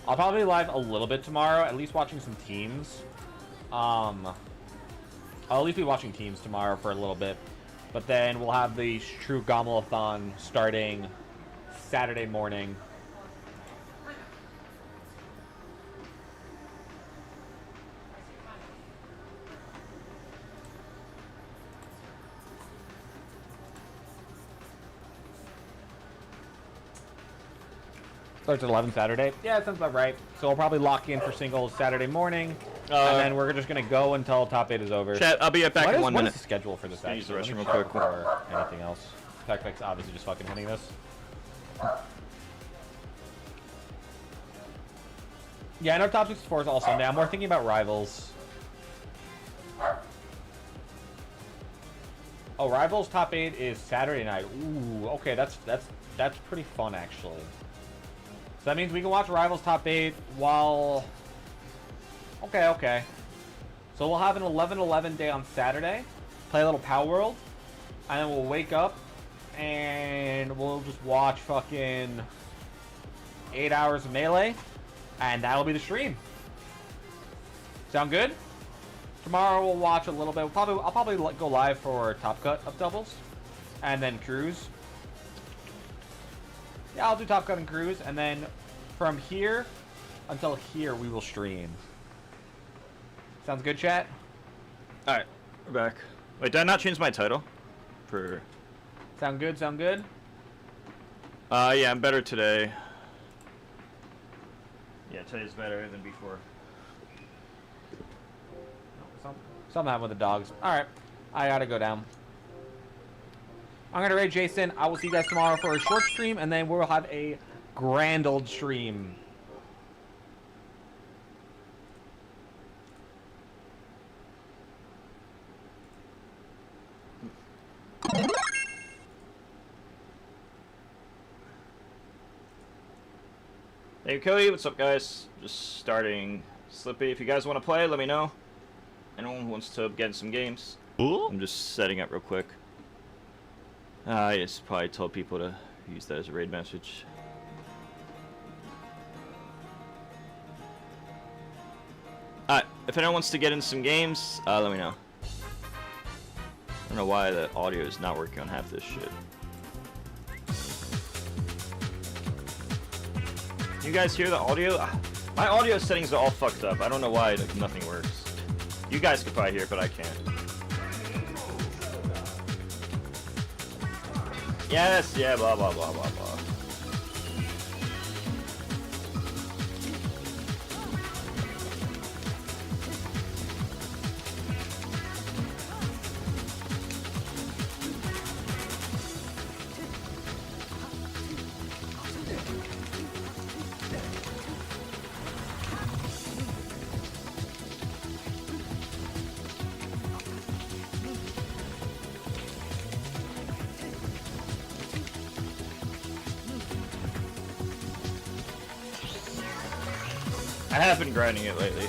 I'll probably be live a little bit tomorrow, at least watching some teams. I'll at least be watching teams tomorrow for a little bit. But then we'll have the True Gomelathon starting Saturday morning. Starts at 11 Saturday. Yeah, that sounds about right. So we'll probably lock in for singles Saturday morning, and then we're just gonna go until top 8 is over. Chat, I'll be right back in 1 minute. What is the schedule for this? Use the restroom real quick. Or anything else? Technic's obviously just fucking hitting this. Yeah, I know top 64 is all Sunday. I'm more thinking about Rivals. Oh, Rivals top 8 is Saturday night. Ooh, okay, that's pretty fun actually. So that means we can watch Rivals top 8 while... Okay. So we'll have an 11-11 day on Saturday, play a little Power World, and then we'll wake up and we'll just watch fucking 8 hours of Melee, and that'll be the stream. Sound good? Tomorrow we'll watch a little bit. I'll probably go live for Top Cut of doubles, and then Cruise. Yeah, I'll do Top Cut and Cruise, and then from here until here we will stream. Sounds good, chat? Alright, we're back. Wait, did I not change my title? For... Sound good, sound good? Yeah, I'm better today. Yeah, today's better than before. Something happened with the dogs. Alright, I gotta go down. I'm gonna raid Jason. I will see you guys tomorrow for a short stream, and then we'll have a grand old stream. Hey Cody, what's up guys? Just starting Slippy. If you guys want to play, let me know. Anyone wants to get in some games? Ooh. I'm just setting up real quick. I just probably told people to use that as a raid message. If anyone wants to get in some games, let me know. I don't know why the audio is not working on half this shit. You guys hear the audio? My audio settings are all fucked up. I don't know why nothing works. You guys could probably hear it, but I can't. Yes, yeah, blah, blah, blah, blah, blah. I have been grinding it lately.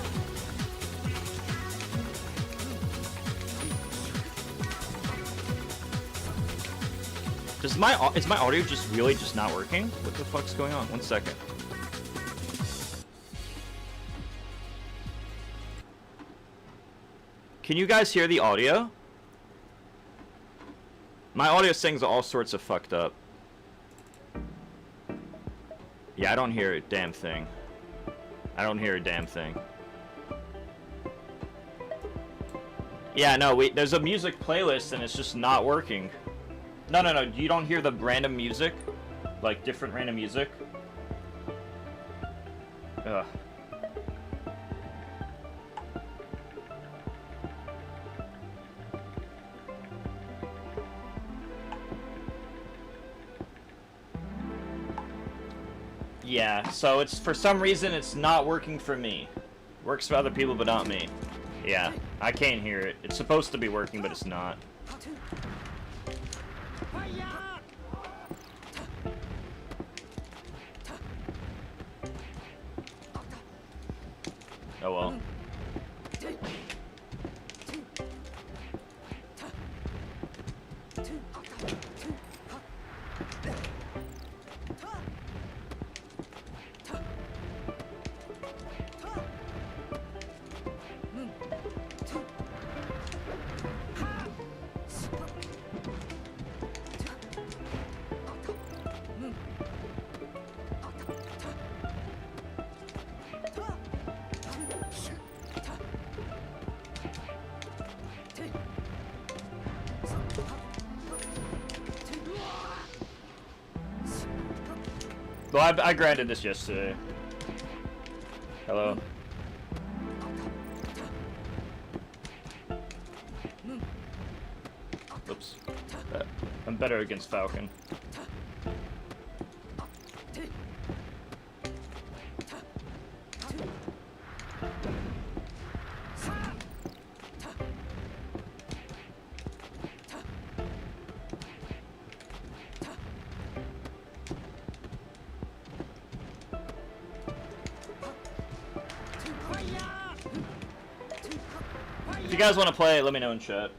Is my audio just really just not working? What the fuck's going on? 1 second. Can you guys hear the audio? My audio settings are all sorts of fucked up. Yeah, I don't hear a damn thing. I don't hear a damn thing. Yeah, no, there's a music playlist and it's just not working. No, you don't hear the random music? Like, different random music? Ugh. Yeah, so it's, for some reason, it's not working for me. Works for other people, but not me. Yeah, I can't hear it. It's supposed to be working, but it's not. Oh well. Well, I grinded this yesterday. Hello. Oops. I'm better against Falcon. If you guys want to play, let me know in chat.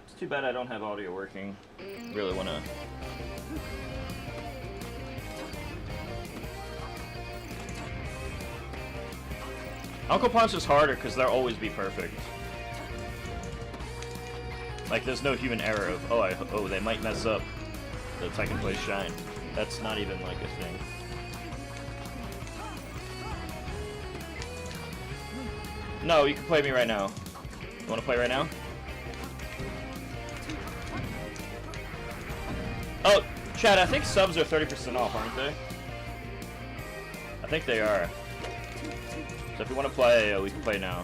It's too bad I don't have audio working. Really want to. Uncle Punch is harder because they'll always be perfect. Like, there's no human error of, oh, they might mess up the second place shine. That's not even like a thing. No, you can play me right now. You want to play right now? Oh, Chad, I think subs are 30% off, aren't they? I think they are. So if you want to play, we can play now.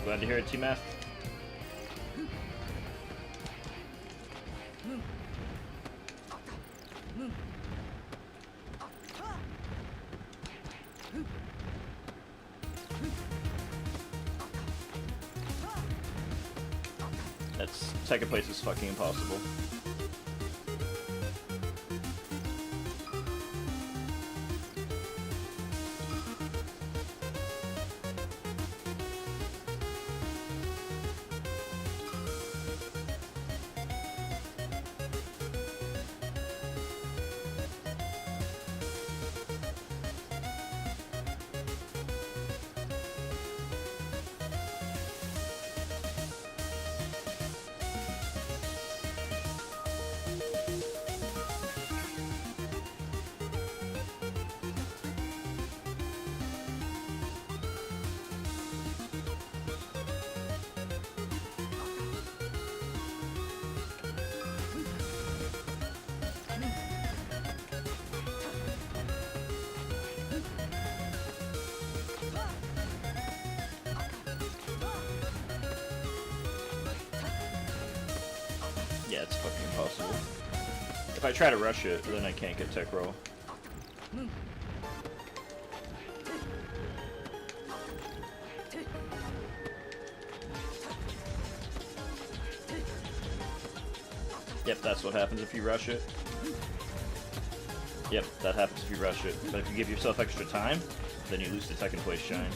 Glad to hear it, T-Math. That's second place is fucking impossible. Yeah, it's fucking impossible. If I try to rush it, then I can't get tech roll. Yep, that's what happens if you rush it. Yep, that happens if you rush it. But if you give yourself extra time, then you lose the second place shine.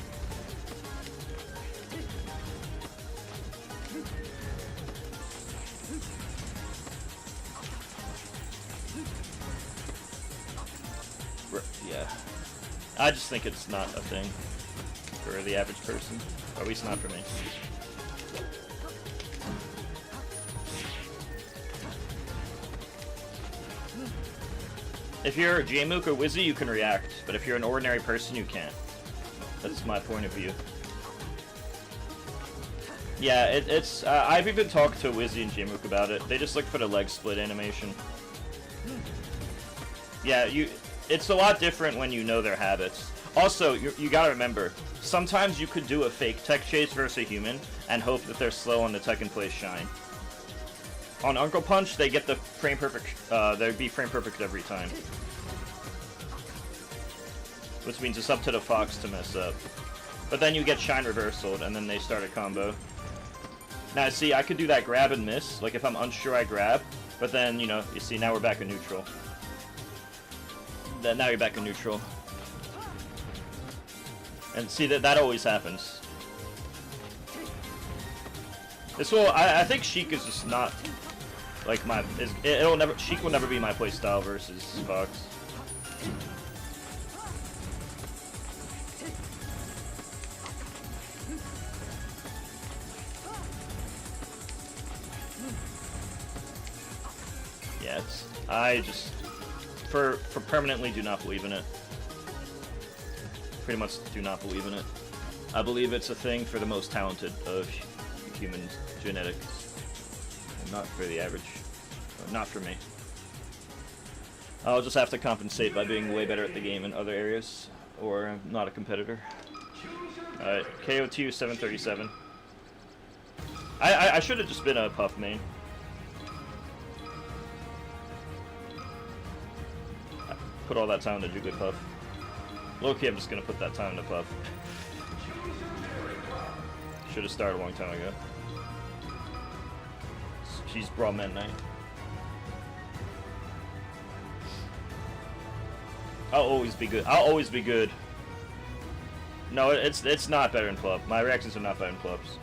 Yeah. I just think it's not a thing for the average person. Or at least not for me. If you're J-Mook or Wizzy, you can react, but if you're an ordinary person, you can't. That's my point of view. Yeah, it's. I've even talked to Wizzy and Jmook about it. They just look for the leg split animation. Yeah, it's a lot different when you know their habits. Also, you gotta remember, sometimes you could do a fake tech chase versus a human and hope that they're slow on the tech and place shine. On Uncle Punch, they get the frame perfect. They'd be frame perfect every time. Which means it's up to the Fox to mess up. But then you get shine reversaled, and then they start a combo. Now, see, I could do that grab and miss. Like, if I'm unsure, I grab. But then, you know, you see, now we're back in neutral. Now you're back in neutral. And see, that always happens. This will, I think Sheik is just not, like, Sheik will never be my playstyle versus Fox. Yeah, I just, for permanently do not believe in it. Pretty much do not believe in it. I believe it's a thing for the most talented of human genetics. Not for the average. Not for me. I'll just have to compensate by being way better at the game in other areas, or I'm not a competitor. Alright, KOTU 737. I should have just been a Puff main. Put all that time into Jigglypuff. Low-key, I'm just gonna put that time into Puff. Should have started a long time ago. She's Brawl Meta Knight. I'll always be good. I'll always be good. No, it's not better than Plup. My reactions are not better than Plup's.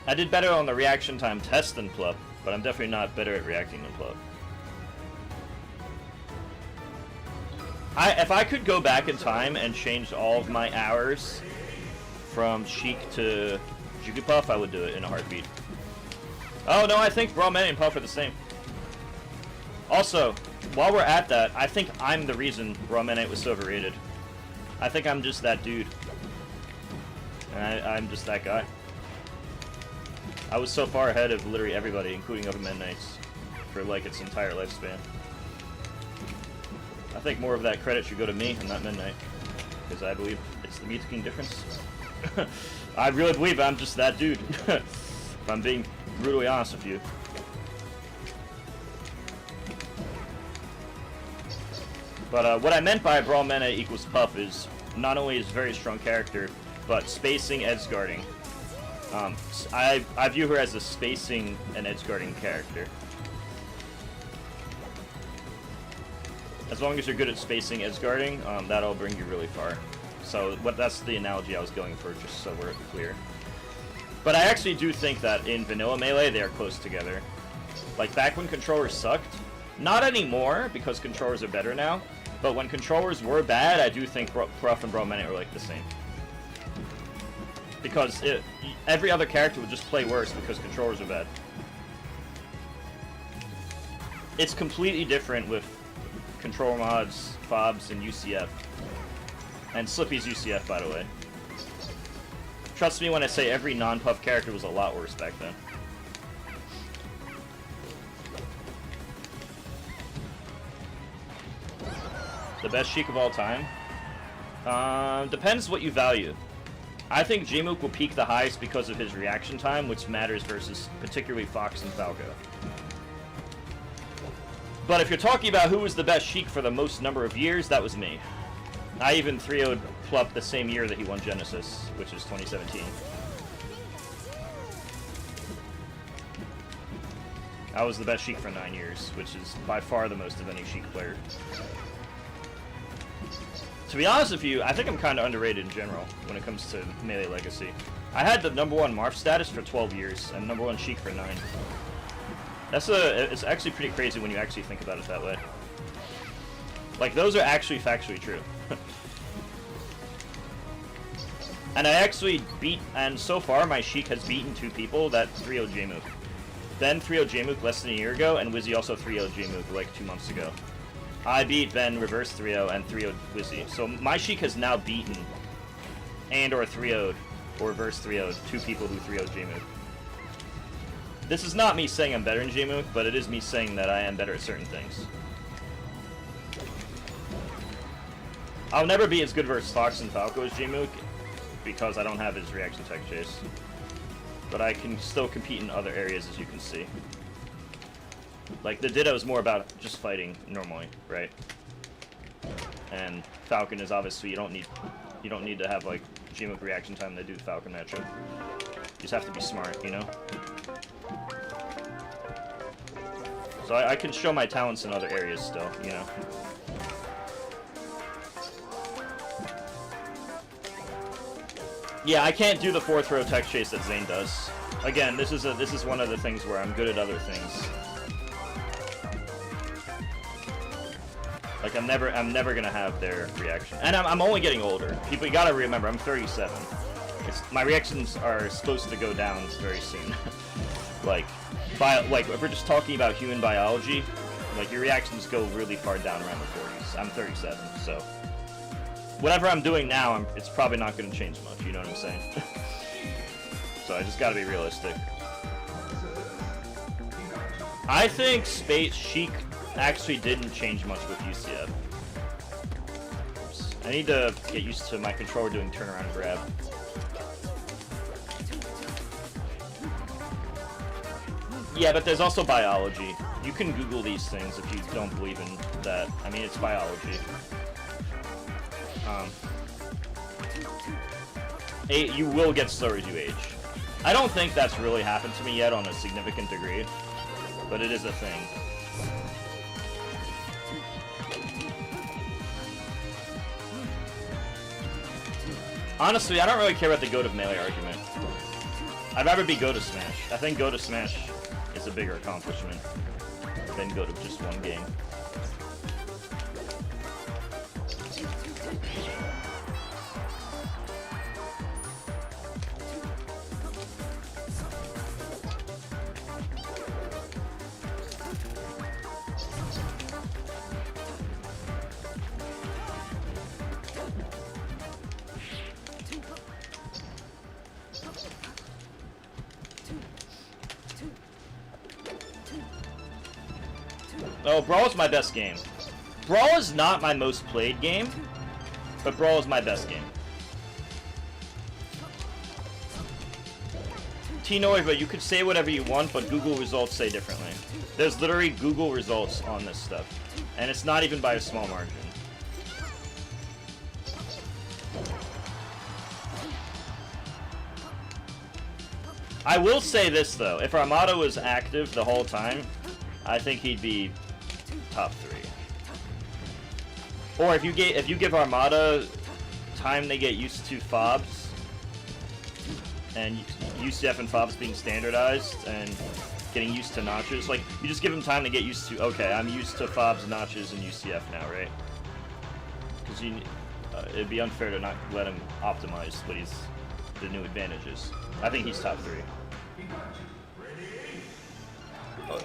I did better on the reaction time test than Plup, but I'm definitely not better at reacting than Plup. If I could go back in time and change all of my hours from Sheik to Jigglypuff, I would do it in a heartbeat. Oh no, I think Brawl Meta and Puff are the same. Also, while we're at that, I think I'm the reason Brawl Meta was so overrated. I think I'm just that dude. And I'm just that guy. I was so far ahead of literally everybody, including other Meta Knights, for like its entire lifespan. I think more of that credit should go to me and not Meta Knight, because I believe it's the Mewtwo difference. I really believe I'm just that dude, if I'm being brutally honest with you. But what I meant by Brawl Meta equals Puff is not only his very strong character, but spacing, edge guarding. I view her as a spacing and edge guarding character. As long as you're good at spacing, edge guarding, that'll bring you really far. So that's the analogy I was going for, just so we're clear. But I actually do think that in Vanilla Melee, they are close together. Like, back when controllers sucked, not anymore, because controllers are better now, but when controllers were bad, I do think Puff and Brawl Meta are like the same. Because every other character would just play worse because controllers are bad. It's completely different with controller mods, fobs, and UCF. And Slippy's UCF, by the way. Trust me when I say every non-Puff character was a lot worse back then. The best Sheik of all time? Depends what you value. I think Jmook will peak the highest because of his reaction time, which matters versus particularly Fox and Falco. But if you're talking about who was the best Sheik for the most number of years, that was me. I even 3-0'd Plup the same year that he won Genesis, which is 2017. I was the best Sheik for 9 years, which is by far the most of any Sheik player. To be honest with you, I think I'm kind of underrated in general when it comes to Melee Legacy. I had the #1 Marth status for 12 years, and #1 Sheik for 9. It's actually pretty crazy when you actually think about it that way. Like, those are actually factually true. And I actually and so far my Sheik has beaten 2 people that 3-0'd Jmook. Ben 3-0'd Jmook less than a year ago, and Wizzy also 3-0'd Jmook like 2 months ago. I beat Ben reverse 3-0 and 3-0'd Wizzy. So my Sheik has now beaten and or 3-0'd, or reverse 3-0'd, 2 people who 3-0'd Jmook. This is not me saying I'm better in Jmook, but it is me saying that I am better at certain things. I'll never be as good versus Fox and Falco as Jmook, because I don't have his reaction tech chase. But I can still compete in other areas, as you can see. Like, the Ditto is more about just fighting normally, right? And Falcon is obviously, you don't need to have, like, Jmook reaction time to do the Falcon matchup. You just have to be smart, you know? So I can show my talents in other areas still, you know? Yeah, I can't do the 4th row tech chase that Zane does. Again, this is one of the things where I'm good at other things. Like, I'm never gonna have their reaction. And I'm only getting older. People, you gotta remember, I'm 37. My reactions are supposed to go down very soon. like, if we're just talking about human biology, like, your reactions go really far down around the 40s. I'm 37, so whatever I'm doing now, it's probably not gonna change much. You know what I'm saying? So I just gotta be realistic. I think Sheik actually didn't change much with UCF. Oops. I need to get used to my controller doing turnaround and grab. Yeah, but there's also biology. You can Google these things if you don't believe in that. I mean, it's biology. You will get slower as you age. I don't think that's really happened to me yet on a significant degree, but it is a thing. Honestly, I don't really care about the Go to Melee argument. I'd rather be Go to Smash. I think Go to Smash is a bigger accomplishment than Go to just one game. Oh, Brawl is my best game. Brawl is not my most played game, but Brawl is my best game. T-Noiva, you could say whatever you want, but Google results say differently. There's literally Google results on this stuff, and it's not even by a small margin. I will say this though, if Armada was active the whole time, I think he'd be top 3. Or if you give Armada time they get used to fobs, and UCF and fobs being standardized and getting used to notches, like, you just give him time to get used to, okay, I'm used to fobs, notches, and UCF now, right? Because it'd be unfair to not let him optimize what the new advantages. I think he's top 3.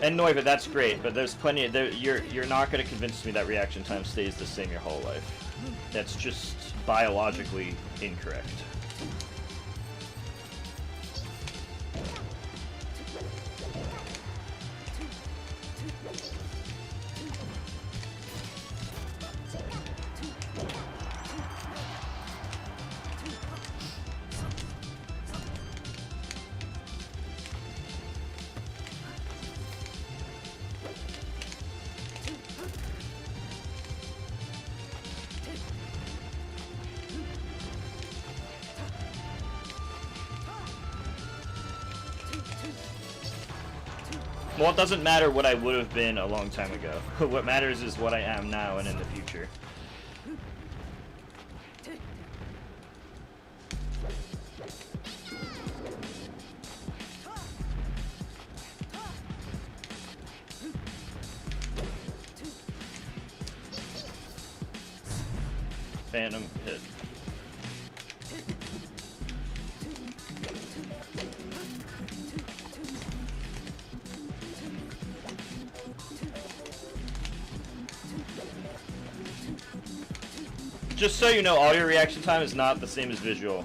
And Noiva, that's great, but there's plenty. You're not going to convince me that reaction time stays the same your whole life. That's just biologically incorrect. Well, it doesn't matter what I would have been a long time ago. What matters is what I am now and in the future. Phantom hit. Just so you know, audio reaction time is not the same as visual.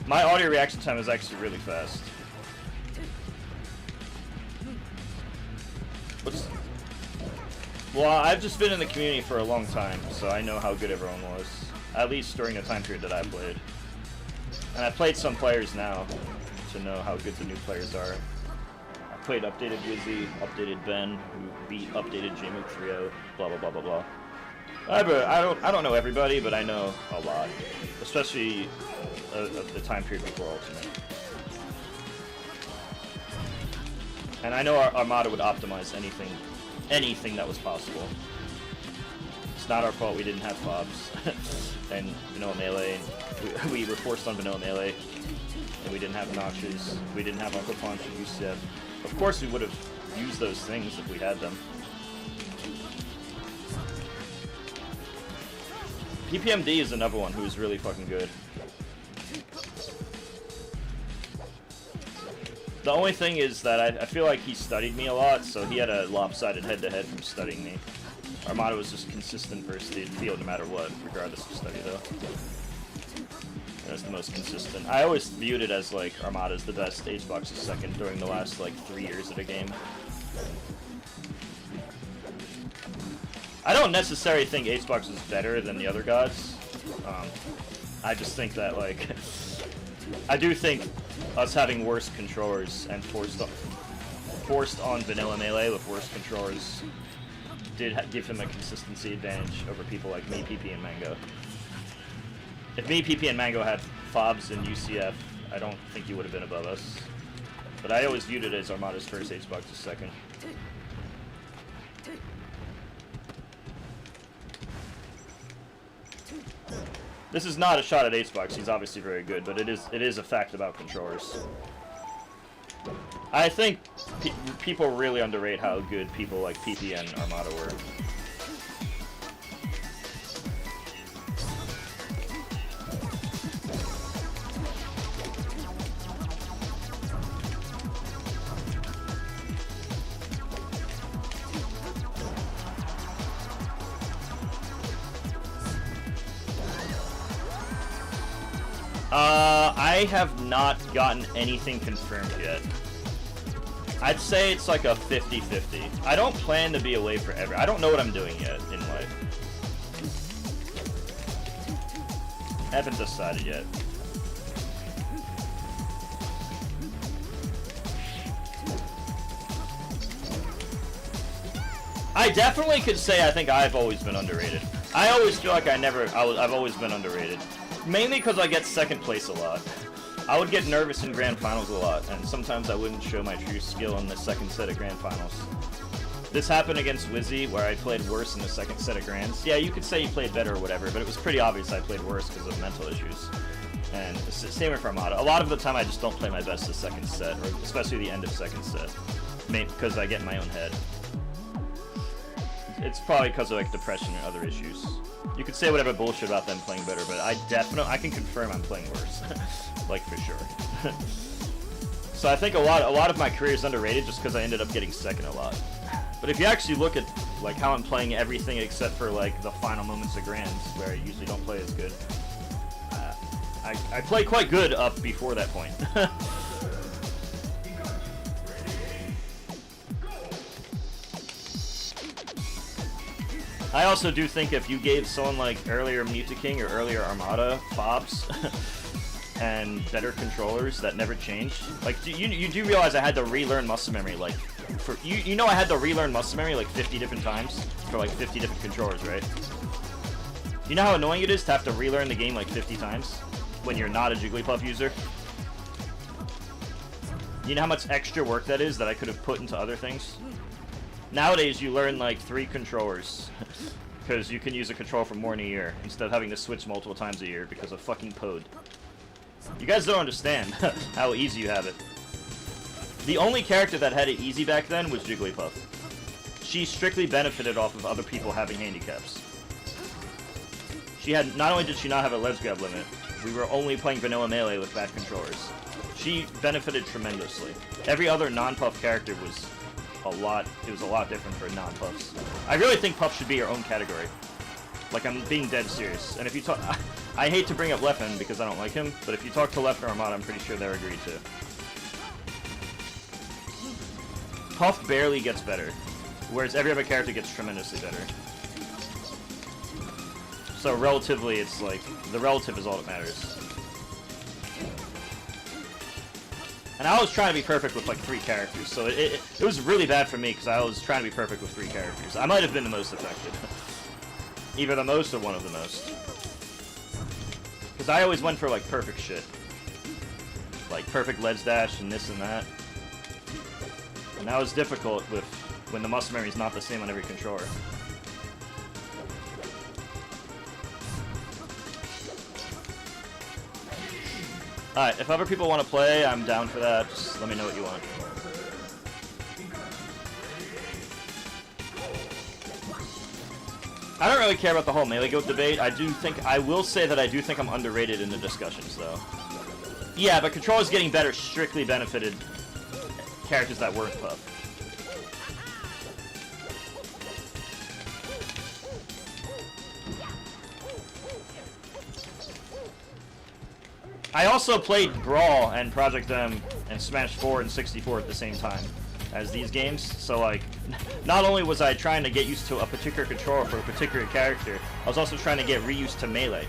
My audio reaction time is actually really fast. Well, I've just been in the community for a long time, so I know how good everyone was. At least during the time period that I played. And I played some players now to know how good the new players are. I played updated Wizzy, updated Ben, who beat updated J-Mook Trio, blah blah blah blah blah. I don't know everybody, but I know a lot, especially of the time period before Ultimate. And I know our Armada would optimize anything that was possible. It's not our fault we didn't have fobs and vanilla melee. We were forced on vanilla melee, and we didn't have notches. We didn't have Uncle Punch and UCF. Of course, we would have used those things if we had them. PPMD is another one who is really fucking good. The only thing is that I feel like he studied me a lot, so he had a lopsided head-to-head from studying me. Armada was just consistent versus the field no matter what, regardless of study though. That's the most consistent. I always viewed it as like Armada's the best, HBox is second during the last like 3 years of the game. I don't necessarily think HBox is better than the other gods. I just think that like I do think us having worse controllers and forced on vanilla melee with worse controllers did give him a consistency advantage over people like me, PP, and Mango. If me, PP, and Mango had fobs and UCF, I don't think he would have been above us. But I always viewed it as Armada's first, HBox's second. This is not a shot at HBox, he's obviously very good, but it is a fact about controllers. I think people really underrate how good people like PP and Armada were. I have not gotten anything confirmed yet. I'd say it's like a 50-50. I don't plan to be away forever. I don't know what I'm doing yet in life. I haven't decided yet. I definitely could say I think I've always been underrated. I always feel like I've always been underrated. Mainly because I get second place a lot. I would get nervous in grand finals a lot, and sometimes I wouldn't show my true skill in the second set of grand finals. This happened against Wizzy, where I played worse in the second set of grands. Yeah, you could say you played better or whatever, but it was pretty obvious I played worse because of mental issues. And same with Armada. A lot of the time I just don't play my best the second set, or especially the end of second set, because I get in my own head. It's probably because of like depression and other issues. You could say whatever bullshit about them playing better, but I can confirm I'm playing worse, like for sure. So I think a lot of my career is underrated just because I ended up getting second a lot. But if you actually look at like how I'm playing everything except for like the final moments of grands, where I usually don't play as good, I play quite good up before that point. I also do think if you gave someone like earlier Mutaking or earlier Armada fobs and better controllers that never changed, like you do realize I had to relearn muscle memory like for you know I had to relearn muscle memory like 50 different times for like 50 different controllers, right? You know how annoying it is to have to relearn the game like 50 times when you're not a Jigglypuff user? You know how much extra work that is that I could have put into other things? Nowadays, you learn like 3 controllers, because you can use a controller for more than a year, instead of having to switch multiple times a year because of fucking Pod. You guys don't understand how easy you have it. The only character that had it easy back then was Jigglypuff. she strictly benefited off of other people having handicaps. She had, not only did she not have a ledge grab limit, we were only playing vanilla melee with bad controllers. She benefited tremendously. Every other non-Puff character was a lot different for non-Puffs. I really think Puff should be your own category. Like, I'm being dead serious. And if you talk, I hate to bring up Leffen because I don't like him, but if you talk to Leffen or Armada, I'm pretty sure they'll agree too. Puff barely gets better, whereas every other character gets tremendously better. So relatively, it's like, the relative is all that matters. And I was trying to be perfect with like 3 characters, so it was really bad for me because I was trying to be perfect with 3 characters. I might have been the most affected. Either the most or one of the most. Because I always went for like perfect shit. Like perfect ledge dash and this and that. And that was difficult with when the muscle memory is not the same on every controller. Alright, if other people want to play, I'm down for that. Just let me know what you want. I don't really care about the whole melee goat debate. I will say that I do think I'm underrated in the discussions, though. Yeah, but controllers getting better strictly benefited characters that weren't Puff. I also played Brawl and Project M and Smash 4 and 64 at the same time as these games, so like, not only was I trying to get used to a particular controller for a particular character, I was also trying to get reused to Melee.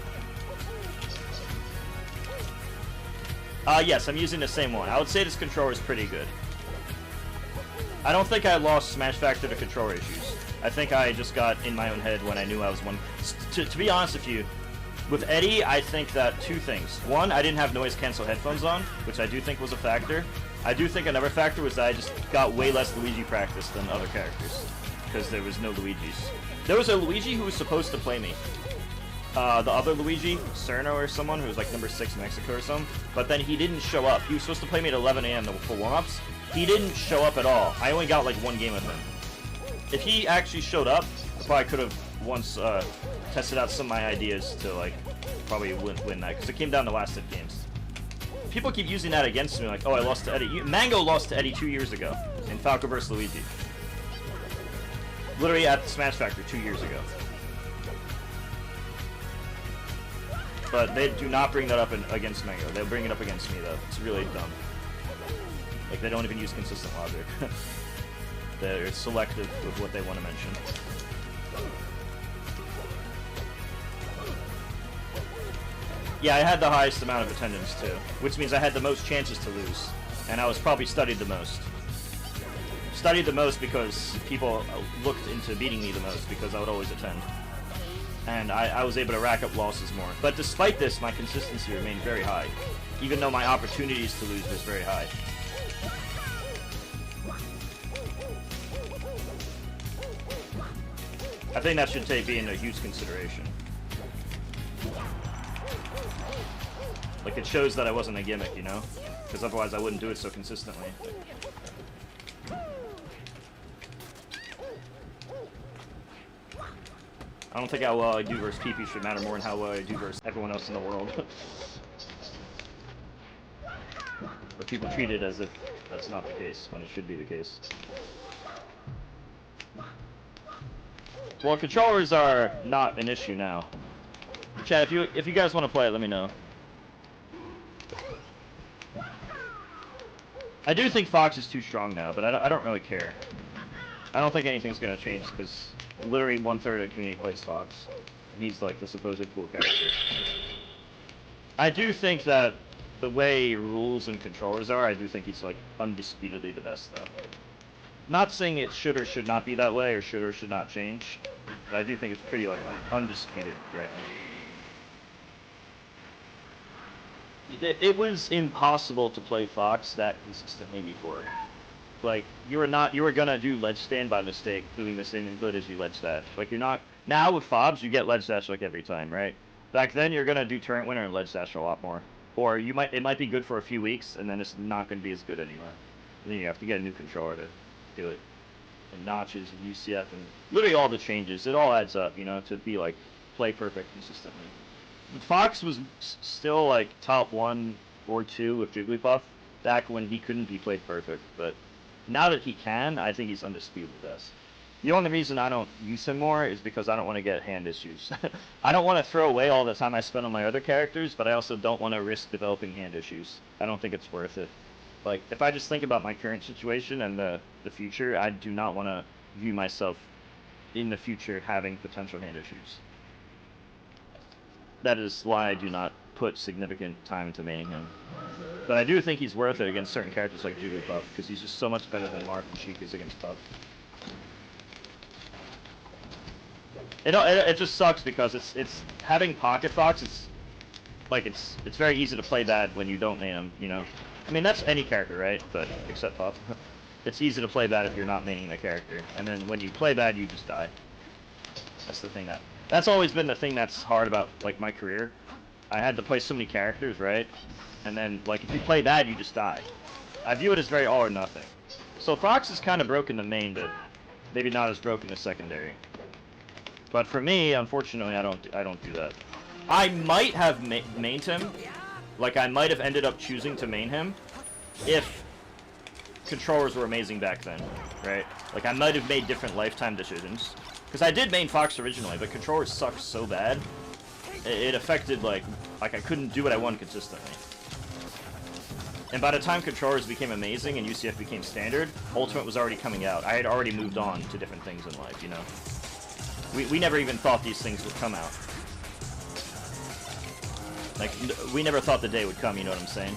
Yes, I'm using the same one. I would say this controller is pretty good. I don't think I lost Smash Factor to controller issues. I think I just got in my own head when I knew I was one. To be honest with you, with Eddie, I think that 2 things. One, I didn't have noise cancel headphones on, which I do think was a factor. I do think another factor was that I just got way less Luigi practice than other characters, because there was no Luigis. There was a Luigi who was supposed to play me. The other Luigi, Cerno or someone, who was like number 6 Mexico or something, but then he didn't show up. He was supposed to play me at 11 a.m. for warm-ups. He didn't show up at all. I only got like 1 game with him. If he actually showed up, I probably could have once tested out some of my ideas to like probably win that, because it came down to last hit games. People keep using that against me, like, oh, I lost to Eddie. Mango lost to Eddie 2 years ago in Falco vs. Luigi. Literally at the Smash Factor 2 years ago. But they do not bring that up against Mango. They'll bring it up against me, though. It's really dumb. Like, they don't even use consistent logic. They're selective with what they want to mention. Yeah, I had the highest amount of attendance, too. Which means I had the most chances to lose. And I was probably studied the most. Studied the most because people looked into beating me the most, because I would always attend. And I was able to rack up losses more. But despite this, my consistency remained very high. Even though my opportunities to lose was very high. I think that should be in a huge consideration. Like, it shows that I wasn't a gimmick, you know? Because otherwise I wouldn't do it so consistently. I don't think how well I do versus PP should matter more than how well I do versus everyone else in the world. But people treat it as if that's not the case, when it should be the case. Well, controllers are not an issue now. Chad, if you guys want to play it, let me know. I do think Fox is too strong now, but I don't really care. I don't think anything's gonna change, because literally 1/3 of the community plays Fox. And he's like the supposed cool character. I do think that the way rules and controllers are, I do think he's like undisputedly the best, though. Not saying it should or should not be that way, or should not change, but I do think it's pretty like undisputed right now. It was impossible to play Fox that consistently before. Like, you were gonna do ledge stand by mistake, doing the same input as you ledge dash. Like, you're not, now with Fobs, you get ledge dash like every time, right? Back then, you're gonna do turret winner and ledge dash a lot more. Or it might be good for a few weeks, and then it's not gonna be as good anymore. And then you have to get a new controller to do it. and notches and UCF and literally all the changes. It all adds up, you know, to be like play perfect consistently. But Fox was still like top 1 or 2 with Jigglypuff back when he couldn't be played perfect. But now that he can, I think he's undisputed best. The only reason I don't use him more is because I don't want to get hand issues. I don't want to throw away all the time I spend on my other characters, but I also don't want to risk developing hand issues. I don't think it's worth it. Like, if I just think about my current situation and the future, I do not want to view myself in the future having potential hand issues. That is why I do not put significant time into maining him. But I do think he's worth it against certain characters like Jigglypuff, because he's just so much better than Mark and Sheik is against Puff. It just sucks because it's having Pocket Fox. It's very easy to play bad when you don't main him. You know, I mean that's any character, right? But except Puff, it's easy to play bad if you're not maining the character. And then when you play bad, you just die. That's the thing that's always been the thing that's hard about like my career. I had to play so many characters, right? And then like if you play bad, you just die. I view it as very all or nothing. So Fox is kind of broken the main, but maybe not as broken as secondary. But for me, unfortunately, I don't do that. I might have mained him, like I might have ended up choosing to main him, if controllers were amazing back then, right? Like I might have made different lifetime decisions, because I did main Fox originally, but controllers sucked so bad, it affected like I couldn't do what I wanted consistently. And by the time controllers became amazing and UCF became standard, Ultimate was already coming out. I had already moved on to different things in life, you know. We never even thought these things would come out. Like, we never thought the day would come, you know what I'm saying?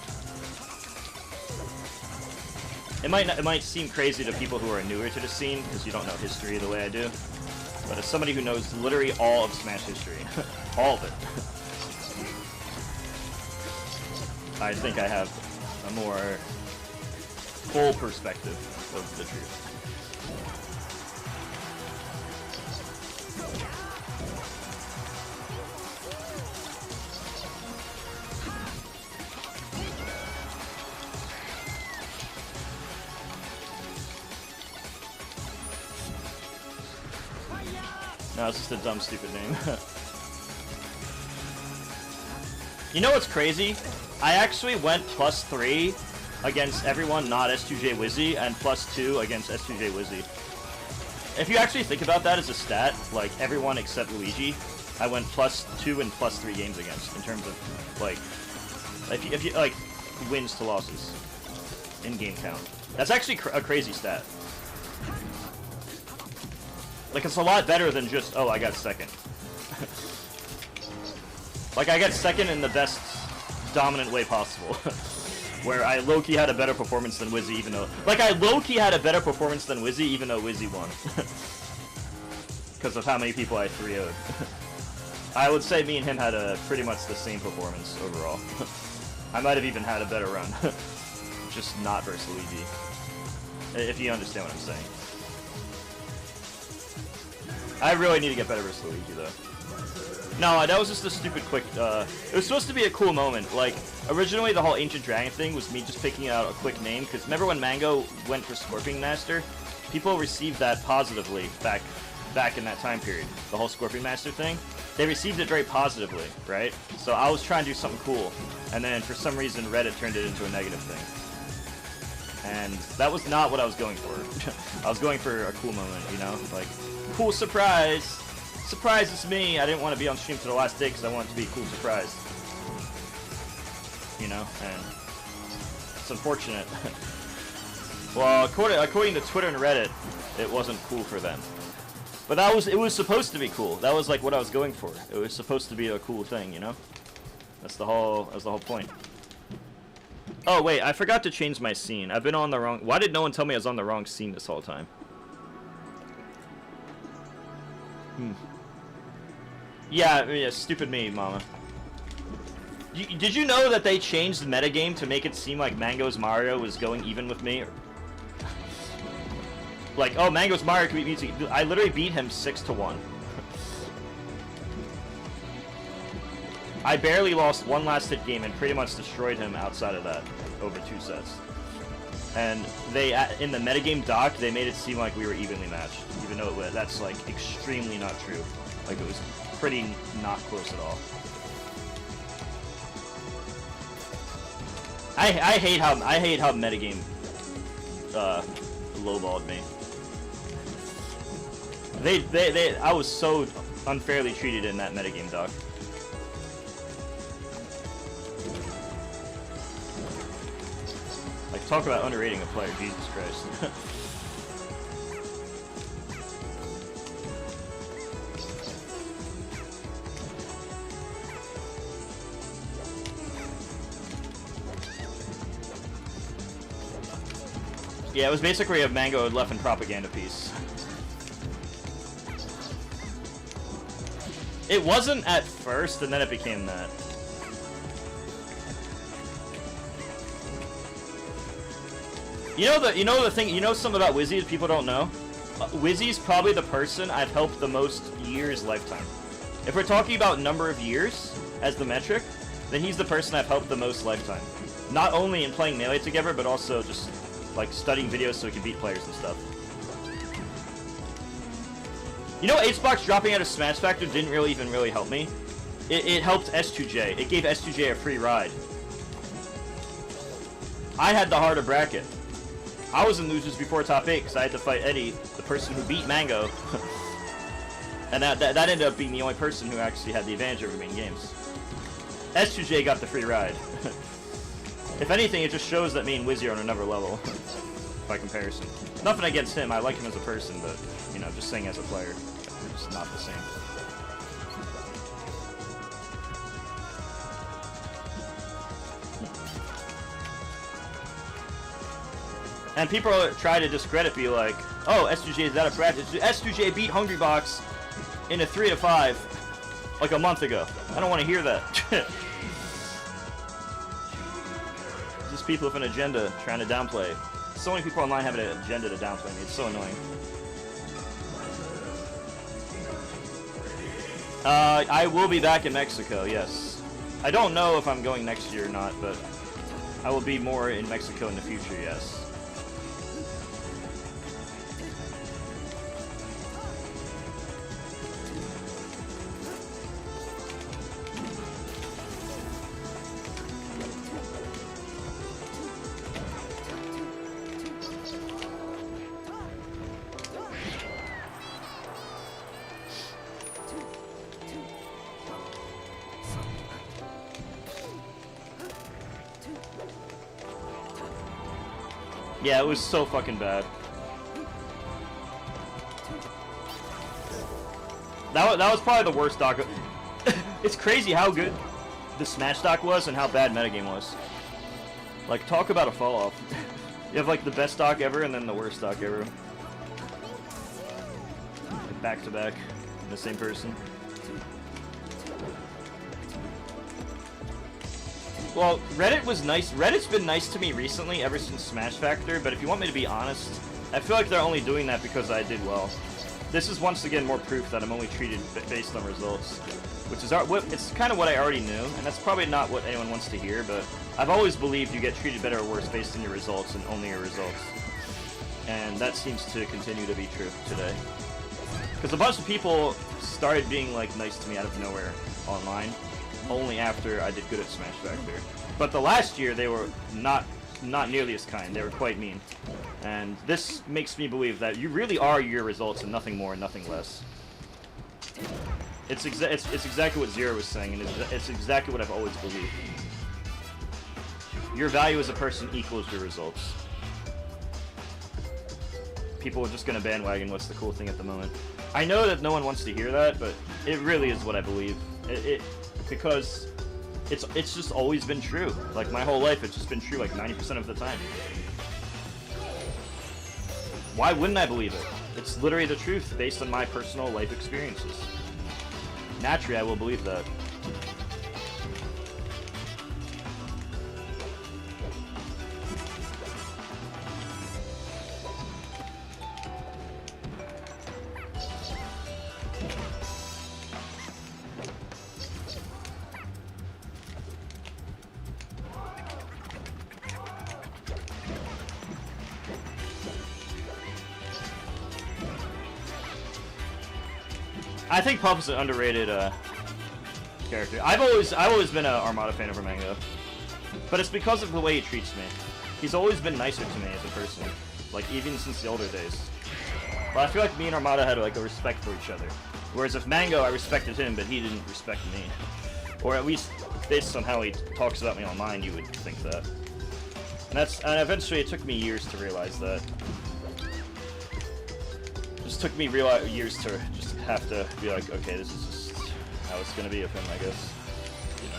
It might seem crazy to people who are newer to the scene, because you don't know history the way I do. But as somebody who knows literally all of Smash history, all of it, I think I have a more full perspective of the truth. No, it's just a dumb, stupid name. You know what's crazy? I actually went +3 against everyone not S2J Wizzy, and +2 against S2J Wizzy. If you actually think about that as a stat, like everyone except Luigi, I went +2 and +3 games against in terms of like, if you like wins to losses in game count. That's actually a crazy stat. Like, it's a lot better than just, oh, I got second. Like, I got second in the best dominant way possible. Where I low-key had a better performance than Wizzy, even though... Like, I low-key had a better performance than Wizzy, even though Wizzy won. Because of how many people I 3-0'd. I would say me and him had pretty much the same performance overall. I might have even had a better run. Just not versus Luigi. If you understand what I'm saying. I really need to get better versus Luigi, though. No, that was just a stupid quick, it was supposed to be a cool moment. Like, originally the whole Ancient Dragon thing was me just picking out a quick name, because remember when Mango went for Scorpion Master? People received that positively back in that time period. The whole Scorpion Master thing. They received it very positively, right? So I was trying to do something cool, and then for some reason Reddit turned it into a negative thing. And that was not what I was going for. I was going for a cool moment, you know? Like, cool surprise! Surprise, it's me! I didn't want to be on stream to the last day because I wanted it to be a cool surprise. You know? And it's unfortunate. Well, according to Twitter and Reddit, it wasn't cool for them. But it was supposed to be cool. That was like what I was going for. It was supposed to be a cool thing, you know? That's the whole point. Oh wait, I forgot to change my scene. I've been on the wrong... Why did no one tell me I was on the wrong scene this whole time? Yeah, stupid me, mama. Did you know that they changed the metagame to make it seem like Mango's Mario was going even with me? Like, oh, Mango's Mario can beat me. I literally beat him 6-1. I barely lost one last hit game and pretty much destroyed him outside of that over 2 sets. And they, in the metagame doc, they made it seem like we were evenly matched, even though that's like extremely not true. Like it was pretty not close at all. I hate how metagame lowballed me. I was so unfairly treated in that metagame doc. Like, talk about underrating a player, Jesus Christ. Yeah, it was basically a Mango left in propaganda piece. It wasn't at first, and then it became that. You know the thing. You know something about Wizzy that people don't know. Wizzy's probably the person I've helped the most years lifetime. If we're talking about number of years as the metric, then he's the person I've helped the most lifetime. Not only in playing Melee together, but also just like studying videos so we can beat players and stuff. You know, Acebox dropping out of Smash Factor didn't really help me. It helped S2J. It gave S2J a free ride. I had the harder bracket. I was in losers before top 8 because I had to fight Eddie, the person who beat Mango. And that ended up being the only person who actually had the advantage over me in games. S2J got the free ride. If anything, it just shows that me and Wizzy are on another level, by comparison. Nothing against him, I like him as a person, but, you know, just saying as a player, we're just not the same. And people try to discredit me like, oh, S2J is out of practice. S2J beat Hungrybox in a 3-5 like a month ago. I don't want to hear that. Just people with an agenda trying to downplay. So many people online have an agenda to downplay me. It's so annoying. I will be back in Mexico, yes. I don't know if I'm going next year or not, but I will be more in Mexico in the future, yes. Yeah, it was so fucking bad. That was probably the worst doc. It's crazy how good the Smash doc was and how bad metagame was. Like, talk about a fall off. You have like the best doc ever and then the worst doc ever. Back to back, the same person. Well, Reddit was nice. Reddit's been nice to me recently, ever since Smash Factor, but if you want me to be honest, I feel like they're only doing that because I did well. This is once again more proof that I'm only treated based on results, which is it's kind of what I already knew, and that's probably not what anyone wants to hear, but I've always believed you get treated better or worse based on your results and only your results. And that seems to continue to be true today. Because a bunch of people started being like nice to me out of nowhere online, only after I did good at Smash Factor. But the last year, they were not nearly as kind. They were quite mean. And this makes me believe that you really are your results and nothing more and nothing less. It's exactly what Zero was saying, and it's exactly what I've always believed. Your value as a person equals your results. People are just gonna bandwagon what's the cool thing at the moment. I know that no one wants to hear that, but it really is what I believe. Because it's just always been true. Like, my whole life, it's just been true like 90% of the time. Why wouldn't I believe it? It's literally the truth based on my personal life experiences. Naturally, I will believe that. I think Puff is an underrated character. I've always been an Armada fan over Mango, but it's because of the way he treats me. He's always been nicer to me as a person, like even since the older days. But I feel like me and Armada had like a respect for each other. Whereas if Mango, I respected him, but he didn't respect me. Or at least based on how he talks about me online, you would think that. And eventually it took me years to realize that. It just took me years to just have to be like, okay, this is just how it's gonna be with him, I guess. You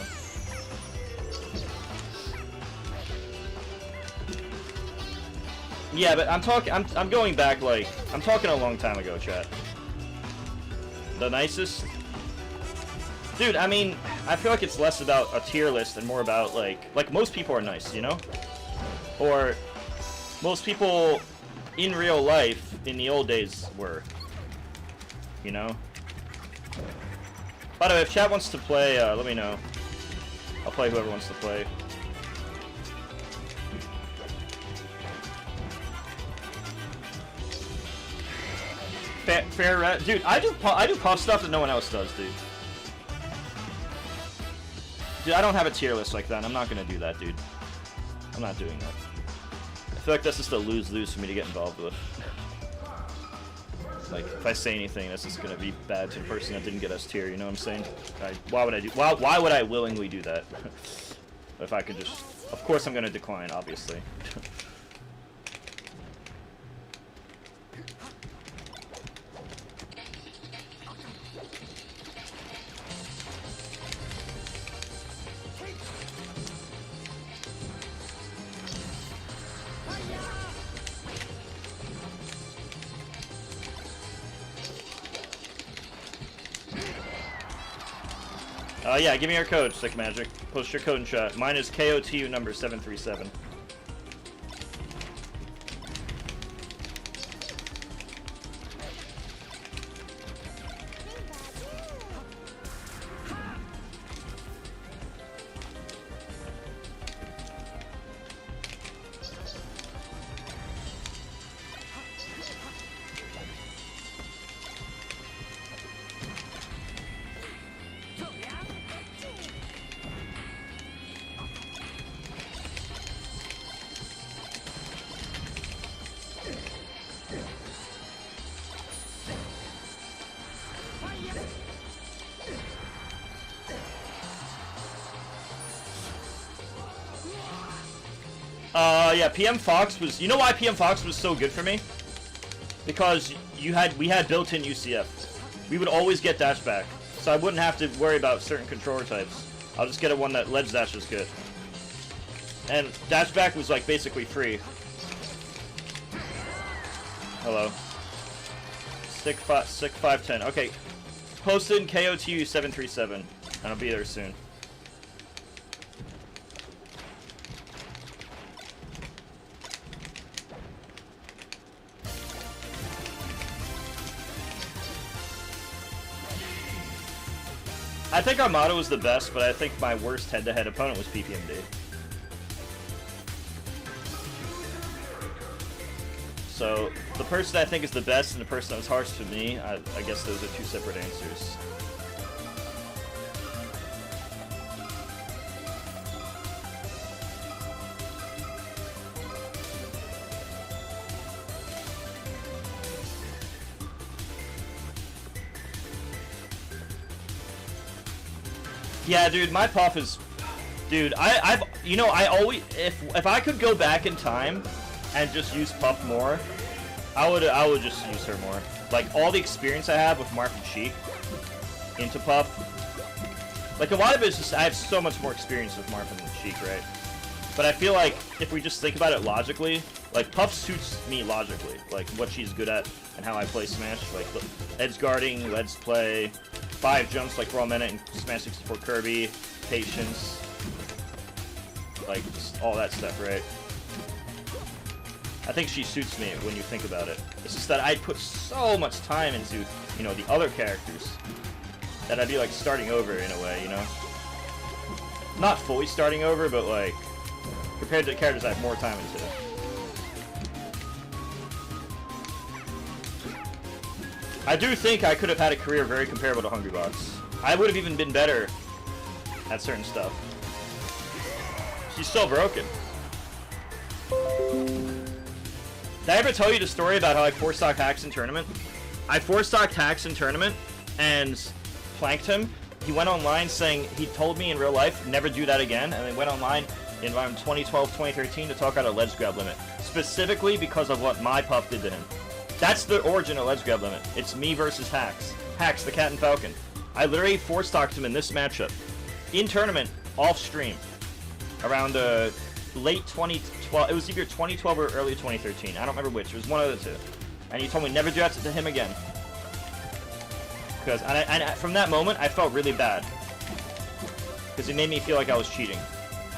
know? Yeah, but I'm going back like, I'm talking a long time ago, chat. The nicest? Dude, I mean, I feel like it's less about a tier list and more about like most people are nice, you know? Or most people in real life in the old days were, you know? By the way, if chat wants to play, let me know. I'll play whoever wants to play. Fair, dude. I do Puff stuff that no one else does, dude. Dude, I don't have a tier list like that. I'm not gonna do that, dude. I'm not doing that. I feel like that's just a lose-lose for me to get involved with. Like, if I say anything, that's just gonna be bad to the person that didn't get us tier. You know what I'm saying? Why would I do? Why would I willingly do that? If I could just, of course, I'm gonna decline, obviously. Yeah, give me your code, Sick Magic. Post your code in chat. Mine is KOTU number 737. Yeah, PM Fox was... You know why PM Fox was so good for me? Because we had built-in UCF. We would always get dash back, so I wouldn't have to worry about certain controller types. I'll just get a one that ledge dash is good. And dash back was like basically free. Hello. Sick 510. Okay. Posted in KOTU 737, and I'll be there soon. I think Armada was the best, but I think my worst head-to-head opponent was PPMD. So, the person I think is the best and the person that was harsh to me, I guess those are two separate answers. Yeah, dude, my Puff is... Dude, I always... If I could go back in time and just use Puff more, I would just use her more. Like, all the experience I have with Marth and Sheik into Puff... Like, a lot of it is just... I have so much more experience with Marth and Sheik, right? But I feel like, if we just think about it logically, like, Puff suits me logically. Like, what she's good at and how I play Smash. Like, edge guarding, ledge play... 5 jumps like Raw Minute and Smash 64 Kirby, patience, like just all that stuff, right? I think she suits me when you think about it. It's just that I put so much time into, you know, the other characters that I'd be like starting over in a way, you know? Not fully starting over, but like compared to the characters I have more time into. I do think I could have had a career very comparable to Hungrybox. I would have even been better at certain stuff. She's so broken. Did I ever tell you the story about how I 4-stocked Hacks in tournament? I 4-stocked Hacks in tournament and planked him. He went online saying he told me in real life never do that again, and then went online in around 2012, 2013 to talk out a ledge grab limit, specifically because of what my puff did to him. That's the origin of ledge grab limit. It's me versus Hacks. Hacks, the Cat and Falcon. I literally 4-stocked him in this matchup in tournament off stream around late 2012. It was either 2012 or early 2013. I don't remember which. It was one of the two. And he told me never do that to him again. Because and from that moment, I felt really bad. Because it made me feel like I was cheating.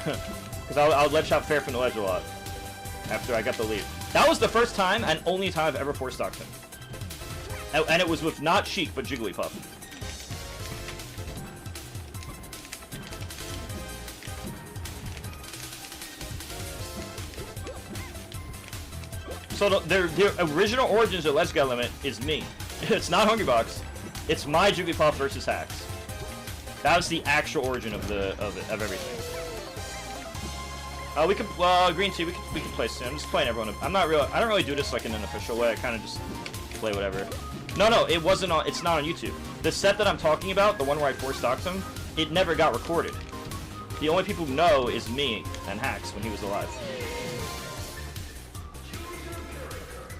Because I would ledge shot fair from the ledge a lot after I got the lead. That was the first time and only time I've ever 4-stocked him. And it was with not Sheik, but Jigglypuff. So the original origins of Let's Get Limit is me. It's not Hungrybox. It's my Jigglypuff versus Hacks. That was the actual origin of everything. We could Green Tea. We could play soon. I'm just playing everyone. I don't really do this like in an official way. I kind of just play whatever. No, it wasn't on. It's not on YouTube. The set that I'm talking about, the one where I 4-stocked him, it never got recorded. The only people who know is me and Hacks when he was alive.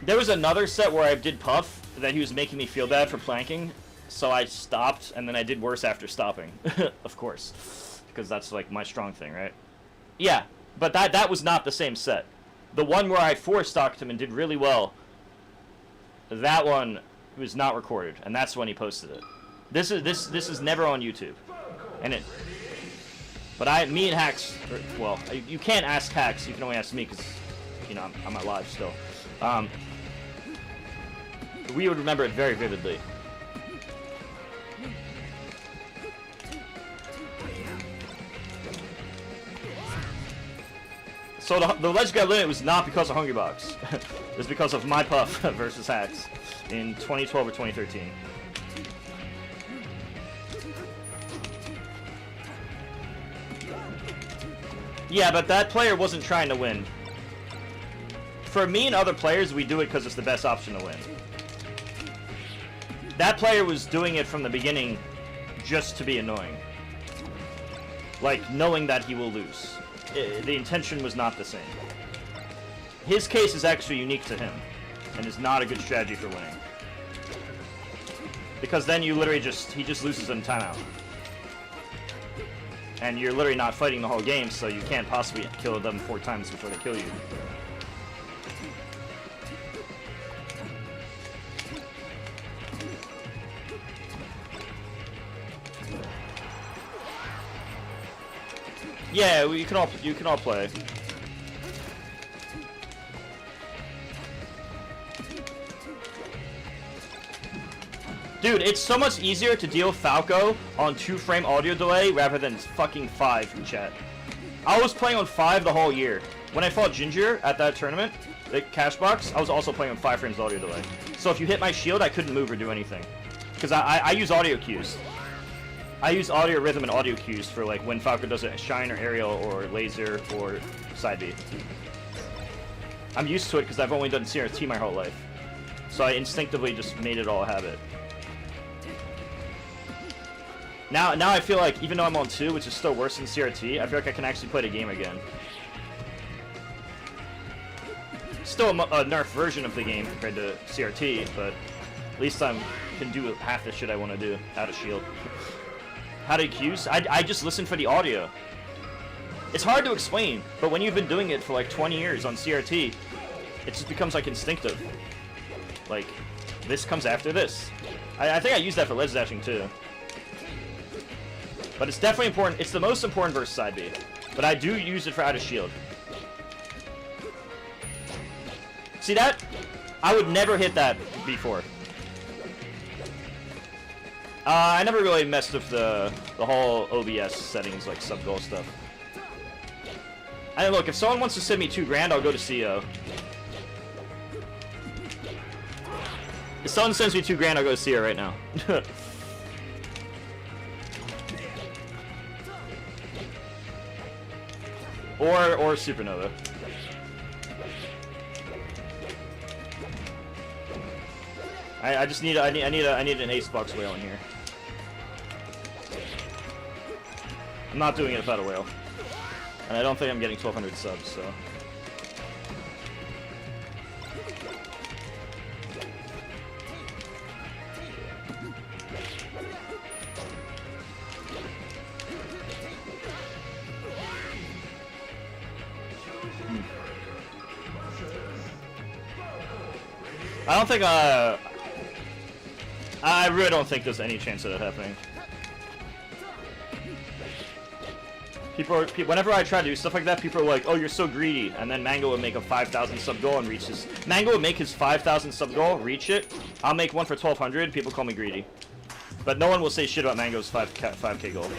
There was another set where I did Puff that he was making me feel bad for planking, so I stopped, and then I did worse after stopping. Of course. Because that's like my strong thing, right? Yeah, but that was not the same set. The one where I 4-stocked him and did really well, that one was not recorded, and that's when he posted it. This is never on YouTube. But me and Hacks, well, you can't ask Hacks, you can only ask me because, you know, I'm alive still. We would remember it very vividly. So the Ledge Grab Limit was not because of Hungrybox. It was because of my Puff versus Hacks in 2012 or 2013. Yeah, but that player wasn't trying to win. For me and other players, we do it because it's the best option to win. That player was doing it from the beginning just to be annoying. Like, knowing that he will lose. The intention was not the same. His case is actually unique to him, and is not a good strategy for winning. Because then you literally he just loses in timeout. And you're literally not fighting the whole game, so you can't possibly kill them 4 times before they kill you. Yeah, you can all play. Dude, it's so much easier to deal Falco on 2-frame audio delay rather than fucking 5 in chat. I was playing on 5 the whole year. When I fought Ginger at that tournament, the cash box, I was also playing on 5 frames audio delay. So if you hit my shield, I couldn't move or do anything. Because I use audio cues. I use audio rhythm and audio cues for like when Falco does a shine or aerial or laser or side B. I'm used to it because I've only done CRT my whole life. So I instinctively just made it all a habit. Now I feel like, even though I'm on 2, which is still worse than CRT, I feel like I can actually play the game again. Still a nerf version of the game compared to CRT, but at least I can do half the shit I want to do out of shield. How to cues? I just listen for the audio. It's hard to explain, but when you've been doing it for like 20 years on CRT, it just becomes like instinctive. Like, this comes after this. I think I use that for ledge dashing too. But it's definitely important. It's the most important versus side B. But I do use it for out of shield. See that? I would never hit that before. I never really messed with the whole OBS settings, like sub-goal stuff. And look, if someone wants to send me $2 grand, I'll go to CO. If someone sends me $2 grand, I'll go see her right now. or Supernova. I just need I need an ace box whale in here. I'm not doing it without a whale, and I don't think I'm getting 1,200 subs. So. I don't think, I really don't think there's any chance of that happening. Whenever I try to do stuff like that, people are like, oh, you're so greedy, and then Mango would make a 5,000 sub goal and reach his... Mango would make his 5,000 sub goal, reach it, I'll make one for 1,200, people call me greedy. But no one will say shit about Mango's 5K goal.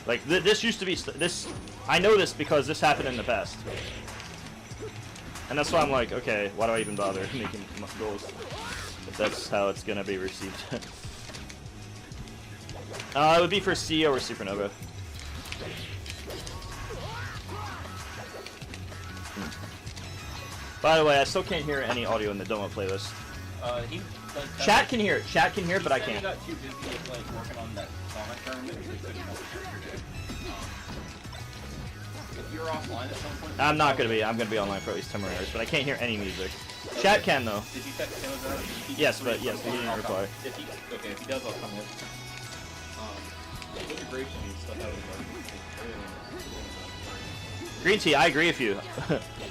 Like, this used to be... I know this because this happened in the past. And that's why I'm like, okay, why do I even bother making goals if that's how it's gonna be received? It would be for CEO or Supernova. By the way, I still can't hear any audio in the Doma playlist. Chat can hear it. Chat can hear it, but I can't. He got too busy with like working on that comic tournament. If you're offline at some point, I'm not gonna be. I'm gonna be online for at least 10 more hours, but I can't hear any music. Chat can though. Did you text him about it? Yes, but yes, he didn't reply. If he does, I'll come in. With the grapes, I mean, stuff out of the Green tea, I agree with you.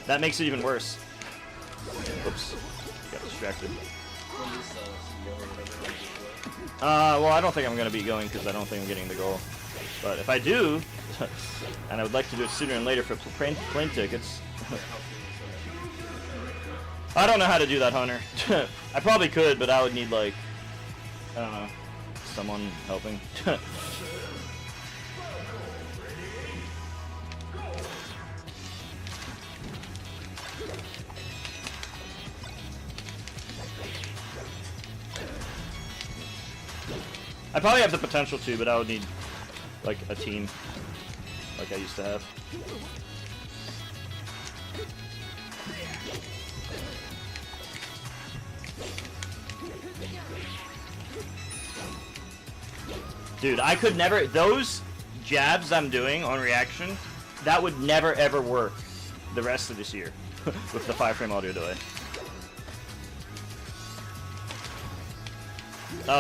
That makes it even worse. Oops, got distracted. Well, I don't think I'm gonna be going because I don't think I'm getting the goal. But if I do, and I would like to do it sooner and later for plane tickets. I don't know how to do that, Hunter. I probably could, but I would need like, I don't know, someone helping. I probably have the potential to, but I would need like a team like I used to have. Dude, I could never, those jabs I'm doing on reaction, that would never ever work the rest of this year with the 5-frame audio delay.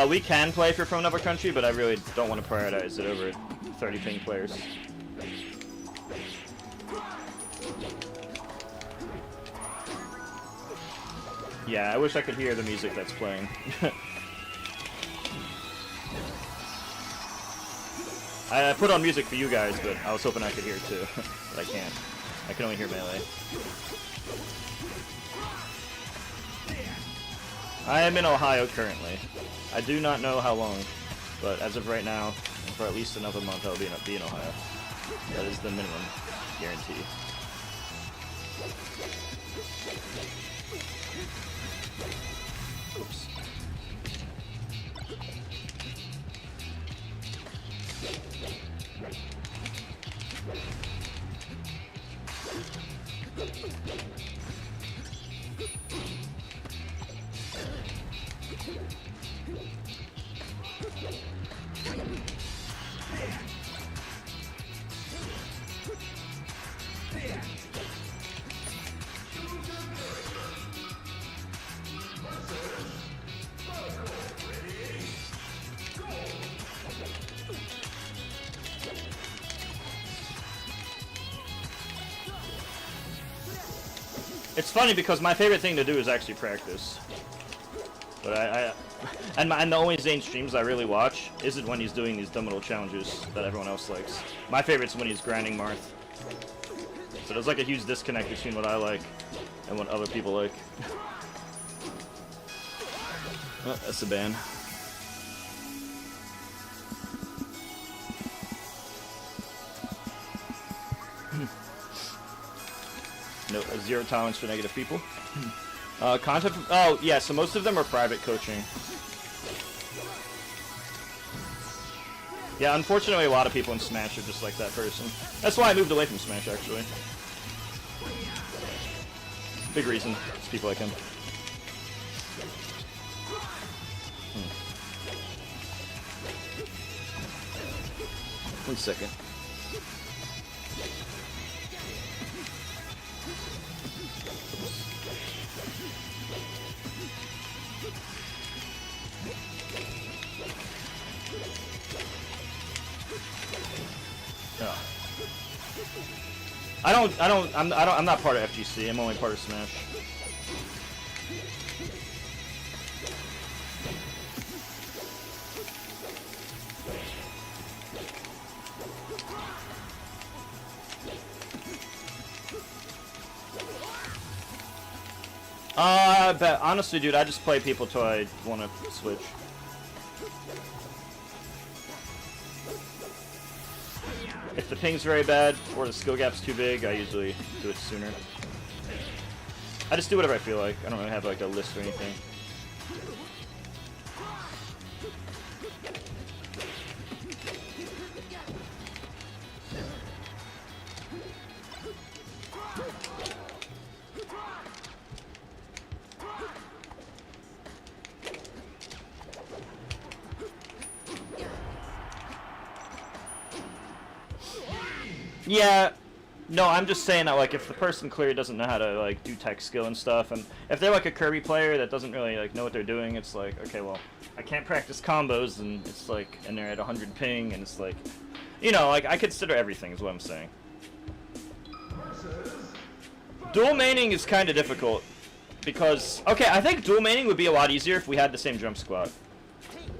We can play if you're from another country, but I really don't want to prioritize it over 30 ping players. Yeah, I wish I could hear the music that's playing. I put on music for you guys, but I was hoping I could hear it too. But I can't. I can only hear Melee. I am in Ohio currently. I do not know how long, but as of right now, and for at least another month, I'll be in Ohio. That is the minimum guarantee. Oops. It's funny because my favorite thing to do is actually practice. But and the only Zane streams I really watch isn't when he's doing these dumb little challenges that everyone else likes. My favorite's when he's grinding Marth. So there's like a huge disconnect between what I like and what other people like. Oh, that's a ban. No, zero tolerance for negative people. Content. Oh yeah, so most of them are private coaching. Yeah, unfortunately, a lot of people in Smash are just like that person. That's why I moved away from Smash, actually. Big reason. It's people like him. 1 second. I'm not part of FGC. I'm only part of Smash. But honestly, dude, I just play people till I want to switch. If the ping's very bad or the skill gap's too big, I usually do it sooner. I just do whatever I feel like. I don't really have like a list or anything. Yeah, no, I'm just saying that, like, if the person clearly doesn't know how to, like, do tech skill and stuff, and if they're, like, a Kirby player that doesn't really, like, know what they're doing, it's like, okay, well, I can't practice combos, and it's like, and they're at 100 ping, and it's like, you know, like, I consider everything, is what I'm saying. Dual maining is kind of difficult, because, okay, I think dual maining would be a lot easier if we had the same jump squat.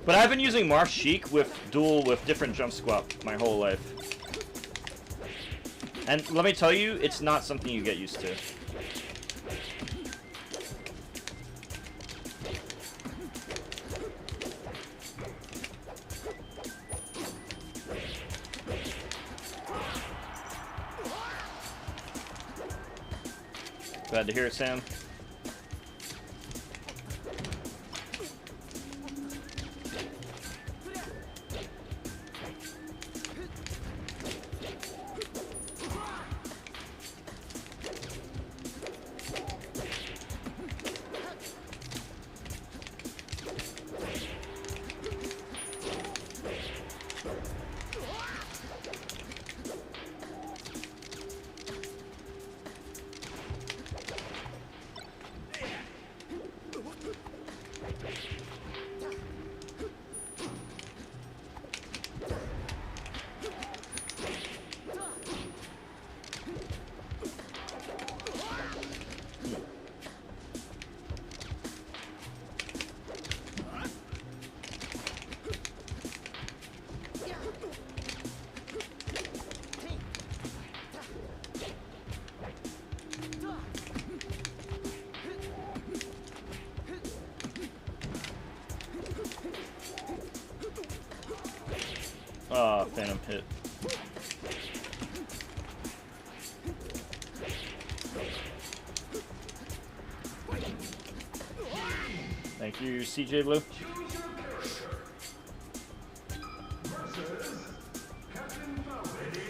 But I've been using Marth Sheik with different jump squat my whole life. And let me tell you, it's not something you get used to. Glad to hear it, Sam. Phantom hit. Thank you, CJ Blue.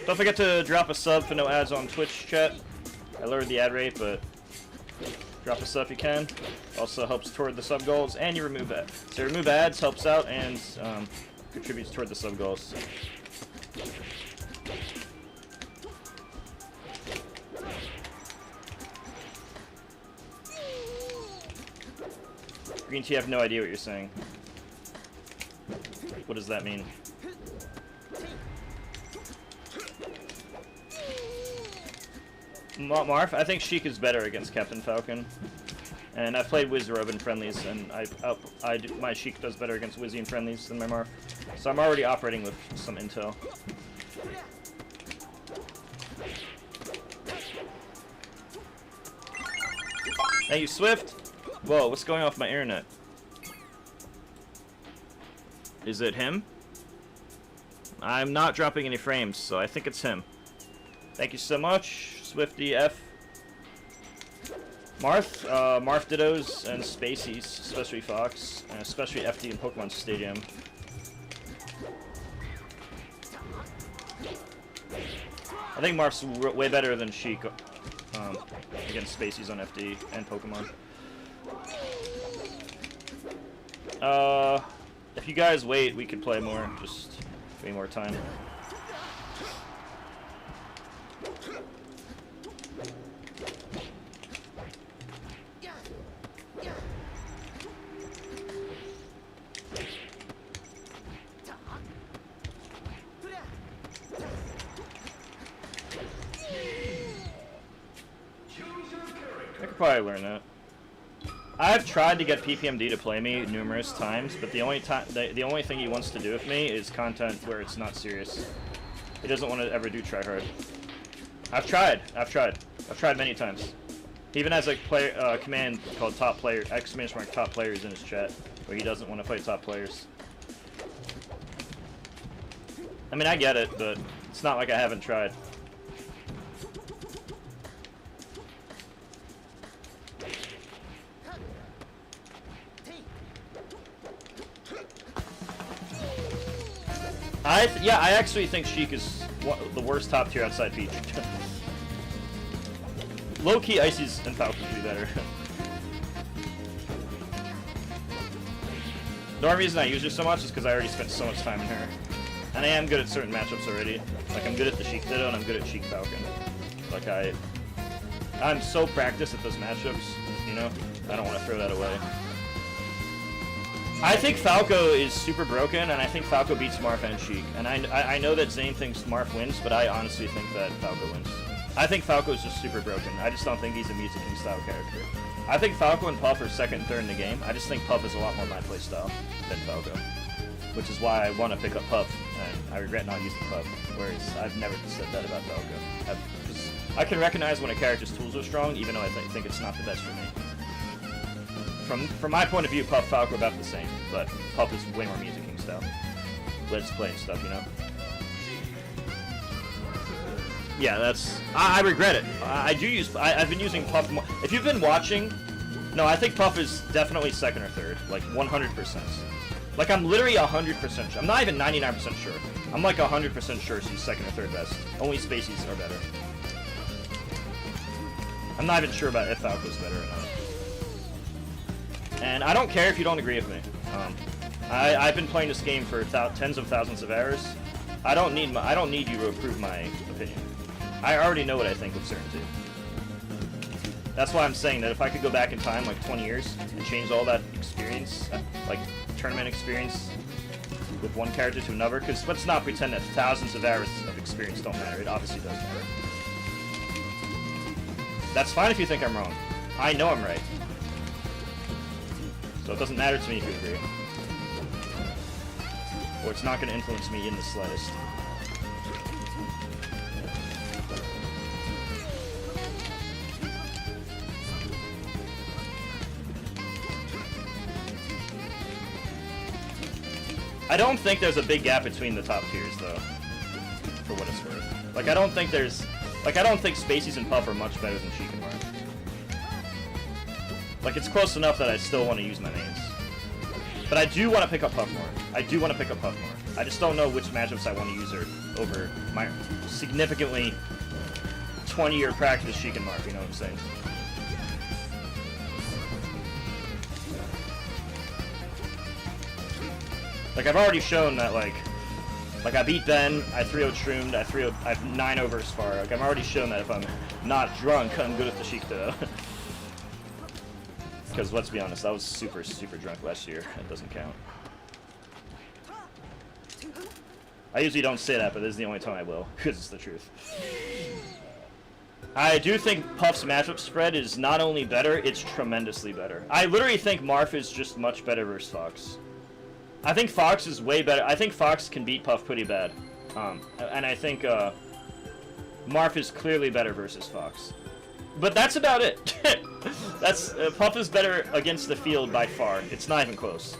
Don't forget to drop a sub for no ads on Twitch, chat. I lowered the ad rate, but drop a sub if you can. Also helps toward the sub goals, and you remove ads. So remove ads helps out and contributes toward the sub goals. Green tea, I have no idea what you're saying. What does that mean? Marth, I think Sheik is better against Captain Falcon. And I've played Wizrobe in friendlies, and my Sheik does better against Wizzy in friendlies than my Marth. So I'm already operating with some intel. Thank you, Swift! Whoa, what's going on with my internet? Is it him? I'm not dropping any frames, so I think it's him. Thank you so much, Swifty F. Marth Dittos and Spaceys, especially Fox, and especially FD in Pokemon Stadium. I think Marth's way better than Sheik against Spaceys on FD and Pokemon. If you guys wait, we could play more. Just give me more time. I could probably learn that. I've tried to get PPMD to play me numerous times, but the only thing he wants to do with me is content where it's not serious. He doesn't want to ever do try hard. I've tried many times. He even has a command called top player, exclamation mark top players in his chat, where he doesn't want to play top players. I mean, I get it, but it's not like I haven't tried. Yeah, I actually think Sheik is the worst top tier outside Peach. Low-key, Icy's and Falcon would be better. The only reason I use her so much is because I already spent so much time in her. And I am good at certain matchups already. Like, I'm good at the Sheik Ditto, and I'm good at Sheik Falcon. Like, I'm so practiced at those matchups, you know? I don't want to throw that away. I think Falco is super broken, and I think Falco beats Marth and Sheik. And I know that Zane thinks Marth wins, but I honestly think that Falco wins. I think Falco is just super broken. I just don't think he's a Music King style character. I think Falco and Puff are second and third in the game. I just think Puff is a lot more my play style than Falco. Which is why I want to pick up Puff, and I regret not using Puff. Whereas I've never said that about Falco. I can recognize when a character's tools are strong, even though I think it's not the best for me. From my point of view, Puff, Falco are about the same, but Puff is way more Music King style. Let's play and stuff, you know? Yeah, that's... I regret it. I've been using Puff more. If you've been watching... No, I think Puff is definitely second or third. Like, 100%. Like, I'm literally 100% sure. I'm not even 99% sure. I'm like 100% sure she's second or third best. Only Spaceys are better. I'm not even sure about if Falco's better or not. And I don't care if you don't agree with me. I've been playing this game for tens of thousands of hours. I don't need you to approve my opinion. I already know what I think with certainty. That's why I'm saying that if I could go back in time like 20 years and change all that experience, like tournament experience, with one character to another, because let's not pretend that thousands of hours of experience don't matter. It obviously does matter. That's fine if you think I'm wrong. I know I'm right. So it doesn't matter to me if you agree. Or it's not going to influence me in the slightest. I don't think there's a big gap between the top tiers, though. For what it's worth. Like, I don't think there's... Like, I don't think Spaceys and Puff are much better than Sheik and Marth. Like, it's close enough that I still want to use my names. But I do want to pick up Puff more. I do want to pick up Puff more. I just don't know which matchups I want to use her over my significantly 20-year practice Sheik and Marth, you know what I'm saying? Like, I've already shown that, like I beat Ben, I 3-0'd Shroomed, I have 9-0 versus Far. Like, I've already shown that if I'm not drunk, I'm good at the Sheik Ditto. Because let's be honest, I was super, super drunk last year. That doesn't count. I usually don't say that, but this is the only time I will, because it's the truth. I do think Puff's matchup spread is not only better, it's tremendously better. I literally think Marth is just much better versus Fox. I think Fox is way better. I think Fox can beat Puff pretty bad. And I think Marth is clearly better versus Fox. But that's about it. That's Puff is better against the field by far. It's not even close.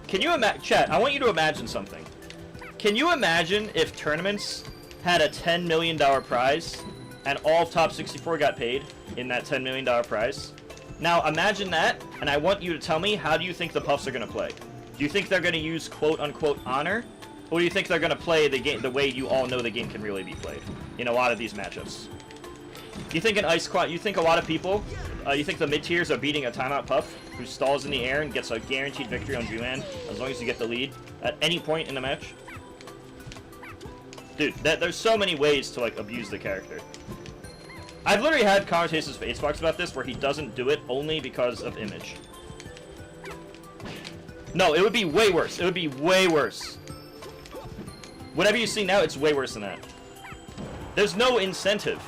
Can you imagine, chat? I want you to imagine something. Can you imagine if tournaments had a $10 million prize and all top 64 got paid in that $10 million prize. Now imagine that, and I want you to tell me, how do you think the Puffs are going to play? Do you think they're going to use quote-unquote honor? Or do you think they're going to play the game the way you all know the game can really be played in a lot of these matchups? You think you think a lot of people, you think the mid-tiers are beating a timeout Puff who stalls in the air and gets a guaranteed victory on Juman as long as you get the lead at any point in the match? Dude, there's so many ways to, like, abuse the character. I've literally had conversations with Acebox about this where he doesn't do it only because of image. No, it would be way worse. It would be way worse. Whatever you see now, it's way worse than that. There's no incentive.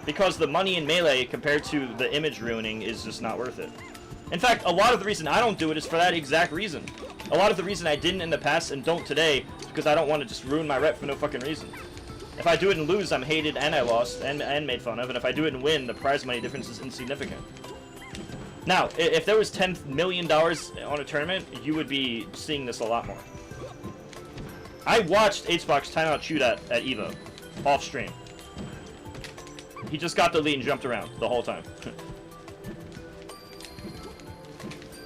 Because the money in Melee compared to the image ruining is just not worth it. In fact, a lot of the reason I don't do it is for that exact reason. A lot of the reason I didn't in the past and don't today is because I don't want to just ruin my rep for no fucking reason. If I do it and lose, I'm hated and I lost and made fun of. And if I do it and win, the prize money difference is insignificant. Now, if there was $10 million on a tournament, you would be seeing this a lot more. I watched Acebox timeout shoot at Evo, off stream. He just got the lead and jumped around the whole time.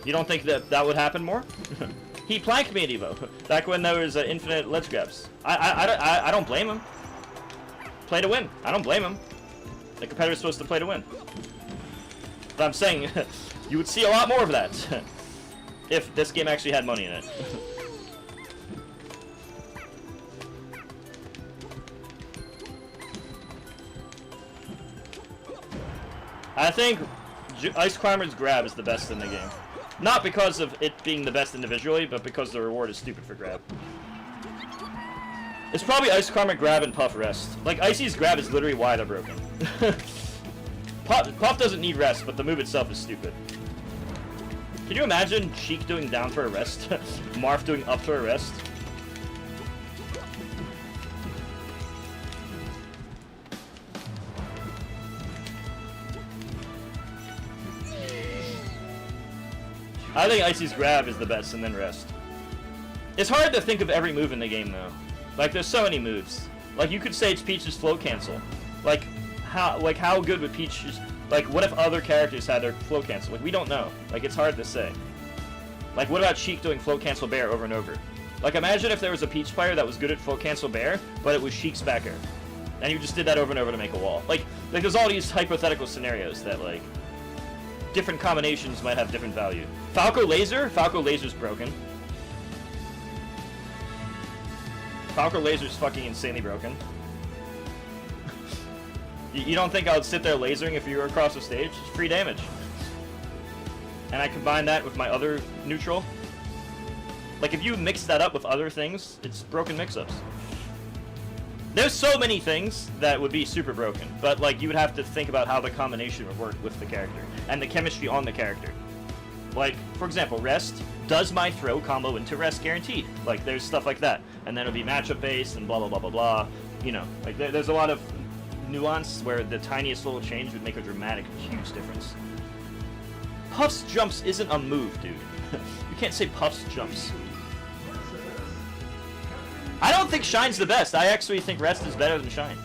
You don't think that would happen more? He planked me at Evo, back when there was infinite ledge grabs. I don't blame him. Play to win. I don't blame him. The competitor's supposed to play to win. But I'm saying, you would see a lot more of that if this game actually had money in it. I think Ice Climber's grab is the best in the game. Not because of it being the best individually, but because the reward is stupid for grab. It's probably Ice Climber grab and Puff rest. Like, Icy's grab is literally why they're broken. Puff doesn't need rest, but the move itself is stupid. Can you imagine Sheik doing down for a rest? Marth doing up for a rest? I think Icy's grab is the best, and then rest. It's hard to think of every move in the game, though. Like, there's so many moves. Like, you could say it's Peach's flow cancel. Like, how good would Peach just... Like, what if other characters had their flow cancel? Like, we don't know. Like, it's hard to say. Like, what about Sheik doing flow cancel bear over and over? Like, imagine if there was a Peach player that was good at flow cancel bear, but it was Sheik's back air. And you just did that over and over to make a wall. Like there's all these hypothetical scenarios that, like, different combinations might have different value. Falco Laser's broken. Falco Laser's fucking insanely broken. You don't think I would sit there lasering if you were across the stage? It's free damage. And I combine that with my other neutral. Like, if you mix that up with other things, it's broken mix-ups. There's so many things that would be super broken, but, like, you would have to think about how the combination would work with the character, and the chemistry on the character. Like, for example, rest. Does my throw combo into rest guaranteed? Like, there's stuff like that. And then it'll be matchup based and blah, blah, blah, blah, blah. You know, like, there's a lot of nuance where the tiniest little change would make a dramatic, huge difference. Puff's jumps isn't a move, dude. You can't say Puff's jumps. I don't think Shine's the best. I actually think Rest is better than Shine.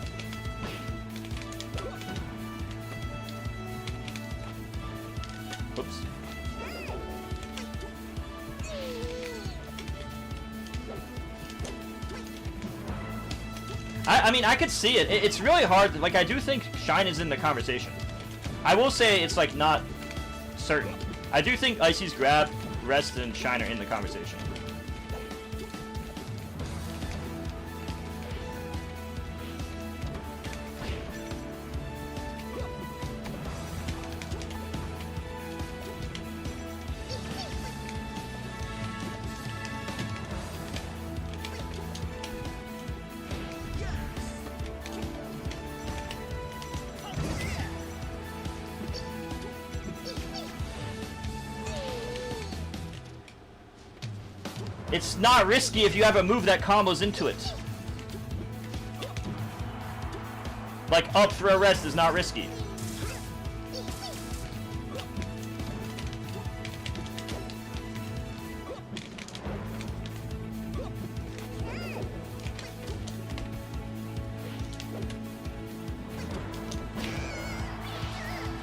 Whoops. I mean, I could see it. It's really hard. Like, I do think Shine is in the conversation. I will say it's, like, not certain. I do think Icy's grab, Rest, and Shine are in the conversation. It's not risky if you have a move that combos into it. Like, up for a rest is not risky.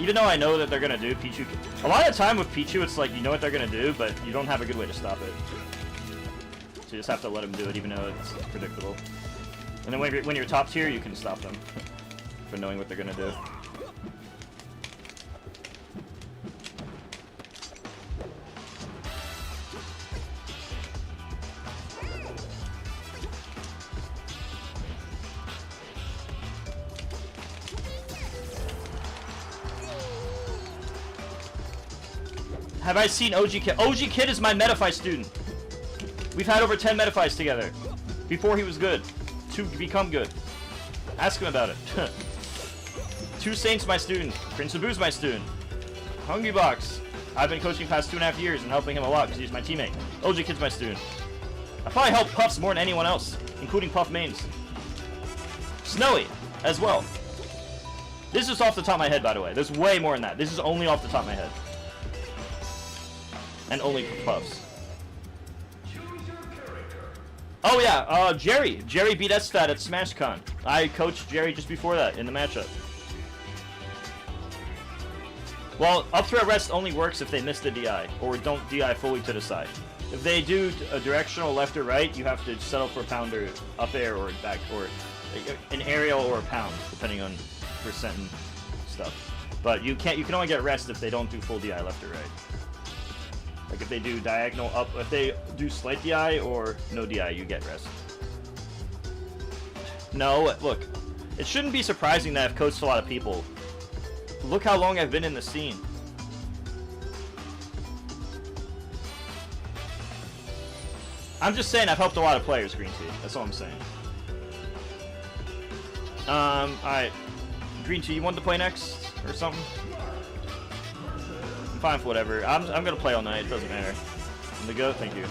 even though I know that they're gonna do Pichu, a lot of the time with Pichu, it's like you know what they're gonna do, but you don't have a good way to stop it. So you just have to let them do it, even though it's predictable. And then when you're top tier, you can stop them for knowing what they're gonna do. Have I seen OG Kid? OG Kid is my Metaphy student. We've had over 10 Metaphies together. Before he was good. To become good. Ask him about it. Two Saints my student. Prince Abu's my student. Hungry Box. I've been coaching past 2.5 years and helping him a lot because he's my teammate. OG Kid's my student. I probably help Puffs more than anyone else, including Puff mains. Snowy, as well. This is off the top of my head, by the way. There's way more than that. This is only off the top of my head. And only Puffs. Oh yeah, Jerry. Jerry beat SFAT at SmashCon. I coached Jerry just before that in the matchup. Well, up threat rest only works if they miss the DI, or don't DI fully to the side. If they do a directional left or right, you have to settle for pounder up air or back, or an aerial or a pound, depending on percent and stuff. But you can only get rest if they don't do full DI left or right. Like if they do diagonal up, if they do slight DI or no DI, you get rest. No, look, it shouldn't be surprising that I've coached a lot of people. Look how long I've been in the scene. I'm just saying I've helped a lot of players, Green Tea. That's all I'm saying. Alright. Green Tea, you want to play next? Or something? I'm fine for whatever. I'm gonna play all night, it doesn't matter. I'm gonna go, thank you.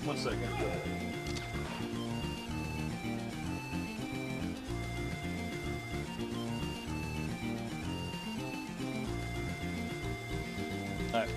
One second. Alright.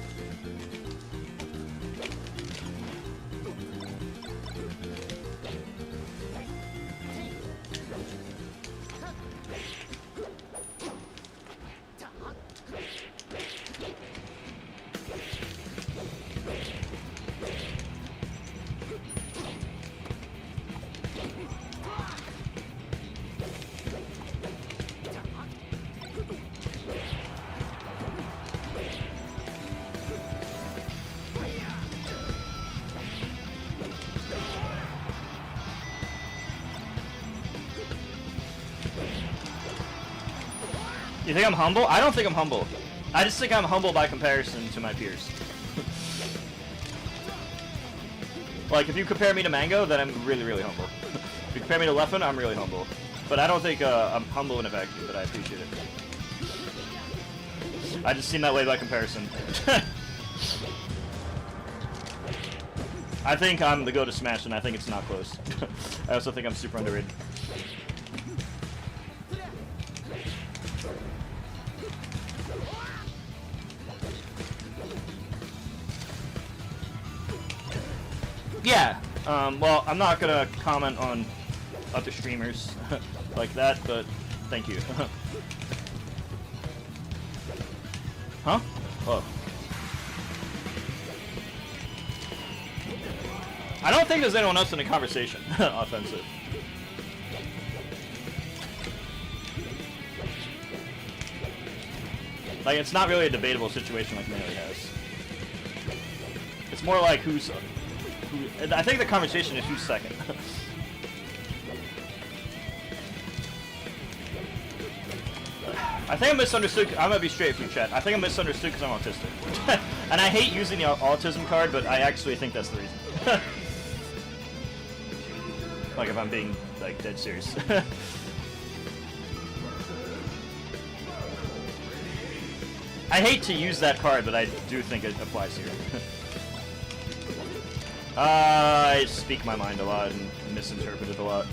You think I'm humble? I don't think I'm humble. I just think I'm humble by comparison to my peers. Like, if you compare me to Mango, then I'm really, really humble. If you compare me to Leffen, I'm really humble. But I don't think I'm humble in a vacuum, but I appreciate it. I just seem that way by comparison. I think I'm the go to Smash, and I think it's not close. I also think I'm super underrated. Yeah. Well, I'm not gonna comment on other streamers like that, but thank you. Huh? Oh. I don't think there's anyone else in the conversation. Offensive. Like, it's not really a debatable situation like Melee has. It's more like who's... I think the conversation is who's second. I think I'm misunderstood. I'm gonna be straight with you, chat. I think I'm misunderstood because I'm autistic. And I hate using the autism card, but I actually think that's the reason. Like, if I'm being, like, dead serious. I hate to use that card, but I do think it applies here. I speak my mind a lot and misinterpret it a lot.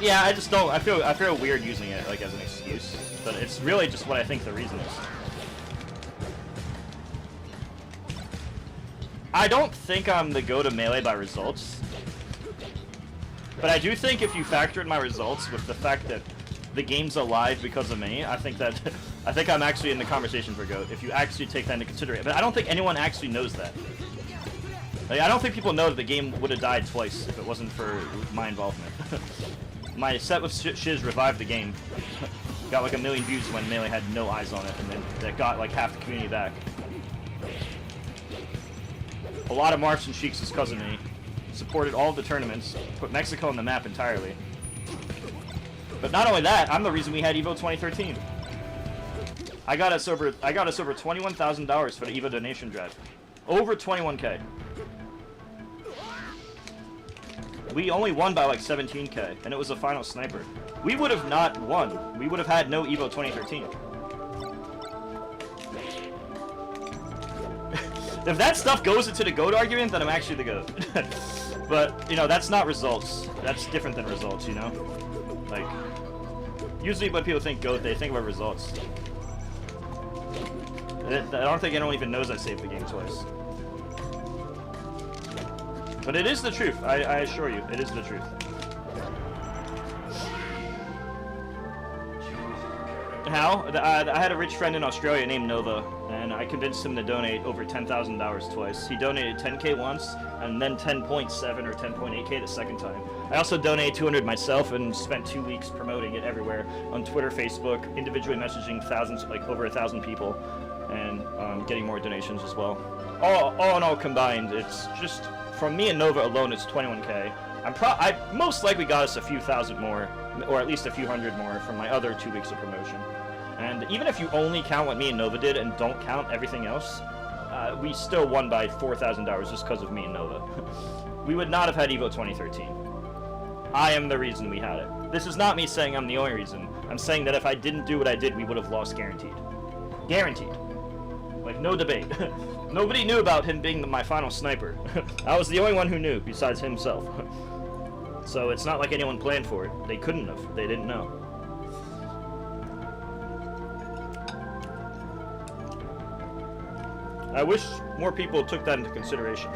Yeah, I just don't. I feel weird using it like as an excuse, but it's really just what I think the reason is. I don't think I'm the go to Melee by results, but I do think if you factor in my results with the fact that the game's alive because of me, I think I'm actually in the conversation for GOAT, if you actually take that into consideration. But I don't think anyone actually knows that. Like, I don't think people know that the game would have died twice if it wasn't for my involvement. My set with Shiz revived the game. Got like 1 million views when Melee had no eyes on it, and then that got like half the community back. A lot of Marfs and Sheiks is because of me. Supported all of the tournaments, put Mexico on the map entirely. But not only that, I'm the reason we had EVO 2013. I got us over $21,000 for the EVO donation drive. Over 21K. We only won by like 17K, and it was a final sniper. We would have not won. We would have had no EVO 2013. If that stuff goes into the GOAT argument, then I'm actually the GOAT. But, you know, that's not results. That's different than results, you know? Like, usually when people think GOAT, they think about results. I don't think anyone even knows I saved the game twice. But it is the truth. I assure you, it is the truth. How? I had a rich friend in Australia named Nova, and I convinced him to donate over $10,000 twice. He donated 10K once, and then 10.7 or 10.8K the second time. I also donated 200 myself and spent 2 weeks promoting it everywhere on Twitter, Facebook, individually messaging thousands, like over 1,000 people, and getting more donations as well. All in all combined, it's just from me and Nova alone, it's 21K. I most likely got us a few thousand more, or at least a few hundred more from my other 2 weeks of promotion. And even if you only count what me and Nova did and don't count everything else, we still won by $4,000 just because of me and Nova. We would not have had EVO 2013. I am the reason we had it. This is not me saying I'm the only reason. I'm saying that if I didn't do what I did, we would have lost guaranteed. Guaranteed. Like, no debate. Nobody knew about him being my final sniper. I was the only one who knew, besides himself. So it's not like anyone planned for it. They couldn't have. They didn't know. I wish more people took that into consideration.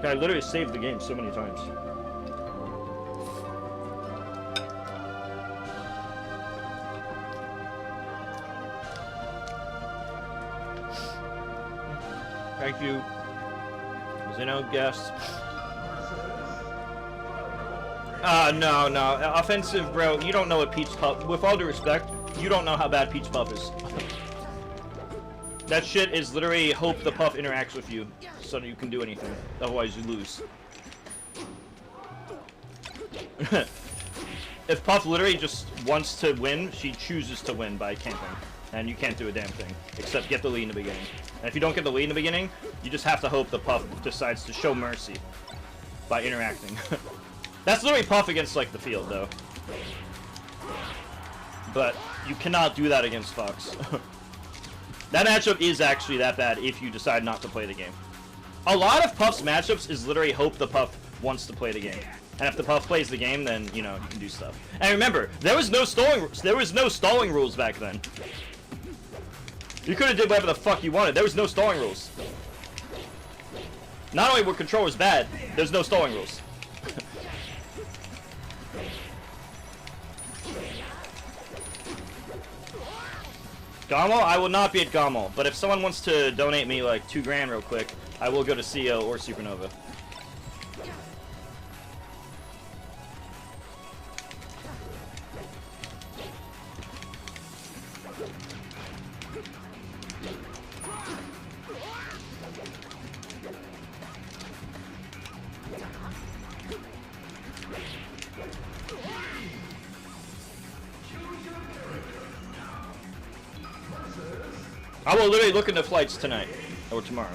I literally saved the game so many times. Thank you. Zeno guest. No. Offensive, bro. You don't know what Peach Puff... With all due respect, you don't know how bad Peach Puff is. That shit is literally hope the puff interacts with you so that you can do anything. Otherwise, you lose. If Puff literally just wants to win, she chooses to win by camping. And you can't do a damn thing, except get the lead in the beginning. And if you don't get the lead in the beginning, you just have to hope the Puff decides to show mercy by interacting. That's literally Puff against, like, the field, though. But you cannot do that against Fox. That matchup is actually that bad if you decide not to play the game. A lot of Puff's matchups is literally hope the Puff wants to play the game. And if the Puff plays the game, then, you know, you can do stuff. And remember, there was no stalling rules back then. You could have did whatever the fuck you wanted. There was no stalling rules. Not only were controllers bad, there's no stalling rules. Gamo? I will not be at Gamo, but if someone wants to donate me like $2 grand real quick, I will go to CEO or Supernova. I will literally look into flights tonight or tomorrow.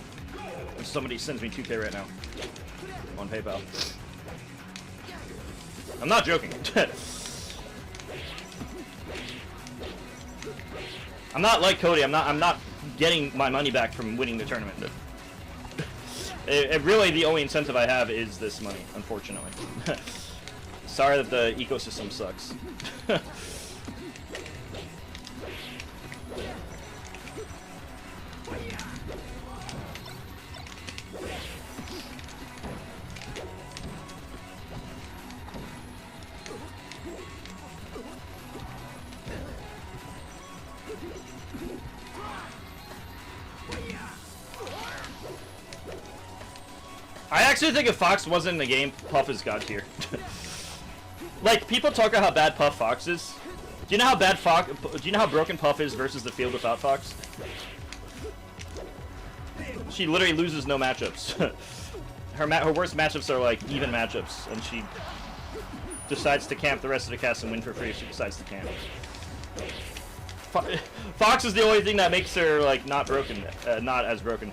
If somebody sends me 2K right now on PayPal. I'm not joking. I'm not like Cody. I'm not getting my money back from winning the tournament. Really, the only incentive I have is this money, unfortunately. Sorry that the ecosystem sucks. I actually think if Fox wasn't in the game, Puff is god tier. Like, people talk about how bad Puff Fox is. Do you know how bad Fox? Do you know how broken Puff is versus the field without Fox? She literally loses no matchups. Her worst matchups are like even matchups, and she decides to camp the rest of the cast and win for free if she decides to camp. Fox is the only thing that makes her like not broken, not as broken.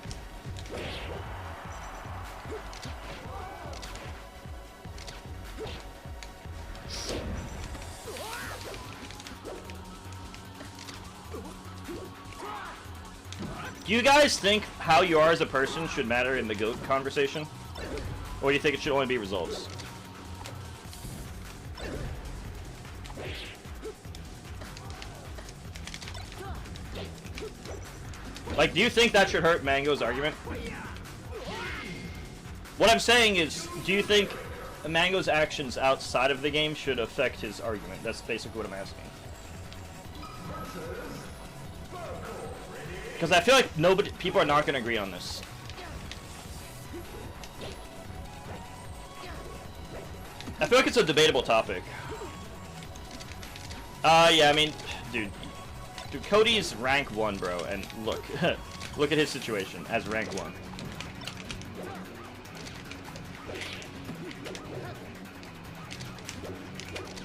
Do you guys think how you are as a person should matter in the GOAT conversation? Or do you think it should only be results? Like, do you think that should hurt Mango's argument? What I'm saying is, do you think Mango's actions outside of the game should affect his argument? That's basically what I'm asking. Because I feel like people are not going to agree on this. I feel like it's a debatable topic. Yeah, I mean, dude, Cody's rank 1, bro, and look, look at his situation as rank 1.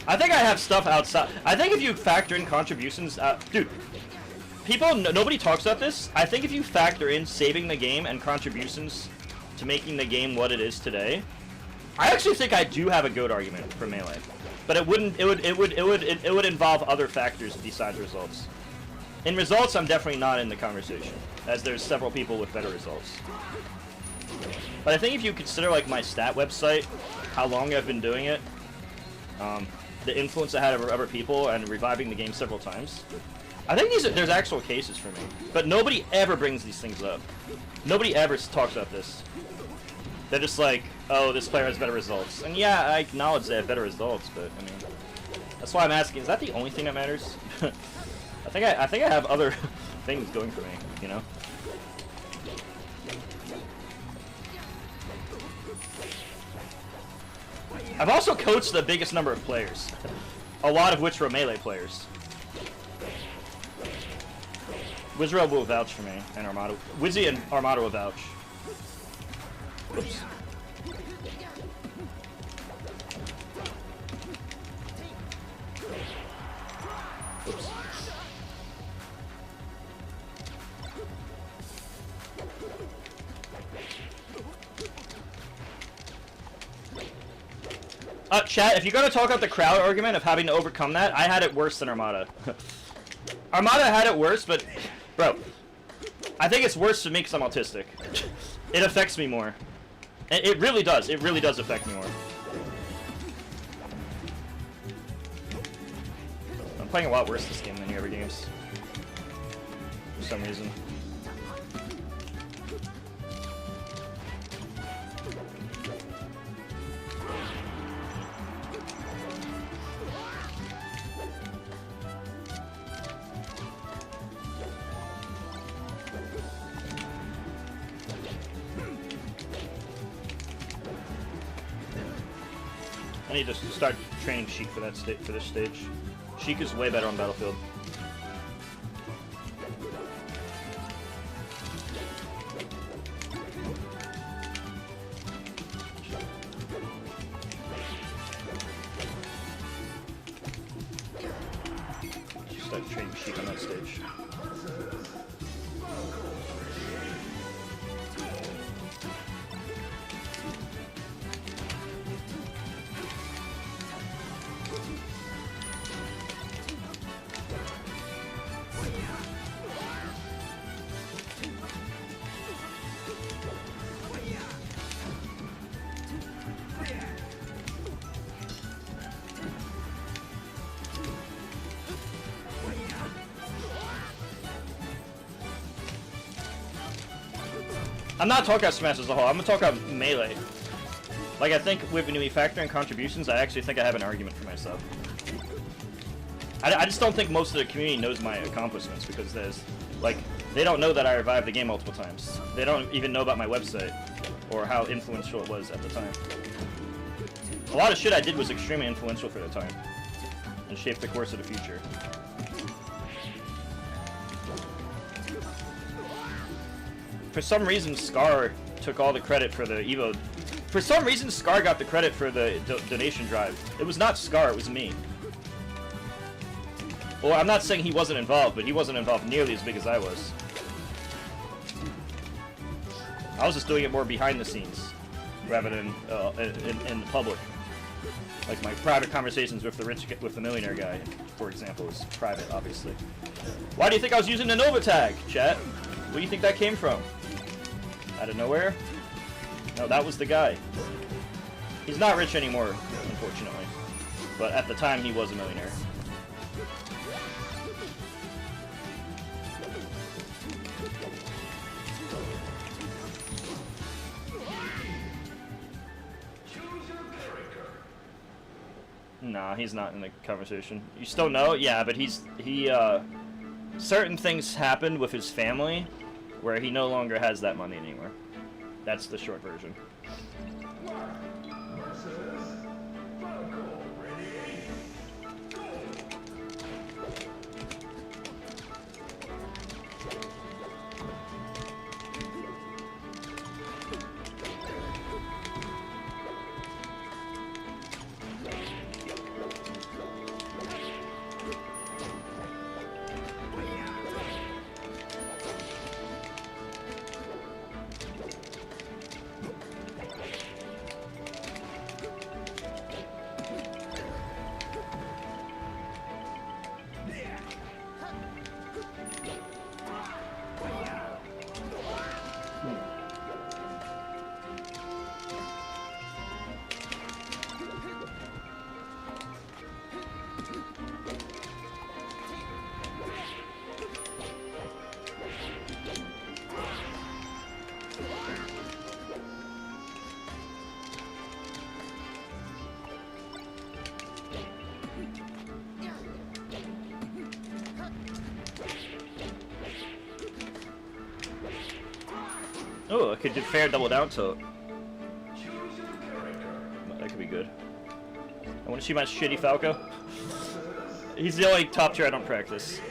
I think I have stuff outside. I think if you factor in contributions, dude. Nobody talks about this. I think if you factor in saving the game and contributions to making the game what it is today, I actually think I do have a GOAT argument for Melee. But it would involve other factors besides results. In results, I'm definitely not in the conversation, as there's several people with better results. But I think if you consider like my stat website, how long I've been doing it, the influence I had over other people, and reviving the game several times, I think there's actual cases for me, but nobody ever brings these things up. Nobody ever talks about this. They're just like, oh, this player has better results. And yeah, I acknowledge they have better results, but I mean, that's why I'm asking, is that the only thing that matters? I think I have other things going for me, you know? I've also coached the biggest number of players, a lot of which were Melee players. Wizrael will vouch for me, and Armado. Wizzy and Armado will vouch. Oops. Chat, if you're gonna talk about the crowd argument of having to overcome that, I had it worse than Armada. Armada had it worse, but, bro, I think it's worse for me because I'm autistic. It affects me more. It really does. It really does affect me more. I'm playing a lot worse this game than the other games. For some reason. I need to start training Sheik for that for this stage. Sheik is way better on Battlefield. Start training Sheik on that stage. I'm not talking about Smash as a whole, I'm gonna talk about Melee. Like, I think when we factor in contributions, I actually think I have an argument for myself. I just don't think most of the community knows my accomplishments, because there's, like, they don't know that I revived the game multiple times. They don't even know about my website, or how influential it was at the time. A lot of shit I did was extremely influential for the time, and shaped the course of the future. For some reason, Scar took all the credit for the Evo. For some reason, Scar got the credit for the donation drive. It was not Scar, it was me. Well, I'm not saying he wasn't involved, but he wasn't involved nearly as big as I was. I was just doing it more behind the scenes, rather than in the public. Like my private conversations with the millionaire guy, for example, was private, obviously. Why do you think I was using the Nova tag, chat? Where do you think that came from? Out of nowhere? No, that was the guy. He's not rich anymore, unfortunately. But at the time, he was a millionaire. Nah, he's not in the conversation. You still know? Yeah, but certain things happened with his family where he no longer has that money anymore. That's the short version. Oh, I could do fair double down tilt. That could be good. I want to see my shitty Falco. He's the only top tier I don't practice.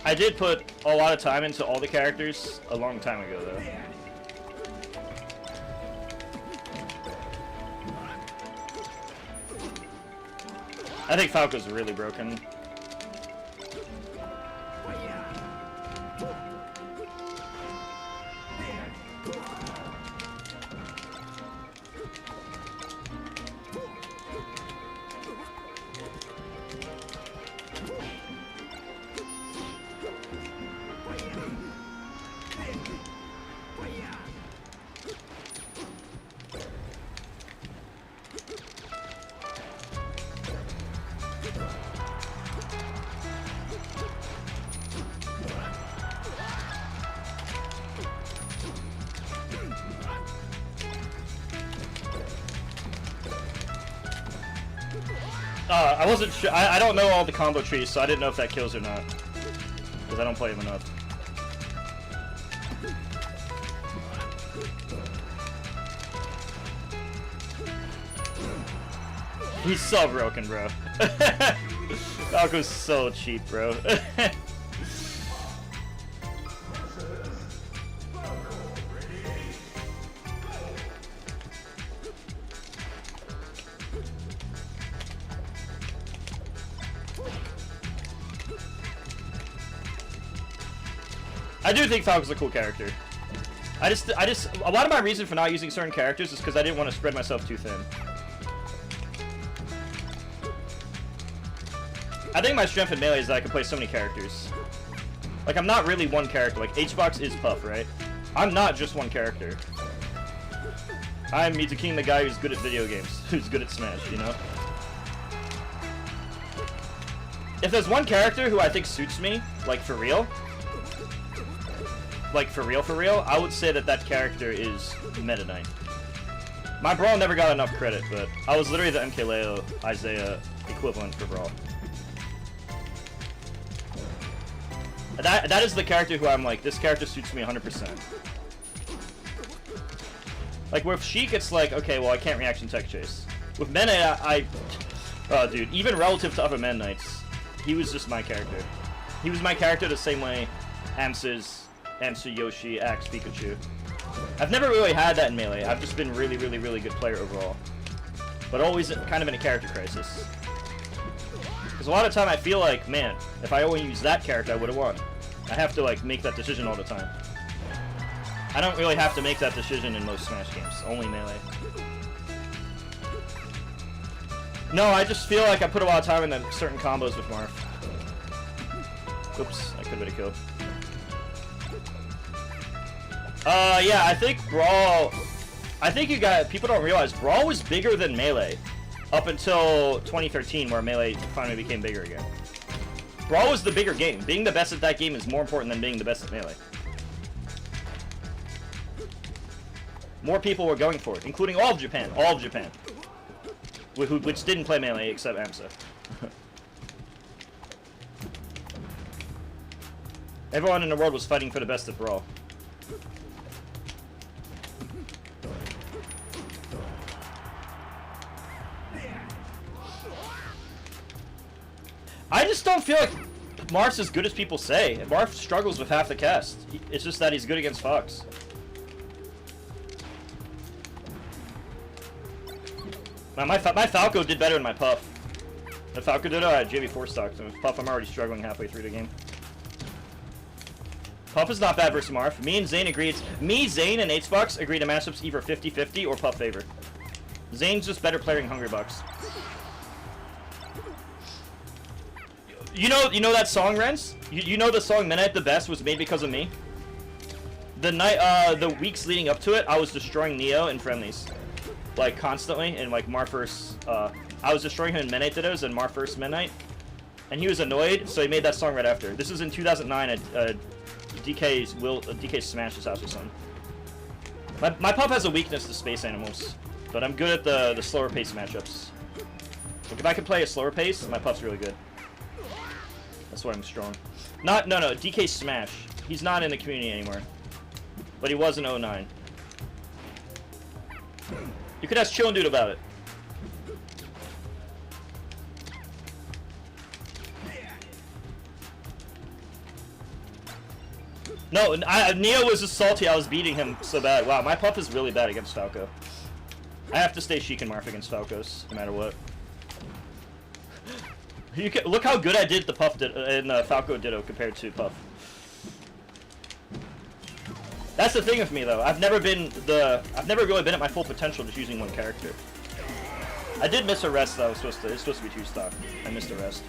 I did put a lot of time into all the characters a long time ago, though. I think Falco's really broken. I wasn't sure. I don't know all the combo trees, so I didn't know if that kills or not. Because I don't play him enough. He's so broken, bro. Falco's so cheap, bro. I do think Falco's a cool character. I just, a lot of my reason for not using certain characters is because I didn't want to spread myself too thin. I think my strength in melee is that I can play so many characters. Like, I'm not really one character. Like, Hbox is Puff, right? I'm not just one character. I'm Meet the King, the guy who's good at video games, who's good at Smash, you know? If there's one character who I think suits me, like, for real, I would say that that character is Meta Knight. My Brawl never got enough credit, but I was literally the MKLeo Isaiah equivalent for Brawl. That is the character who I'm like, this character suits me 100%. Like, with Sheik, it's like, okay, well, I can't reaction tech chase. With Meta Knight, oh, dude, even relative to other Meta Knights, he was just my character. He was my character the same way Amsa, Yoshi, Axe, Pikachu. I've never really had that in Melee. I've just been really, really, really good player overall. But always kind of in a character crisis. Because a lot of time I feel like, man, if I only used that character, I would have won. I have to, like, make that decision all the time. I don't really have to make that decision in most Smash games. Only Melee. No, I just feel like I put a lot of time into certain combos with Marth. Oops, I could have been a kill. Yeah, I think Brawl... I think people don't realize Brawl was bigger than Melee up until 2013, where Melee finally became bigger again. Brawl was the bigger game. Being the best at that game is more important than being the best at Melee. More people were going for it, including all of Japan. All of Japan. Which didn't play Melee except Amsa. Everyone in the world was fighting for the best at Brawl. I just don't feel like Marth's as good as people say. Marth struggles with half the cast. It's just that he's good against Fox. Now, my Falco did better than my Puff. The Falco did JV4 stock, so with Puff I'm already struggling halfway through the game. Puff is not bad versus Marth. Me and Zane agreed. Me, Zane, and Hbox agreed to matchups either 50-50 or Puff favor. Zane's just better player in Hungrybox. You know that song, Renz? You know the song "Midnight the Best" was made because of me? The weeks leading up to it, I was destroying Neo in friendlies. Like, constantly, and like Marth versus, I was destroying him in Midnight Dittos and Marth versus Midnight. And he was annoyed, so he made that song right after. This was in 2009 at DK Smash's house or something. My Puff has a weakness to space animals, but I'm good at the slower pace matchups. Like, if I can play a slower pace, my Puff's really good. That's why I'm strong. No, DK Smash. He's not in the community anymore. But he was in 09. You could ask Chillin' Dude about it. No, Neo was just salty I was beating him so bad. Wow, my Puff is really bad against Falco. I have to stay Sheik and Marth against Falcos, no matter what. You can, look how good I did the Puff and Falco Ditto compared to Puff. That's the thing with me though. I've never really been at my full potential just using one character. I did miss a rest though. It's supposed to be 2-stock. I missed a rest.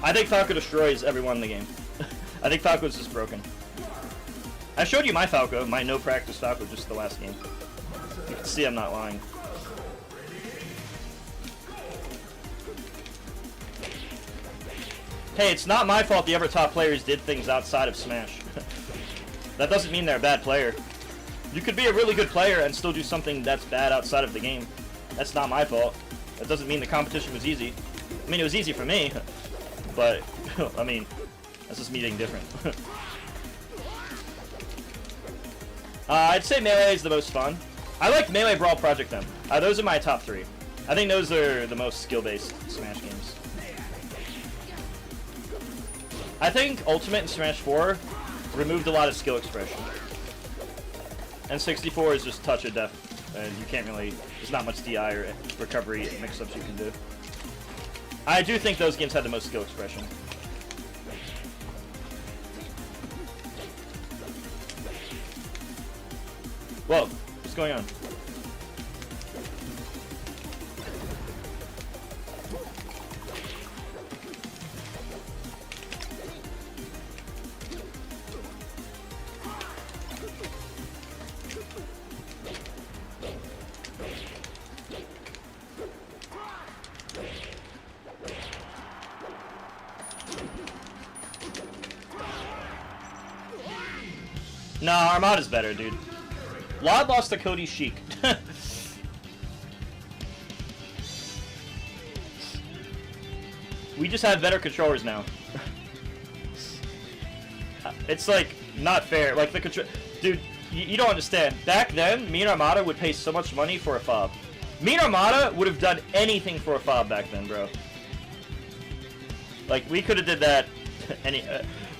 I think Falco destroys everyone in the game. I think Falco's just broken. I showed you my Falco, my no practice Falco, just the last game. You can see I'm not lying. Hey, it's not my fault the other top players did things outside of Smash. That doesn't mean they're a bad player. You could be a really good player and still do something that's bad outside of the game. That's not my fault. That doesn't mean the competition was easy. I mean, it was easy for me, but, I mean, that's just me being different. I'd say Melee is the most fun. I like Melee, Brawl, Project M. Those are my top 3. I think those are the most skill-based Smash games. I think Ultimate and Smash 4 removed a lot of skill expression. And 64 is just touch of death, and you can't really, there's not much DI or recovery mix-ups you can do. I do think those games had the most skill expression. Whoa, what's going on? Nah, Armada's better, dude. Lod lost to Cody Sheik. We just have better controllers now. It's like not fair. Like the control, dude. You don't understand. Back then, me and Armada would pay so much money for a fob. Me and Armada would have done anything for a fob back then, bro. Like we could have did that.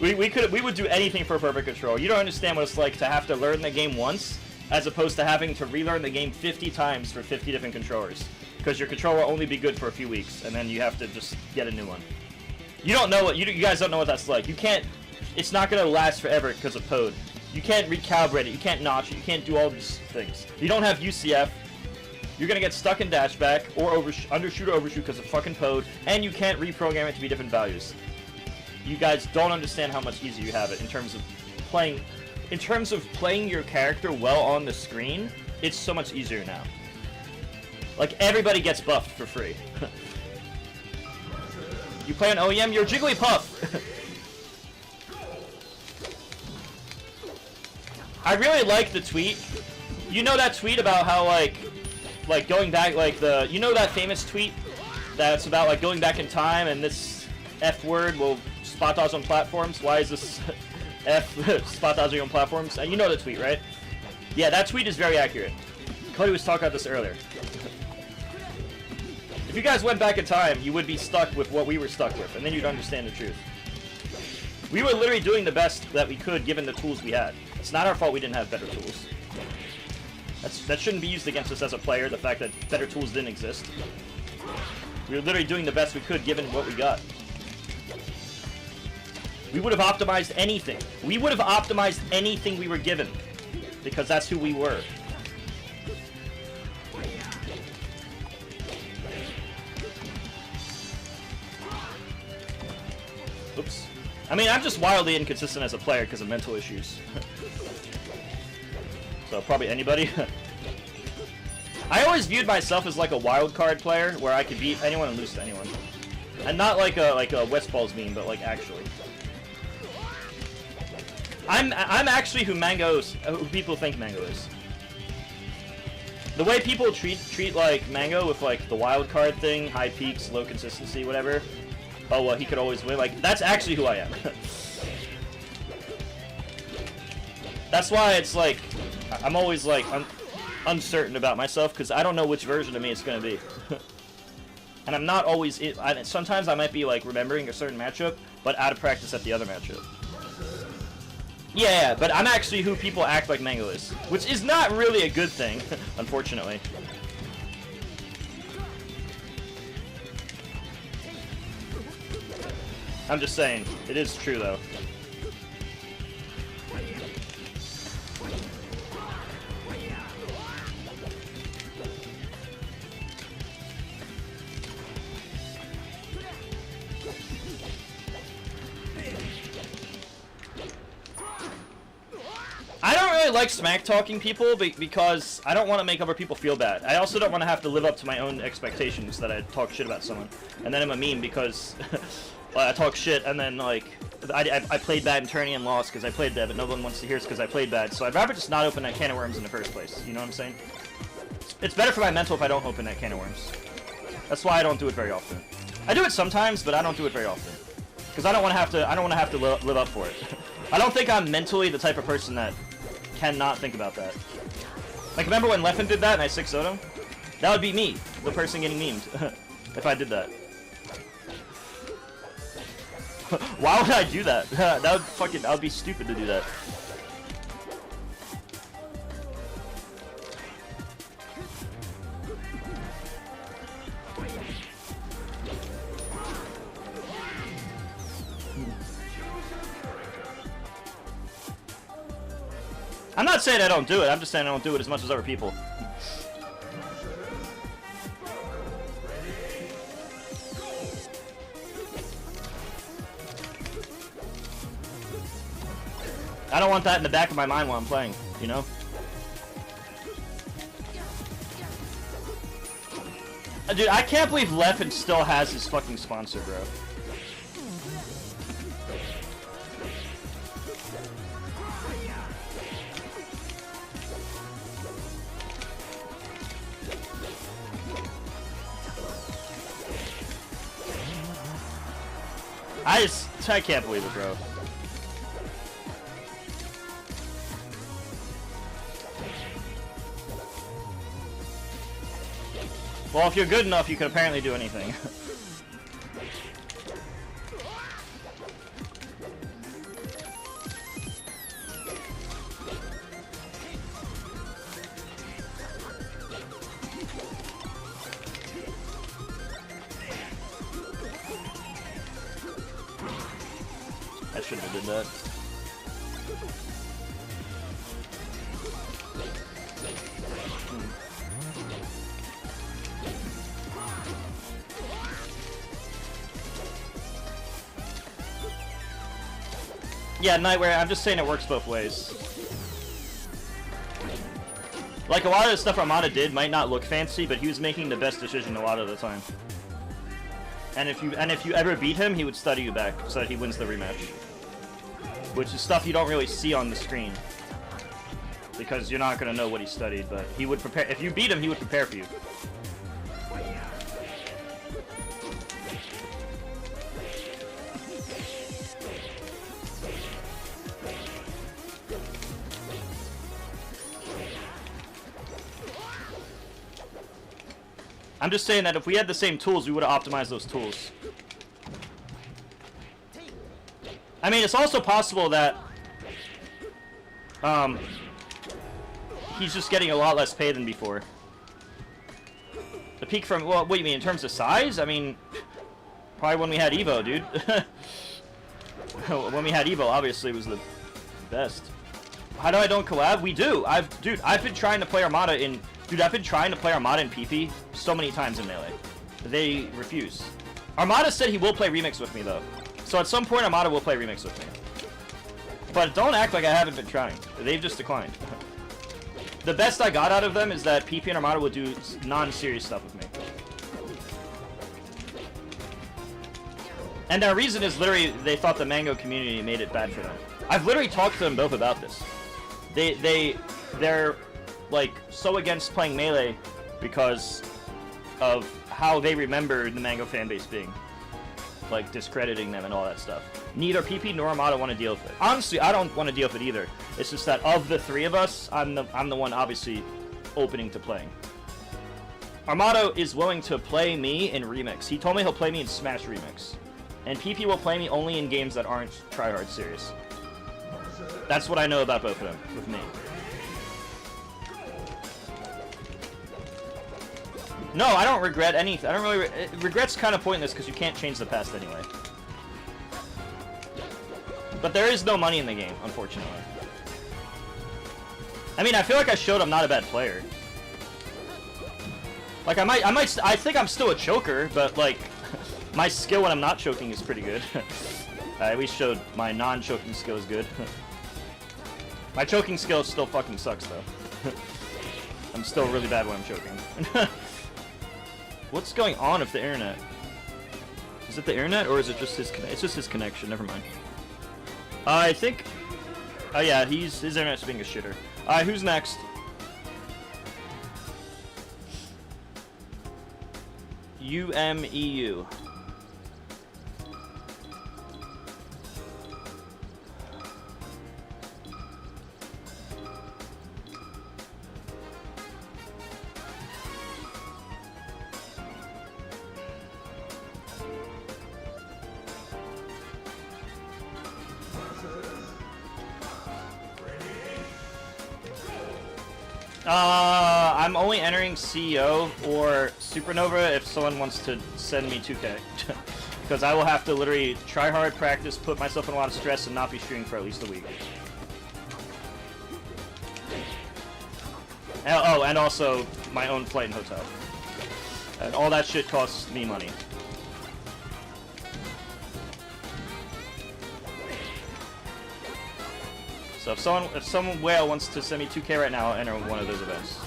We would do anything for a perfect control. You don't understand what it's like to have to learn the game once, as opposed to having to relearn the game 50 times for 50 different controllers. Because your controller will only be good for a few weeks, and then you have to just get a new one. You don't know what you guys don't know what that's like. You can't. It's not gonna last forever because of code. You can't recalibrate it. You can't notch it. You can't do all these things. You don't have UCF. You're gonna get stuck in dashback or undershoot or overshoot because of fucking code, and you can't reprogram it to be different values. You guys don't understand how much easier you have it in terms of playing. In terms of playing your character well on the screen, it's so much easier now. Like everybody gets buffed for free. You play an OEM, you're Jigglypuff. I really like the tweet. You know that tweet about how like going back, like you know that famous tweet that's about like going back in time and this F word will spot dodge on platforms. Why is this F spot dodging on platforms? And you know the tweet, right? Yeah, that tweet is very accurate. Cody was talking about this earlier. If you guys went back in time, you would be stuck with what we were stuck with, and then you'd understand the truth. We were literally doing the best that we could given the tools we had. It's not our fault we didn't have better tools. That shouldn't be used against us as a player, the fact that better tools didn't exist. We were literally doing the best we could given what we got. We would have optimized anything. We would have optimized anything we were given. Because that's who we were. Oops. I mean, I'm just wildly inconsistent as a player because of mental issues. So probably anybody. I always viewed myself as like a wild card player where I could beat anyone and lose to anyone. And not like a West Balls meme, but like actually. I'm actually who people think Mango is. The way people treat like Mango with like the wild card thing, high peaks, low consistency, whatever. Oh well, he could always win. Like that's actually who I am. That's why it's like I'm always like uncertain about myself because I don't know which version of me it's gonna be. And I'm not always. Sometimes I might be like remembering a certain matchup, but out of practice at the other matchup. Yeah, but I'm actually who people act like Mango is, which is not really a good thing, unfortunately. I'm just saying, it is true though. I don't really like smack-talking people because I don't want to make other people feel bad. I also don't want to have to live up to my own expectations that I talk shit about someone. And then I'm a meme because I talk shit and then, like, I played bad in tourney and lost because I played bad, but no one wants to hear it because I played bad. So I'd rather just not open that can of worms in the first place. You know what I'm saying? It's better for my mental if I don't open that can of worms. That's why I don't do it very often. I do it sometimes, but I don't do it very often. Because I don't want to have to live up for it. I don't think I'm mentally the type of person that cannot think about that. Like, remember when Leffen did that and I 6-0'd him? That would be me, the person getting memed, if I did that. Why would I do that? That would be stupid to do that. I'm not saying I don't do it, I'm just saying I don't do it as much as other people. I don't want that in the back of my mind while I'm playing, you know? Dude, I can't believe Leffen still has his fucking sponsor, bro. I can't believe it, bro. Well, if you're good enough, you can apparently do anything. I shouldn't have did that. Yeah, Nightwear, I'm just saying it works both ways. Like, a lot of the stuff Armada did might not look fancy, but he was making the best decision a lot of the time. And if you ever beat him, he would study you back so that he wins the rematch. Which is stuff you don't really see on the screen. Because you're not going to know what he studied, but he would prepare. If you beat him, he would prepare for you. I'm just saying that if we had the same tools, we would have optimized those tools. I mean, it's also possible that he's just getting a lot less pay than before. The peak from, well, what do you mean, in terms of size? I mean, probably when we had Evo, dude. When we had Evo, obviously, it was the best. How do I don't collab? We do. I've been trying to play Armada in... Dude, I've been trying to play Armada in PP so many times in Melee. They refuse. Armada said he will play Remix with me, though. So at some point, Armada will play Remix with me. But don't act like I haven't been trying. They've just declined. The best I got out of them is that PP and Armada will do non-serious stuff with me. And their reason is literally they thought the Mango community made it bad for them. I've literally talked to them both about this. They're like so against playing Melee because of how they remember the Mango fanbase being. Like discrediting them and all that stuff. Neither PP nor Armada want to deal with it. Honestly, I don't want to deal with it either. It's just that of the three of us, I'm the one obviously opening to playing. Armada is willing to play me in Remix. He told me he'll play me in Smash Remix. And PP will play me only in games that aren't tryhard serious. That's what I know about both of them, with me. No, I don't regret anything. I don't really... Regret's kind of pointless because you can't change the past anyway. But there is no money in the game, unfortunately. I mean, I feel like I showed I'm not a bad player. Like, I think I'm still a choker, but, like, my skill when I'm not choking is pretty good. I at least showed my non-choking skill is good. My choking skill still fucking sucks, though. I'm still really bad when I'm choking. What's going on with the internet? Is it the internet, or is it just his it's just his connection, never mind. I think... Oh yeah, his internet's being a shitter. Alright, who's next? UMEU. I'm only entering CEO or Supernova if someone wants to send me 2K. Because I will have to literally try hard, practice, put myself in a lot of stress, and not be streaming for at least a week. Oh, and also my own flight and hotel. And all that shit costs me money. So if some whale wants to send me 2K right now, I'll enter one of those events.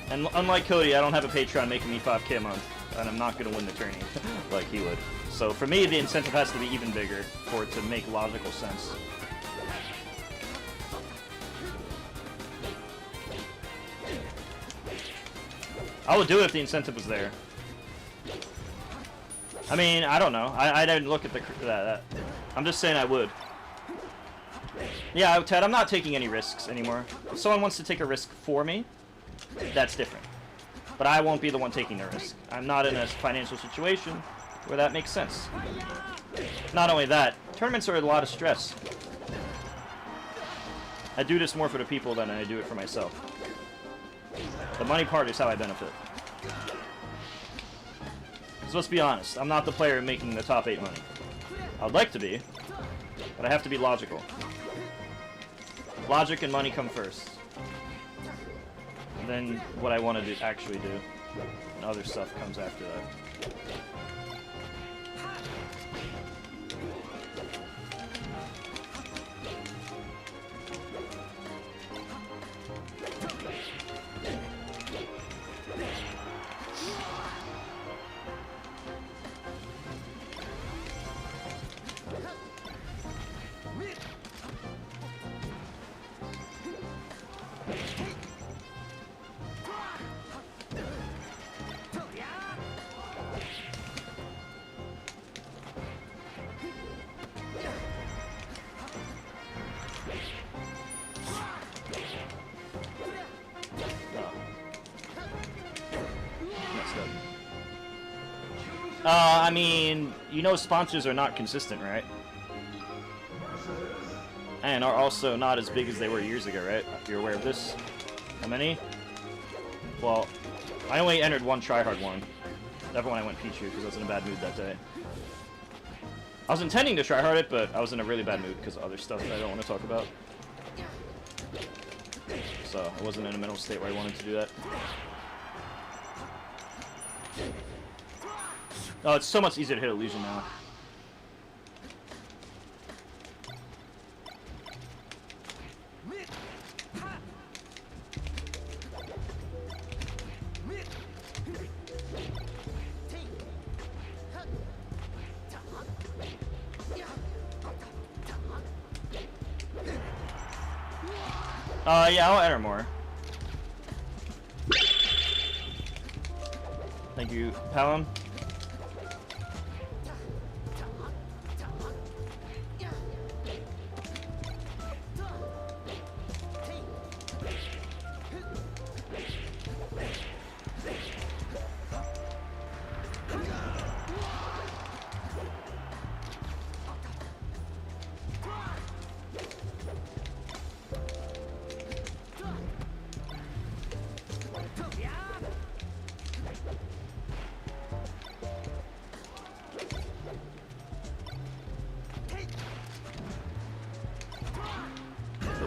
And unlike Cody, I don't have a Patreon making me 5K a month, and I'm not going to win the tourney like he would. So for me, the incentive has to be even bigger for it to make logical sense. I would do it if the incentive was there. I mean, I don't know. I didn't look at that. I'm just saying I would. Yeah, Ted, I'm not taking any risks anymore. If someone wants to take a risk for me, that's different. But I won't be the one taking the risk. I'm not in a financial situation where that makes sense. Not only that, tournaments are a lot of stress. I do this more for the people than I do it for myself. The money part is how I benefit. So let's be honest, I'm not the player making the top 8 money. I'd like to be, but I have to be logical. Logic and money come first. And then what I want to actually do. And other stuff comes after that. I mean, you know sponsors are not consistent, right? And are also not as big as they were years ago, right? You're aware of this? How many? Well, I only entered one tryhard one. Never when I went Pichu, because I was in a bad mood that day. I was intending to tryhard it, but I was in a really bad mood because of other stuff that I don't want to talk about. So, I wasn't in a mental state where I wanted to do that. Oh, it's so much easier to hit illusion now. Yeah, I'll enter more. Thank you, Palom.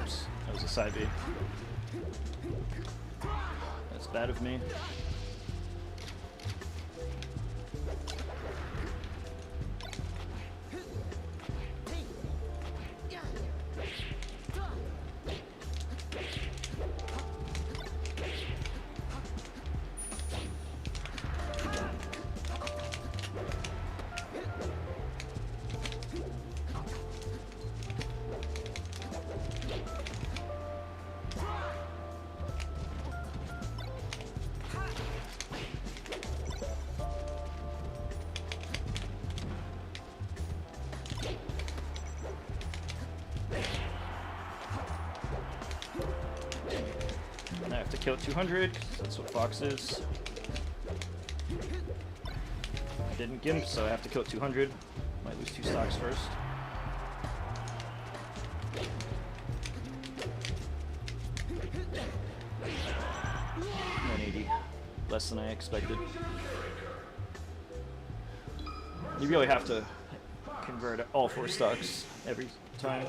Whoops, that was a side B. That's bad of me. I have to kill 200, 'cause that's what Fox is. I didn't gimp, so I have to kill 200. Might lose 2 stocks first. 180. Less than I expected. You really have to convert all 4 stocks every time.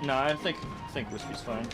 No, I think Whiskey's fine.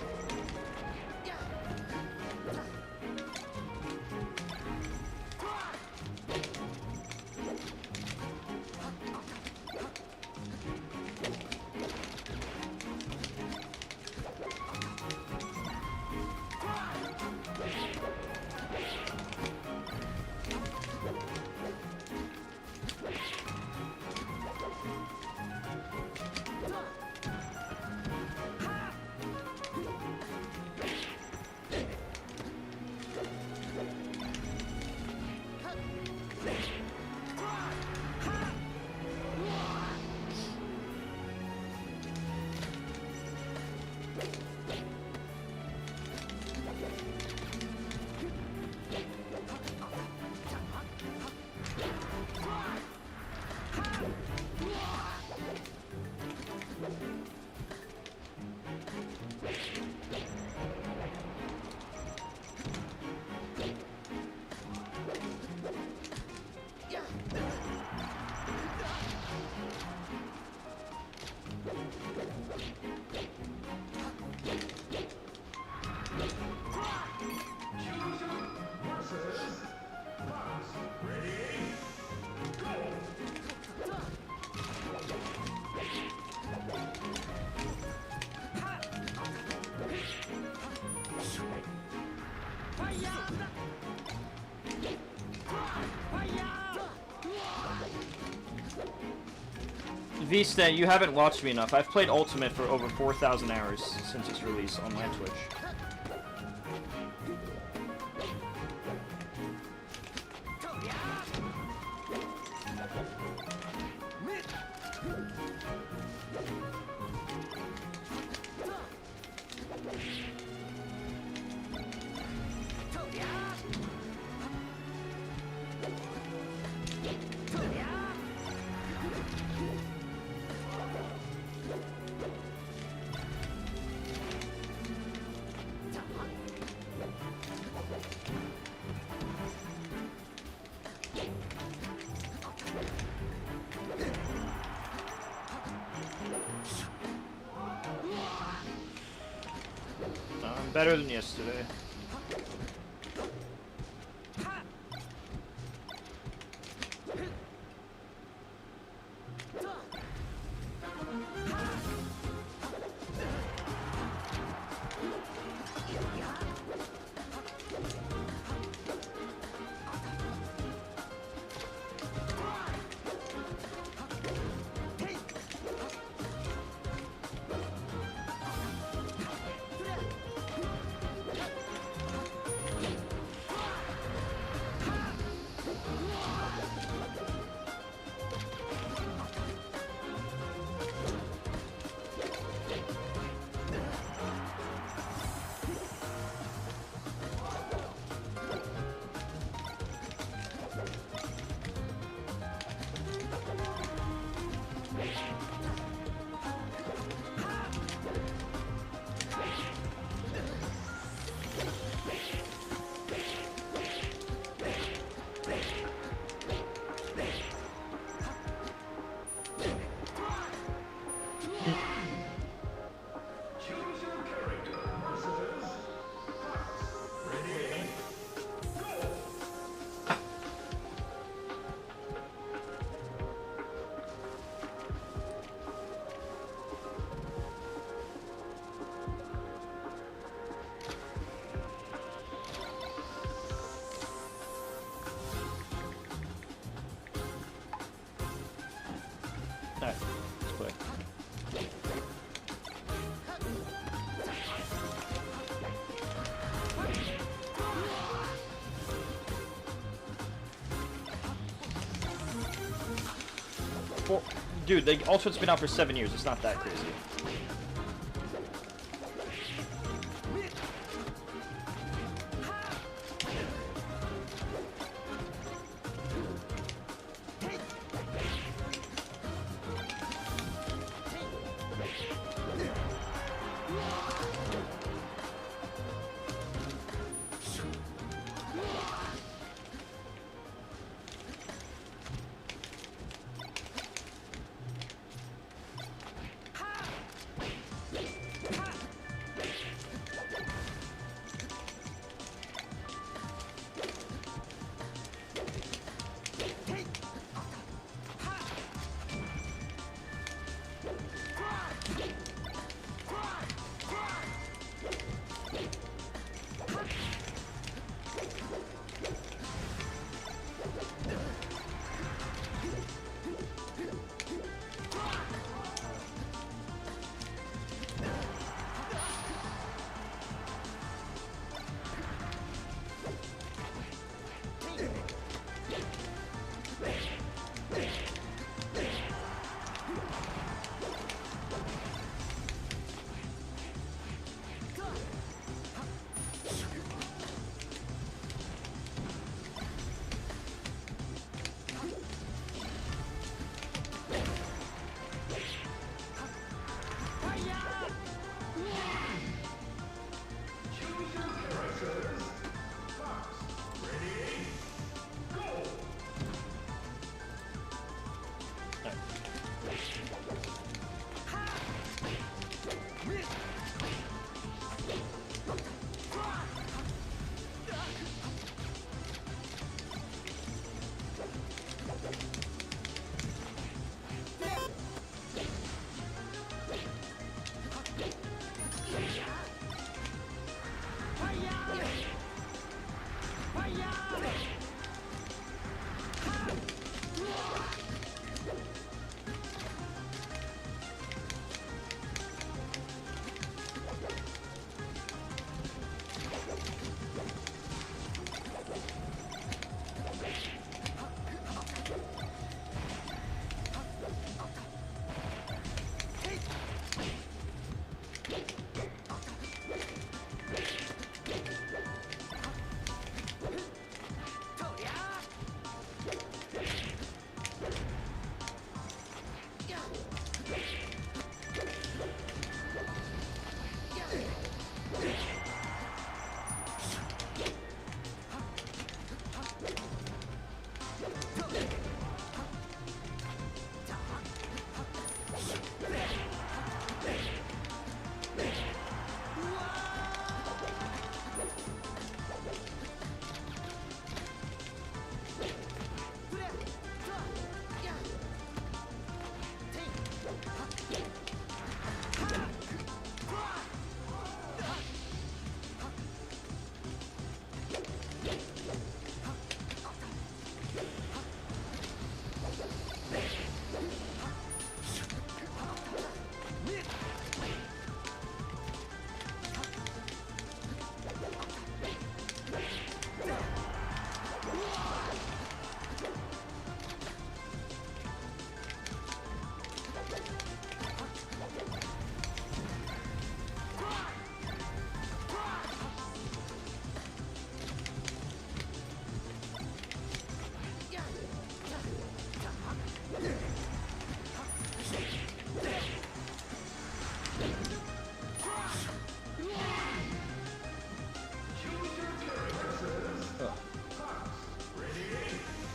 V-Stat, you haven't watched me enough. I've played Ultimate for over 4,000 hours since its release on my Twitch. Better than yesterday. 4... Dude, the Ultimate's been out for 7 years. It's not that crazy.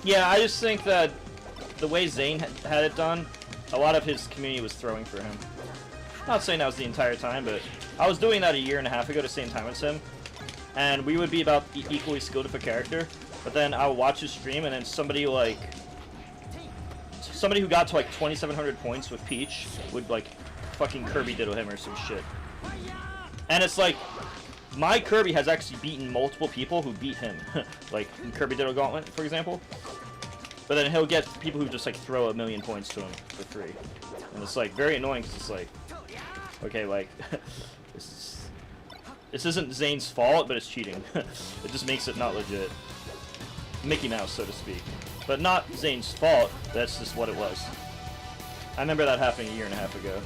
Yeah, I just think that the way Zane had it done, a lot of his community was throwing for him. Not saying that was the entire time, but I was doing that a year and a half ago, the same time as him, and we would be about equally skilled with a character, but then I would watch his stream, and then somebody who got to like 2,700 points with Peach would like fucking Kirby diddle him or some shit. And it's like, my Kirby has actually beaten multiple people who beat him, like in Kirby Diddle Gauntlet, for example. But then he'll get people who just like throw 1,000,000 points to him for free, and it's like very annoying because it's like, okay, like this isn't Zane's fault, but it's cheating. It just makes it not legit. Mickey Mouse, so to speak, but not Zane's fault. That's just what it was. I remember that happening a year and a half ago.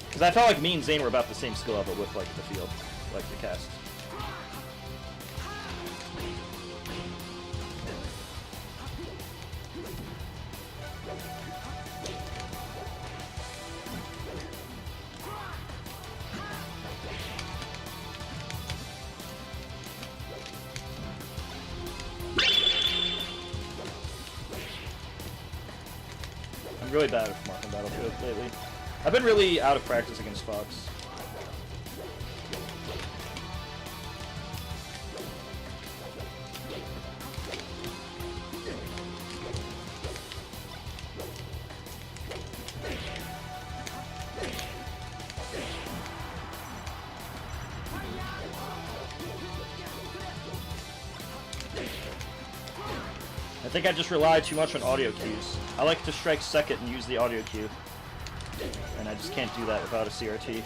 Because I felt like me and Zane were about the same skill level with, like, the field. Like, the cast. I'm really bad at marking Battlefield lately. I've been really out of practice against Fox. I think I just rely too much on audio cues. I like to strike second and use the audio cue. And I just can't do that without a CRT.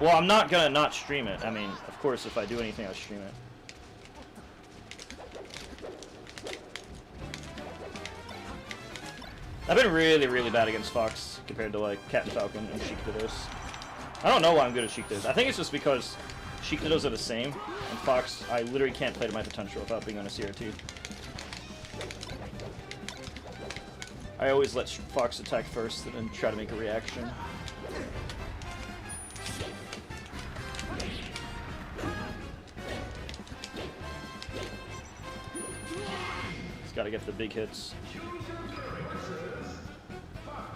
Well, I'm not gonna not stream it. I mean, of course, if I do anything, I'll stream it. I've been really, really bad against Fox compared to, like, Cat and Falcon and Sheik Didos. I don't know why I'm good at Sheik Didos. I think it's just because Sheik Didos are the same, and Fox, I literally can't play to my potential without being on a CRT. I always let Fox attack first and then try to make a reaction. Just gotta get the big hits.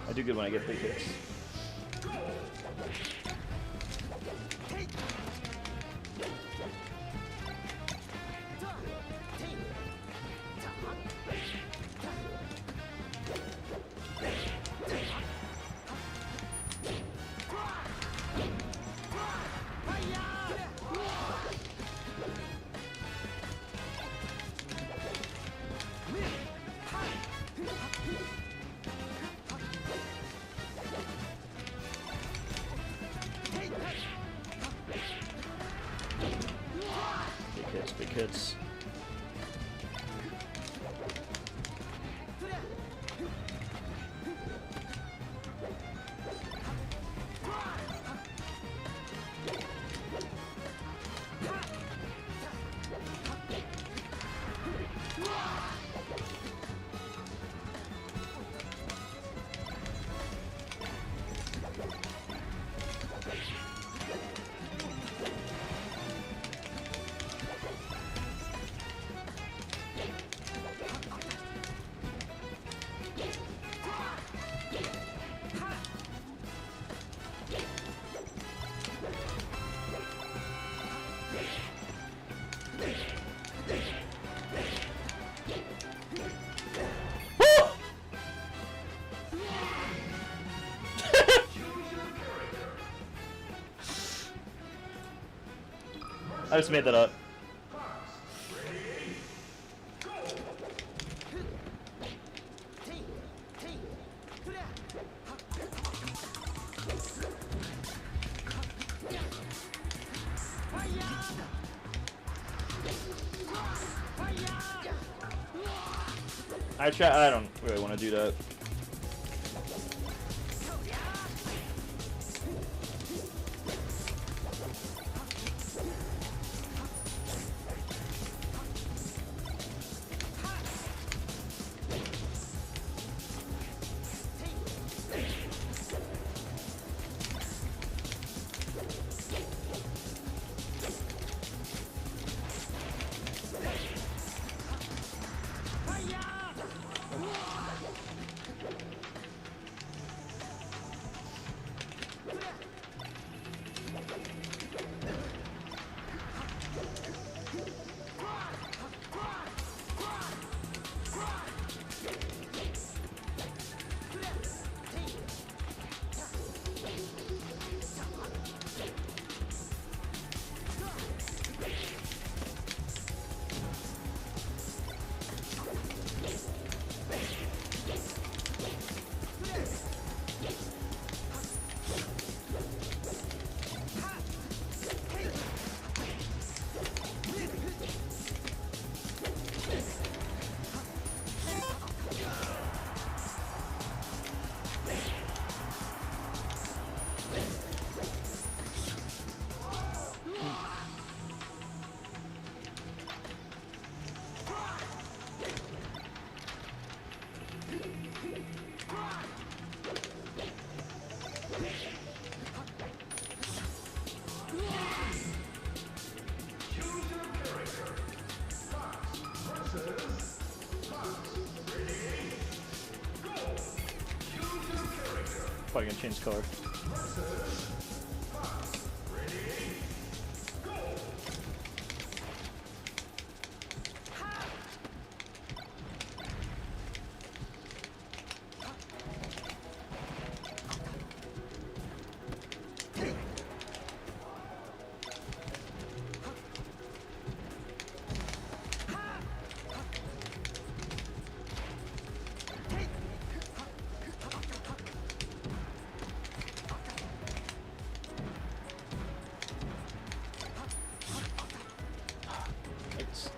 I do good when I get big hits. Big hits. I just made that up. I don't really want to do that. Probably gonna change color. It's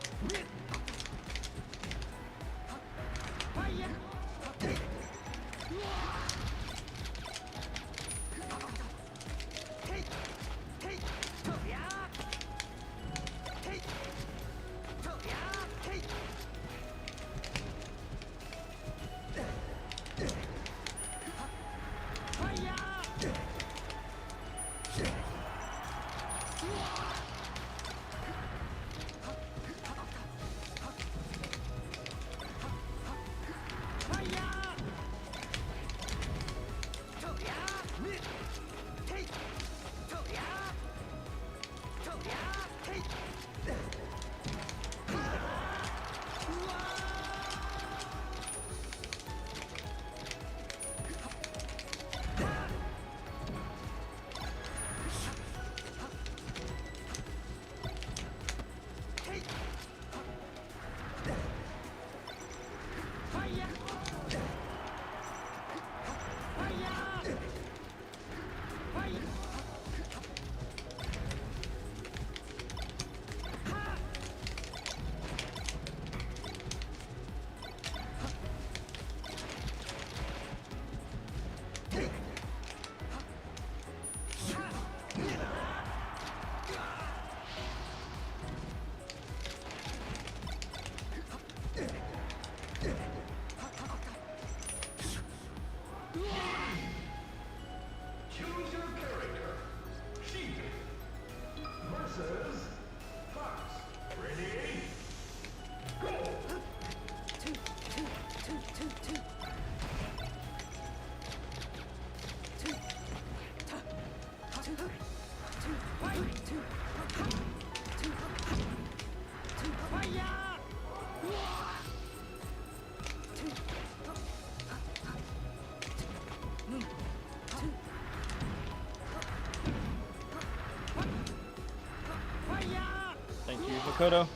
thank you, Makoto.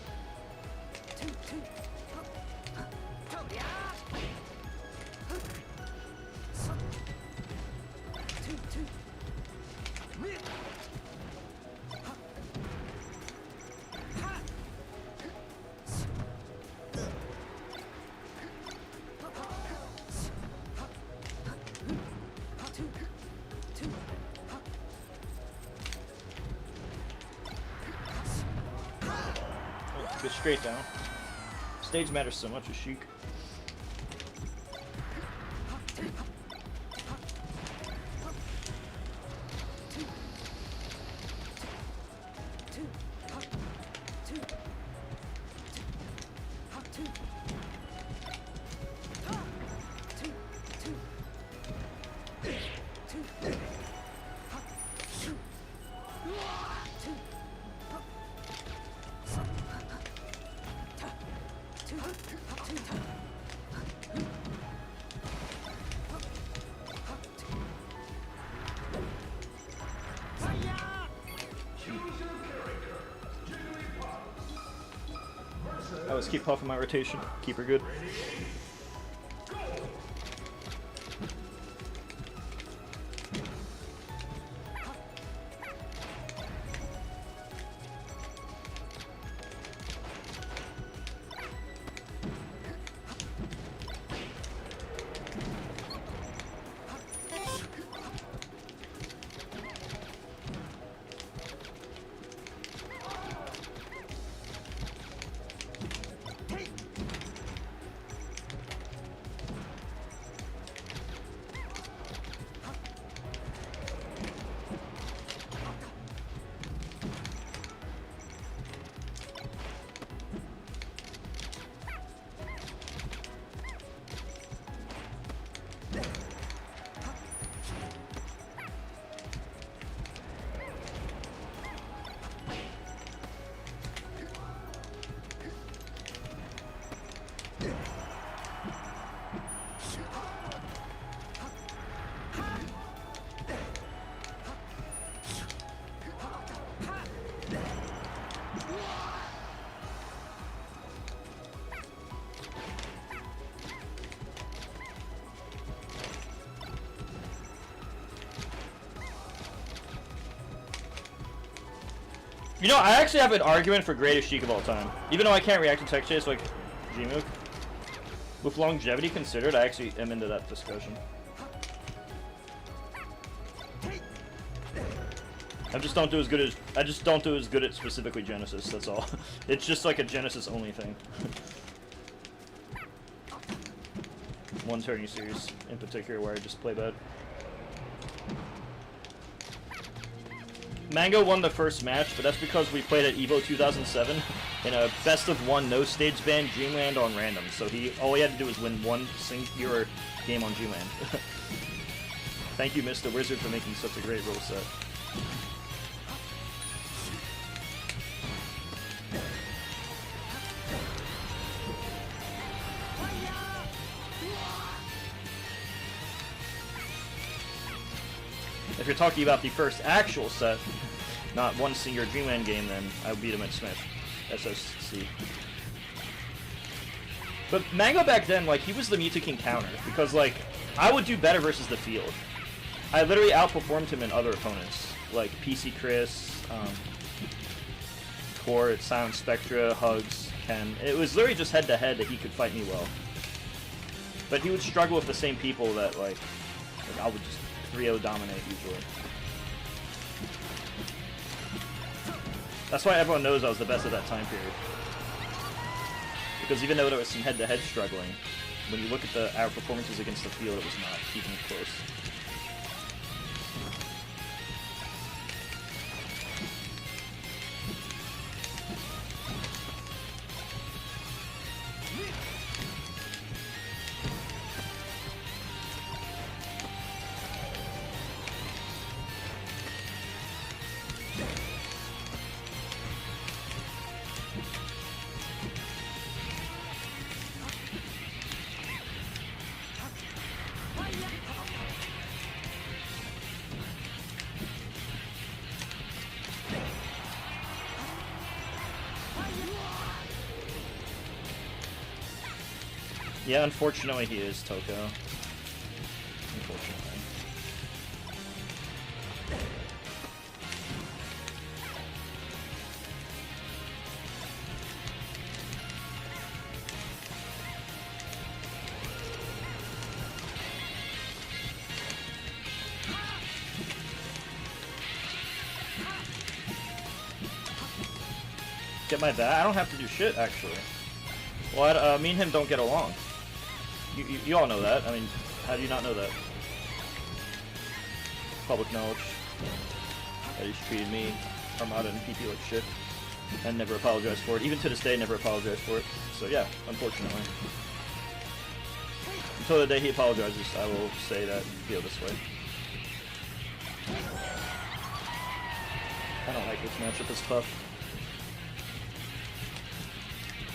Go straight down. Stage matters so much with Sheik. I always keep puffing my rotation, keep her good. You know, I actually have an argument for greatest Sheik of all time. Even though I can't react to tech chase like Gmook. With longevity considered, I actually am into that discussion. I just don't do as good at specifically Genesis, that's all. It's just like a Genesis only thing. One tourney series in particular where I just play bad. Mango won the first match, but that's because we played at EVO 2007 in a best of one no stage ban Dreamland on random. So all he had to do was win one singular game on Dreamland. Thank you, Mr. Wizard, for making such a great rule set. If you're talking about the first actual set, not one singular Dreamland game, then I would beat him at Smash SSC. But Mango back then, like, he was the Mewtwo King counter, because, like, I would do better versus the field. I literally outperformed him in other opponents, like PC Chris, Court, Silent Spectra, Hugs, Ken. It was literally just head-to-head that he could fight me well. But he would struggle with the same people that, like I would just 3-0 dominate usually. That's why everyone knows I was the best at that time period. Because even though there was some head-to-head struggling, when you look at our performances against the field, it was not even close. Yeah, unfortunately he is, Toko. Unfortunately. Get my bat? I don't have to do shit, actually. Well, me and him don't get along. You all know that. I mean, how do you not know that? Public knowledge. That he's treated me, Armada, and PP like shit. And never apologized for it. Even to this day, never apologized for it. So yeah, unfortunately. Until the day he apologizes, I will say that you feel this way. I don't like this matchup, it's tough.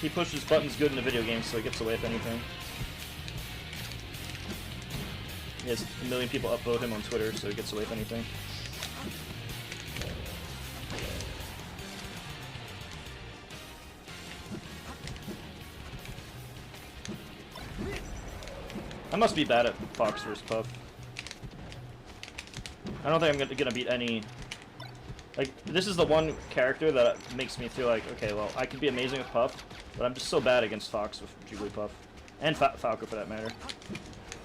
He pushes buttons good in the video game, so he gets away with anything. He has a million people upvote him on Twitter, so he gets away with anything. I must be bad at Fox vs. Puff. I don't think I'm gonna beat any... Like, this is the one character that makes me feel like, okay, well, I could be amazing with Puff, but I'm just so bad against Fox with Jigglypuff. And Falco, for that matter.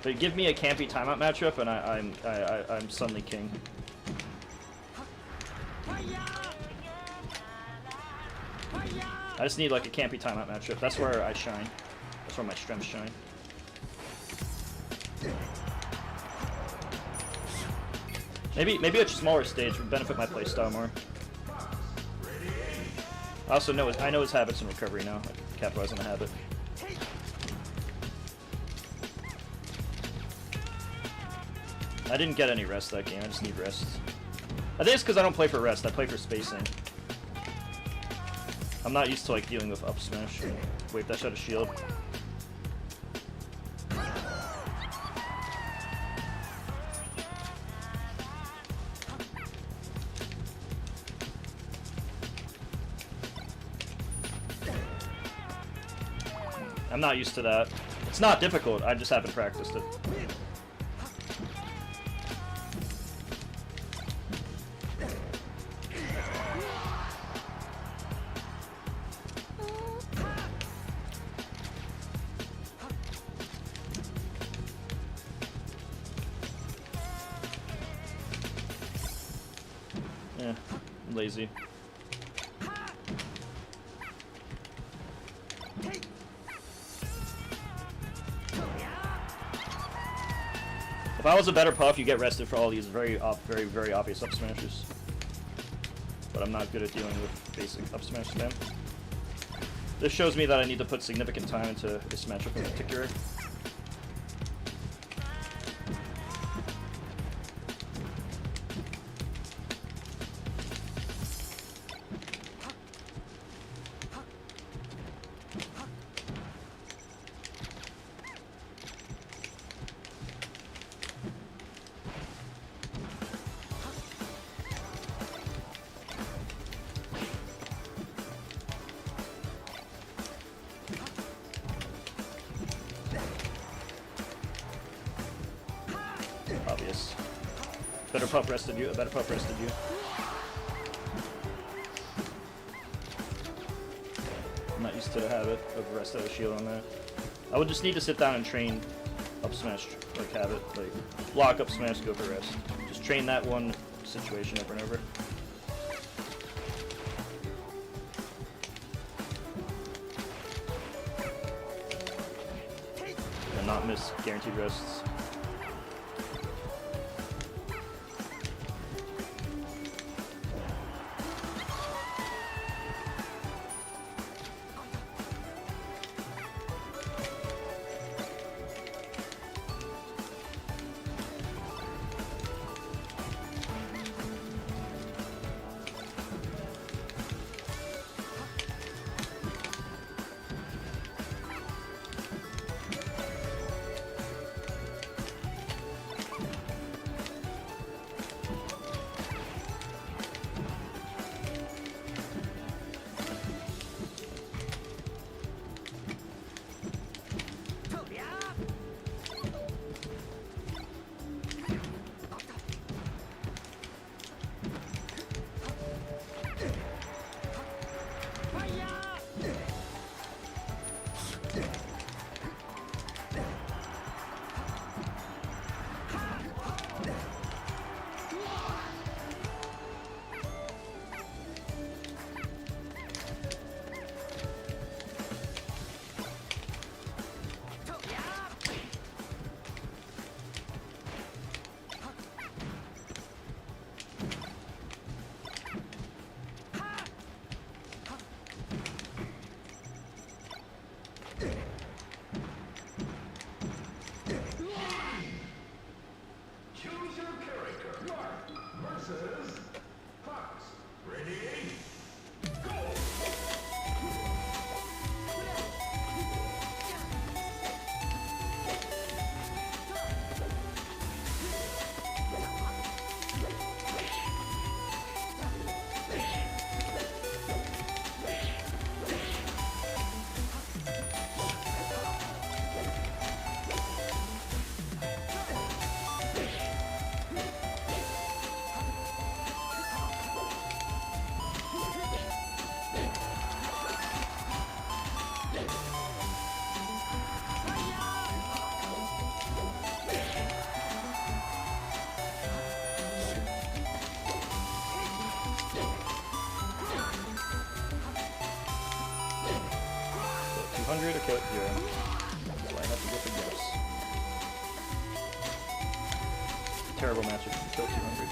But give me a campy timeout matchup, and I'm suddenly king. I just need like a campy timeout matchup. That's where I shine. That's where my strengths shine. Maybe a smaller stage would benefit my playstyle more. I also know I know his habits in recovery now. I capitalize on the habit. I didn't get any rest that game, I just need rest. I think it's because I don't play for rest, I play for spacing. I'm not used to like dealing with up smash. Wait, that shot a shield. I'm not used to that. It's not difficult, I just haven't practiced it. I'm lazy. If I was a better puff, you get rested for all these very obvious up smashes. But I'm not good at dealing with basic up smash spam. This shows me that I need to put significant time into this matchup in particular. Obvious. Better puff rested you. A better puff rested you. I'm not used to the habit of rest out of shield on that. I would just need to sit down and train up smash, like have it, like block up smash, go for rest. Just train that one situation over and over. And not miss guaranteed rests. To kill it here. So I have to get the guess. Terrible matchup to kill 200.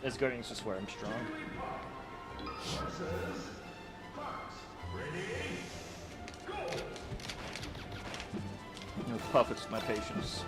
As Guardians just where I'm strong. No, Puff, it's my patience.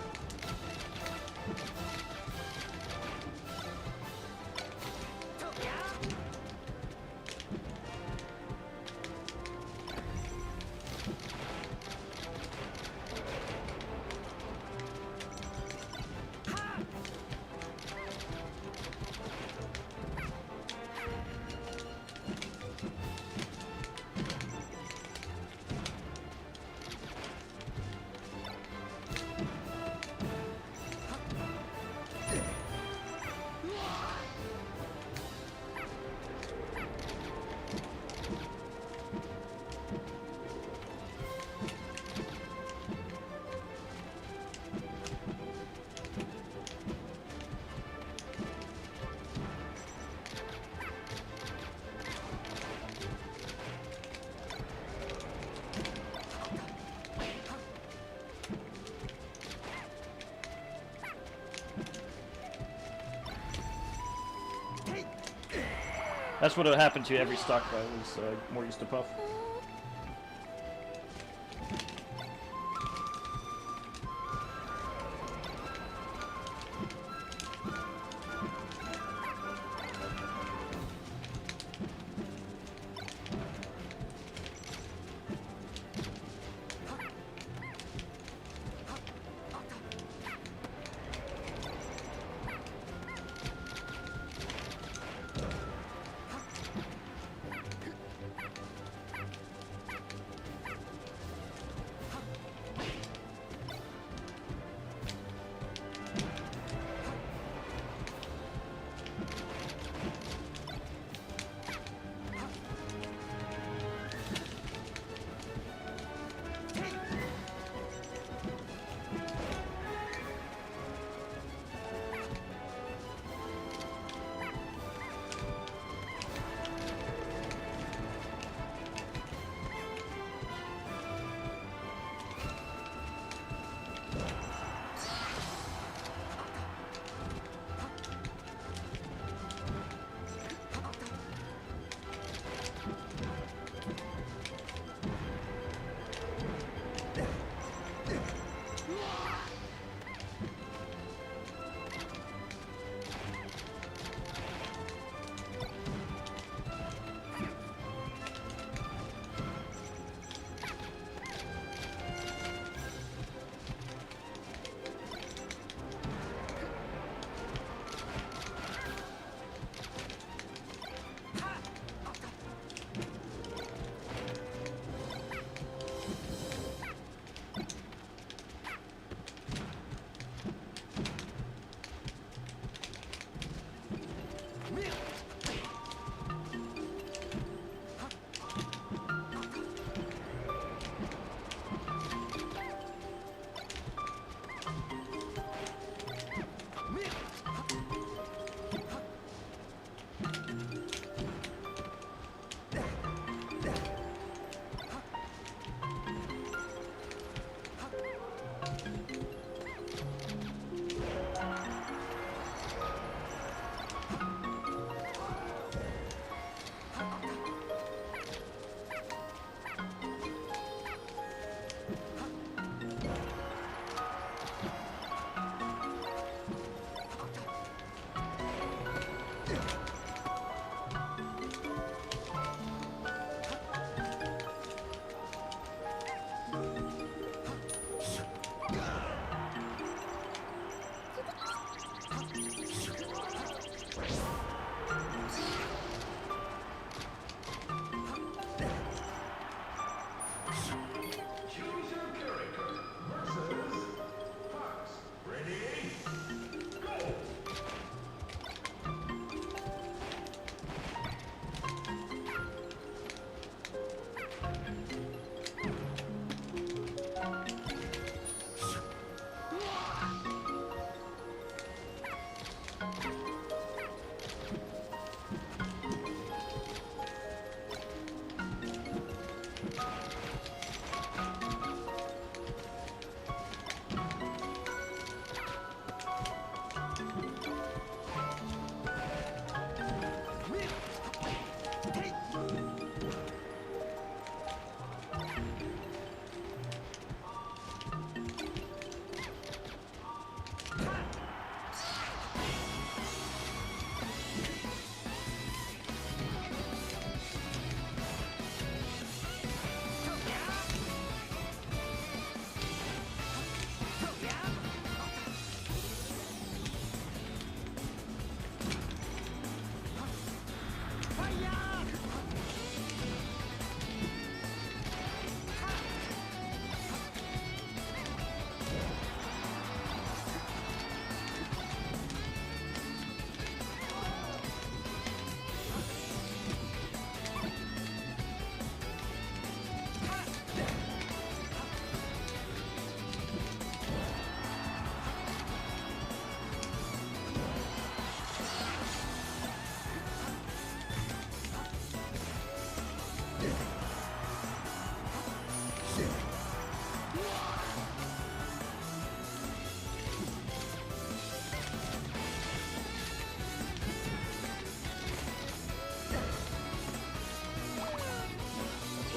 That's what would happen to every stock guy was more used to Puff.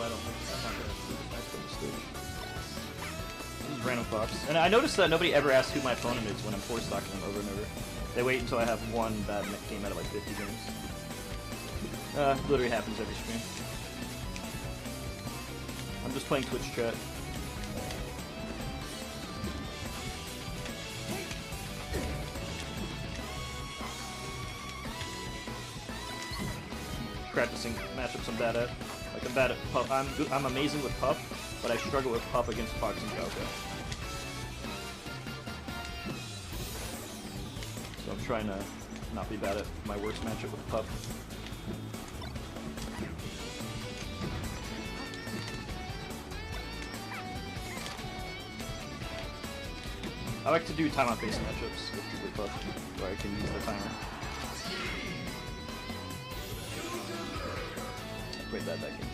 why I don't think I'm not gonna do this match on the stage. This is random Fox. And I noticed that nobody ever asks who my opponent is when I'm force stocking them over and over. They wait until I have one bad game out of like 50 games. Literally happens every stream. I'm just playing Twitch chat. Practicing matchups I'm bad at. Like I'm bad at Puff. I'm amazing with Puff, but I struggle with Puff against Fox and Falco. So I'm trying to not be bad at my worst matchup with Puff. I like to do time on face matchups with Puff, where I can use the timer. I played that game.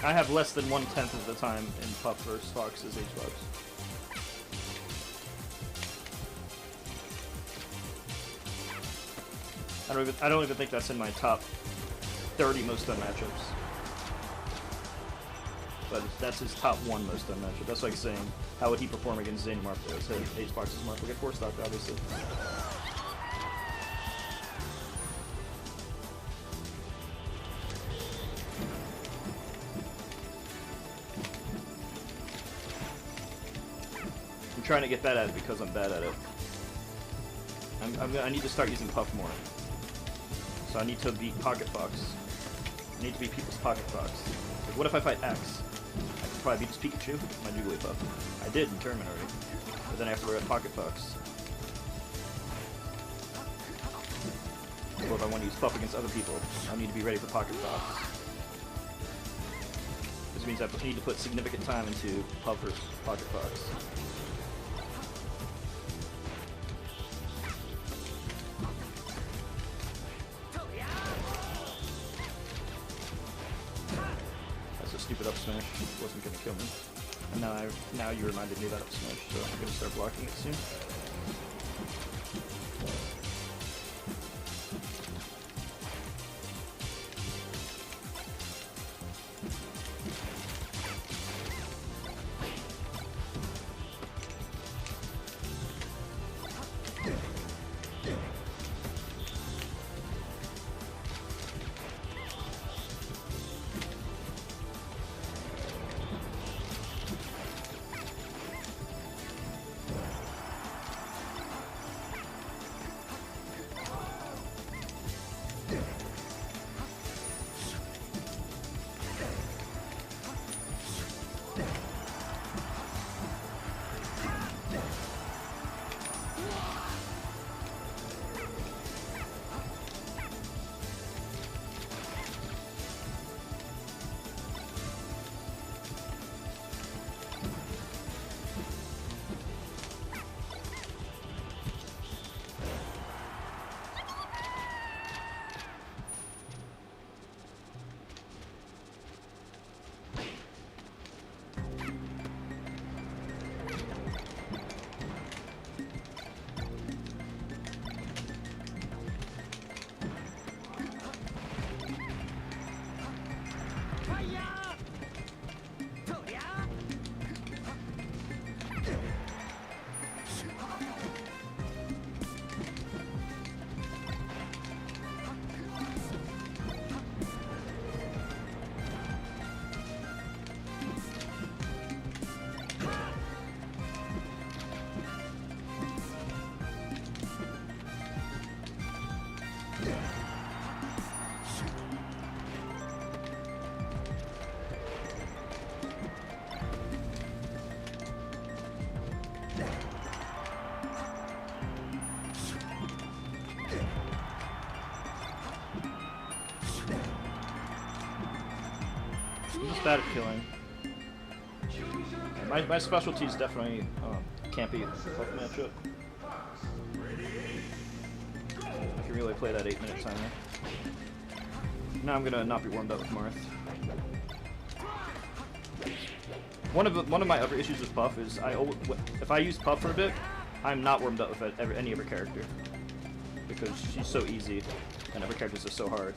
I have less than 1/10 of the time in Puff versus Fox's Xbox. I don't even think that's in my top 30 most done matchups. But that's his top 1 most done matchup. That's like saying, how would he perform against Zane Marple? It's Xbox's Marple. Get 4 stock, obviously. I'm trying to get bad at it because I'm bad at it. I need to start using Puff more. So I need to beat Pocket Fox. I need to beat people's Pocket Fox. Like, what if I fight X? I could probably beat this Pikachu, my Jigglypuff. I did in tournament already. But then I have to worry about Pocket Fox. Or if I want to use Puff against other people, I need to be ready for Pocket Fox. This means I need to put significant time into Puff versus Pocket Fox. Stupid up smash wasn't gonna kill me, and now you reminded me of that up smash, so I'm gonna start blocking it soon. I'm just bad at killing. My specialty is definitely can't be Puff matchup. I can really play that 8-minute timer. Now I'm gonna not be warmed up with Marth. One of my other issues with Puff is if I use Puff for a bit, I'm not warmed up with any other character because she's so easy and other characters are so hard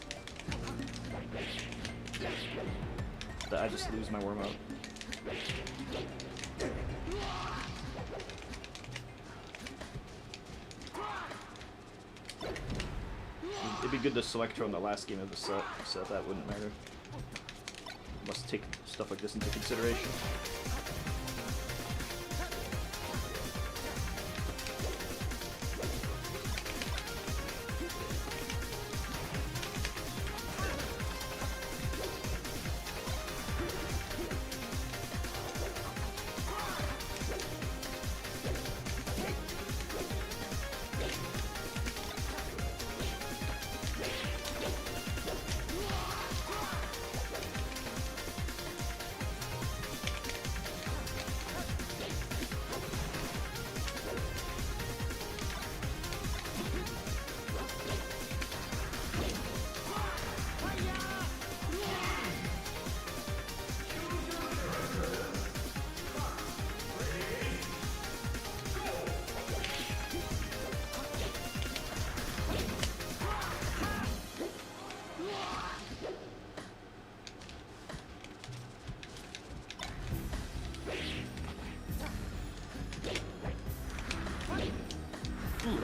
that I just lose my warm up. It'd be good to select her on the last game of the set, so that wouldn't matter. Must take stuff like this into consideration.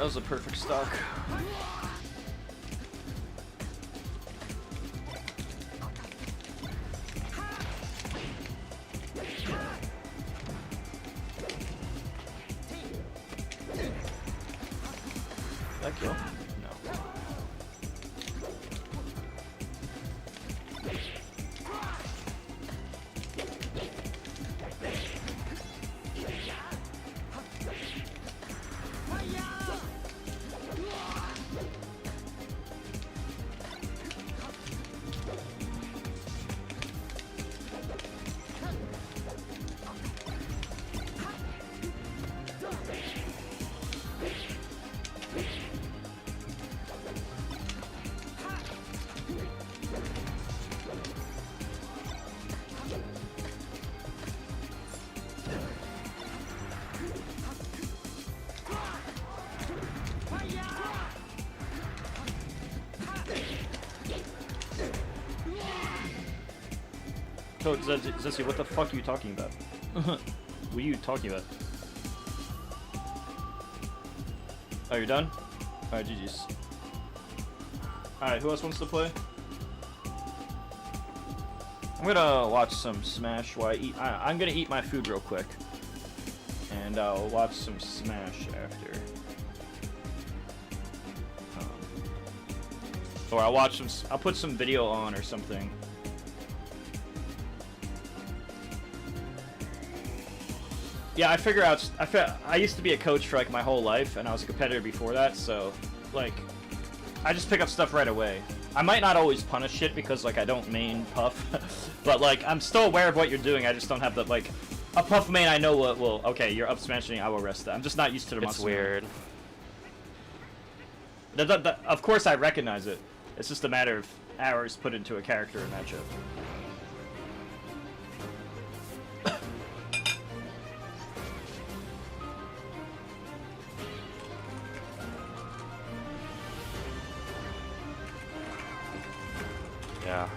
That was a perfect stock. Did that kill? No. So, Zessie, what the fuck are you talking about? What are you talking about? Oh, you're done? Alright, GG's. Alright, who else wants to play? I'm gonna watch some Smash while I eat. I'm gonna eat my food real quick. And I'll watch some Smash after. Or I'll watch some. I'll put some video on or something. Yeah, I figure out. I used to be a coach for like my whole life, and I was a competitor before that. So, like, I just pick up stuff right away. I might not always punish shit because like I don't main Puff, but like I'm still aware of what you're doing. I just don't have the like a Puff main. I know what will. Okay, you're up smashing. I will rest that. I'm just not used to the muscle. It's weird. Of course, I recognize it. It's just a matter of hours put into a character or matchup. Yeah.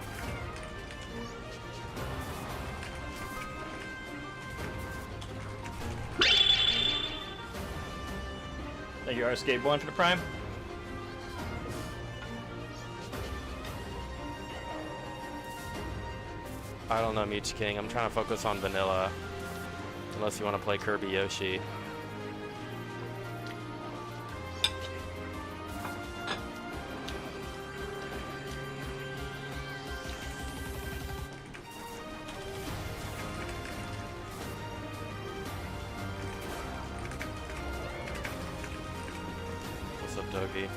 Thank you, Escape 1 for the Prime. I don't know, Meech King. I'm trying to focus on vanilla. Unless you want to play Kirby Yoshi. What's up, Doggy?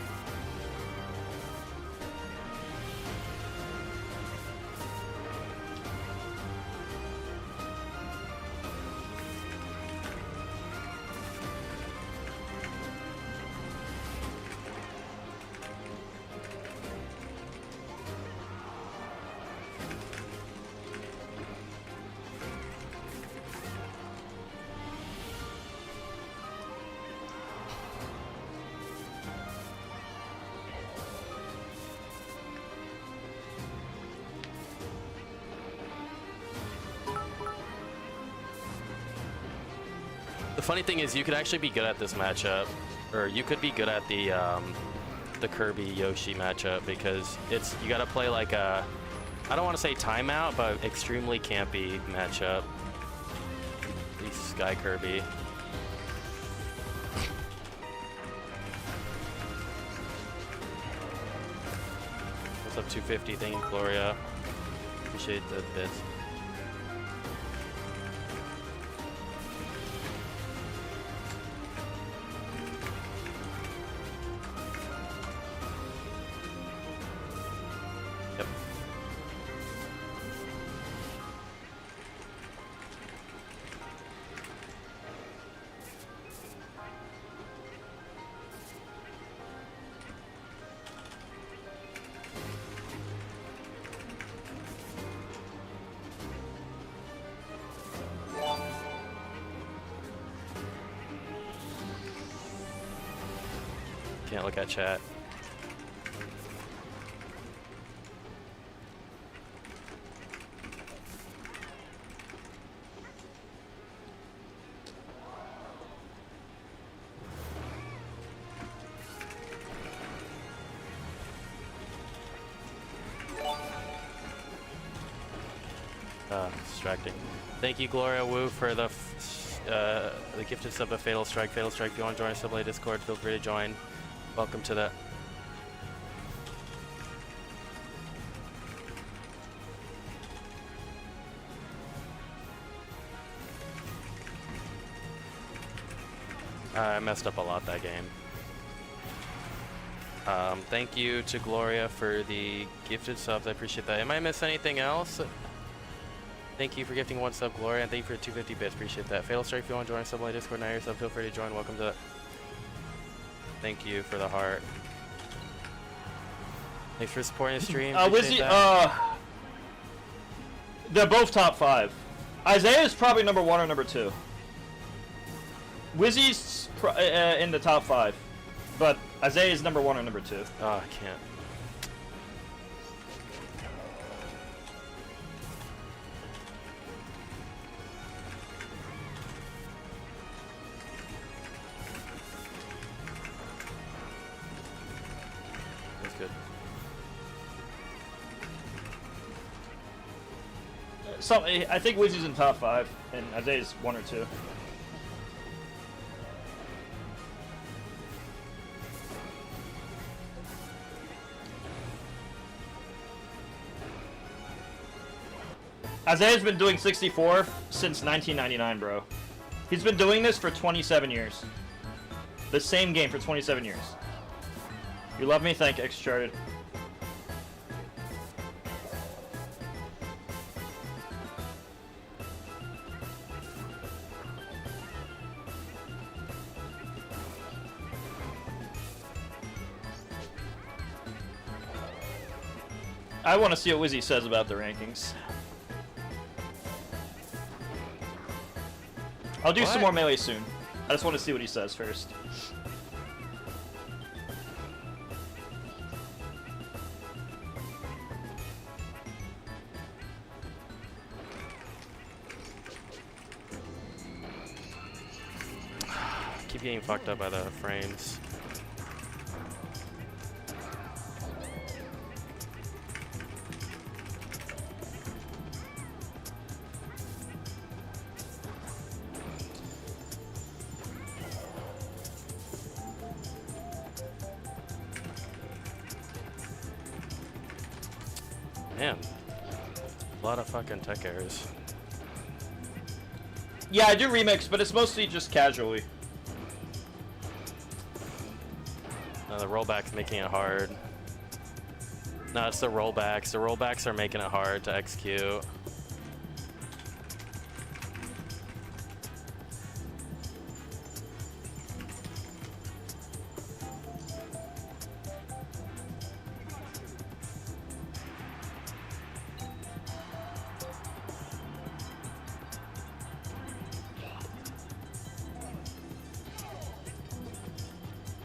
The funny thing is, you could actually be good at this matchup, or you could be good at the Kirby Yoshi matchup because it's you gotta play like a, I don't want to say timeout, but extremely campy matchup. These Sky Kirby. What's up, 250? Thank you, Gloria. Appreciate the bits. Can't look at chat. Distracting. Thank you, Gloria Wu, for the gifted sub of Fatal Strike. Fatal Strike, if you want to join our Subway Discord, feel free to join. Welcome to the... I messed up a lot that game. Thank you to Gloria for the gifted subs. I appreciate that. Am I missing anything else? Thank you for gifting 1 sub, Gloria, and thank you for 250 bits. Appreciate that. Fatal Strike, if you want to join our Subway Discord now yourself, feel free to join. Welcome to... Thank you for the heart. Thanks for supporting the stream. Wizzy, they're both top 5. Isaiah is probably number 1 or number 2. Wizzy's in the top 5, but Isaiah is number 1 or number 2. Oh, I can't. That's good. So I think Wizzy's in top 5, and Isaiah's 1 or 2. Isaiah's been doing 64 since 1999, bro. He's been doing this for 27 years. The same game for 27 years. You love me? Thank X-Charted. I want to see what Wizzy says about the rankings. I'll do some more Melee soon. I just want to see what he says first. Keep getting fucked up by the frames. Man, a lot of fucking tech errors. Yeah, I do remix, but it's mostly just casually. The rollback's making it hard. No, it's the rollbacks. The rollbacks are making it hard to execute.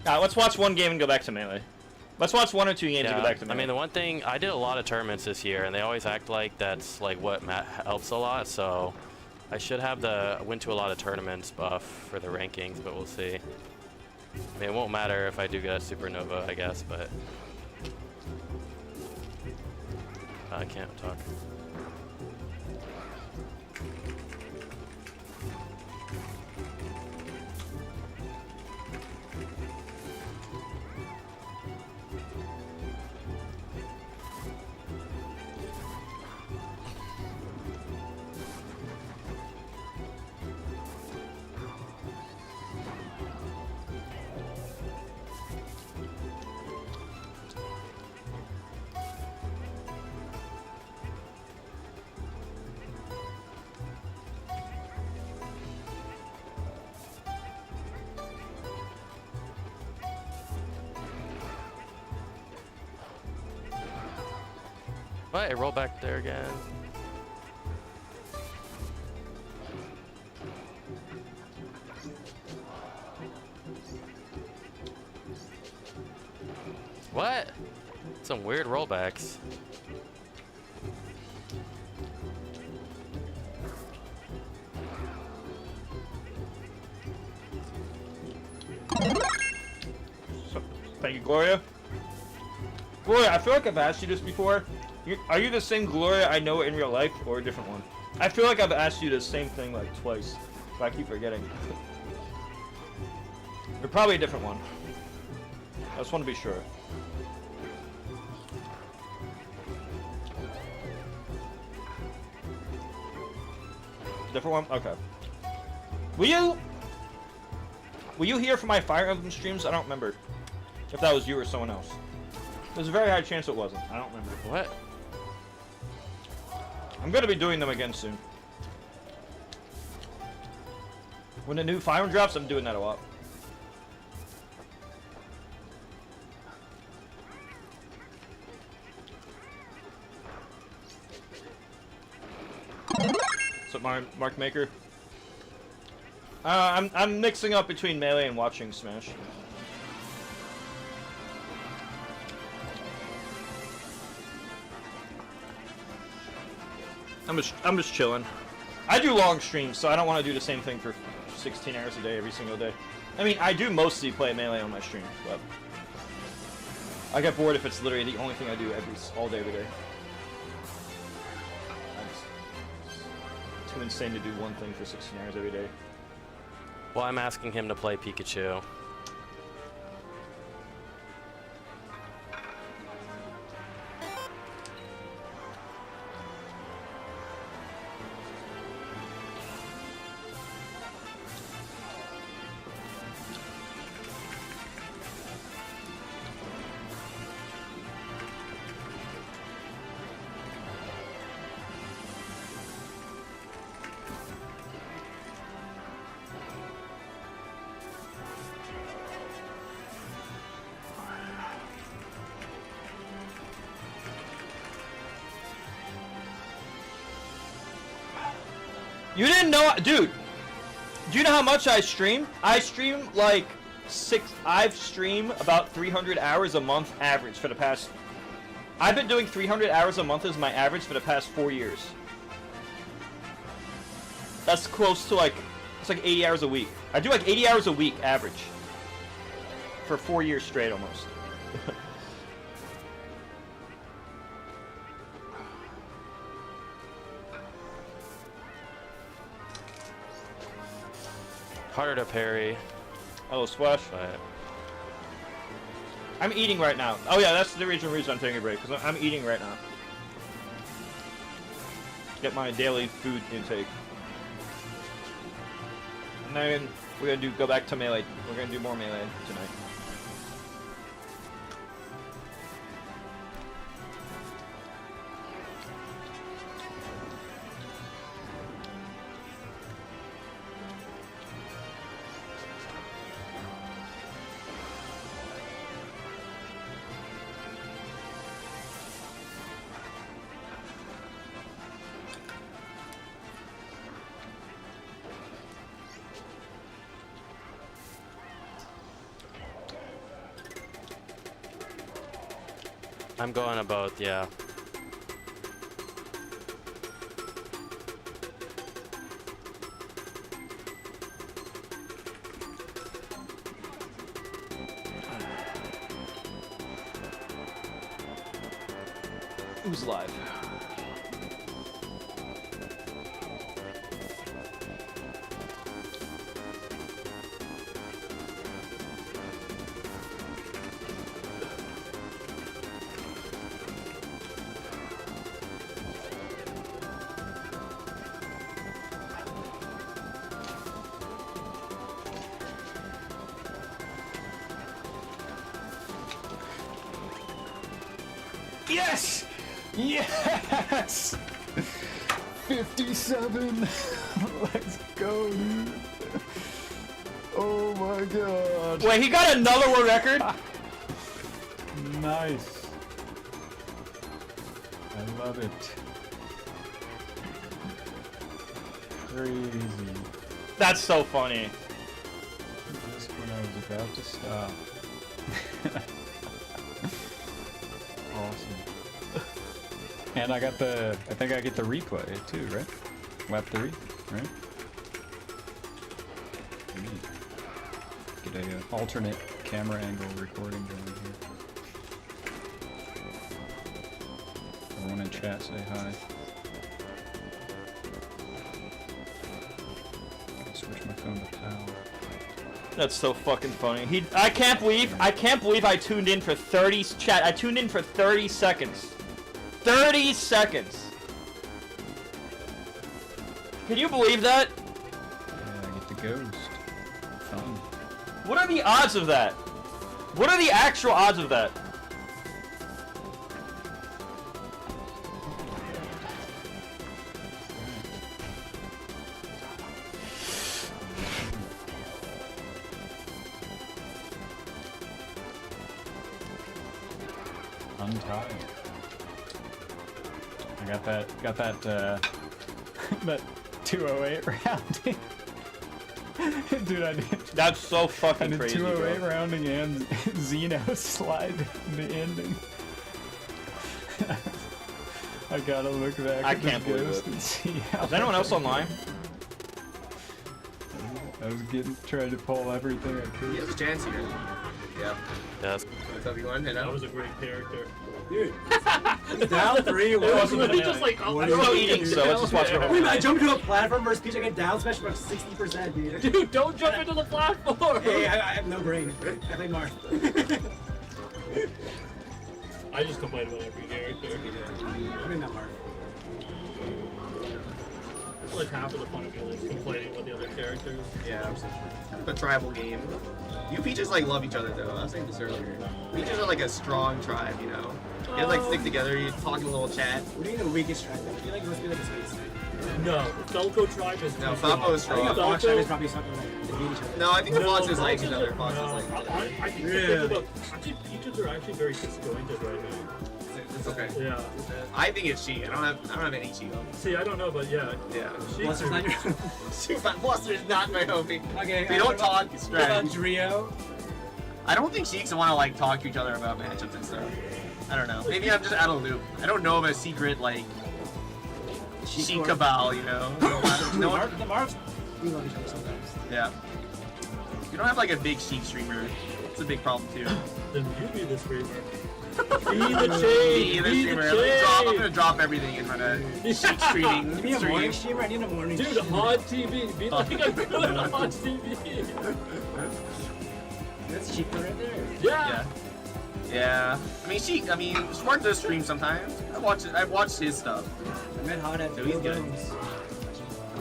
Let's watch one game and go back to Melee. Let's watch 1 or 2 games and go back to Melee. I mean, the one thing, I did a lot of tournaments this year, and they always act like that's like what helps a lot, so I should have the went to a lot of tournaments buff for the rankings, but we'll see. I mean, it won't matter if I do get a Supernova, I guess, but I can't talk. What? It rolled back there again. What? Some weird rollbacks. Thank you, Gloria. Gloria, I feel like I've asked you this before. Are you the same Gloria I know in real life, or a different one? I feel like I've asked you the same thing like twice, but I keep forgetting. You're probably a different one. I just want to be sure. Different one? Okay. Were you here for my Fire Emblem streams? I don't remember if that was you or someone else. There's a very high chance it wasn't. I don't remember. What? I'm gonna be doing them again soon. When the new Fire Emblem drops, I'm doing that a lot. What's up, Mark Maker? I'm mixing up between Melee and watching Smash. I'm just chilling. I do long streams, so I don't want to do the same thing for 16 hours a day every single day. I mean, I do mostly play Melee on my stream, but I get bored if it's literally the only thing I do all day every day. It's too insane to do one thing for 16 hours every day. Well, I'm asking him to play Pikachu. You didn't know, dude. Do you know how much I stream? I stream like I stream about 300 hours a month average for the past. I've been doing 300 hours a month as my average for the past 4 years. That's close to it's like 80 hours a week. I do like 80 hours a week average for 4 years straight almost. Harder to parry. Oh, splash. But I'm eating right now. Oh yeah, that's the reason I'm taking a break, because I'm eating right now. Get my daily food intake. And then we're gonna go back to Melee. We're gonna do more Melee tonight. I'm going to both, yeah. Who's live? Yes! Yes! 57! Let's go, dude. Oh my god. Wait, he got another world record? Nice. I love it. Crazy. That's so funny. Just when I was about to stop. Awesome. And I think I get the replay too, right? Lap 3, right? Neat. Get a alternate camera angle recording going here. Everyone in chat say hi. Switch my phone to power. That's so fucking funny. I can't believe I tuned in for 30 chat. I tuned in for 30 seconds. 30 seconds. Can you believe that? Yeah, I get the ghost. Fun. What are the odds of that? What are the actual odds of that? Untied. I got that that 208 rounding. Dude, I did. That's so I fucking did crazy, 208 bro. rounding and Xeno slide in the ending. I gotta look back. I at the can't believe ghost it. and see how Is anyone else online? I was trying to pull everything I could. There's a chance here. Yep. Yes. What's up, you That was a great character. Dude. Down 3-1. He just like, What I'm are still you eating, so let's just watch it. Dude, I jumped into a platform versus Peach, I get down smash for 60%, dude. Dude, don't jump into the platform! Hey, I have no brain. I play Marth. I just complain about every character. I mean, not Marth. It's like half of the fun of it is complaining about the other characters. Yeah, a tribal game. You Peaches like love each other though. I was saying this earlier. Peaches are like a strong tribe, you know. You guys like stick together. You talk in a little chat. What do you mean the weakest tribe? I feel like it must be like a space. No, Falco tribe is No, Falco is strong. I think Fox tribe is Falco- probably something like they hate each other. No, I think the Foxes like each other. Foxes no, like each other. I think Really? I think Peaches are actually very disjointed right now. It's okay. Yeah. I think it's she. I don't have any she. See, I don't know, but yeah. Yeah. She's Bluster's not your Bluster's not my homie. Okay. If you don't talk, it's What about right. Drio? I don't think Sheiks want to like talk to each other about matchups and stuff. I don't know. Maybe I'm just out of the loop. I don't know of a secret like Sheik cabal, you know. No one, The Marvs do love each other sometimes. yeah. You don't have like a big Sheik streamer. It's a big problem too. Then you be the streamer. Be the Me, shade. the Be streamer. the I'm gonna shade. drop everything in front of Sheik streaming. Give me a morning streamer. I need a morning Dude, streamer. hot TV. Be like a good hot TV. That's cheaper right there. Yeah. Yeah. I mean, Smart does stream sometimes. I've watched his stuff. I met hot at So he's Bill good. Bones.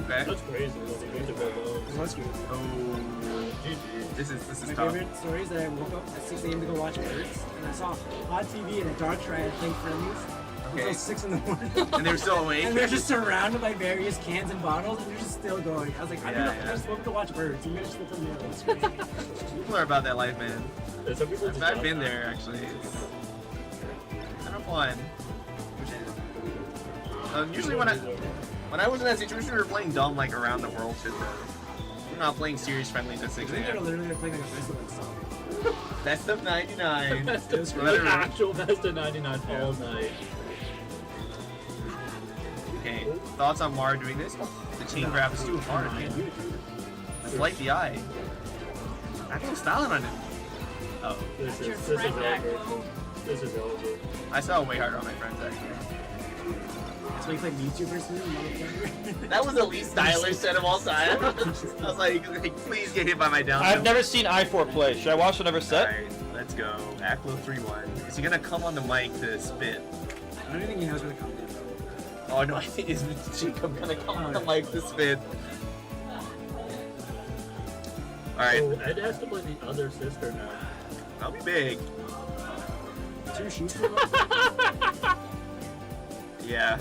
Okay. That's crazy. That's a bunch of good That's good. Oh, GG. this is My tough. favorite story is that I woke up at 6 a.m. to go watch birds, and I saw hot TV in a dark triad playing friendlies Okay. until 6 in the morning. And they're still awake. And they're just surrounded by various cans and bottles, and they're just still going. I was like, Yeah, I just woke up to watch birds. You guys still tell me that. It's crazy. People are about that life, man. Yeah, some people just I've love been that. there actually. It's kind of fun. Usually when I was in that situation, we were playing dumb like around the world shit though. We're not playing serious friendlies at 6 I think they're a.m. literally playing like a festival song. Best of 99. Best of, Let it the rip. actual best of 99 all night. Okay, thoughts on Mara doing this? The chain grab is too hard, man. It's like the eye. I feel styling on him. Oh, This is over. This is over. I saw way harder on my friends actually. That's why you play YouTubers too, motherfucker. That was the least stylish set of all time. I was like, please get hit by my down. I've never seen I4 play. Should I watch another set? Alright, let's go. Aklo 3-1. Is he gonna come on the mic to spit? I don't even think he knows where to come from. Oh no, I think is Jacob gonna come on the mic to spit? Alright, Oh, Ed has to play the other sister now. I'll be big. 2 shoots. Yeah.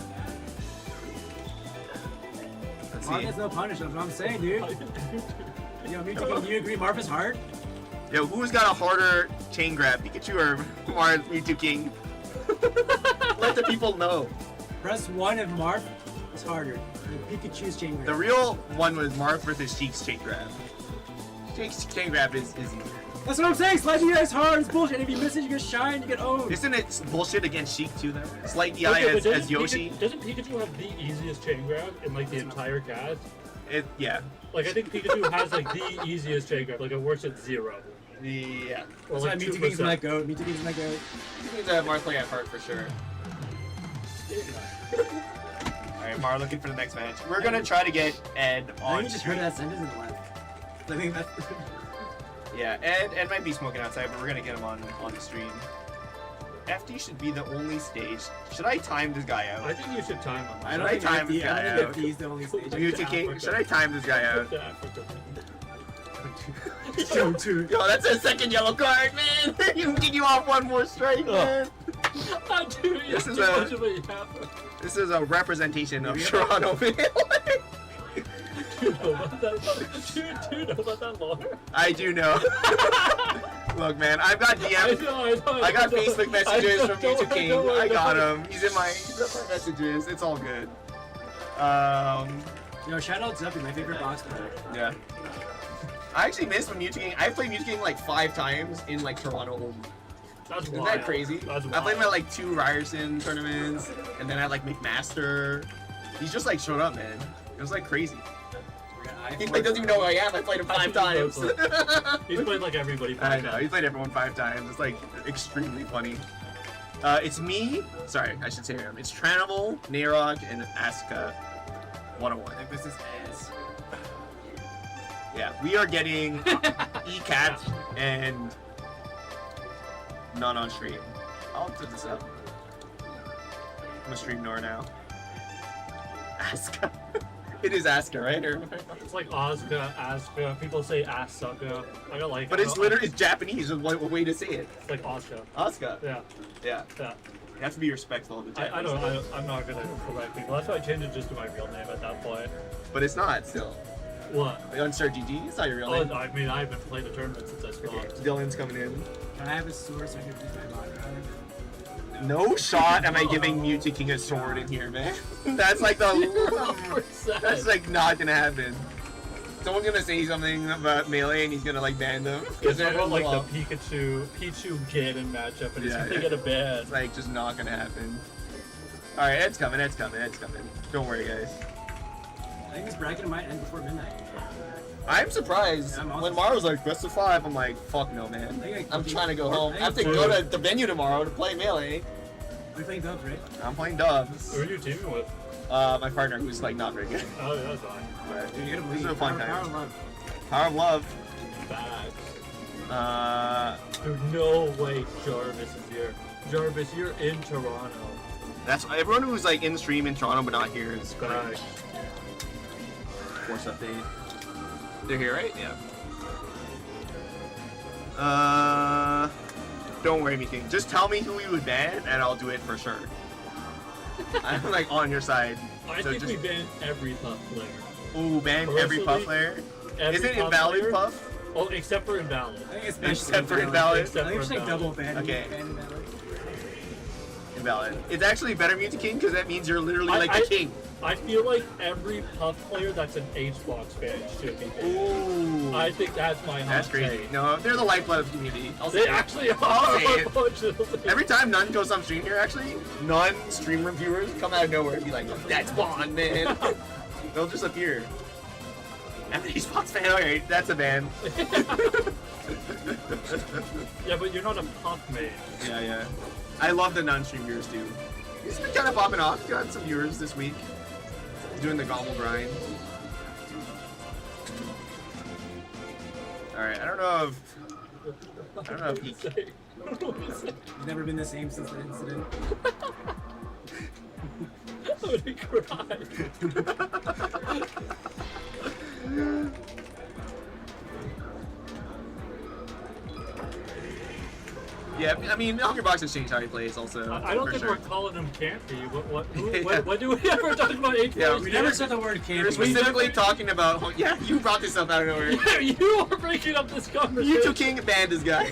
Let's Marv see. gets no punish, that's what I'm saying, dude. Yo, Mewtwo, do you agree Marv is hard? Yo, who's got a harder chain grab, Pikachu or Mewtwo King? Let the people know. Press 1 if Marv is harder. And Pikachu's chain grab. The real one was Marth versus Sheik's chain grab. Sheik's chain grab is easy. That's what I'm saying, Slide DI is hard, it's bullshit. If you miss it, you get shine, you get owned. Isn't it bullshit against Sheik too though? Slight DI Okay, but as Yoshi? Doesn't Pikachu have the easiest chain grab in like the entire cast? Yeah. Like I think Pikachu has like the easiest chain grab. Like it works at 0. Yeah. Or That's why like Mewtwo King's 2%. let go. Mewtwo King's let go. I think that Marth playing at heart for sure. Alright, Mar looking for the next match. We're gonna try to get Ed I on. think you just heard that sentence in the left. I think that's. Yeah, Ed might be smoking outside, but we're gonna get him on the stream. FD should be the only stage. Should I time this guy out? I think you should time him. I don't Should I think time this guy I don't out? think he's the only stage. Beauty King, should I time this guy out? Yo, dude. Yo, that's a second yellow card, man! You can you off one more strike, man! I do. This is too a- much of a yapper. This is a representation of Toronto, man. Do you know about that? Do you know about that lawyer? I do know. Look, man, I've got DMs. I got Facebook messages from Beauty King. I got him. He's in my messages. It's all good. Yo, shout out Zuppy, my favorite box player. Yeah. I actually missed when Beauty King. I played Beauty King like 5 times in like Toronto only. That's Isn't wild. that crazy? That's I played him at wild. like 2 Ryerson tournaments, and then at like McMaster. He just like showed up, man. It was like crazy. He like, doesn't even know who I am. I played him 5 times. He's played like everybody. I 5 know. He times. played everyone 5 times. It's like extremely funny. It's me. Sorry, I should say him. It's Tranival, Nayrog, and Asuka 101. Like, this is ass. Yeah, we are getting ECAT and none on stream. I'll put this up. I'm gonna stream Nora now. Asuka. It is Asuka, right? Or, It's like Asuka. People say Asuka. I don't like. but it's literally it's Japanese. Is one way to say it. It's like Asuka. Asuka. Yeah. Yeah. Yeah. You have to be respectful of the I Japanese. don't. I'm not gonna correct people. That's why I changed it just to my real name at that point. But it's not still. What? Unstar GG. It's not your real Oh, name. I mean, I haven't played a tournament since I Okay, stopped. Dylan's coming in. Can I have a sword so I can use my body power? No shot am I giving Mewtwo King a sword in here, man. That's like the. That's like not gonna happen. Someone's gonna say something about melee and he's gonna like ban them. It's about like Well, the Pichu Ganon matchup, and he's Yeah, gonna yeah. get a ban. It's like just not gonna happen. Alright, Ed's coming, Ed's coming, Ed's coming. Don't worry, guys. I think this bracket might end before midnight. I'm surprised. I'm also When Mara was like, best of 5, I'm like, fuck no, man. think I'm trying to go I home. I think have to so. go to the venue tomorrow to play melee. We're playing dubs, right? I'm playing dubs. Who are you teaming with? My partner, who's like not very good. Oh, yeah, that's fine. But Dude, you gotta this is believe. a fun Power time. of love. Power of love. Facts. There's no way Jarvis is here. Jarvis, you're in Toronto. That's everyone who's like in stream in Toronto but not here is great. Facts. Force update. They're here, right? Yeah. Don't worry, anything. Just tell me who you would ban, and I'll do it for sure. I'm like on your side. I So think just- we ban every puff player. Ooh, ban every puff player. Every Is it puff invalid player? puff? Oh, except for invalid. I think it's Except for invalid. I Except think for it's like double invalid. ban. Okay. ban invalid. Invalid. It's actually better Mewtwo King because that means you're literally I- like I- the king. I feel like every puff player that's an H-box ban should be banned. Ooh. I think that's my hot That's crazy. take. No, they're the lifeblood of the community. I'll say They it. actually are, I'll say it. unfortunately. Every time none goes on stream here, actually, none stream reviewers come out of nowhere and be like, that's Bond, man. They'll just appear. After these spots fan, alright, that's a ban. Yeah, but you're not a puff mage. Yeah, yeah. I love the non-stream viewers too. He's been kind of popping off. Got some viewers this week. Doing the gobble grind. Alright, I don't know if he... You've never been the same since the incident. I'm gonna cry. Yeah, I mean, Hungrybox has changed how he plays also. I don't for think sure. we're calling him Campy. Yeah. When do we ever talk about H? Yeah, We never said the word We're camping. specifically talking about... Yeah, you brought this up out of nowhere. Yeah, you are breaking up this conversation. Mewtwo King banned this guy.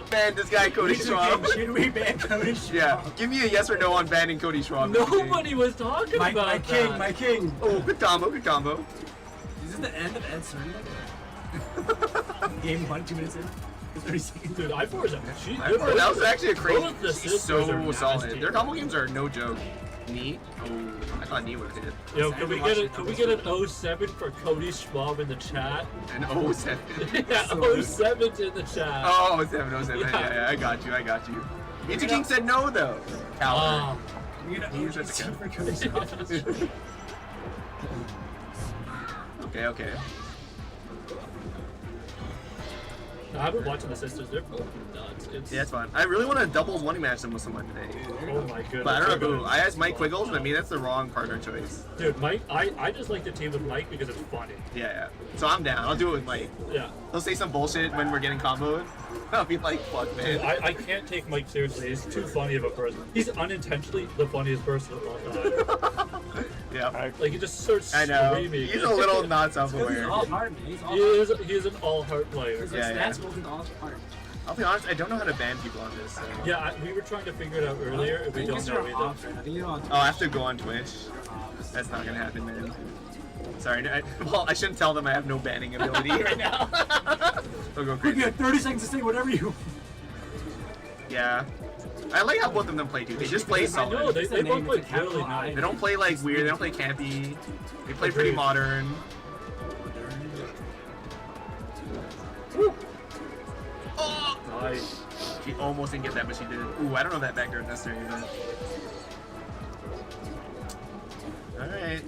Banned this guy, Cody Schwab. Should we ban Cody Schwab? Yeah, give me a yes or no on banning Cody Schwab. Nobody was talking My about king, that. my king. Oh, good combo, good combo. Is this the end of Ed's stream? Game 1, 2 minutes in? It's 30 seconds. Dude, I4's a she. That was actually a crazy. Both the He's sisters so are nasty. solid. Their combo games are no joke. Knee? Oh, I thought knee would have hit. Yo, can we get an 07 for Cody Schwab in the chat? An 07. Yeah, 07's in the chat. Oh, 07, 07. Yeah. Yeah, I got you. Mewtwo King said no, though. Coward. Ah, Use as a super good. Okay, okay. I've been watching the sisters. They're fucking nuts. It's, Yeah, it's fun. I really want to doubles one match them with someone today. oh my goodness. But I don't know they're who. I asked Mike Quiggles, but maybe that's the wrong partner choice. Dude, Mike, I just like the team with Mike because it's funny. Yeah, yeah. So I'm down. I'll do it with Mike. Yeah. He'll say some bullshit when we're getting comboed. I'll be like, fuck, Dude, man. I can't take Mike seriously. He's too funny of a person. He's unintentionally the funniest person of all time. Yeah. Like, he just starts I know. screaming. He's a little not He's self-aware. all hard, man. He's all He hard. is an all-heart player. His Yeah, yeah. stats goes into all hard. I'll be honest, I don't know how to ban people on this. So. Yeah, we were trying to figure it out earlier, and we don't know either. Off, right? I think you're on. Oh, I have to go on Twitch. That's not gonna happen, man. Sorry. Well, I shouldn't tell them I have no banning ability right now. They'll go You crazy. have 30 seconds to say whatever you. Yeah. I like how both of them play too. They just play I solid. know, they It's the both name, play it's a capital really I. nice. They don't play like weird. They don't play campy. They play pretty Agreed. modern. Woo. Oh! Nice. She almost didn't get that, but she did. Ooh, I don't know if that back guard necessary, but. Alright.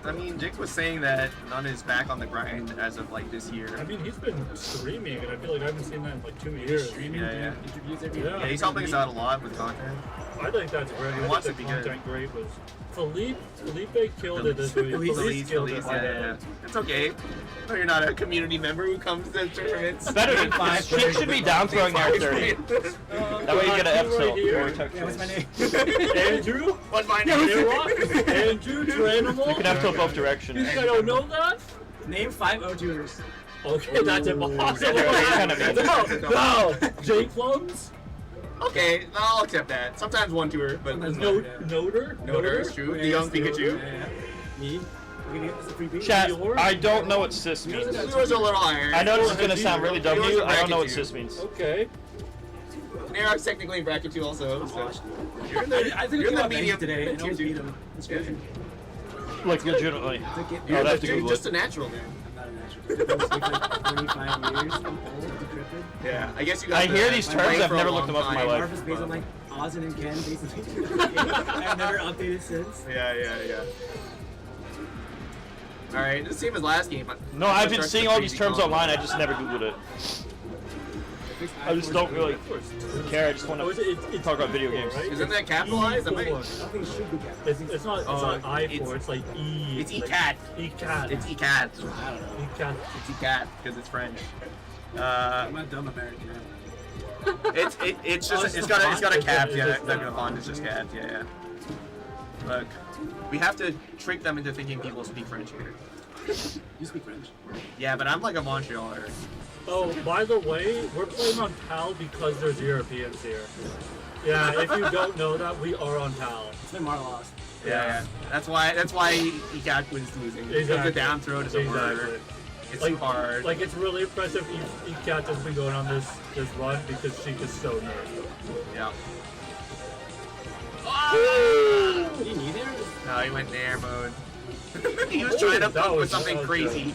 I mean, Jake was saying that none is back on the grind as of like this year. I mean, he's been streaming, and I feel like I haven't seen that in like 2 years. Streaming, Yeah, doing yeah. interviews every Yeah. Yeah, he's helping us out a lot with content. I think that's great. He I wants think to the be good. content great was Felipe killed it this week. Police, killed police, it. yeah, yeah, yeah. It's okay. No, you're not a community member who comes to tournaments. Better than She should be down throwing there at 30. That way you get an Right here. episode. Yeah, what's my name? Andrew? What's my You name? rock? Andrew Tranimal? You can have to both directions. I don't know that? Name 5 O2ers. Okay, that's impossible. Kind of mean. No! Jake Plums? Okay, I'll accept that. Sometimes one tour, but Noter? Noter is true. The young Pikachu. Me. We can get this a free beat. Chat, I don't know what cis means. Yours a little higher. I know this is gonna sound really dumb to you. I don't know what Bracket cis means. Okay. Narok's technically in bracket 2 also. So. You're in the, I think you're in we the got medium today and tier almost 2. beat him. That's good. Like legitimately. You're, I'd have to you're Google just it. a natural, man. I'm not a natural. It's like 25 years. I'm old, decrepit. Yeah, I guess you got I hear these terms. play I've for a never long looked them up in my time. life. Marv is based on like Ozin and Ken, basically. I've never updated since. Yeah, yeah, yeah. Alright, the same as last game. No, I've been seeing all these terms online. I just never Googled it. I just don't really care. I just want Oh, to it's talk about video E4, games. right? Isn't that capitalized? I might... Nothing should be kept. It's not I4, it's like E. It's like E-Cat. E-Cat. It's E-Cat. I don't know. E-Cat. It's E-Cat, because it's French. I'm a dumb American. It's just it's got a cap. Yeah, that the font is just cat. Yeah, yeah. Look, we have to trick them into thinking people speak French here. You speak French. Yeah, but I'm like a Montrealer. Oh, by the way, we're playing on PAL because there's Europeans here. Yeah, if you don't know that, we are on PAL. It's been Mar lost. Yeah, yeah. That's why E-Cat was losing. Because Exactly. the down throw doesn't work. Exactly. It's too hard. Like it's really impressive. E-Cat has been going on this run because she is so nervous. Yeah. You need it? No, he went nair mode. He was trying to That fuck with was- something that was crazy.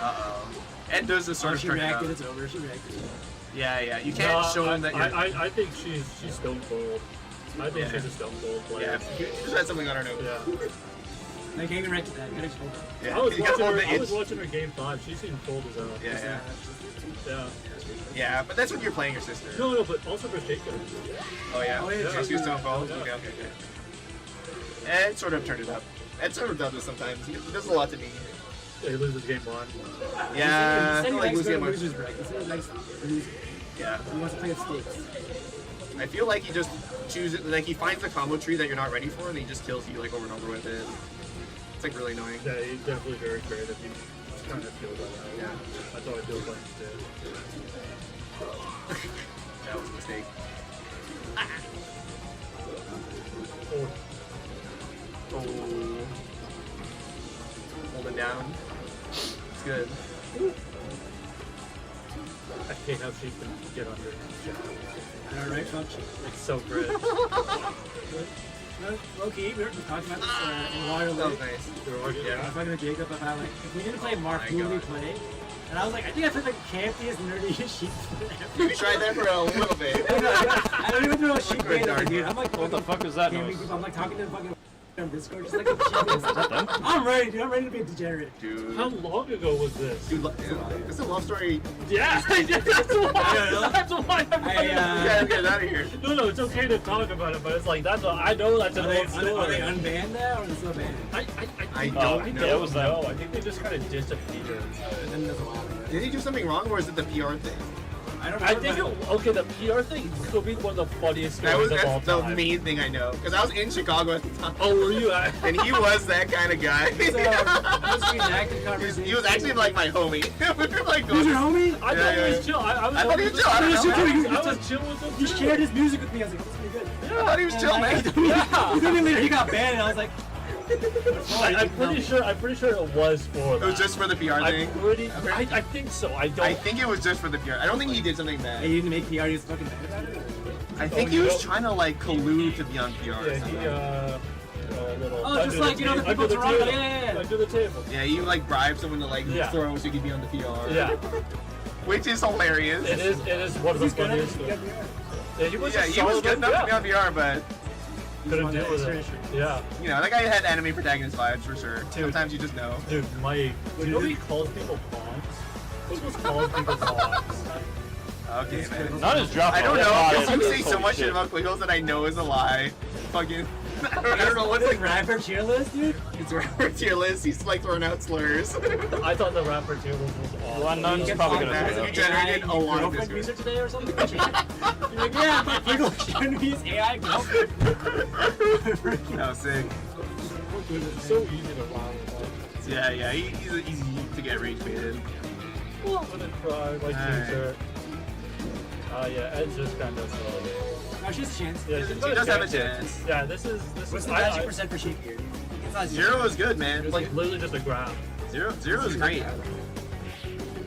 Uh-oh. Ed does this sort Oh, of she trick reacted. up. It's over. She reacted. Yeah, yeah. You can't show him that you're... I think she's stone cold. I think Yeah. she's a stone cold Yeah, player. you just had something on her nose. Yeah. I can't even react to that. You gotta explain that. Yeah, I was you gotta hold the itch. watching her game 5. She seemed cold as hell. Yeah, yeah. Yeah. Yeah, but that's when you're playing your sister. No, but also for Shaker. Oh, yeah. Oh, yeah, So she was yeah. stone cold? Yeah. Okay, okay, okay. Ed sort of turned it up. Ed sort of does this sometimes. He does a lot to me. He loses game 1. Yeah, He said he like likes losing going much. losers break. He said he likes losing. Yeah. He wants to play with stakes. I feel like he just chooses, like he finds the combo tree that you're not ready for and he just kills you like over and over with it. It's like really annoying. Yeah, he's definitely very creative. He kind of feels that out. Yeah. That's how I feel playing instead. That was a mistake. Oh, Oh. Hold it down. It's good. I hate how she can get under his shadow. Alright, fuck. It's so great. Low key, we were talking about this in Waterloo. That was nice. You're arguing. I was talking to Jacob about like, if we didn't play Mark, my who would we God. play? And I was like, I think I played like cantiest, nerdiest sheep. You tried that for a little bit. I don't even know what sheep band is, dude. I'm like, What the fuck is that camping noise? people. I'm like talking to the fucking on Discord, just like I'm ready, dude. I'm ready to be a degenerate. Dude. How long ago was this? Dude, it's a love story. Yeah, that's why. That's why I'm You gotta get out of here. No, it's okay to talk about it, but it's like that's what I know. That's an old Are story. they unbanned now, or are they still banned? I think- don't I know. don't It was them. know. I think they just kind of disappeared. And then there's a lot of it. Did he do something wrong, or is it the PR thing? I don't I remember. think okay, the PR thing could be one of the funniest That was stories of all that's the time. main thing I know. Because I was in Chicago at the time. Oh, were you? And he was that kind of guy. Let's reenact the conversation. He was actually like my homie. We were like Who's your homie? I Yeah, thought yeah. he was chill. I thought he was chill. I don't know. I was chill with him. He too. shared his music with me. I was like, this is pretty good. I thought he was chill, man. And then later he got banned, and I was like, I'm pretty sure it was for It was just for the PR thing. I think so. I don't. I think it was just for the PR. I don't think he did something hey, bad. you didn't make PR, he was fucking mad about it? I think he was trying to like collude to be on PR. Or Yeah, something. little. Oh, just like, you know, the people under Toronto, table. yeah. Under the table. Yeah, you like bribe someone to like Yeah. throw so you could be on the PR. Yeah, Which is hilarious. it is. It is one of the He's good at it. funniest. He got Stories. PR. Yeah, he was. Yeah, a he was solid good enough to be yeah. on PR, but Couldn't deal with it. Yeah, you know, that guy had anime protagonist vibes for sure. Dude. Sometimes you just know. dude, Mike. Do you know he calls people pawns? What's supposed to call people pawns? Okay, man. Not his drop. I don't know, off. because you say so Holy much shit shit. about Quiggles that I know is a lie. Fucking, I don't know what's It's like like rapper cheer list, dude. It's rapper tier list. He's like throwing out slurs. I thought the rapper table was awesome. Well, none's probably gonna That do you it. generated a lot of girlfriend discourse. user today or something? You're like, yeah, my people showing me his AI girlfriend. That was sick. It's so easy to wow with. Yeah, he's easy to get rage baited. Well, I'm gonna cry like Alright. t-shirt. Yeah, Ed's just kind of slow. No, she has a chance. Yeah, She she's got does have a chance. chance. Yeah, this is What's the I- magic I- percent for sheep here? It's not Zero is good, man. It's Like literally just a grab. zero is great.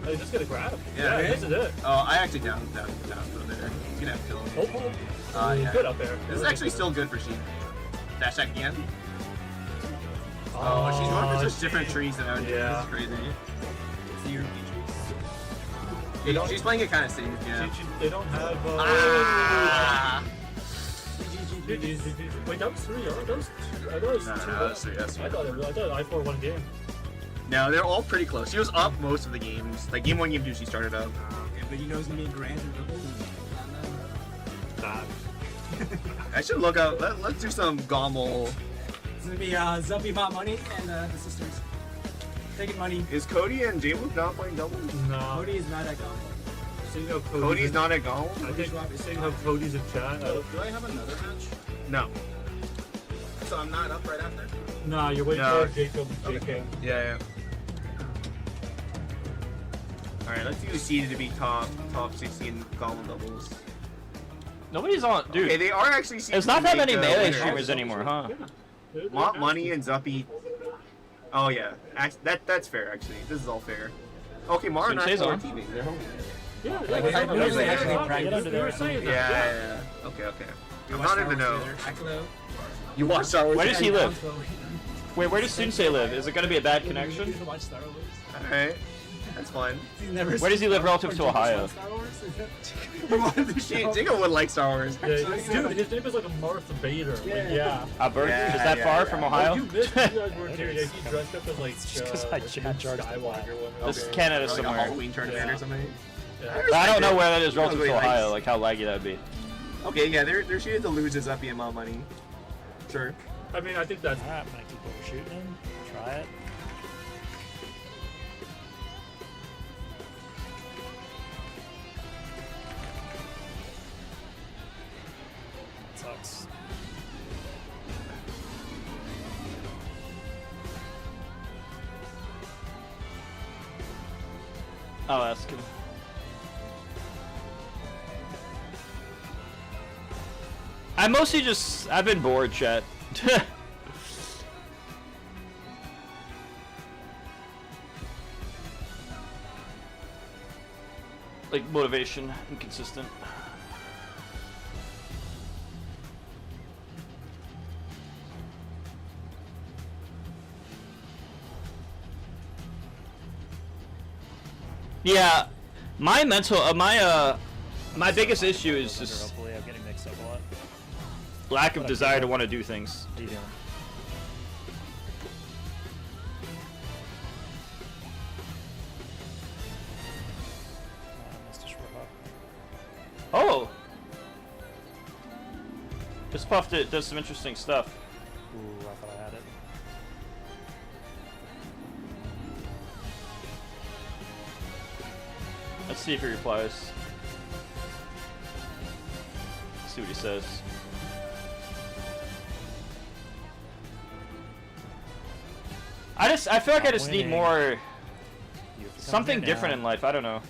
Oh, you just get a grab. Yeah. This is it. Oh, I actually down from there. He's gonna have to kill him. Oh, Yeah. good up there. This is actually still good for sheep. Dash attack again. Oh, she's going for just different trees than I would do. Yeah. This is crazy. zero. She's playing it kind of safe, yeah. They don't have. Ah! Wait, that was three. Are those two? Are those No, two? that's three. I thought I-4 won game. No, they're all pretty close. She was up most of the games. Like game 1, game 2, she started up. Okay, but you know it's gonna be grand and double. Nah. I should look up. Let's do some Gommel. It's gonna be Zuppy Bot Money and the sisters. Taking money. Is Cody and J-Luke not playing doubles? No. Cody is not at Gumbo. Seeing how Cody's not at Gommel? I think seeing how Cody's in chat. Do I have another match? No. So I'm not up right after? Nah, you're waiting No. for Jacob. Yeah. Alright, let's do seeded to be top 16 Gommel doubles. Nobody's on, dude. Okay, they are actually seeded There's not to that make, many melee winners. streamers anymore, huh? Want Money and Zuppy. Oh yeah, that's fair actually. This is all fair. Okay, Mara and Sensei's Arthur are on. teaming. They're home. Yeah, Like, yeah. I usually actually practice They were saying that. Yeah. Okay. I'm not in the know. Echo. You watch Star Wars? Where does he live? Wait, where does Sensei live? Is it gonna be a bad connection? Watch Star Wars. Alright, that's fine. He's never Where does he live relative to Ohio? Star Wars? He wanted to show. Jacob would like Star Wars. Yeah, dude, his name is like a Marth Vader. Like, yeah. Albert? Yeah, Is that yeah, far yeah. from Like, Ohio? you missed you guys were here. Yeah, he dressed up as like Just 'cause I charged the Skywalker. This is Canada Like a somewhere. Halloween tournament or something. Yeah. But I don't know where that is He knows relative what to he Ohio, likes. like how laggy that would be. Okay, yeah, they're shooting to lose his Zuppy and Money. Sure. I mean, I think that's. Alright, I'm gonna keep overshooting him. Try it. That sucks. I'll ask him. I've been bored, chat. Like, motivation, inconsistent. Yeah, my mental, my biggest issue is just Hopefully, I'm getting mixed up a lot. lack of desire to want to do things. What are you doing? Missed a short hop. Oh, this Puff does some interesting stuff. Ooh, I thought I had it. Let's see if he replies. Let's see what he says. I feel like I just need more something different in life. I don't know.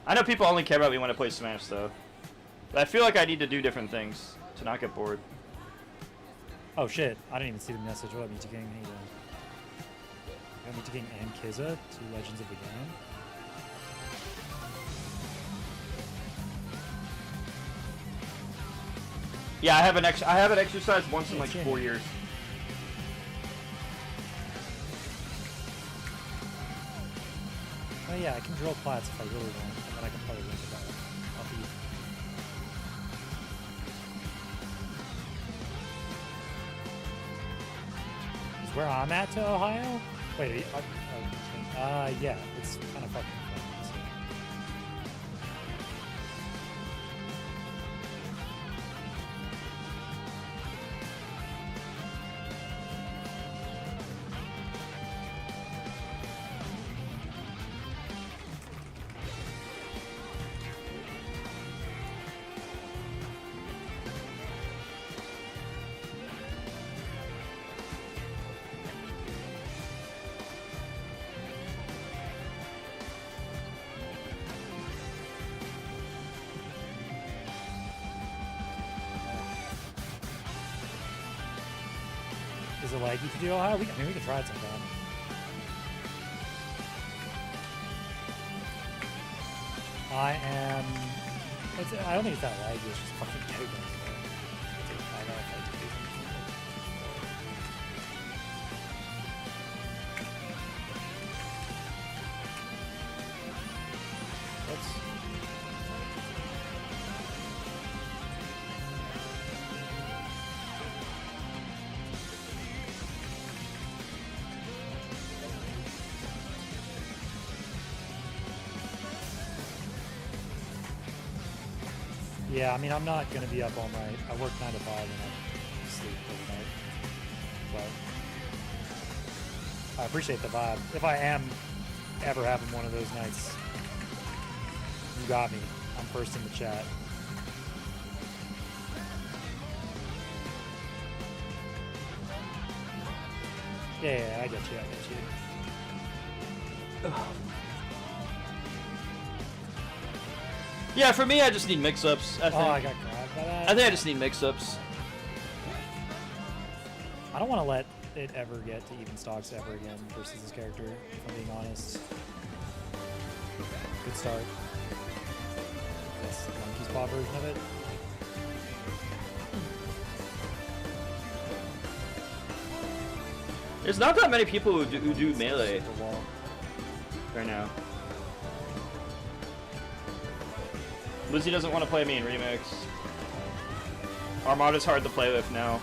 I know people only care about me when I play Smash though. But I feel like I need to do different things to not get bored. Oh shit, I didn't even see the message. What, Meet King? How you doing? Meet King and Kizza, 2 legends of the game. Yeah, I haven't exercised once in like 4 years. Oh yeah, I can drill plats if I really want, and then I can probably link it out. I'll be... Is where I'm at to Ohio? Wait, yeah, it's kind of fucking fun. So. Is it laggy to do Ohio? I mean, we can try it sometime. I am... I don't think it's that laggy, it's just fucking big. I know if I do. Yeah, I mean, I'm not going to be up all night. I work 9 to 5 and I sleep overnight. But I appreciate the vibe. If I am ever having one of those nights, you got me. I'm first in the chat. Yeah, I get you. Yeah, for me, I just need mix-ups. I think. Oh, I got grabbed by that. I think I just need mix-ups. I don't want to let it ever get to even stocks ever again versus this character, if I'm being honest. Good start. That's the monkey's paw version of it. There's not that many people who do melee right now. Lizzie doesn't want to play me in Remix. Armada's hard to play with now.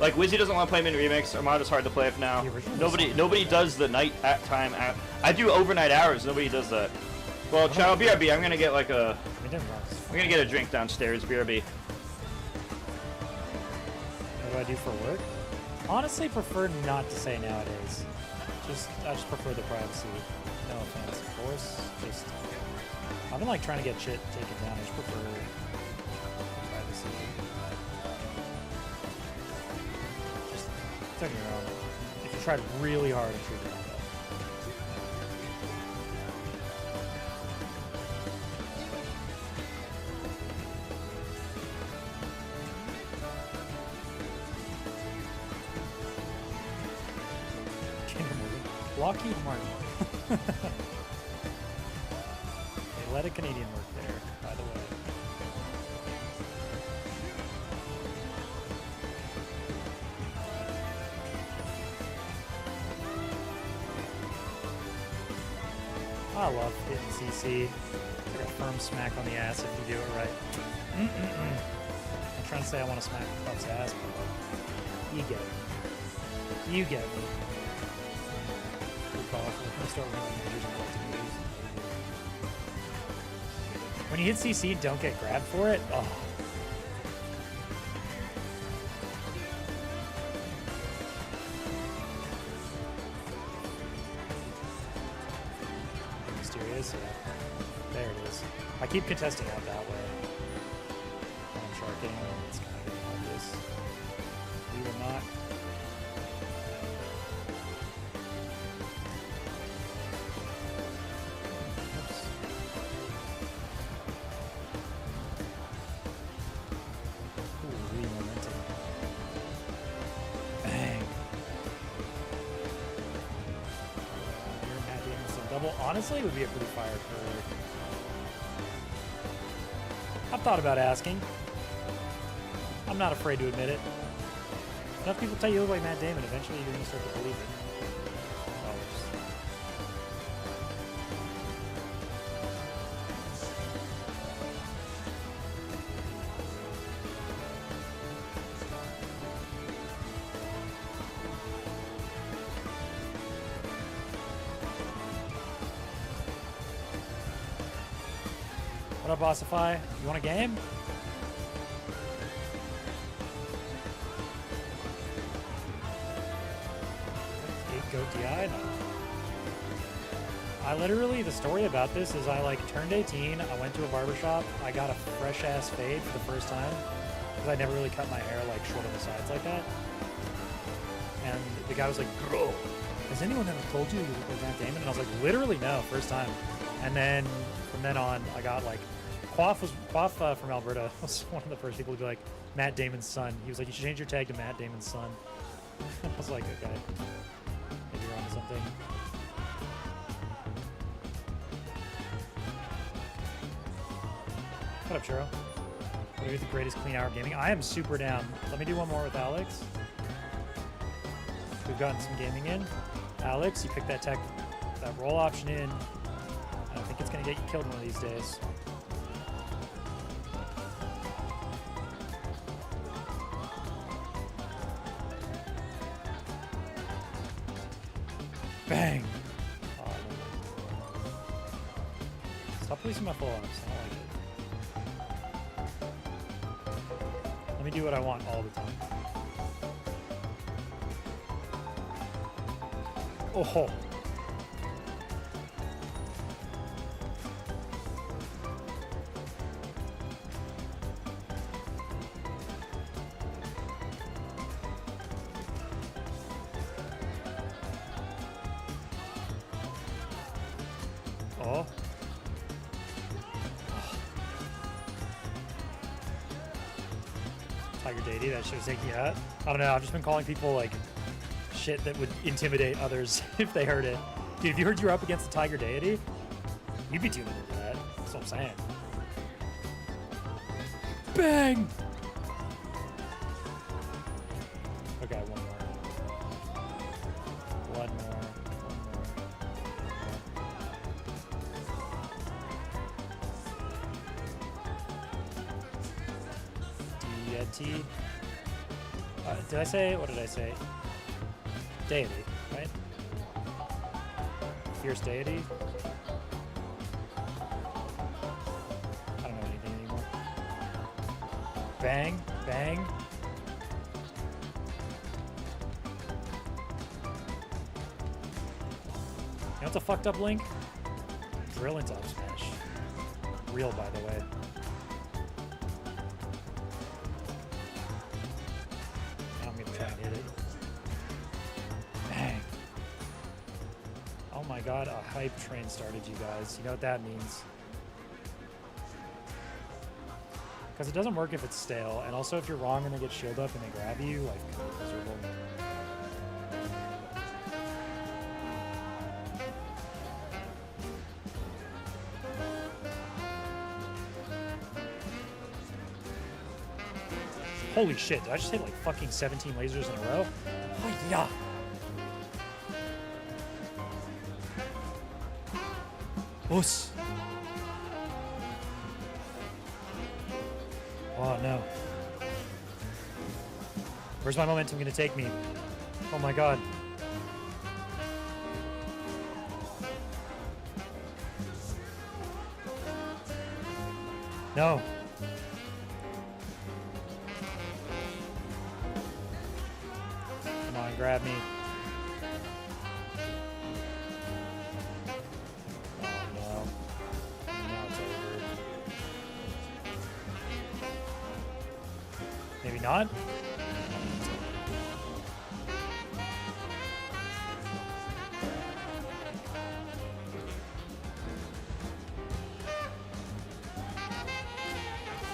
Like, Wizzy doesn't want to play me in Remix. Armada's hard to play with now. Nobody does the night at time. I do overnight hours. Nobody does that. Well, Chow, BRB, I'm gonna get like a... I'm gonna get a drink downstairs, BRB. What do I do for work? Honestly, prefer not to say nowadays. I just prefer the privacy. No offense, of course. Just I've been like trying to get shit taken down. I just prefer the privacy. Just turn your own. If you tried really hard and treat it like that. Lockheed Martin. They let a Canadian work there, by the way. I love hitting CC. It's like a firm smack on the ass if you do it right. I'm trying to say I want to smack Puff's ass, but you get it. You get me. Good call. We're going to start running majors and collecting majors. When you hit CC and don't get grabbed for it, oh. Mysterious, yeah. There it is. I keep contesting out that way. I'm sharking, it's kind of getting obvious. We will not. Oops. Ooh, momentum. Bang. You're Matt Damon, some double. Honestly, it would be a pretty fire curve. I've thought about asking. I'm not afraid to admit it. Enough people tell you look like Matt Damon, eventually you're going to start to believe it. What up, Bossify? You want a game? Goat DI? No. I literally, the story about this is I like turned 18, I went to a barbershop, I got a fresh ass fade for the first time, because I never really cut my hair like short on the sides like that. And the guy was like, "Bro, has anyone ever told you you look like Matt Damon?" And I was like, literally no, first time. And then from then on, I got like, Quaff from Alberta was one of the first people to be like, Matt Damon's son. He was like, you should change your tag to Matt Damon's son. I was like, okay. Maybe you're onto something. What up, Churro? What are the greatest clean hour gaming? I am super down. Let me do one more with Alex. We've gotten some gaming in. Alex, you pick that tech, that roll option in. I think it's going to get you killed one of these days. Bang! Oh, stop releasing my full ups. I don't like it. Let me do what I want all the time. Oh ho! Oh. Tiger Deity, that shit was taking out. I don't know, I've just been calling people like shit that would intimidate others if they heard it. Dude, if you heard you were up against the Tiger Deity, you'd be tuning into that. That's what I'm saying. Bang! Okay, one more. One more. Deity. Did I say? What did I say? Deity, right? Fierce Deity. I don't know anything anymore. Bang, bang. You know what's a fucked up link? Drill into up smash. Real, by the way. Now I'm gonna try and hit it. Bang. Oh my god, a hype train started, you guys. You know what that means. Because it doesn't work if it's stale, and also if you're wrong and they get shield up and they grab you, like, miserable. Holy shit, did I just hit like fucking 17 lasers in a row? Oh yeah! Us. Oh no. Where's my momentum gonna take me? Oh my god. No. Come on, grab me. Oh no. Now it's over. Maybe not?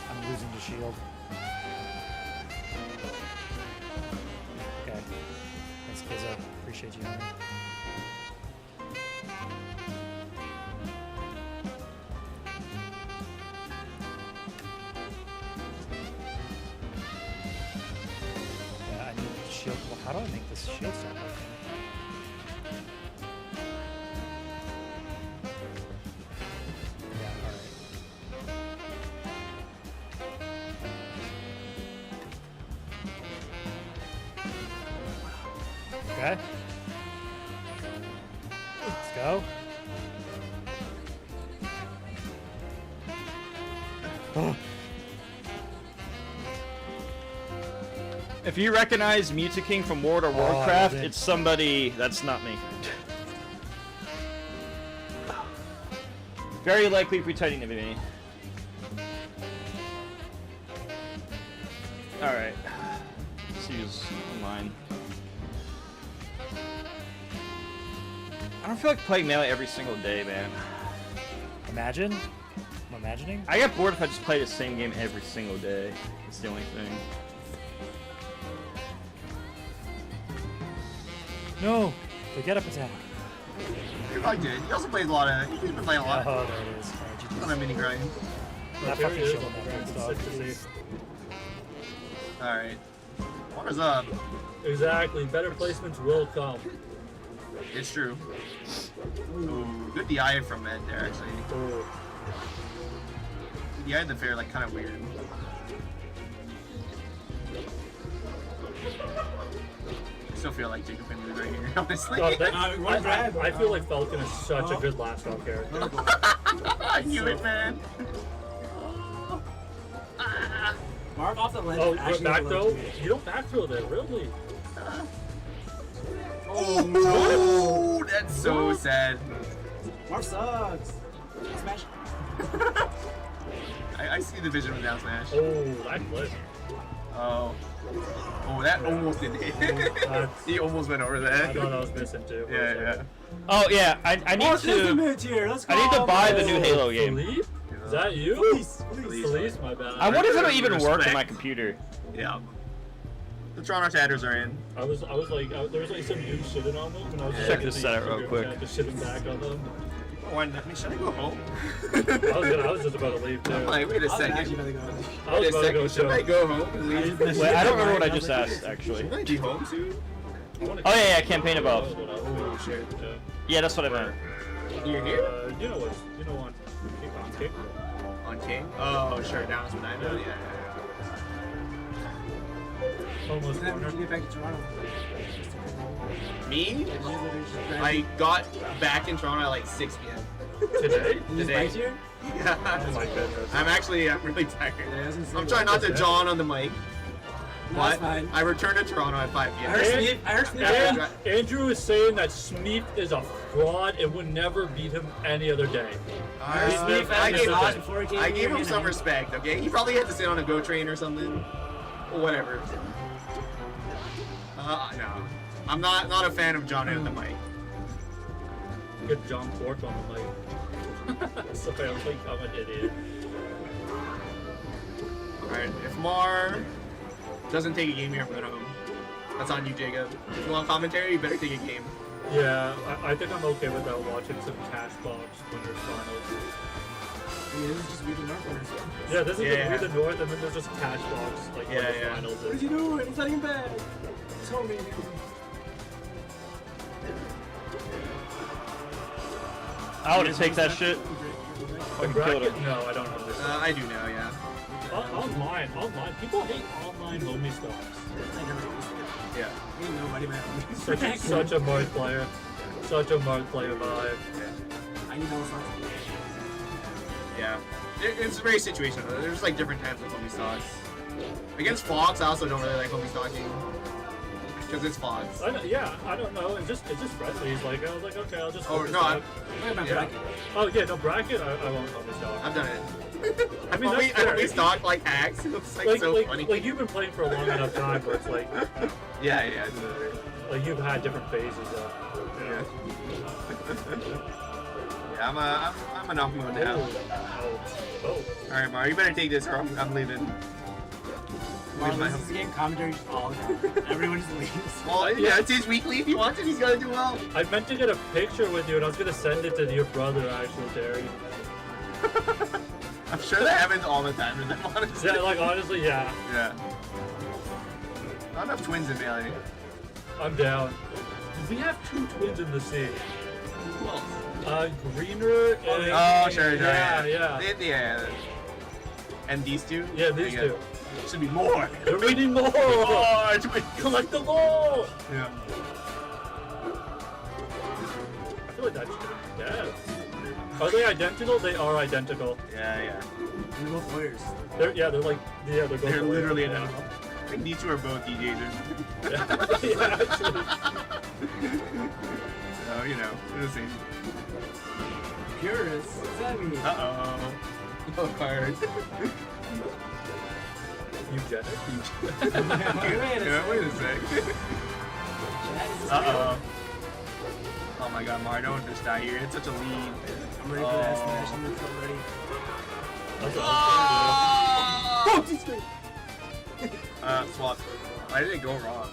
I'm losing the shield. Okay. Thanks, Kizzo. Appreciate you, homie. Yeah, I need shield. Well, how do I make this shield start working? Yeah, alright. Okay. Let's go. Oh, If you recognize Mutaking from World of Oh, I Warcraft, didn't. it's somebody that's not me. Very likely pretending to be me. Alright. Let's see who's online. I don't feel like playing Melee every single day, man. imagine. I'm imagining. I get bored if I just play the same game every single day. It's the only thing. No, the get up attack. You're probably good. He also plays a lot of. He's been playing a lot. Oh, there it is. Alright, On GG's. a mini grind. That Here fucking he is shield on the on ground. that It's dog. sick to see. Alright. What is up? Exactly. Better placements will come. It's true. Ooh, good DI from Ed there, actually. Oh. DI the fair, like, kind of weird. I still feel like Jacob can lose right here, honestly. God, that- one grab, I feel like Falcon is such a good last round character. I knew it, man. Mark off the ledge. Oh, actually back is throw? low-key. You don't back throw there, really? Oh, no! That's so sad. Mark sucks. Smash. I see the vision with down smash. Oh, that clip. Oh. Oh, that almost didn't hit. that's- He almost went over I that. thought I was missing too. Yeah, yeah. Oh yeah, I need Mark is the to. mid tier. Let's go. I need to buy the new Mark. Halo game. Philippe? Is that you? Please, please. Felice, my bad. I wonder if it'll even work on Respect. my computer. Yeah. The Toronto Tatters are in. I was like, there was like some dude shitting on them, and I was just Check like, this out real quick. Just shitting back on them. Oh, I mean, should I go home? I was just about to leave too. I'm like, wait a I was actually second. about to go. I was Wait a about to go second. Should I show. go home and leave? Wait, I don't remember what I just asked actually. Should I be home soon? Oh yeah, campaign above. Oh, shit. Yeah, that's what I meant. You're here? You know what? You know on Kick. On King? Oh, sure. Down is what I know. Yeah, Almost Then when corner. you get back to Toronto. yeah. Me? I got back in Toronto at like 6 p.m. Today? This today. bike here? Yeah. Oh my goodness. I'm really tired. Yeah, I was gonna say, I'm trying not to John on the mic. No, it's But fine. I returned to Toronto at 5 I p.m. heard And- Sneep. I heard Sneep. And Andrew is saying that Smeep is a fraud and would never beat him any other day. Sneep I had gave, his odds before he came I here gave him and some I- respect, okay? He probably had to sit on a GO train or something. Or whatever. No. I'm not a fan of John at the mic. Get John Pork on the mic. Sorry, I'm like, I'm an idiot. Alright, if Mar doesn't take a game here, I'm going home. That's on you, Jacob. If you want commentary, you better take a game. Yeah, I think I'm okay with that watching some Cashbox Winners Finals. Yeah, this is just weird North Winners. Yeah, this is Yeah. the North, and then there's just Cashbox, like, Yeah, Winners yeah. Finals. What is he doing? He's not even bad. He's homing. I would take that shit. The Fucking killed bracket? him. No, I don't know this. I do know, yeah. Online. People hate online homie stocks. Yeah. Ain't nobody my own. Such a Mark player. Such a Mark player vibe. I need those songs. Yeah. It's very situational. There's like different types of homie stocks. Against Fox, I also don't really like homie stocking. Because it's Fox. I don't know. It's just friendly. He's like, I was like, okay, I'll just. Oh, focus no, on- yeah. Oh yeah, no bracket. I won't homie stock. I've done it. I mean, I that's fair. homie stock like hacks. It's like so funny. Like you've been playing for a long enough time where it's like, Yeah. like you've had different phases of. Yeah. Yeah, I'm an off mode now. Oh. Alright, Mario, you better take this or I'm leaving. Well, this is game commentary just all down. Everyone just leaves. Well, yeah, it's his weekly. If he wants it, he's gonna do well. I meant to get a picture with you, and I was gonna send it to your brother, actually, Terry. I'm sure that happens all the time to them, honestly. Yeah, like honestly, yeah. Yeah. Not enough twins in Melee. I'm down. We have 2 twins in the sea. Who else? Greener and... Oh, sure. Yeah. Yeah. And these two? Yeah, these Okay. two. Should be more. They're reading more! More twins. Collect them all! Yeah. I feel like that's dead. Are they identical? They are identical. Yeah. And they're both lawyers. They're both They're lawyers. literally identical. I think these two are both DJs. Yeah, actually. So, you know, they're the same. Purist. What's that mean? Uh-oh. Oh, hard. Eugenic? Yeah, wait a sec. Uh-oh. Oh my god, Mario, don't just die here. It's such a lead. I'm ready for that smash. I'm so ready. Swap. Why did it go wrong?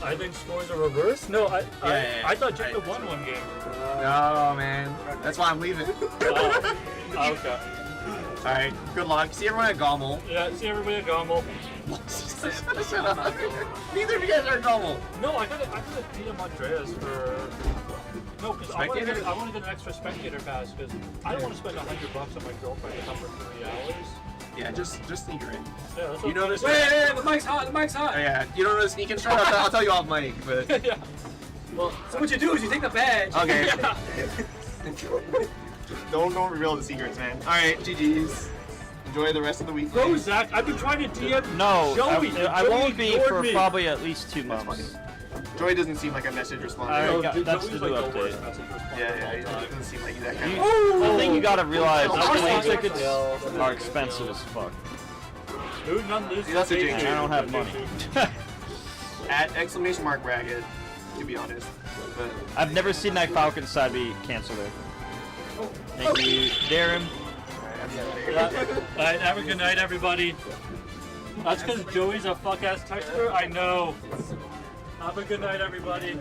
I think scores are reversed? No, I thought I- Jacob won one game. No, man. That's why I'm leaving. Okay. Alright, good luck. See everyone at Gommel. Yeah, see everybody at Gommel. Shut up. Neither of you guys are at Gommel. No, I gotta DM Andreas for... No, because I want to Spectator? get an extra spectator pass, because I don't want to spend $100 on my girlfriend to come for 3 hours. Yeah, just sneak her in. Yeah, that's You know this? Wait, the mic's hot. The mic's hot. Oh, yeah, you don't know the sneak and strat? I'll tell you off mic, but... Yeah. Well, so what you do is you take the badge. Okay. Yeah. Don't reveal the secrets, man. Alright, GG's. Enjoy the rest of the week. Go, Zach. I've been trying to DM No, Joey. I won't be ignored for me. probably at least 2 months. Joey doesn't seem like a message responder. I got- Joey's that's like the new worst update. message responder Yeah, of all he time. doesn't seem like that kind You, of... the thing you gotta realize is Oh, plane oh, tickets oh. are expensive as fuck. Dude, none loses. See, that's a Big jinx. And I don't have money. At exclamation mark bracket, to be honest. But I've never seen Night Falcon side be canceled there. Thank you, Darren. Alright, have a good night, everybody. That's because Joey's a fuck-ass texter? I know. Have a good night, everybody.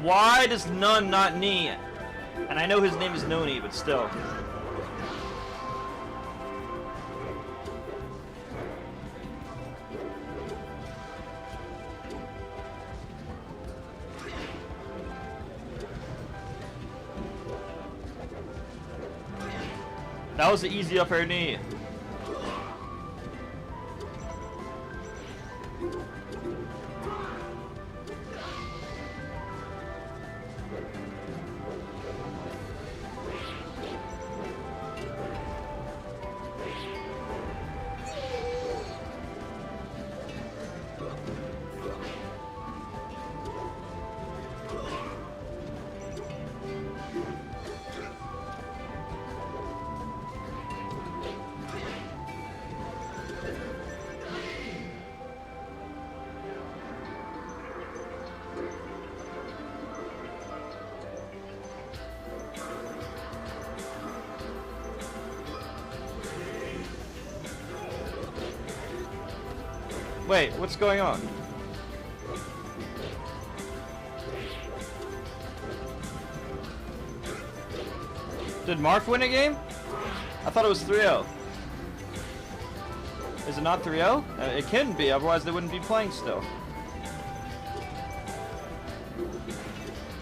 Why does none not knee? And I know his name is Noni, but still. That was an easy up air knee. Wait, what's going on? Did Mark win a game? I thought it was 3-0. Is it not 3-0? It can be, otherwise they wouldn't be playing still.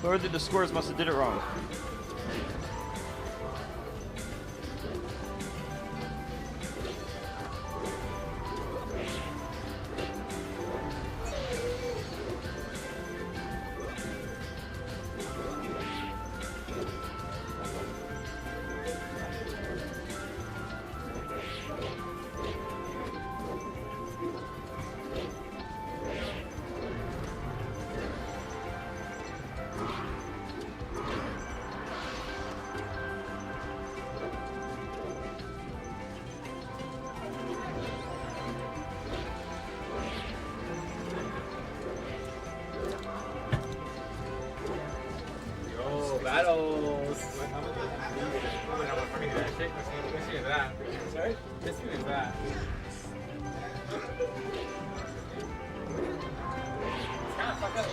Whoever did the scores must have did it wrong. Yo, battles. Sorry? This one is that. It's kind of fucked up.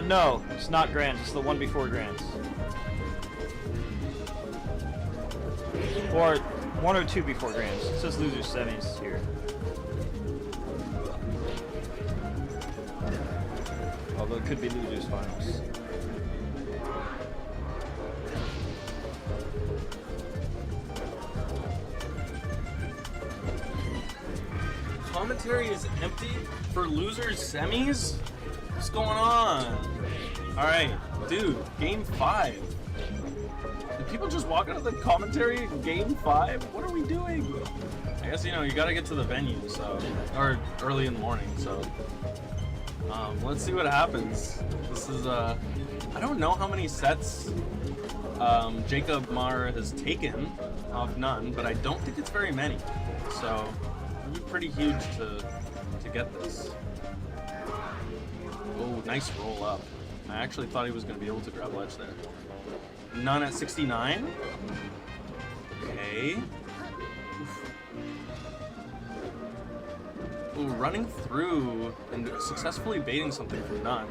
No, it's not Grands. It's the one before Grands. Or one or two before Grands. It says losers semis here. Although it could be losers finals. Commentary is empty for losers semis? What's going on? Alright, dude, game 5. Did people just walk out of the commentary in game 5? What are we doing? I guess, you know, you gotta get to the venue, so, or early in the morning, so. Let's see what happens. This is, I don't know how many sets Jacob Mar has taken off none, but I don't think it's very many. So, it'd be pretty huge to get this. Oh, nice roll up. I actually thought he was going to be able to grab ledge there. None at 69. Okay. Oof. Ooh, running through and successfully baiting something from none.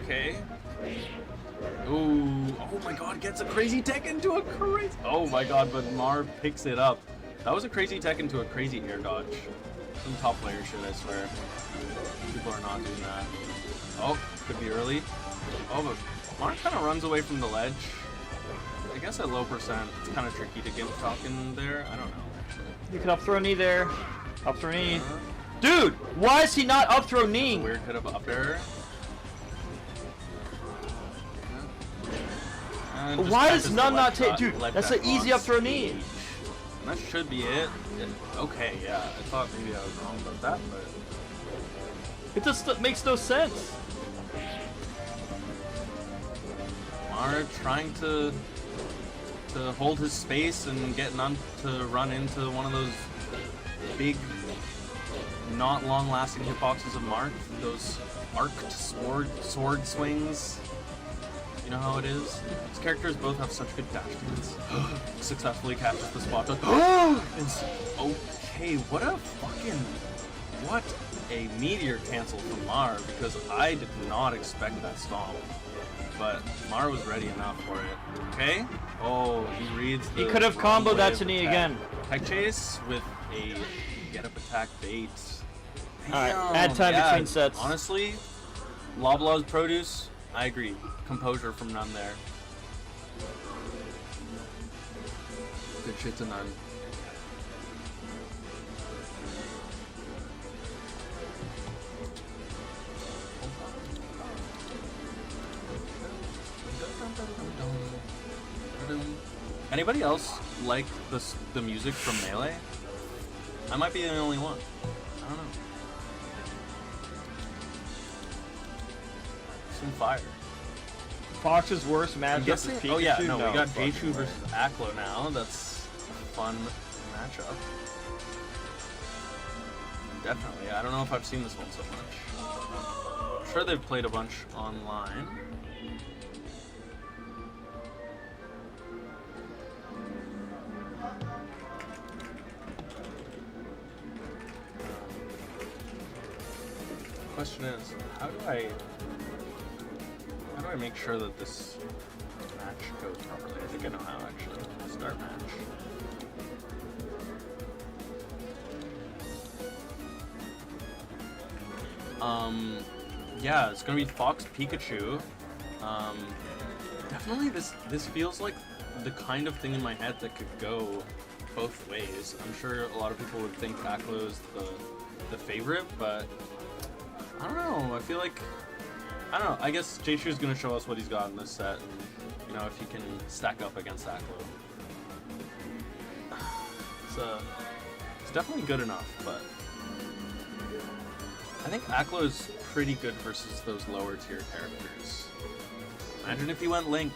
Okay. Ooh, oh my god, gets a crazy tech into a crazy... Oh my god, but Mar picks it up. That was a crazy tech into a crazy air dodge. Some top player shit, I swear. People are not doing that. Oh, could be early. Oh, but Mar kind of runs away from the ledge. I guess at low percent, it's kind of tricky to get Falcon there. I don't know, actually. You can up throw knee there. Up throw knee. Dude, why is he not up throw kneeing? Weird hit of up air. And just Why catches does the none not left take? Dude, left that's back an easy on up throw knee. stage. And that should be it. Okay, yeah. I thought maybe I was wrong about that, but It just makes no sense. Mara trying to hold his space and getting on to run into one of those big, not long-lasting hitboxes of Mark. Those arced sword swings. You know how it is? These characters both have such good dash attacks. Successfully catches the spot dodge. Okay, what a meteor cancel from Mar, because I did not expect that stomp. But Mar was ready enough for it. Okay. Oh, he reads the He could have wrong comboed way that of to knee attack. again. Tech chase with a get up attack bait. Alright, Damn, add time yeah, between sets. Honestly, Loblaw's produce, I agree. Composure from none there. Good shit to none. Anybody else like the music from Melee? I might be the only one. I don't know. Some fire. Fox's worst I'm matchup is guessing. Pikachu. Oh yeah, no, we got fuck J2 no. versus Aklo now. That's a fun matchup. Definitely. I don't know if I've seen this one so much. I'm sure they've played a bunch online. Question is, how do I make sure that this match goes properly? I think I know how actually. Start match. Yeah, it's gonna be Fox Pikachu. Definitely this feels like the kind of thing in my head that could go both ways. I'm sure a lot of people would think Aklo is the favorite, but I don't know. I feel like, I don't know. I guess J-Shu's gonna show us what he's got in this set, and you know, if he can stack up against Aklo. It's definitely good enough, but I think Aklo is pretty good versus those lower tier characters. Imagine if he went Link.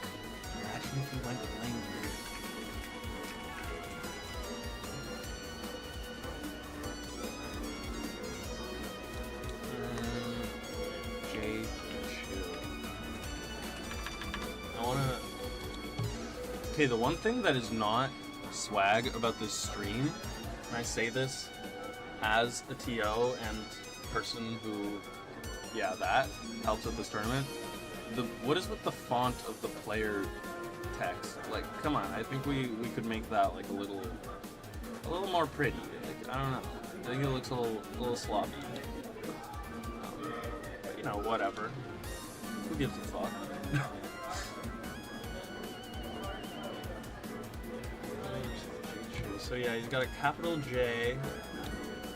Imagine if he went Link. Okay, the one thing that is not swag about this stream, and I say this as a TO and person who, yeah, that helps with this tournament, what is with the font of the player text? Like, come on, I think we could make that like a little more pretty. Like, I don't know. I think it looks a little sloppy. But, you know, whatever. Who gives a fuck? So yeah, he's got a capital J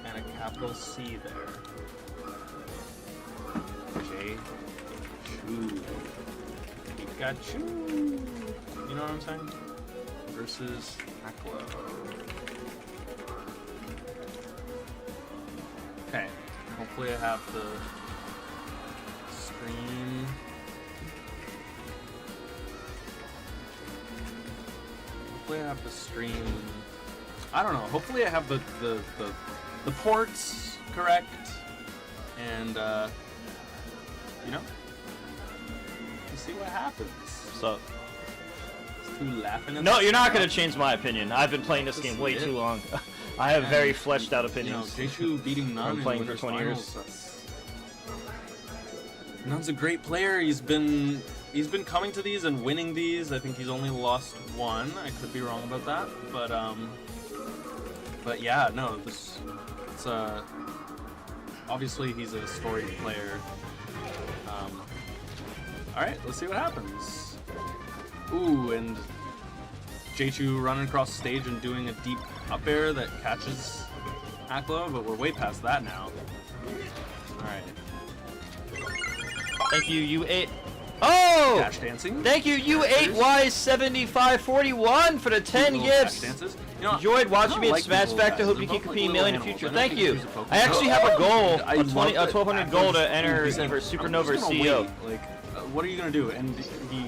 and a capital C there. J-Chu. Pikachu. You know what I'm saying? Versus Aklo. Okay. Hopefully I have the screen. Hopefully I have the stream. I don't know. Hopefully I have the ports correct, and you know, we'll see what happens. So, Who laughing at no, this you're not crap? gonna change my opinion. I've been playing this This game is way it. too long. I have very And, fleshed out You know, opinions. J2 beating Nun I'm in playing for winners 20 years. finals. Nun's a great player. He's been coming to these and winning these. I think he's only lost one. I could be wrong about that, but yeah, no, it's obviously he's a storied player. All right, let's see what happens. Ooh, and J2 running across the stage and doing a deep up air that catches Aklo, but we're way past that now. All right. Thank you, you ate. Oh! Dash dancing. Thank you, U8Y7541 for the 10 Little dash gifts. dances. You know, Enjoyed watching me at like Smash these Factor. little Hope you guys. keep They're competing both in the like future. little Thank you. animals. I actually have a goal, I a love that 1,200 goal to Acklo enter just- either I'm Supernova or just gonna CEO. wait. Like, what are you gonna do? And he,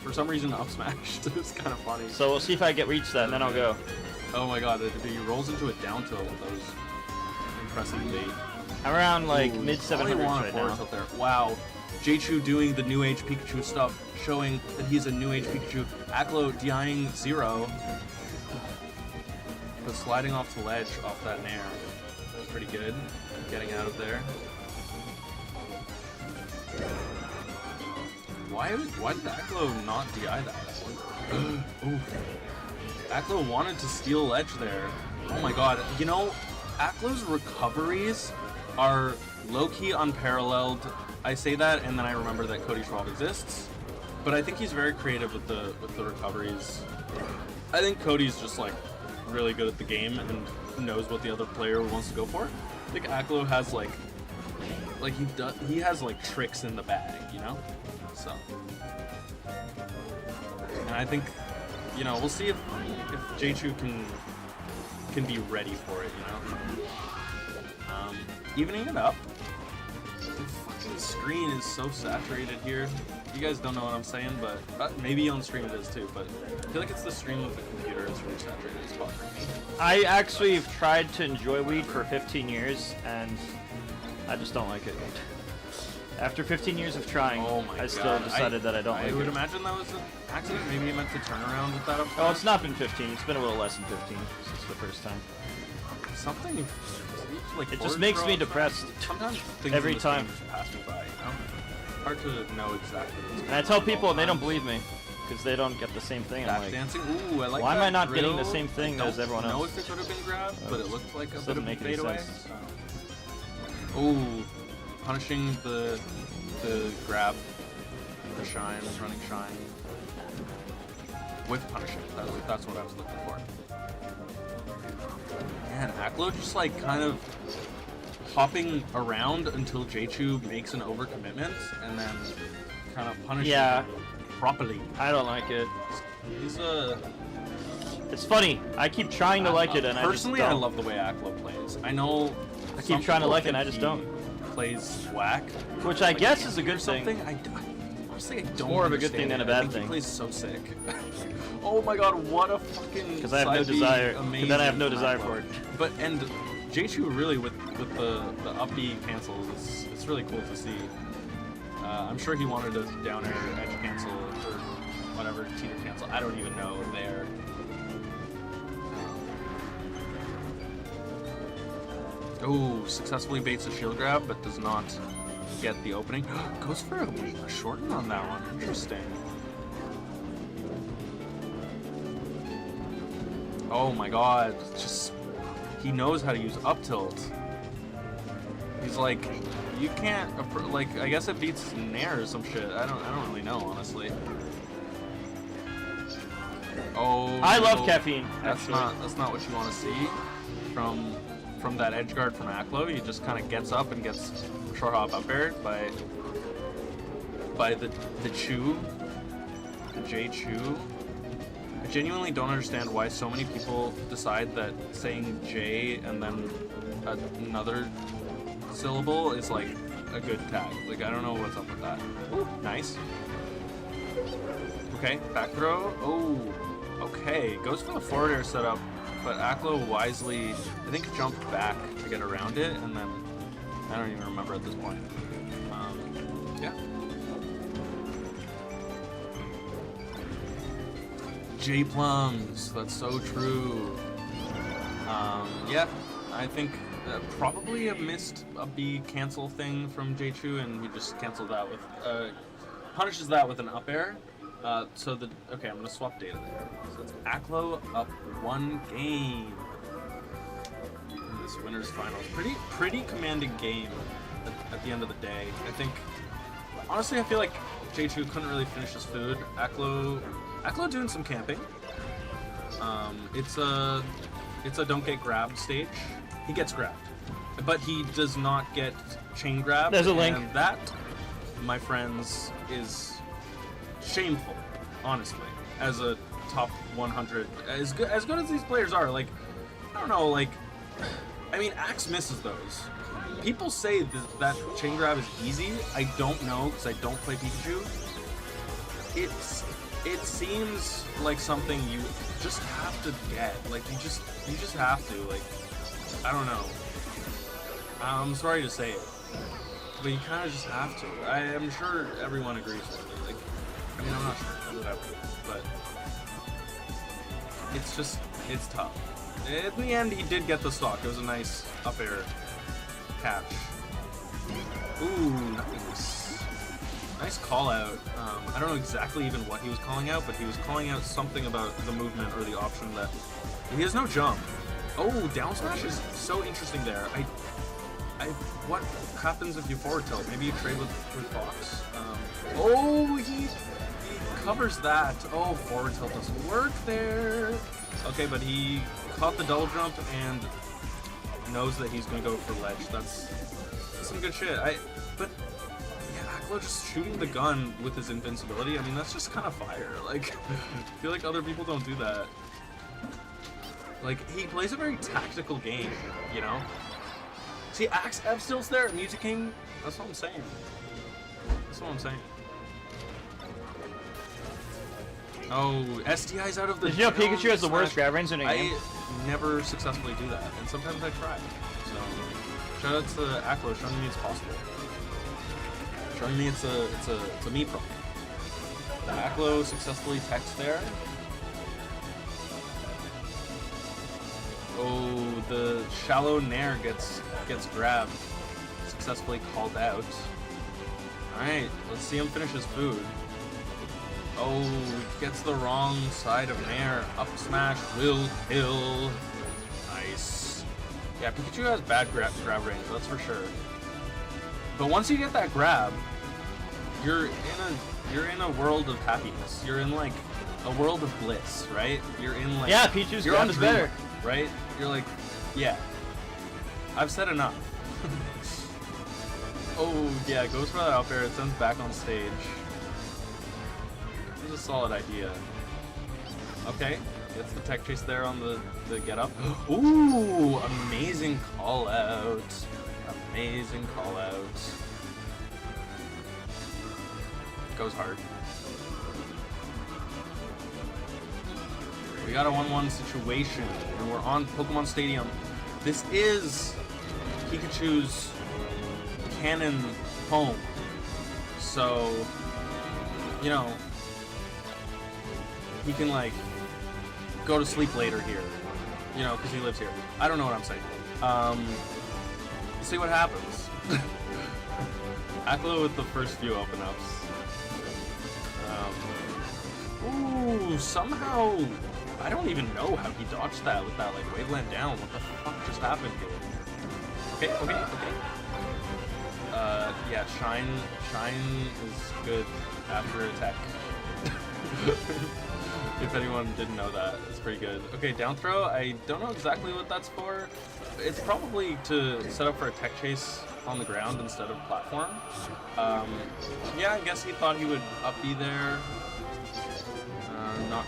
for some reason, up smashed. It's kind of funny. So we'll see if I get reach that, and then I'll go. Oh my god, he rolls into a down tilt with those impressive bait. I'm around like Ooh, mid all 700s I want right for now. is up there. Wow. J-Chu doing the new age Pikachu stuff, showing that he's a new age Pikachu. Acklo DIing 0. But sliding off the ledge off that nair. Pretty good. Getting out of there. Why did Acklo not DI that? Ooh. Acklo wanted to steal ledge there. Oh my god. You know, Acklo's recoveries are low-key unparalleled. I say that and then I remember that Cody Schwab exists. But I think he's very creative with the recoveries. I think Cody's just like really good at the game and knows what the other player wants to go for. I think Acklo has like he has like tricks in the bag, you know? So, and I think, you know, we'll see if J-Chu can be ready for it, you know? Evening it up. The fucking screen is so saturated here. You guys don't know what I'm saying, but maybe on stream it is too, but I feel like it's the stream of the computer is really saturated. It's bothering me. I actually have tried to enjoy weed for 15 years, and I just don't like it. After 15 years of trying, Oh my I still God. decided that I don't like I would it. imagine that was an accident. Maybe you meant to turn around with that up. Oh, it's not been 15. It's been a little less than 15 since the first time. Something like It just makes me depressed Sometimes things every in this time. game just pass me by, you know? Hard to know exactly what's And I tell people, and they don't believe me because they don't get the same thing. I'm Dash like, dancing. Ooh, I like why am that I not getting the drill. same thing I as everyone don't know else? if it could have been grabbed, but it looked like a This bit doesn't of a make any fadeaway. sense. So. Ooh, punishing the grab, the shine, running shine. With punishing. That's what I was looking for. Man, Acklo just like kind of hopping around until J-Chu makes an overcommitment and then kind of punishing Yeah. him properly. I don't like it. He's It's funny. I keep trying to like it, and personally, I I just don't. love the way Acklo plays. I know I some keep trying to people like it, and think I just he don't. Plays whack, Which I like guess can't is a good or thing. something. Honestly, I don't. more of a good thing understand than a it. I bad think thing. He plays so sick. Oh my god, what a fucking. Because I have no side B desire. 'Cause then I have no amazing desire Acklo. for it. But and J-Chu really with the up B cancels, it's really cool to see. I'm sure he wanted a down air edge cancel or whatever teeter cancel. I don't even know there. Oh, successfully baits a shield grab, but does not get the opening. Goes for a shorten on that one. Interesting. Oh my god, just he knows how to use up tilt. He's like, you can't like. I guess it beats Nair or some shit. I don't really know honestly. Oh, I love caffeine. That's actually. not what you want to see from that edge guard from Acklo. He just kind of gets up and gets short hop up air by the Chu, the J-Chu. I genuinely don't understand why so many people decide that saying J and then another syllable is like a good tag. Like I don't know what's up with that. Ooh, nice. Okay, back throw. Oh, okay. Goes for the forward air setup, but Acklo wisely, I think, jumped back to get around it, and then I don't even remember at this point. Yeah. J plums. That's so true. Yeah, I think probably a missed a B cancel thing from J-Chu, and he just canceled that with punishes that with an up air. Okay, I'm gonna swap data there. So it's Acklo up 1 game in this winners finals. Pretty commanding game at the end of the day. I think, honestly, I feel like J-Chu couldn't really finish his food. Acklo doing some camping. It's a don't get grabbed stage. He gets grabbed, but he does not get chain grabbed. There's a link. And that my friends, is shameful, honestly, as a top 100. As good as these players are, like, I don't know, like, I mean, Axe misses those. People say that chain grab is easy. I don't know, because I don't play Pikachu. It seems like something you just have to get. Like, you just have to, like, I don't know. I'm sorry to say it, but you kind of just have to. I am sure everyone agrees with me. Like, I mean, I'm not sure that I would, but it's tough. In the end, he did get the stock. It was a nice up air catch. Ooh, nice. Nice call out. I don't know exactly even what he was calling out, but he was calling out something about the movement or the option that he has no jump. Oh, down smash is so interesting there. What happens if you forward tilt? Maybe you trade with Fox. Oh, he covers that. Oh, forward tilt doesn't work there. Okay, but he caught the double jump and knows that he's gonna go for ledge. That's some good shit. But yeah, Aklo just shooting the gun with his invincibility. I mean, that's just kind of fire. Like, I feel like other people don't do that. Like, he plays a very tactical game, you know? See, Axe F still's there, Music King, that's what I'm saying. That's what I'm saying. Oh, SDI's out of the Did you know Pikachu has the worst grab range in a game? I never successfully do that, and sometimes I try. So, shout out to Aklo showing me it's possible. Showing me it's a me problem. Aklo successfully techs there. Oh, the shallow nair gets grabbed. Successfully called out. Alright, let's see him finish his food. Oh, gets the wrong side of nair. Up smash will kill. Nice. Yeah, Pikachu has bad grab range, that's for sure. But once you get that grab, you're in a world of happiness. You're in like a world of bliss, right? You're in like Pikachu's you're grab is better. life, right? You're like, yeah. I've said enough. Oh yeah, goes for that out there. It sends back on stage. This is a solid idea. Okay, gets the tech chase there on the get up. Ooh, amazing call out. Amazing call out. Goes hard. We got a 1-1 situation, and we're on Pokemon Stadium. This is Pikachu's canon home. So, you know, he can, like, go to sleep later here. You know, because he lives here. I don't know what I'm saying. Let's see what happens. Aklo with the first few open ups. Ooh, somehow, I don't even know how he dodged that with that, like, waveland down. What the fuck just happened here? Okay. Yeah, Shine is good after attack. If anyone didn't know that, it's pretty good. Okay, down throw, I don't know exactly what that's for. It's probably to set up for a tech chase on the ground instead of platform. Yeah, I guess he thought he would up B there.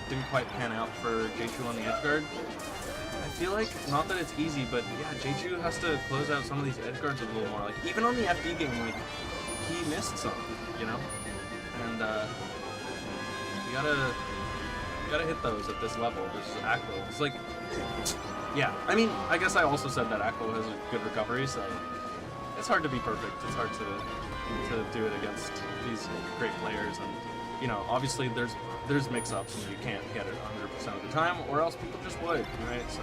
Didn't quite pan out for J2 on the edge guard. I feel like, not that it's easy, but yeah, J2 has to close out some of these edge guards a little more. Like, even on the FD game, like, he missed some, you know? And, you gotta hit those at this level versus Aklo. It's like, yeah, I mean, I guess I also said that Aklo has a good recovery, so it's hard to be perfect. It's hard to do it against these great players, and, you know, obviously there's mix-ups and you can't get it 100% of the time, or else people just would, right? So,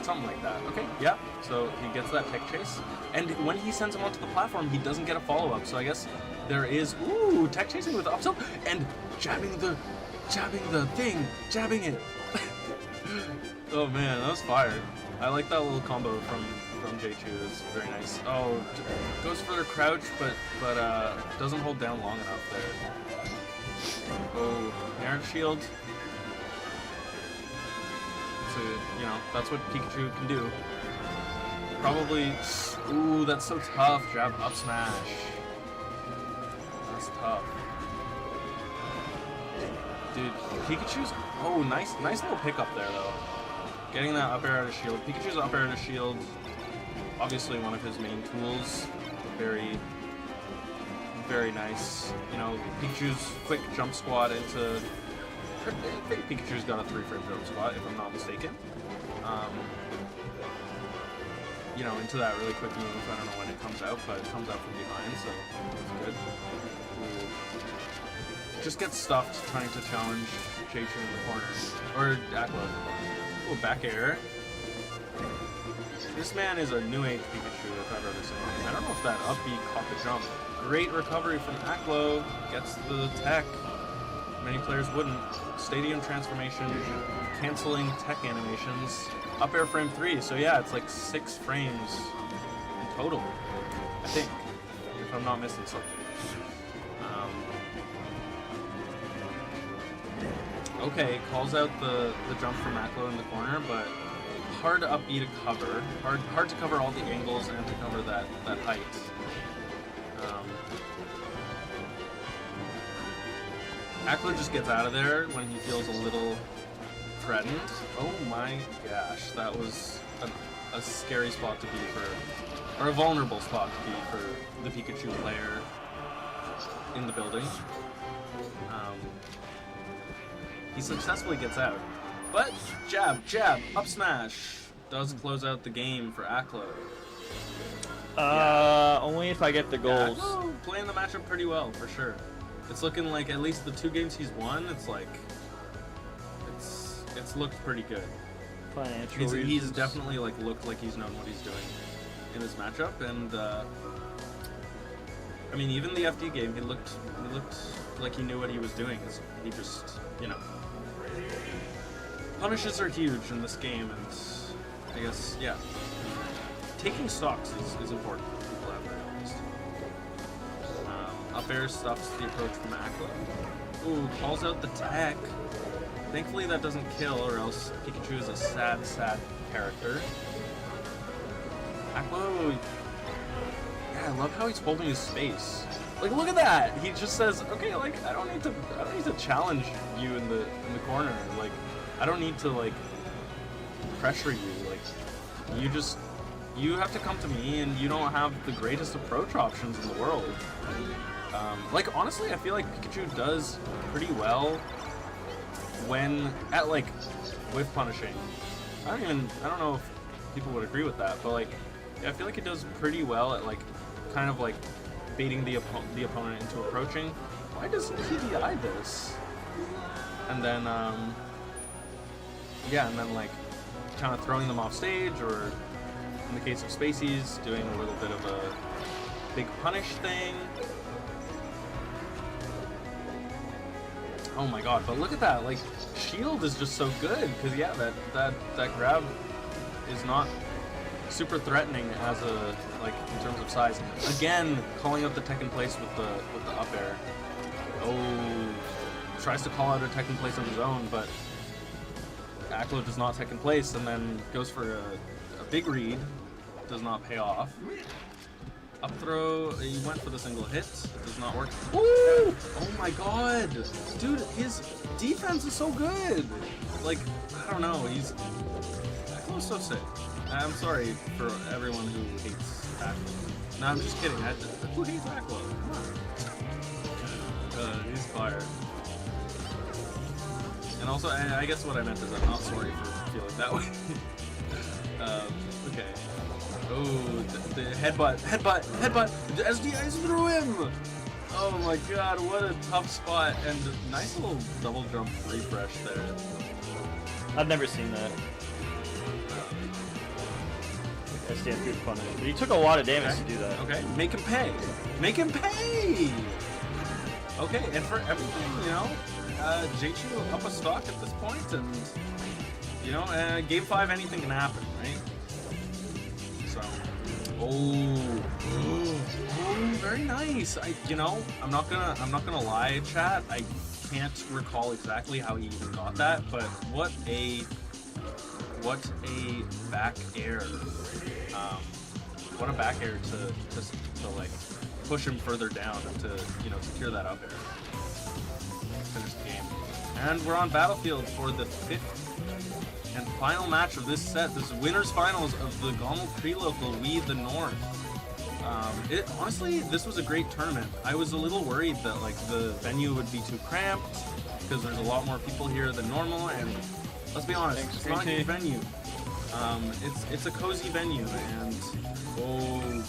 something like that. Okay, yeah. So he gets that tech chase, and when he sends him onto the platform, he doesn't get a follow-up. So I guess there is tech chasing with up tilt and jabbing it. Oh man, that was fire. I like that little combo from J2. It's very nice. Oh, goes for the crouch, but doesn't hold down long enough there. Oh, Nair shield. So, you know, that's what Pikachu can do. Probably. Ooh, that's so tough. Jab up smash. That's tough. Dude, Pikachu's. Oh, nice little pickup there though. Getting that up air out of shield. Pikachu's up air out of shield. Obviously one of his main tools. Very, very nice. You know, Pikachu's quick jump squat into. I think Pikachu's got a 3-frame jump squat, if I'm not mistaken. You know, into that really quick move. I don't know when it comes out, but it comes out from behind, so it's good. Ooh. Just gets stuffed trying to challenge Jaichu in the corner. Or Aqua in the corner. Ooh, back air. This man is a new age Pikachu, if I've ever seen it. I don't know if that up B caught the jump. Great recovery from Aklo. Gets the tech. Many players wouldn't. Stadium transformation, canceling tech animations. Up air frame 3, so yeah, it's like 6 frames in total, I think, if I'm not missing something. Okay, calls out the jump from Aklo in the corner, but hard up B to cover. Hard to cover all the angles and to cover that height. Aklo just gets out of there when he feels a little threatened. Oh my gosh, that was a scary spot to be for, or a vulnerable spot to be for the Pikachu player in the building. He successfully gets out. But jab, up smash does close out the game for Aklo. Only if I get the goals. Aklo playing the matchup pretty well, for sure. It's looking like at least the 2 games he's won, it's like, it's looked pretty good. Financial He's definitely like looked like he's known what he's doing in this matchup, and I mean, even the FD game, he looked like he knew what he was doing. He just, you know, punishes are huge in this game, and I guess, yeah, taking stocks is important for people out there, at least. Up air stuffs the approach from Aklo. Ooh, calls out the tech. Thankfully that doesn't kill, or else Pikachu is a sad character. Aklo, yeah, I love how he's holding his space. Like, look at that! He just says, okay, like, I don't need to challenge you in the corner. Like, I don't need to like pressure you. Like, you have to come to me, and you don't have the greatest approach options in the world. Like, honestly, I feel like Pikachu does pretty well when at like with punishing. I don't know if people would agree with that, but like, I feel like he does pretty well at like kind of like baiting the opponent into approaching. Why doesn't he DI this? And then yeah, and then like kind of throwing them off stage, or in the case of Spaceys, doing a little bit of a big punish thing. Oh my god, but look at that, like, shield is just so good, because yeah, that grab is not super threatening as a, like, in terms of size. Again, calling out the tech in place with the up air. Oh, tries to call out a tech in place of his own, but Aklo does not tech in place, and then goes for a big read. Does not pay off. Up throw, he went for the single hit. It does not work. Ooh! Oh my god! Dude, his defense is so good! Like, I don't know, Aklo's so sick. I'm sorry for everyone who hates Aklo. No, I'm just kidding. Who hates Aklo? Come on. He's fire. And also, I guess what I meant is I'm not sorry for feeling that way. Okay. Oh, the headbutt. The SDI's through him! Oh my god, what a tough spot. And nice little double jump refresh there. I've never seen that. SDF good punish. But he took a lot of damage to do that. Okay, make him pay. Make him pay! Okay, and for everything, you know, Jaichu up a stock at this point, and, you know, game 5, anything can happen, right? So, oh, very nice. You know, I'm not gonna lie, chat. I can't recall exactly how he even got that, but what a what a back air. What a back air to like push him further down and to, you know, secure that up air. Finish the game. And we're on Battlefield for the 5th and final match of this set. This is winners finals of the Gommel Pre-Local We the North. Honestly, this was a great tournament. I was a little worried that like the venue would be too cramped because there's a lot more people here than normal, and let's be honest, it's not a huge venue. It's a cozy venue, and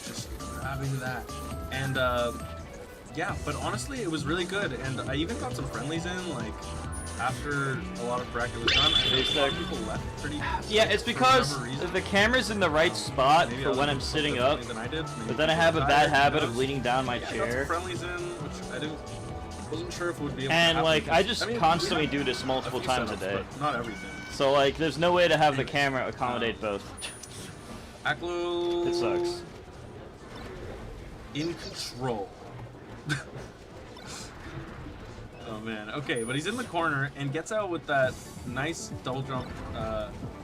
just grabbing that. And yeah, but honestly, it was really good, and I even got some friendlies in, like, after a lot of bracket was done. I think a lot of people left pretty... Yeah, it's because the camera's in the right spot for when I'm sitting up, but then I have a bad habit of leaning down my I got some chair. friendlies in, which I wasn't sure if it would be able to And happen like, I because- just mean, constantly we do this multiple few times a setups, day. but not everything. So like, there's no way to have the camera accommodate both. Aklo... It sucks. In control. Oh man, okay, but he's in the corner and gets out with that nice double jump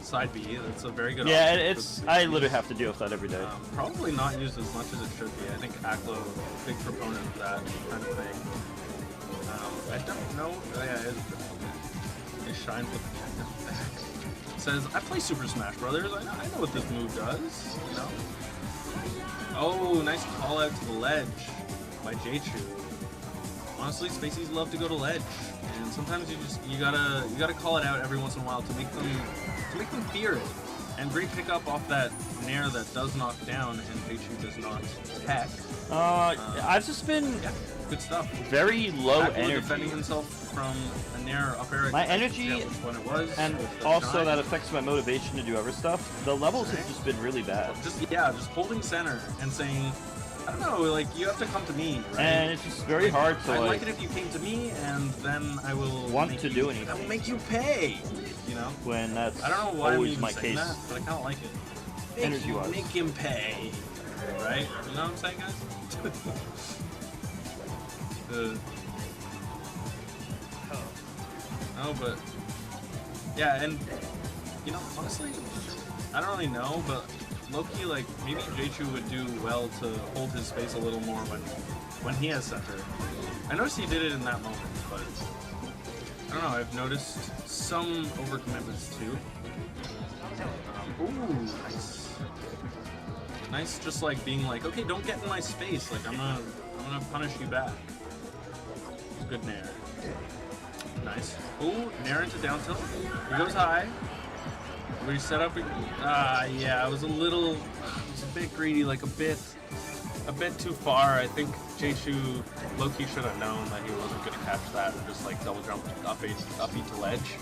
side B. That's a very good Yeah, option. I literally have to deal with that every day. Probably not used as much as it should be. I think Aklo, big proponent of that kind of thing. I don't know. Oh yeah, it shines with the back. Says, I play Super Smash Brothers. I know what this move does. You know. Oh, nice call out to the ledge by J-Chu. Honestly, Spaceys love to go to ledge, and sometimes you gotta call it out every once in a while to make them fear it. And great pickup off that nair that does knock down, and J-Chu does not tech. I've just been good stuff. Very low Aklo energy. defending himself from a nair up air. My energy, when it was, and also that affects my motivation to do other stuff. The levels have just been really bad. Just holding center and saying, I don't know, like, you have to come to me, right? And it's just very hard to I'd like like it if you came to me, and then I will want to do anything. I will make you pay. You know? When that's I don't know why I'm always even my saying case. that, but I kind of like it. Energy-wise. Make him pay, right? You know what I'm saying, guys? No, but yeah, and you know, honestly, I don't really know, but low-key, like, maybe J-Chu would do well to hold his space a little more when he has center. I noticed he did it in that moment, but I don't know, I've noticed some overcommitments too. Ooh, nice. Nice, just like being like, okay, don't get in my space, like I'm gonna punish you back. Good nair. Nice. Ooh, nair into down tilt. He goes high. We set up. Yeah, I was a bit greedy, like a bit too far. I think J-Chu low-key should have known that he wasn't gonna catch that and just like double jump up to ledge.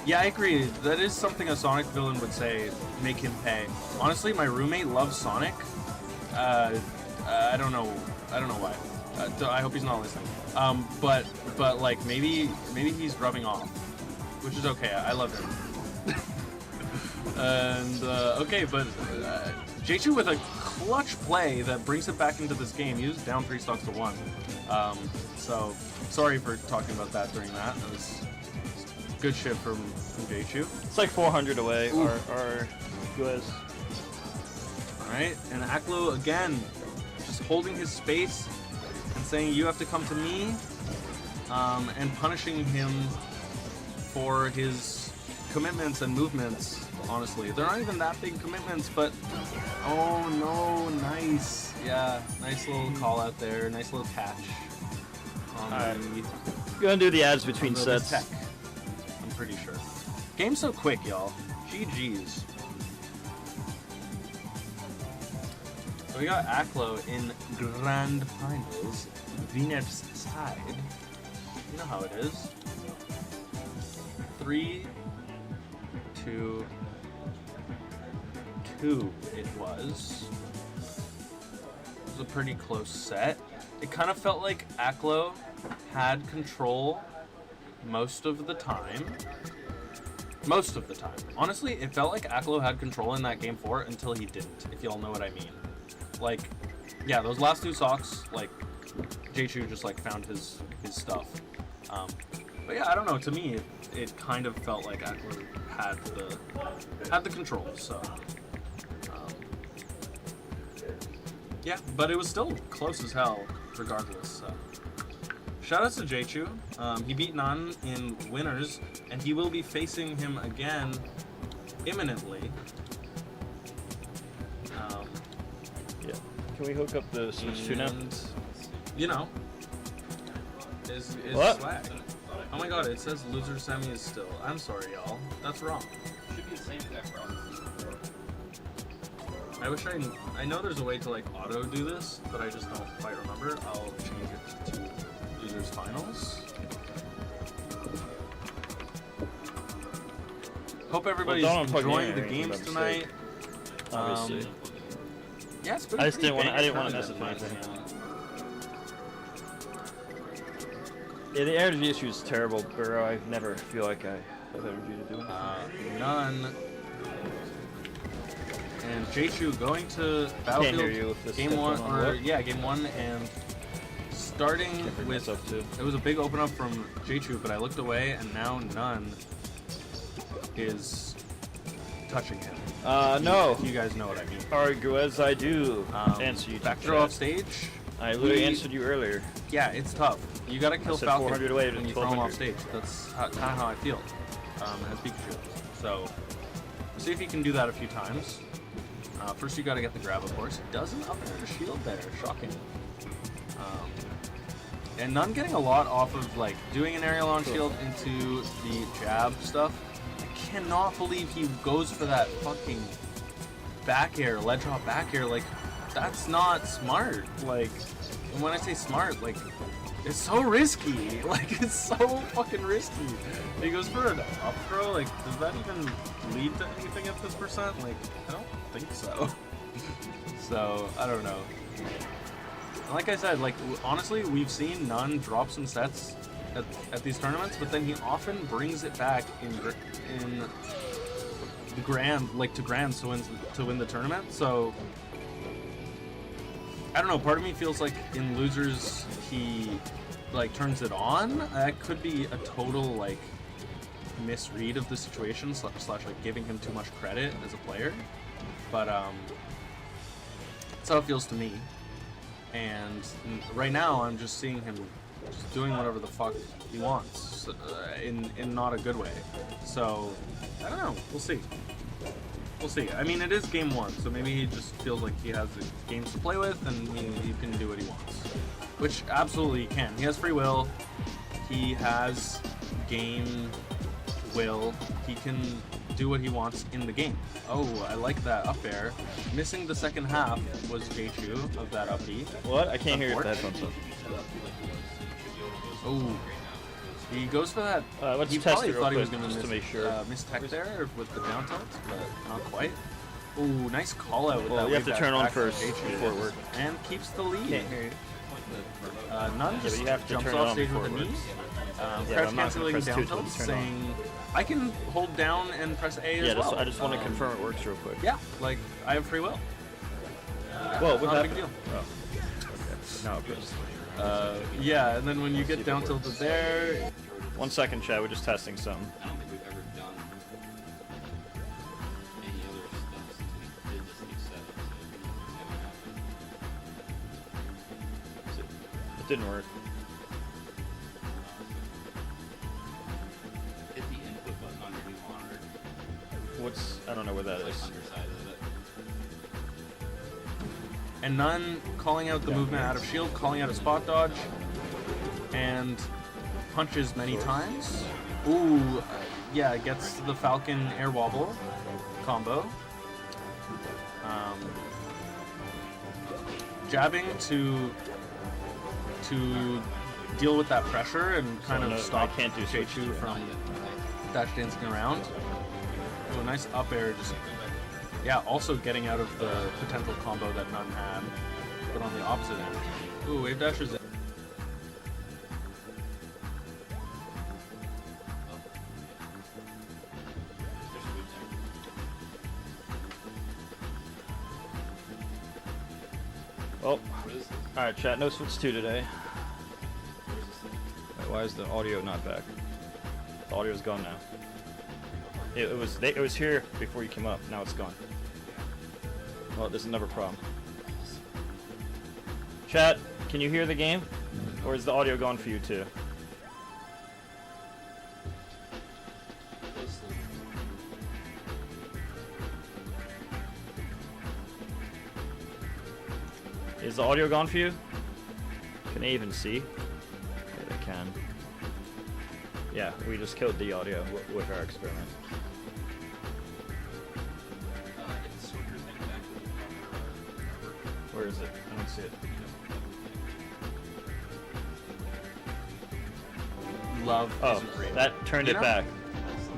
Yeah, I agree. That is something a Sonic villain would say, make him pay. Honestly, my roommate loves Sonic. I don't know why. I hope he's not listening. But like maybe he's rubbing off, which is okay. I love him. And okay, but J-Chu with a clutch play that brings it back into this game. He was down 3 stocks to 1. So sorry for talking about that during that. It was good shit from J-Chu. It's like 400 away. Our US. All right, and Aklo again, just holding his space and saying you have to come to me, and punishing him for his commitments and movements. Honestly, they're not even that big commitments, but oh no, nice, yeah, nice little call out there, nice little catch. Gonna do the ads between sets. Tech, I'm pretty sure. Game's so quick, y'all. GG's. So we got Aklo in Grand Finals, Viner's side. You know how it is. 3, 2, 2 it was. It was a pretty close set. It kind of felt like Aklo had control most of the time. Most of the time. Honestly, it felt like Aklo had control in that game 4 until he didn't, if y'all know what I mean. Like, yeah, those last 2 stocks, like, J-Chu just, like, found his stuff. But But yeah, I don't know. To me, it kind of felt like Eckler had the control. So yeah, but it was still close as hell, regardless. So. Shoutouts to Jchu. He beat Nun in winners, and he will be facing him again imminently. Yeah. Can we hook up the Switch 2 now? You know, is What? swag. Oh my god, it says loser semis still. I'm sorry, y'all. That's wrong. Should be the same deck, bro. I wish I know there's a way to like auto do this, but I just don't quite remember. I'll change it to losers finals. Hope everybody's don't unplug enjoying the anything, games by tonight. Obviously. Yeah, it's been I just pretty didn't want. I didn't banging want to mess with tournament, anything. man. Yeah, the energy issue is terrible, bro. I never feel like I have energy to do anything. None. And Jchu going to Can't hear Battlefield you with this game one, headphone on. or What? yeah, game one, and starting Can't bring with myself to. it was a big open up from Jchu, but I looked away, and now None is touching him. No. You guys know what I mean. Argue as I do. Answer you. Back throw off stage. I literally we- answered you earlier. Yeah, it's tough. You gotta kill said Falcon 400 away to when you throw him off 1200. stage. That's kind of how I feel as Pikachu. So, see if you can do that a few times. First, you gotta get the grab, of course. He doesn't up there the shield there. Shocking. And None getting a lot off of like doing an aerial on shield into the jab stuff. I cannot believe he goes for that fucking back air, ledge hop back air. Like, that's not smart. Like, and when I say smart, like, it's so risky. Like, it's so fucking risky. He goes for an up throw. Like, does that even lead to anything at this percent? Like, I don't think so. So, I don't know. And like I said, like, honestly, we've seen None drop some sets at these tournaments, but then he often brings it back in the grand, like to grands to win the tournament. So I don't know. Part of me feels like in losers he like turns it on. That could be a total like misread of the situation slash like giving him too much credit as a player. But that's how it feels to me. And right now I'm just seeing him just doing whatever the fuck he wants in not a good way. So I don't know. We'll see. We'll see. I mean, it is game one, so maybe he just feels like he has the games to play with and he can do what he wants. Which absolutely he can. He has free will. He has game will. He can do what he wants in the game. Oh, I like that up air. Missing the second half was Jchu of that up B. What? I can't hear you with the headphones on. Oh. He goes for that. Let's he test probably it real thought he was quick, going just to to make sure. miss tech there with the down tilt, but not quite. Ooh, nice call out with Well, that. you have wave to dash turn on back from first Jchu. before it works. And keeps the lead. Can't hear you. None but just you have to jumps turn it off on stage with before a it knee. Yeah, Crouch I'm not gonna canceling press down 2 till tilt, it's turned saying I can hold down and press A as Yeah, well. I just want to confirm it works real quick. Yeah, like I have free will. Well, what not a happened? big deal. Oh. Okay. Now it goes. Yeah, and then when you get down tilted there, 1 second, chat. We're just testing something. I don't think we've ever done any other stunts since we did this new set. It didn't work. Hit the input button on your new monitor. What's? I don't know where that It's is. like underside of it. and None calling out the movement out of shield, calling out a spot dodge, and punches many times. Ooh, yeah, gets the Falcon air wobble combo. Jabbing to deal with that pressure and kind no, of I stop can't do switch Jchu to it. from dash dancing around. Oh, nice up air, just yeah, also getting out of the potential combo that None had, but on the opposite end. Ooh, wave dashers. Oh. Alright, chat. No Switch 2 today. Wait, why is the audio not back? The audio's gone now. It was here before you came up. Now it's gone. Well, there's another problem. Chat, can you hear the game? Or is the audio gone for you too? Is the audio gone for you? Can they even see? Okay, they can. Yeah, we just killed the audio with our experiment. Where is it? I don't see it. Love Oh, isn't real. that turned You it know? back.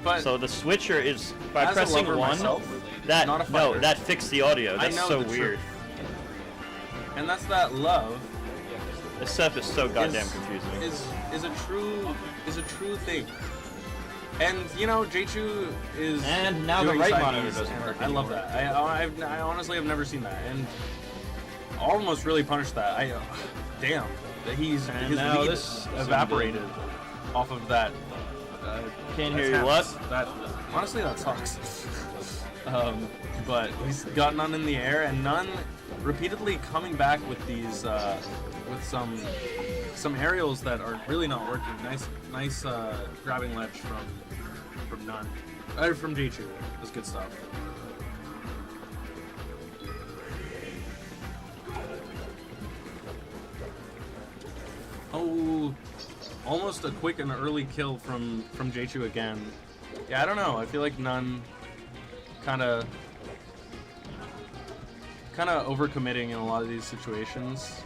But So the switcher is by as a pressing lover one. myself, That not a no, fighter. that fixed the audio. I That's know so the weird. truth. And that's that love This stuff is so goddamn is- confusing. is a true thing. And you know, J2 is And now the doing right side monitor Bs, doesn't and work I love anymore. that. I honestly have never seen that, and almost really punished that. Damn, that his now lead this evaporated off of that. Can't that hear you. What? taps. That honestly, that sucks. But he's got none in the air, and none repeatedly coming back with these with some aerials that are really not working. Nice grabbing ledge from none. From J2. That's good stuff. Oh, almost a quick and early kill from J2 again. Yeah, I don't know. I feel like none kind of overcommitting in a lot of these situations.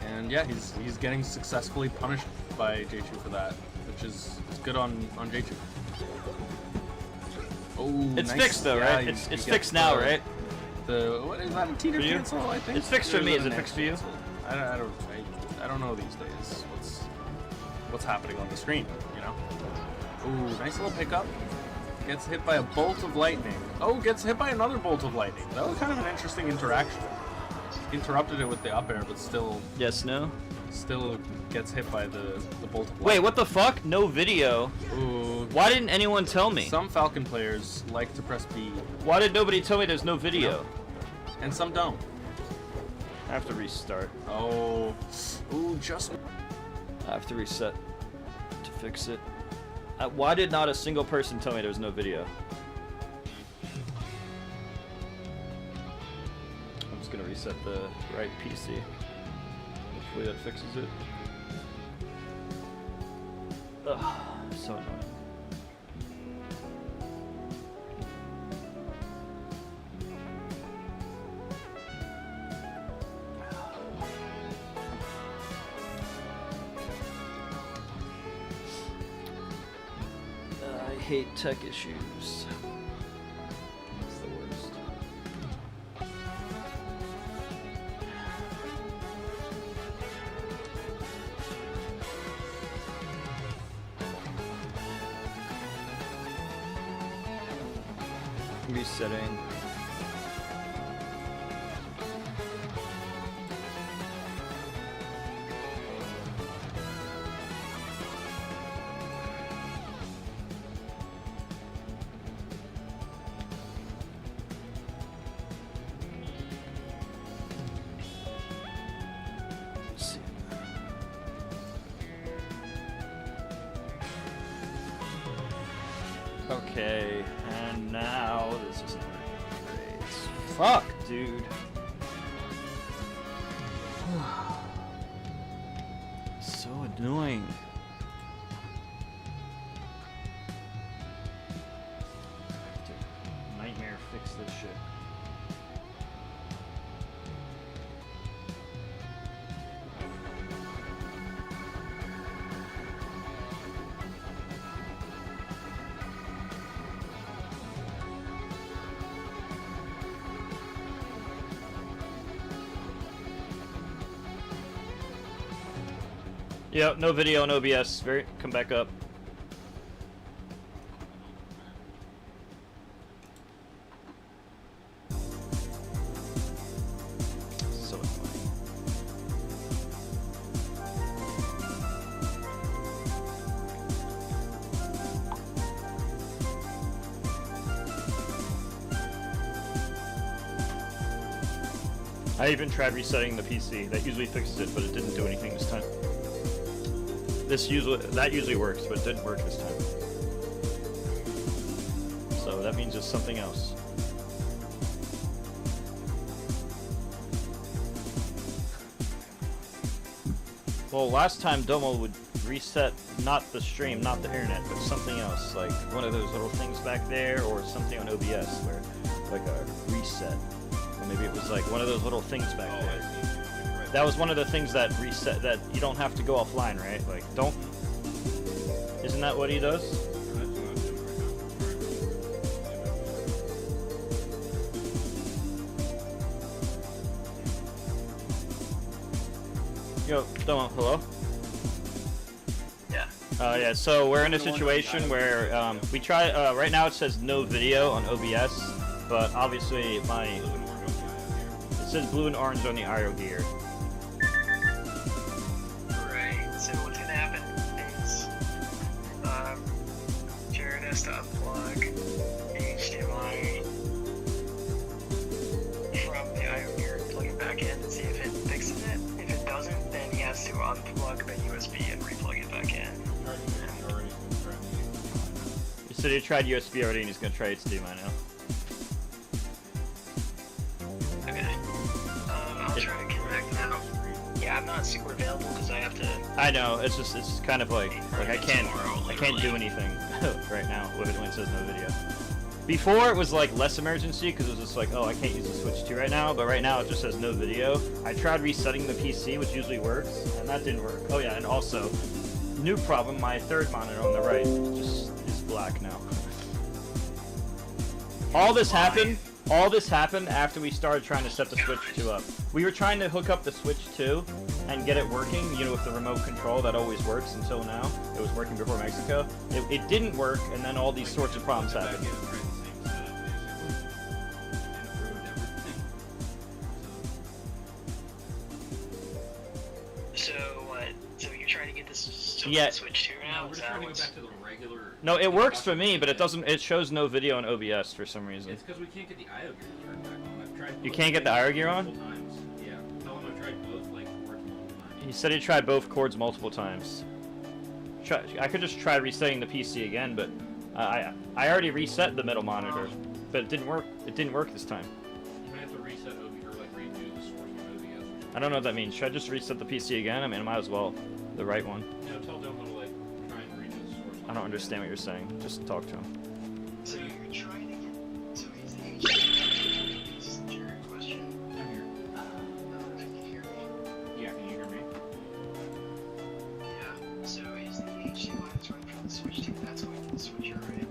And yeah, he's getting successfully punished by J2 for that, which is good on J2. Oh, It's nice. fixed though, Yeah, right? you It's get fixed now, right? What is that? A teeter For you? cancel? I think It's fixed for Or me. it Is a it net fixed for you? cancel? I don't know these days. What's happening on the screen? You know. Ooh, nice little pickup. Gets hit by a bolt of lightning. Oh, gets hit by another bolt of lightning. That was kind of an interesting interaction. Interrupted it with the up air, but still gets hit by the bolt of lightning. Wait, what the fuck? No video. Ooh. Why didn't anyone tell me? Some Falcon players like to press B, Why did nobody tell me there's no video? and some don't. I have to restart. Oh. Ooh, just. I have to reset to fix it. Why did not a single person tell me there was no video? I'm just gonna reset the right PC. Hopefully that fixes it. Ugh, so annoying. I hate tech issues. It's the worst. Resetting. Let's see. Okay, and now this isn't working great. Fuck, dude. So annoying. Nightmare fix this shit. Yep, no video, no OBS. Come back up. So annoying. I even tried resetting the PC. That usually fixes it, but it didn't do anything this time. That usually works, but it didn't work this time. So that means it's something else. Well, last time Domo would reset not the stream, not the internet, but something else, like one of those little things back there, or something on OBS where, like a reset. Or maybe it was like one of those little things back there. That was one of the things that reset, that you don't have to go offline, right? Like, don't... Isn't that what he does? Yo, Domo, hello? Yeah. Yeah, so we're in a situation where we try, right now it says no video on OBS, but obviously it says blue and orange on the IO gear. Right, so what's gonna happen is, Jared has to unplug the HDMI from the IO gear and plug it back in and see if it fixes it. If it doesn't, then he has to unplug the USB and replug it back in. You said he tried USB already and he's gonna try HDMI now. Okay. I'll try to connect now. Yeah, I'm not super available because I have to... I know, it's kind of like I can't do anything right now with it when it says no video. Before it was like less emergency because it was just like, oh, I can't use the Switch 2 right now, but right now it just says no video. I tried resetting the PC, which usually works, and that didn't work. Oh yeah, and also, new problem, my third monitor on the right just is black now. All this happened after we started trying to set the Switch 2 up. We were trying to hook up the Switch 2 and get it working, you know, with the remote control. That always works until now. It was working before Mexico. It didn't work, and then all these sorts of problems happened. So, what? So you're trying to get this Yeah. Switch 2 now? We're just trying to go back to the regular... No, it works for me, but it doesn't. It shows no video on OBS for some reason. It's because we can't get the IO gear turned back on. I've tried You can't get the IO gear on? multiple times. Yeah. Tell him I've tried both, like, cords multiple times. He said he tried both cords multiple times. I could just try resetting the PC again, but I already reset the middle monitor, but it didn't work. It didn't work this time. You might have to reset OBS, or, like, redo the source on OBS or something. I don't know what that means. Should I just reset the PC again? I mean, I might as well. The right one. No, tell Domo to, like, try and redo the source. I don't understand what you're saying. Just talk to him. So you're trying to get... So he's the HDMI. This is the Jared question. I'm here. Can you hear me? Yeah, can you hear me? Yeah. So is the HDMI that's running from the Switch 2, that's going to the Switch, right?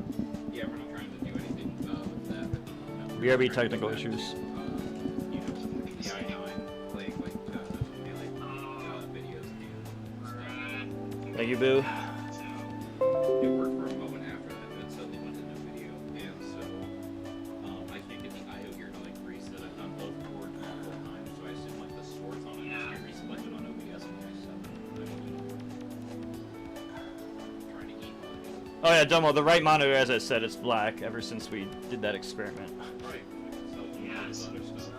Yeah, we're not trying to do anything with that. At the moment. BRB technical issues. You know, the i9 playing, like, videos and stuff. Thank you, Boo. It worked for a moment after that, but it suddenly went to no video, and so I can't get the IO gear to like reset. I've done both cords multiple times, so I assume like the source on it is reselected on OBS and reset. Trying to eat one. Oh yeah, Domo. The right monitor, as I said, it's black ever since we did that experiment. Right. So Yeah, this other stuff.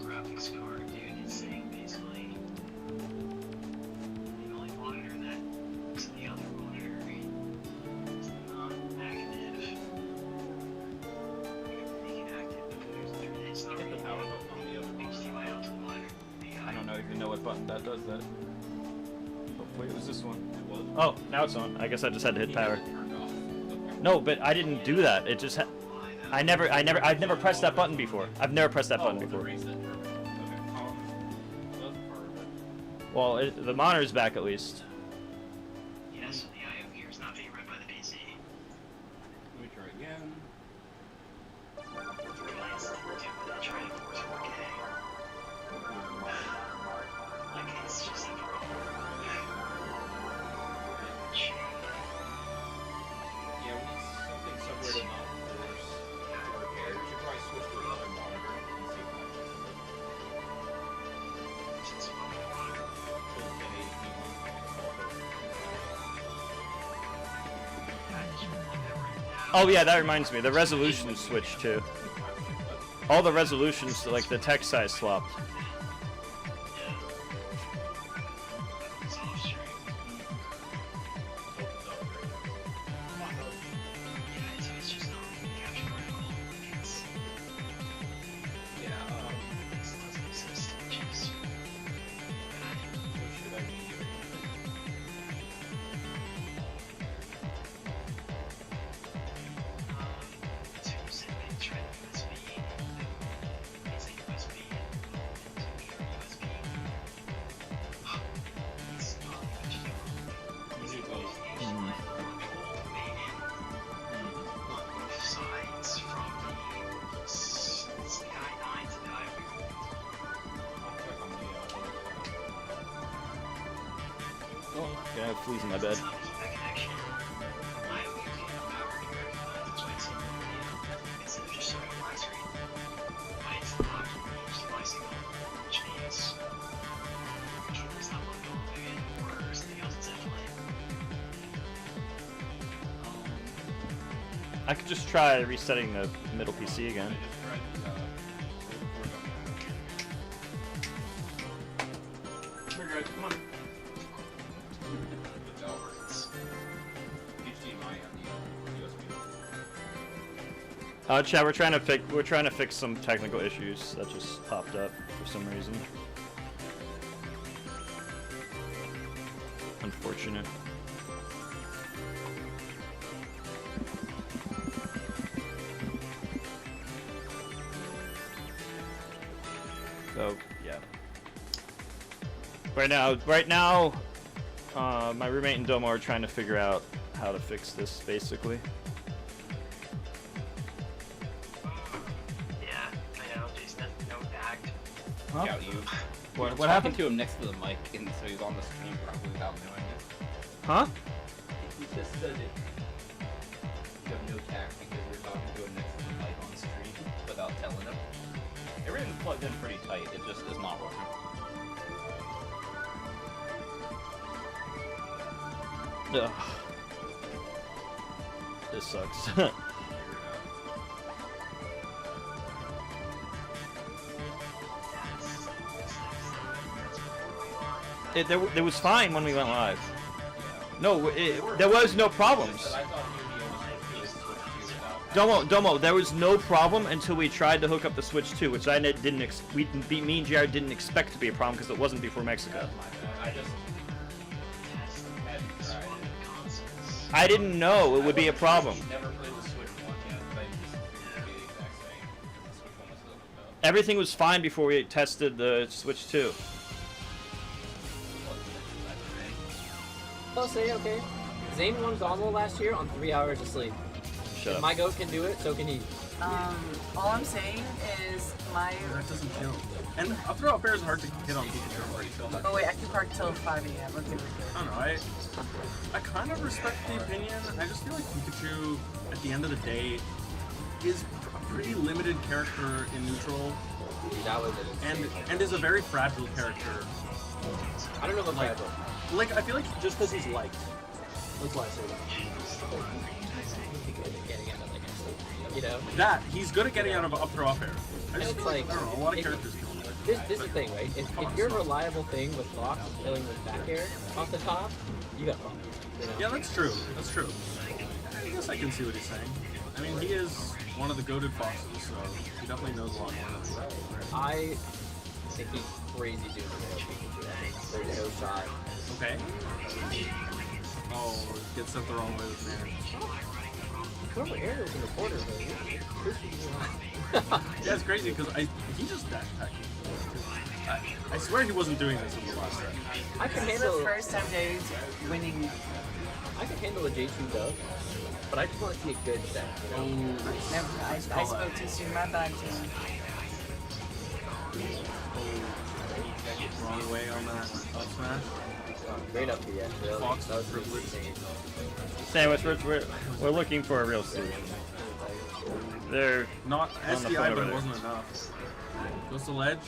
graphics card, dude, is saying basically the only monitor that looks at the other monitor is not active. Make it active, but it's not Hit the really power button on the other one. HDMI out to the monitor. I don't even know what button that does that. Hopefully it was this one. It was. Oh, now it's on. I guess I just had to hit He power. had it turned off. No, but I didn't do that. It just I've never pressed that button before. I've never pressed that button The before. reset purpose. Okay. That's part of it. Well, the monitor's back at least. Yeah, so the IO gear is not being read by the PC. Let me try again. Trying to force 4K. Like, it's just a problem. Yeah, we need something somewhere to not force to repair. We should probably switch to another monitor and see if that fixes it. Since monitor. Just an 80p one. Oh yeah, that reminds me. The resolution switched too. All the resolutions, like the text size swapped. I have fleas in my bed. I could just try resetting the middle PC again. Come on. Chat, we're trying to fix some technical issues that just popped up for some reason. Unfortunate. So yeah. Right now, my roommate and Domo are trying to figure out how to fix this, basically. Huh? Yeah, you. What happened to him next to the mic, and so he's on the screen probably without knowing it? Huh? He just said it. You have no tact because you're talking to him next to the mic on screen without telling him. Everything's plugged in pretty tight. It just is not working. Ugh. This sucks. It was fine when we went live. No, there was no problems. Domo, there was no problem until we tried to hook up the Switch 2, which me and Jared didn't expect to be a problem because it wasn't before Mexico. I didn't know it would be a problem. Everything was fine before we tested the Switch 2. I'll say, okay. Zane won Donald last year on 3 hours of sleep. Shut if up. my goat can do it, so can he. All I'm saying is my... That doesn't kill. And up throw up air is hard to hit on Pikachu. Oh wait, I can park till 5 a.m. Okay, we're good. I don't know, I kind of respect the opinion. I just feel like Pikachu, at the end of the day, is a pretty limited character in neutral. And is a very fragile character. I don't know about fragile. Like, I feel like just because he's liked. That's why I say that. You know? That, he's good at getting out of up throw up air. I And just it's feel like, I don't know, a lot of if- characters kill him. This is the thing, right? If your reliable thing with Fox killing with back air off the top, you got Fox. You know? Yeah, that's true. That's true. I guess I can see what he's saying. I mean, he is one of the goated foxes, so he definitely knows a lot more than that. I think he's crazy doing the Pikachu. I think there's no shot. Okay. Oh, gets sent the wrong way with man. Whoever air was in the corner, though. Yeah, it's crazy because he just dash attacked. I swear he wasn't doing this in the last set. I can This is handle the first time Dave's winning. I can handle a J2 dub, but I just want to see a good set. You know? Never, I spoke too soon. My bad, Jim. Wrong way on that up smash. Great up the end, really. Fox That was privilege. Sandwich, we're looking for a real solution. They're Not on the SDI, phone but over it there. wasn't enough. Goes to ledge.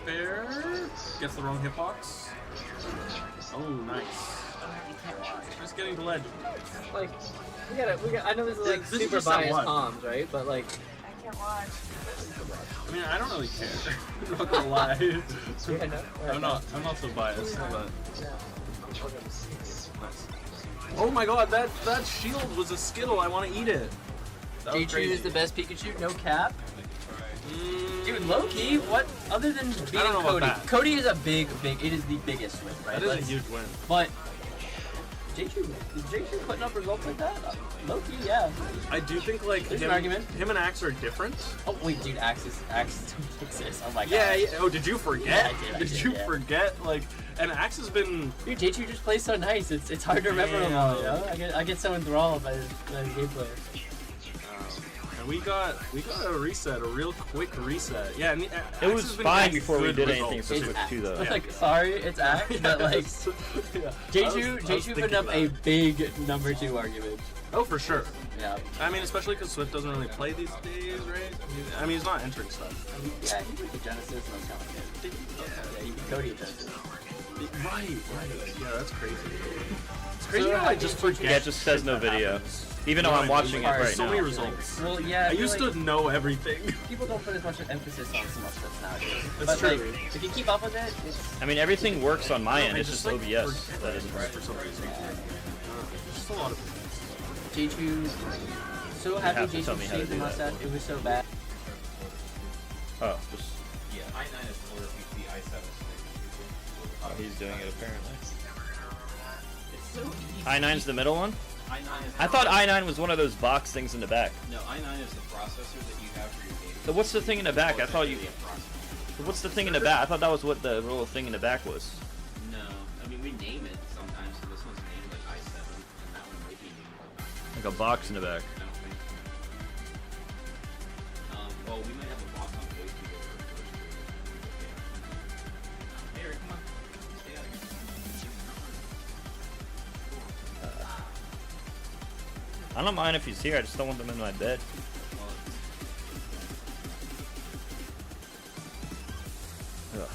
Fair. Gets the wrong hitbox. Oh, nice. Just getting to ledge. Like, we got. I know this is like This is super just that biased one. comms, right? But like, I can't watch. I mean, I don't really care. I'm not gonna lie. yeah, no. I'm not so biased, but. Oh my god, that shield was a Skittle. I want to eat it. That was J2 crazy. is the best Pikachu, no cap. Dude, low-key, what, other than beating don't know about Cody, that. Cody is a big, it is the biggest win, right? That is a Let's- huge win. But, J2 putting up results like that? Low-key, yeah. I do think like There's an argument. him and Axe are different. Oh, wait, dude, Axe don't exist, oh my god. Yeah, yeah. Oh, did you forget? Yeah, I did did, you yeah. forget? Like, and Axe has been. Dude, J2 just plays so nice, it's hard to remember him all, you know? I get so enthralled by his gameplay. And we got a reset, a real quick reset. Yeah, and It was fine before we did anything for Switch 2 though. Like, sorry, it's Axe, but like, J2 putting up a big number 2 argument. Oh, for sure. Yeah. I mean, especially because Swift doesn't really play these days, right? I mean, he's not entering stuff. Yeah, he beat the Genesis, and I was kind of like, yeah, he beat Cody at Genesis. Right. Yeah, that's crazy. It's crazy how I just forget. Yeah, it just says no video. Even though I'm watching it right so now. many results. Well, yeah. I used to know everything. People don't put as much emphasis on some of stuff nowadays. That's But true. like, if you keep up with it, it's... I mean, everything works on my end. It's just like, OBS forget that isn't for right. some reason. Just a lot of J2, so You happy have to tell J2 me how to shaved the do that. mustache. It was so bad. Oh, just Yeah, i9 is slower if the i7 is oh, he's doing it apparently. It's so easy. i9's the middle one? i9 is I thought i9 was one of those box things in the back. No, i9 is the processor that you have for your game. So what's the thing in the back? I thought you. What's the thing in the back? I thought that was what the little thing in the back was. No, I mean we name it sometimes. So this one's named like i7, and that one might be named Like a box in the back. I don't think so. Well, we might have a box on place to go first. Hey, Eric, come on. Stay out here. I don't mind if he's here. I just don't want them in my bed. Ugh.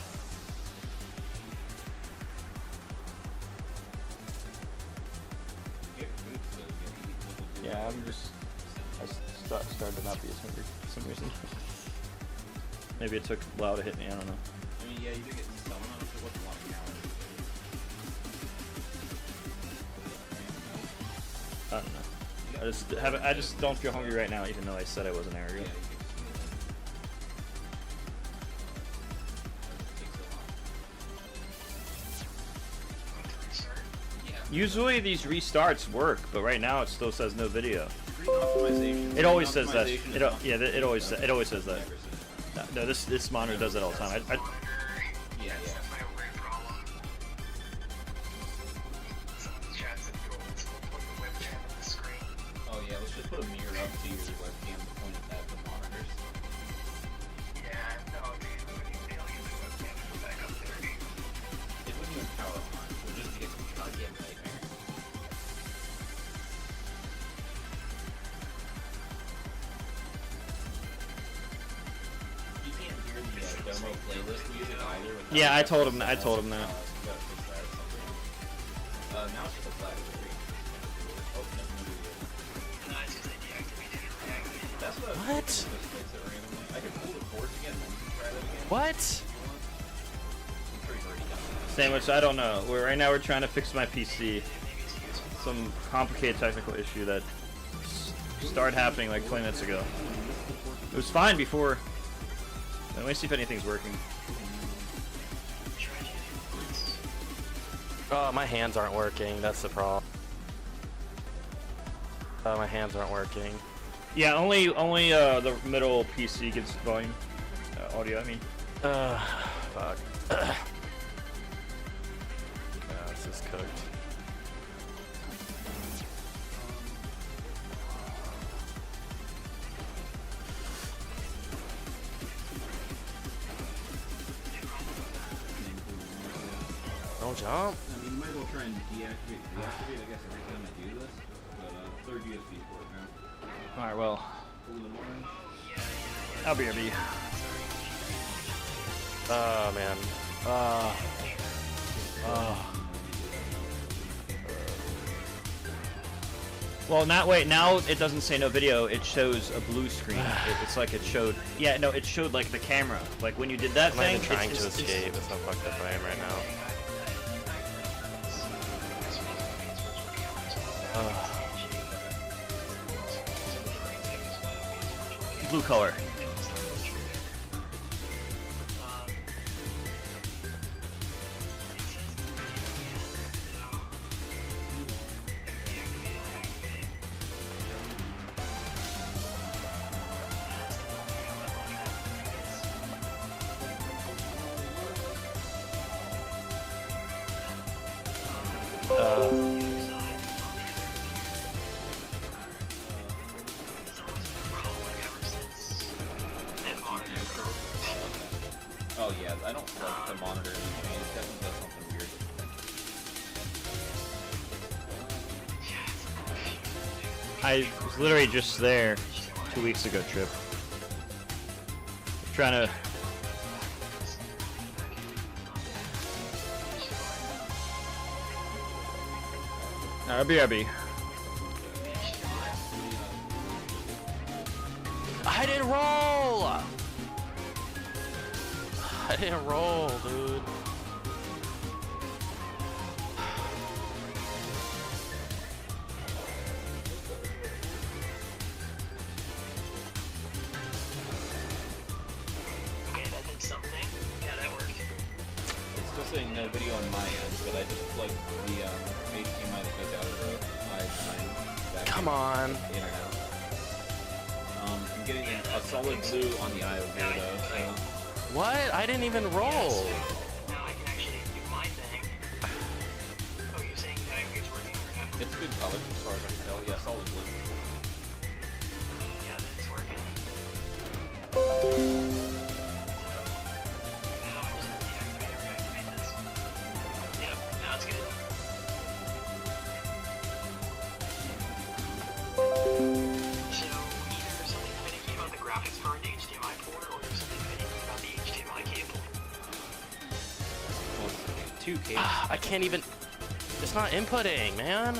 Yeah, I'm just. I started not being hungry for some reason. Maybe it took a while to hit me. I don't know. I mean, yeah, you did get some on it, but what's a lot of calories? I don't know. I just don't feel hungry right now, even though I said I was an hour ago. Usually these restarts work, but right now it still says no video. It always says that. It always says that. No, this monitor does that all the time. Yeah. Oh yeah, let's just put a mirror up to your webcam pointed at the monitors. It wouldn't even power on. It would just get some goddamn nightmare. You can't hear the demo playlist music either. without- Yeah, I told him that. So you gotta fix that or something. Now it's just a flat screen. Oh, no, no video. That's what? I could pull the cords again and then try that again. What? Sandwich, I don't know. Right now we're trying to fix my PC. Some complicated technical issue that started happening like 20 minutes ago. It was fine before. Let me see if anything's working. Oh, my hands aren't working. That's the problem. Oh, my hands aren't working. Yeah, only the middle PC gets volume, audio. I mean. Fuck. This is cooked. Don't jump. I mean, you might as well try and deactivate, reactivate, I guess, every time I do this. But, third USB port now. Alright, well. Blue and orange. I'll be RB. Oh, man. Well, now it doesn't say no video. It shows a blue screen. It's like it showed. Yeah, no, it showed like the camera. Like when you did that I'm not thing. even trying to escape. It's so fucked up I am right now. Blue color. Oh yeah, I don't like the monitor. It definitely does something weird. I was literally just there 2 weeks ago, Trip. Trying to. RB. I didn't roll! I didn't roll, dude. Okay, that did something. Yeah, that worked. It's still saying no video on my end, but I just plugged the HDMI that goes out of the i9 back Come on. in and out. I'm getting a solid blue on the IO here though, so. What? I didn't even roll. Now I can actually do my thing. Oh, you're saying that it's working? It's good color as far as I can tell. Yeah, solid blue. Yeah, that's working. Yep, now it's good. So, either something finicky about the graphics card and HDMI port, or there's something finicky about the HDMI cable. Well, it's 2 cables. I can't even. It's not inputting, man.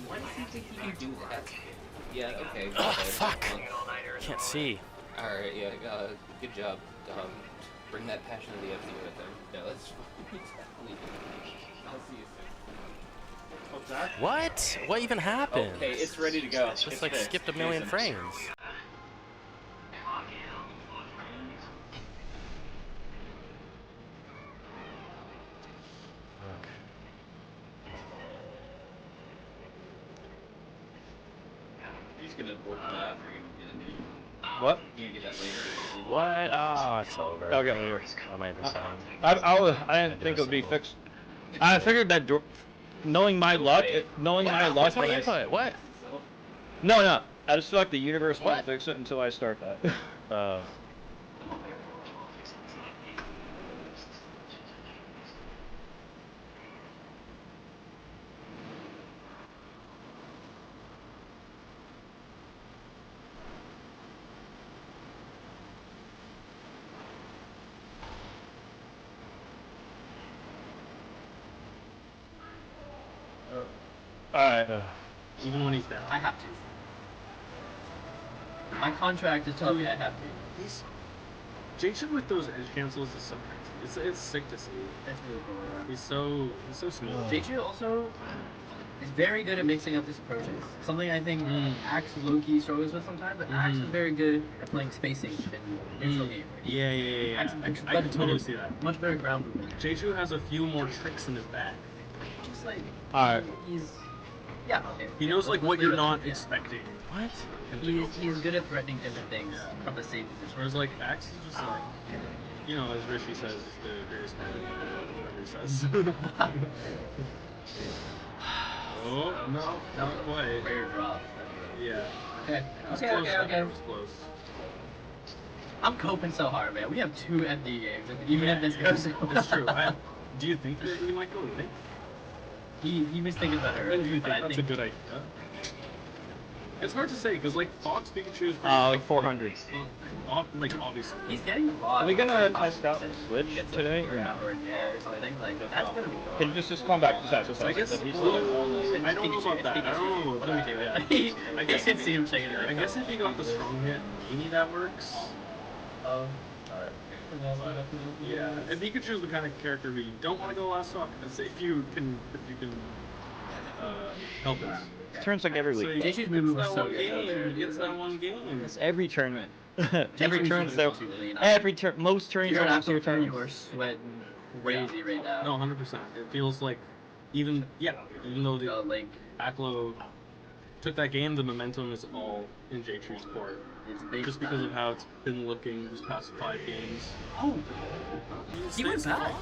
Why does he think he can do that? Yeah, okay. Oh, okay. fuck. Can't see. Alright, yeah, good job. Bring that passion to the FD right there. No, that's fine. I'll see you soon. What's that? What? What even happened? Okay, it's ready to go. Just It's like fixed. skipped a million Jason. frames. He's gonna work that for you. What? You can get that later. What? Oh, it's over. I'll get later. I made the same. I didn't think it would be fixed. I figured that knowing my luck, What's my when I input? What? No. I just feel like the universe won't fix it until I start that. Alright. Even when he's down. I have to. My contract is telling me I have to. Jason with those edge cancels is so crazy. It's sick to see. That's really cool. He's so smooth. J2 also is very good at mixing up his approaches. Something I think Axe low-key struggles with sometimes, but Axe is very good at playing spacing in neutral game. Yeah. Axe I can totally see that. Much better ground movement. J2 has a few more tricks in his bag. Just like Alright. he's okay. He knows like what you're not expecting. What? He's good at threatening different things from the same position. Whereas like Axe is just like, you know, as Rishi says, the greatest man whatever he says. Oh no, not quite. Rare drop. Yeah. Okay. It was close. I'm coping so hard, man. We have 2 MD games, even if this goes. It's true. Do you think that you might go late? He was thinking about it earlier, but I That's think a good idea. It's hard to say because like Fox Pikachu is Like 400. like obviously. he's getting a lot. Are we gonna test out the Switch today or not? Or something like that's gonna be. Can you just come back to that? I guess I don't know about that. I don't know about that. I guess can see him shaking it. I guess if you got the strong hit, maybe that works. Alright. Yeah, and Pikachu is the kind of character who you don't want to go last off if you can help it. Turns like every week. J-Shoot's movement was so good. He gets that one game. It's every tournament. J-Shoot's every turn, movement so was really nice. every turn, most turns You're are an last year absolute fan, turns. you are sweating crazy right now. No, 100%. It feels like even though the like Aklo took that game, the momentum is all in J-True's court. Just because of how it's been looking these past 5 games. Oh, he went back.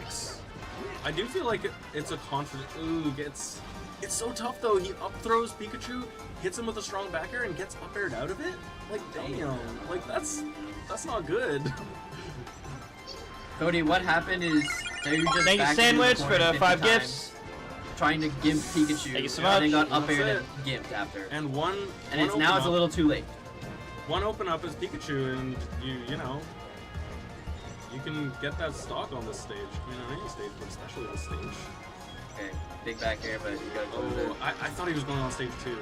I do feel like it's a confident. Ooh, it's so tough though. He up throws Pikachu, hits him with a strong backer, and gets up aired out of it. Like damn, like that's not good. Cody, what happened is you just Thank you, backed Sandwich, into the for the corner 5 50 gifts. times, trying to gimp Pikachu. Thank you so And then much. got up aired That's and gimped after. And one it's now it's a little too late. One open up is Pikachu, and you know you can get that stock on this stage. I mean, on any stage, but especially this stage. Okay, big back here, but you gotta close it. Oh, I thought he was going on stage 2.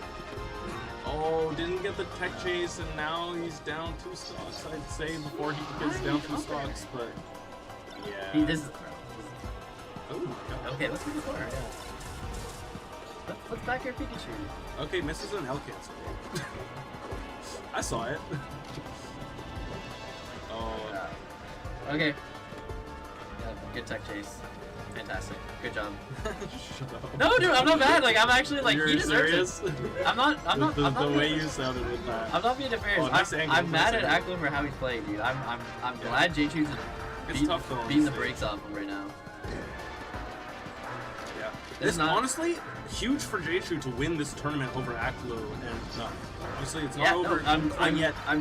Oh, didn't get the tech chase, and now he's down 2 stocks. I'd say before he gets down 2 stocks, but yeah. This is Oh my god. okay. Let's move the corner. Yeah. Let's back here, Pikachu. Okay, misses an L cancel. I saw it. Oh. Okay. Yeah, good tech chase. Fantastic. Good job. Shut up. No, dude, I'm not bad. Like, I'm actually like, You're he deserves serious? it. I'm not. The way you sounded with that. I'm not being nefarious. Oh, nice angle, I'm mad nice at angle. Acklam for how he's playing, dude. I'm glad J-Chu's It's tough though. on beating the this brakes stage. off him right now. Yeah. There's This not- honestly huge for J-Chu to win this tournament over Aklo, and obviously it's not Yeah, no, over. I'm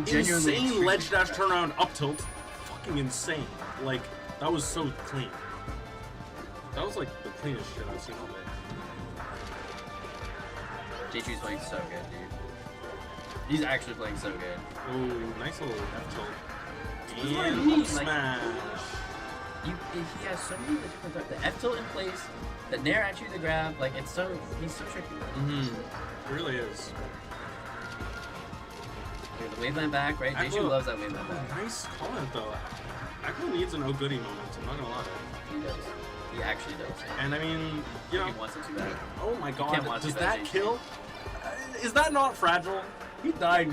genuinely insane extremely ledge dash turnaround up tilt, fucking insane. Like that was so clean. That was like the cleanest shit I've seen all day. J-Chu's playing so good, dude. He's actually playing so good. Oh, nice little F tilt. That's what I And mean, up smash. He has so many different the F tilt in place, the nair at you, the grab, like he's so tricky. It really is. Dude, the waveland back, right? J-Chu Aklo- loves that waveland back. Nice comment though. Aklo needs an oh goody moment, I'm not gonna lie. He does. He actually does. And I mean, you know. He wants it too bad. Oh my You god, can't want does too bad, that J-Chu. kill? Is that not fragile? He died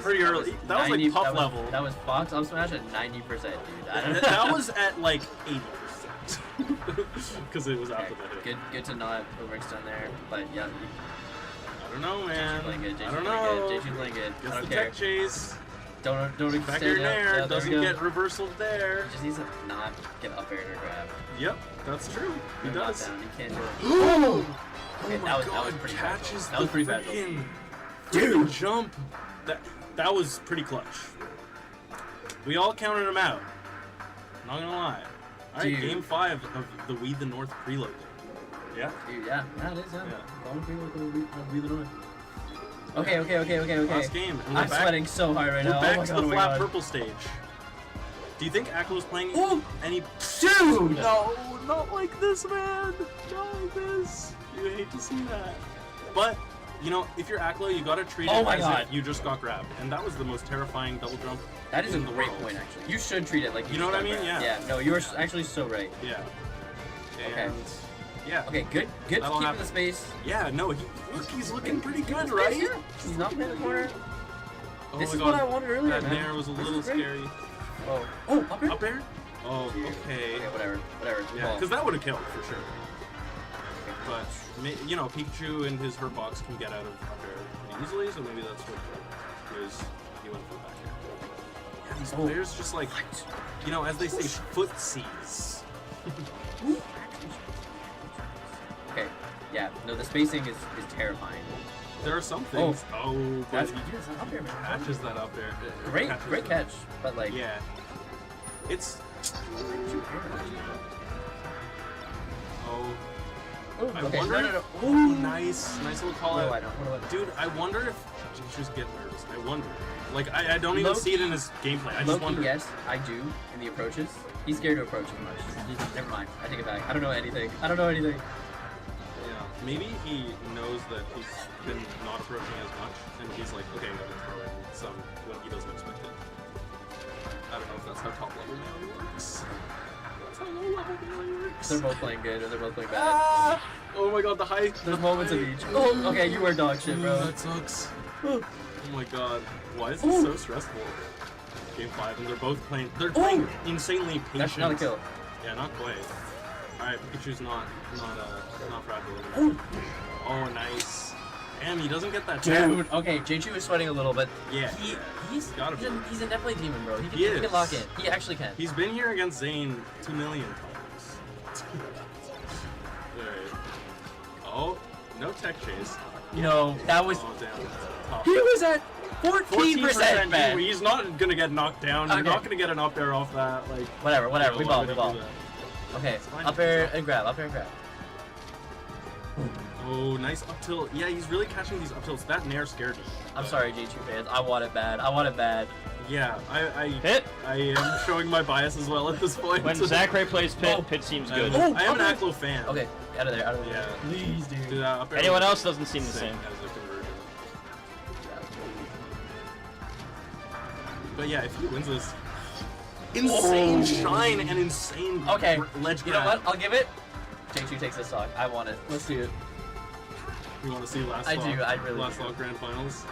pretty early. That was like puff level. That was Fox up smash at 90%, dude. I don't know. That was at like 80%. Because it was after the hit. Good to not overextend there, but yeah. I don't know, man. Playing good. I don't know. J-Chu's playing good. Gets I the don't care. tech chase. Don't Back extend air it. nair. Yeah, Doesn't get reversal there. He just needs to not get up air or grab. Yep, that's true. He Or knock does. down. He can't do it. Oh Okay, my that was god, pretty catches fragile. That was pretty fragile. freaking dude jump. That was pretty clutch. We all counted him out. Not gonna lie. Alright, Dude. game 5 of the We the North preload. Yeah? Dude, yeah. Yeah, it is, yeah. Yeah. Going free with the North. Okay. Last game. And we're I'm back- sweating so hard right We're now. back Oh my to god, the oh my flat god. purple stage. Do you think Aklo's playing any... Dude! No, not like this, man! Not like this! You hate to see that. But, you know, if you're Aklo, you gotta treat Oh it my as god. if you just got grabbed. And that was the most terrifying double jump That is a in the great world. point, actually. You should treat it like You know what I mean? got Yeah. grabbed. Yeah, no, you were actually so right. Yeah. Okay. And, yeah. Okay, good to That'll keep happen. the space. Yeah, no, he's looking pretty good, Space right? here. He's not playing the corner. Oh This my is god. what I wanted earlier, That man. nair was a This little is great. scary. Oh, up air? Up air? Oh, okay. Okay, whatever. Yeah, Well, because that would have killed for sure. But, you know, Pikachu and his hurt box can get out of up air pretty easily, so maybe that's what he went for the back air. Yeah, these players just like, you know, as they say, footsies. okay, yeah, no, the spacing is terrifying. There are some things. Oh, but That's he up there, man. catches that up there. Great catch, but like, Yeah. It's. Oh. Ooh, I okay, wonder. no. Oh, nice little call What do out. I know? What do I know? Dude, I wonder if Jinchu's getting nervous. I wonder. Like, I don't even see it in his gameplay. I just Low-key, wonder. yes, I do in the approaches. He's scared to approach as much. Never mind. I take it back. I don't know anything. Yeah. Maybe he knows that he's been not approaching as much, and he's like, okay, I'm gonna throw in some when he doesn't expect it. I don't know if that's how top level melee works. That's how low level They're both playing good, or they're both playing bad. Ah! Oh my god, the high. There's moments of each. Oh, okay, you are dog shit, bro. That sucks. Oh my god. Why is this so stressful? Game 5, and they're both playing. They're playing insanely patient. That's not a kill. Yeah, not quite. Alright, Pikachu's not fragile anymore. Oh, nice. Damn, he doesn't get that Dude, okay, J2 is sweating a little, but yeah, he's a definitely demon, bro. He can lock in. He actually can. He's been here against Zane 2 million times. Alright. Oh, no tech chase. No, that was. Oh, damn. Tough. He was at 14%, man. He's not gonna get knocked down. You're not gonna get an up air off that. Like whatever. We ball. Okay, up air and grab. Oh, nice up tilt. Yeah, he's really catching these up tilts. That nair scared me. I'm sorry, J2 fans. I want it bad. Yeah, Pit? I am showing my bias as well at this point. When Zachary plays Pit, Pit seems good. I am an Aklo fan. Okay, out of there. Yeah. Please, dude. Up air Anyone else doesn't seem the same. As a conversion. But yeah, if he wins this, insane shine and insane ledge grab. You know what? I'll give it. J2 takes this stock. I want it. Let's do it. You want to see last I really last do. Lock Grand Finals?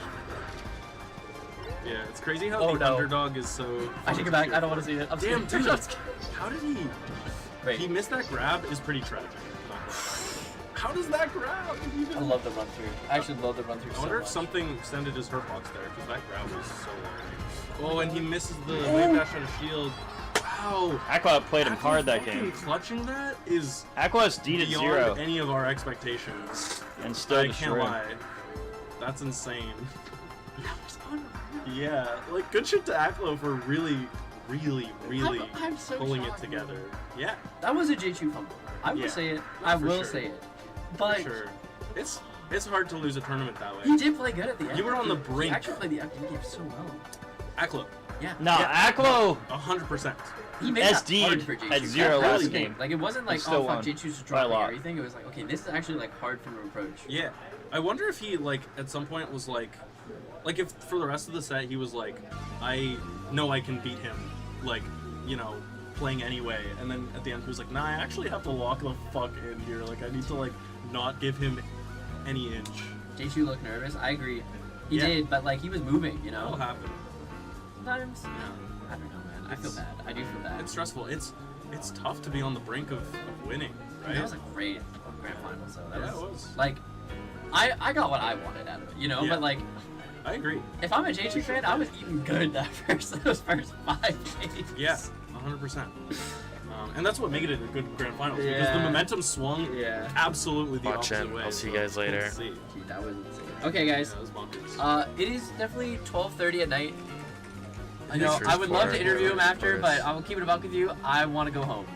Yeah, it's crazy how the no. underdog is so... I take it back. I don't want to see it. I'm Damn, scared. dude. How did he... Wait. He missed that grab is pretty tragic. How does that grab even... I love the run through. I actually love the run through I wonder so if much. something extended his hurt box there, because that grab was so long. Oh, and he misses the wave dash on shield. Wow. Aqua played him hard that game. Clutching that is Aqua's D to beyond 0. any of our expectations. And still I destroyed. can't lie. That's insane. Yeah, like good shit to Aklo for really I'm so pulling shocked, it together. Yeah. That was a J2 fumble. I will say it. I will say it. But for sure. It's hard to lose a tournament that way. He did play good at the end. You were on the brink. He actually played the end game so well. Aklo. Yeah. No, Aklo. 100%. He made that SD hard for J2. had 0 last game. Like it wasn't like Still fuck won. J2's just By a dropping lot. everything. It was like okay, this is actually like hard for him to approach. Yeah. I wonder if he like at some point was like if for the rest of the set he was like, I know I can beat him, like, you know, playing anyway, and then at the end he was like, nah, I actually have to lock the fuck in here. Like I need to like not give him any inch. J2 looked nervous. I agree. He Yeah. did, but like he was moving, you know. That'll happen. Sometimes, I don't know, man. I feel bad. I do feel bad. It's stressful. It's tough to be on the brink of winning, right? That was a great grand final, so that Yeah, was, it was. like, I got what I wanted out of it, you know. Yeah. But like, I agree. if I'm a J2 fan, I was eating good those first 5 games. Yeah, 100%. And that's what made it a good grand final because the momentum swung absolutely the Watch opposite in. way. I'll see you so guys later. see. Dude, that was insane. Okay, guys. Yeah, that was bonkers. It is definitely 12:30 at night. I It know. is I would love to far. interview him after, Of but course. I will keep it a buck with you. I want to go home.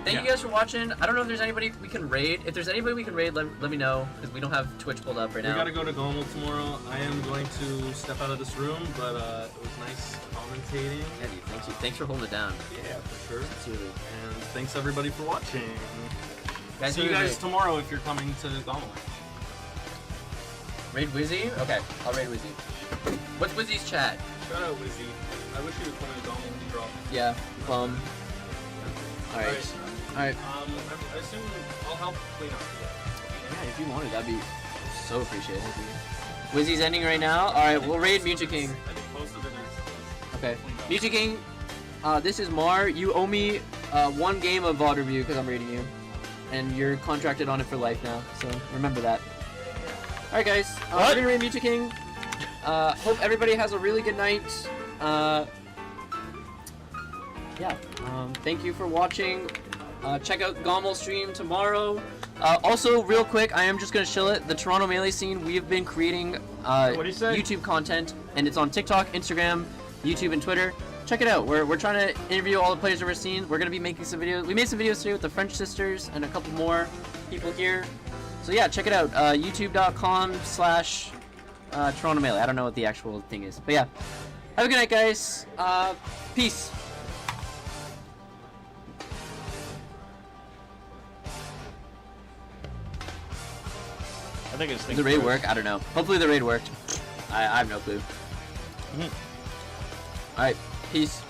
Thank you guys for watching. I don't know if there's anybody we can raid. If there's anybody we can raid, let me know because we don't have Twitch pulled up right We now. gotta go to Gommel tomorrow. I am going to step out of this room, but it was nice commentating. Yeah, dude, thank you. Thanks for holding it down. Yeah, for sure. Absolutely. And thanks everybody for watching. Guys, See you who is guys it? tomorrow if you're coming to Gommel. Raid Wizzy? Okay, I'll raid Wizzy. What's Wizzy's chat? Shout out Wizzy. I wish he was coming to Gommel and drop. Yeah, Alright. Alright. I assume I'll help clean up. Yeah, if you wanted, that'd be so appreciated. Wizzy's ending right now. Alright, we'll raid Mucha King. I think most of it is. Okay. Mucha King, this is Mar. You owe me 1 game of VOD review because I'm raiding you. And you're contracted on it for life now, so remember that. Alright guys, we're gonna raid Mucha King. Hope everybody has a really good night. Thank you for watching. Check out Gommel stream tomorrow. Also, real quick, I am just gonna shill it. The Toronto Melee scene, we have been creating YouTube content, and it's on TikTok, Instagram, YouTube, and Twitter. Check it out. We're trying to interview all the players that we're seeing. We're gonna be making some videos. We made some videos today with the French sisters and a couple more people here. So yeah, check it out. YouTube.com/Toronto Melee. I don't know what the actual thing is, but yeah. Have a good night, guys. Peace. I think it's Did the raid work? I don't know. Hopefully the raid worked. I have no clue. Alright, peace.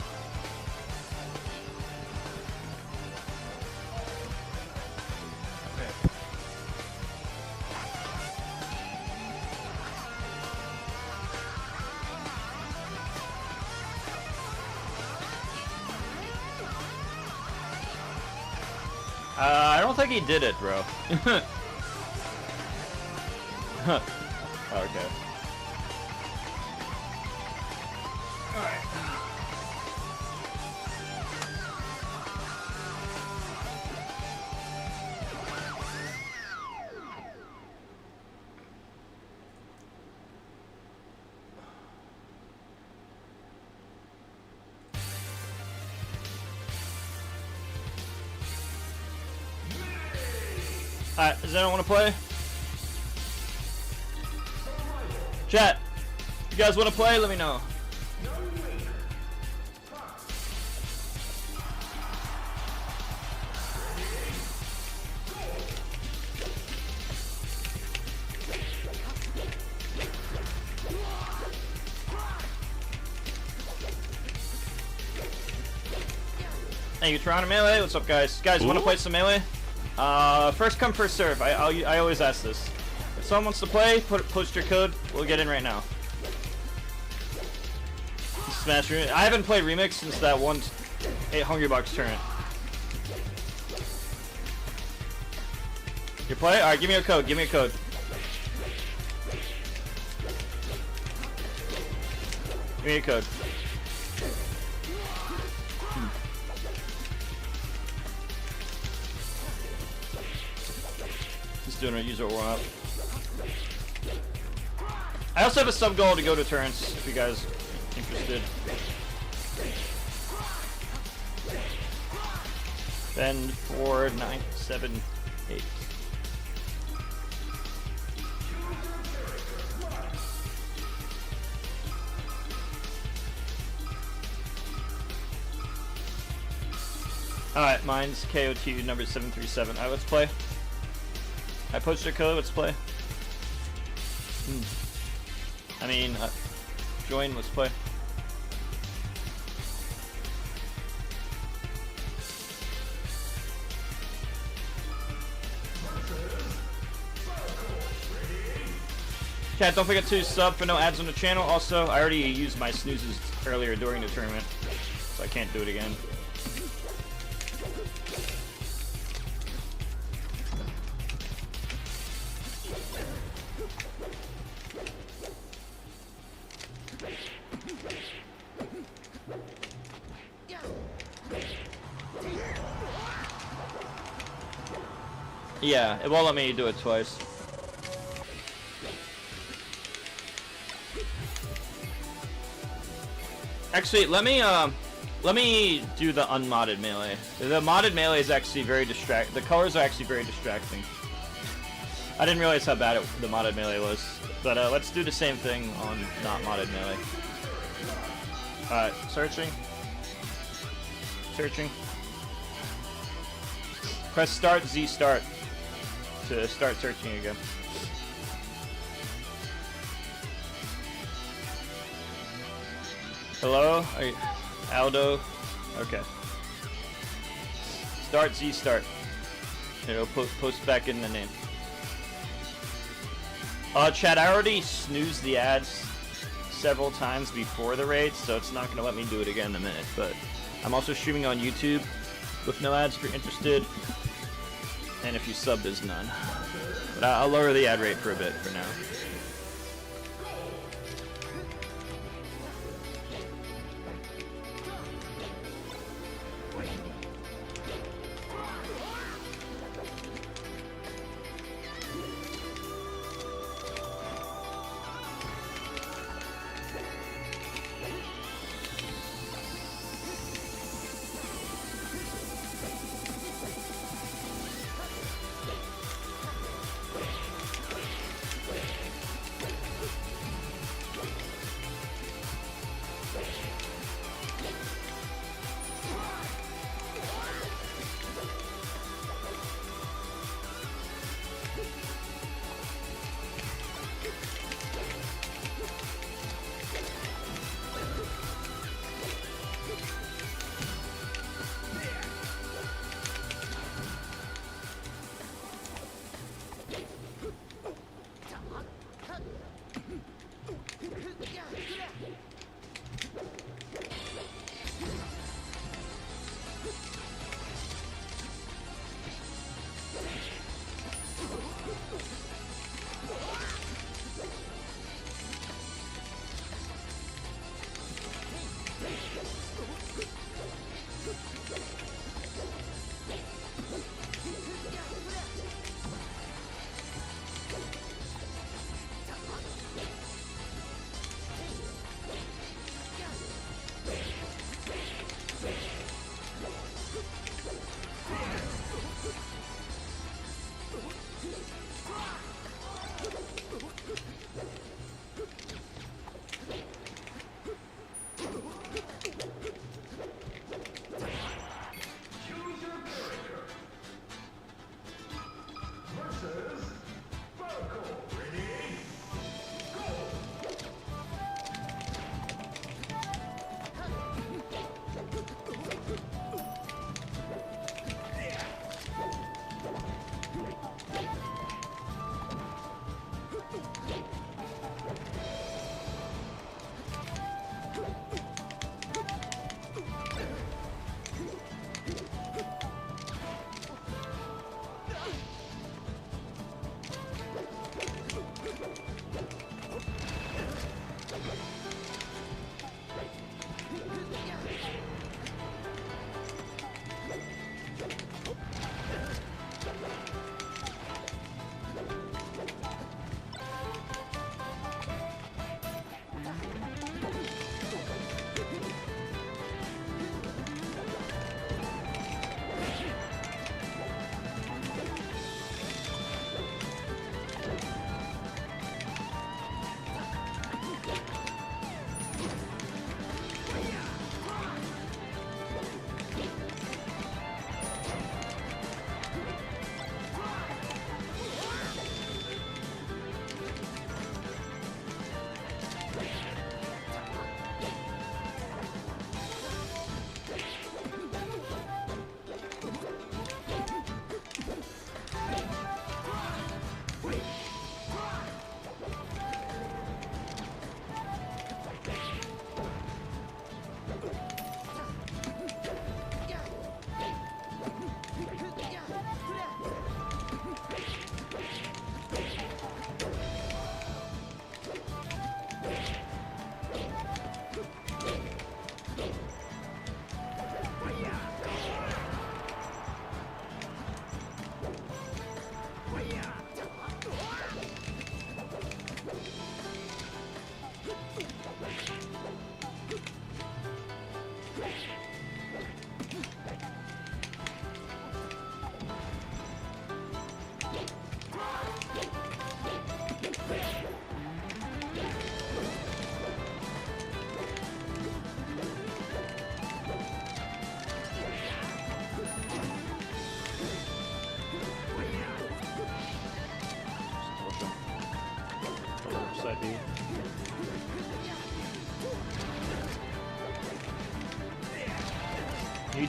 I don't think he did it, bro. Okay. Alright. Alright, does anyone want to play? Chat, you guys want to play? Let me know. Hey, you trying to melee? What's up, guys? Guys, want to play some melee? First come, first serve. I always ask this. If someone wants to play, post your code. We'll get in right now. Smash Remix. I haven't played Remix since that one 8 Hungry Box tournament. You play? Alright, give me a code. Give me a code. Give me a code. Just doing a user warm up. I also have a sub goal to go to turns if you guys are interested. Bend 4, 9, 7, 8. Alright, mine's KOT number 737. Alright, let's play. I posted a code, let's play. I mean, join, let's play. Chat, don't forget to sub for no ads on the channel. Also, I already used my snoozes earlier during the tournament, so I can't do it again. Yeah, it won't let me do it twice. Actually, let me do the unmodded melee. The modded melee is actually very the colors are actually very distracting. I didn't realize how bad the modded melee was. But let's do the same thing on not modded melee. Alright, searching. Searching. Press start, Z start to start searching again. Hello? Are you, Aldo? Okay. Start, Z start. It'll post back in the name. Chat, I already snoozed the ads several times before the raid, so it's not going to let me do it again in a minute, but I'm also streaming on YouTube with no ads if you're interested. And if you sub, there's none. But I'll lower the ad rate for a bit for now.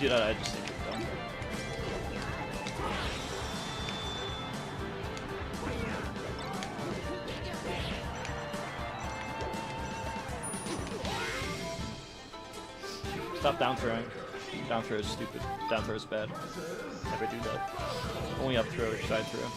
do that, I just think it's dumb. Stop down throwing. Down throw is stupid. Down throw is bad. Never do that. Only up throw or side throw.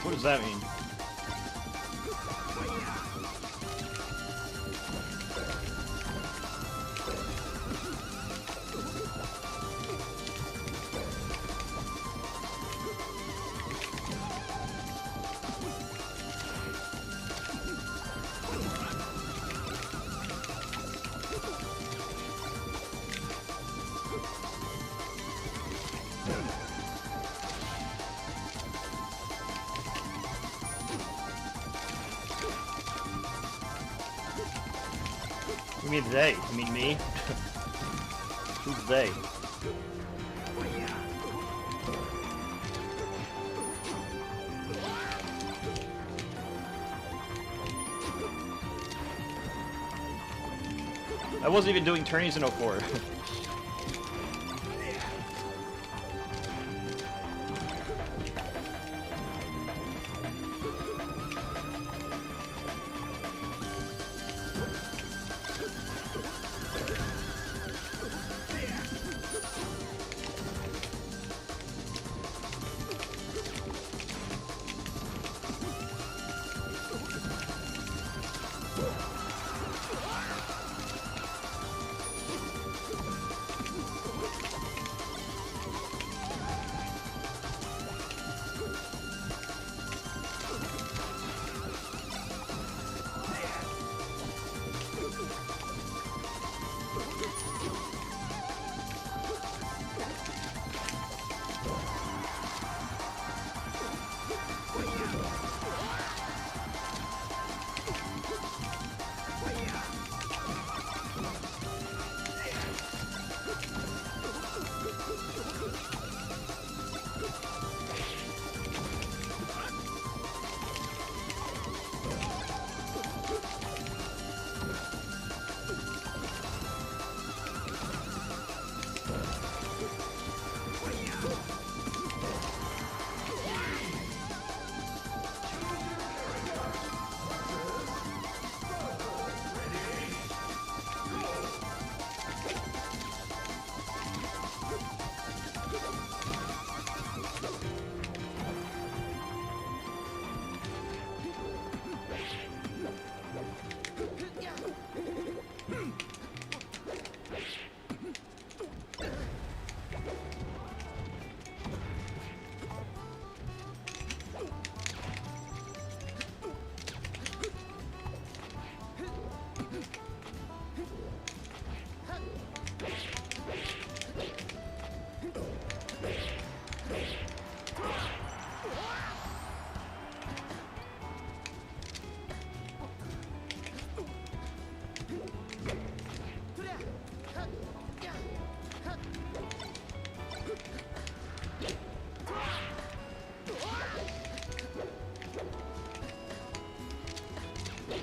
What does that mean? You mean they? You mean me? Who's they? I wasn't even doing turnies in 04.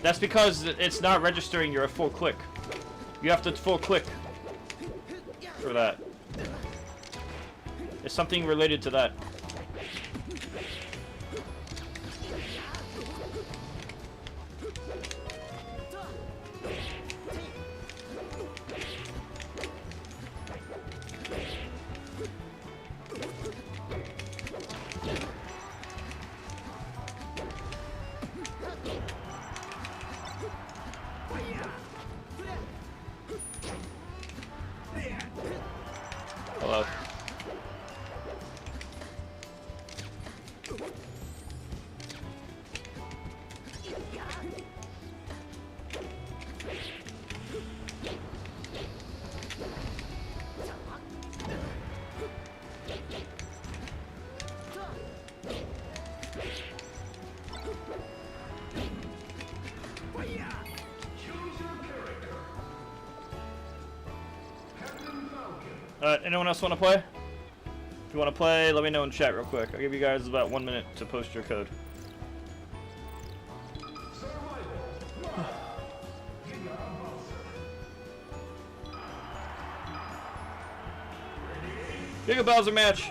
That's because it's not registering you're a full click. You have to full click for that. It's something related to that. Hello. Anyone else want to play? If you want to play, let me know in chat real quick. I'll give you guys about 1 minute to post your code. Giga Bowser match!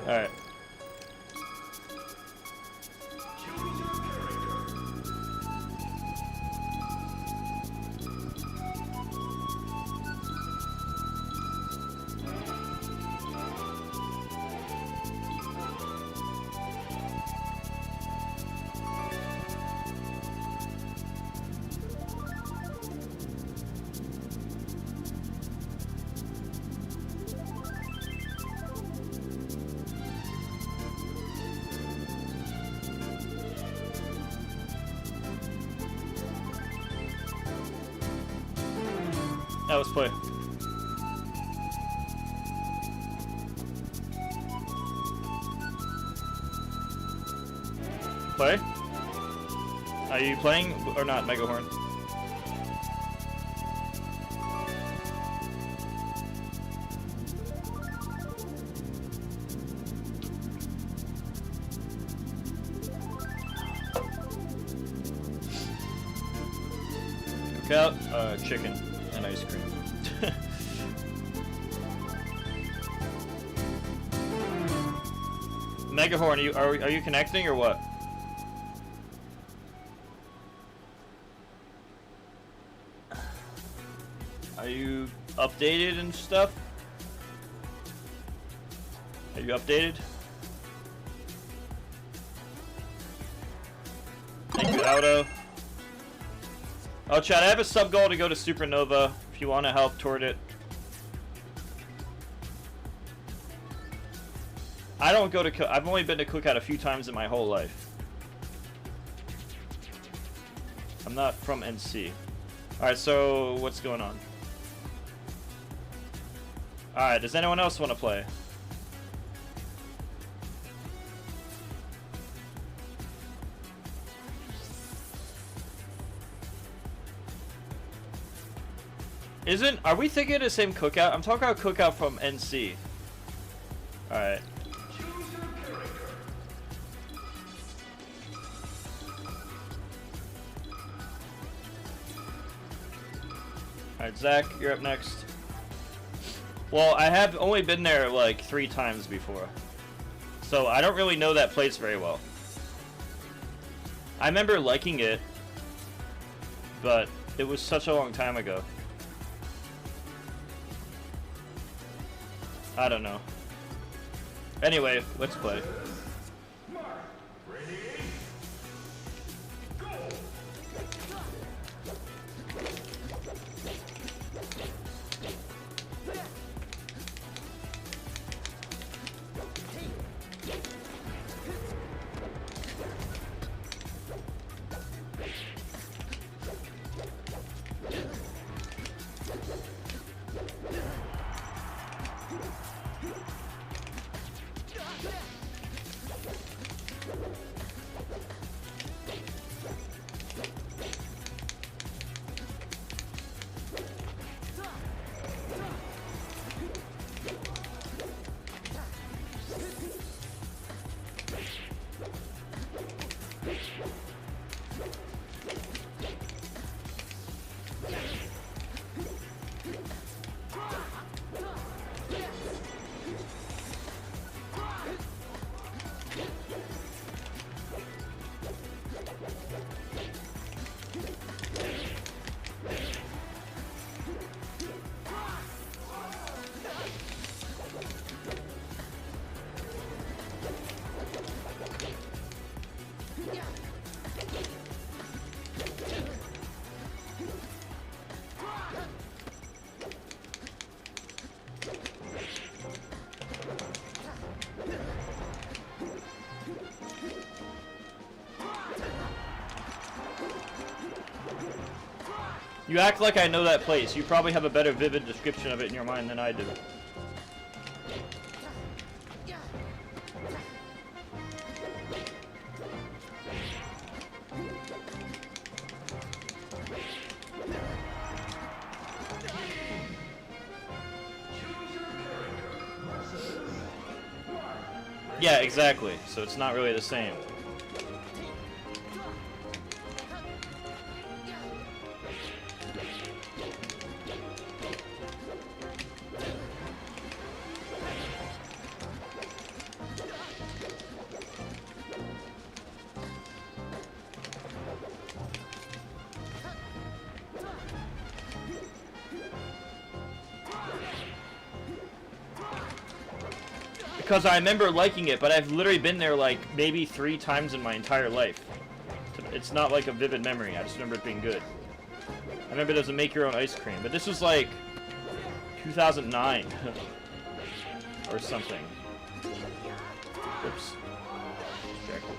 Alright. Now let's play. Play? Are you playing or not, Megahorn? Cook out chicken and ice cream. Megahorn, are you connecting or what? Are you updated and stuff? Are you updated? Thank you, Auto. Oh, chat, I have a sub goal to go to Supernova if you want to help toward it. I don't go to I've only been to Cookout a few times in my whole life. I'm not from NC. Alright, so what's going on? Alright, does anyone else want to play? Are we thinking of the same Cookout? I'm talking about Cookout from NC. Alright. Alright, Zach, you're up next. Well, I have only been there like 3 times before. So I don't really know that place very well. I remember liking it, but it was such a long time ago. I don't know. Anyway, let's play. You act like I know that place. You probably have a better vivid description of it in your mind than I do. Yeah, exactly. So it's not really the same. Because I remember liking it, but I've literally been there like maybe 3 times in my entire life. It's not like a vivid memory. I just remember it being good. I remember there's a make your own ice cream, but this was like 2009 or something. Oops. Distracted.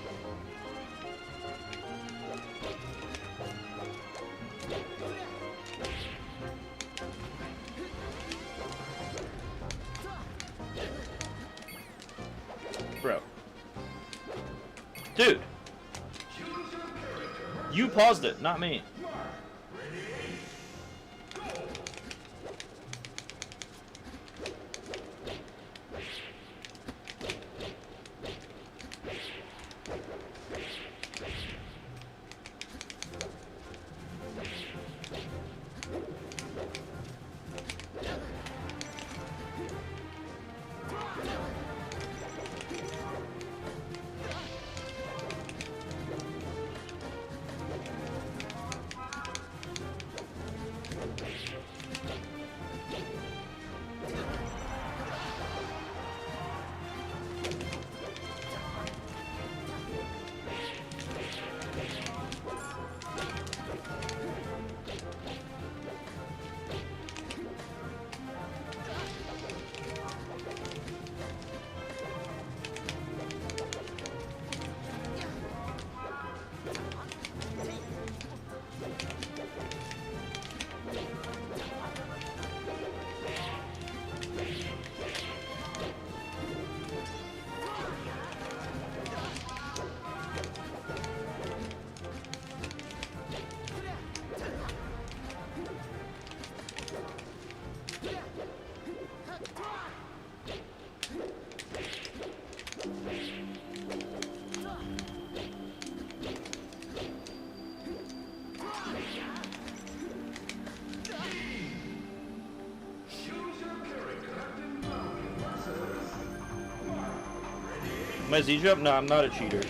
Bro. Dude. You paused it, not me. Am I Z-jump? No, I'm not a cheater.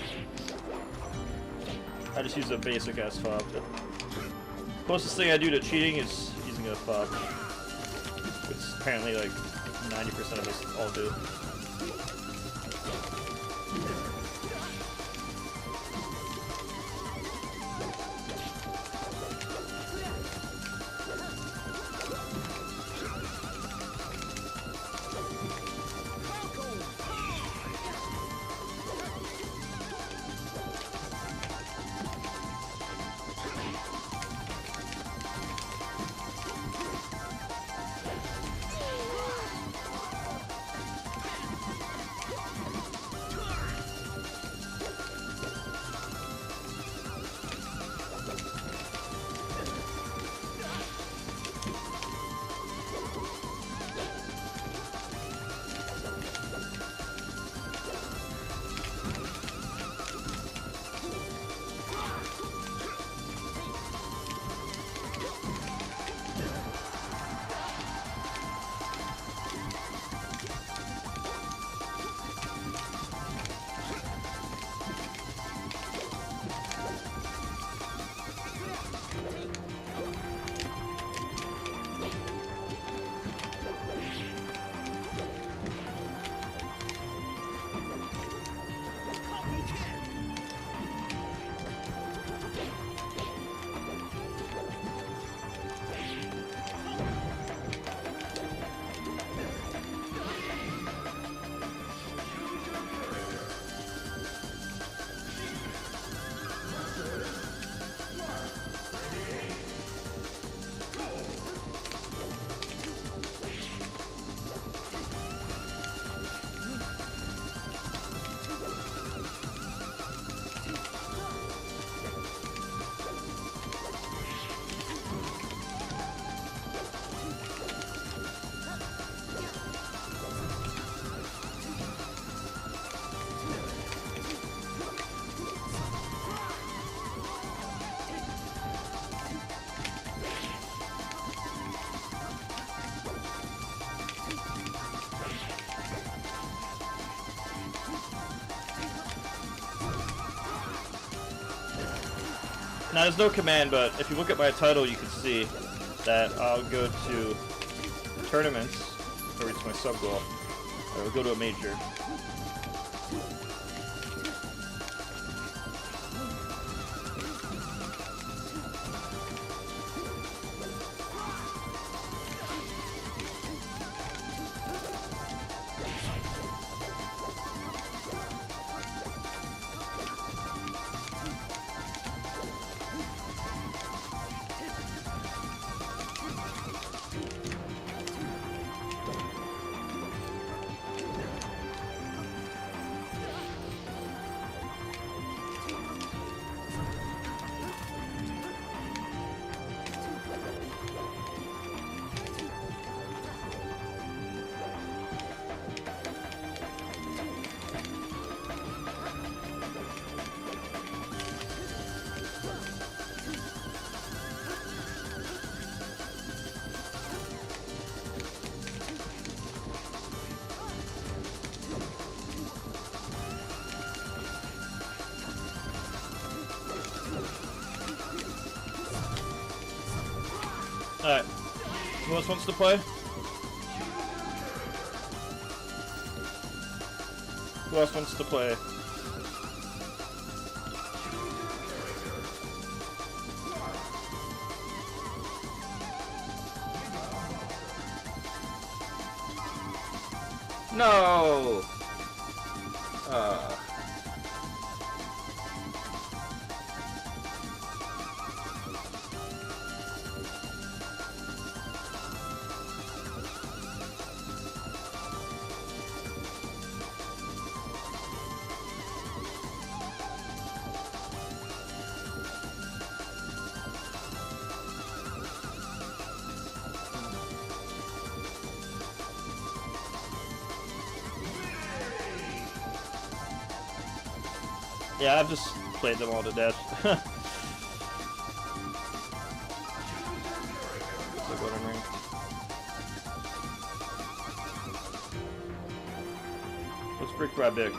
I just use a basic ass fob. The closest thing I do to cheating is using a fob. Which apparently like 90% of us all do. Now there's no command, but if you look at my title, you can see that I'll go to tournaments, or reach my sub goal, or I'll go to a major. Alright. Who else wants to play? Who else wants to play? No! Yeah, I've just played them all to death. So go to rank. Let's brick right big.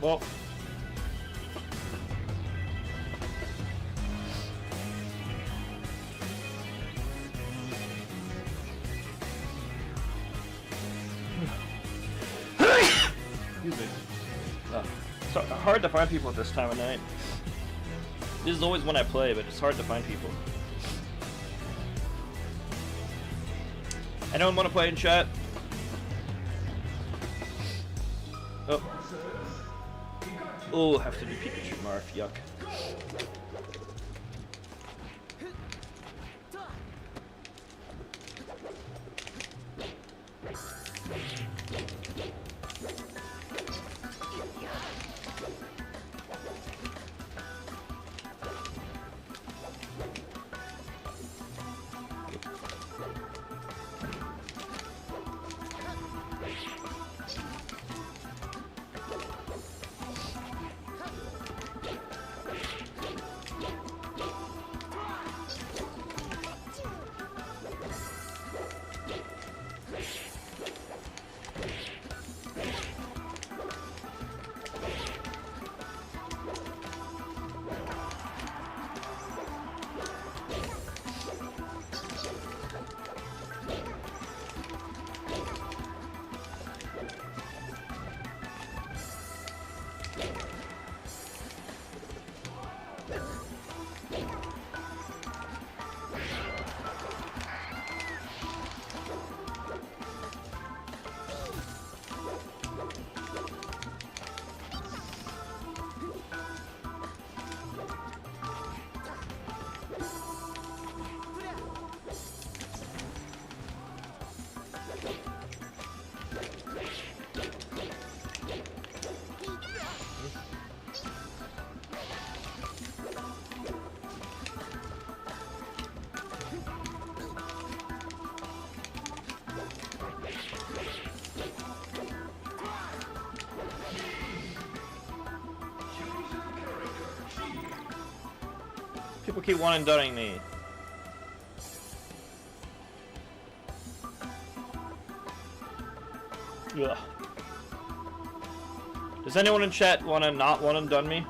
Well, excuse me. It's hard to find people at this time of night. This is always when I play, but it's hard to find people. Anyone want to play in chat? Oh. Oh, have to do Pikachu Marth, yuck. People keep one and doneing me. Ugh. Does anyone in chat want to not one and done me?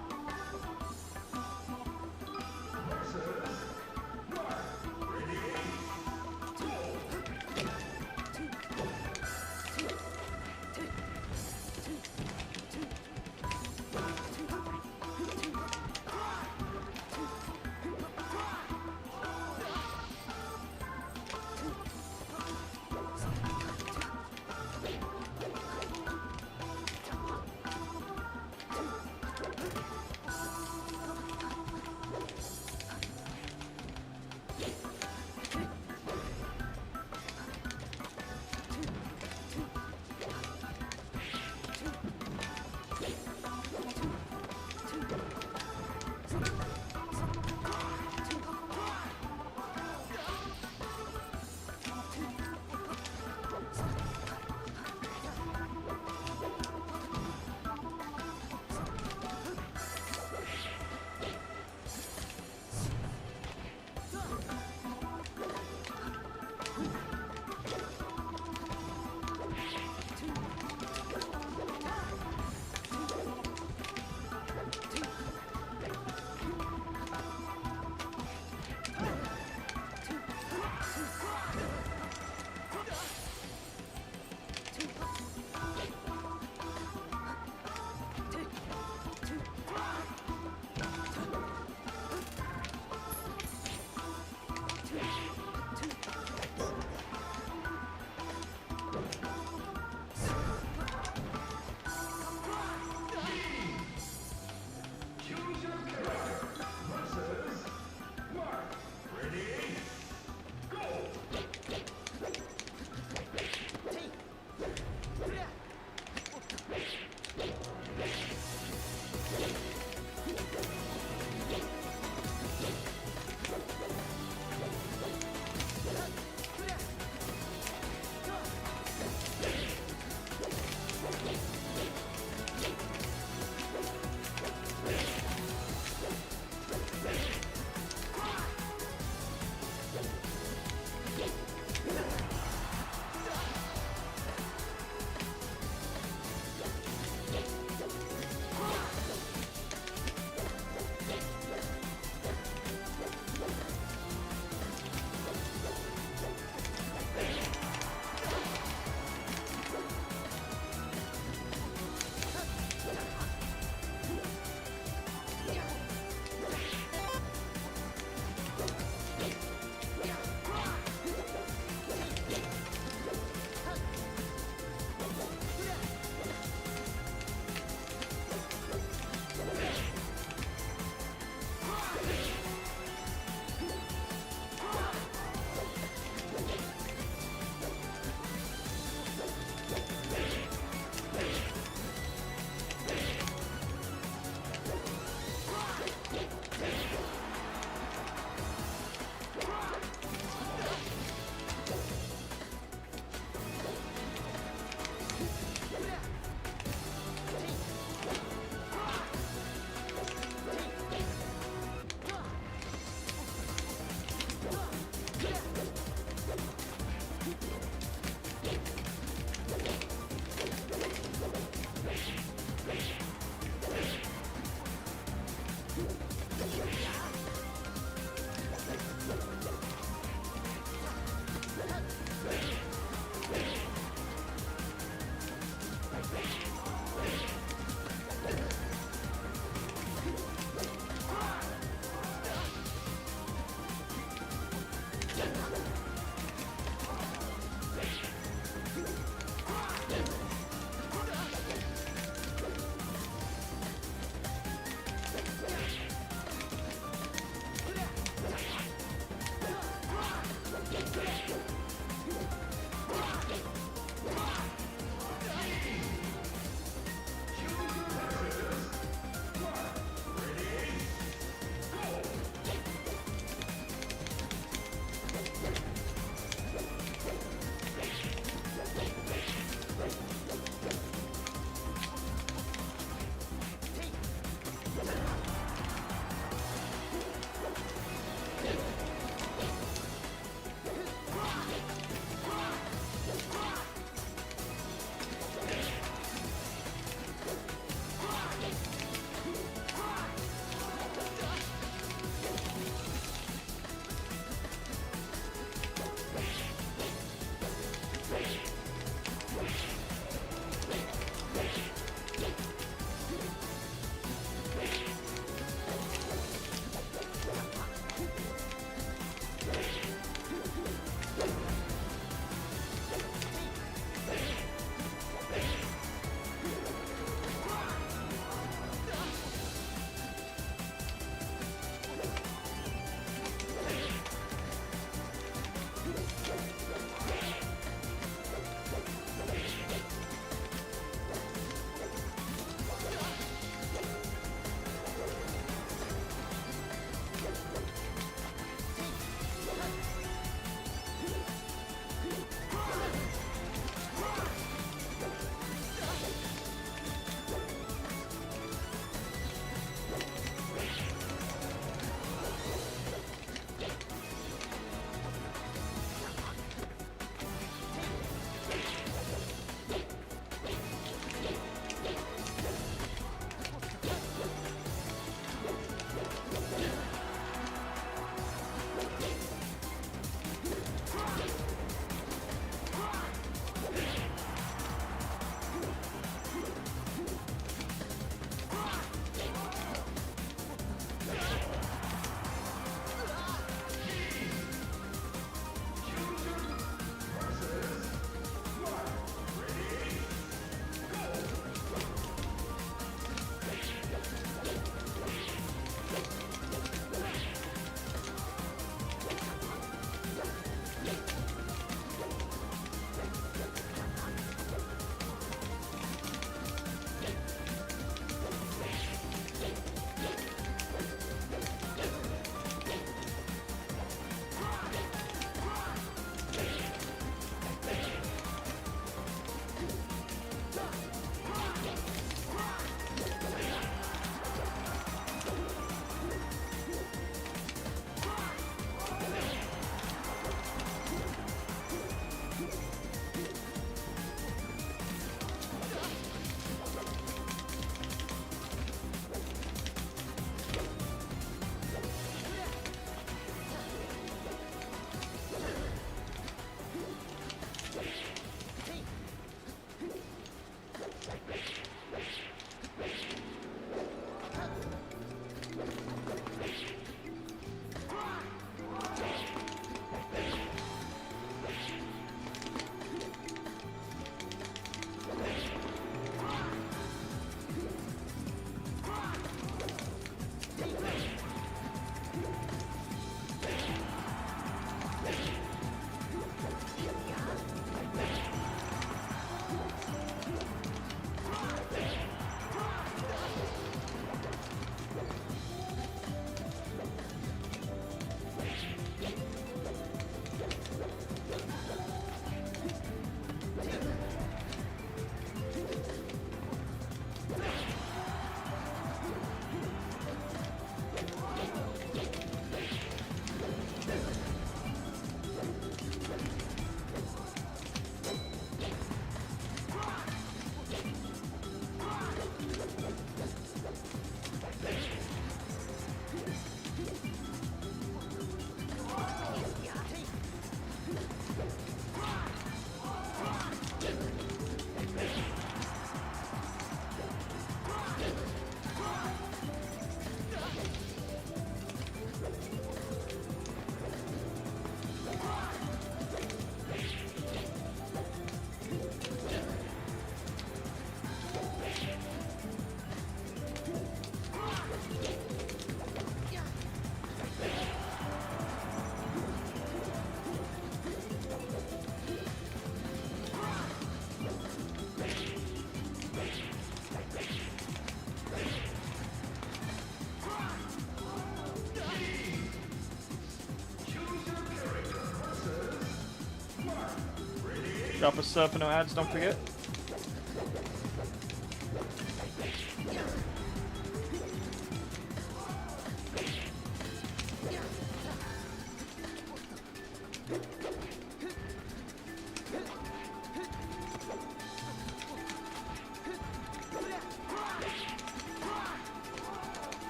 Drop a sub for no ads, don't forget.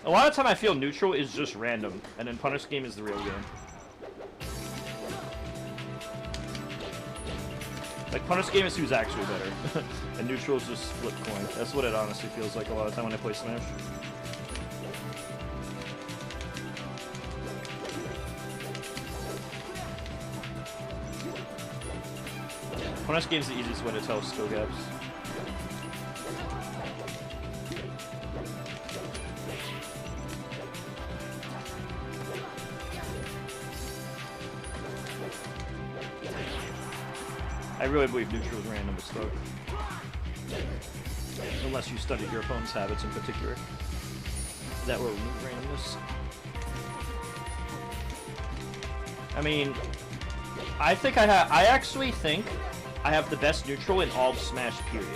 A lot of time I feel neutral is just random, and then punish game is the real game. Like, punish game is who's actually better, and neutral is just flip coin. That's what it honestly feels like a lot of time when I play Smash. Punish game is the easiest way to tell skill gaps. I really believe neutral is random as fuck. Unless you studied your opponent's habits in particular. That will remove randomness. I mean, I actually think I have the best neutral in all of Smash, period.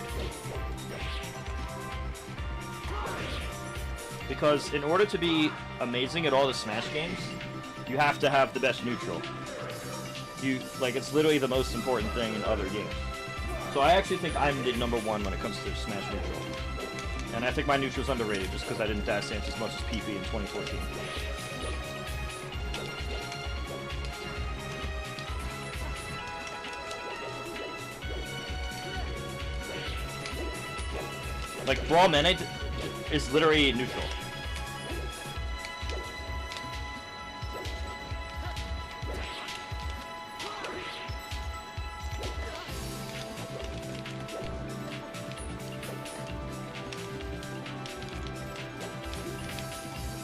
Because in order to be amazing at all the Smash games, you have to have the best neutral. It's literally the most important thing in other games. So I actually think I'm the #1 when it comes to Smash neutral. And I think my neutral's underrated just because I didn't dash dance as much as PP in 2014. Like, Brawl Mene is literally neutral.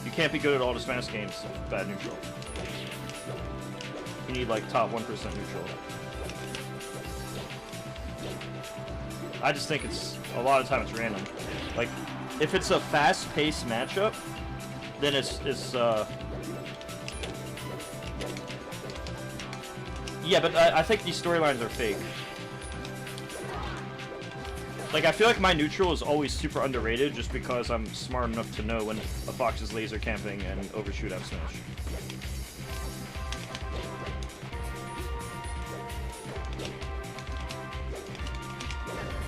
You can't be good at all the Smash games with bad neutral. You need, like, top 1% neutral. I just think it's, a lot of time it's random. Like, if it's a fast-paced matchup, then it's yeah, but I think these storylines are fake. Like, I feel like my neutral is always super underrated just because I'm smart enough to know when a Fox is laser camping and overshoot out Smash.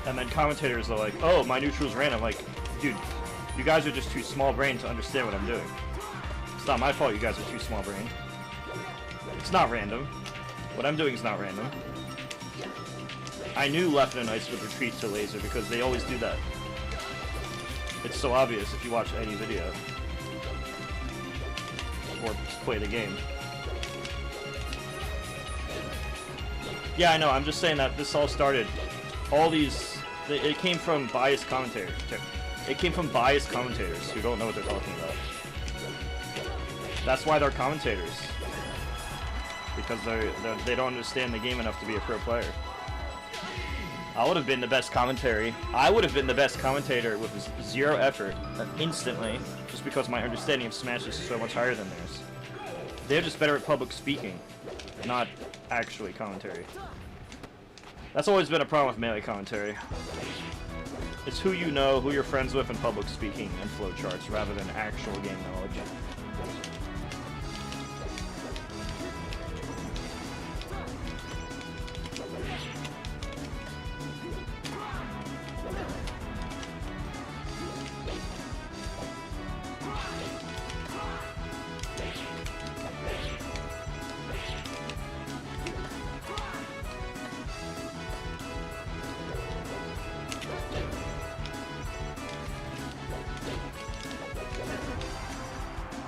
And then commentators are like, oh, my neutral's random. Like, dude, you guys are just too small brained to understand what I'm doing. It's not my fault you guys are too small brained. It's not random. What I'm doing is not random. I knew left and ice would retreat to laser because they always do that. It's so obvious if you watch any video. Or play the game. Yeah, I know, I'm just saying that this all started, all these, it came from biased commentators. It came from biased commentators who don't know what they're talking about. That's why they're commentators. Because they don't understand the game enough to be a pro player. I would have been the best commentary. I would have been the best commentator with zero effort, instantly, just because my understanding of Smash is so much higher than theirs. They're just better at public speaking, not actually commentary. That's always been a problem with Melee commentary. It's who you know, who you're friends with, and public speaking and flowcharts, rather than actual game knowledge.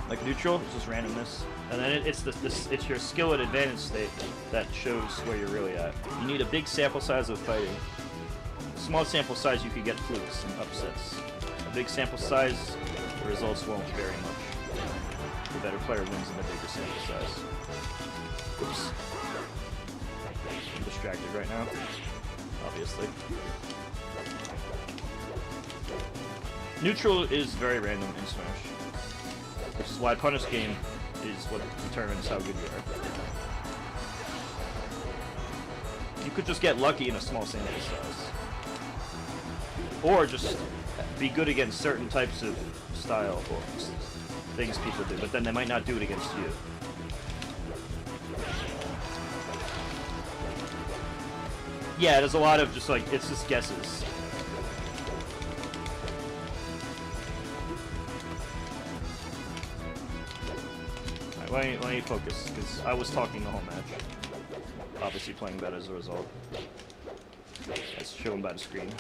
Like neutral, it's just randomness, and then it's your skill at advantage state that shows where you're really at. You need a big sample size of fighting. A small sample size, you could get flukes and upsets. A big sample size, the results won't vary much. The better player wins in the bigger sample size. Oops. I'm distracted right now, obviously. Neutral is very random in Smash. Which is why Punish Game is what determines how good you are. You could just get lucky in a small sample size. Or just be good against certain types of style or things people do, but then they might not do it against you. Yeah, there's a lot of just like, it's just guesses. Let me focus, because I was talking the whole match. Obviously playing better as a result. As shown by the screen.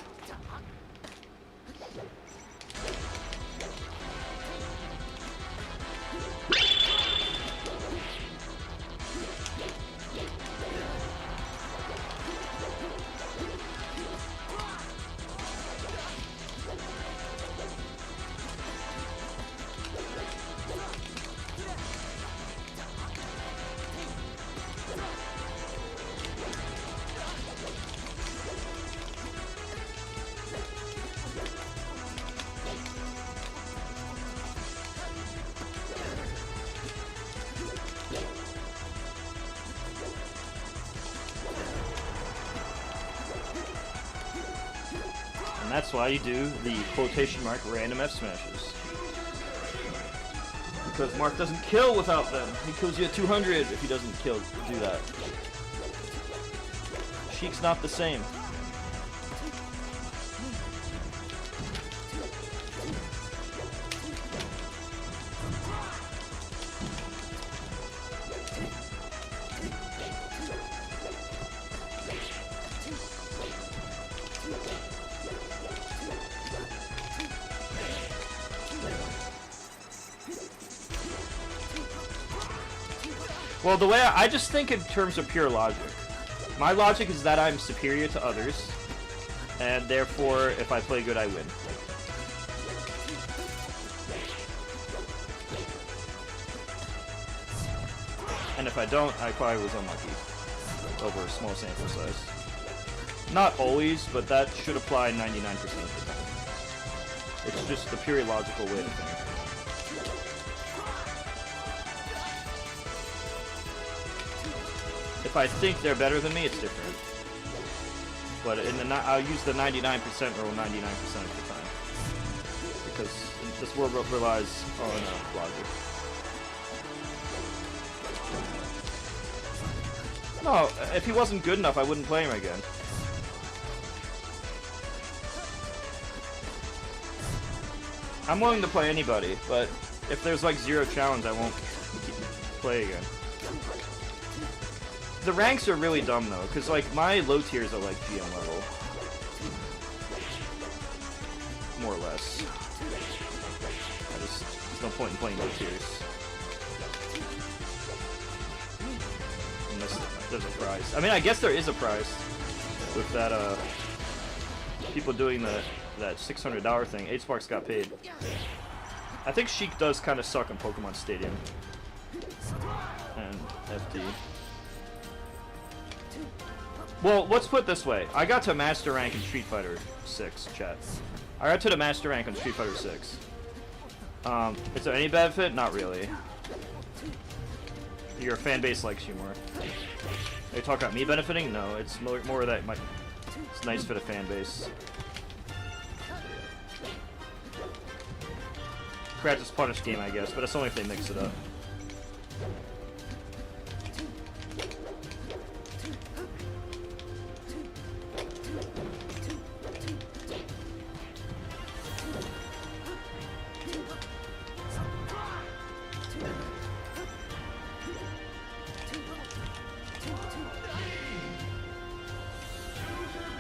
that's why you do the quotation mark random F smashes. Because Mark doesn't kill without them. He kills you at 200 if he doesn't do that. Sheik's not the same. Well, the way I just think in terms of pure logic. My logic is that I'm superior to others, and therefore, if I play good, I win. And if I don't, I probably was unlucky over a small sample size. Not always, but that should apply 99% of the time. It's just the pure logical way to think. If I think they're better than me, it's different. But I'll use the 99% rule 99% of the time. Because this world relies on logic. No, if he wasn't good enough, I wouldn't play him again. I'm willing to play anybody, but if there's like 0 challenge, I won't play again. The ranks are really dumb though, because like my low tiers are like GM level. More or less. There's no point in playing low tiers. Unless there's a prize. I mean, I guess there is a prize with that, people doing that $600 thing. 8Sparks got paid. I think Sheik does kind of suck in Pokemon Stadium. And FD. Well, let's put it this way. I got to Master Rank in Street Fighter 6, chat. I got to the Master Rank on Street Fighter 6. Is there any benefit? Not really. Your fan base likes you more. They talk about me benefiting? No, it's more that it's nice for the fan base. Practice punish game, I guess, but it's only if they mix it up.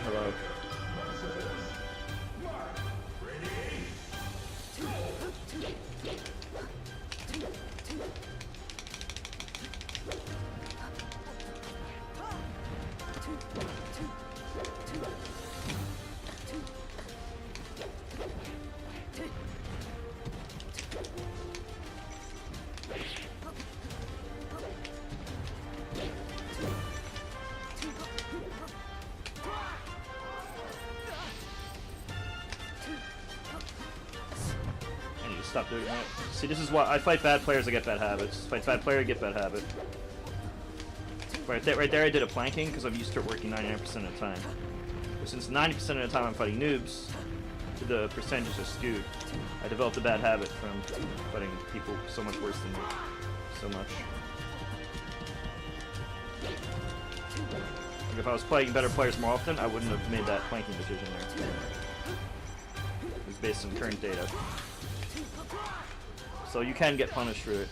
Hello. Stop doing that. See, this is why I fight bad players, I get bad habits. Fight bad player, get bad habit. Right there I did a planking because I'm used to it working 99% of the time. But since 90% of the time I'm fighting noobs, the percentages are skewed. I developed a bad habit from fighting people so much worse than me. So much. Like if I was playing better players more often, I wouldn't have made that planking decision there. It was based on current data. So you can get punished for it.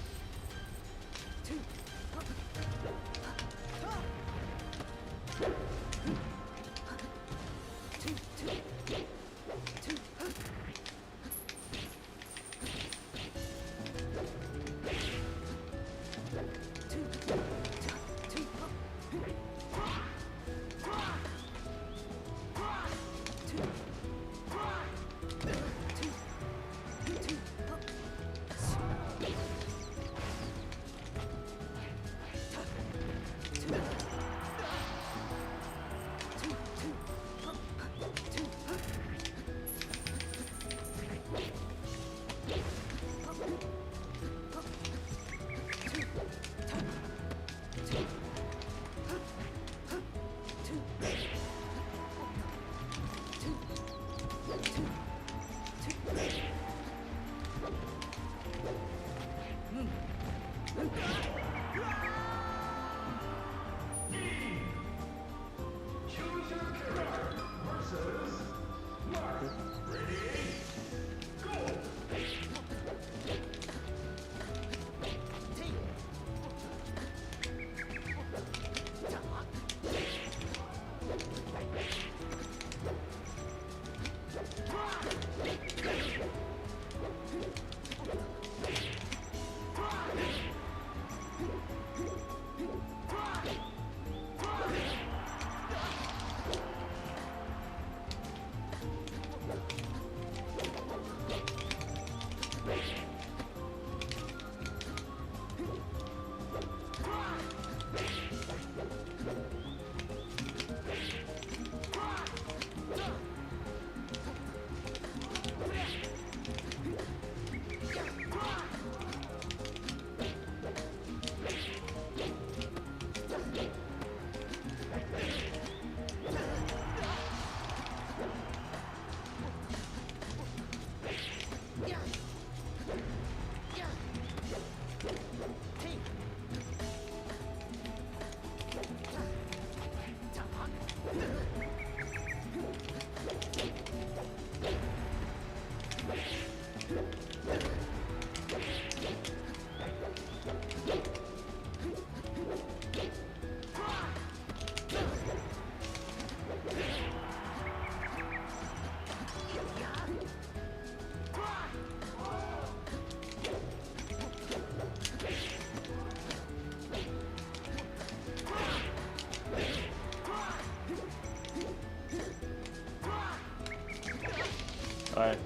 Alright.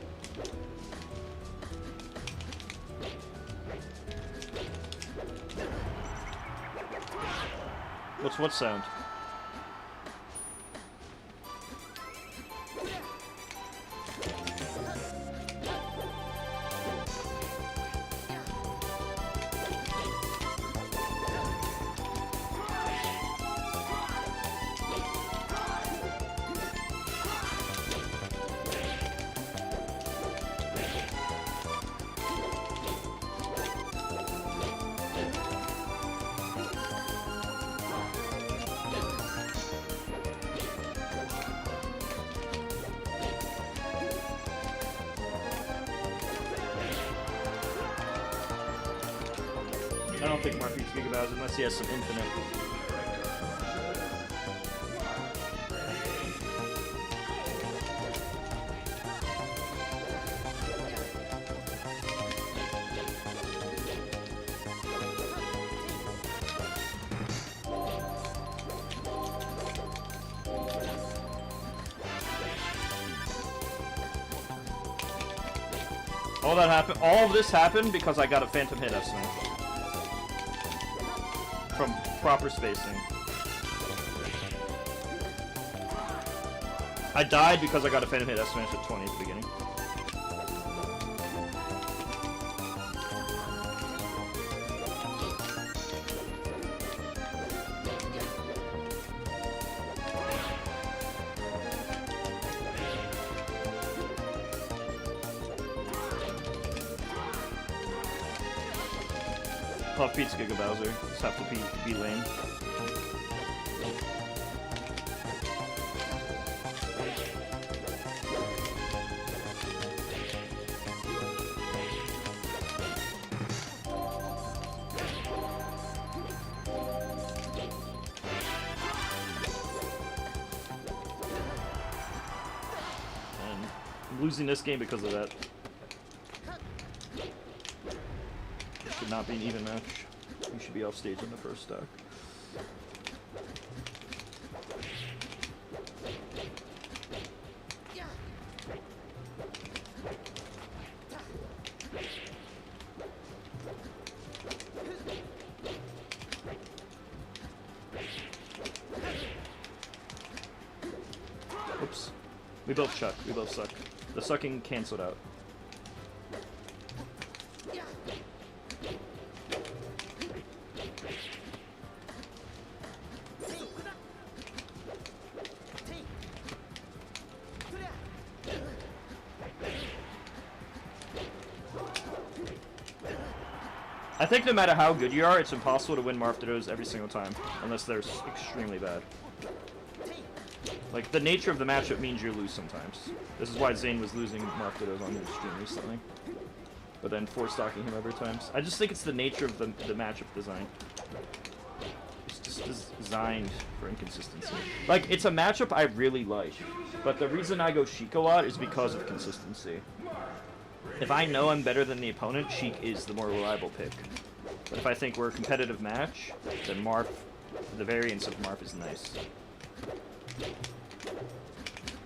What sound? I don't think Mark beats Giga Bowser unless he has some infinite. All of this happened because I got a phantom hit estimate. From proper spacing. I died because I got a phantom hit estimate at 20 at the beginning. Puff beats Giga Bowser. Just have to be lame. And I'm losing this game because of that. Should not be an even match. You should be off stage in the first stock. Oops. We both chuck. We both suck. The sucking canceled out. I think no matter how good you are, it's impossible to win Marth Dittos every single time, unless they're extremely bad. Like, the nature of the matchup means you lose sometimes. This is why Zane was losing Marth Dittos on his stream recently. But then four-stocking him every time. I just think it's the nature of the matchup design. It's just designed for inconsistency. Like, it's a matchup I really like, but the reason I go Sheik a lot is because of consistency. If I know I'm better than the opponent, Sheik is the more reliable pick. But if I think we're a competitive match, then Marth, the variance of Marth is nice.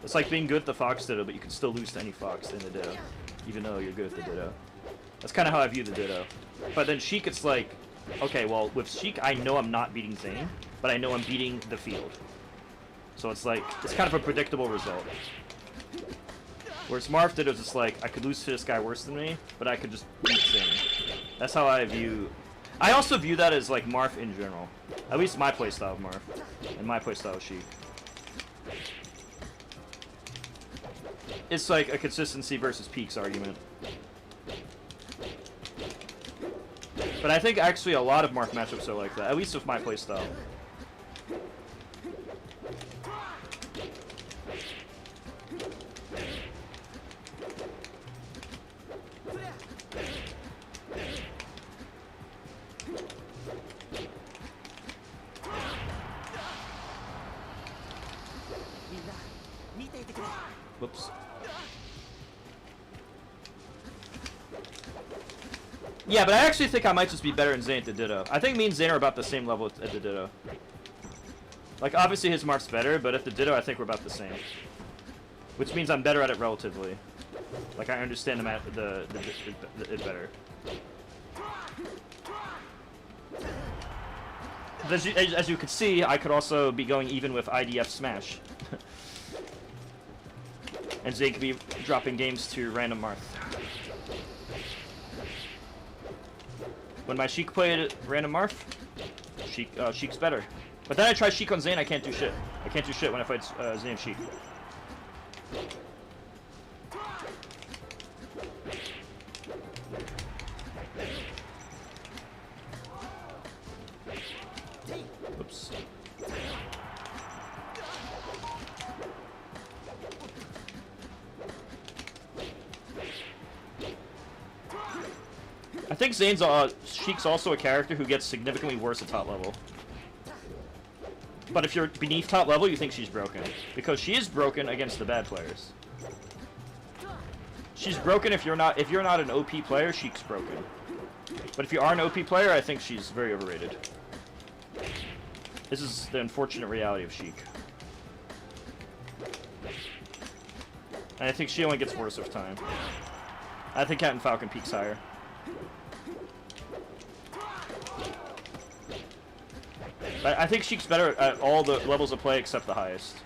It's like being good at the Fox Ditto, but you can still lose to any Fox in the Ditto, even though you're good at the Ditto. That's kind of how I view the Ditto. But then Sheik, it's like, okay, well, with Sheik, I know I'm not beating Zane, but I know I'm beating the field. So it's like, it's kind of a predictable result. Whereas Marth Ditto is just like, I could lose to this guy worse than me, but I could just beat Zane. That's how I view... I also view that as like Marth in general. At least my playstyle of Marth, and my playstyle of Sheik. It's like a consistency versus peaks argument. But I think actually a lot of Marth matchups are like that, at least with my playstyle. Whoops. Yeah, but I actually think I might just be better than Zane at the Ditto. I think me and Zane are about the same level at the Ditto. Like, obviously his Marth's better, but at the Ditto I think we're about the same. Which means I'm better at it relatively. Like I understand it better. As you could see, I could also be going even with IDF Smash. And Zay could be dropping games to random Marth. When my Sheik played random Marth, Sheik's better. But then I try Sheik on Zay and I can't do shit. I can't do shit when I fight Zay and Sheik. Oops. I think Zane's Sheik's also a character who gets significantly worse at top level. But if you're beneath top level, you think she's broken. Because she is broken against the bad players. She's broken if you're not an OP player, Sheik's broken. But if you are an OP player, I think she's very overrated. This is the unfortunate reality of Sheik. And I think she only gets worse with time. I think Cat and Falcon peaks higher. I think Sheik's better at all the levels of play except the highest.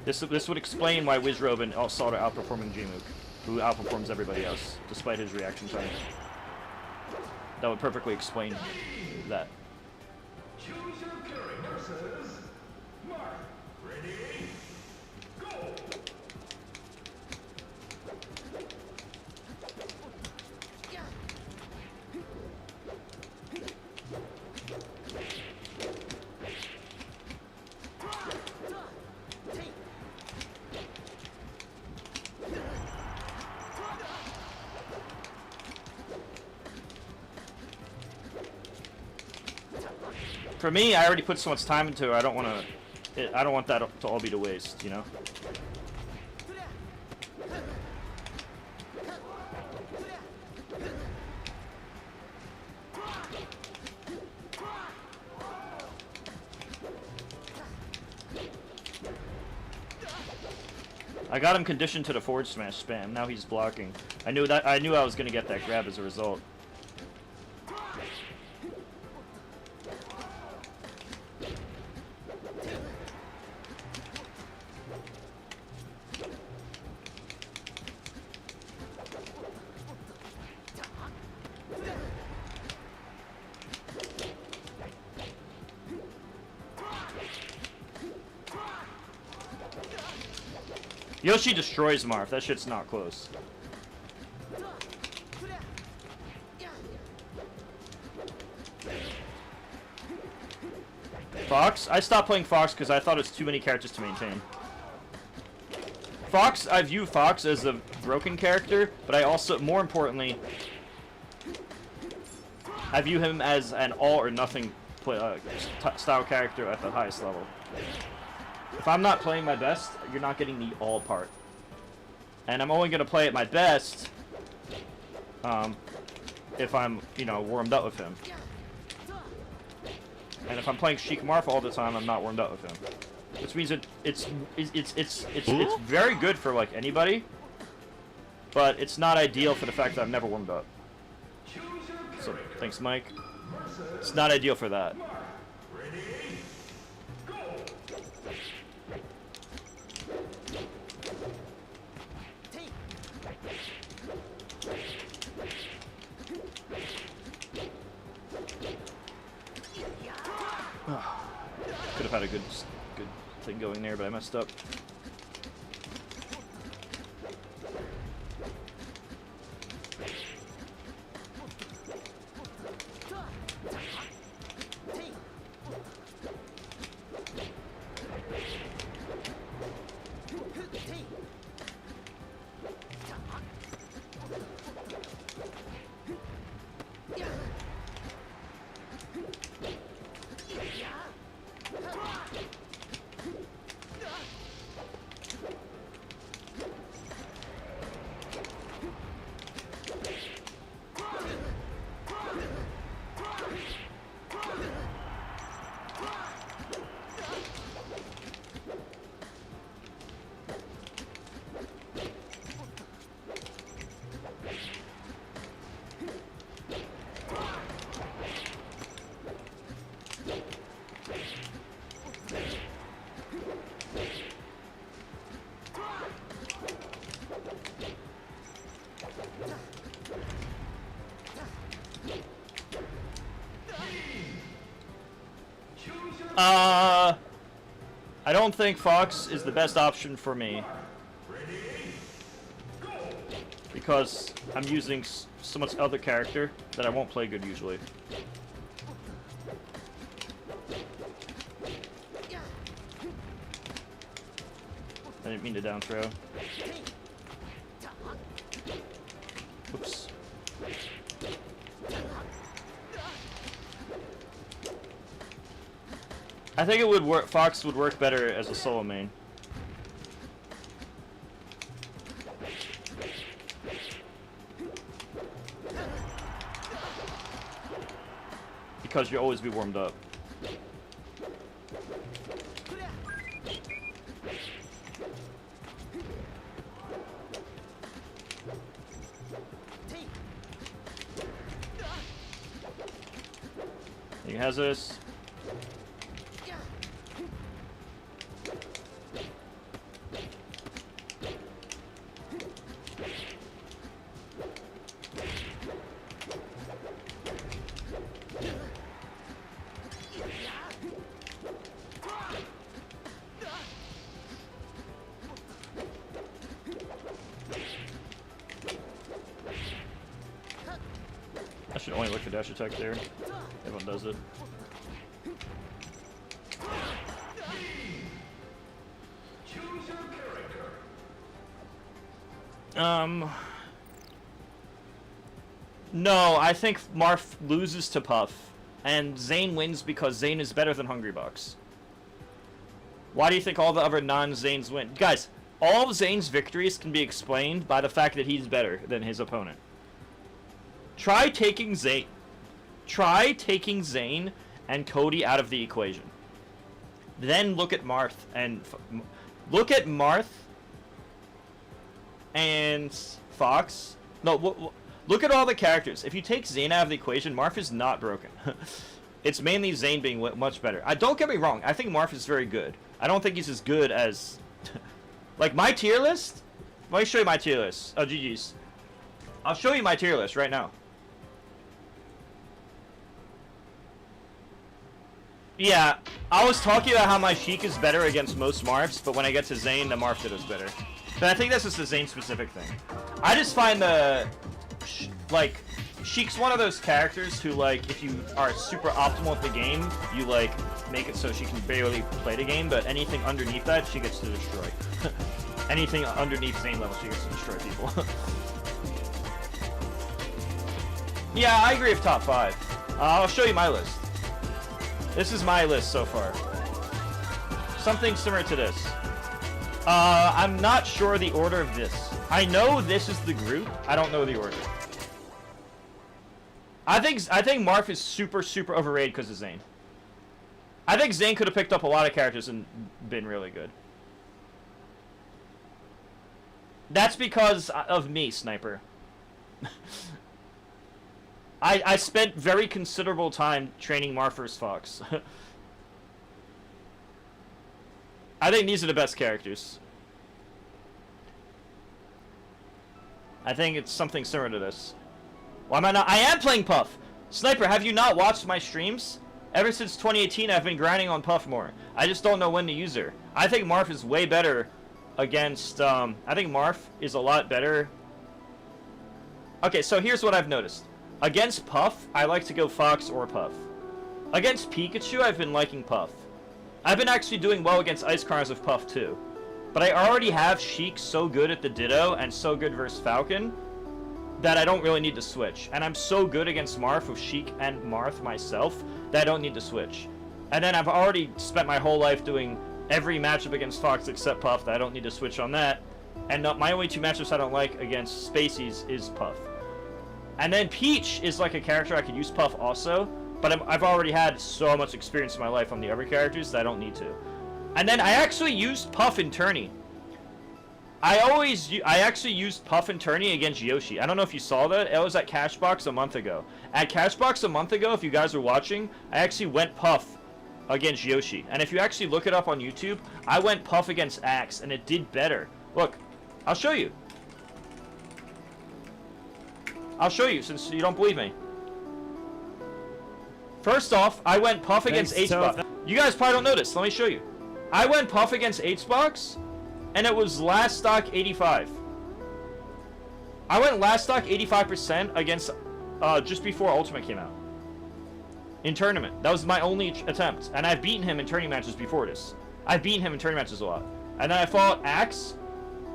This would explain why Wizrobe and Salt are outperforming Jmook, who outperforms everybody else, despite his reaction time. That would perfectly explain that. For me, I already put so much time into it. I don't want that to all be to waste, you know. I got him conditioned to the forward smash spam. Now he's blocking. I knew I was gonna get that grab as a result. Yoshi destroys Marth. That shit's not close. Fox? I stopped playing Fox because I thought it's too many characters to maintain. Fox, I view Fox as a broken character, but I also, more importantly, I view him as an all-or-nothing style character at the highest level. If I'm not playing my best, you're not getting the all part. And I'm only going to play at my best if I'm, you know, warmed up with him. And if I'm playing Sheik Marth all the time, I'm not warmed up with him. Which means it's very good for like anybody, but it's not ideal for the fact that I've never warmed up. So thanks, Mike. It's not ideal for that. Could have had a good thing going there, but I messed up. I don't think Fox is the best option for me. Because I'm using so much other character that I won't play good usually. I didn't mean to down throw. Oops. I think it would work. Fox would work better as a solo main. Because you'll always be warmed up. He has this. I should only look for dash attack there. Everyone does it. No, I think Marth loses to Puff, and Zane wins because Zane is better than Hungrybox. Why do you think all the other non-Zanes win? Guys, all of Zane's victories can be explained by the fact that he's better than his opponent. Try taking Zane and Cody out of the equation. Then look at Marth and Fox. No, look at all the characters. If you take Zane out of the equation, Marth is not broken. It's mainly Zane being much better. Don't get me wrong. I think Marth is very good. I don't think he's as good as... like, my tier list? Let me show you my tier list. Oh, GG's. I'll show you my tier list right now. Yeah, I was talking about how my Sheik is better against most Marths, but when I get to Zane, the Marth is better. But I think that's just a Zane-specific thing. I just find like, Sheik's one of those characters who, like, if you are super optimal at the game, you, like, make it so she can barely play the game, but anything underneath that, she gets to destroy. Anything underneath Zane level, she gets to destroy people. Yeah, I agree with top 5. I'll show you my list. This is my list so far. Something similar to this. I'm not sure the order of this. I know this is the group. I don't know the order. I think Marth is super overrated because of Zane. I think Zane could have picked up a lot of characters and been really good. That's because of me, Sniper. I spent very considerable time training Marth vs. Fox. I think these are the best characters. I think it's something similar to this. Why am I not? I am playing Puff! Sniper, have you not watched my streams? Ever since 2018, I've been grinding on Puff more. I just don't know when to use her. I think Marth is way better against, I think Marth is a lot better. Okay, so here's what I've noticed. Against Puff, I like to go Fox or Puff. Against Pikachu, I've been liking Puff. I've been actually doing well against Ice Cars with Puff too. But I already have Sheik so good at the Ditto and so good versus Falcon that I don't really need to switch. And I'm so good against Marth with Sheik and Marth myself that I don't need to switch. And then I've already spent my whole life doing every matchup against Fox except Puff that I don't need to switch on that. And my only 2 matchups I don't like against Spaceys is Puff. And then Peach is like a character I could use Puff also, but I've already had so much experience in my life on the other characters that I don't need to. And then I actually used Puff in tourney. I actually used Puff and Tourney against Yoshi. I don't know if you saw that. It was at Cashbox a month ago. At Cashbox a month ago, if you guys were watching, I actually went Puff against Yoshi. And if you actually look it up on YouTube, I went Puff against Axe, and it did better. Look, I'll show you. I'll show you, since you don't believe me. First off, I went Puff against H-Buff. You guys probably don't know this. Let me show you. I went Puff against HBox, and it was last stock 85. I went last stock 85% against just before Ultimate came out. In tournament. That was my only attempt. And I've beaten him in tourney matches before this. I've beaten him in tourney matches a lot. And then I fought Axe,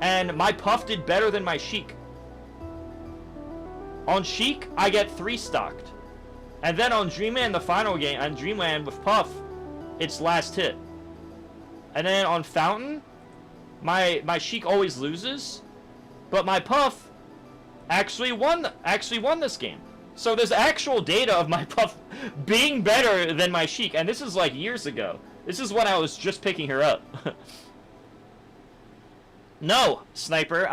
and my Puff did better than my Sheik. On Sheik, I get 3 stocked. And then on Dreamland, the final game, on Dreamland with Puff, it's last hit. And then on Fountain, my Sheik always loses, but my Puff actually won this game. So there's actual data of my Puff being better than my Sheik, and this is like years ago. This is when I was just picking her up. No, Sniper,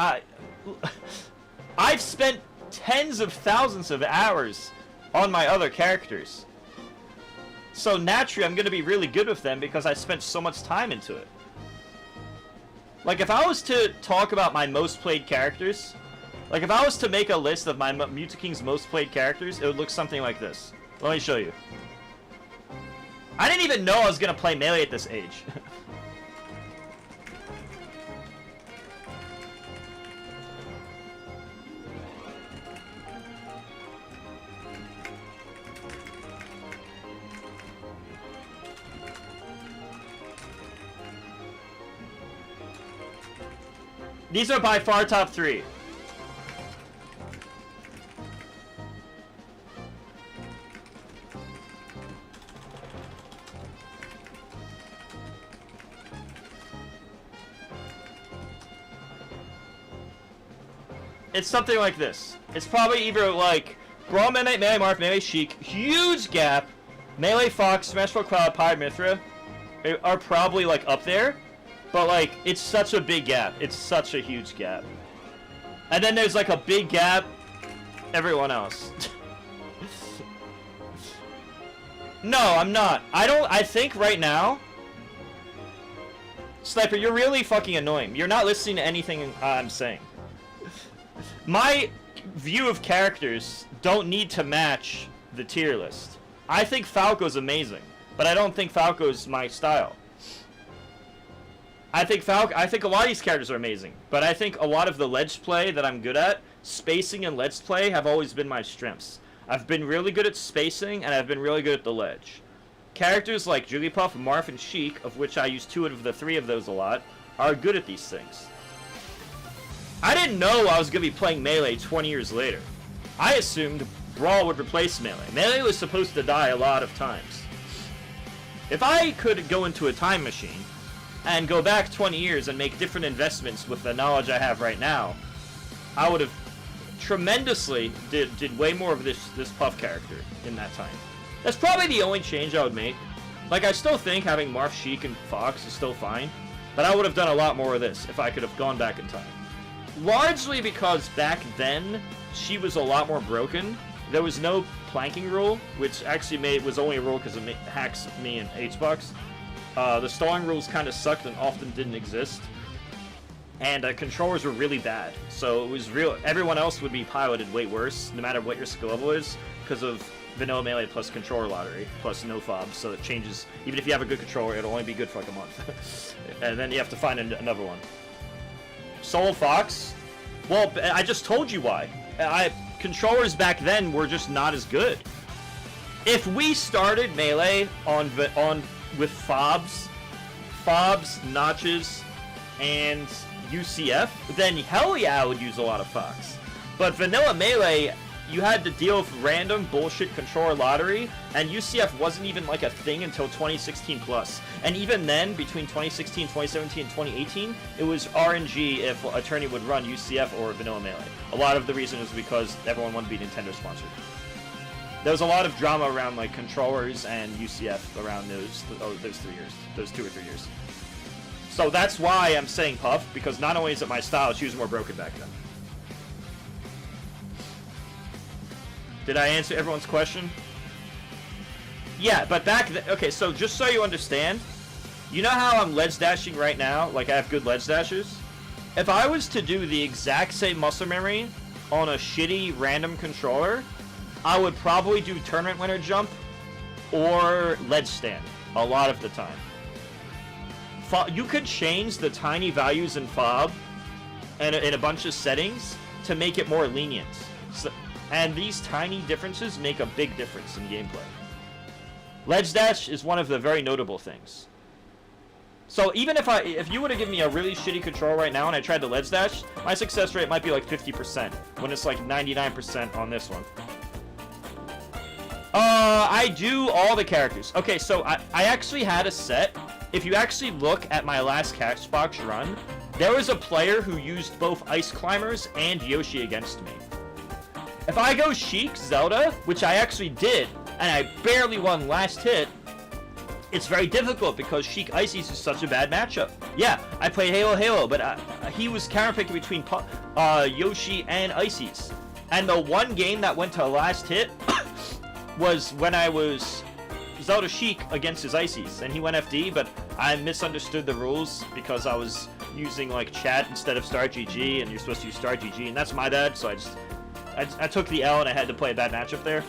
I've spent tens of thousands of hours on my other characters. So naturally, I'm going to be really good with them because I spent so much time into it. Like, if I was to talk about my most played characters, like, if I was to make a list of my Mutaking's most played characters, it would look something like this. Let me show you. I didn't even know I was going to play Melee at this age. These are by far top 3. It's something like this. It's probably either like Brawl, Melee, Melee, Marth, Melee, Sheik, huge gap, Melee, Fox, Smash Bros, Cloud, Pyre, Mithra are probably like up there, but like it's such a big gap. It's such a huge gap. And then there's like a big gap, everyone else. No, I'm not. I think right now, Sniper, you're really fucking annoying. You're not listening to anything I'm saying. My view of characters don't need to match the tier list. I think Falco's amazing, but I don't think Falco's my style. I think a lot of these characters are amazing, but I think a lot of the ledge play that I'm good at, spacing and ledge play, have always been my strengths. I've been really good at spacing, and I've been really good at the ledge. Characters like Jigglypuff, Marth, and Sheik, of which I use 2 of the 3 of those a lot, are good at these things. I didn't know I was going to be playing Melee 20 years later. I assumed Brawl would replace Melee. Melee was supposed to die a lot of times. If I could go into a time machine and go back 20 years and make different investments with the knowledge I have right now, I would have tremendously did way more of this Puff character in that time. That's probably the only change I would make. Like, I still think having Marth, Sheik, and Fox is still fine, but I would have done a lot more of this if I could have gone back in time. Largely because back then, she was a lot more broken. There was no planking rule, which actually was only a rule because it hacks me and HBox. The stalling rules kind of sucked and often didn't exist. And controllers were really bad. So it was everyone else would be piloted way worse, no matter what your skill level is, because of vanilla Melee plus controller lottery, plus no fobs, so it changes. Even if you have a good controller, it'll only be good for like a month. And then you have to find another one. Solo Fox? Well, I just told you why. Controllers back then were just not as good. If we started Melee with fobs, notches, and UCF, then hell yeah, I would use a lot of Fox. But vanilla Melee, you had to deal with random bullshit controller lottery, and UCF wasn't even like a thing until 2016 plus. And even then, between 2016, 2017, and 2018, it was RNG if a tourney would run UCF or vanilla Melee. A lot of the reason was because everyone wanted to be Nintendo sponsored. There was a lot of drama around like controllers and UCF around those 3 years, those 2 or 3 years. So that's why I'm saying Puff, because not only is it my style, she was more broken back then. Did I answer everyone's question? Yeah, but back then, okay, so just so you understand, you know how I'm ledge dashing right now? Like I have good ledge dashes? If I was to do the exact same muscle memory on a shitty random controller, I would probably do tournament winner jump or ledge stand a lot of the time. You could change the tiny values in FOB and in a bunch of settings to make it more lenient. And these tiny differences make a big difference in gameplay. Ledge dash is one of the very notable things. So even if you would have given me a really shitty control right now and I tried to ledge dash, my success rate might be like 50%, when it's like 99% on this one. I do all the characters. Okay, so I actually had a set. If you actually look at my last Cashbox run, there was a player who used both Ice Climbers and Yoshi against me. If I go Sheik, Zelda, which I actually did, and I barely won last hit, it's very difficult because Sheik Ices is such a bad matchup. Yeah, I played Halo, but he was counterpicking between Yoshi and Ices. And the one game that went to last hit was when I was Zelda Sheik against his Ices, and he went FD, but I misunderstood the rules because I was using like chat instead of Start GG, and you're supposed to use Start GG, and that's my bad, so I took the L and I had to play a bad matchup there.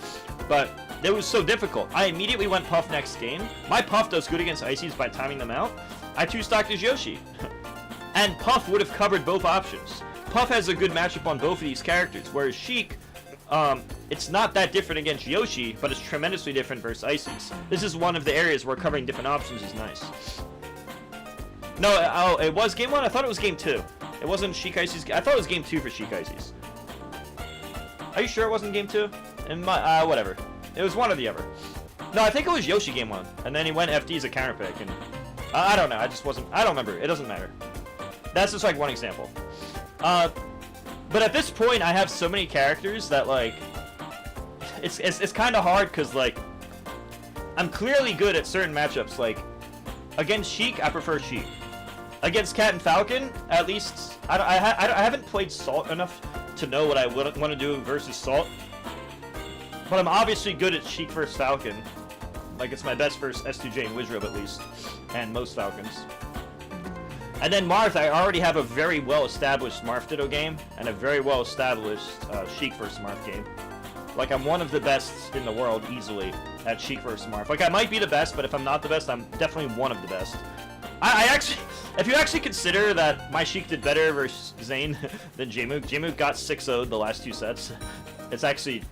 But it was so difficult. I immediately went Puff next game. My Puff does good against Ices by timing them out. I 2-stocked his Yoshi. And Puff would have covered both options. Puff has a good matchup on both of these characters, whereas Sheik, it's not that different against Yoshi, but it's tremendously different versus Ices. This is one of the areas where covering different options is nice. No, it was game 1? I thought it was game 2. It wasn't Sheik Ices. I thought it was game 2 for Sheik Ices. Are you sure it wasn't game 2? And whatever. It was one or the other. No, I think it was Yoshi game 1, and then he went FD as a counter pick, and I don't know. I don't remember. It doesn't matter. That's just like one example. But at this point, I have so many characters that like it's kind of hard because like I'm clearly good at certain matchups. Like against Sheik, I prefer Sheik. Against Cat and Falcon, at least I haven't played Salt enough to know what I would want to do versus Salt. But I'm obviously good at Sheik versus Falcon. Like, it's my best versus S2J and Wizrobe, at least. And most Falcons. And then Marth, I already have a very well-established Marth Ditto game, and a very well-established Sheik versus Marth game. Like, I'm one of the best in the world, easily, at Sheik versus Marth. Like, I might be the best, but if I'm not the best, I'm definitely one of the best. I actually... If you actually consider that my Sheik did better versus Zane than Jmook got 6-0'd the last 2 sets, it's actually...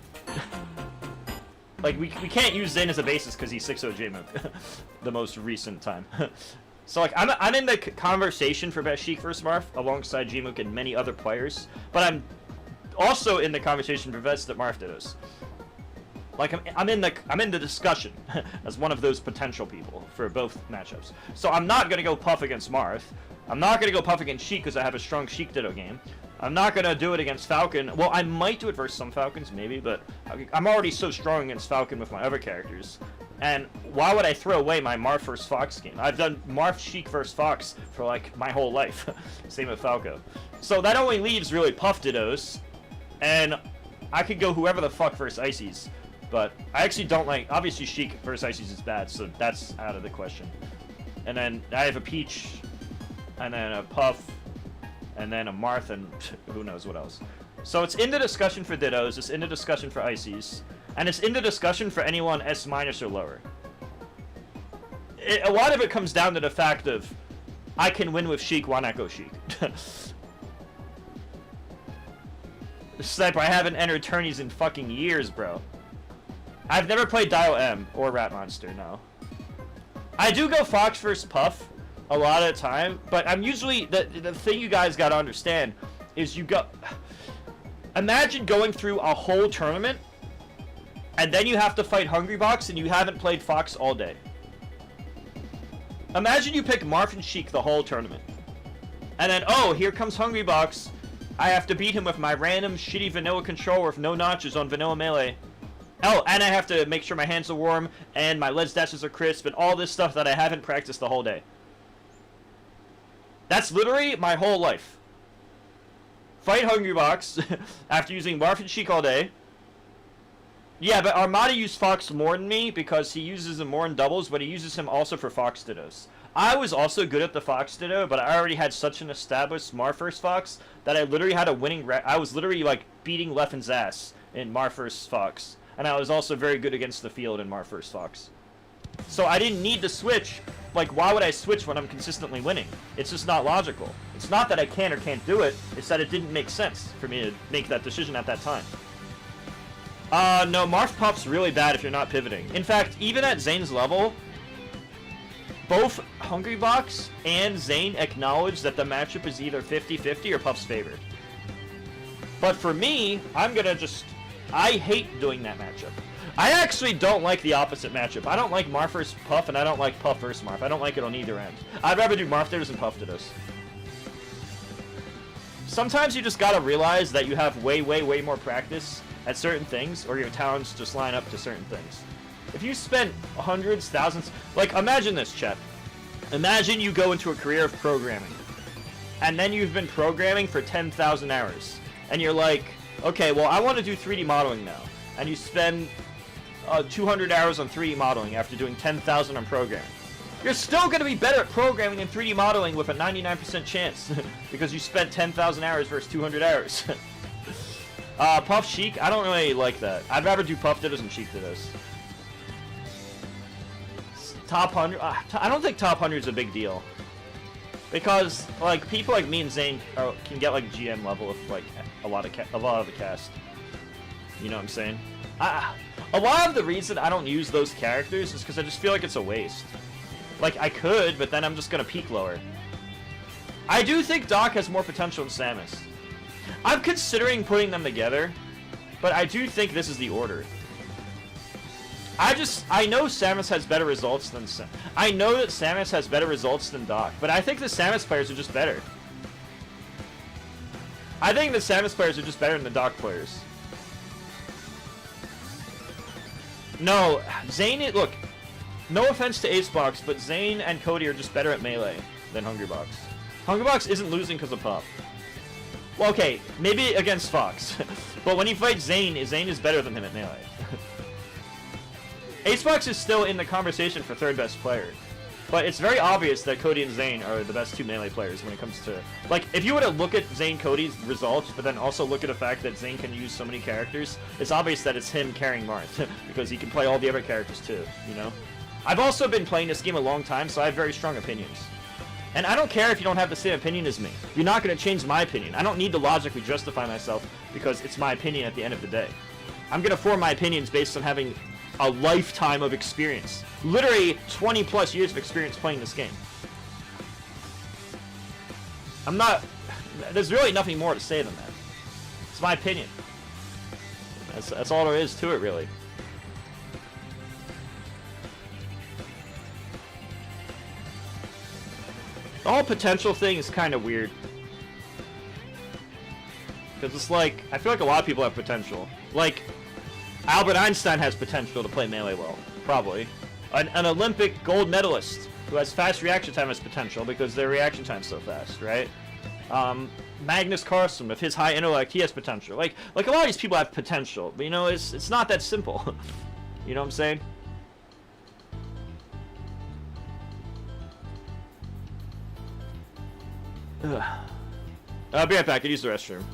Like, we can't use Zane as a basis because he's 6-0 Jmook, the most recent time. So, like, I'm in the conversation for best Sheik versus Marth alongside Jmook and many other players, but I'm also in the conversation for best at Marth Dittos. Like, I'm in the discussion as one of those potential people for both matchups. So I'm not gonna go Puff against Marth. I'm not gonna go Puff against Sheik because I have a strong Sheik Ditto game. I'm not gonna do it against Falcon. Well, I might do it versus some Falcons, maybe, but I'm already so strong against Falcon with my other characters. And why would I throw away my Marth vs Fox game? I've done Marth Sheik vs Fox for like my whole life. Same with Falco. So that only leaves really Puff Dittos, and I could go whoever the fuck versus Ices. But I actually don't like... Obviously, Sheik versus Ices is bad, so that's out of the question. And then I have a Peach, and then a Puff, and then a Marth, and who knows what else. So it's in the discussion for Dittos, it's in the discussion for Ices, and it's in the discussion for anyone S- or lower. A lot of it comes down to the fact of, I can win with Sheik, why not go Sheik? Sniper, I haven't entered tourneys in fucking years, bro. I've never played Dial M or Rat Monster, no. I do go Fox versus Puff a lot of the time, but I'm usually... The thing you guys gotta understand is you go... Imagine going through a whole tournament, and then you have to fight Hungrybox, and you haven't played Fox all day. Imagine you pick Marth and Sheik the whole tournament. And then, oh, here comes Hungrybox. I have to beat him with my random shitty vanilla controller with no notches on vanilla melee. Oh, and I have to make sure my hands are warm, and my ledge dashes are crisp, and all this stuff that I haven't practiced the whole day. That's literally my whole life. Fight Hungrybox after using Marth and Sheik all day. Yeah, but Armada used Fox more than me because he uses him more in doubles, but he uses him also for Fox Dittos. I was also good at the Fox Ditto, but I already had such an established Marth vs Fox that I literally had a winning... I was literally, like, beating Leffen's ass in Marth vs Fox. And I was also very good against the field in Marth vs Fox. So I didn't need to switch. Like, why would I switch when I'm consistently winning? It's just not logical. It's not that I can or can't do it, it's that it didn't make sense for me to make that decision at that time. No, Marth Puff's really bad if you're not pivoting. In fact, even at Zane's level, both Hungrybox and Zane acknowledge that the matchup is either 50-50 or Puff's favor. But for me, I'm gonna just... I hate doing that matchup. I actually don't like the opposite matchup. I don't like Marth versus Puff, and I don't like Puff versus Marth. I don't like it on either end. I'd rather do Marth Ditters than Puff Ditters. Sometimes you just gotta realize that you have way, way, way more practice at certain things, or your talents just line up to certain things. If you spent hundreds, thousands... Like, imagine this, Chet. Imagine you go into a career of programming, and then you've been programming for 10,000 hours. And you're like, okay, well, I want to do 3D modeling now. And you spend 200 hours on 3D modeling after doing 10,000 on programming. You're still going to be better at programming than 3D modeling with a 99% chance because you spent 10,000 hours versus 200 hours. Puff Sheik, I don't really like that. I'd rather do Puff Ditters than Sheik Ditters. Top 100, I don't think top 100 is a big deal. Because, like, people like me and Zane can get, like, GM level with, like, a lot of the cast. You know what I'm saying? A lot of the reason I don't use those characters is because I just feel like it's a waste. Like, I could, but then I'm just gonna peak lower. I do think Gdoc has more potential than Samus. I'm considering putting them together, but I do think this is the order. I know Samus has better results than I know that Samus has better results than Gdoc, but I think the Samus players are just better. I think the Samus players are just better than the Gdoc players. No, Zane, look, no offense to Acebox, but Zane and Cody are just better at melee than Hungrybox. Hungrybox isn't losing because of Puff. Well, okay, maybe against Fox, but when you fight Zane is better than him at melee. Acebox is still in the conversation for third best player, but it's very obvious that Cody and Zane are the best two melee players when it comes to... Like, if you were to look at Zane Cody's results, but then also look at the fact that Zane can use so many characters, it's obvious that it's him carrying Marth, because he can play all the other characters too, you know? I've also been playing this game a long time, so I have very strong opinions. And I don't care if you don't have the same opinion as me. You're not going to change my opinion. I don't need to logically justify myself because it's my opinion at the end of the day. I'm going to form my opinions based on having a lifetime of experience. Literally 20 plus years of experience playing this game. There's really nothing more to say than that. It's my opinion. That's all there is to it, really. The whole potential thing is kind of weird. Because it's like, I feel like a lot of people have potential. Like, Albert Einstein has potential to play melee well, probably. An Olympic gold medalist who has fast reaction time has potential because their reaction time's so fast, right? Magnus Carlsen, with his high intellect, he has potential. Like a lot of these people have potential, but you know, it's not that simple. You know what I'm saying? Ugh. I'll be right back. I use the restroom.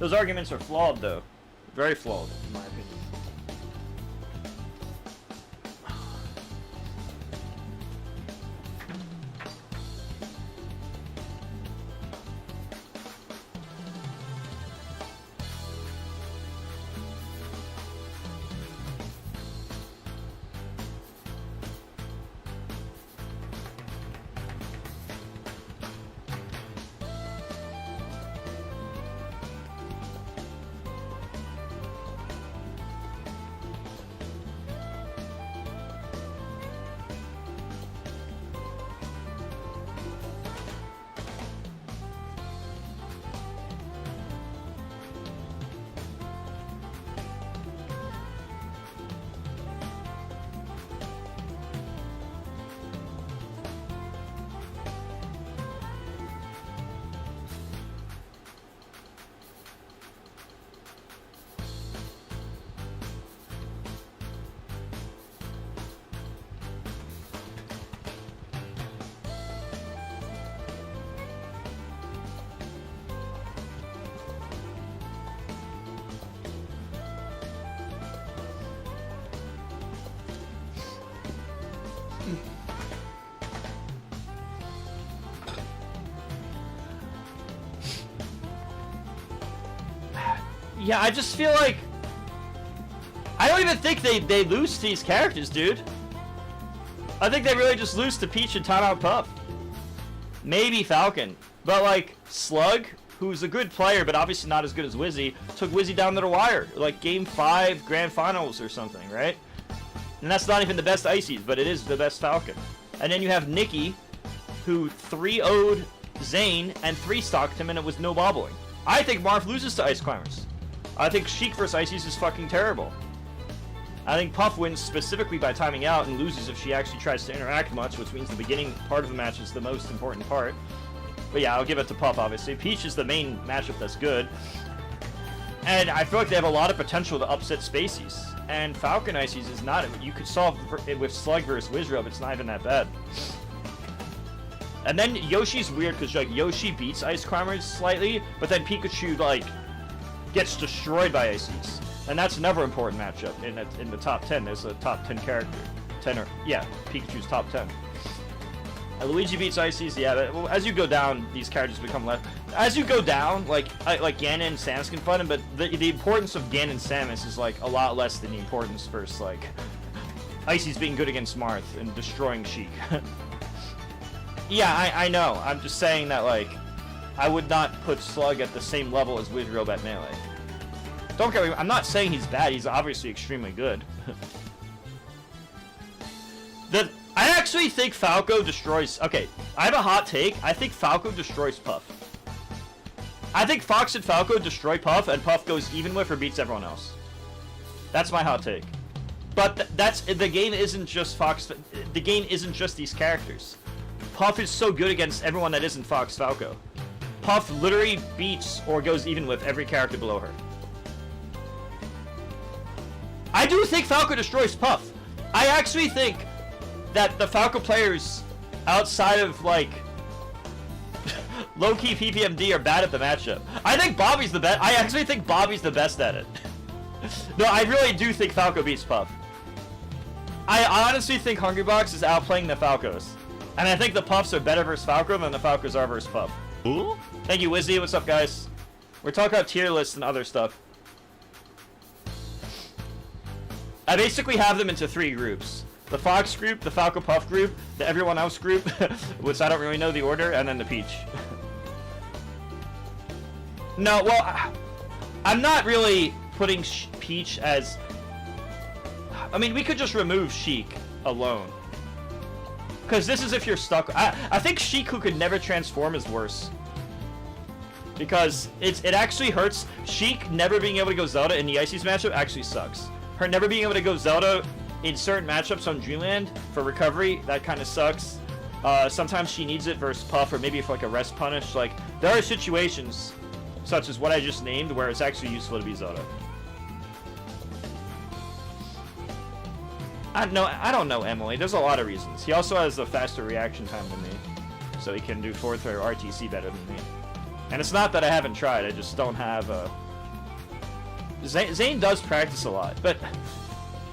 Those arguments are flawed, though. Very flawed, in my opinion. Yeah, I just feel like I don't even think they lose to these characters, dude. I think they really just lose to Peach and Timeout Puff. Maybe Falcon. But like Slug, who's a good player but obviously not as good as Wizzy, took Wizzy down to the wire. Like game 5 grand finals or something, right? And that's not even the best Ices, but it is the best Falcon. And then you have Nikki, who 3-0'd Zane and 3-stocked him and it was no bobbling. I think Marth loses to Ice Climbers. I think Sheik versus Ices is fucking terrible. I think Puff wins specifically by timing out and loses if she actually tries to interact much, which means the beginning part of the match is the most important part. But yeah, I'll give it to Puff, obviously. Peach is the main matchup that's good. And I feel like they have a lot of potential to upset Spaceys. And Falcon Ices is not. You could solve it with Slug versus Wizrobe, it's not even that bad. And then Yoshi's weird because like Yoshi beats Ice Climbers slightly, but then Pikachu like gets destroyed by Ices. And that's another important matchup in the top 10. There's a top 10 character. Pikachu's top 10. Luigi beats Ices, yeah, but well, as you go down, these characters become less. As you go down, like Ganon and Samus can fight him, but the importance of Ganon and Samus is like a lot less than the importance versus like Ices being good against Marth and destroying Sheik. Yeah, I know. I'm just saying that like I would not put Slug at the same level as Wizrobe at Melee. Don't get me, I'm not saying he's bad. He's obviously extremely good. I actually think Falco destroys... Okay, I have a hot take. I think Falco destroys Puff. I think Fox and Falco destroy Puff, and Puff goes even with or beats everyone else. That's my hot take. But the game isn't just Fox... The game isn't just these characters. Puff is so good against everyone that isn't Fox Falco. Puff literally beats or goes even with every character below her. I do think Falco destroys Puff. I actually think that the Falco players outside of like low-key PPMD are bad at the matchup. I think Bobby's the best. I actually think Bobby's the best at it. No, I really do think Falco beats Puff. I honestly think Hungrybox is outplaying the Falcos. And I think the Puffs are better versus Falco than the Falcos are versus Puff. Ooh? Thank you, Wizzy. What's up, guys? We're talking about tier lists and other stuff. I basically have them into 3 groups. The Fox group, the Falco Puff group, the everyone else group, which I don't really know the order, and then the Peach. No, well, I'm not really putting Peach as... I mean, we could just remove Sheik alone. Because this is if you're stuck... I think Sheik who could never transform is worse. Because it actually hurts. Sheik never being able to go Zelda in the Ices matchup actually sucks. Her never being able to go Zelda in certain matchups on Dreamland for recovery, that kind of sucks. Sometimes she needs it versus Puff, or maybe for like a rest punish. Like, there are situations, such as what I just named, where it's actually useful to be Zelda. I don't know Emily. There's a lot of reasons. He also has a faster reaction time than me, so he can do forward throw or RTC better than me. And it's not that I haven't tried, I just don't have a... Zane does practice a lot, but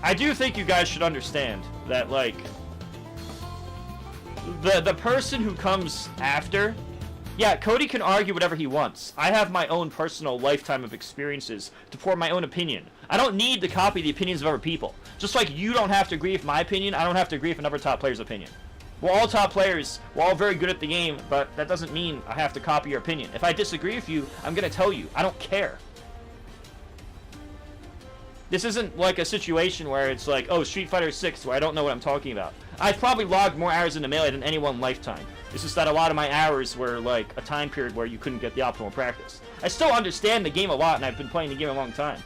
I do think you guys should understand that, like, the person who comes after... Yeah, Cody can argue whatever he wants. I have my own personal lifetime of experiences to form my own opinion. I don't need to copy the opinions of other people. Just like you don't have to agree with my opinion, I don't have to agree with another top player's opinion. We're all top players, we're all very good at the game, but that doesn't mean I have to copy your opinion. If I disagree with you, I'm gonna tell you. I don't care. This isn't like a situation where it's like, oh, Street Fighter 6, where I don't know what I'm talking about. I've probably logged more hours into Melee than anyone in lifetime. It's just that a lot of my hours were like a time period where you couldn't get the optimal practice. I still understand the game a lot, and I've been playing the game a long time.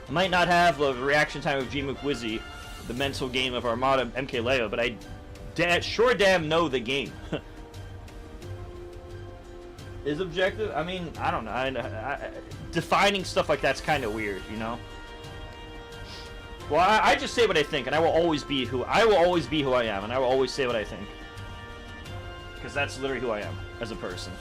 I might not have the reaction time of Gmook Wizzy, the mental game of Armada MK Leo, but I sure damn know the game. Is objective? I mean, I don't know. Defining stuff like that's kind of weird, you know? Well, I just say what I think, and I will always be who I am, and I will always say what I think. Because that's literally who I am as a person.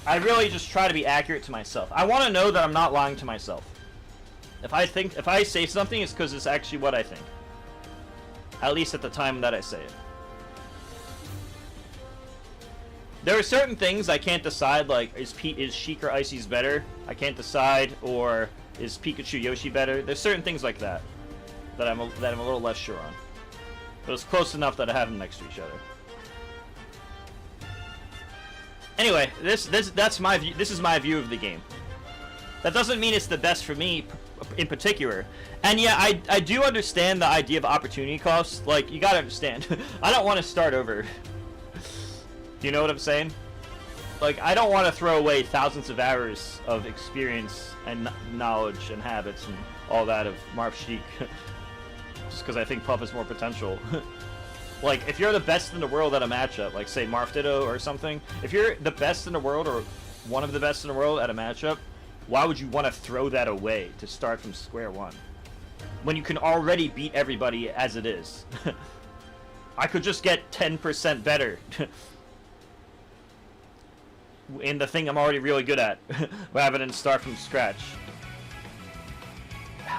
I really just try to be accurate to myself. I want to know that I'm not lying to myself. If I say something, it's because it's actually what I think. At least at the time that I say it. There are certain things I can't decide, like, is Sheik or Icy's better? I can't decide, or is Pikachu Yoshi better? There's certain things like that that I'm a little less sure on. But it's close enough that I have them next to each other. Anyway, that's my view. This is my view of the game. That doesn't mean it's the best for me in particular. And yeah, I do understand the idea of opportunity cost. Like, you gotta understand. I don't want to start over. Do you know what I'm saying? Like, I don't want to throw away thousands of hours of experience and knowledge and habits and all that of Marth Sheik just because I think Puff has more potential. Like, if you're the best in the world at a matchup, like, say, Marth Ditto or something, if you're the best in the world or one of the best in the world at a matchup, why would you want to throw that away to start from square one? When you can already beat everybody as it is. I could just get 10% better in the thing I'm already really good at, rather than start from scratch.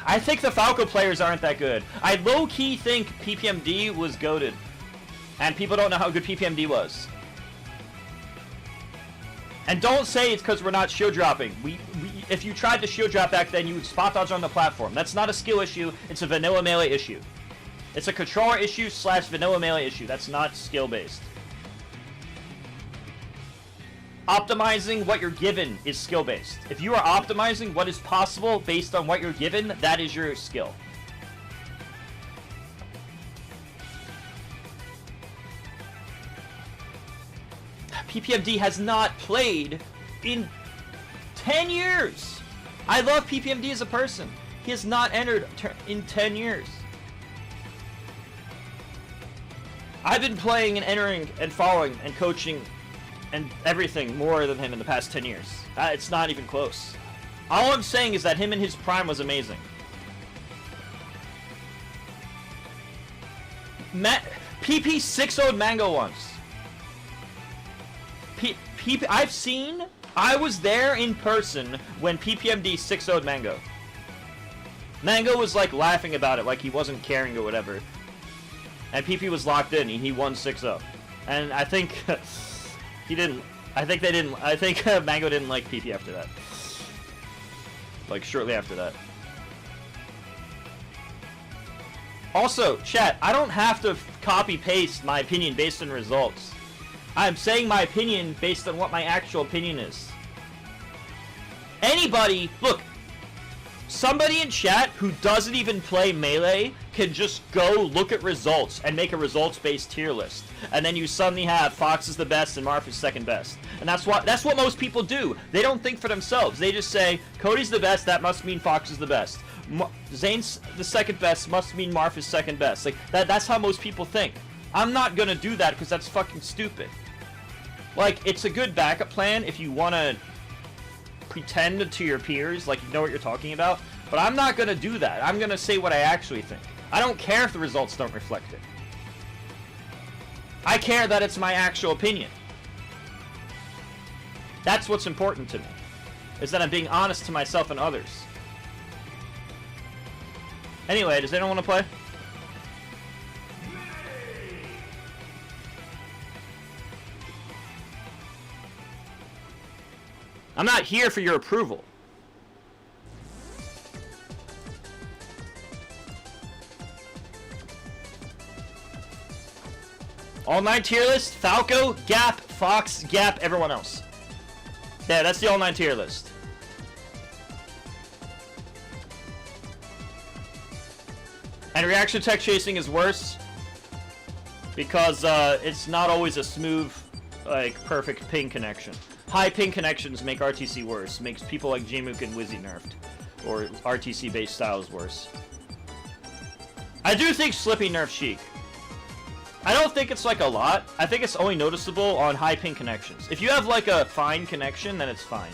I think the Falco players aren't that good. I low-key think PPMD was goated, and people don't know how good PPMD was. And don't say it's because we're not shield dropping. If you tried to shield drop back then, you would spot dodge on the platform. That's not a skill issue, it's a vanilla melee issue. It's a controller issue / vanilla melee issue. That's not skill-based. Optimizing what you're given is skill-based. If you are optimizing what is possible based on what you're given, that is your skill. PPMD has not played in 10 years. I love PPMD as a person. He has not entered in 10 years. I've been playing and entering and following and coaching and everything more than him in the past 10 years. It's not even close. All I'm saying is that him in his prime was amazing. PP 6-0'd Mango once. I was there in person when PPMD 6-0'd Mango. Mango was like laughing about it like he wasn't caring or whatever. And PP was locked in and he won 6-0. And I think he didn't. I think Mango didn't like PP after that. Like shortly after that. Also, chat, I don't have to copy paste my opinion based on results. I'm saying my opinion based on what my actual opinion is. Anybody, look, somebody in chat who doesn't even play Melee can just go look at results and make a results-based tier list. And then you suddenly have Fox is the best and Marth is second best. And that's what most people do. They don't think for themselves. They just say, Cody's the best, that must mean Fox is the best. Zane's the second best, must mean Marth is second best. Like, that's how most people think. I'm not gonna do that because that's fucking stupid. Like, it's a good backup plan if you want to pretend to your peers like you know what you're talking about, but I'm not going to do that. I'm going to say what I actually think. I don't care if the results don't reflect it. I care that it's my actual opinion. That's what's important to me, is that I'm being honest to myself and others. Anyway, does anyone want to play? I'm not here for your approval. All 9 tier list: Falco, Gap, Fox, Gap, everyone else. Yeah, that's the all 9 tier list. And reaction tech chasing is worse because it's not always a smooth, like, perfect ping connection. High ping connections make RTC worse, makes people like Jmook and Wizzy nerfed, or RTC based styles worse. I do think Slippy nerfs Sheik. I don't think it's like a lot. I think it's only noticeable on high ping connections. If you have like a fine connection, then it's fine.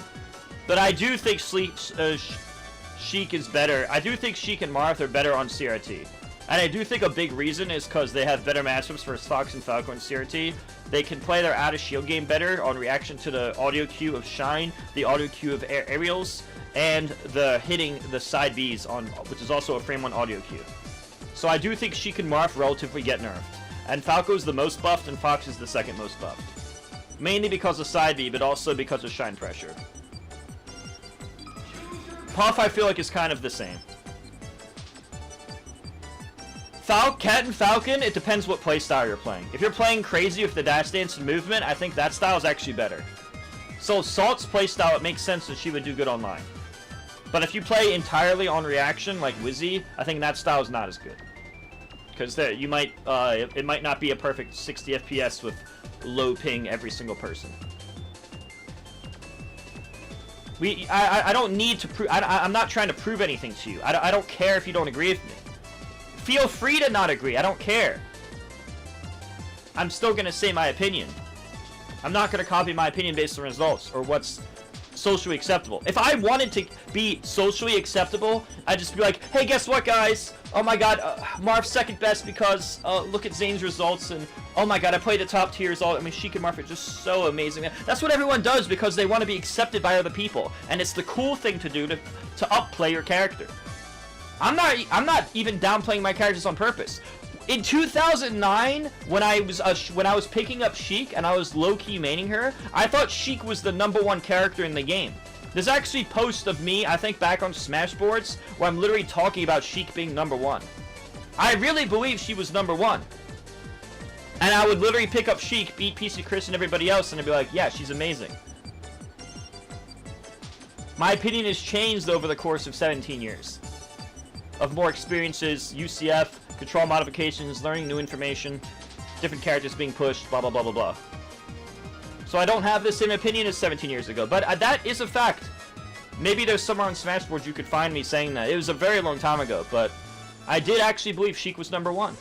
But I do think Sheik is better. I do think Sheik and Marth are better on CRT. And I do think a big reason is because they have better matchups for Fox and Falco and CRT. They can play their out of shield game better on reaction to the audio cue of Shine, the audio cue of aerials, and the hitting the side Bs on, which is also a frame 1 audio cue. So I do think she can morph relatively get nerfed. And Falco's the most buffed and Fox is the second most buffed. Mainly because of side B, but also because of Shine pressure. Puff I feel like is kind of the same. Cat and Falcon, it depends what playstyle you're playing. If you're playing crazy with the dash dance and movement, I think that style is actually better. So Salt's playstyle, it makes sense that she would do good online. But if you play entirely on reaction, like Wizzy, I think that style is not as good. Because you might, it might not be a perfect 60 FPS with low ping every single person. I don't need to prove, I'm not trying to prove anything to you. I don't care if you don't agree with me. Feel free to not agree, I don't care. I'm still gonna say my opinion. I'm not gonna copy my opinion based on results or what's socially acceptable. If I wanted to be socially acceptable, I'd just be like, hey, guess what, guys? Oh my god, Marv's second best because look at Zane's results, and oh my god, I played the top tiers. I mean, Sheik and Marv are just so amazing. That's what everyone does because they want to be accepted by other people, and it's the cool thing to do to upplay your character. I'm not even downplaying my characters on purpose. In 2009, when I was picking up Sheik and I was low-key maining her, I thought Sheik was the #1 character in the game. There's actually posts of me, I think back on Smashboards, where I'm literally talking about Sheik being #1. I really believe she was #1. And I would literally pick up Sheik, beat PC Chris and everybody else, and I'd be like, yeah, she's amazing. My opinion has changed over the course of 17 years. Of more experiences, UCF, control modifications, learning new information, different characters being pushed, blah, blah, blah, blah, blah. So I don't have the same opinion as 17 years ago, but that is a fact. Maybe there's somewhere on Smashboard you could find me saying that. It was a very long time ago, but I did actually believe Sheik was #1.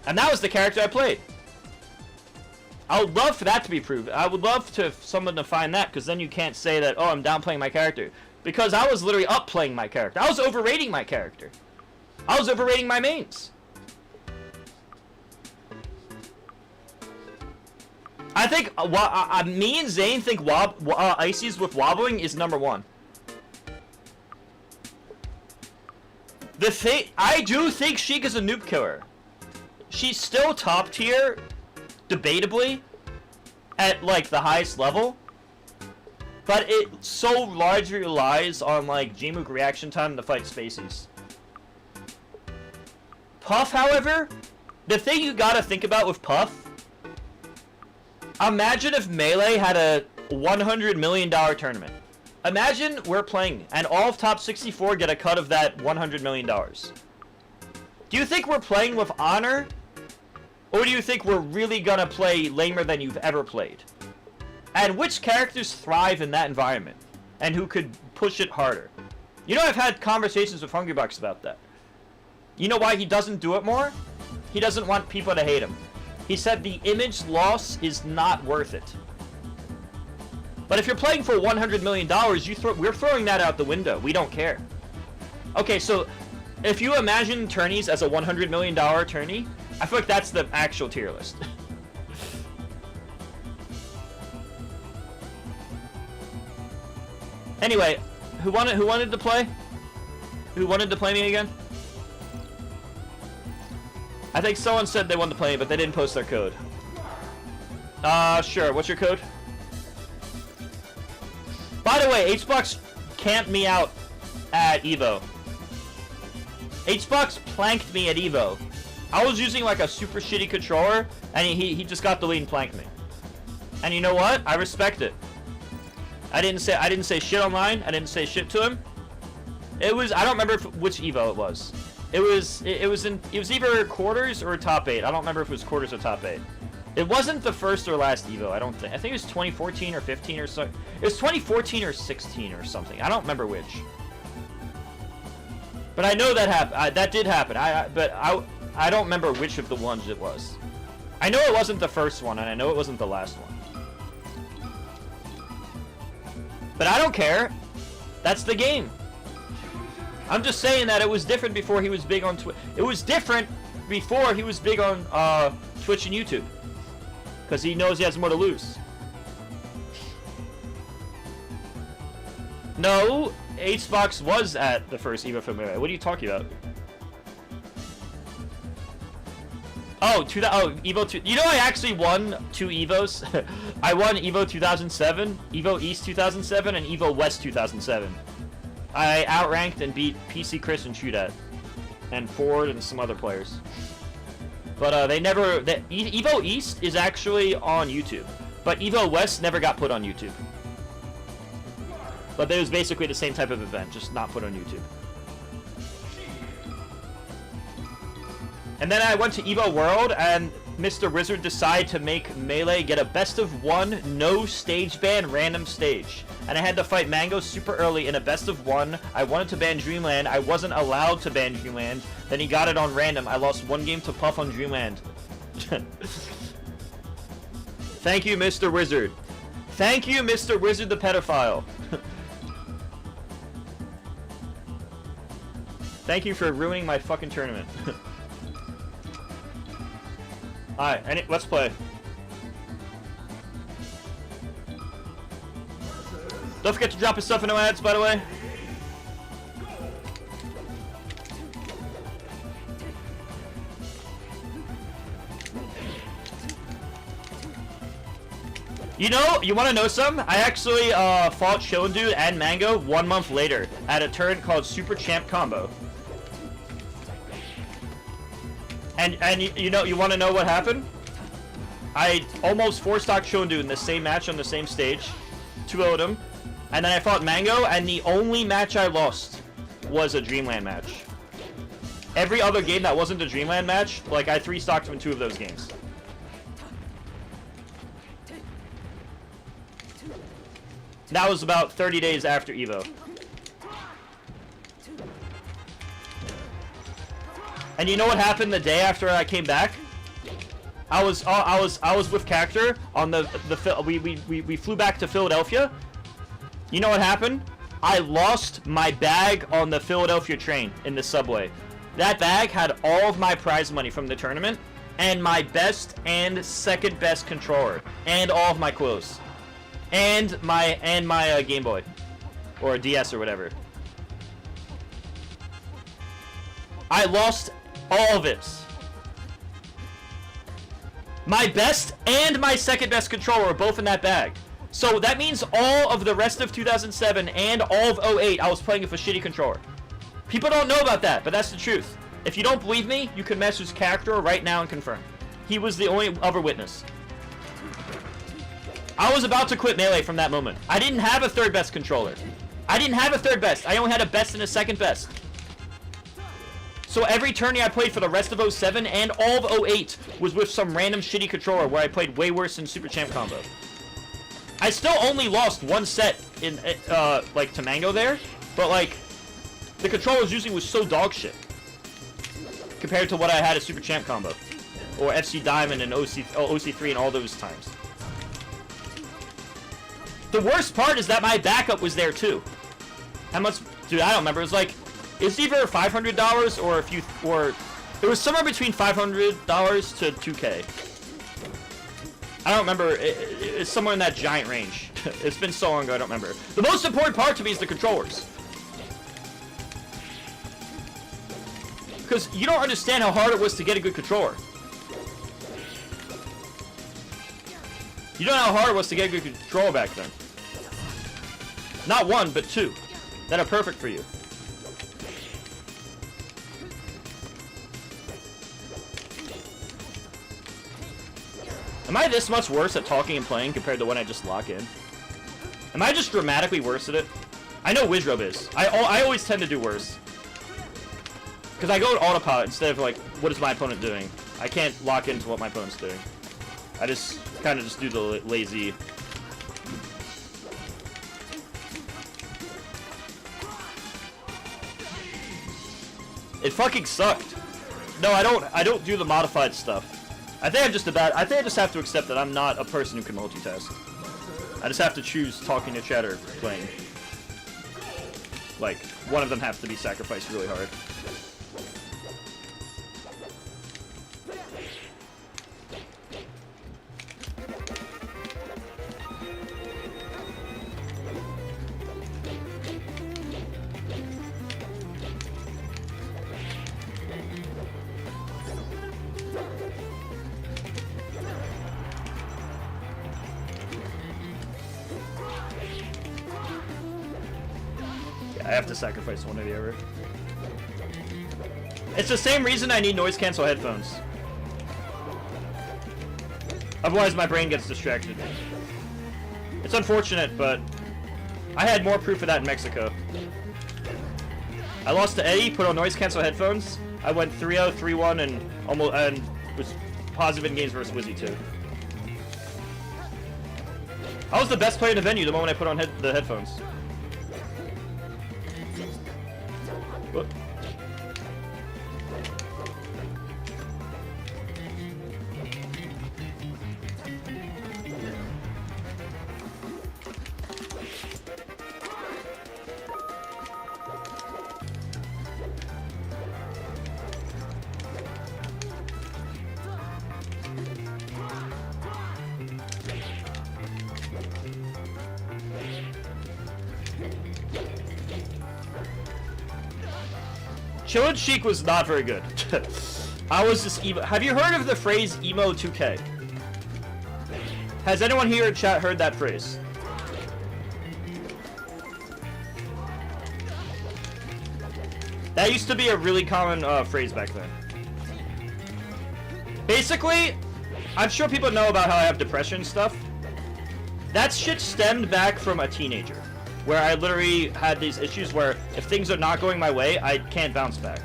And that was the character I played. I would love for that to be proved. I would love to someone to find that, because then you can't say that, oh, I'm downplaying my character. Because I was literally upplaying my character. I was overrating my character. I was overrating my mains. I think me and Zane think Ices with wobbling is #1. I do think Sheik is a noob killer. She's still top tier, debatably, at like the highest level. But it so largely relies on like Gmook reaction time to fight spaces. Puff, however, the thing you gotta think about with Puff, imagine if Melee had a $100 million tournament. Imagine we're playing and all of top 64 get a cut of that $100 million. Do you think we're playing with honor? Or do you think we're really gonna play lamer than you've ever played? And which characters thrive in that environment? And who could push it harder? You know, I've had conversations with Hungrybucks about that. You know why he doesn't do it more? He doesn't want people to hate him. He said the image loss is not worth it. But if you're playing for $100 million, we're throwing that out the window. We don't care. Okay, so if you imagine tourneys as a $100 million tourney, I feel like that's the actual tier list. Anyway, who wanted to play? Who wanted to play me again? I think someone said they wanted to play me, but they didn't post their code. Sure. What's your code? By the way, HBox camped me out at Evo. HBox planked me at Evo. I was using like a super shitty controller, and he just got the lead and planked me. And you know what? I respect it. I didn't say shit online. I didn't say shit to him. It was, I don't remember which Evo it was. It was either quarters or top 8. I don't remember if it was quarters or top 8. It wasn't the first or last Evo, I don't think. I think it was 2014 or 15 or so. It was 2014 or 16 or something. I don't remember which. But I know that happened. That did happen. I don't remember which of the ones it was. I know it wasn't the first one, and I know it wasn't the last one. But I don't care. That's the game. I'm just saying that it was different before he was big on Twitch. It was different before he was big on Twitch and YouTube. Because he knows he has more to lose. No, HBox was at the first EVO from Melee. What are you talking about? Oh, Evo 2. You know, I actually won 2 Evos. I won Evo 2007, Evo East 2007, and Evo West 2007. I outranked and beat PC Chris and Shootat, and Ford and some other players. But they never. Evo East is actually on YouTube, but Evo West never got put on YouTube. But it was basically the same type of event, just not put on YouTube. And then I went to Evo World, and Mr. Wizard decided to make Melee get a best of 1, no stage ban, random stage. And I had to fight Mango super early in a best of 1. I wanted to ban Dreamland. I wasn't allowed to ban Dreamland. Then he got it on random. I lost 1 game to Puff on Dreamland. Thank you, Mr. Wizard. Thank you, Mr. Wizard the pedophile. Thank you for ruining my fucking tournament. Alright, let's play. Don't forget to drop his stuff in no ads, by the way. You know, you want to know something? I actually fought Shone Dude and Mango 1 month later at a tournament called Super Champ Combo. And you know, you want to know what happened? I almost 4-stocked Shone Dude in the same match on the same stage. 2-0'd him. And then I fought Mango, and the only match I lost was a Dreamland match. Every other game that wasn't a Dreamland match, like, I 3-stocked him in 2 of those games. That was about 30 days after Evo. And you know what happened the day after I came back? I was with Cactor on we flew back to Philadelphia. You know what happened? I lost my bag on the Philadelphia train in the subway. That bag had all of my prize money from the tournament and my best and second best controller and all of my clothes and my Game Boy or DS or whatever. I lost all of it. My best and my second best controller are both in that bag. So that means all of the rest of 2007 and all of 08 I was playing with a shitty controller. People don't know about that, but that's the truth. If you don't believe me, you can message Cactor right now and confirm. He was the only other witness. I was about to quit Melee from that moment. I didn't have a third best controller. I didn't have a third best. I only had a best and a second best. So every tourney I played for the rest of 07 and all of 08 was with some random shitty controller where I played way worse than Super Champ Combo. I still only lost 1 set in like to Mango there, but like the controller I was using was so dog shit compared to what I had at Super Champ Combo or FC Diamond and OC3 and all those times. The worst part is that my backup was there too. How much? Dude, I don't remember. It was like it's either $500 or it was somewhere between $500 to $2K. I don't remember. It's somewhere in that giant range. It's been so long ago, I don't remember. The most important part to me is the controllers. Because you don't understand how hard it was to get a good controller. You don't know how hard it was to get a good controller back then. Not 1, but 2. That are perfect for you. Am I this much worse at talking and playing compared to when I just lock in? Am I just dramatically worse at it? I know Wizrobe is. I always tend to do worse. Because I go to autopilot instead of like, what is my opponent doing? I can't lock into what my opponent's doing. I just kind of just do the lazy. It fucking sucked. No, I don't do the modified stuff. I think I just have to accept that I'm not a person who can multitask. I just have to choose talking to chat or playing. Like, one of them has to be sacrificed really hard. I have to sacrifice one or the other. It's the same reason I need noise cancel headphones. Otherwise my brain gets distracted. It's unfortunate, but I had more proof of that in Mexico. I lost to Eddie, put on noise cancel headphones. I went 3-0, 3-1, and was positive in games versus Wizzy too. I was the best player in the venue the moment I put on the headphones. What? Chillin' Chic was not very good. I was just emo. Have you heard of the phrase emo 2K? Has anyone here in chat heard that phrase? That used to be a really common phrase back then. Basically, I'm sure people know about how I have depression and stuff. That shit stemmed back from a teenager, where I literally had these issues where if things are not going my way, I can't bounce back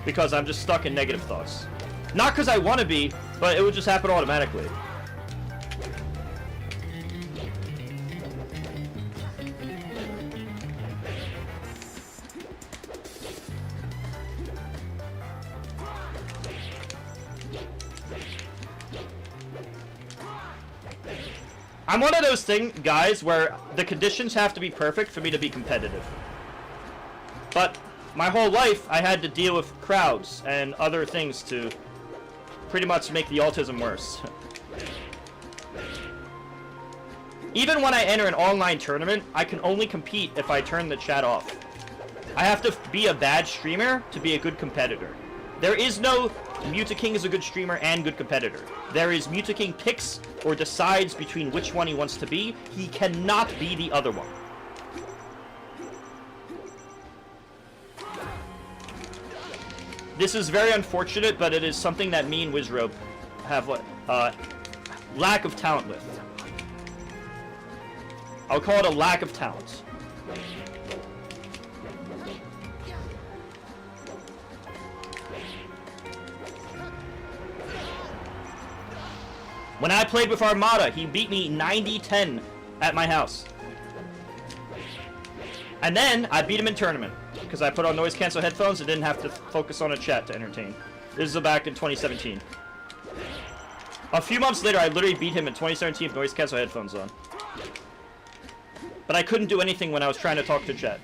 because I'm just stuck in negative thoughts. Not because I want to be, but it would just happen automatically. I'm one of those guys where the conditions have to be perfect for me to be competitive. But my whole life, I had to deal with crowds and other things to pretty much make the autism worse. Even when I enter an online tournament, I can only compete if I turn the chat off. I have to be a bad streamer to be a good competitor. There is no Mutaking is a good streamer and good competitor. There is Mutaking picks or decides between which one he wants to be. He cannot be the other one. This is very unfortunate, but it is something that me and Wizrobe have lack of talent with. I'll call it a lack of talent. When I played with Armada, he beat me 90-10 at my house. And then I beat him in tournament because I put on noise cancel headphones and didn't have to focus on a chat to entertain. This is back in 2017. A few months later, I literally beat him in 2017 with noise cancel headphones on. But I couldn't do anything when I was trying to talk to chat.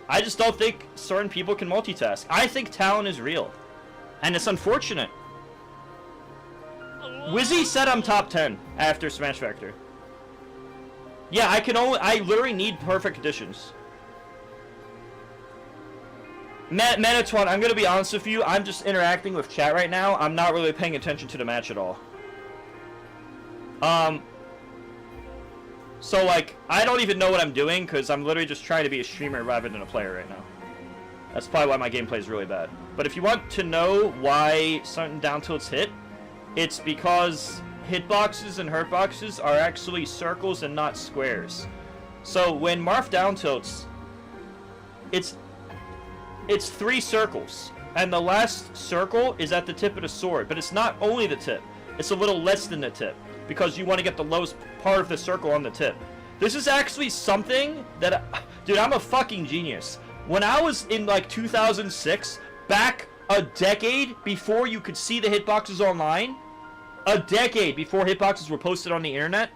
I just don't think certain people can multitask. I think talent is real. And it's unfortunate. Wizzy said I'm top 10 after Smash Factor. Yeah, I literally need perfect conditions. Manitwan, I'm gonna be honest with you, I'm just interacting with chat right now. I'm not really paying attention to the match at all. So like, I don't even know what I'm doing because I'm literally just trying to be a streamer rather than a player right now. That's probably why my gameplay is really bad. But if you want to know why certain down tilts hit, it's because hitboxes and hurtboxes are actually circles and not squares. So when Marth down tilts, it's 3 circles, and the last circle is at the tip of the sword. But it's not only the tip; it's a little less than the tip because you want to get the lowest part of the circle on the tip. This is actually something that, dude, I'm a fucking genius. When I was in like 2006, back a decade before you could see the hitboxes online, a decade before hitboxes were posted on the internet,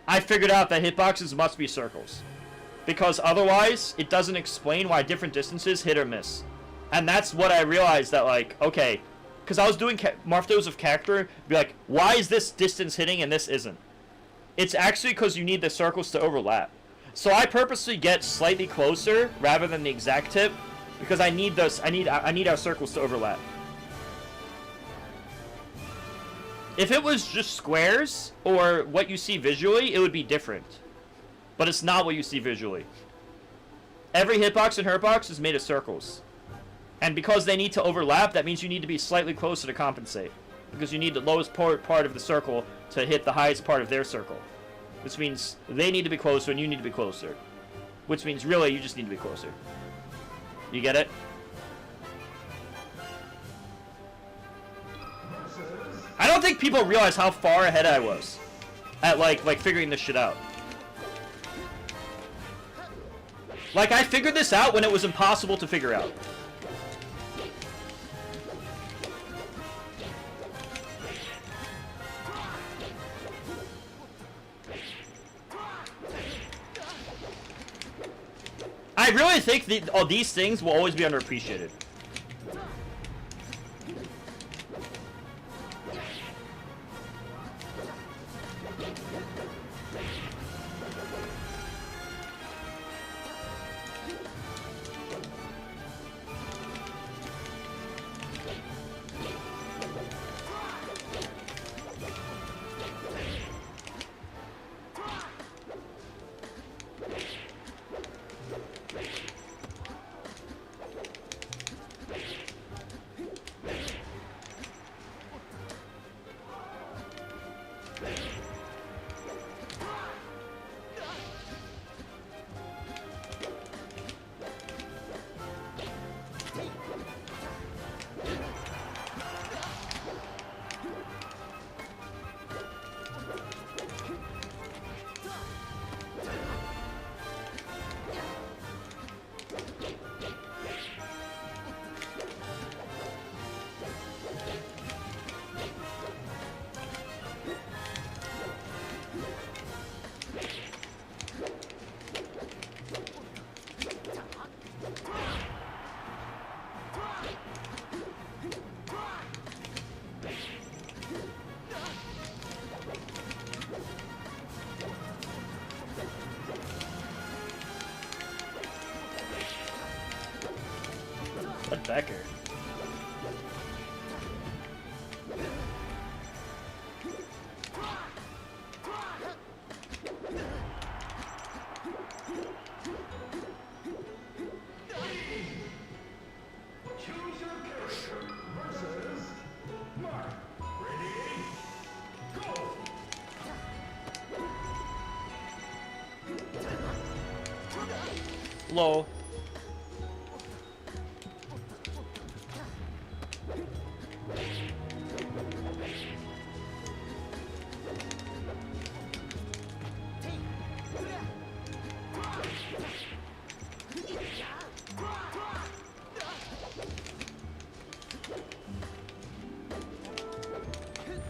I figured out that hitboxes must be circles. Because otherwise, it doesn't explain why different distances hit or miss. And that's what I realized that, like, okay. Because I was doing Marftos of character, be like, why is this distance hitting and this isn't? It's actually because you need the circles to overlap. So I purposely get slightly closer rather than the exact tip, because I need those. I need our circles to overlap. If it was just squares or what you see visually, it would be different. But it's not what you see visually. Every hitbox and hurtbox is made of circles. And because they need to overlap, that means you need to be slightly closer to compensate. Because you need the lowest part of the circle to hit the highest part of their circle. Which means they need to be closer and you need to be closer. Which means really you just need to be closer. You get it? I don't think people realize how far ahead I was at like figuring this shit out. Like I figured this out when it was impossible to figure out. I really think all these things will always be underappreciated. What Becker? Low.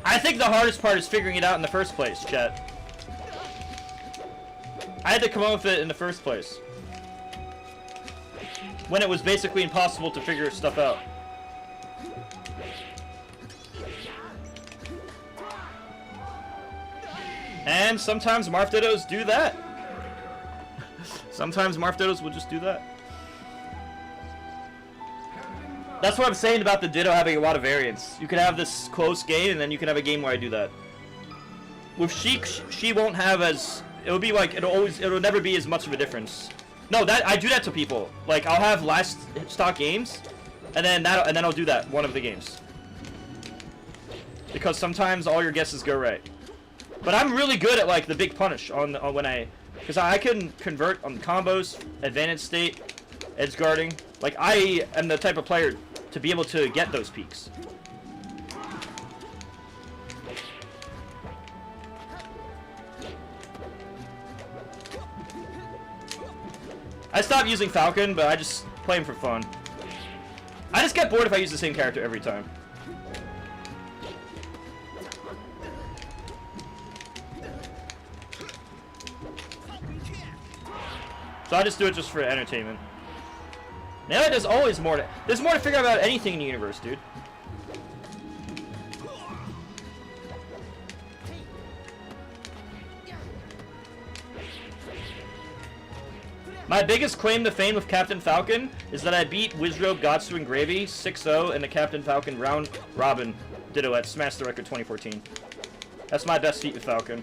I think the hardest part is figuring it out in the first place, chat. I had to come up with it in the first place. When it was basically impossible to figure stuff out. And sometimes Marfditos do that. Sometimes Marfditos will just do that. That's what I'm saying about the Ditto having a lot of variance. You can have this close game, and then you can have a game where I do that. With Sheik, she won't have as... It'll be like, it'll never be as much of a difference. No, that I do that to people. Like, I'll have last stock games, and then I'll do that one of the games. Because sometimes all your guesses go right. But I'm really good at, like, the big punish on when I... Because I can convert on combos, advantage state, edge guarding. Like, I am the type of player to be able to get those peaks. I stopped using Falcon, but I just play him for fun. I just get bored if I use the same character every time. So I just do it just for entertainment. Now there's always more to... There's more to figure out about anything in the universe, dude. My biggest claim to fame with Captain Falcon is that I beat Wizrobe, Gatsu, and Gravy 6-0 in the Captain Falcon round robin ditto at Smash the Record 2014. That's my best feat with Falcon.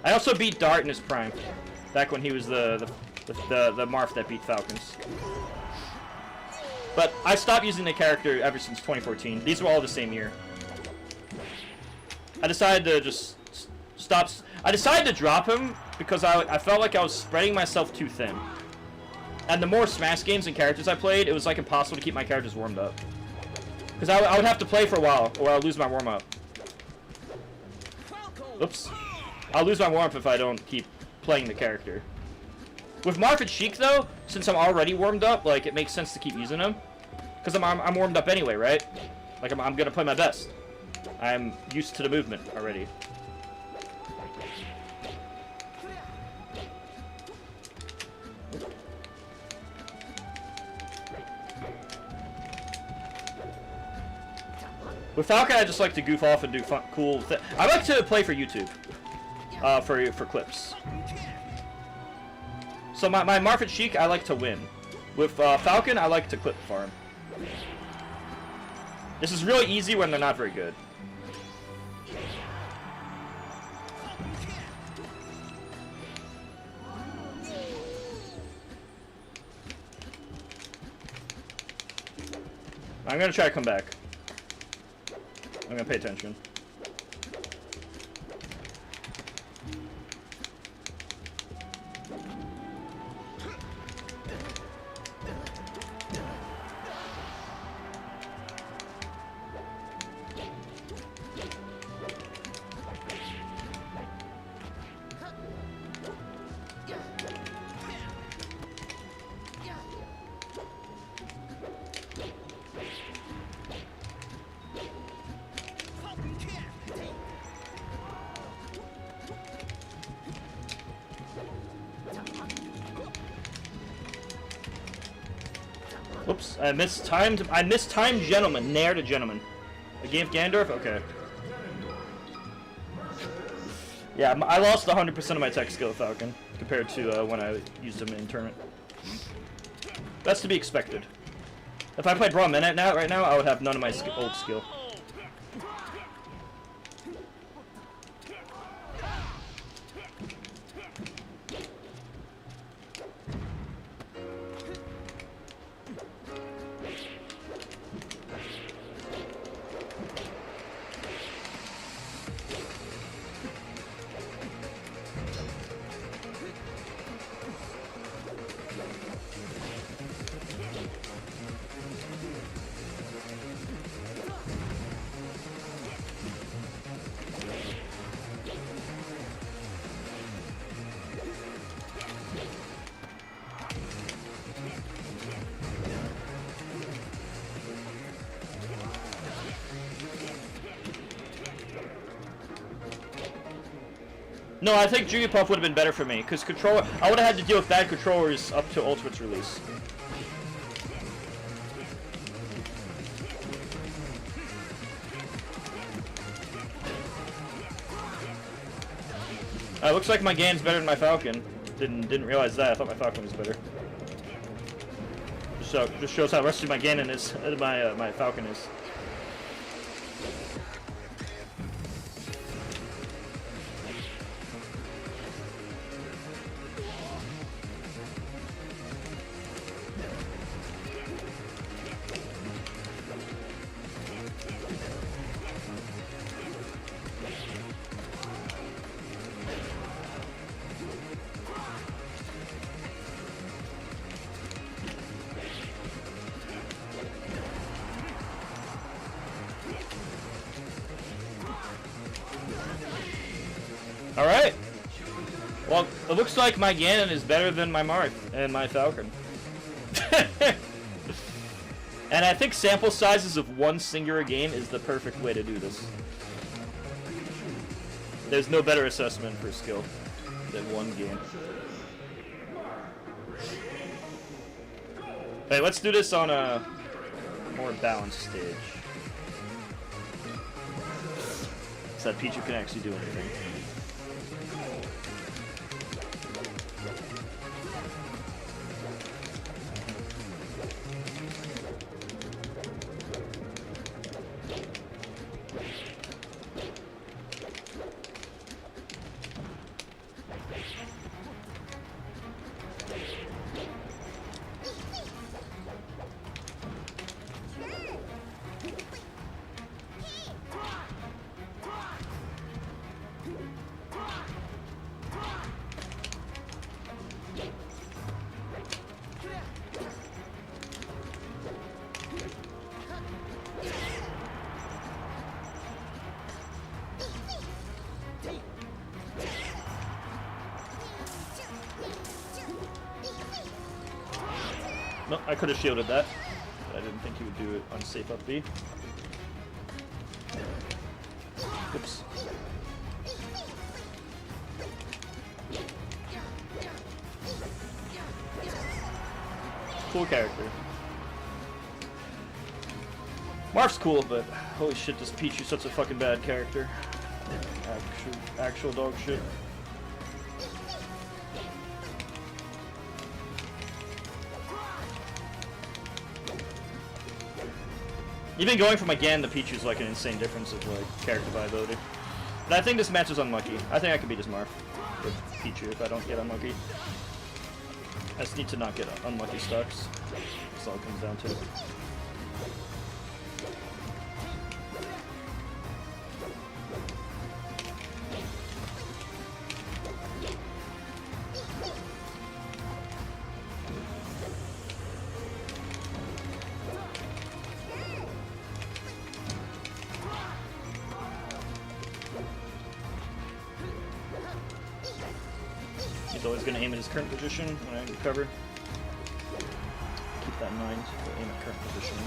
I also beat Dart in his prime, back when he was the Marth that beat Falcons. But I stopped using the character ever since 2014. These were all the same year. I decided to just stop. I decided to drop him because I felt like I was spreading myself too thin. And the more Smash games and characters I played, it was like impossible to keep my characters warmed up. Because I would have to play for a while, or I'll lose my warm-up. Oops. I'll lose my warm-up if I don't keep playing the character. With Marth and Sheik, though, since I'm already warmed up, like, it makes sense to keep using them. Because I'm warmed up anyway, right? Like, I'm gonna play my best. I'm used to the movement already. With Falcon, I just like to goof off and do fun, cool things. I like to play for YouTube, for clips. So my Marth and Sheik, I like to win. With Falcon, I like to clip farm. This is really easy when they're not very good. I'm gonna try to come back. I'm gonna pay attention. Whoops, I mistimed gentleman, Nair to gentleman. A game of Gandorf? Okay. Yeah, I lost 100% of my tech skill with Falcon, compared to when I used him in tournament. That's to be expected. If I played Brawl Minute right now, I would have none of my old skill. No, I think Jigglypuff would have been better for me, because controller. I would have had to deal with bad controllers up to Ultimate's release. Looks like my Gan's better than my Falcon. Didn't realize that. I thought my Falcon was better. Just shows how rusty my Ganon is. My Falcon is. Alright. Well, it looks like my Ganon is better than my Marth and my Falcon. And I think sample sizes of one singular game is the perfect way to do this. There's no better assessment for skill than one game. Hey, let's do this on a more balanced stage. So that Pichu can actually do anything. No, I could have shielded that, but I didn't think he would do it unsafe up B. Oops. Cool character. Marth's cool, but holy shit, this Pichu's such a fucking bad character. Actual dog shit. Even going from again to Pichu's like an insane difference of like character viability. But I think this match is unlucky. I think I can beat this Marth with Pichu if I don't get unlucky. I just need to not get unlucky stocks. That's all it comes down to. He's always going to aim at his current position when I recover. Keep that in mind, but aim at current position.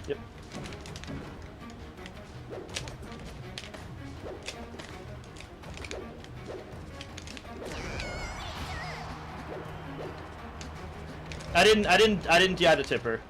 Yep. I didn't DI the tipper.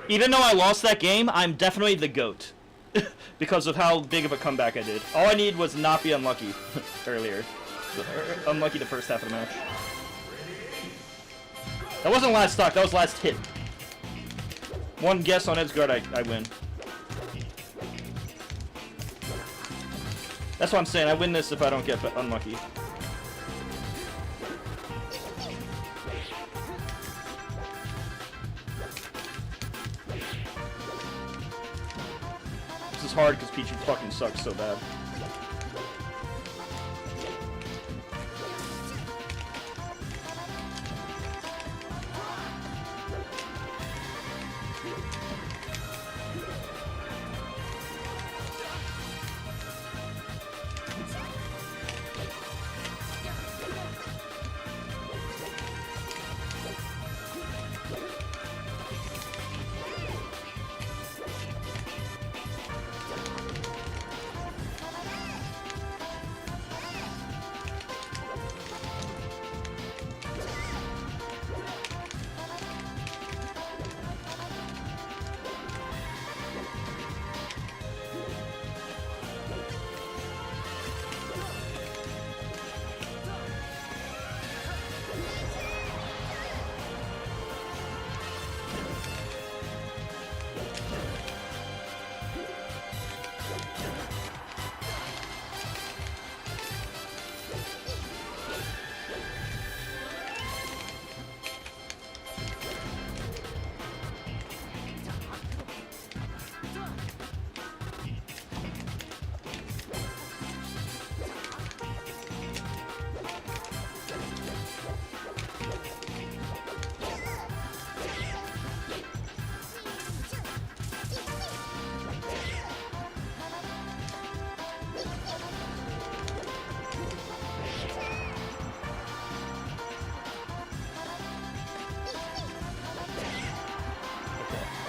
Even though I lost that game, I'm definitely the GOAT. Because of how big of a comeback I did. All I need was not be unlucky earlier. Unlucky the first half of the match. That wasn't last stock, that was last hit. One guess on edge guard, I win. That's what I'm saying, I win this if I don't get unlucky. This is hard because Pichu fucking sucks so bad.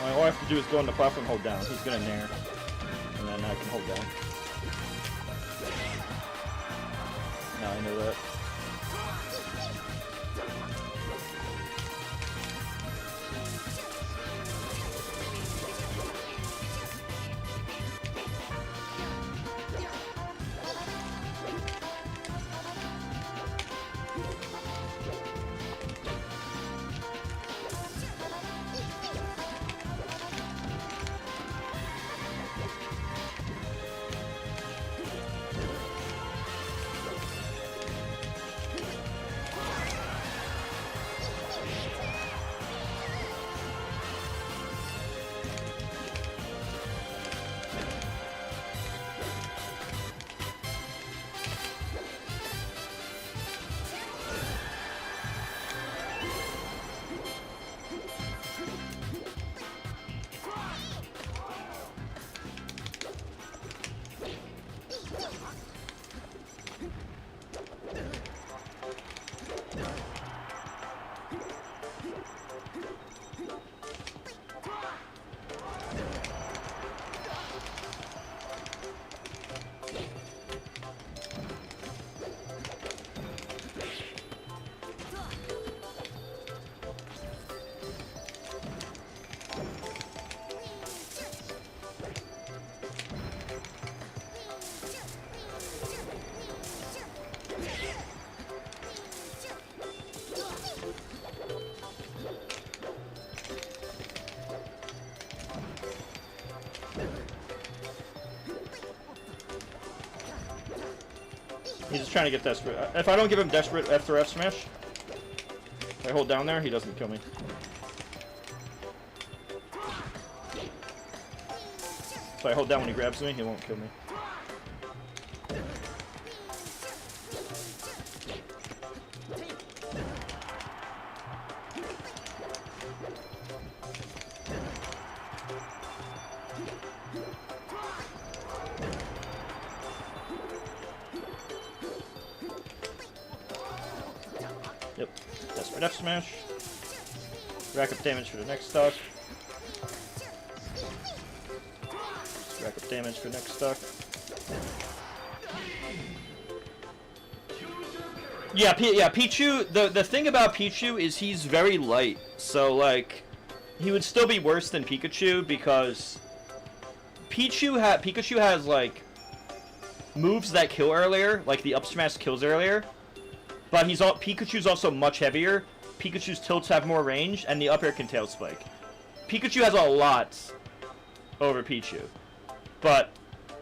All I have to do is go on the platform, hold down. He's gonna nair, and then I can hold down. Now I know that. He's just trying to get desperate. If I don't give him desperate after F smash, if I hold down there, he doesn't kill me. If I hold down when he grabs me, he won't kill me. Yep, desperate F smash. Rack up damage for the next stock. Rack up damage for next stock. Yeah, Pichu, the thing about Pichu is he's very light. So, like, he would still be worse than Pikachu because Pikachu has like moves that kill earlier, like the up smash kills earlier. But Pikachu's also much heavier. Pikachu's tilts have more range, and the up air can tail spike. Pikachu has a lot over Pichu, but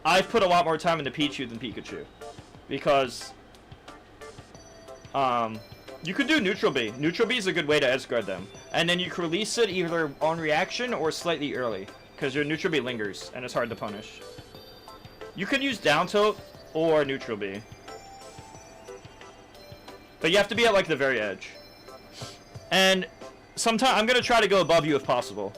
I've put a lot more time into Pichu than Pikachu because you could do neutral B. Neutral B is a good way to edge guard them, and then you can release it either on reaction or slightly early because your neutral B lingers and it's hard to punish. You could use down tilt or neutral B, but you have to be at like the very edge. And sometime I'm gonna try to go above you if possible.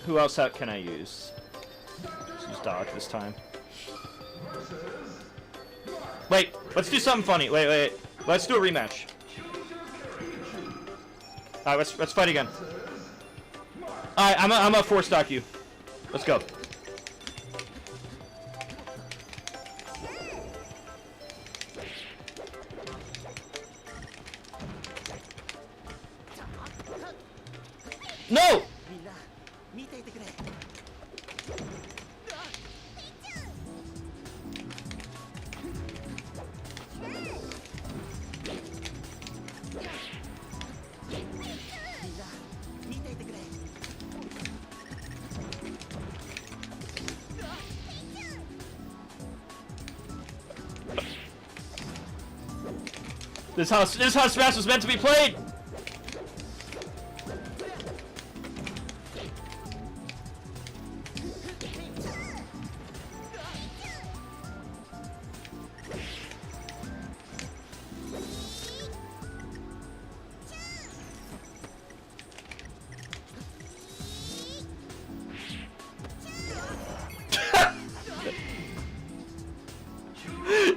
Who else can I use? Let's use Gdoc this time. Wait, let's do something funny. Wait. Let's do a rematch. Alright, let's fight again. Alright, I'm gonna 4-stock you. Let's go. No! This is how Smash was meant to be played!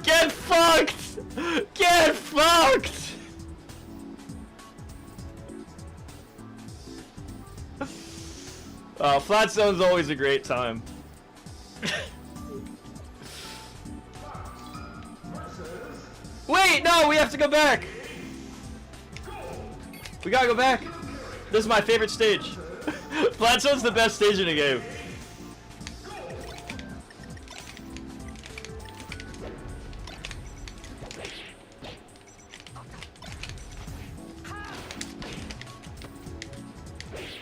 Get fucked! Get fucked! Oh, flat zone's always a great time. Wait, no, we have to go back! We gotta go back. This is my favorite stage. Flat zone's the best stage in a game.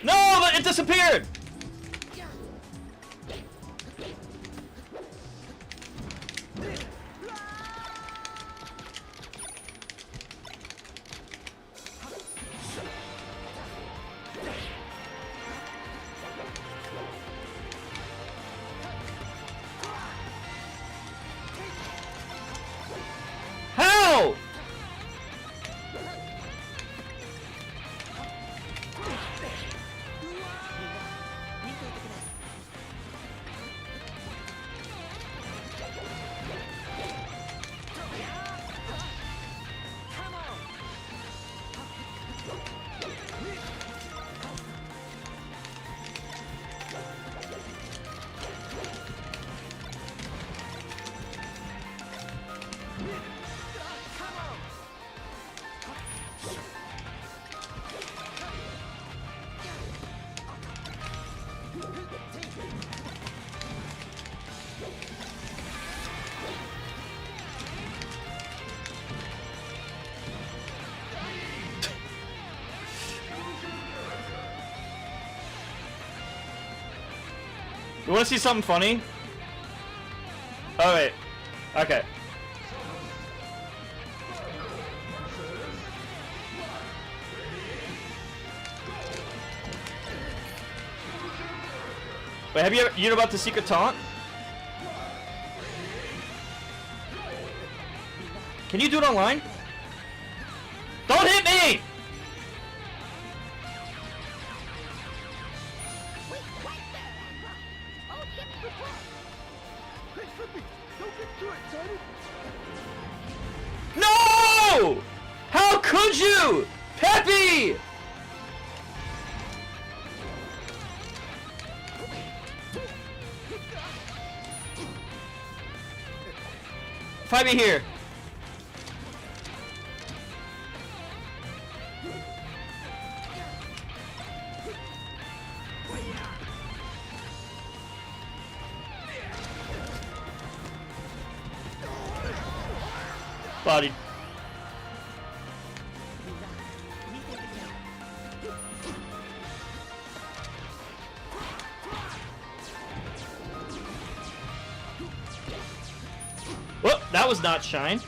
No, it disappeared! How? You wanna see something funny? Oh wait. Okay. Wait, have you know about the secret taunt? Can you do it online? Don't hit me! No! How could you? Peppy! Fight me here. bodied. Whoop, that was not shine.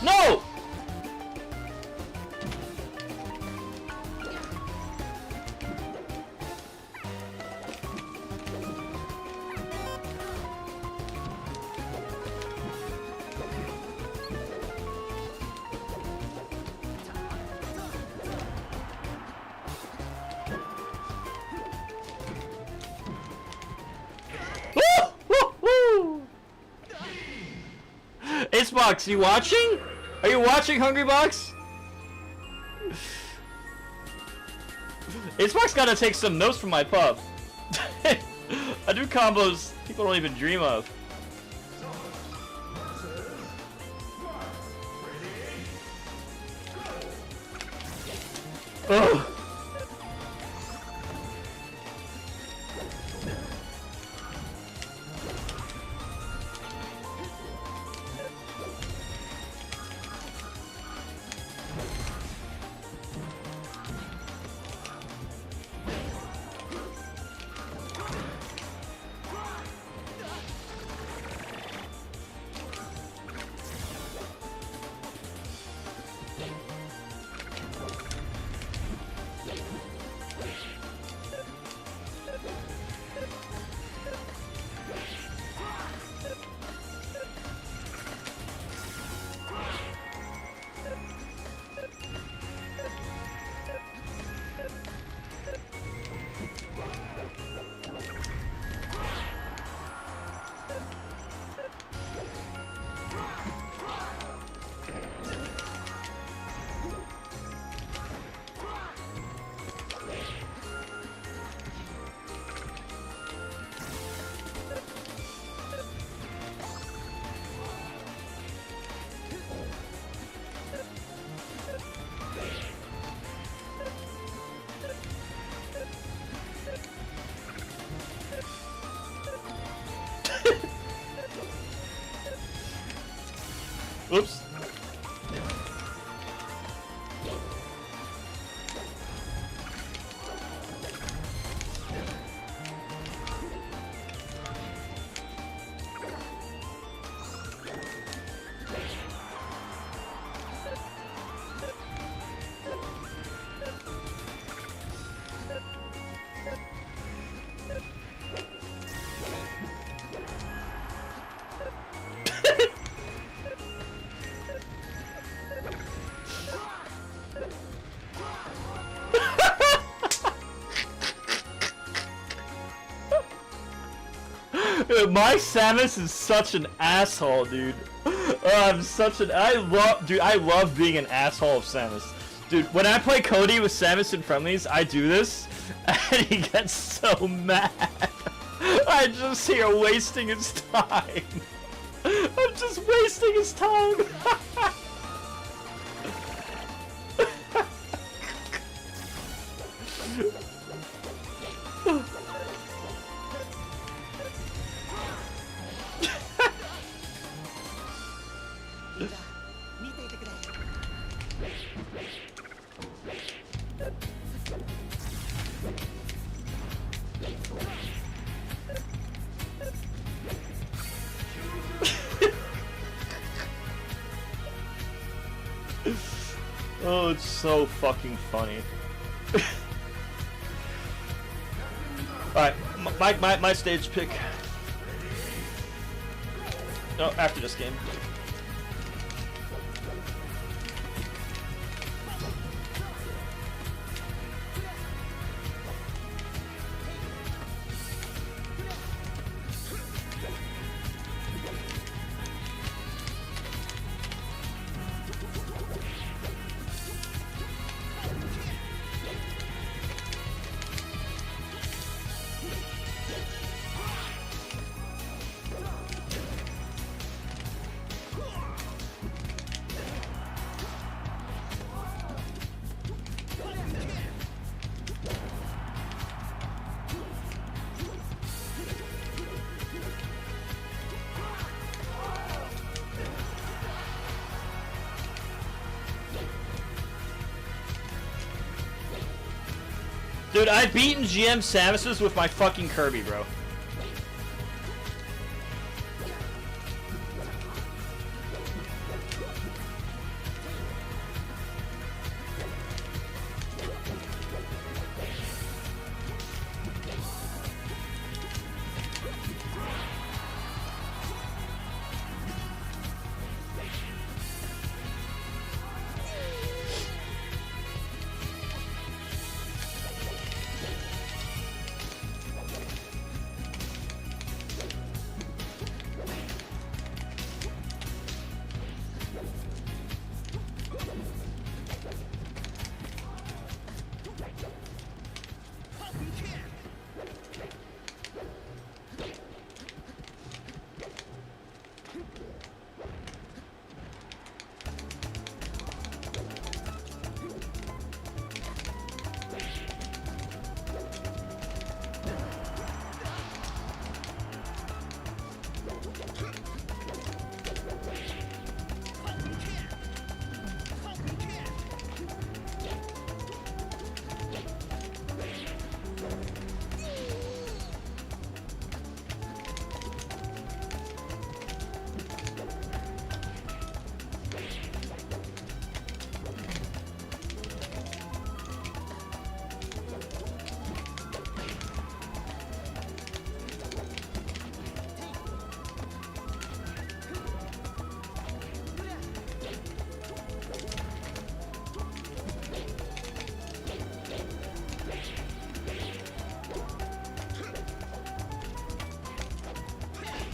No! Icebox, you watching? Are you watching, Hungry Box? Icebox gotta take some notes from my puff. I do combos people don't even dream of. Ugh. Oops. My Samus is such an asshole, dude. I'm such an I love being an asshole of Samus. Dude, when I play Cody with Samus and friendlies, I do this, and he gets so mad. I just here wasting his time. I'm just wasting his time. Oh, it's so fucking funny. Alright, my stage pick. Oh, after this game. Dude, I've beaten GM Samus's with my fucking Kirby, bro.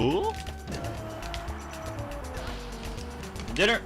Ooh. Dinner.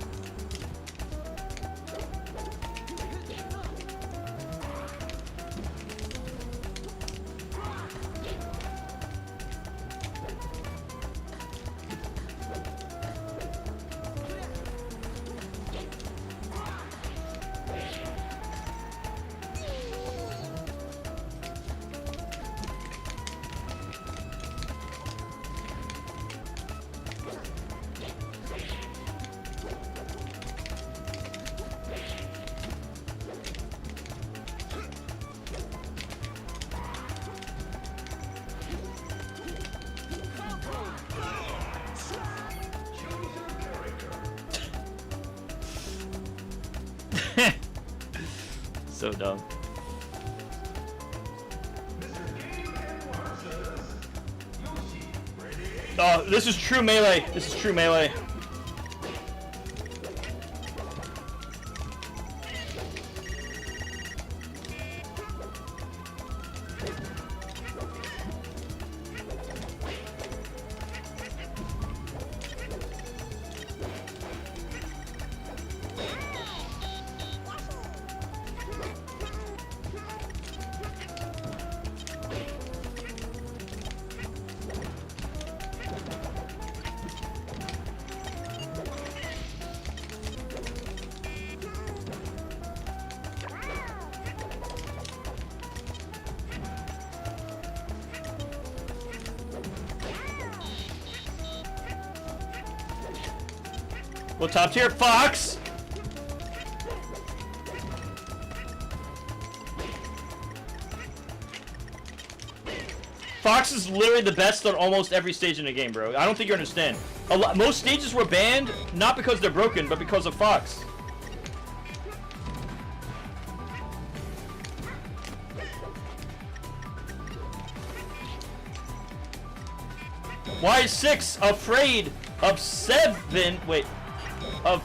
So dumb. Oh, this is true melee. This is true melee. Well, top tier, Fox! Fox is literally the best on almost every stage in the game, bro. I don't think you understand. Most stages were banned, not because they're broken, but because of Fox. Why is 6 afraid of 7? Wait. Of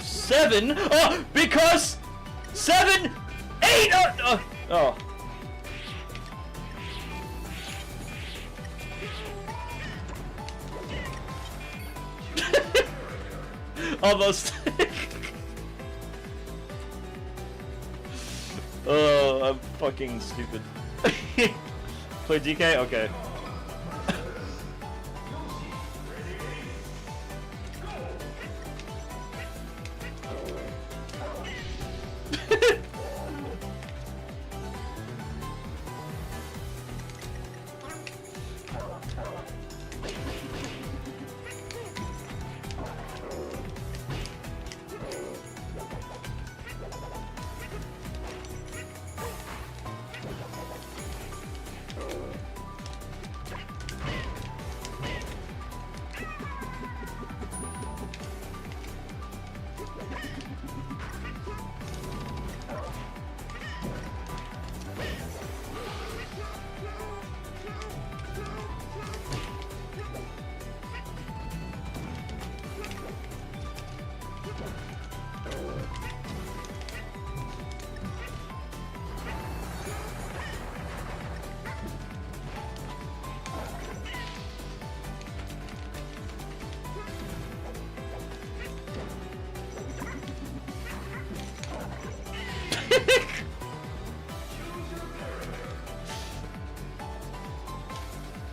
7? Oh, because 7, 8. Oh. Almost. Oh, I'm fucking stupid. Play DK? Okay.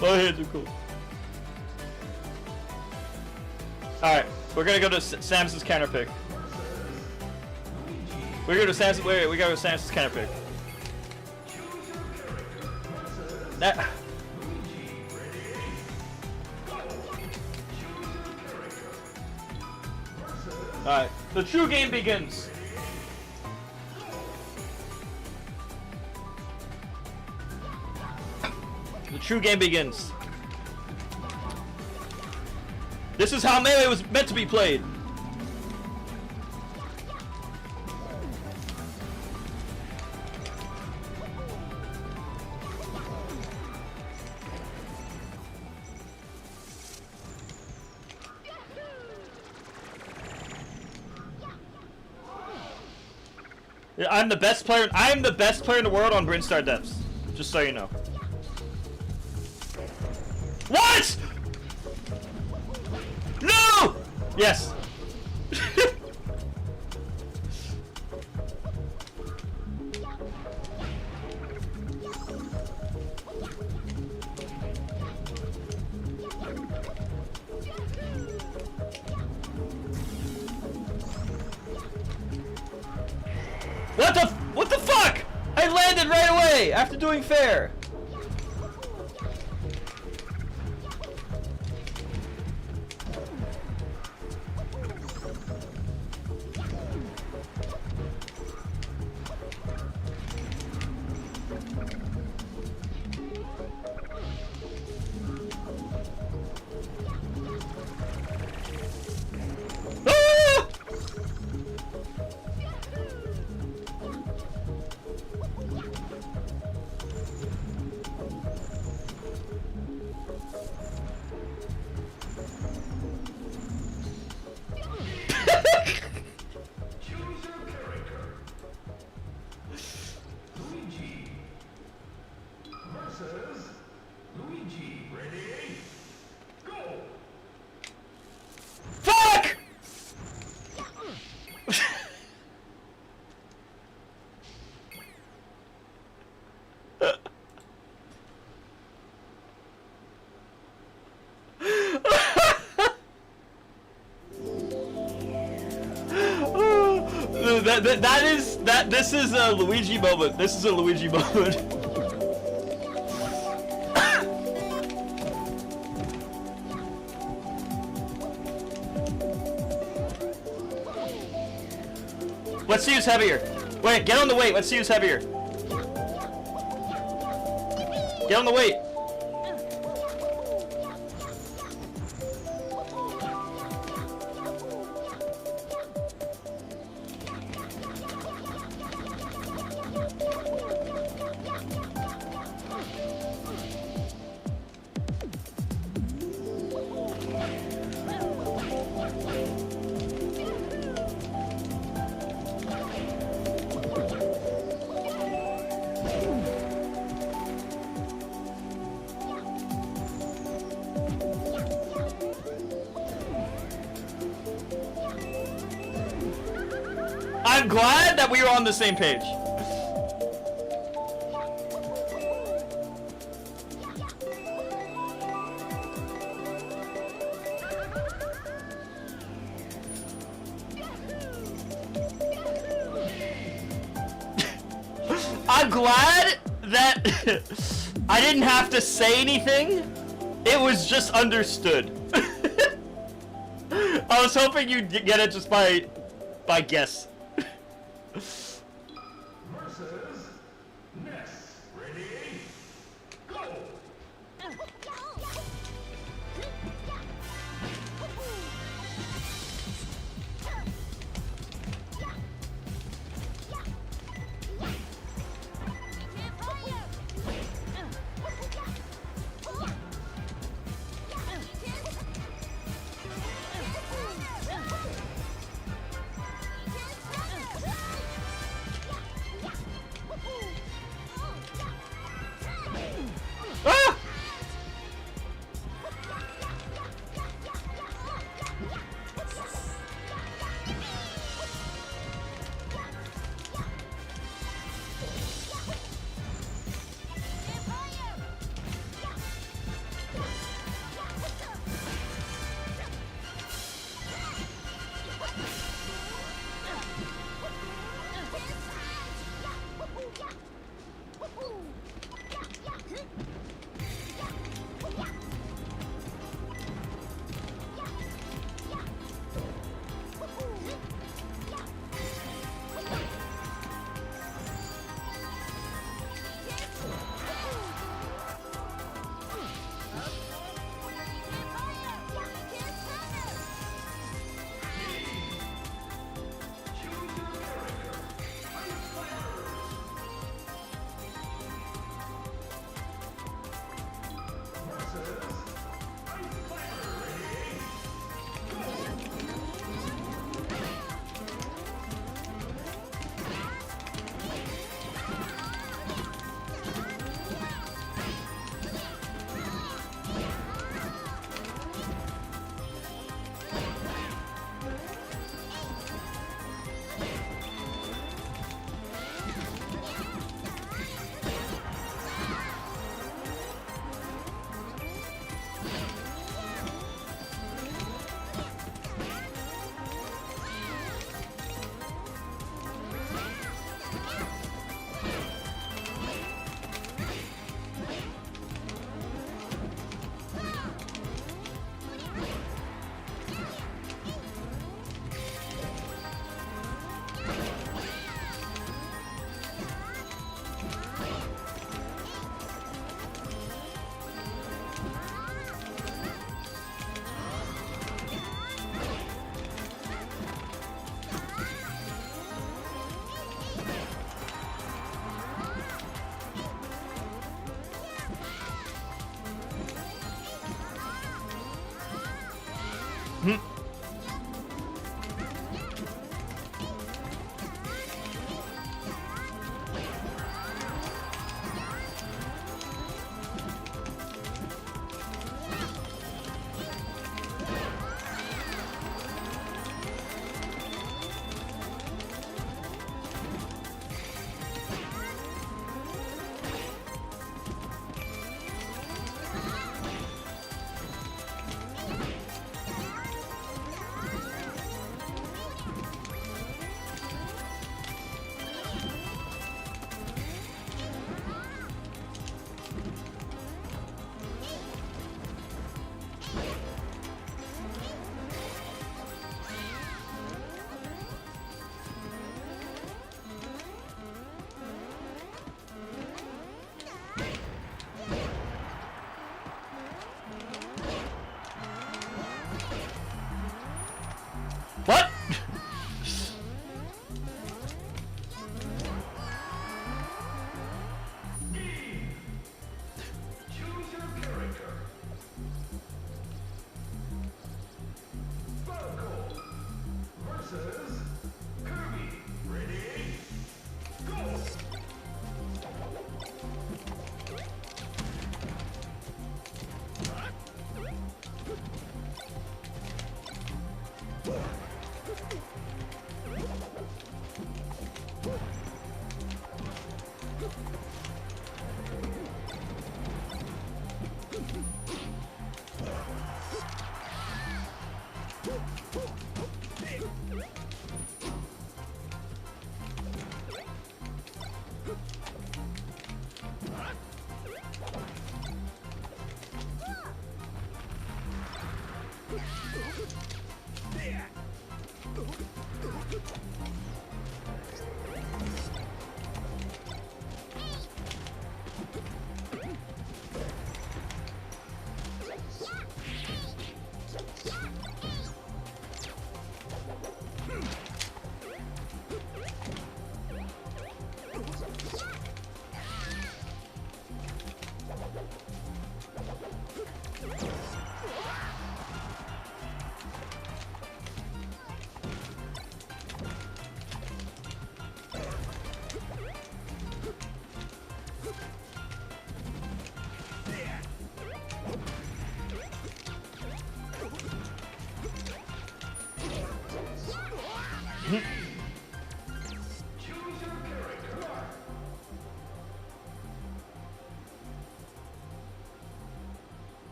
My hands are cool. Alright, we're gonna go to Samus's counter pick. We're gonna go to Samus. Wait, we gotta go to Samus's counter pick. That. Alright, the true game begins. The true game begins. This is how Melee was meant to be played. I'm the best player. I'm the best player in the world on Brinstar Depths. Just so you know. What? No! Yes. What the fuck? I landed right away after doing fair. Ah! This is a Luigi moment. This is a Luigi moment. Let's see who's heavier. Wait, get on the weight. Let's see who's heavier. Get on the weight. I'm glad that we were on the same page. I'm glad that I didn't have to say anything. It was just understood. I was hoping you'd get it just by guess. Ah!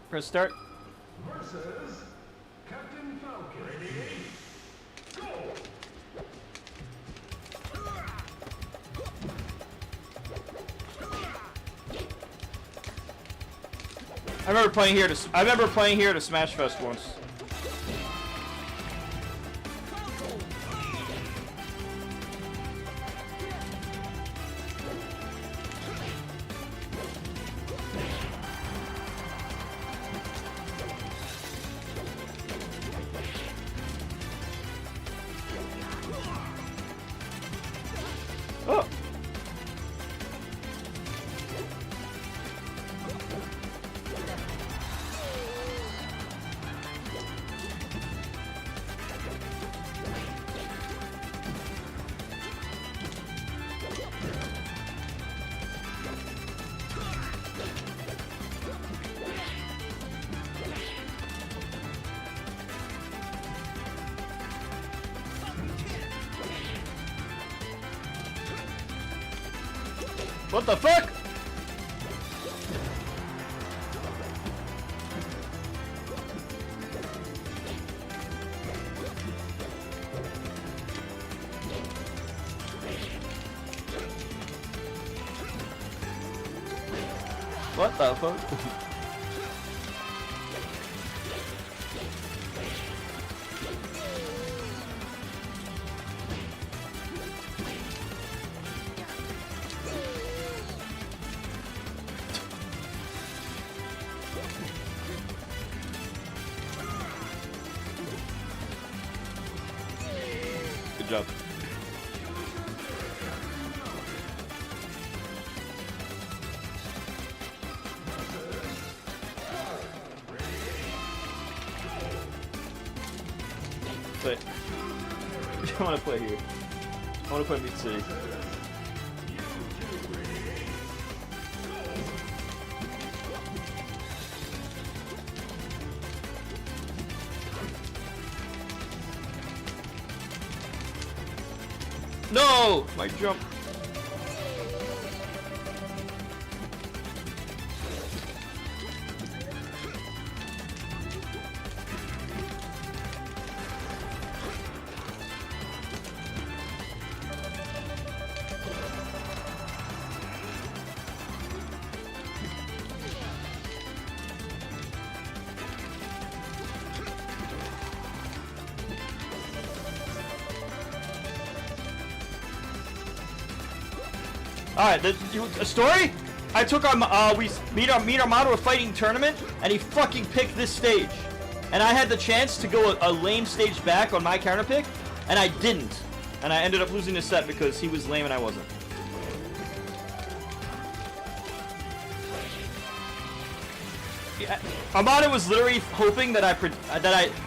Press start. Versus Captain Falcon. Ready? Go! I remember playing here to Smash Fest once. Oh. What the fuck? What the fuck? Good job. Wait. I want to play here. I want to play Meat City. No! My jump. Alright, a story? I took our, me and Armado were fighting tournament, and he fucking picked this stage. And I had the chance to go a lame stage back on my counter pick, and I didn't. And I ended up losing the set because he was lame and I wasn't. Yeah, Armado was literally hoping that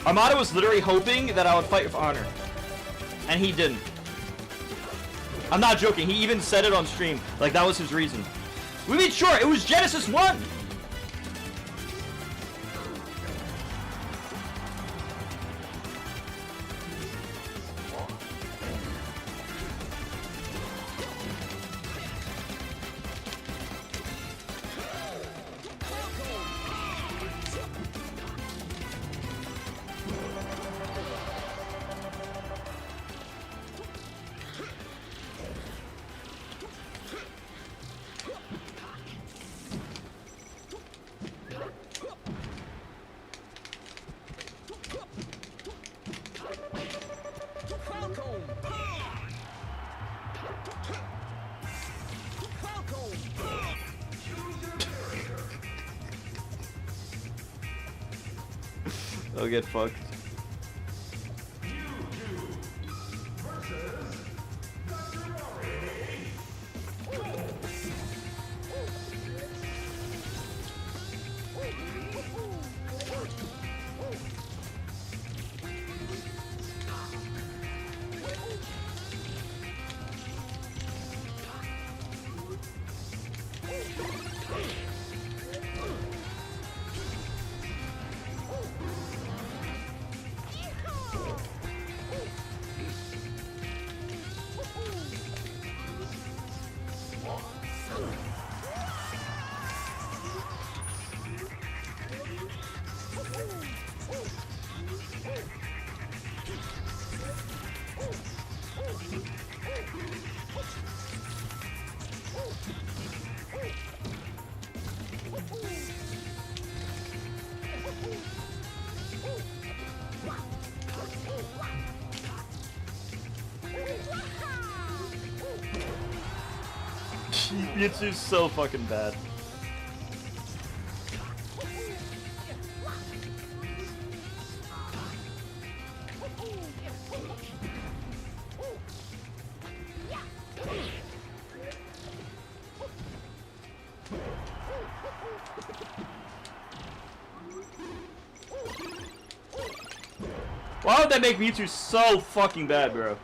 Armado was literally hoping that I would fight with honor. And he didn't. I'm not joking, he even said it on stream, like that was his reason. We made sure, it was Genesis 1! They'll get fucked. Mewtwo's so fucking bad. Why would that make Mewtwo so fucking bad, bro?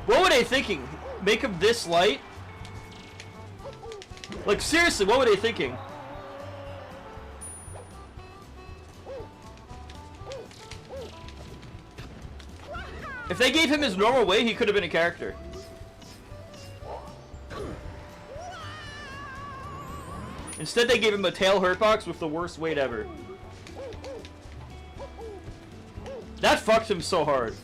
What were they thinking? Make him this light? Like, seriously, what were they thinking? If they gave him his normal weight, he could have been a character. Instead, they gave him a tail hurt box with the worst weight ever. That fucked him so hard.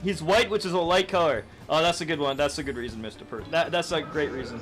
He's white, which is a light color. Oh, that's a good one. That's a good reason, Mr. Per. That's a great reason.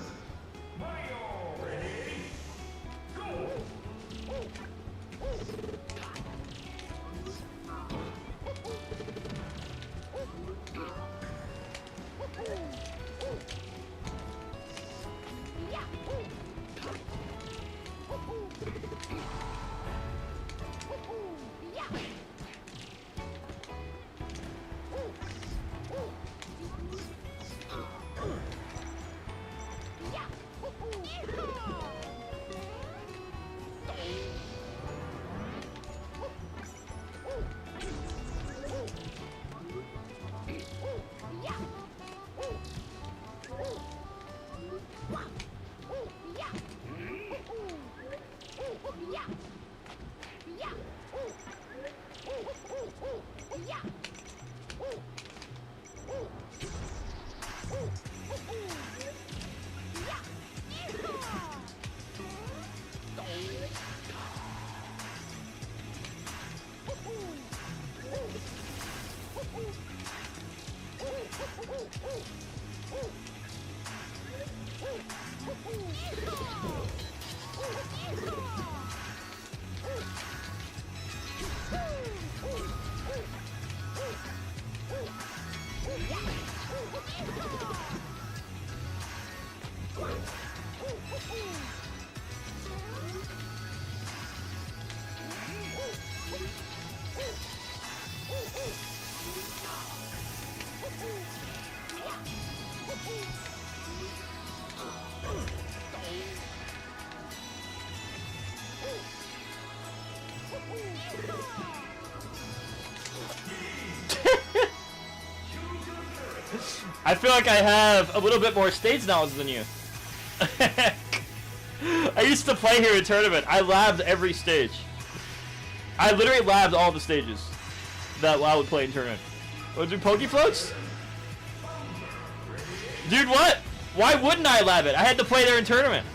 I feel like I have a little bit more stage knowledge than you. I used to play here in tournament. I labbed every stage. I literally labbed all the stages that I would play in tournament. Would do Poke Floats? Dude, what? Why wouldn't I lab it? I had to play there in tournament.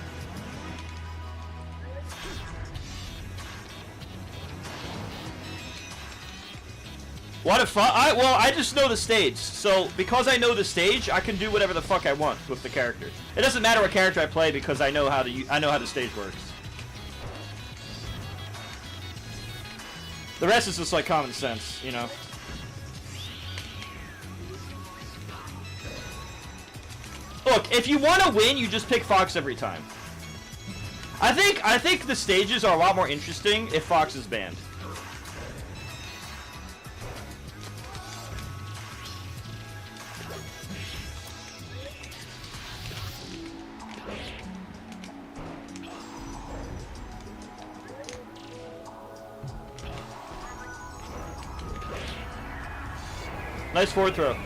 What if well, I just know the stage. So, because I know the stage, I can do whatever the fuck I want with the character. It doesn't matter what character I play because I know how the stage works. The rest is just like common sense, you know. Look, if you want to win, you just pick Fox every time. I think the stages are a lot more interesting if Fox is banned. Nice forward throw.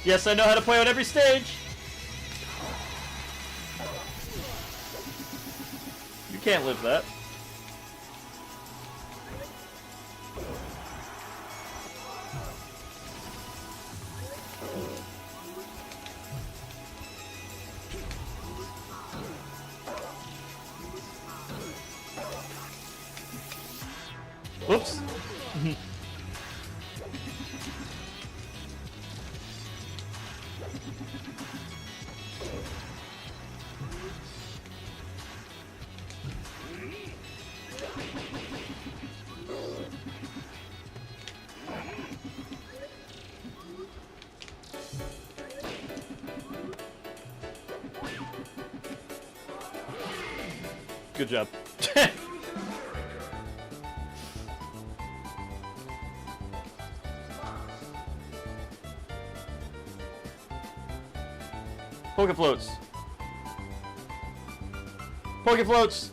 Yes, I know how to play on every stage. You can't live that. Whoops. Good job. Poke floats. Poke floats.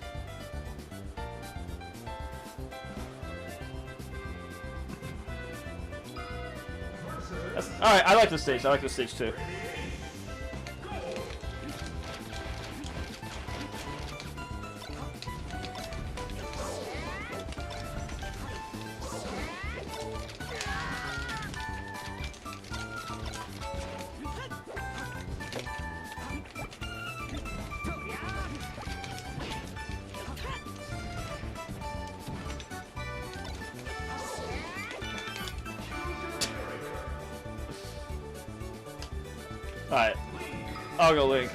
All right, I like this stage. I like this stage too. Alright. I'll go Link.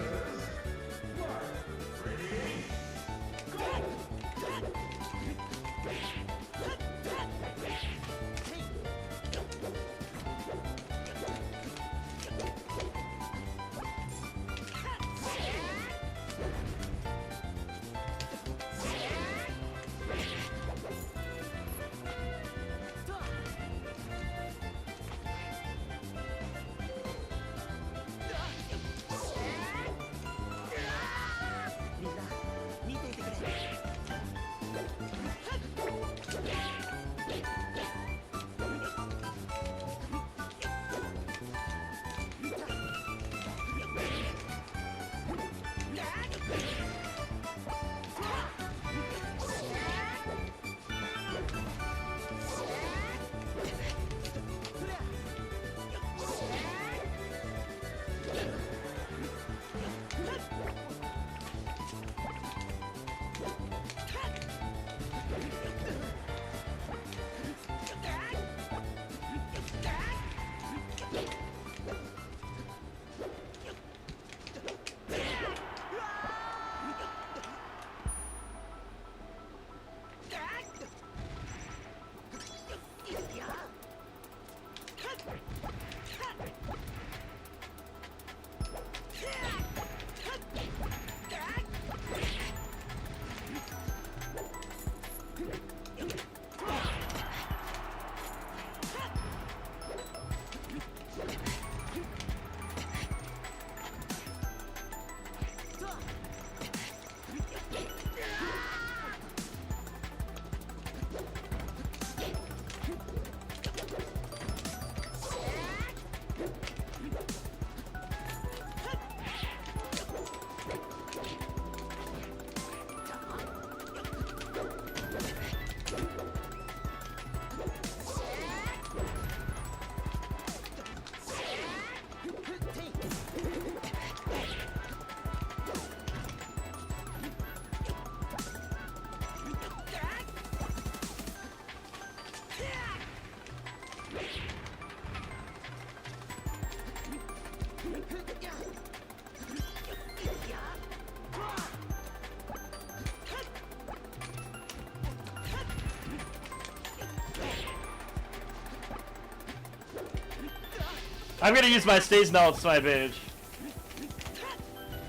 I'm gonna use my stays knowledge to my advantage.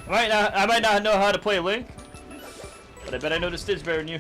I might not know how to play Link, but I bet I know the stage better than you.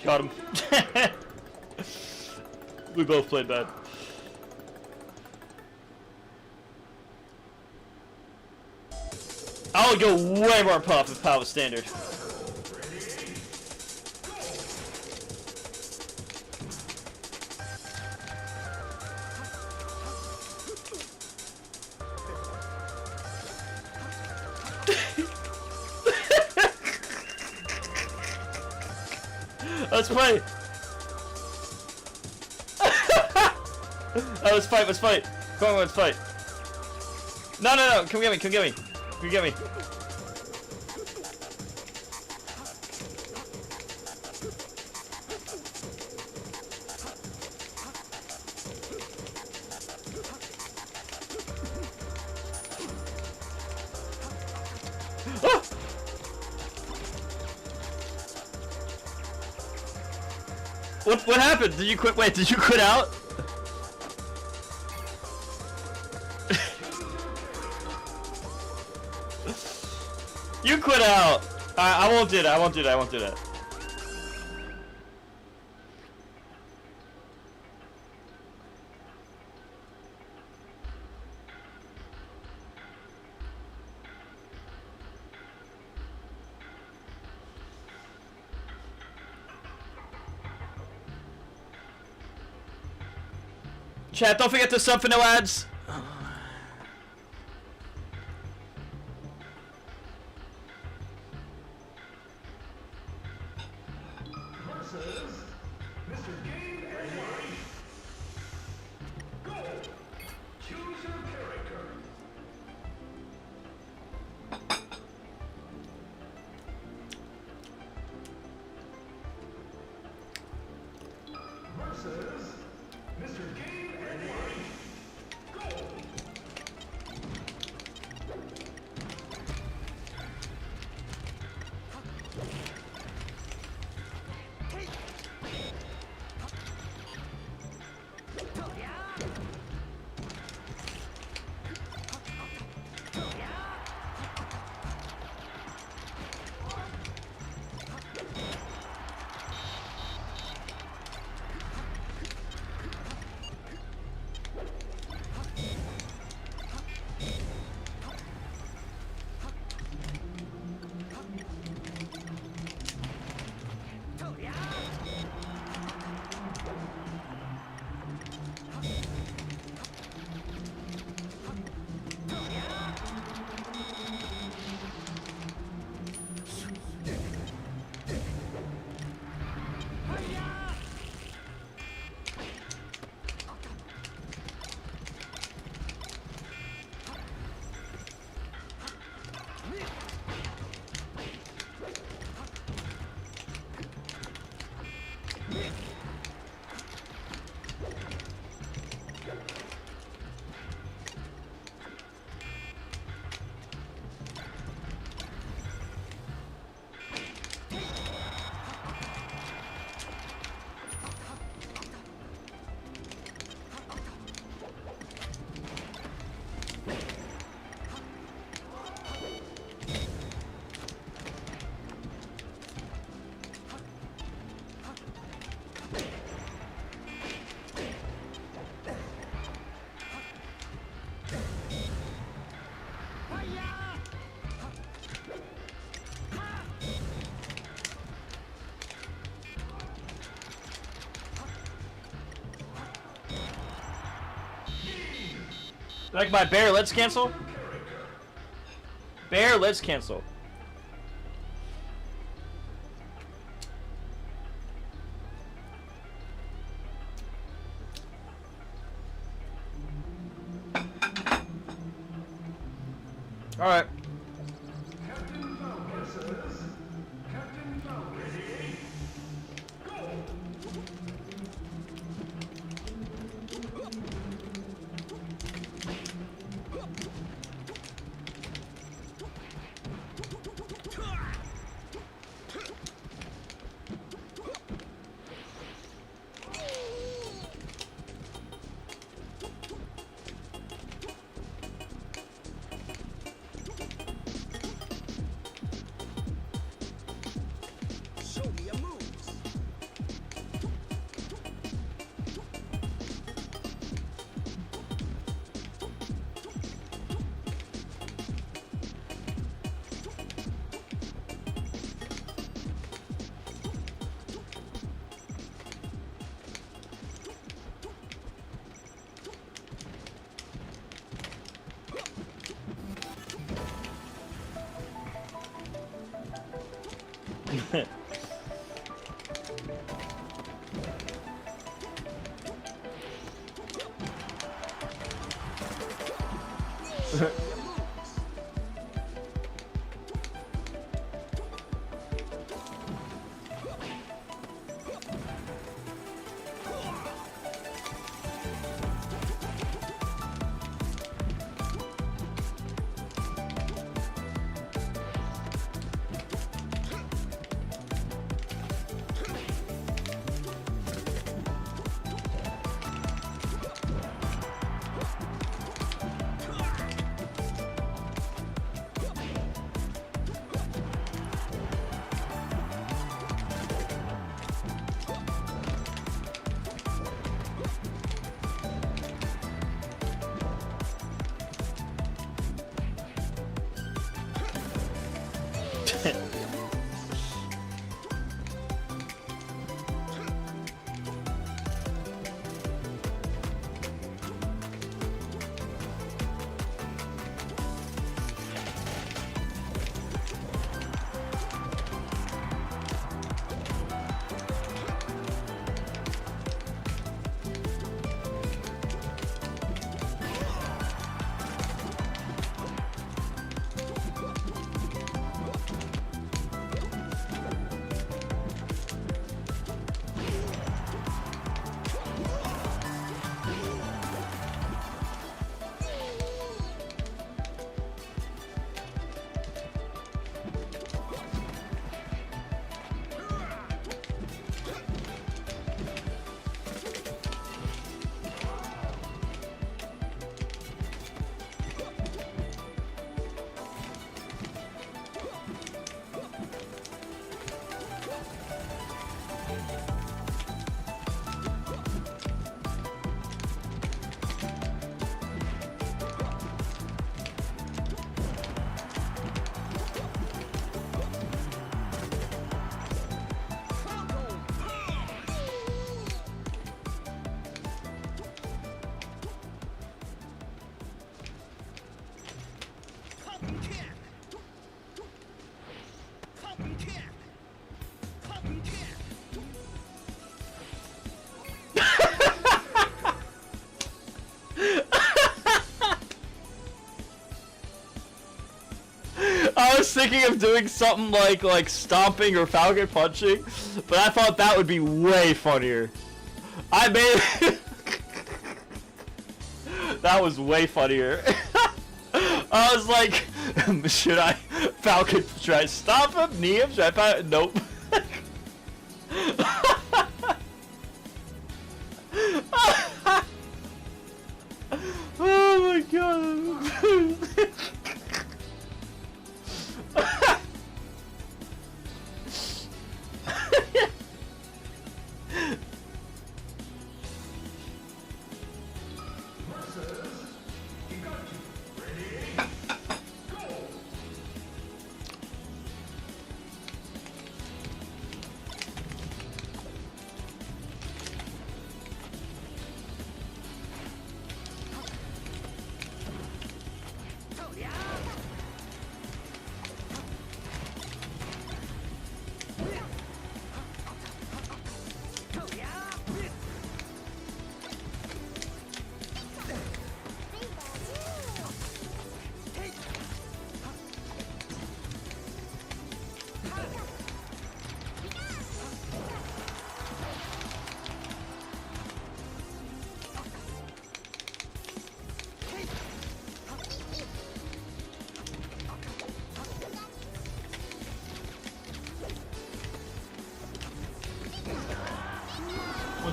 Got him. We both played bad. I would go way more puff if Pal was standard. Let's play. Oh, let's fight. Let's fight. Come on, let's fight. No, no, no. Come get me. Come get me. Come get me. What happened? Did you quit? Wait, did you quit out? You quit out. I won't do that. I won't do that. I won't do that. Chat, don't forget to sub for no ads. Like my bear, let's cancel. Bear, let's cancel. All right. Captain Falcon says, Captain Falcon. Ready, go! Show me your moves. I was thinking of doing something like stomping or falcon punching, but I thought that would be way funnier. I made that was way funnier. I was like, should I stop him, knee him, should I nope. Oh my god.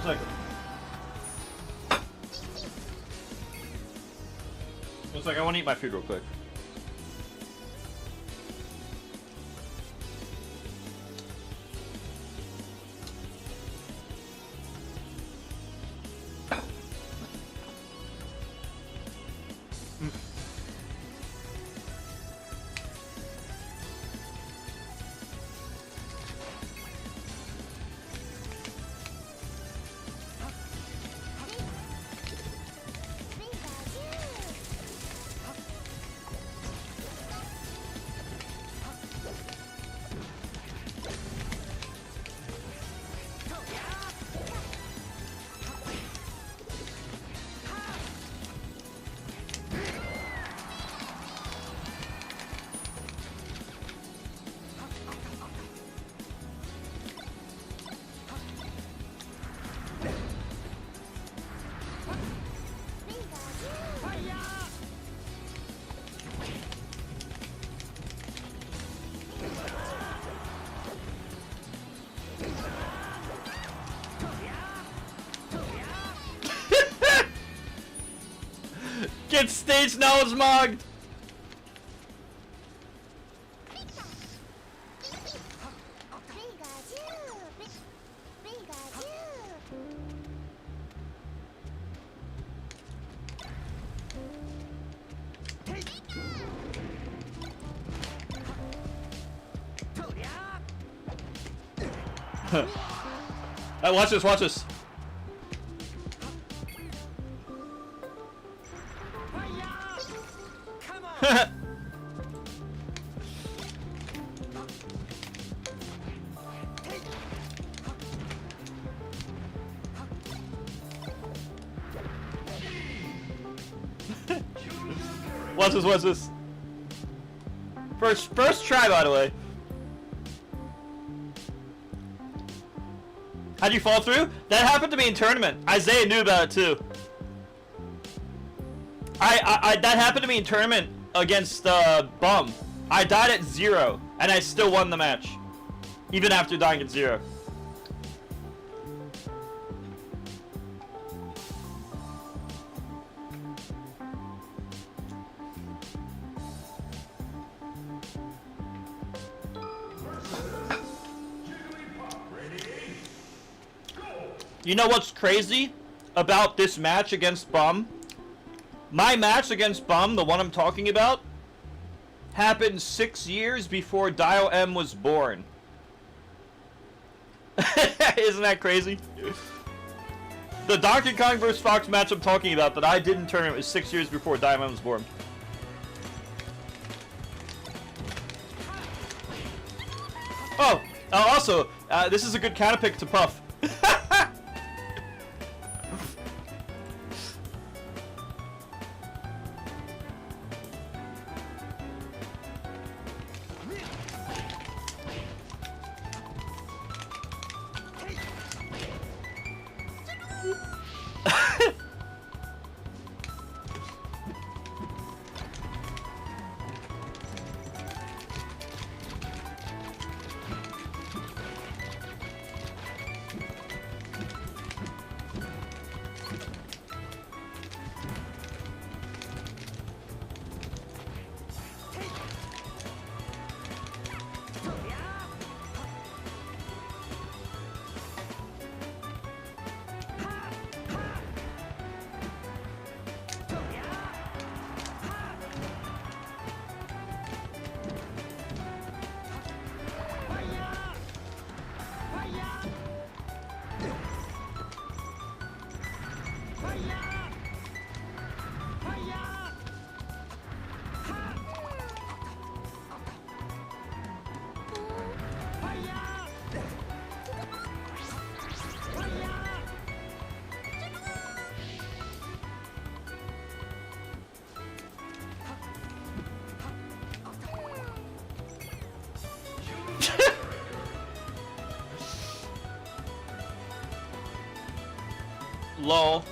One second. One second, I want to eat my food real quick. Get stage knowledge mogged! Hey, watch this, watch this. Watch this, watch this. First try, by the way. How'd you fall through? That happened to me in tournament. Isaiah knew about it too. That happened to me in tournament against Bum. I died at 0, and I still won the match, even after dying at 0. You know what's crazy about this match against Bum? My match against Bum, the one I'm talking about, happened 6 years before Dio M was born. Isn't that crazy? The Donkey Kong vs. Fox match I'm talking about that I did in tournament was 6 years before Dio M was born. Oh, also, this is a good counter pick to Puff. Lol.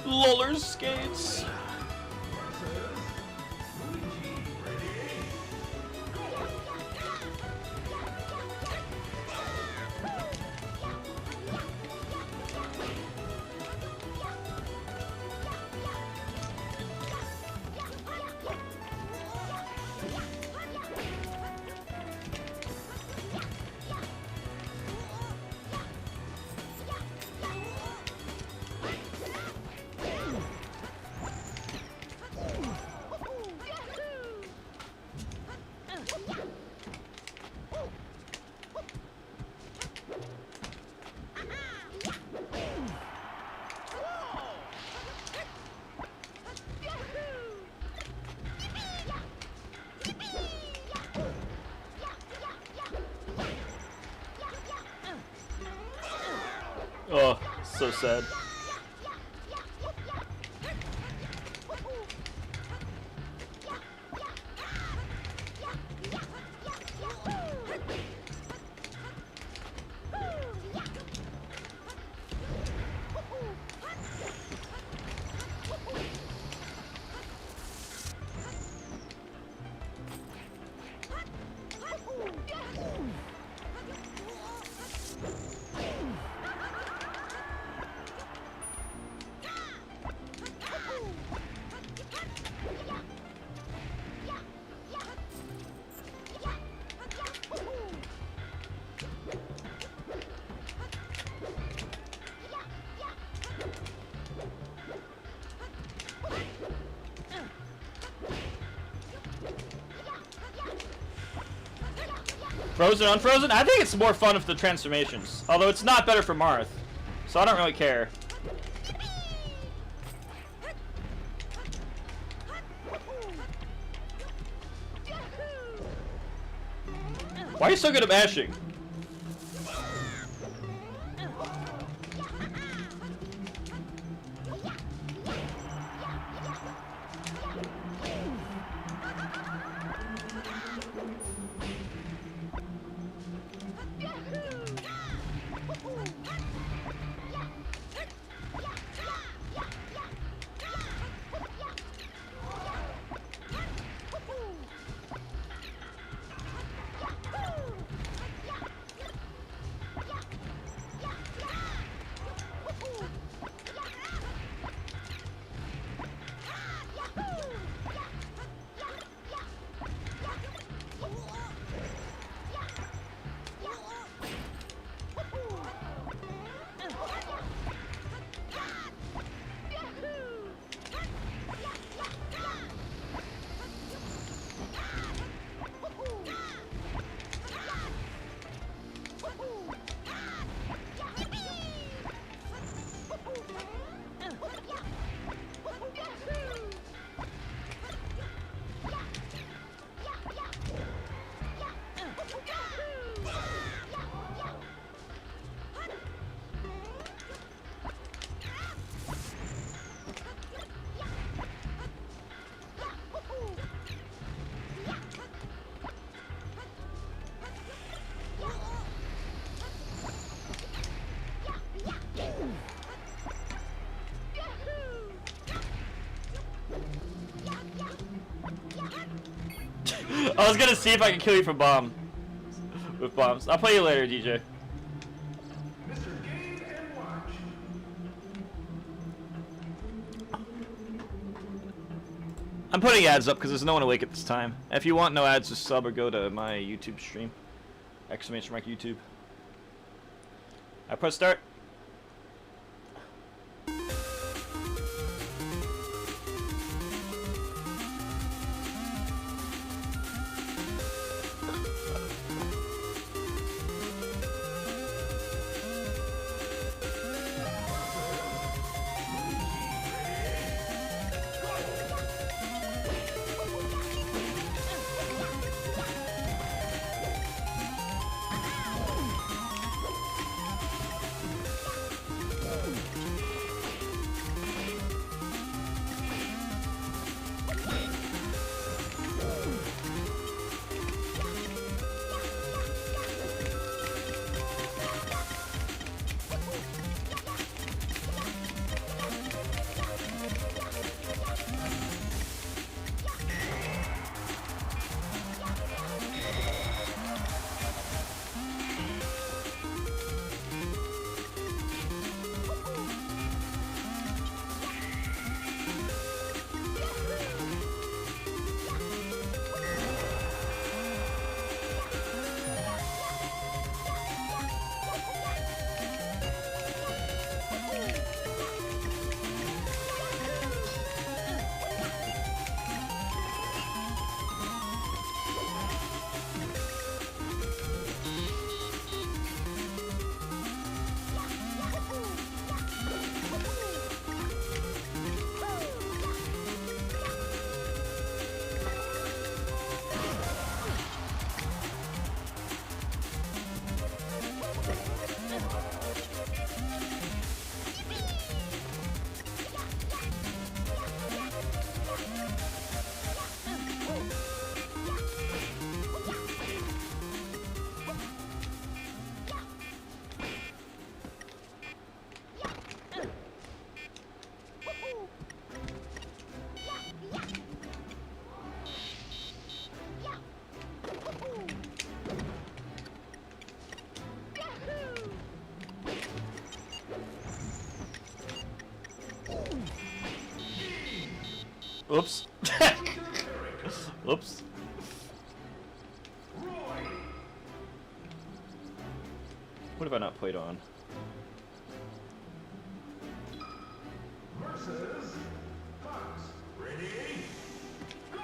Roller skates. Oh, so sad. Frozen, unfrozen? I think it's more fun with the transformations. Although it's not better for Marth. So I don't really care. Why are you so good at mashing? I was gonna see if I can kill you from bomb. With bombs. I'll play you later, DJ. I'm putting ads up because there's no one awake at this time. If you want no ads, just sub or go to my YouTube stream. Exclamation mark YouTube. I press start. Oops. Oops. What have I not played on? Versus Fox. Ready? Go!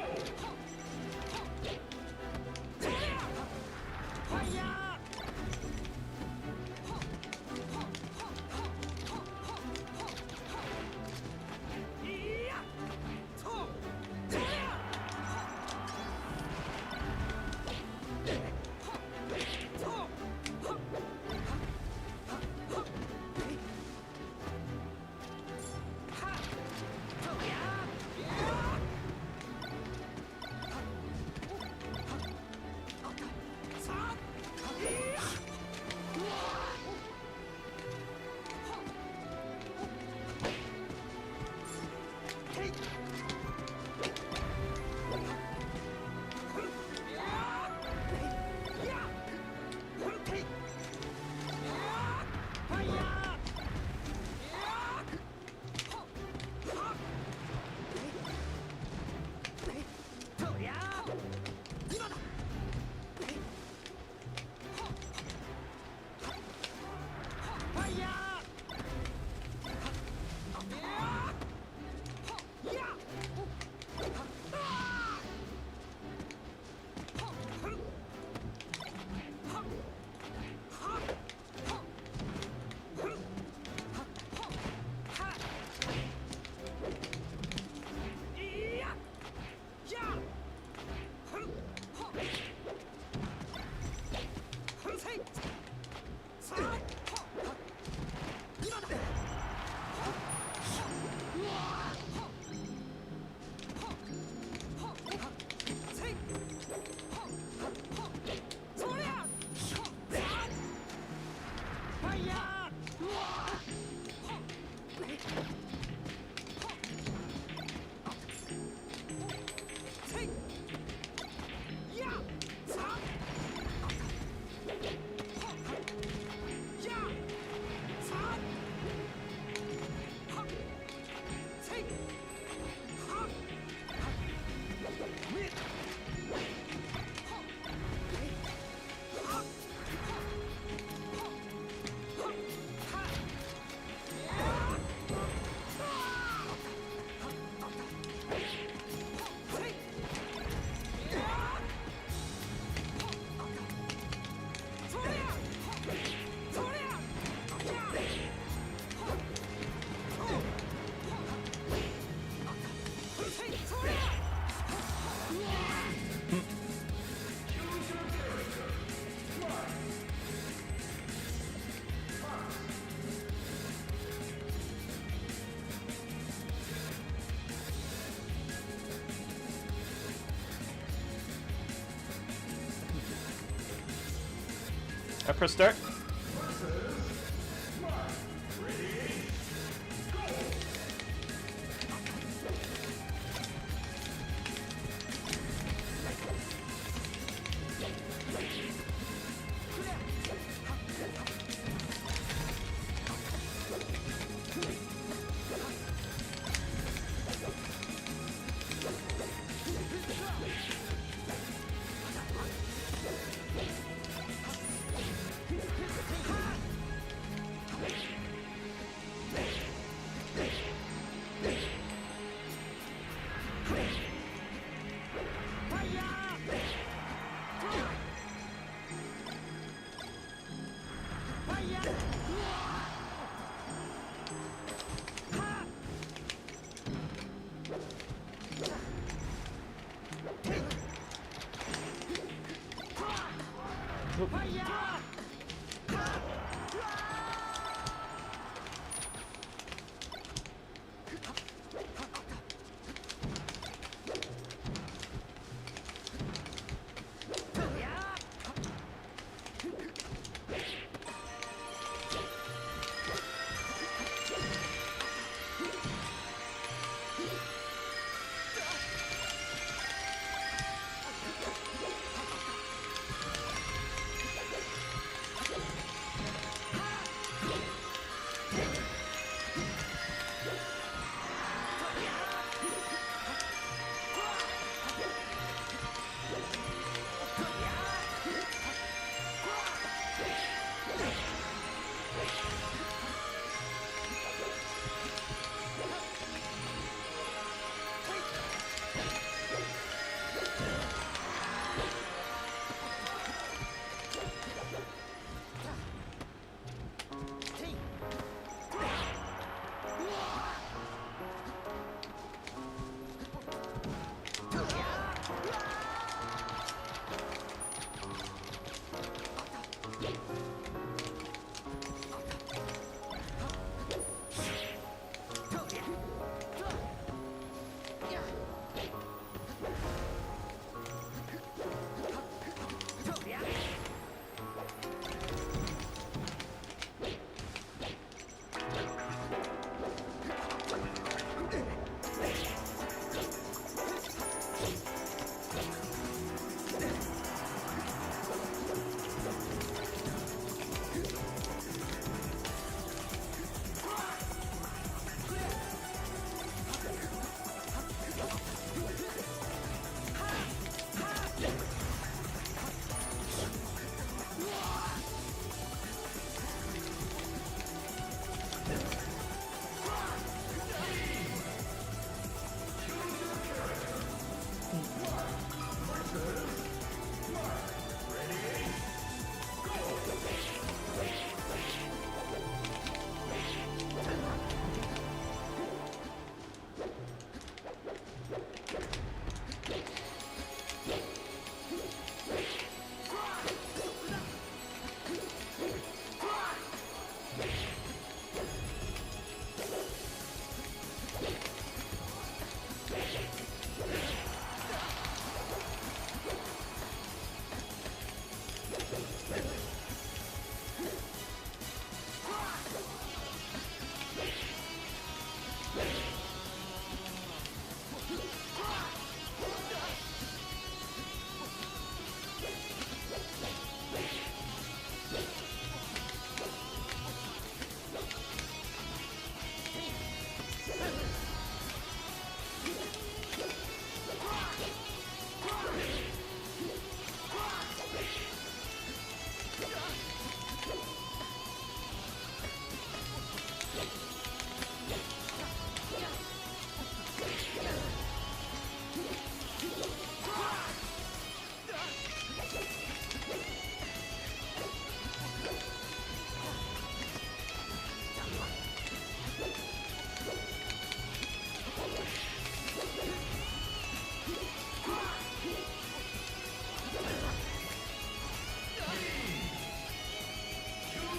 I press start.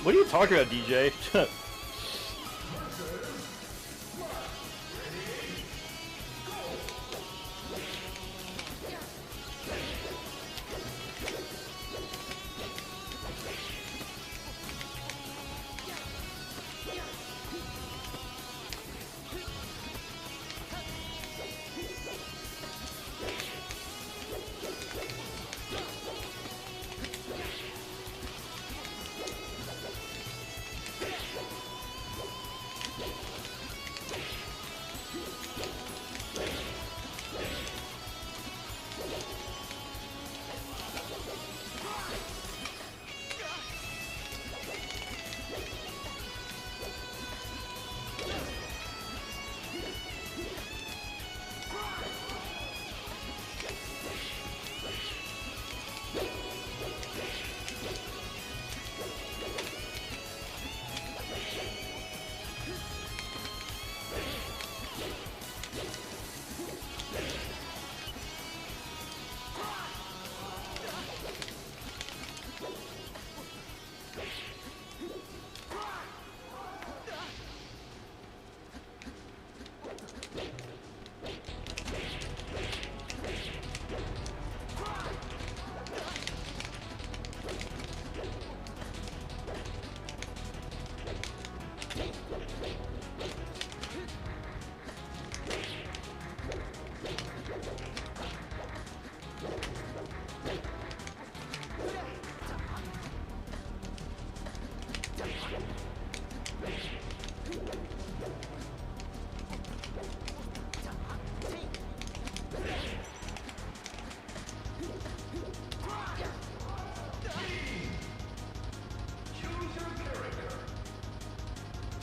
What are you talking about, DJ?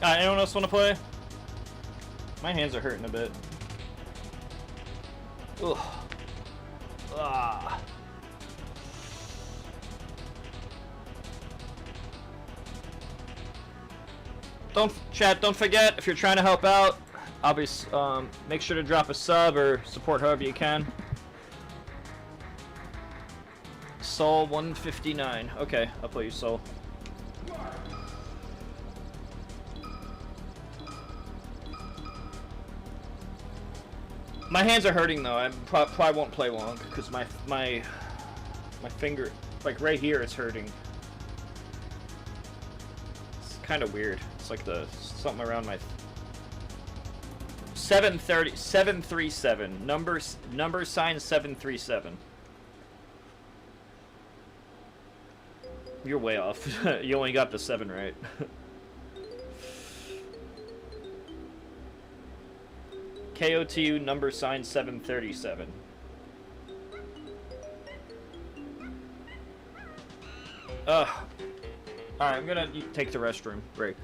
Anyone else want to play? My hands are hurting a bit. Ugh. Ah. Don't forget, if you're trying to help out, obviously, make sure to drop a sub or support however you can. Soul 159. Okay, I'll play you Soul. My hands are hurting though. I probably won't play long because my finger, like right here, is hurting. It's kind of weird. It's like something around my 737 number sign 737. You're way off. You only got the 7 right. KOTU number sign 737. Alright, I'm gonna take the restroom break.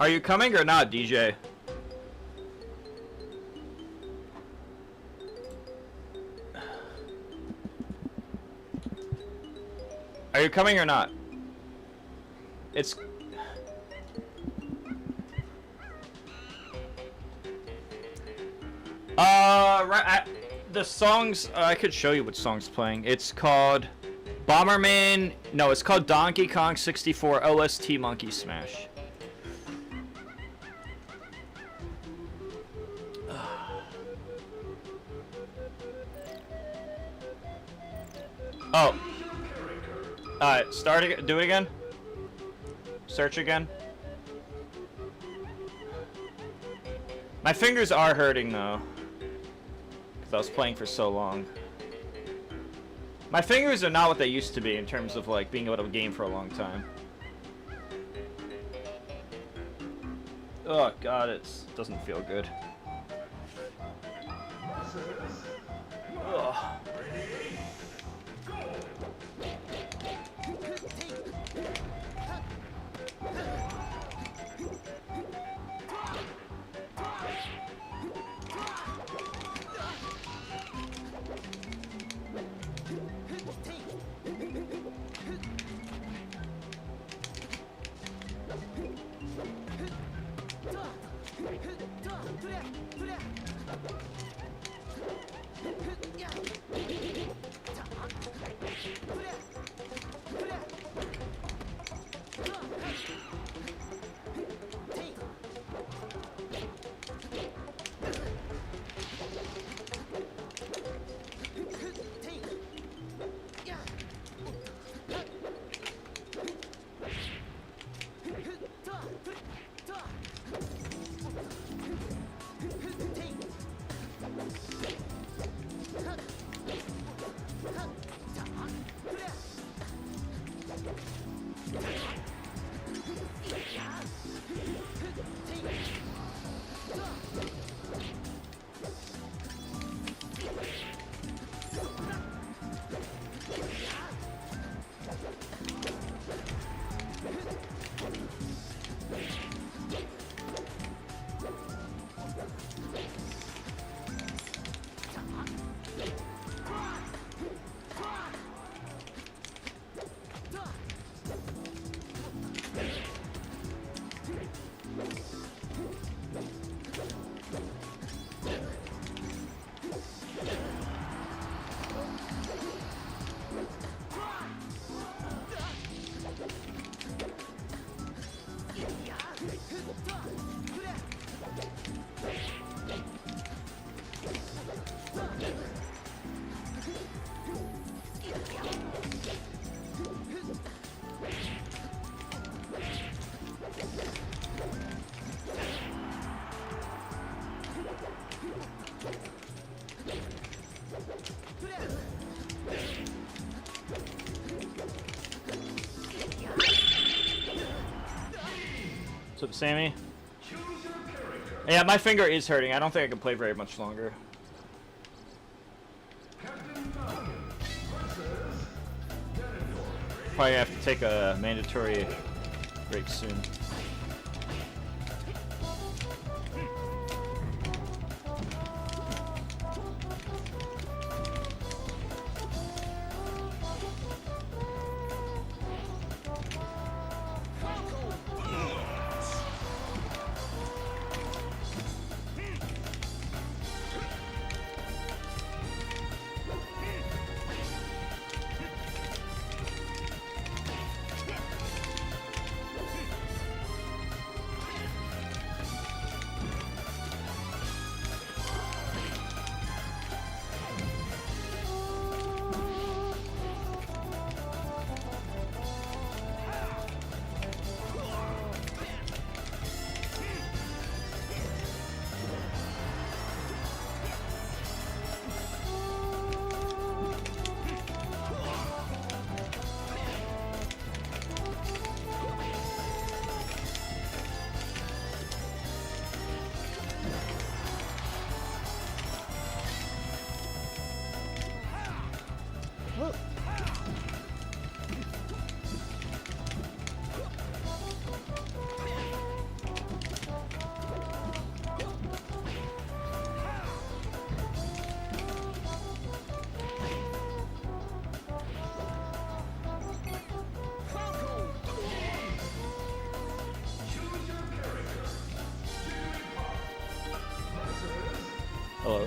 Are you coming or not, DJ? Are you coming or not? It's... the songs, I could show you what song's playing. It's called Bomberman... No, it's called Donkey Kong 64 OST Monkey Smash. Oh. Alright, start again. Do it again. Search again. My fingers are hurting though. Because I was playing for so long. My fingers are not what they used to be in terms of like being able to game for a long time. Oh god, it doesn't feel good. Ugh. What's up, Sammy? Yeah, my finger is hurting. I don't think I can play very much longer. Probably have to take a mandatory break soon. Hello.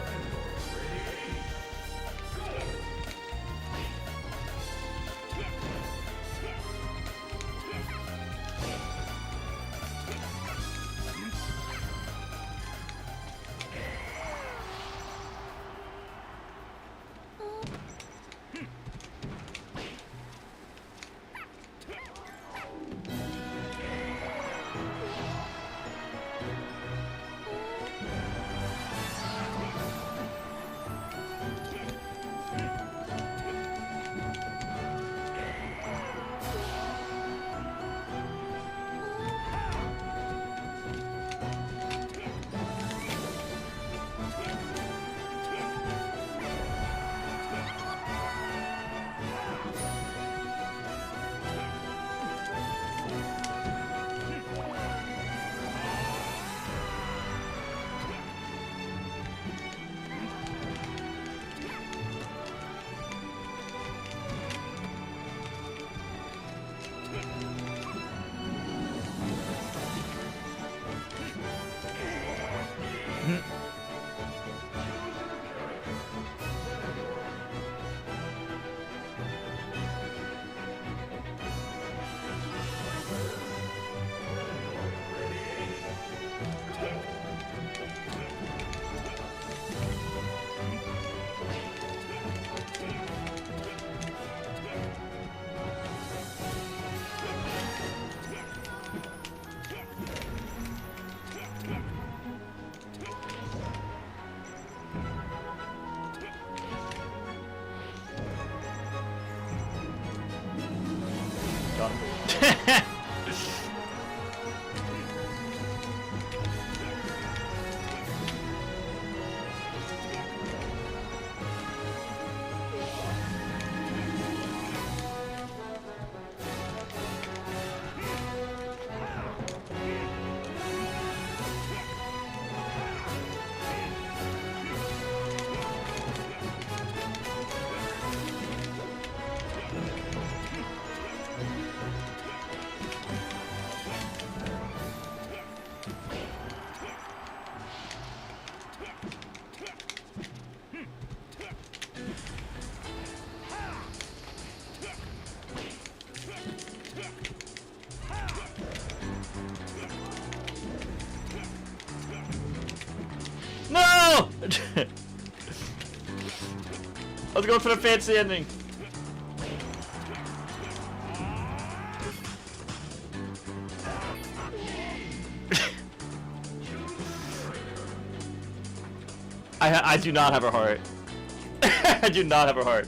No! I was going for the fancy ending. I do not have a heart. I do not have a heart.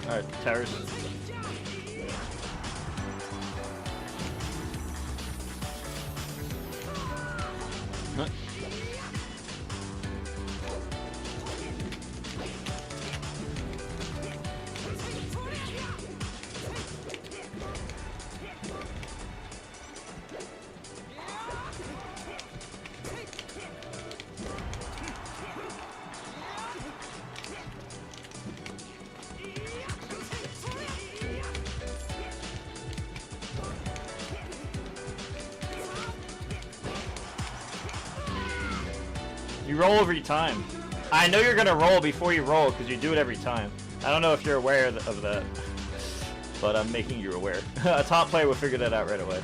Alright, towers. Huh. You roll every time. I know you're gonna roll before you roll because you do it every time. I don't know if you're aware of that, but I'm making you aware. A top player will figure that out right away.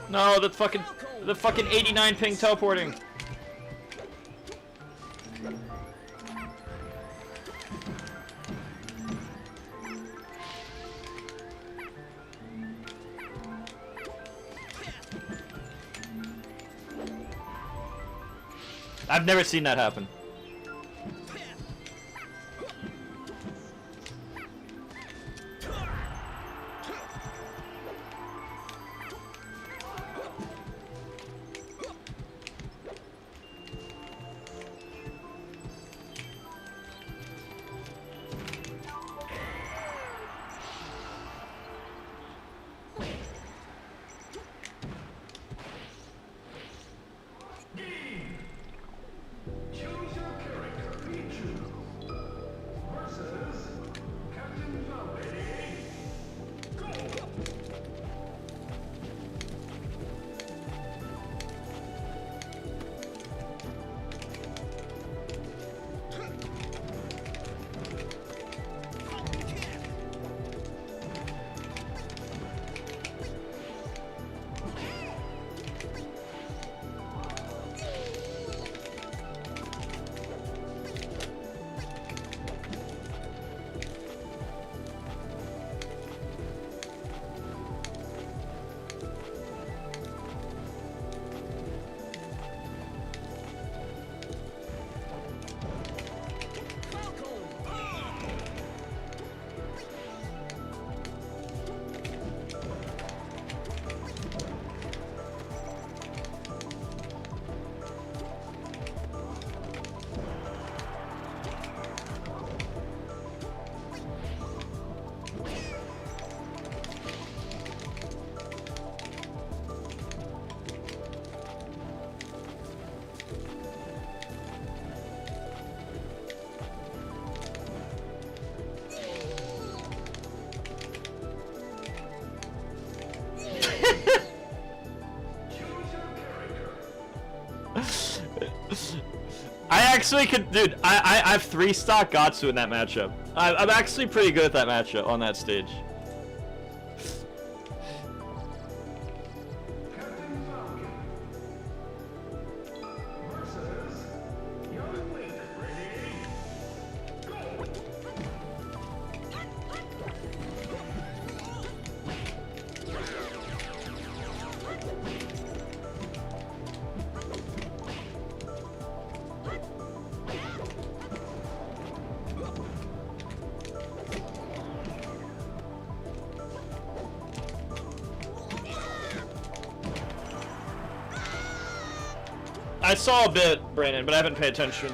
No, the fucking 89 ping teleporting. I've never seen that happen. actually could, dude. I have 3 stock Gatsu in that matchup. I'm actually pretty good at that matchup on that stage. I saw a bit, Brandon, but I haven't paid attention.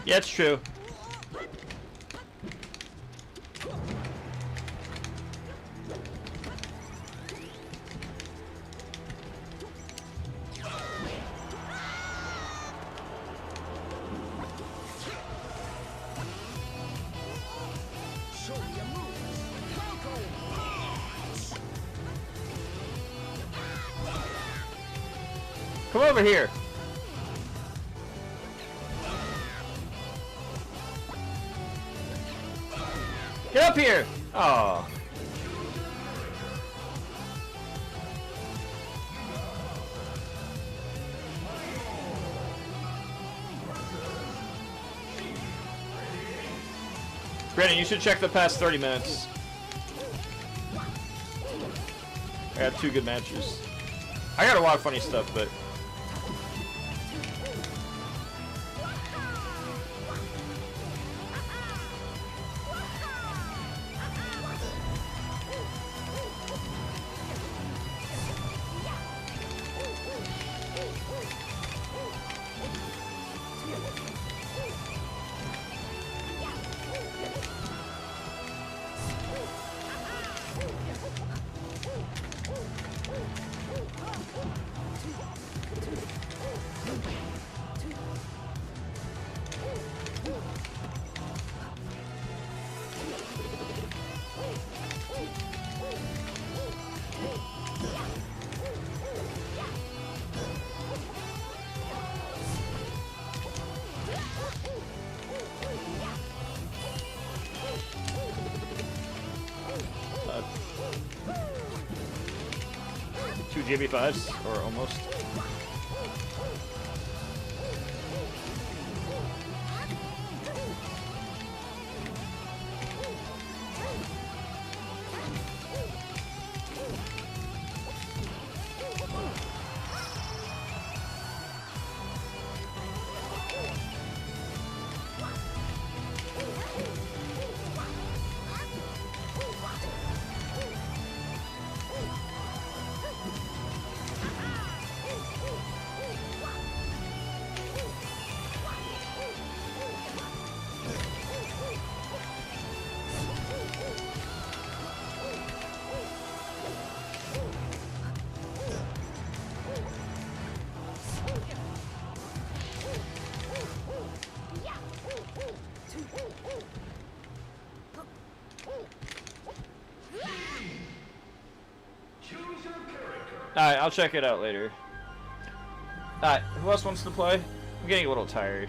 Yeah, it's true. Come over here. Get up here! Oh. Brandon, you should check the past 30 minutes. I had 2 good matches. I got a lot of funny stuff, but... Two GB5s, or almost. Alright, I'll check it out later. Alright, who else wants to play? I'm getting a little tired.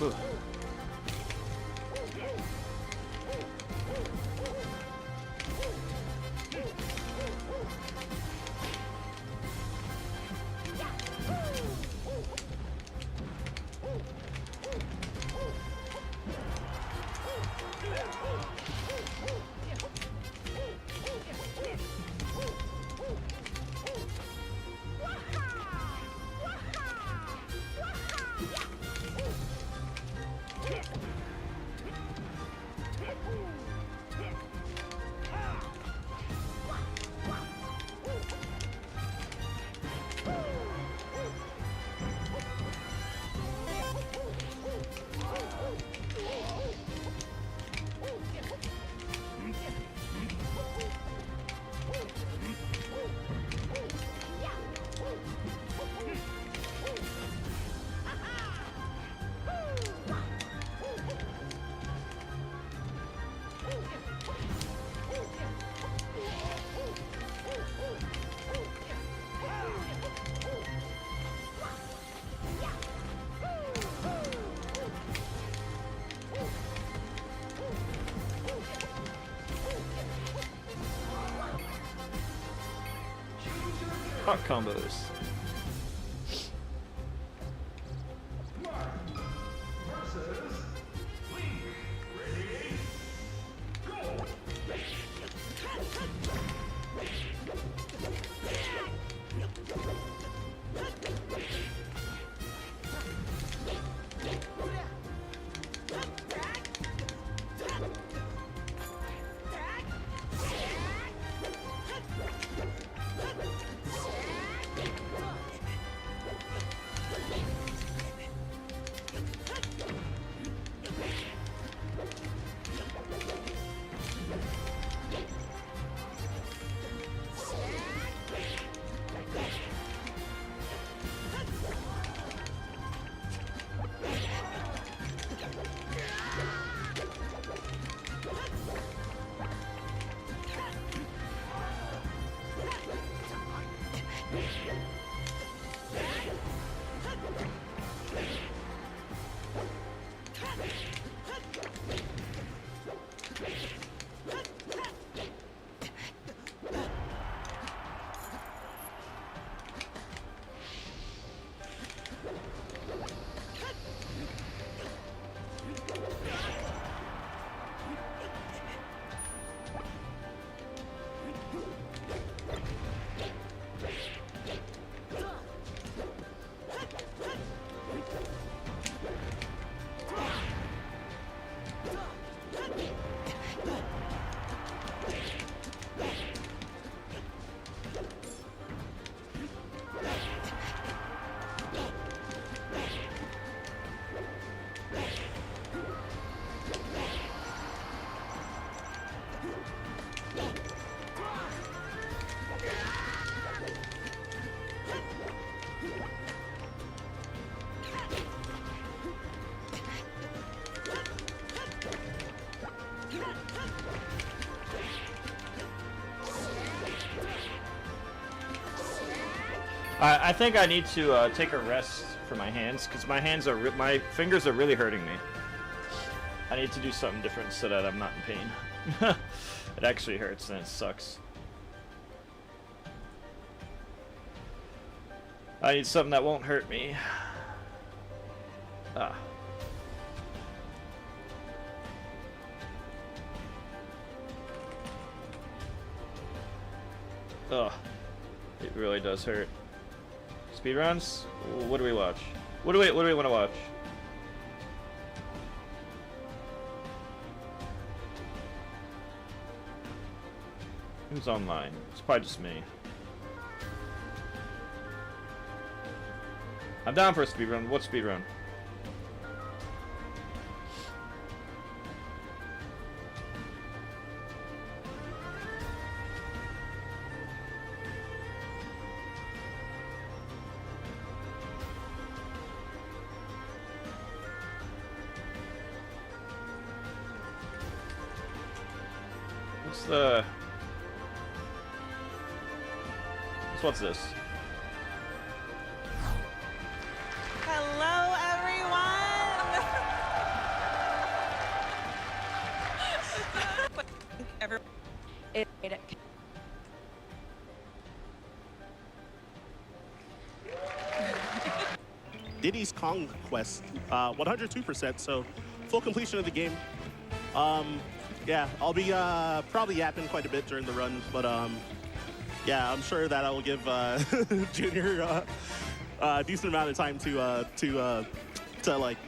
Ooh. Hot combos. I think I need to take a rest for my hands because my fingers are really hurting me. I need to do something different so that I'm not in pain. It actually hurts and it sucks. I need something that won't hurt me. Ah. Ugh. It really does hurt. Speedruns? What do we watch? What do we want to watch? Who's online? It's probably just me. I'm down for a speedrun. What speedrun? What's this? Hello, everyone. Diddy's Conquest, 102%, so full completion of the game. Yeah, I'll be probably yapping quite a bit during the run, but yeah, I'm sure that I will give Junior a decent amount of time to like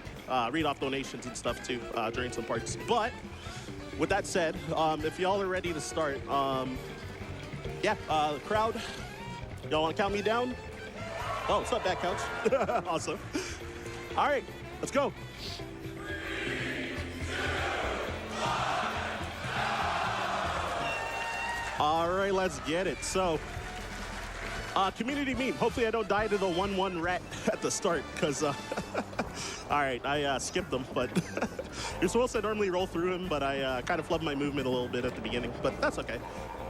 read off donations and stuff too during some parts. But with that said, if y'all are ready to start, crowd, y'all want to count me down? Oh, what's up, back couch? Awesome. All right, let's go. All right, let's get it. So, community meme. Hopefully I don't die to the 1-1 rat at the start, because, all right, I skipped them, but you're supposed to normally roll through him, but I kind of flubbed my movement a little bit at the beginning, but that's okay.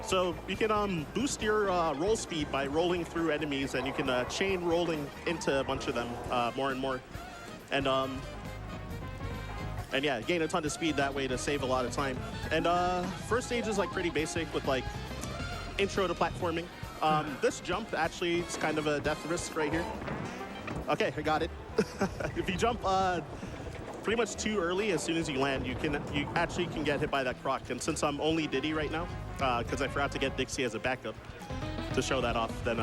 So you can boost your roll speed by rolling through enemies, and you can chain rolling into a bunch of them more and more. And yeah, gain a ton of speed that way to save a lot of time. And first stage is like pretty basic with like intro to platforming. This jump actually is kind of a death risk right here. Okay, I got it. If you jump pretty much too early, as soon as you land, you actually can get hit by that croc. And since I'm only Diddy right now, because I forgot to get Dixie as a backup to show that off, then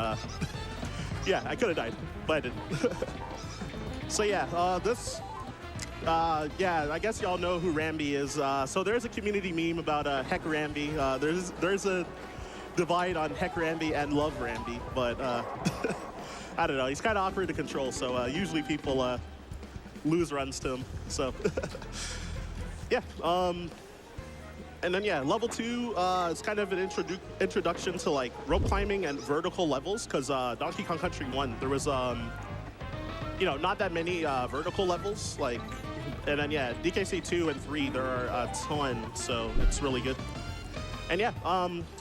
yeah, I could have died, but I didn't. So yeah, yeah, I guess y'all know who Rambi is. So there's a community meme about Heck Rambi. There's a divide on Heck Rambi and Love Rambi, but I don't know. He's kind of awkward to control, so usually people lose runs to him. So yeah, and then yeah, level 2 is kind of an introduction to like rope climbing and vertical levels, because Donkey Kong Country 1 there was you know, not that many vertical levels, like. And then, yeah, DKC 2 and 3, there are a ton, so it's really good. And yeah,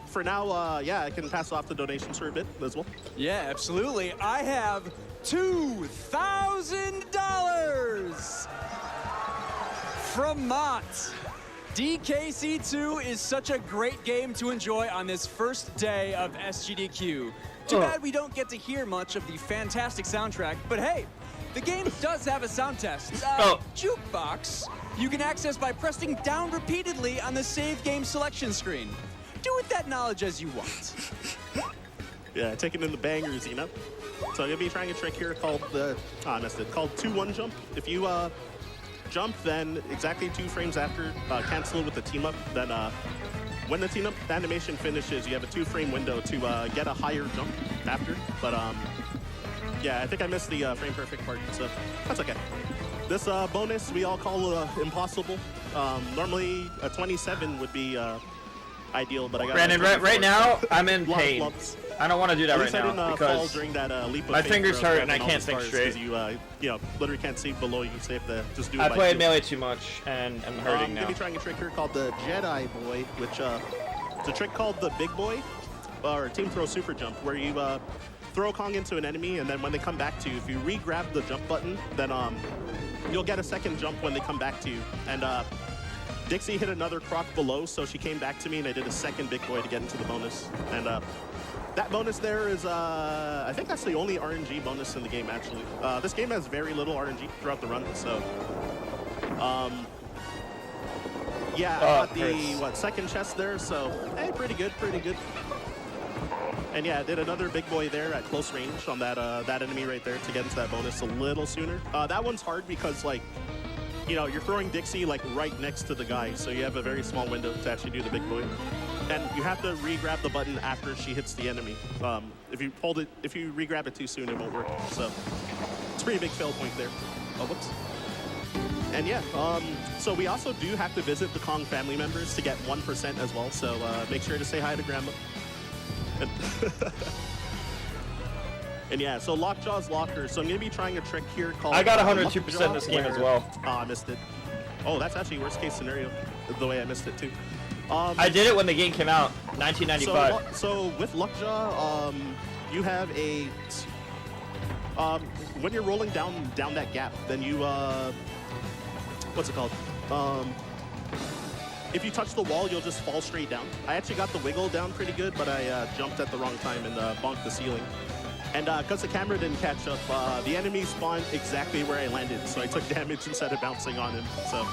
for now, yeah, I can pass off the donations for a bit as well. Yeah, absolutely. I have $2,000 from Mott. DKC2 is such a great game to enjoy on this first day of SGDQ. Too bad we don't get to hear much of the fantastic soundtrack, but hey, the game does have a sound test. Jukebox, you can access by pressing down repeatedly on the save game selection screen. Do with that knowledge as you want. Yeah, taking in the bangers, you know? So I'm gonna be trying a trick here called the, I missed it, called 2-1 jump. If you jump, then exactly 2 frames after, cancel it with the team up, then when the team up animation finishes, you have a 2-frame window to get a higher jump after, but yeah, I think I missed the frame perfect part, so that's okay. This bonus we all call impossible. Normally a 27 would be ideal, but I got Brandon, right now I'm in pain. I don't want to do that right now because during that, leap of my faith fingers throw, hurt and I can't think straight. You know, literally can't see below you, so you have to just do it I by played feel. melee too much and I'm hurting I'm now. gonna be trying a trick here called the Jedi Boy, which it's a trick called the Big Boy, or Team Throw Super Jump, where you throw Kong into an enemy, and then when they come back to you, if you re-grab the jump button, then you'll get a second jump when they come back to you. And Dixie hit another croc below, so she came back to me, and I did a second Big Boy to get into the bonus. And that bonus there is, I think that's the only RNG bonus in the game, actually. This game has very little RNG throughout the run, so yeah, I got the second chest there, so hey, pretty good, pretty good. And yeah, I did another Big Boy there at close range on that that enemy right there to get into that bonus a little sooner. That one's hard because, like, you know, you're throwing Dixie like right next to the guy, so you have a very small window to actually do the Big Boy. And you have to re-grab the button after she hits the enemy. If you re-grab it too soon, it won't work. So it's a pretty big fail point there. Oh, whoops. And yeah, so we also do have to visit the Kong family members to get 1% as well. So make sure to say hi to Grandma. And yeah, so Lockjaw's Locker. So I'm gonna be trying a trick here called. I got 102% in this game as well. Oh, I missed it. Oh, that's actually worst case scenario. The way I missed it too. I did it when the game came out, 1995. So with Lockjaw, you have a when you're rolling down that gap, then you what's it called? If you touch the wall, you'll just fall straight down. I actually got the wiggle down pretty good, but I jumped at the wrong time and bonked the ceiling. And because the camera didn't catch up, the enemy spawned exactly where I landed, so I took damage instead of bouncing on him. So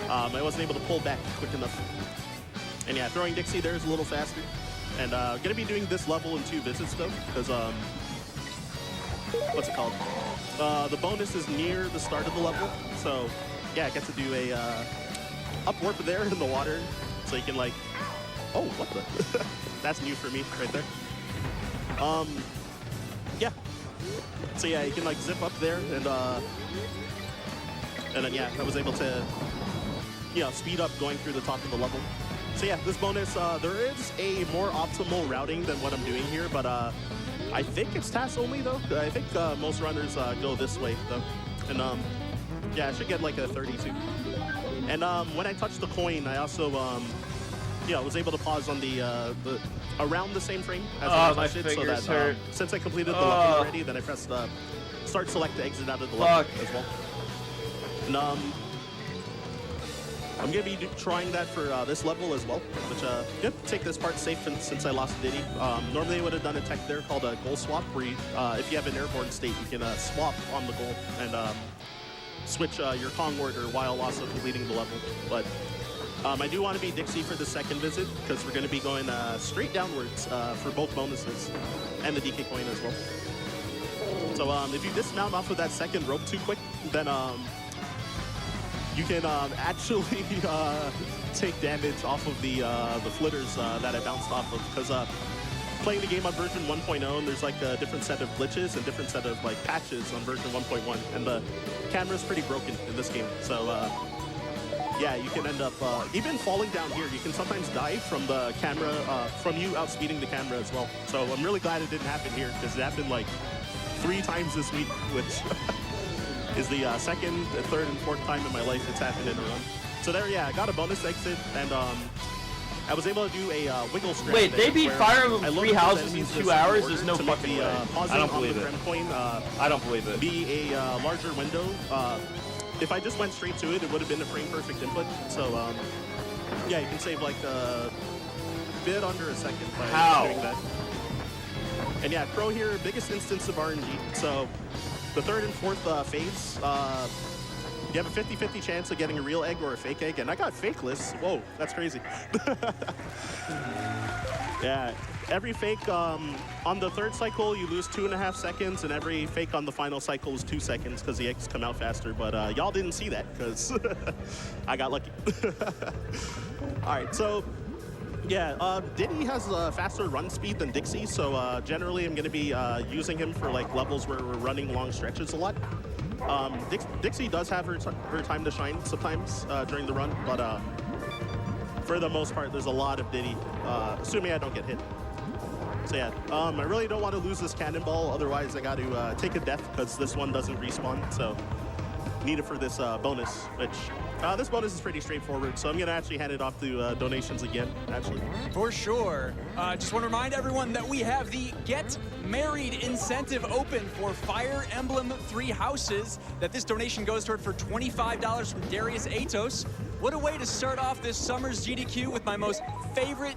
I wasn't able to pull back quick enough. And yeah, throwing Dixie there is a little faster. And gonna be doing this level in 2 visits though, because what's it called? The bonus is near the start of the level, so yeah, I get to do a up warp there in the water, so you can like, oh, what the? That's new for me right there. Yeah. So yeah, you can like zip up there and then yeah, I was able to, you know, speed up going through the top of the level. So yeah, this bonus, there is a more optimal routing than what I'm doing here, but I think it's TAS only though. I think most runners go this way though. And yeah, I should get like a 32. And when I touched the coin, I also, yeah, was able to pause on the around the same frame as I touched it, so that hurt. since I completed the level already, then I pressed start select to exit out of the level as well. And I'm gonna be trying that for this level as well, which gonna take this part safe since I lost Diddy. Normally I would have done a tech there called a goal swap, where you, if you have an airborne state, you can swap on the goal and switch your Kong order while also completing the level. But I do want to be Dixie for the second visit, because we're going to be going straight downwards for both bonuses and the DK coin as well. So if you dismount off of that second rope too quick, then you can actually take damage off of the flitters that I bounced off of, because playing the game on version 1.0, there's like a different set of glitches and different set of like patches on version 1.1, and the camera's pretty broken in this game. So yeah, you can end up even falling down here. You can sometimes die from the camera, from you outspeeding the camera as well. So I'm really glad it didn't happen here, because it happened like 3 times this week, which is the second, third, and fourth time in my life it's happened in a run. So there, yeah, I got a bonus exit, and I was able to do a wiggle strand. Wait, they beat Fire Emblem 3 houses in 2 hours? There's no to make fucking the, way. I don't believe it. Coin, I don't believe it. Be a larger window. If I just went straight to it, it would have been a frame perfect input. So yeah, you can save like a bit under a second by doing that. And yeah, Pro here, biggest instance of RNG. So the third and fourth phase, you have a 50-50 chance of getting a real egg or a fake egg, and I got fakeless. Whoa, that's crazy. Yeah, every fake on the third cycle, you lose 2.5 seconds, and every fake on the final cycle is 2 seconds because the eggs come out faster. But y'all didn't see that because I got lucky. All right, so yeah, Diddy has a faster run speed than Dixie, so generally I'm going to be using him for like levels where we're running long stretches a lot. Dixie does have her time to shine sometimes during the run, but for the most part, there's a lot of Diddy, assuming I don't get hit. So yeah, I really don't want to lose this cannonball, otherwise I got to take a death because this one doesn't respawn, so need it for this bonus, which this bonus is pretty straightforward, so I'm going to actually hand it off to donations again, actually. For sure. Just want to remind everyone that we have the Get Married incentive open for Fire Emblem 3 houses, that this donation goes toward for $25 from Darius Atos. What a way to start off this summer's GDQ with my most favorite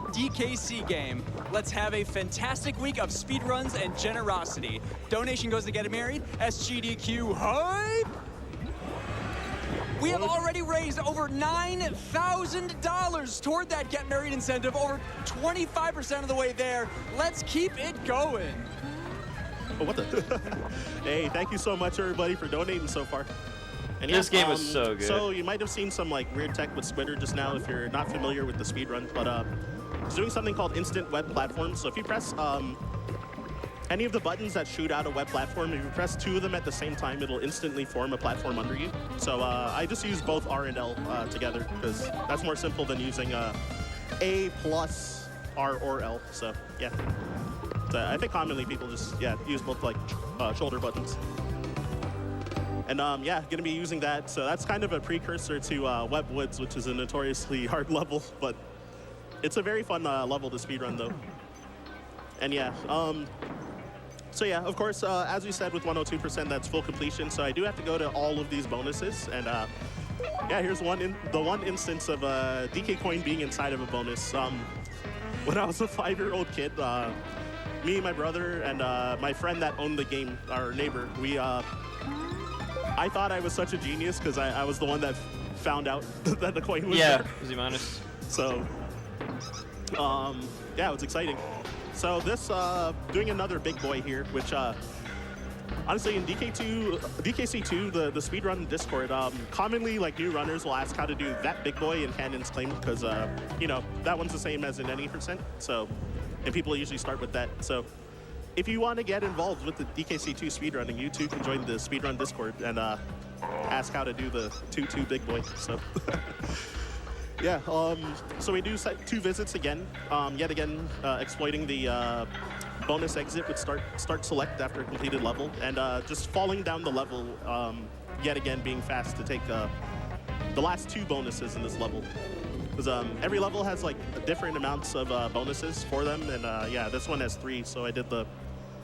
DKC game. Let's have a fantastic week of speedruns and generosity. Donation goes to Get Married, SGDQ hype! We have already raised over $9,000 toward that Get Married incentive, over 25% of the way there. Let's keep it going. Oh, what the? Hey, thank you so much, everybody, for donating so far. And this game was so good. So you might have seen some like weird tech with Squitter just now if you're not familiar with the speedrun, but it's doing something called instant web platform. So if you press any of the buttons that shoot out a web platform, if you press 2 of them at the same time, it'll instantly form a platform under you. So I just use both R and L together because that's more simple than using A plus R or L. So yeah, so I think commonly people just use both like shoulder buttons. And yeah, gonna be using that. So that's kind of a precursor to Web Woods, which is a notoriously hard level, but it's a very fun level to speedrun though. And yeah, so yeah, of course, as we said with 102%, that's full completion. So I do have to go to all of these bonuses. And yeah, here's the one instance of DK coin being inside of a bonus. When I was a 5-year-old kid, me, my brother, and my friend that owned the game, our neighbor, I thought I was such a genius because I was the one that found out that the coin was there. Yeah, Z minus. So, yeah, it was exciting. So this, doing another big boy here, which honestly, in DKC2, the speedrun Discord, commonly like new runners will ask how to do that big boy in Cannon's Claim because you know that one's the same as in any percent. So, and people usually start with that. So, if you want to get involved with the DKC2 speedrunning, you too can join the speedrun Discord and ask how to do the 2-2 big boy. So. Yeah, so we do 2 visits again, yet again exploiting the bonus exit with start select after a completed level, and just falling down the level, yet again being fast to take the last 2 bonuses in this level. Because every level has like different amounts of bonuses for them, and yeah, this one has 3, so I did the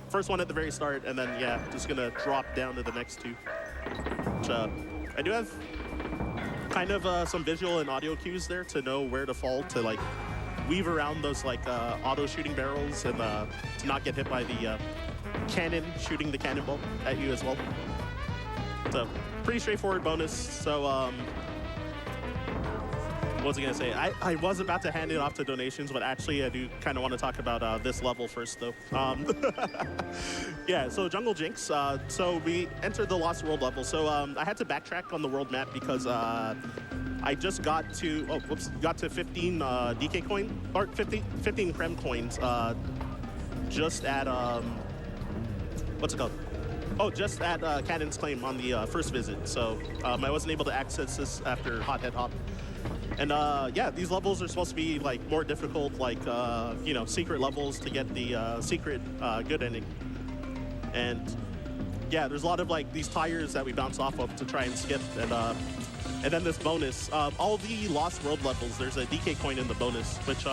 first one at the very start, and then yeah, just gonna drop down to the next 2. Which, I do have kind of some visual and audio cues there to know where to fall to like weave around those like auto shooting barrels and to not get hit by the cannon shooting the cannonball at you as well. So pretty straightforward bonus. So what was I gonna say? I was about to hand it off to donations, but actually I do kind of want to talk about this level first though. Yeah, so Jungle Jinx. So we entered the Lost World level. So I had to backtrack on the world map because I just got to, got to 15 DK coin, or 15 Creme coins just at, what's it called? Oh, just at Cannon's Claim on the first visit. So I wasn't able to access this after Hothead Hop. And yeah, these levels are supposed to be like more difficult, like you know, secret levels to get the secret good ending. And yeah, there's a lot of like these tires that we bounce off of to try and skip. And then this bonus, all the Lost World levels, there's a DK coin in the bonus, which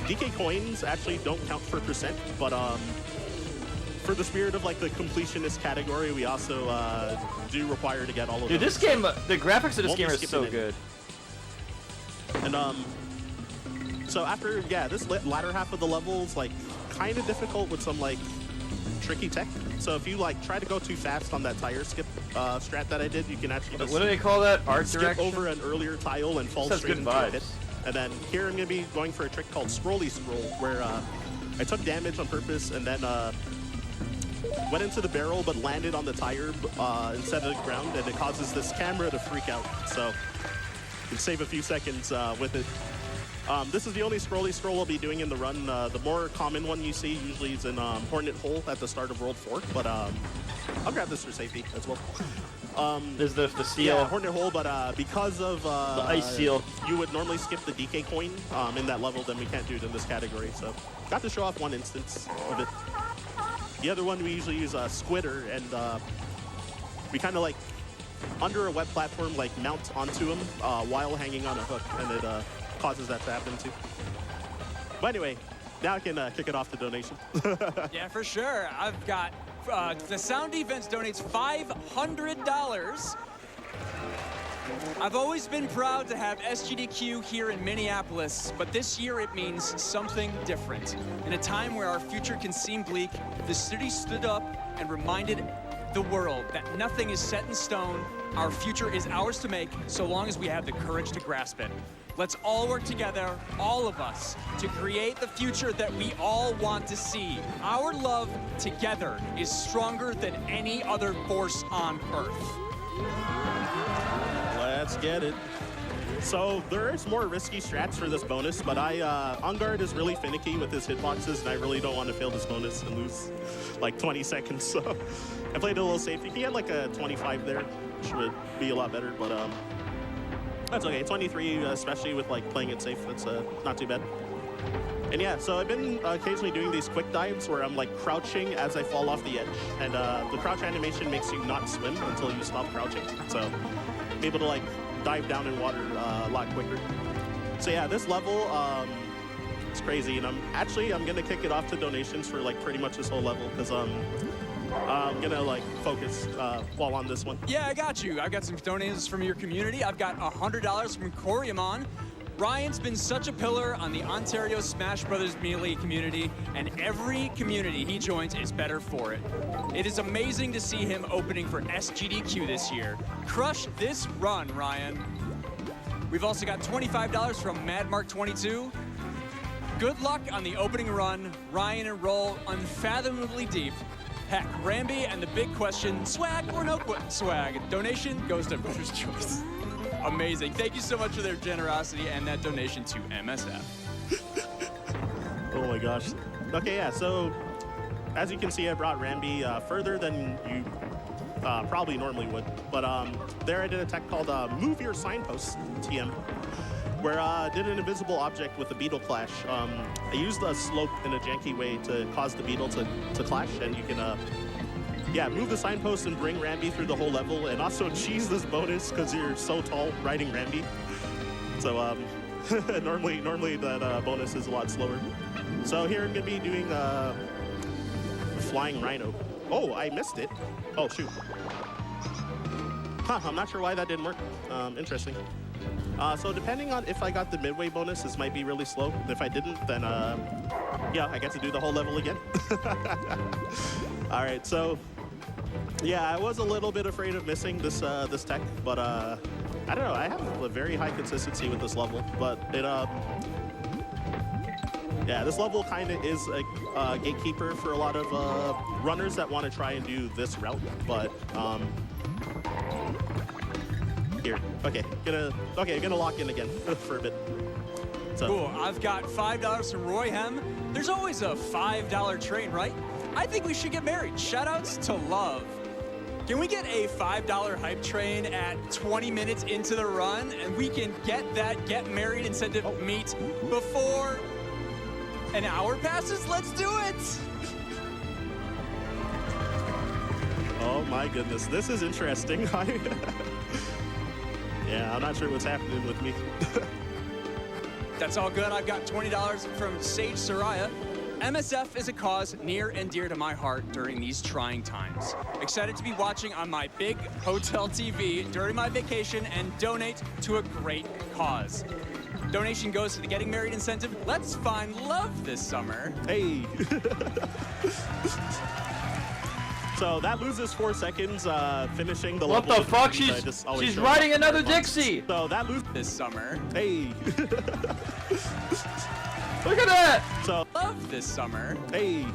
DK coins actually don't count for percent, but for the spirit of like the completionist category, we also do require to get all of them. Dude, this game, the graphics of this game are so good. And so after, yeah, this latter half of the level is like kind of difficult with some like tricky tech. So if you like try to go too fast on that tire skip strat that I did, you can actually just what do they call that? Art skip direction? over an earlier tile and fall straight into a hit. And then here I'm gonna be going for a trick called Scrolly Scroll, where I took damage on purpose and then went into the barrel but landed on the tire instead of the ground, and it causes this camera to freak out. So you can save a few seconds with it. This is the only Scrolly Scroll I'll be doing in the run. The more common one you see usually is in Hornet Hole at the start of World 4, but I'll grab this for safety as well. There's the seal. Yeah, Hornet Hole, but because of the ice seal, you would normally skip the DK coin in that level, then we can't do it in this category. So got to show off one instance of it. The other one we usually use Squitter, and we kind of like under a web platform like mount onto him while hanging on a hook, and it causes that to happen too. But anyway, now I can kick it off to donation. Yeah, for sure. I've got the Sound Defense donates $500. I've always been proud to have SGDQ here in Minneapolis, but this year it means something different. In a time where our future can seem bleak, the city stood up and reminded the world that nothing is set in stone. Our future is ours to make, so long as we have the courage to grasp it. Let's all work together, all of us, to create the future that we all want to see. Our love together is stronger than any other force on Earth. Let's get it. So there is more risky strats for this bonus, but On Guard is really finicky with his hitboxes, and I really don't want to fail this bonus and lose like 20 seconds. So I played a little safe. If he had like a 25 there, which would be a lot better, but that's okay. 23, especially with like playing it safe, that's not too bad. And yeah, so I've been occasionally doing these quick dives where I'm like crouching as I fall off the edge, and the crouch animation makes you not swim until you stop crouching. So I'm able to like dive down in water a lot quicker. So yeah, this level, it's crazy, and I'm gonna kick it off to donations for like pretty much this whole level, because I'm gonna like focus while on this one. Yeah, I got you. I've got some donations from your community. I've got $100 from Koryamon. Ryan's been such a pillar on the Ontario Smash Brothers Melee community, and every community he joins is better for it. It is amazing to see him opening for SGDQ this year. Crush this run, Ryan. We've also got $25 from MadMark22. Good luck on the opening run. Ryan and roll unfathomably deep. heck, Ramby and the big question, swag or no swag? Donation goes to Voters' Choice. Amazing. Thank you so much for their generosity and that donation to MSF. Oh my gosh. Okay, yeah, so as you can see, I brought Ramby further than you probably normally would. But there I did a tech called Move Your Signpost, TM, where I did an invisible object with the beetle clash. I used a slope in a janky way to cause the beetle to clash, and you can yeah, move the signpost and bring Ramby through the whole level, and also cheese this bonus because you're so tall riding Ramby. So normally that bonus is a lot slower. So here I'm gonna be doing Flying Rhino. Oh, I missed it. Oh shoot. Huh, I'm not sure why that didn't work. Interesting. So depending on if I got the midway bonus, this might be really slow. If I didn't, then yeah, I get to do the whole level again. All right, so yeah, I was a little bit afraid of missing this this tech, but I don't know. I have a very high consistency with this level, but it yeah, this level kind of is a gatekeeper for a lot of runners that want to try and do this route, but here, okay, gonna lock in again for a bit. So. Cool, I've got $5 from Roy Hem. There's always a $5 train, right? I think we should get married. Shoutouts to Love. Can we get a $5 hype train at 20 minutes into the run, and we can get that get married incentive meet before an hour passes? Let's do it! Oh my goodness, this is interesting. Yeah, I'm not sure what's happening with me. That's all good. I've got $20 from Sage Soraya. MSF is a cause near and dear to my heart during these trying times. Excited to be watching on my big hotel TV during my vacation and donate to a great cause. Donation goes to the Getting Married incentive. Let's find love this summer. Hey. So that loses 4 seconds, finishing the level. What the fuck? She's riding another Dixie. So that loses this summer. Hey. Look at that. So love this summer. Hey.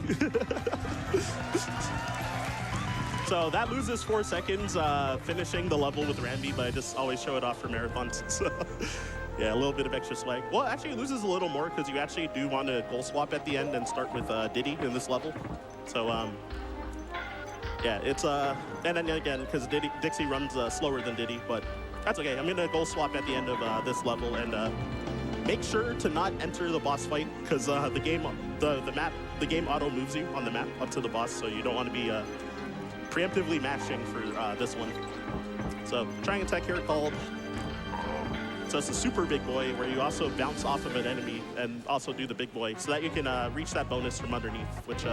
So that loses 4 seconds, finishing the level with Ramby, but I just always show it off for marathons. So yeah, a little bit of extra swag. Well, actually it loses a little more because you actually do want to goal swap at the end and start with Diddy in this level. So yeah, it's and then again, because Dixie runs slower than Diddy, but that's okay. I'm gonna goal swap at the end of this level and make sure to not enter the boss fight because the game auto moves you on the map up to the boss, so you don't want to be preemptively mashing for this one. So trying a tech here called. So it's a super big boy where you also bounce off of an enemy and also do the big boy so that you can reach that bonus from underneath, which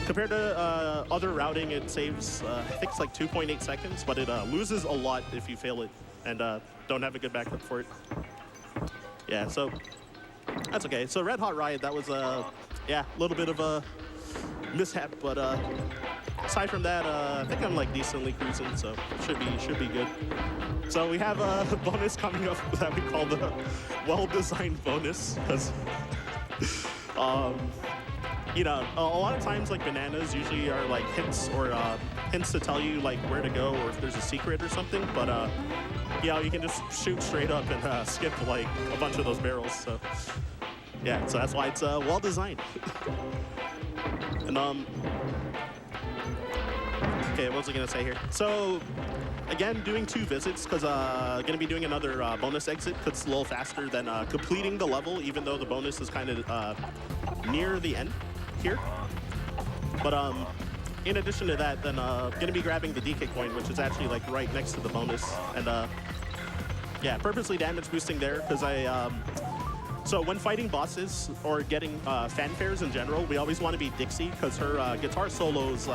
compared to other routing, it saves, I think it's like 2.8 seconds, but it loses a lot if you fail it and don't have a good backup for it. Yeah, so that's okay. So Red Hot Riot, that was, yeah, a little bit of a mishap, but aside from that, I think I'm like decently cruising, so should be good. So we have a bonus coming up that we call the well-designed bonus, because you know, a lot of times like bananas usually are like hints or hints to tell you like where to go or if there's a secret or something, but yeah, you can just shoot straight up and skip like a bunch of those barrels. So yeah, so that's why it's well designed. And okay, what was I gonna say here? So again, doing 2 visits because gonna be doing another bonus exit because it's a little faster than completing the level, even though the bonus is kind of near the end here. But in addition to that, then gonna be grabbing the DK coin, which is actually like right next to the bonus, and yeah, purposely damage boosting there because so when fighting bosses or getting fanfares in general, we always want to be Dixie because her guitar solos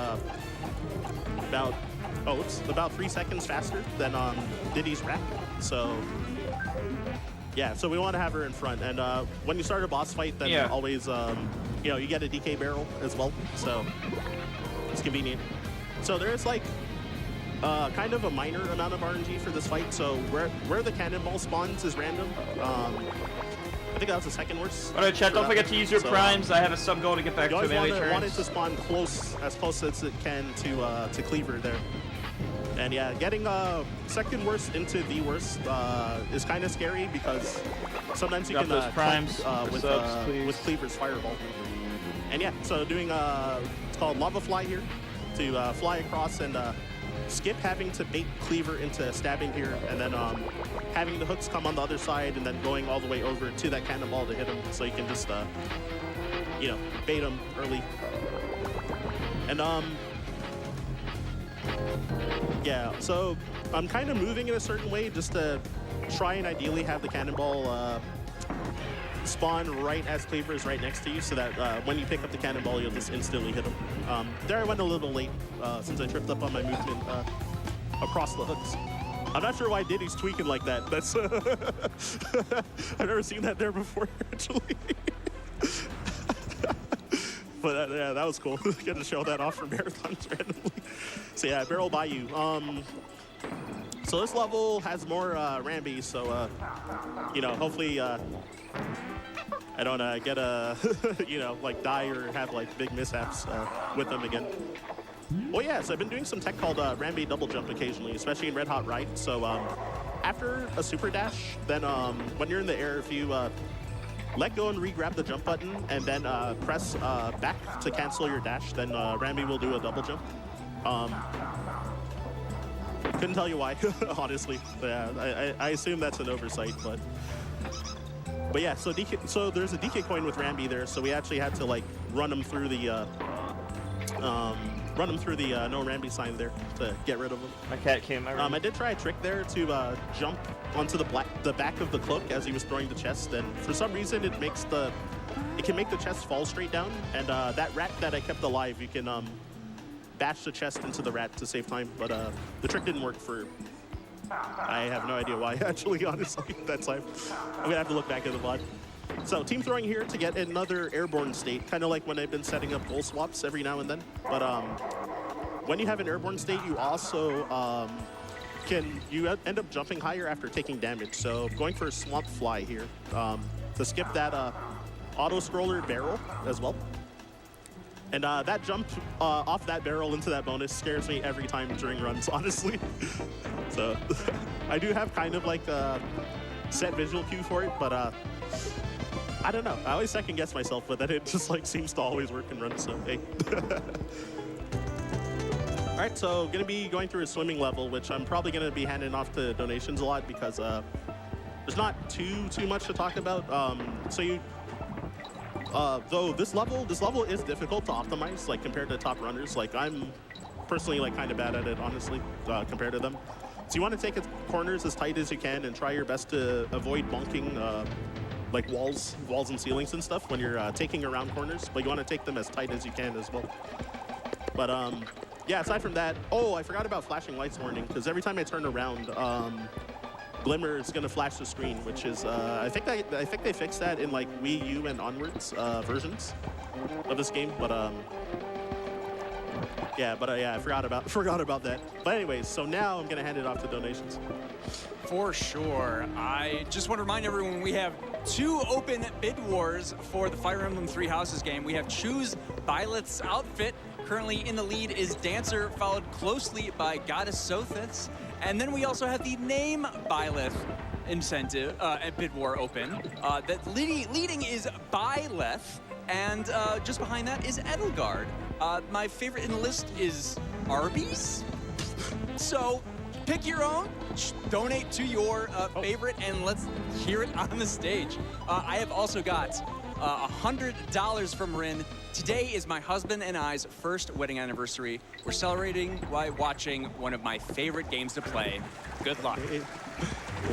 about 3 seconds faster than Diddy's rap. So yeah, so we want to have her in front, and when you start a boss fight, then always you know, you get a DK barrel as well, so it's convenient. So there is like kind of a minor amount of RNG for this fight. So where the cannonball spawns is random. I think that was the second worst. Alright, chat, don't forget to use your primes. I have a sub goal to get back you to always melee want it turns. to spawn as close as it can to Cleaver there. And yeah, getting second worst into the worst is kind of scary because sometimes you Drop can those primes with Cleaver's Fireball. And yeah, so doing it's called Lava Fly here to fly across and skip having to bait Cleaver into stabbing here, and then having the hooks come on the other side and then going all the way over to that cannonball to hit him, so you can just you know, bait him early. And yeah, so I'm kind of moving in a certain way just to try and ideally have the cannonball spawn right as Cleaver is right next to you, so that when you pick up the cannonball, you'll just instantly hit him. There I went a little late since I tripped up on my movement across the hooks. I'm not sure why Diddy's tweaking like that. That's I've never seen that there before, actually. But yeah, that was cool. Get to show that off for marathons randomly. So yeah, Barrel Bayou. So this level has more Rambi, so you know, hopefully I don't get a you know, like die or have like big mishaps with them again. Well, yeah, so I've been doing some tech called Rambi double jump occasionally, especially in Red Hot Ride. So after a super dash, then when you're in the air, if you let go and re-grab the jump button and then press back to cancel your dash, then Rambi will do a double jump. Couldn't tell you why, honestly. But, yeah, I assume that's an oversight, but yeah. So there's a DK coin with Rambi there, so we actually had to like run him through the no Rambi sign there to get rid of him. My cat came. I did try a trick there to jump onto the back of the cloak as he was throwing the chest, and for some reason it can make the chest fall straight down, and that rat that I kept alive, you can bash the chest into the rat to save time, but the trick didn't work for, I have no idea why, actually, honestly, that time. I'm gonna have to look back at the VOD. So team throwing here to get another airborne state, kind of like when I've been setting up goal swaps every now and then. But when you have an airborne state, you also you end up jumping higher after taking damage. So going for a swamp fly here to skip that auto scroller barrel as well. And that jump off that barrel into that bonus scares me every time during runs, honestly. So I do have kind of like a set visual cue for it, but I don't know. I always second guess myself, but then it just like seems to always work in runs, so hey. All right, so gonna be going through a swimming level, which I'm probably gonna be handing off to donations a lot because there's not too much to talk about. Though this level is difficult to optimize, like compared to top runners. Like I'm personally like kind of bad at it, honestly, compared to them. So you want to take corners as tight as you can and try your best to avoid bonking like walls and ceilings and stuff when you're taking around corners, but you want to take them as tight as you can as well. But yeah, aside from that, oh, I forgot about flashing lights warning, because every time I turn around, Glimmer is gonna flash the screen, which is I think they fixed that in like Wii U and onwards versions of this game, but yeah, I forgot about that. But anyways, so now I'm gonna hand it off to donations. For sure. I just want to remind everyone we have 2 open bid wars for the Fire Emblem Three Houses game. We have Choose Byleth's outfit. Currently in the lead is Dancer, followed closely by Goddess Sothis. And then we also have the Name Byleth incentive bid war open. That leading is Byleth, and just behind that is Edelgard. My favorite in the list is Arby's. So pick your own, donate to your favorite, and let's hear it on the stage. I have also got $100 from Rin. Today is my husband and I's first wedding anniversary. We're celebrating while watching one of my favorite games to play. Good luck.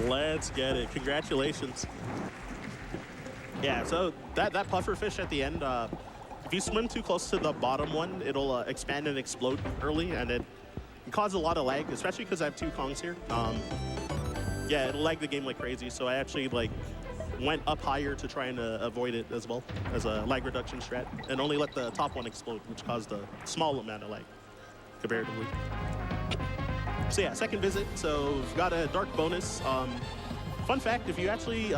Let's get it. Congratulations. Yeah, so that pufferfish at the end, if you swim too close to the bottom one, it'll expand and explode early, and it can cause a lot of lag, especially because I have 2 Kongs here. Yeah, it'll lag the game like crazy, so I actually like went up higher to try and avoid it as well as a lag reduction strat, and only let the top one explode, which caused a small amount of lag comparatively. So yeah, second visit, so we've got a dark bonus. Fun fact, if you actually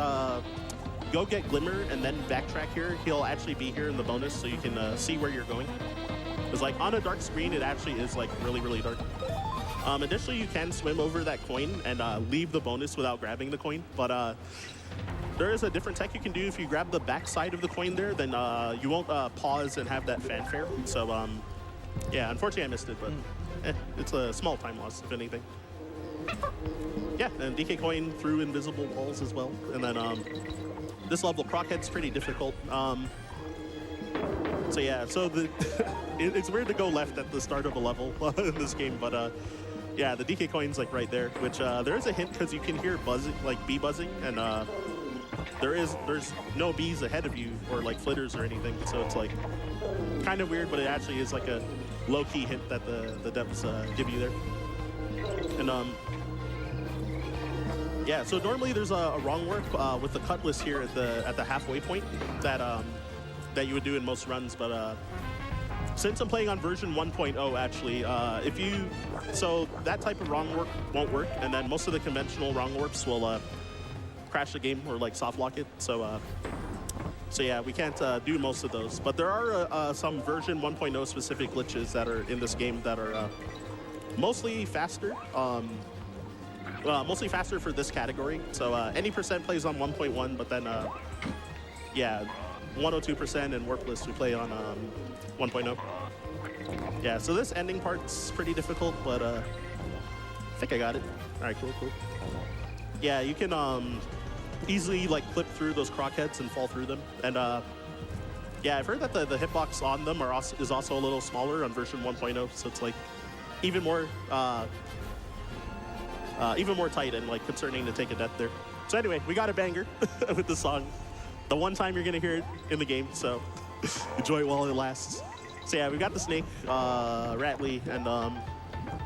go get Glimmer and then backtrack here, he'll actually be here in the bonus, so you can see where you're going. Because like on a dark screen, it actually is like really dark. Additionally, you can swim over that coin and leave the bonus without grabbing the coin, but there is a different tech you can do. If you grab the back side of the coin there, then you won't pause and have that fanfare. So yeah, unfortunately I missed it, but it's a small time loss, if anything. Yeah, and DK coin through invisible walls as well. And then this level, Crockhead's pretty difficult. So yeah, so it's weird to go left at the start of a level in this game, but yeah, the DK coin's like right there, which there is a hint because you can hear buzzing, like bee buzzing, and there's no bees ahead of you or like flitters or anything, so it's like kind of weird, but it actually is like a low-key hint that the devs give you there. And yeah, so normally there's a wrong warp with the cutlass here at the halfway point that you would do in most runs, but since I'm playing on version 1.0, actually, so that type of wrong warp won't work, and then most of the conventional wrong warps will crash the game or like soft lock it. So yeah, we can't do most of those, but there are some version 1.0 specific glitches that are in this game that are mostly faster. Mostly faster for this category. So any percent plays on 1.1, but then yeah, 102% and warpless we play on 1.0. Yeah, so this ending part's pretty difficult, but I think I got it. All right, cool. Yeah, you can easily like clip through those crockheads and fall through them. And yeah, I've heard that the hitbox on them is also a little smaller on version 1.0, so it's like even more tight and like concerning to take a death there. So anyway, we got a banger with the song. The one time you're gonna hear it in the game, so enjoy it while it lasts. So yeah, we got the snake, Rattly, and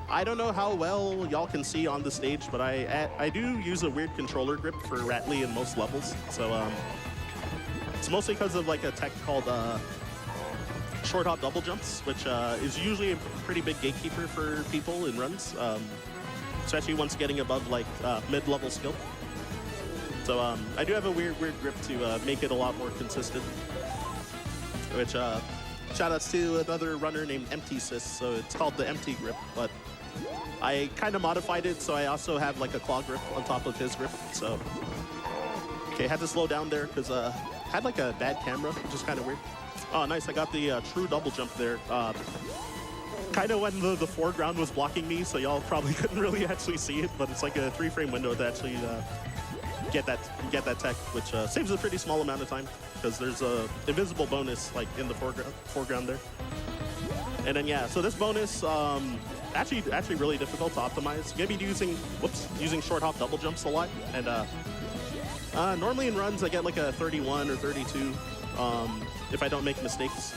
I don't know how well y'all can see on the stage, but I do use a weird controller grip for Rattly in most levels. So it's mostly because of like a tech called short hop double jumps, which is usually a pretty big gatekeeper for people in runs, especially once getting above like mid-level skill. So I do have a weird grip to make it a lot more consistent, which shout outs to another runner named Empty Sis, so it's called the Empty Grip, but I kind of modified it so I also have like a claw grip on top of his grip. So okay, had to slow down there because had like a bad camera, which is kind of weird. Oh nice, I got the true double jump there. Kind of when the foreground was blocking me, so y'all probably couldn't really actually see it, but it's like a 3-frame window to actually get that tech, which saves a pretty small amount of time because there's a invisible bonus like in the foreground there. And then yeah, so this bonus actually really difficult to optimize. You're gonna be using short hop double jumps a lot, and normally in runs I get like a 31 or 32 if I don't make mistakes.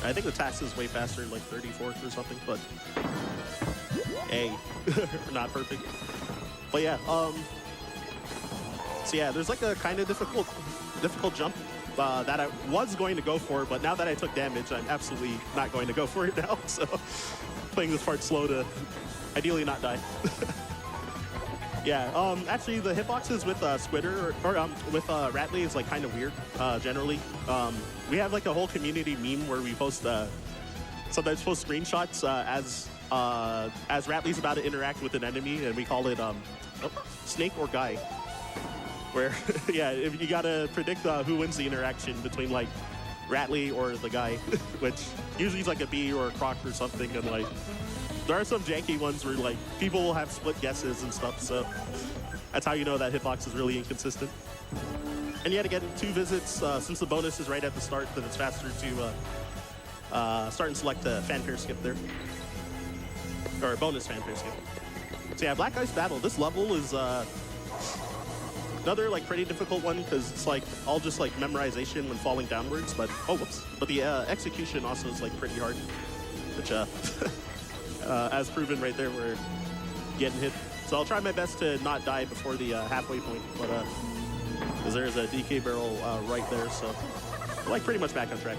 I think the tax is way faster, like 34th or something, but hey, not perfect. But yeah, so yeah, there's like a kind of difficult jump that I was going to go for, but now that I took damage, I'm absolutely not going to go for it now. So playing this part slow to ideally not die. Yeah, actually the hitboxes with Squitter or with Rattly is like kind of weird generally. We have like a whole community meme where we post sometimes post screenshots as Rattly's about to interact with an enemy, and we call it Snake or Guy. Where yeah, if you gotta predict who wins the interaction between like Rattly or the guy, which usually is like a bee or a croc or something, and like there are some janky ones where like people will have split guesses and stuff, so that's how you know that hitbox is really inconsistent. And yet again, 2 visits, since the bonus is right at the start, then it's faster to start and select the fanfare skip there, or bonus fanfare skip. So yeah, Black Ice Battle, this level is another like pretty difficult one because it's like all just like memorization when falling downwards, but but the execution also is like pretty hard, which as proven right there, we're getting hit. So I'll try my best to not die before the halfway point, but because there's a DK barrel right there, so we're like pretty much back on track.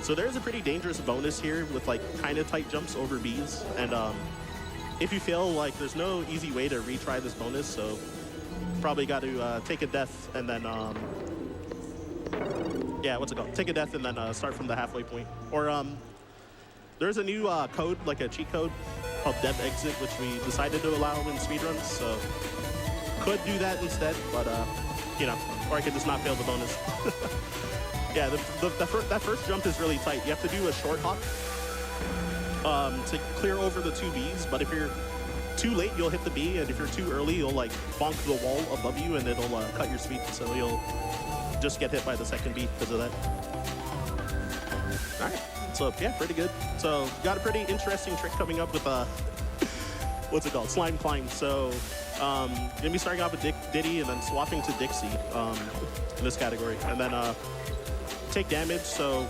So there's a pretty dangerous bonus here with like kind of tight jumps over bees, and if you fail, like there's no easy way to retry this bonus, so probably got to take a death and then yeah, what's it called? Take a death and then start from the halfway point. Or there's a new code, like a cheat code called dev exit, which we decided to allow in speedruns. So could do that instead, but you know, or I could just not fail the bonus. Yeah, that first jump is really tight. You have to do a short hop to clear over the 2 Bs, but if you're too late, you'll hit the B, and if you're too early, you'll like bonk the wall above you, and it'll cut your speed, so you'll just get hit by the second B because of that. All right, so yeah, pretty good. So got a pretty interesting trick coming up with what's it called? Slime climb. So gonna be starting off with Diddy and then swapping to Dixie in this category, and then take damage. So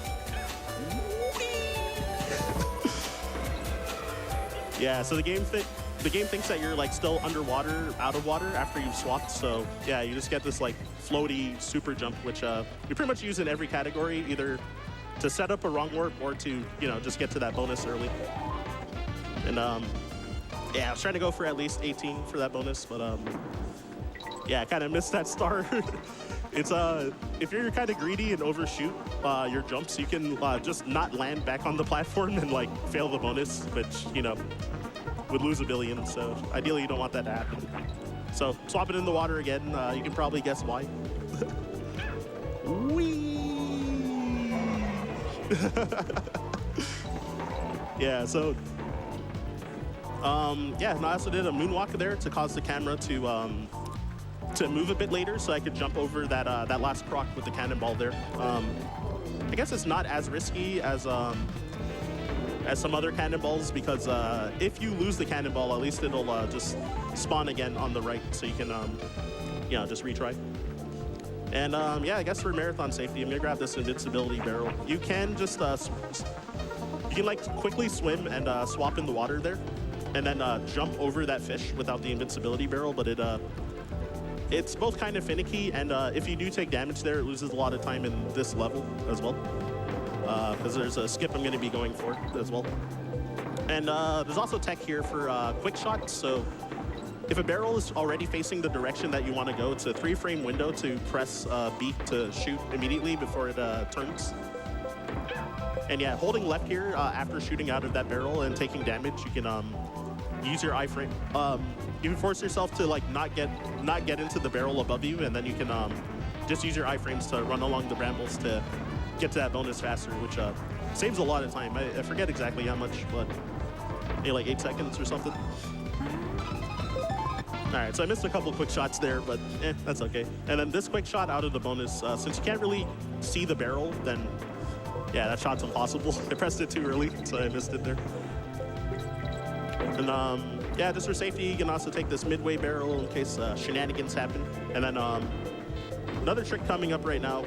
yeah, so the game thinks that you're like still underwater, out of water after you've swapped. So yeah, you just get this like floaty super jump, which you pretty much use in every category, either to set up a wrong warp or to, you know, just get to that bonus early. And yeah, I was trying to go for at least 18 for that bonus, but yeah, I kind of missed that star. It's if you're kind of greedy and overshoot your jumps, you can just not land back on the platform and like fail the bonus, which, you know, would lose a billion. So ideally you don't want that to happen. So swap it in the water again. You can probably guess why. Whee! Yeah, so yeah, and I also did a moonwalk there to cause the camera to move a bit later, so I could jump over that last croc with the cannonball there. I guess it's not as risky as some other cannonballs, because if you lose the cannonball, at least it'll just spawn again on the right, so you can you know, just retry. And yeah, I guess for marathon safety, I'm gonna grab this invincibility barrel. You can just you can like quickly swim and swap in the water there, and then jump over that fish without the invincibility barrel, but it's both kind of finicky, and if you do take damage there, it loses a lot of time in this level as well, because there's a skip I'm going to be going for as well. And there's also tech here for quick shots, so if a barrel is already facing the direction that you want to go, it's a 3-frame window to press B to shoot immediately before it turns. And yeah, holding left here after shooting out of that barrel and taking damage, you can use your iframe. You can force yourself to like not get into the barrel above you, and then you can just use your iframes to run along the brambles to get to that bonus faster, which saves a lot of time. I forget exactly how much, but maybe like 8 seconds or something. All right, so I missed a couple quick shots there, but that's okay. And then this quick shot out of the bonus, since you can't really see the barrel, then yeah, that shot's impossible. I pressed it too early, so I missed it there. And yeah, just for safety, you can also take this midway barrel in case shenanigans happen. And then another trick coming up right now.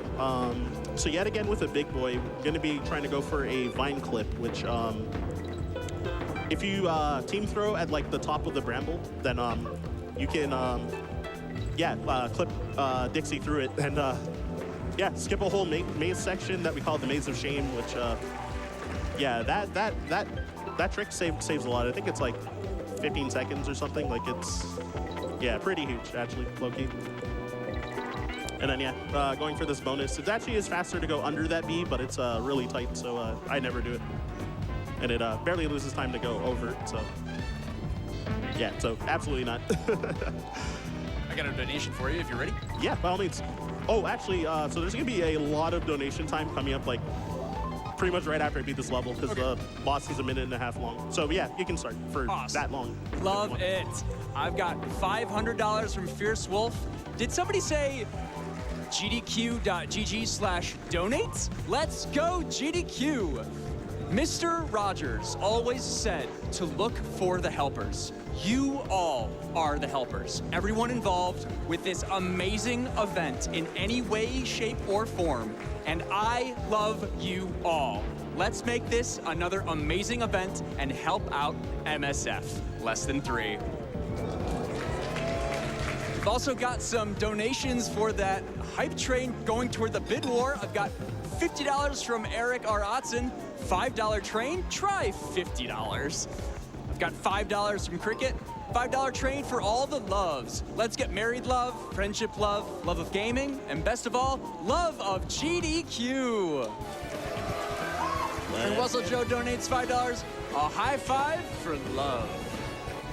So yet again with a big boy, we're gonna be trying to go for a vine clip, which if you team throw at like the top of the bramble, then you can clip Dixie through it, and yeah, skip a whole maze section that we call the Maze of Shame, which yeah, that trick saves a lot. I think it's like 15 seconds or something. Like it's, yeah, pretty huge actually, low-key. And then yeah, going for this bonus. It actually is faster to go under that B, but it's really tight, so I never do it. And it barely loses time to go over, so yeah, so absolutely not. I got a donation for you if you're ready. Yeah, by all means. Oh, actually, so there's gonna be a lot of donation time coming up, like pretty much right after I beat this level, because the boss is 1.5 minutes long. So yeah, you can start for that long. Love it. I've got $500 from Fierce Wolf. Did somebody say gdq.gg/donate? Let's go, GDQ. Mr. Rogers always said to look for the helpers. You all are the helpers. Everyone involved with this amazing event in any way, shape, or form. And I love you all. Let's make this another amazing event and help out MSF. Less than 3. We've also got some donations for that hype train going toward the bid war. I've got $50 from Eric R. Otzen. $5 train, try $50. I've got $5 from Cricket. $5 train for all the loves. Let's get married love, friendship love, love of gaming, and best of all, love of GDQ. And Russell Joe donates $5. A high five for love.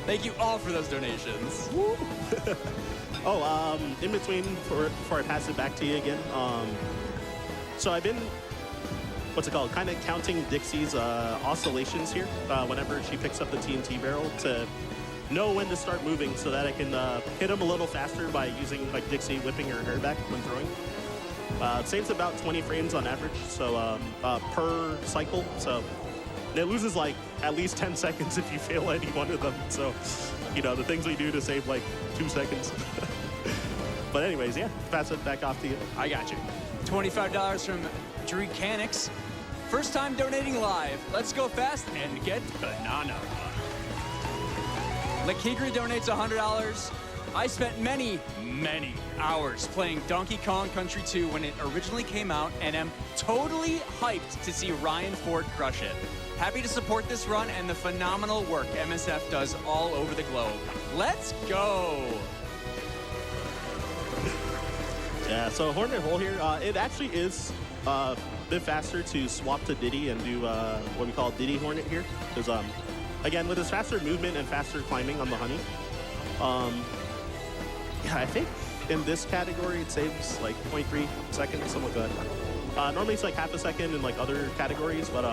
Thank you all for those donations. In between, before I pass it back to you again, so I've been, kind of counting Dixie's oscillations here whenever she picks up the TNT barrel to know when to start moving so that I can hit him a little faster by using like Dixie whipping her hair back when throwing. It saves about 20 frames on average, so per cycle. So it loses like at least 10 seconds if you fail any one of them. So, the things we do to save like 2 seconds. But anyways, yeah, pass it back off to you. I got you. $25 from Drew Canix. First time donating live. Let's go fast and get banana. Lakigri donates $100. I spent many hours playing Donkey Kong Country 2 when it originally came out and am totally hyped to see Ryan Ford crush it. Happy to support this run and the phenomenal work MSF does all over the globe. Let's go! Yeah, so Hornet Hole here, it actually is a bit faster to swap to Diddy and do what we call Diddy Hornet here. Because, again, with this faster movement and faster climbing on the honey, yeah, I think in this category it saves like 0.3 seconds, something like that. Normally it's like half a second in like other categories, but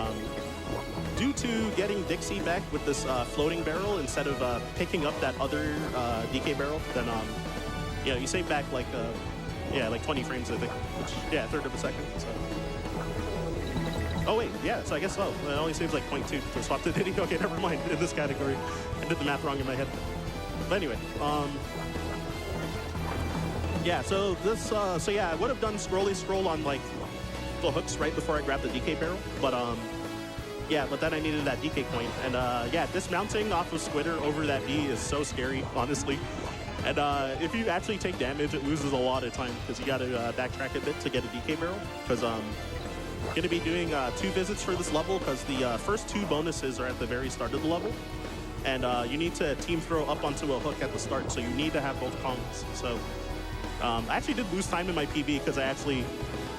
due to getting Dixie back with this floating barrel instead of picking up that other DK barrel, then you save back like 20 frames, I think. Which, yeah, a third of a second. So. Oh wait, yeah, so I guess so. It only saves like 0.2 to swap to Diddy. Okay, never mind. In this category, I did the math wrong in my head. But anyway, yeah. So this, I would have done scroll on like the hooks right before I grabbed the DK barrel, but yeah, but then I needed that DK coin, and yeah, dismounting off of Squitter over that B is so scary, honestly. And if you actually take damage, it loses a lot of time because you got to backtrack a bit to get a DK barrel. Because I'm going to be doing 2 visits for this level because the first 2 bonuses are at the very start of the level. And you need to team throw up onto a hook at the start, so you need to have both Kongs. So I actually did lose time in my PB because I actually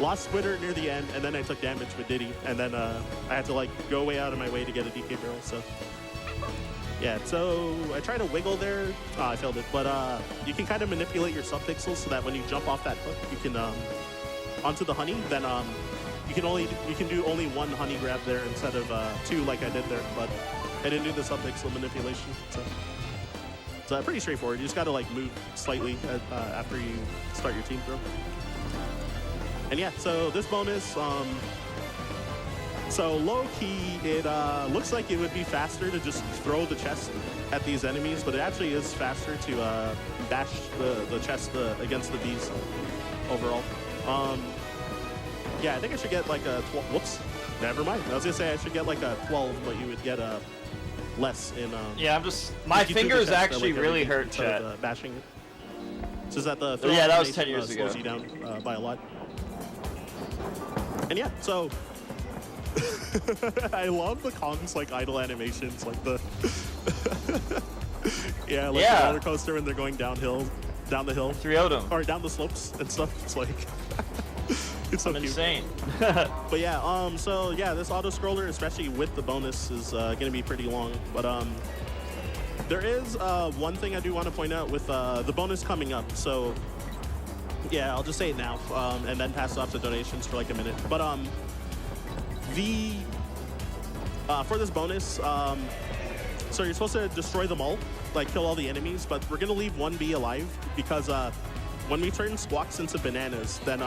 lost Squitter near the end, and then I took damage with Diddy. And then I had to like go way out of my way to get a DK barrel. So yeah, so I tried to wiggle there. I failed it, but you can kind of manipulate your subpixels so that when you jump off that hook, you can onto the honey. Then you can do only 1 honey grab there instead of 2 like I did there. But I didn't do the subpixel manipulation, so pretty straightforward. You just got to like move slightly after you start your team throw. And yeah, so this bonus. So low-key, it looks like it would be faster to just throw the chest at these enemies, but it actually is faster to bash the chest against the bees overall. Yeah, I think I should get like a 12. Whoops, never mind. I was gonna say I should get like a 12, but you would get a less in. Yeah, my fingers actually really hurt, chat. Bashing it. So is that the? Yeah, that was 10 years ago. Slows you down by a lot. And yeah, so. I love the Kong's like idle animations, like the the roller coaster when they're going down the hill, 3-0'd or down the slopes and stuff. It's like it's so cute. Insane. But yeah, so yeah, this auto scroller, especially with the bonus, is gonna be pretty long. But there is one thing I do want to point out with the bonus coming up. So yeah, I'll just say it now, and then pass it off to donations for like a minute. But for this bonus, so you're supposed to destroy them all, like kill all the enemies, but we're gonna leave 1B alive because when we turn squawks into bananas, then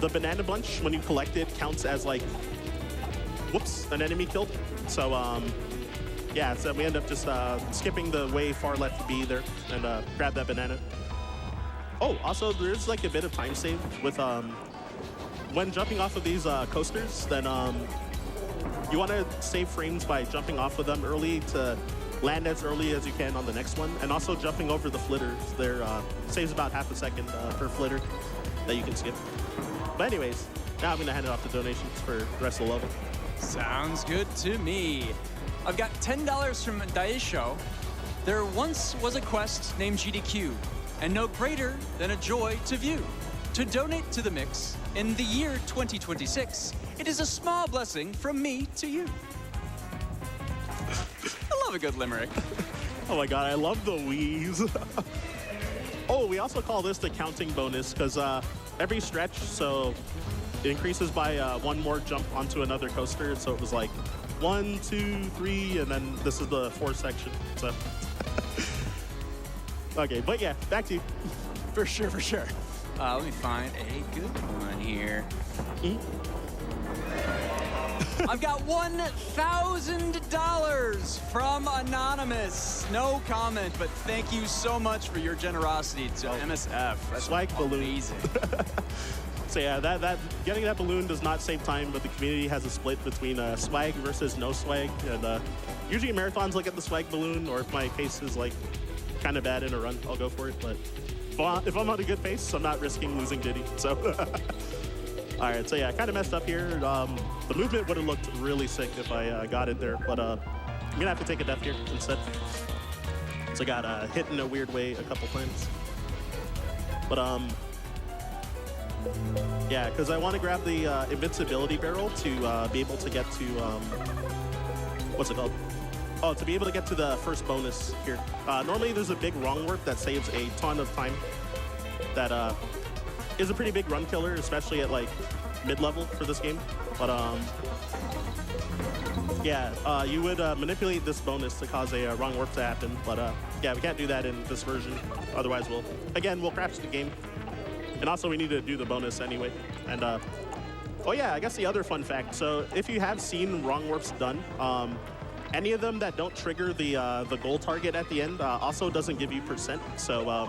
the banana bunch, when you collect it, counts as like, whoops, an enemy killed. So yeah, so we end up just skipping the way far left B there and grab that banana. Oh, also there's like a bit of time save with when jumping off of these coasters, then you want to save frames by jumping off of them early to land as early as you can on the next one, and also jumping over the flitters there saves about half a second per flitter that you can skip. But anyways, now I'm gonna hand it off to donations for the rest of the level. Sounds good to me. I've got $10 from Daisho. There once was a quest named GDQ, and no greater than a joy to view. To donate to the mix in the year 2026, it is a small blessing from me to you. I love a good limerick. Oh my god, I love the wheeze. Oh, we also call this the counting bonus because every stretch, so it increases by one more jump onto another coaster. So it was like 1, 2, 3, and then this is the 4th section. So okay, but yeah, back to you. For sure, for sure. Let me find a good one here. I've got $1,000 from Anonymous. No comment, but thank you so much for your generosity to MSF. That's swag balloon. Amazing. So yeah, that getting that balloon does not save time, but the community has a split between swag versus no swag. And usually marathons look at the swag balloon, or if my pace is like kind of bad in a run, I'll go for it. But if I'm on a good pace, I'm not risking losing Diddy. So. All right, so yeah, I kind of messed up here. The movement would have looked really sick if I got it there, but I'm gonna have to take a death here instead. So I got hit in a weird way a couple times. But yeah, because I want to grab the invincibility barrel to be able to get to what's it called? Oh, to be able to get to the first bonus here. Normally there's a big wrong warp that saves a ton of time. That is a pretty big run killer, especially at like mid-level for this game. But yeah, you would manipulate this bonus to cause a wrong warp to happen. But yeah, we can't do that in this version. Otherwise, we'll crash the game. And also, we need to do the bonus anyway. And oh yeah, I guess the other fun fact. So if you have seen wrong warps done, any of them that don't trigger the goal target at the end also doesn't give you %. So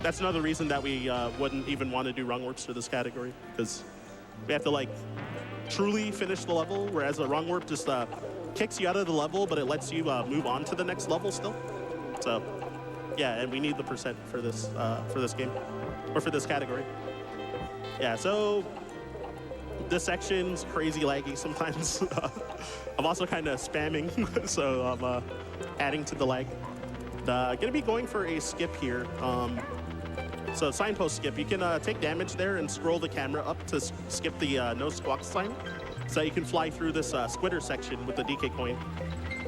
that's another reason that we wouldn't even want to do wrong warps for this category, because we have to like truly finish the level, whereas a wrong warp just kicks you out of the level, but it lets you move on to the next level still. So yeah, and we need the % for this game, or for this category. Yeah, so this section's crazy laggy sometimes. I'm also kind of spamming, so I'm adding to the lag. Gonna be going for a skip here. So signpost skip, you can take damage there and scroll the camera up to skip the no squawk sign, so you can fly through this squitter section with the DK coin.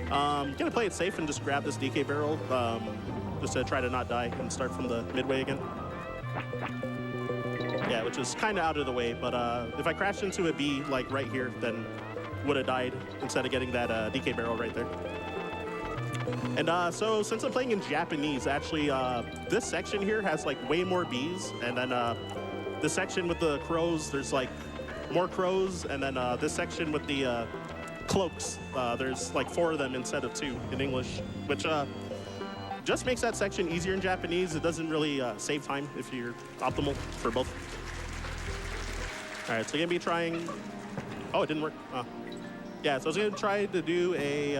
Gonna play it safe and just grab this DK barrel, just to try to not die and start from the midway again. Yeah, which is kind of out of the way, but if I crashed into a B like right here, then would have died instead of getting that DK barrel right there. And so since I'm playing in Japanese, actually this section here has like way more bees, and then this section with the crows, there's like more crows, and then this section with the cloaks, there's like 4 of them instead of 2 in English, which just makes that section easier in Japanese. It doesn't really save time if you're optimal for both. All right, so I'm gonna be trying, oh, it didn't work. Yeah, so I was gonna try to do a,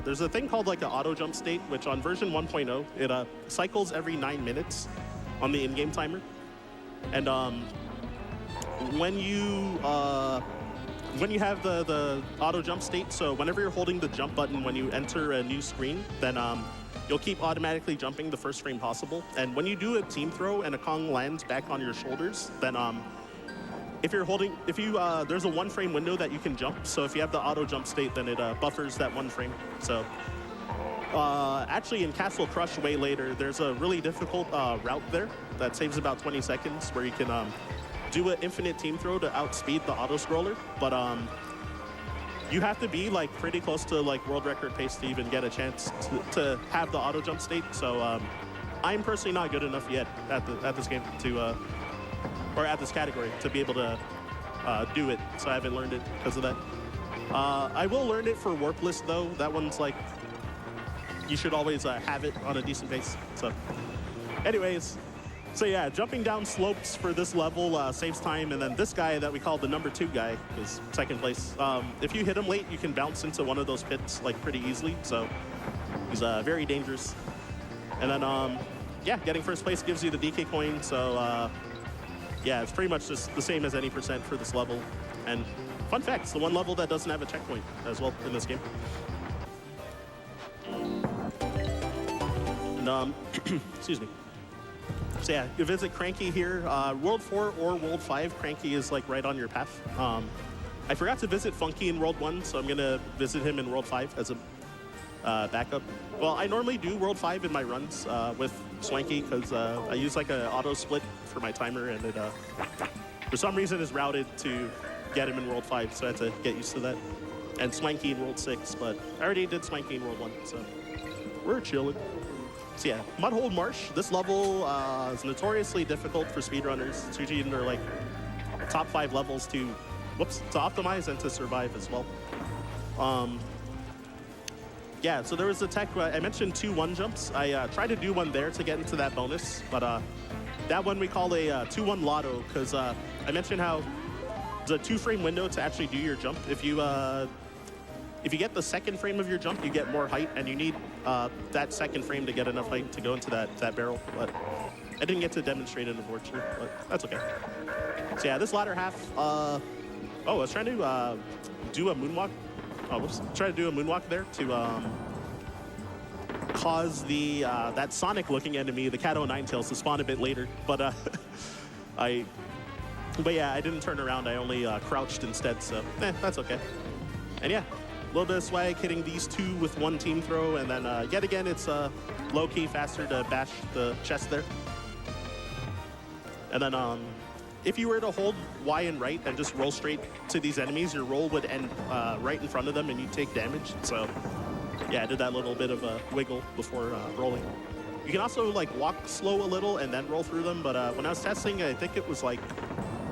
there's a thing called like an auto jump state, which on version 1.0, it cycles every 9 minutes on the in-game timer. And when you have the auto jump state, so whenever you're holding the jump button when you enter a new screen, then you'll keep automatically jumping the first frame possible. And when you do a team throw and a Kong lands back on your shoulders, then if you there's a 1 frame window that you can jump. So if you have the auto jump state, then it buffers that 1 frame. So actually in Castle Crush way later, there's a really difficult route there that saves about 20 seconds where you can do an infinite team throw to outspeed the auto scroller. But you have to be like pretty close to like world record pace to even get a chance to have the auto jump state. So I'm personally not good enough yet at this game to or at this category to be able to do it, so I haven't learned it because of that. I will learn it for Warpless though. That one's like, you should always have it on a decent pace. So anyways, so yeah, jumping down slopes for this level saves time, and then this guy that we call the number 2 guy is second place. If you hit him late, you can bounce into one of those pits like pretty easily, so he's very dangerous. And then yeah, getting first place gives you the DK coin, so yeah, it's pretty much just the same as any % for this level. And fun fact, it's the one level that doesn't have a checkpoint as well in this game. And excuse me. So yeah, you visit Cranky here. World 4 or World 5, Cranky is like right on your path. I forgot to visit Funky in World 1, so I'm gonna visit him in World 5 as a backup. Well, I normally do World 5 in my runs with Swanky because I use like an auto split for my timer, and it for some reason is routed to get him in World 5, so I had to get used to that. And Swanky in World 6, but I already did Swanky in World 1, so we're chilling. So yeah, Mudhole Marsh. This level is notoriously difficult for speedrunners. It's usually in their like top 5 levels to optimize and to survive as well. Yeah, so there was a tech, I mentioned 2 1 jumps. I tried to do one there to get into that bonus, but that one we call a 2-1 lotto, because I mentioned how the 2-frame window to actually do your jump. If you get the second frame of your jump, you get more height, and you need that second frame to get enough height to go into that barrel. But I didn't get to demonstrate it, unfortunately, but that's okay. So yeah, this latter half, I was trying to do a moonwalk. Try to do a moonwalk there to cause the that Sonic-looking enemy, the Cat O'9 to spawn a bit later. But yeah, I didn't turn around. I only crouched instead. So that's okay. And yeah, a little bit of swag hitting these 2 with 1 team throw, and then yet again it's low-key faster to bash the chest there. And then if you were to hold Y and right and just roll straight to these enemies, your roll would end right in front of them and you take damage. So yeah, I did that little bit of a wiggle before rolling. You can also like walk slow a little and then roll through them, but when I was testing, I think it was like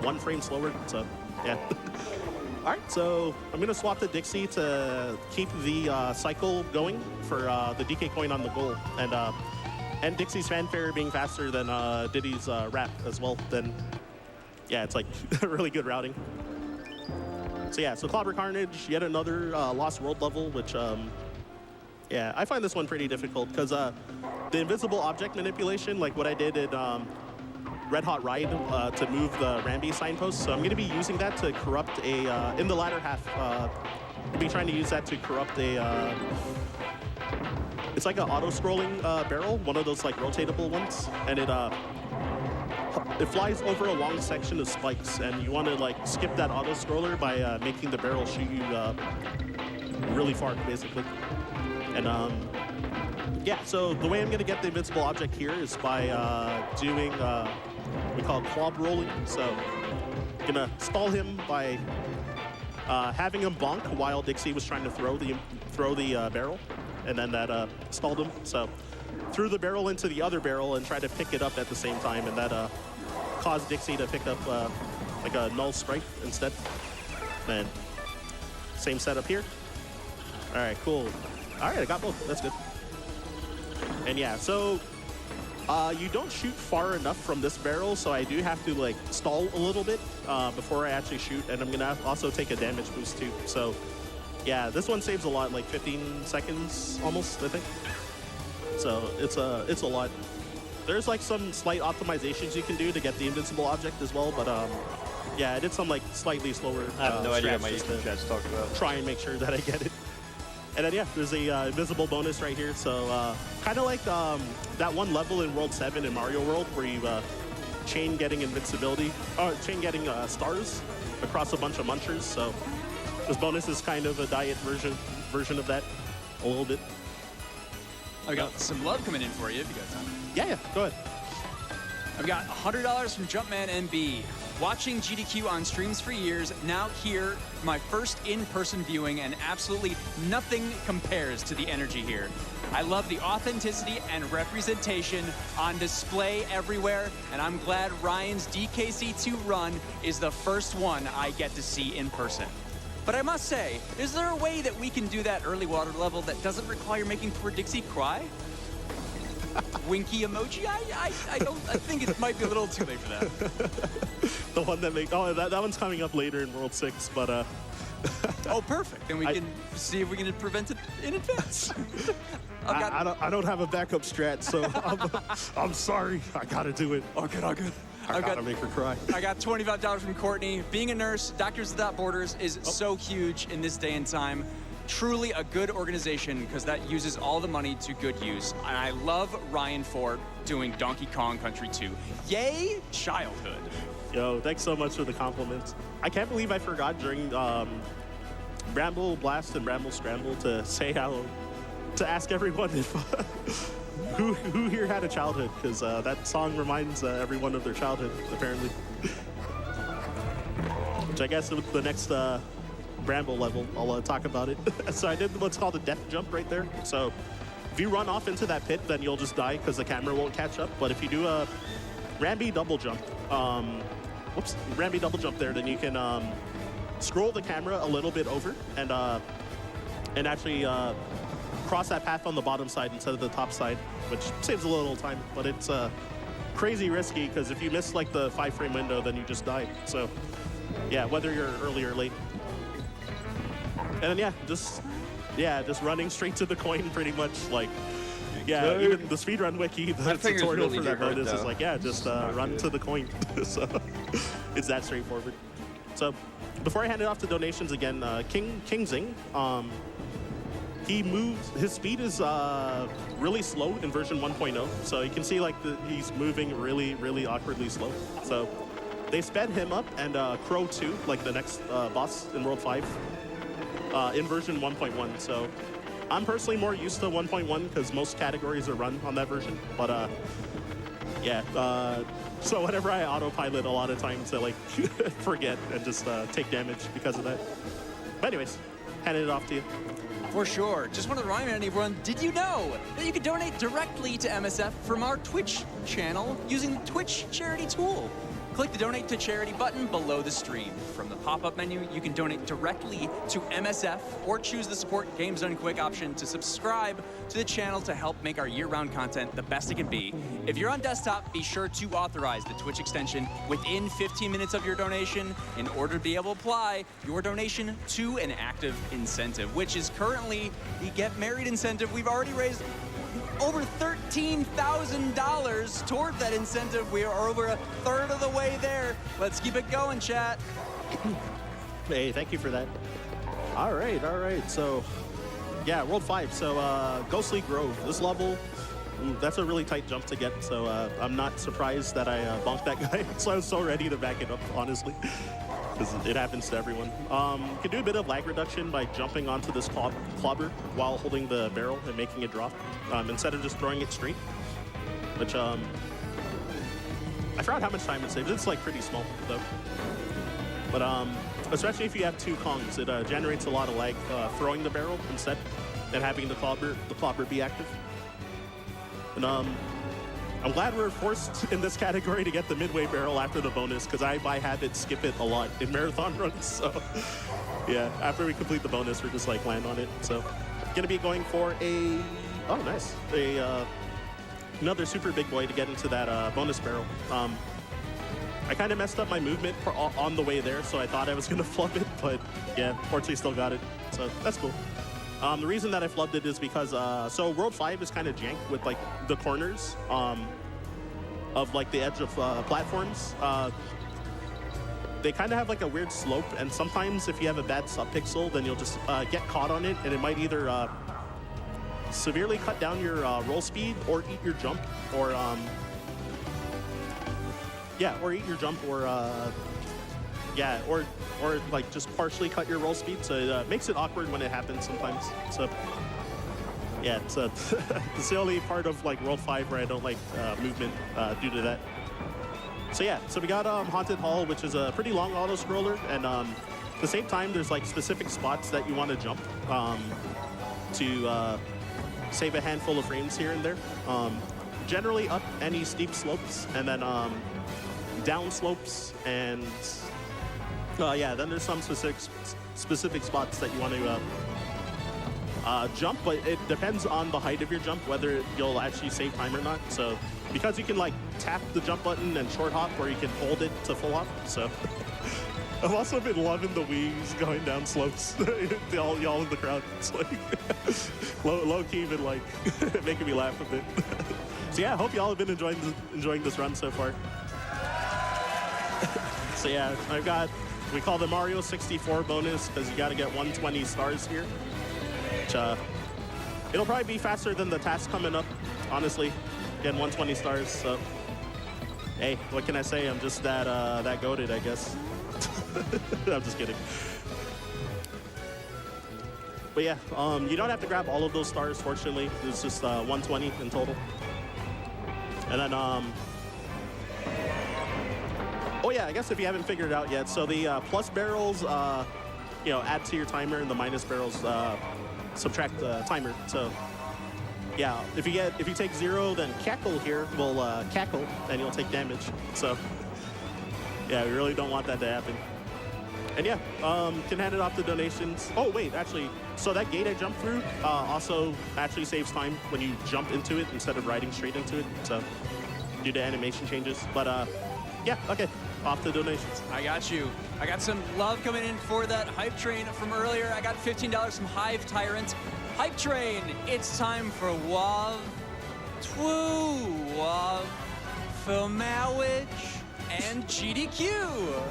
1 frame slower, so yeah. All right, so I'm gonna swap to Dixie to keep the cycle going for the DK coin on the goal, and Dixie's fanfare being faster than Diddy's rap as well. Then yeah, it's like really good routing. So yeah, so Clobber Carnage, yet another Lost World level, which yeah, I find this one pretty difficult because the invisible object manipulation, like what I did in Red Hot Ride to move the Ramby signpost. So I'm going to be using that to corrupt a, in the latter half, I'll be trying to use that to corrupt a, it's like an auto-scrolling barrel, one of those like rotatable ones, and it flies over a long section of spikes, and you want to like skip that auto-scroller by making the barrel shoot you really far, basically. And yeah, so the way I'm going to get the invincible object here is by doing we call it quad rolling. So I'm going to stall him by having him bonk while Dixie was trying to throw the barrel, and then that stalled him. So threw the barrel into the other barrel and tried to pick it up at the same time, and that caused Dixie to pick up like a null sprite instead. And same setup here. All right, cool. All right, I got both. That's good. And yeah, so you don't shoot far enough from this barrel, so I do have to like stall a little bit before I actually shoot, and I'm gonna also take a damage boost too. So yeah, this one saves a lot, like 15 seconds almost, I think. So it's a lot. There's like some slight optimizations you can do to get the invincible object as well, but yeah, I did some like slightly slower. I have no idea what my just YouTube chat's talking about. Try and make sure that I get it. And then yeah, there's a invisible bonus right here. So kind of like that one level in World 7 in Mario World where you chain getting invincibility, or chain getting stars across a bunch of munchers. So this bonus is kind of a diet version of that, a little bit. I got some love coming in for you if you got time. Yeah, go ahead. I've got $100 from Jumpman MB. Watching GDQ on streams for years, now here, my first in-person viewing, and absolutely nothing compares to the energy here. I love the authenticity and representation on display everywhere, and I'm glad Ryan's DKC2 run is the first one I get to see in person. But I must say, is there a way that we can do that early water level that doesn't require making poor Dixie cry? Winky emoji? I think it might be a little too late for that. The one that that one's coming up later in World 6, but oh, perfect. Then we can see if we can prevent it in advance. I don't have a backup strat, so I'm sorry. I gotta do it. All good, all good. I gotta make her cry. I got $25 from Courtney. Being a nurse, Doctors Without Borders is so huge in this day and time. truly a good organization because that uses all the money to good use. And I love Ryan Ford doing Donkey Kong Country 2. Yay, childhood. Yo, thanks so much for the compliments. I can't believe I forgot during Bramble Blast and Bramble Scramble to ask everyone if who here had a childhood, because that song reminds everyone of their childhood, apparently. Which I guess with the next Bramble level, I'll talk about it. So I did what's called a death jump right there. So if you run off into that pit, then you'll just die because the camera won't catch up. But if you do a Ramby double jump, Ramby double jump there, then you can scroll the camera a little bit over and actually cross that path on the bottom side instead of the top side, which saves a little time, but it's crazy risky because if you miss like the 5-frame window, then you just die. So yeah, whether you're early or late. And then just running straight to the coin pretty much. Like, yeah, even the speedrun wiki, the tutorial for that bonus is like, just run to the coin. So it's that straightforward. So before I hand it off to donations again, King Zing, he moves, his speed is really slow in version 1.0. So you can see like he's moving really, really awkwardly slow. So they sped him up, and Crow 2, like the next boss in World 5, in version 1.1. So I'm personally more used to 1.1 because most categories are run on that version. But so whenever I autopilot, a lot of times I like forget and just take damage because of that. But anyways, handing it off to you. For sure. Just want to remind everyone, did you know that you can donate directly to MSF from our Twitch channel using the Twitch charity tool? Click the donate to charity button below the stream. From the pop-up menu, you can donate directly to MSF or choose the support Games Done Quick option to subscribe to the channel to help make our year-round content the best it can be. If you're on desktop, be sure to authorize the Twitch extension within 15 minutes of your donation in order to be able to apply your donation to an active incentive, which is currently the Get Married incentive. We've already raised over $13,000 toward that incentive. We are over a third of the way there. Let's keep it going, chat. Hey, thank you for that. All right. So, yeah, World 5. So, Ghostly Grove. This level, that's a really tight jump to get. So, I'm not surprised that I bonked that guy. So I was so ready to back it up, honestly, because it happens to everyone. You can do a bit of lag reduction by jumping onto this clobber while holding the barrel and making it drop, instead of just throwing it straight, which I forgot how much time it saves. It's like pretty small though. But especially if you have two Kongs, it generates a lot of lag throwing the barrel instead and having the clobber be active. And I'm glad we're forced in this category to get the midway barrel after the bonus, because I, by habit, skip it a lot in marathon runs. So, yeah, after we complete the bonus, we're just like land on it. So, gonna be going for another super big boy to get into that bonus barrel. I kind of messed up my movement on the way there, so I thought I was gonna flub it, but yeah, fortunately still got it. So that's cool. The reason that I flubbed it is because, so World 5 is kind of jank with like the corners of like the edge of platforms. They kind of have like a weird slope, and sometimes if you have a bad subpixel, then you'll just get caught on it, and it might either severely cut down your roll speed or eat your jump, or eat your jump, or like just partially cut your roll speed. So it makes it awkward when it happens sometimes. So yeah, it's it's the only part of like World 5 where I don't like movement due to that. So yeah, so we got Haunted Hall, which is a pretty long auto scroller, and at the same time there's like specific spots that you want to jump to save a handful of frames here and there. Generally up any steep slopes, and then down slopes, and then there's some specific spots that you want to jump, but it depends on the height of your jump whether you'll actually save time or not. So because you can like tap the jump button and short hop, or you can hold it to full hop. So I've also been loving the wings going down slopes. y'all in the crowd, it's like low key been like making me laugh a bit. So yeah, I hope y'all have been enjoying this run so far. So yeah, we call the Mario 64 bonus because you got to get 120 stars here. which it'll probably be faster than the task coming up, honestly. Getting 120 stars, so hey, what can I say? I'm just that goated, I guess. I'm just kidding. But yeah, you don't have to grab all of those stars, fortunately. It's just 120 in total. And then, oh yeah, I guess if you haven't figured it out yet, so the plus barrels, you know, add to your timer, and the minus barrels subtract the timer. So yeah, if you take 0, then cackle here will cackle, and you'll take damage. So yeah, we really don't want that to happen. And yeah, can hand it off to donations. Oh wait, actually, so that gate I jumped through also actually saves time when you jump into it instead of riding straight into it. So due to animation changes. But yeah, okay, off to donations. I got you. I got some love coming in for that hype train from earlier. I got $15 from Hive Tyrant. Hype train, it's time for WAV, TWO, WAV, Filmowage, and GDQ.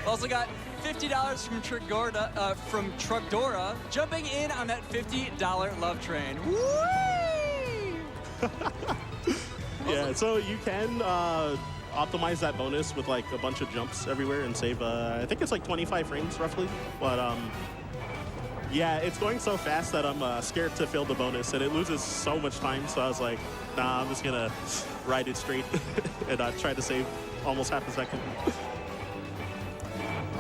Also got $50 from Trugdora, jumping in on that $50 love train. Whee! Yeah, so you can optimize that bonus with like a bunch of jumps everywhere and save, I think it's like 25 frames roughly. But yeah, it's going so fast that I'm scared to fail the bonus, and it loses so much time. So I was like, nah, I'm just gonna ride it straight and try to save almost half a second.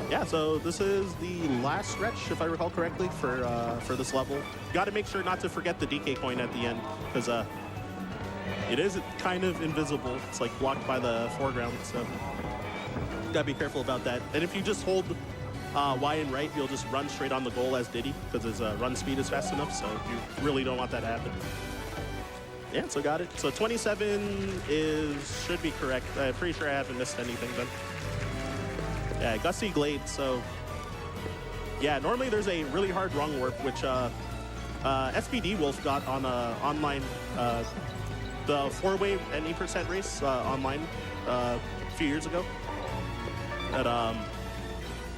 Yeah, so this is the last stretch, if I recall correctly, for this level. Got to make sure not to forget the DK coin at the end, because it is kind of invisible. It's like blocked by the foreground, so gotta be careful about that. And if you just hold Y and right, you'll just run straight on the goal as Diddy, because his run speed is fast enough, so you really don't want that to happen. Yeah, so got it. So 27 should be correct. I'm pretty sure I haven't missed anything then. Yeah, Gusty Glade, so yeah, normally there's a really hard rung warp, which SPD Wolf got on online, the 4-way any % race online a few years ago. And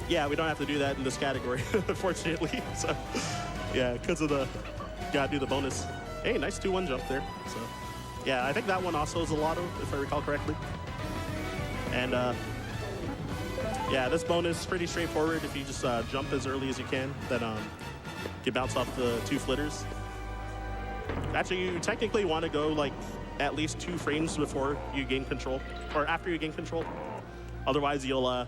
yeah, we don't have to do that in this category, unfortunately. So yeah, because of the, gotta do the bonus. Hey, nice 2-1 jump there. So yeah, I think that one also is a lotto, if I recall correctly. And yeah, this bonus is pretty straightforward. If you just jump as early as you can, then you bounce off the 2 flitters. Actually, you technically want to go like at least 2 frames before you gain control, or after you gain control. Otherwise, you'll,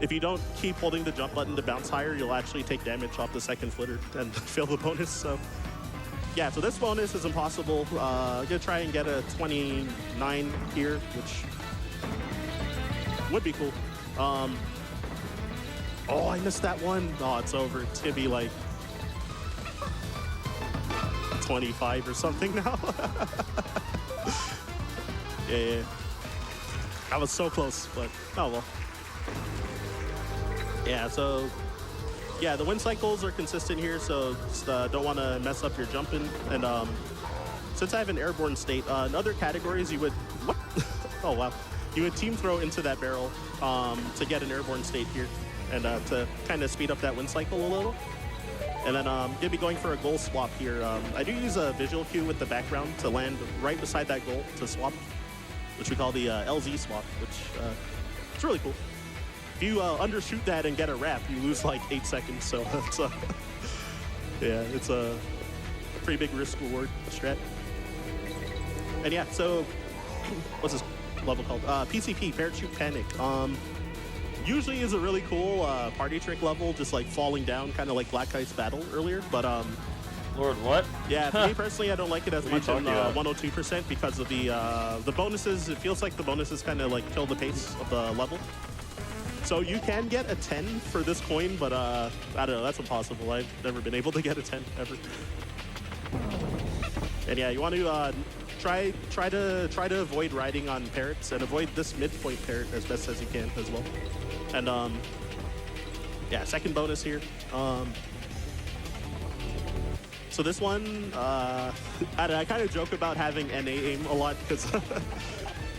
if you don't keep holding the jump button to bounce higher, you'll actually take damage off the 2nd flitter and fail the bonus. So yeah, so this bonus is impossible. I'm gonna try and get a 29 here, which would be cool. Oh, I missed that one. Oh, it's over. It's gonna be like 25 or something now. Yeah. I was so close, but oh well. Yeah, so yeah, the wind cycles are consistent here, so just don't want to mess up your jumping. And since I have an airborne state, in other categories you would, what? Oh wow. You would team throw into that barrel to get an airborne state here, and to kind of speed up that wind cycle a little. And then gonna be going for a goal swap here. I do use a visual cue with the background to land right beside that goal to swap, which we call the LZ swap, which it's really cool. If you undershoot that and get a wrap, you lose like 8 seconds. So it's yeah, it's a pretty big risk reward strat. And yeah, so what's this level called? PCP, Parachute Panic. Usually is a really cool party trick level, just like falling down, kind of like Black Ice Battle earlier. But Lord, what? Yeah, for me personally, I don't like it as much in about? 102% because of the bonuses. It feels like the bonuses kind of like kill the pace of the level. So you can get a 10 for this coin, but I don't know, that's impossible. I've never been able to get a 10 ever. And yeah, you want to try to avoid riding on parrots and avoid this midpoint parrot as best as you can as well. And yeah, second bonus here. So this one, I kind of joke about having NA aim a lot because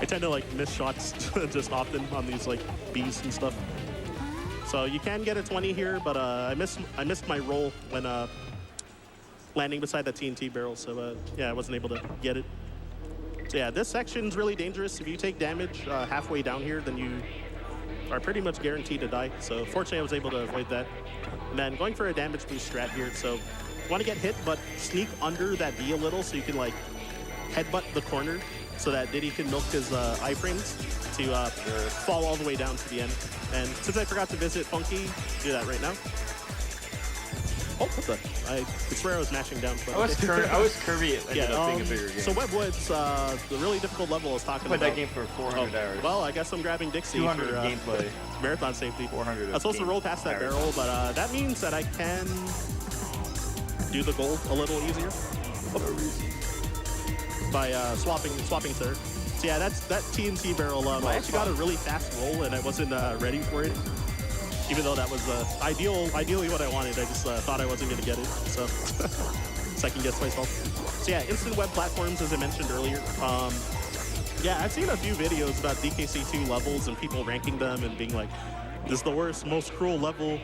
I tend to like miss shots just often on these like Bs and stuff. So you can get a 20 here, but I missed my roll when landing beside the TNT barrel, so yeah, I wasn't able to get it. So yeah, this section's really dangerous. If you take damage halfway down here, then you are pretty much guaranteed to die. So fortunately, I was able to avoid that. And then going for a damage boost strat here. So want to get hit, but sneak under that D a little so you can like headbutt the corner so that Diddy can milk his iframes to fall all the way down to the end. And since I forgot to visit Funky, do that right now. Oh, what the? I swear I was mashing down. But I was Kirby. It ended up being a bigger game. So Webwood's the really difficult level I was talking about. Played that game for 400 hours. Well, I guess I'm grabbing Dixie 200 for gameplay. Marathon safety. 400. I was supposed to roll past that barrel, but that means that I can do the goal a little easier by swapping there. So yeah, that TNT barrel. I actually got a really fast roll, and I wasn't ready for it. Even though that was ideally what I wanted, I just thought I wasn't going to get it. So second guess myself. So yeah, instant web platforms, as I mentioned earlier. Yeah, I've seen a few videos about DKC2 levels and people ranking them and being like, this is the worst, most cruel level.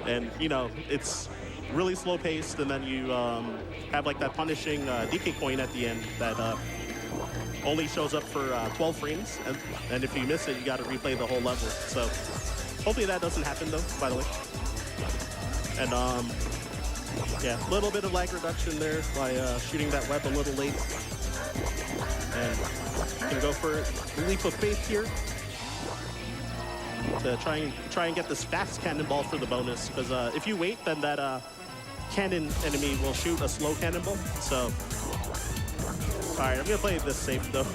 And, you know, it's really slow paced. And then you have like that punishing DK coin at the end that only shows up for 12 frames. And if you miss it, you got to replay the whole level. So hopefully that doesn't happen though, by the way. And yeah, a little bit of lag reduction there by shooting that web a little late. And you can go for a leap of faith here to try and get this fast cannonball for the bonus. Because if you wait, then that cannon enemy will shoot a slow cannonball. So, all right, I'm gonna play this safe though.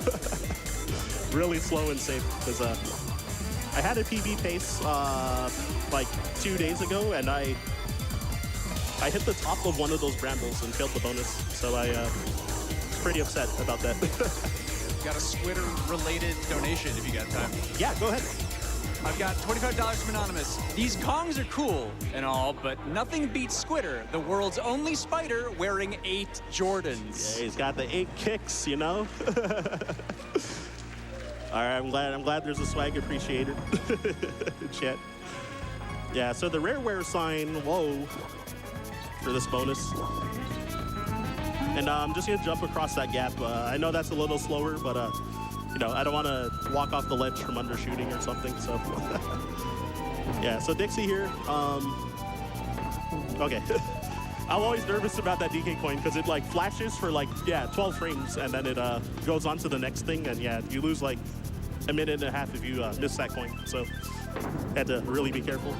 Really slow and safe because I had a PB pace like 2 days ago, and I hit the top of one of those brambles and failed the bonus. So I was pretty upset about that. Got a Squitter-related donation if you got time. Yeah, go ahead. I've got $25 from Anonymous. These Kongs are cool and all, but nothing beats Squitter, the world's only spider wearing 8 Jordans. Yeah, he's got the 8 kicks, you know? All right, I'm glad there's a swag appreciator in chat. Yeah, so the rareware sign, whoa, for this bonus. And I'm just gonna jump across that gap. I know that's a little slower, but you know, I don't want to walk off the ledge from undershooting or something. So yeah, so Dixie here. Okay. I'm always nervous about that DK coin because it like flashes for like 12 frames and then it goes on to the next thing, and yeah, you lose like a minute and a half if you miss that coin. So had to really be careful.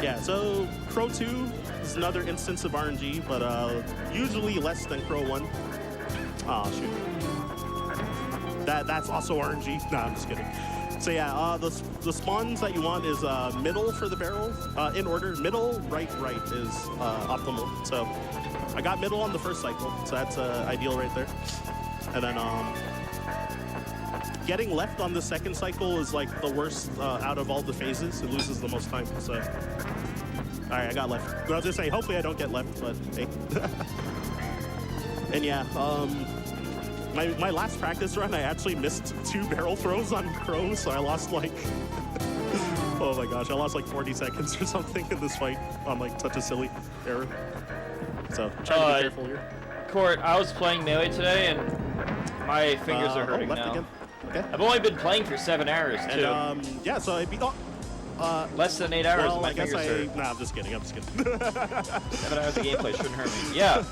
Yeah, so Crow 2 is another instance of RNG, but usually less than Crow 1. Oh shoot. That's also RNG. Nah, I'm just kidding. So yeah, the spawns that you want is middle for the barrel, in order. Middle, right is optimal. So I got middle on the first cycle, so that's ideal right there. And then getting left on the second cycle is like the worst out of all the phases. It loses the most time. So all right, I got left. I was just saying, hopefully I don't get left, but hey. And yeah, my last practice run, I actually missed 2 barrel throws on Crow, so I lost like, oh my gosh, I lost like 40 seconds or something in this fight on like such a silly error. So try to be careful here. Court, I was playing Melee today, and my fingers are hurting left now. again. Okay. I've only been playing for 7 hours, too. And yeah, so I beat less than 8 hours, well, my I guess fingers hurt. Nah, I'm just kidding. 7 hours of gameplay shouldn't hurt me. Yeah.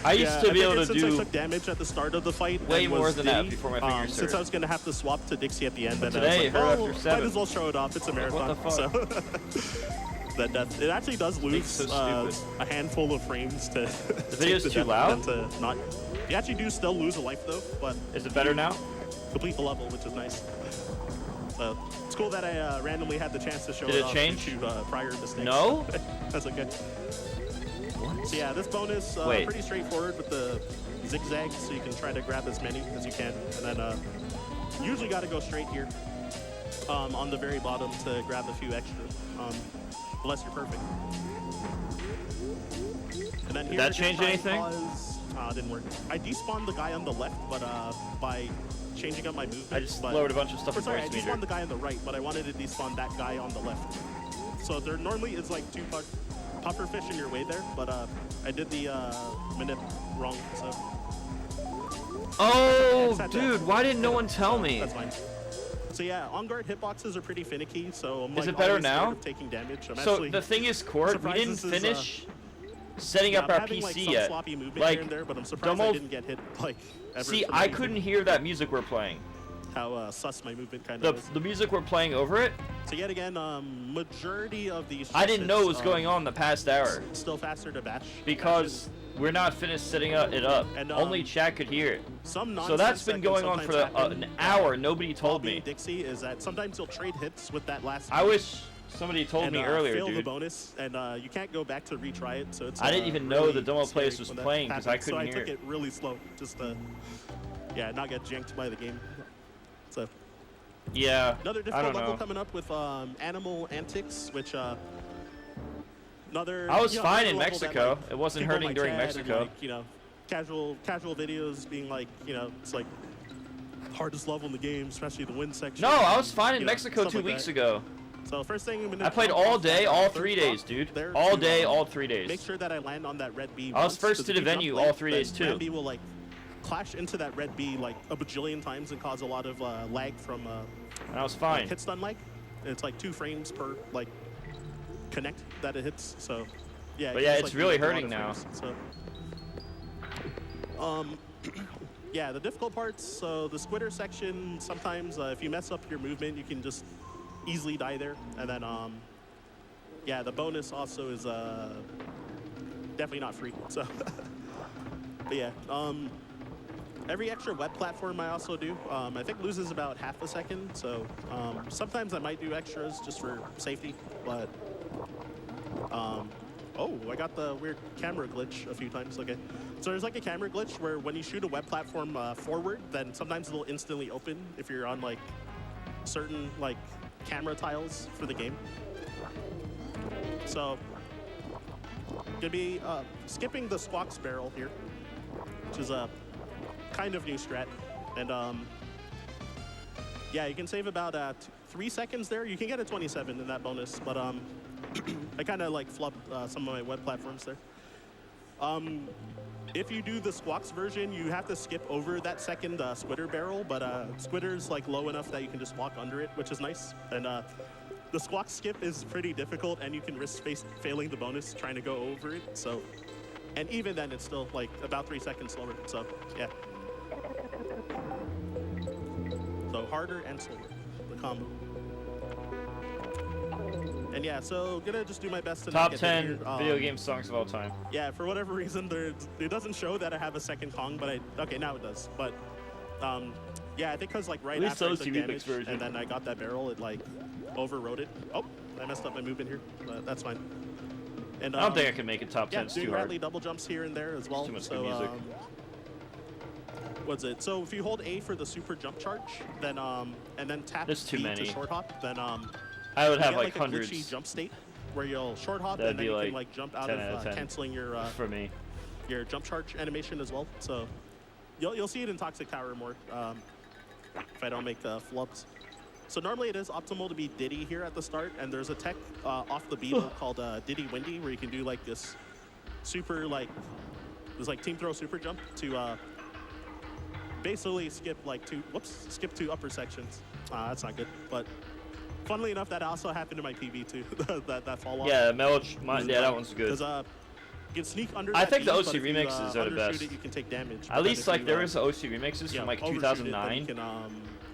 I used to be able to since do I took damage at the start of the fight. way and more was than Diddy, that before my fingers since hurt. I was going to have to swap to Dixie at the end, then Today, I was like, after 7. might as well show it off. It's a marathon. What the fuck? So it actually does lose so a handful of frames to. The video's too loud? To not. You actually do still lose a life though, but. Is it better now? Complete the level, which is nice. So it's cool that I randomly had the chance to show Did it it off change? due to prior mistakes. No? That's okay. So yeah, this bonus pretty straightforward with the zigzags, so you can try to grab as many as you can, and then usually got to go straight here on the very bottom to grab a few extra, unless you're perfect. And then Did that change anything? Didn't work. I despawned the guy on the left, but by changing up my movement. I just lowered a bunch of stuff in Sorry, I voice meter. despawned the guy on the right, but I wanted to despawn that guy on the left. So there normally is like 2 pufferfish in your way there, but I did the minute wrong, so. Oh, dude, why didn't no one tell me? That's fine. So yeah, on-guard hitboxes are pretty finicky, so I'm Is like it better always scared now? of taking damage. I'm So actually the thing is, Court, we surprised didn't this is, finish setting up I'm our having, like, PC some yet. sloppy movement Like, here and there, but I'm surprised Domo, I didn't get hit like ever. see, for I that couldn't reason. hear that music we're playing. How sus my movement kind of is. The music we're playing over it, So yet again, majority of these. I didn't know it was stresses, going on the past hour. Still faster to bash. Because we're not finished setting it up. And, Only chat could hear it. Some So that's nonsense been that can going on for sometimes happen, an hour. Nobody while told being me. Dixie is that sometimes you'll trade hits with that last. I hit wish somebody told and, me earlier, fail the dude. bonus, and you can't go back to retry it. So it's. I didn't even know really the demo scary place was when that playing 'cause I happens. couldn't so hear I took it. it really slow, just to, yeah, not get janked by the game. So. Yeah. Another I difficult don't level know. coming up with Animal Antics, which another. I was fine another in level that, Mexico. like, It wasn't people hurting might during chat and, Mexico. like, casual videos being like, it's like hardest level in the game, especially the win section. No, I was fine in you know, Mexico stuff 2 like weeks that. ago. So first thing I'm gonna I played jump all off day, that all third 3 drop days, dude. there All to, day, all 3 days. Make sure that I land on that red B. I was once, first 'cause to if the you jump venue late, all 3 then days, too. Red B will like clash into that red B like a bajillion times and cause a lot of lag from. And I was fine. Hit stun lag. It's like 2 frames per like connect that it hits. So yeah. But it yeah, just, it's like, really uses a lot hurting of now. frames, so. Yeah, the difficult parts. So the squitter section. Sometimes if you mess up your movement, you can just easily die there. And then yeah, the bonus also is definitely not free. So. But yeah. Every extra web platform I also do, I think loses about half a second. So sometimes I might do extras just for safety, but oh, I got the weird camera glitch a few times. Okay, so there's like a camera glitch where when you shoot a web platform forward, then sometimes it'll instantly open if you're on like certain like camera tiles for the game. So gonna be skipping the squawks barrel here, which is a kind of new strat, and yeah, you can save about 3 seconds there. You can get a 27 in that bonus, but I kind of like flubbed some of my web platforms there. If you do the squawks version, you have to skip over that second squitter barrel, but squitter's like low enough that you can just walk under it, which is nice. And the squawk skip is pretty difficult, and you can risk failing the bonus trying to go over it. So, and even then, it's still like about 3 seconds slower. So yeah. So harder and slower, the combo. And yeah, so gonna just do my best to not Top get 10 hit here. video game songs of all time. Yeah, for whatever reason, it doesn't show that I have a second Kong, but okay, now it does. But yeah, I think because like right At least after I those took two damage, remix version. and then I got that barrel, it like overrode it. Oh, I messed up my movement here, but that's fine. And I don't think I can make it top 10. Yeah, It's doing too hard. Rattly double jumps here and there as well. too much so, good music. What's it? So if you hold A for the super jump charge, then and then tap There's too B many. to short hop, then I would you have get, like a hundreds. glitchy jump state where you'll short hop That'd and then be you like can like jump out 10 out of of 10 canceling your for me. your jump charge animation as well. So you'll see it in Toxic Tower more if I don't make flubs. So normally it is optimal to be Diddy here at the start, and there's a tech off the beetle called Diddy Windy where you can do like this super like team throw super jump to basically skip two upper sections. That's not good, but funnily enough, that also happened to my PB too. that fall off. Yeah, that one's good. Because you can sneak under. I that think the beam, OC but if you, remixes are the undershoot best. It, you can take damage. But At then least if like you, there is OC remixes yeah, from like overshoot it, then 2009. you can,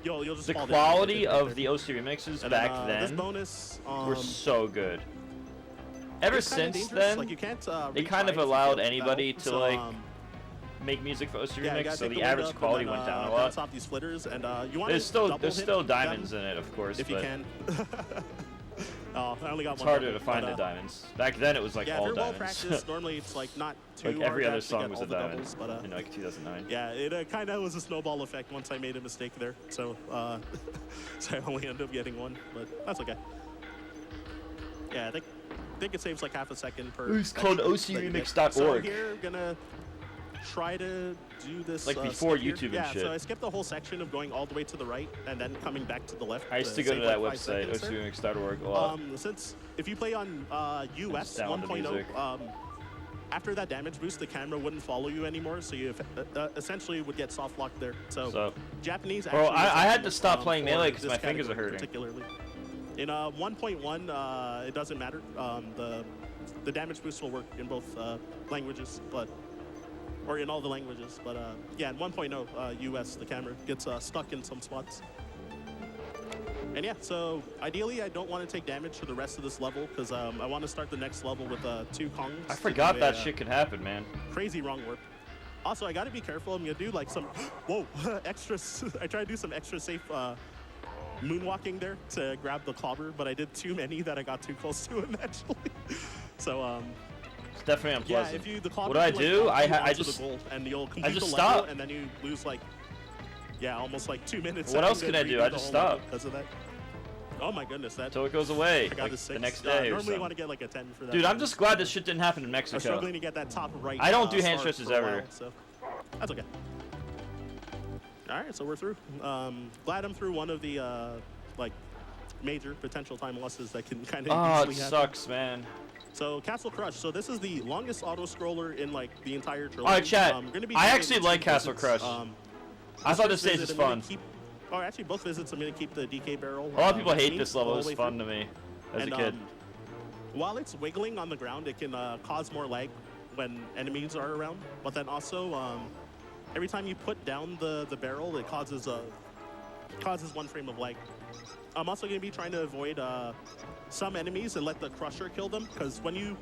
you'll just The fall down quality right of there. the OC remixes And back this then bonus, were so good. Ever it's kinda since dangerous, then, like you can't, they kind retry of if you allowed fail anybody battle. to So, like make music for OC yeah, you remix, gotta so take the wind average up and quality then, went down a bounce lot. off these flitters, and you want There's to still double hit diamonds them in it, of course, if you but can. Oh, I only got it's one. harder double, to find but, the diamonds. Back then, it was like yeah, if all you're well diamonds. practiced, normally it's like not too Like every hard other to song get was all a the diamond doubles, but, in like 2009. yeah, it kind of was a snowball effect once I made a mistake there. So, so I only ended up getting one, but that's okay. Yeah, I think it saves like half a second per. It's called section that you get. So OCRemix.org. here, try to do this. Like before skip here. YouTube and yeah, shit. so I skipped the whole section of going all the way to the right and then coming back to the left. I used to go save, to that like, 5 website, seconds there. OCMix.org, a lot. Since if you play on US download the 1.0, music. after that damage boost, the camera wouldn't follow you anymore, so you essentially would get soft locked there. So Japanese. Bro, actually I had is to stop optimal playing for Melee because this my fingers are category hurting. Particularly in 1.1, it doesn't matter. The damage boost will work in both languages, or in all the languages. But yeah, in 1.0 US, the camera gets stuck in some spots. And yeah, so ideally, I don't want to take damage for the rest of this level because I want to start the next level with 2 Kongs. I forgot that shit could happen, man. Crazy wrong warp. Also, I got to be careful. I'm gonna do like some extra. I try to do some extra safe moonwalking there to grab the clobber, but I did too many that I got too close to him actually. So it's definitely unpleasant. Yeah, if you the clobber. What do I do? I just just the goal, and you'll complete just the level, stop. and then you lose like almost like 2 minutes. What I else think, can I to do? redo I the just whole level stop. because of that. Oh my goodness, that. Until it goes away, I got like the the 6. next day or Normally, you something. want to get like a 10 for that. Dude, I'm just glad this shit didn't happen in I'm Mexico. struggling to get that top right. I don't do hand start stretches for a ever. while, so that's okay. All right, so we're through. Glad I'm through one of the like major potential time losses that can kind of Oh, it easily happen. sucks, man. So Castle Crush. So this is the longest auto scroller in like the entire trilogy. Alright, chat. Gonna be I doing actually 2 like Castle visits. Crush. I This thought first this stage visit, is I'm gonna fun. Actually, both visits I'm gonna keep the DK barrel. A lot of people with hate me this the level. whole It's way fun through. to me as And, a kid. While it's wiggling on the ground, it can cause more lag when enemies are around. But then also, every time you put down the barrel, it causes 1 frame of lag. I'm also going to be trying to avoid some enemies and let the crusher kill them, because when you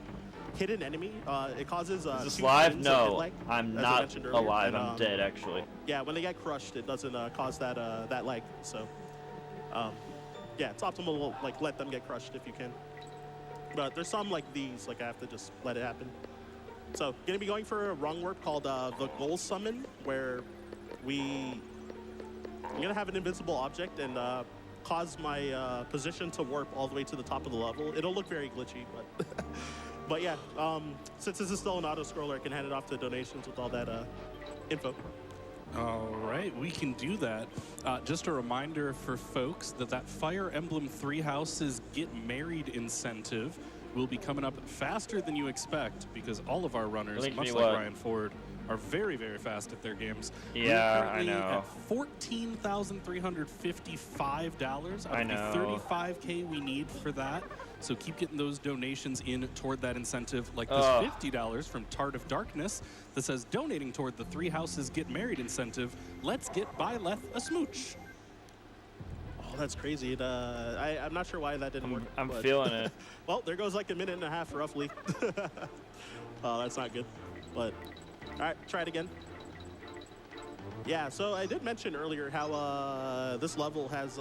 hit an enemy, it causes Is this 2 live? frames of hit No, lag, I'm as I not mentioned earlier. alive. And, I'm dead, actually. Yeah, when they get crushed, it doesn't cause that that lag. So, yeah, it's optimal to like let them get crushed if you can. But there's some like these, like I have to just let it happen. So, gonna be going for a wrong warp called the Goal Summon, where I'm gonna have an invisible object and cause my position to warp all the way to the top of the level. It'll look very glitchy, but but yeah, since this is still an auto scroller, I can hand it off to donations with all that info. All right, we can do that. Just a reminder for folks that Fire Emblem 3 Houses Get Married incentive will be coming up faster than you expect because all of our runners, Link much me like what? Ryan Ford, are very, very fast at their games. Yeah, We're currently I know. at $14,355 out I of know. the $35K we need for that. So keep getting those donations in toward that incentive, like this Ugh. $50 from Tart of Darkness that says donating toward the 3 Houses Get Married incentive. Let's get Byleth a smooch. Oh, that's crazy. I'm not sure why that didn't work. I'm but- feeling it. Well, there goes like a minute and a half roughly. Oh, that's not good. But all right, try it again. Yeah, so I did mention earlier how this level has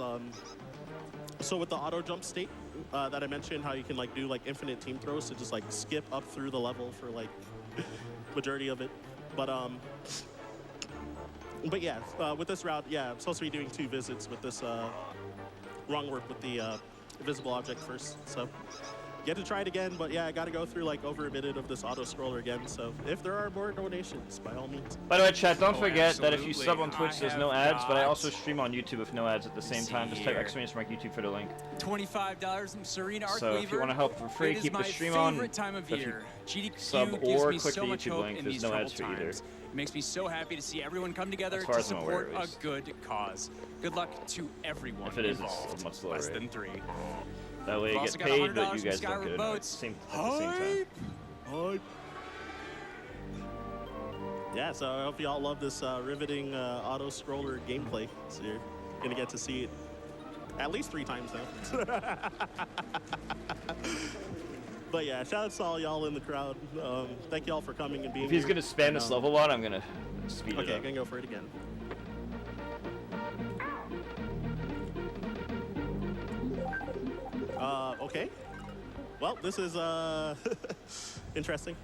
so with the auto jump state that I mentioned, how you can like do like infinite team throws to just like skip up through the level for like majority of it. But yeah, with this route, yeah, I'm supposed to be doing 2 visits with this wrong work with the invisible object first. So get to try it again, but yeah, I got to go through like over a minute of this auto scroller again. So if there are more donations, by all means. By the way, chat, don't Oh, forget that if you absolutely. sub on Twitch, there's no I ads, but I have also stream on YouTube with no ads at the same time. Just type here. exclamation mark YouTube for the link. $25 from Serena Arcweaver. So if you want to help for free, It is keep the my stream on. favorite time of So if you year. GDQ sub gives or me click so the much YouTube hope link, in there's these no troubled ads for either. times. It makes me so happy to see everyone come together As far to as I'm aware, support at a least. good cause. Good luck to everyone If it is, involved. it's a much lower Less rate. than 3. That way We've you also get got paid, but $100 you from guys don't Skyward get it at the Boats. same time. Hype. Yeah, so I hope y'all love this riveting auto scroller gameplay. So you're gonna get to see it at least 3 times now. But yeah, shout out to all y'all in the crowd. Thank y'all for coming and being If he's here. gonna spam And, this level one, I'm gonna speed okay, it I'm up. gonna go for it again. Okay. Well, this is interesting.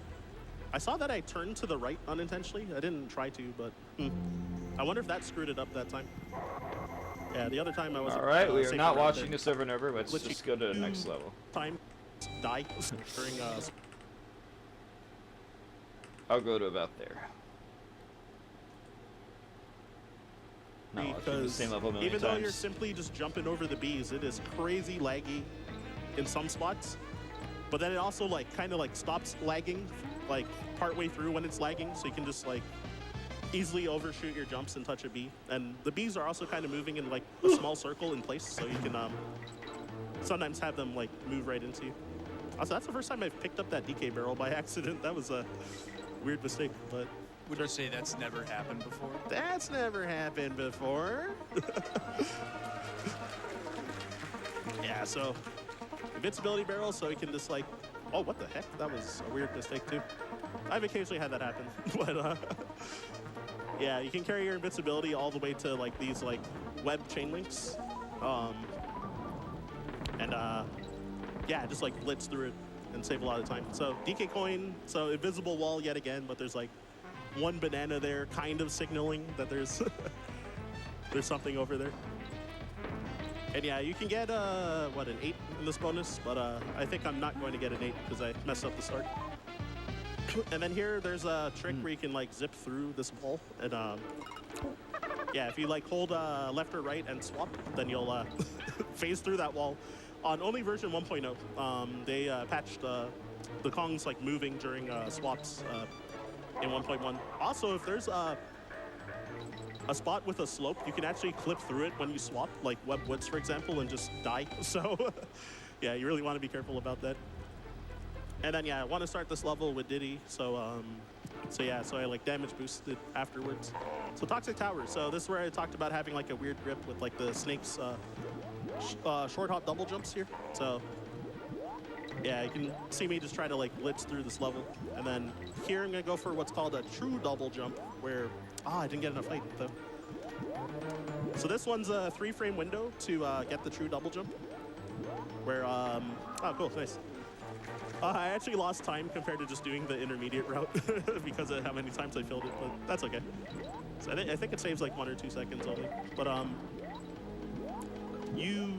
I saw that I turned to the right unintentionally. I didn't try to, but I wonder if that screwed it up that time. Yeah, the other time I wasn't. All right, we are safe not around watching there. this over and over. Let's Glitchy just go to the next level. Time die during I'll go to about there. No, it's the because same level a million even though times. you're simply just jumping over the bees, it is crazy laggy in some spots. But then it also like kind of like stops lagging like partway through when it's lagging, so you can just like easily overshoot your jumps and touch a bee. And the bees are also kind of moving in like a small circle in place, so you can sometimes have them like move right into you. Also, that's the first time I've picked up that DK barrel by accident. That was a weird mistake, but. Would you say that's never happened before? That's never happened before. Yeah, so invincibility barrel, so you can just like, oh, what the heck? That was a weird mistake too. I've occasionally had that happen, but yeah, you can carry your invincibility all the way to like these like web chain links, and yeah, just like blitz through it and save a lot of time. So DK coin, so invisible wall yet again, but there's like one banana there, kind of signaling that there's there's something over there. And yeah, you can get what, an 8 in this bonus, but I think I'm not going to get an 8 because I messed up the start. And then here, there's a trick where you can like zip through this wall, and yeah, if you like hold left or right and swap, then you'll phase through that wall. On only version 1.0, they patched the Kongs like moving during swaps. In 1.1. Also, if there's a spot with a slope, you can actually clip through it when you swap, like Web Woods, for example, and just die. So, yeah, you really want to be careful about that. And then, yeah, I want to start this level with Diddy, so yeah, so I like damage boosted afterwards. So Toxic Tower. So this is where I talked about having like a weird grip with like the snake's short hop double jumps here. So. Yeah, you can see me just try to like blitz through this level. And then here I'm gonna go for what's called a true double jump where, I didn't get enough height though. So this one's a 3-frame window to get the true double jump. Where, oh cool, nice. I actually lost time compared to just doing the intermediate route because of how many times I failed it, but that's okay. So I think it saves like 1 or 2 seconds only. But you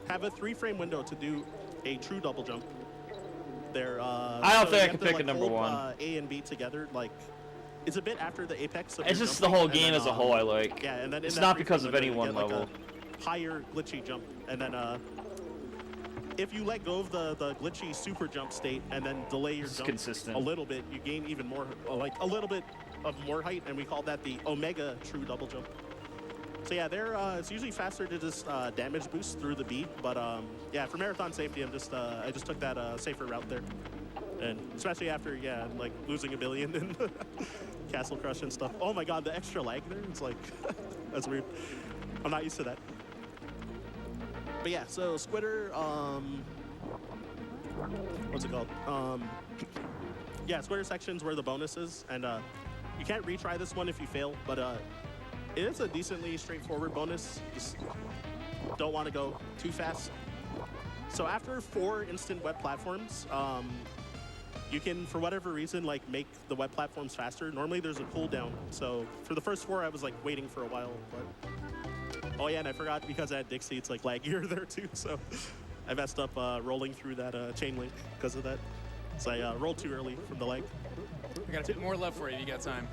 have a 3-frame window to do a true double jump. There. I don't think I can pick a number one. A and B together, like, it's a bit after the apex. Of It's your just the jumping, whole and game then, as a whole I like. Yeah, and then it's in not that because of any window, you one get, like, level. a higher glitchy jump, and then if you let go of the glitchy super jump state and then delay your jump consistent. a little bit, you gain even more, like a little bit of more height, and we call that the Omega true double jump. So yeah, it's usually faster to just damage boost through the B, but yeah, for marathon safety, I just took that safer route there, and especially after like losing 1 billion in Castle Crush and stuff. Oh my God, the extra lag there, it's like that's weird. I'm not used to that. But yeah, so Squitter, what's it called? Yeah, Squitter section's where the bonus is, and you can't retry this one if you fail, but it is a decently straightforward bonus. Just don't want to go too fast. So after 4 instant web platforms, you can, for whatever reason, like make the web platforms faster. Normally there's a cooldown. So for the first 4, I was like waiting for a while. But oh yeah, and I forgot because I had Dixie, it's like laggier there too. So I messed up rolling through that chain link because of that. So I rolled too early from the lag. I got a bit more love for you if you got time.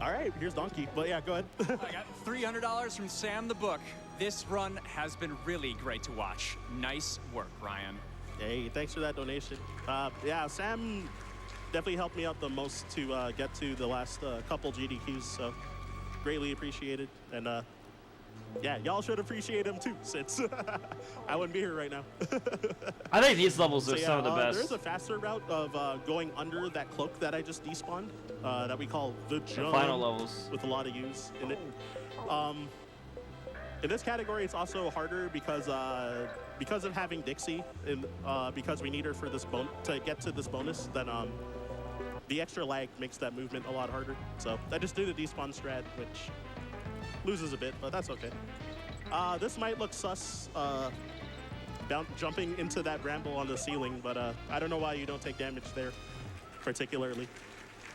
All right, here's Donkey. But yeah, go ahead. I got $300 from Sam the Book. This run has been really great to watch. Nice work, Ryan. Hey, thanks for that donation. Yeah, Sam definitely helped me out the most to get to the last couple GDQs, so greatly appreciated. And yeah, y'all should appreciate him too, since I wouldn't be here right now. I think these levels are So, yeah, some of the best. There's a faster route of going under that cloak that I just despawned that we call the jump. final levels. With a lot of U's in it. In this category, it's also harder because of having Dixie, and because we need her for this to get to this bonus, then the extra lag makes that movement a lot harder. So I just do the despawn strat, which loses a bit, but that's okay. This might look sus, jumping into that bramble on the ceiling, but I don't know why you don't take damage there, particularly.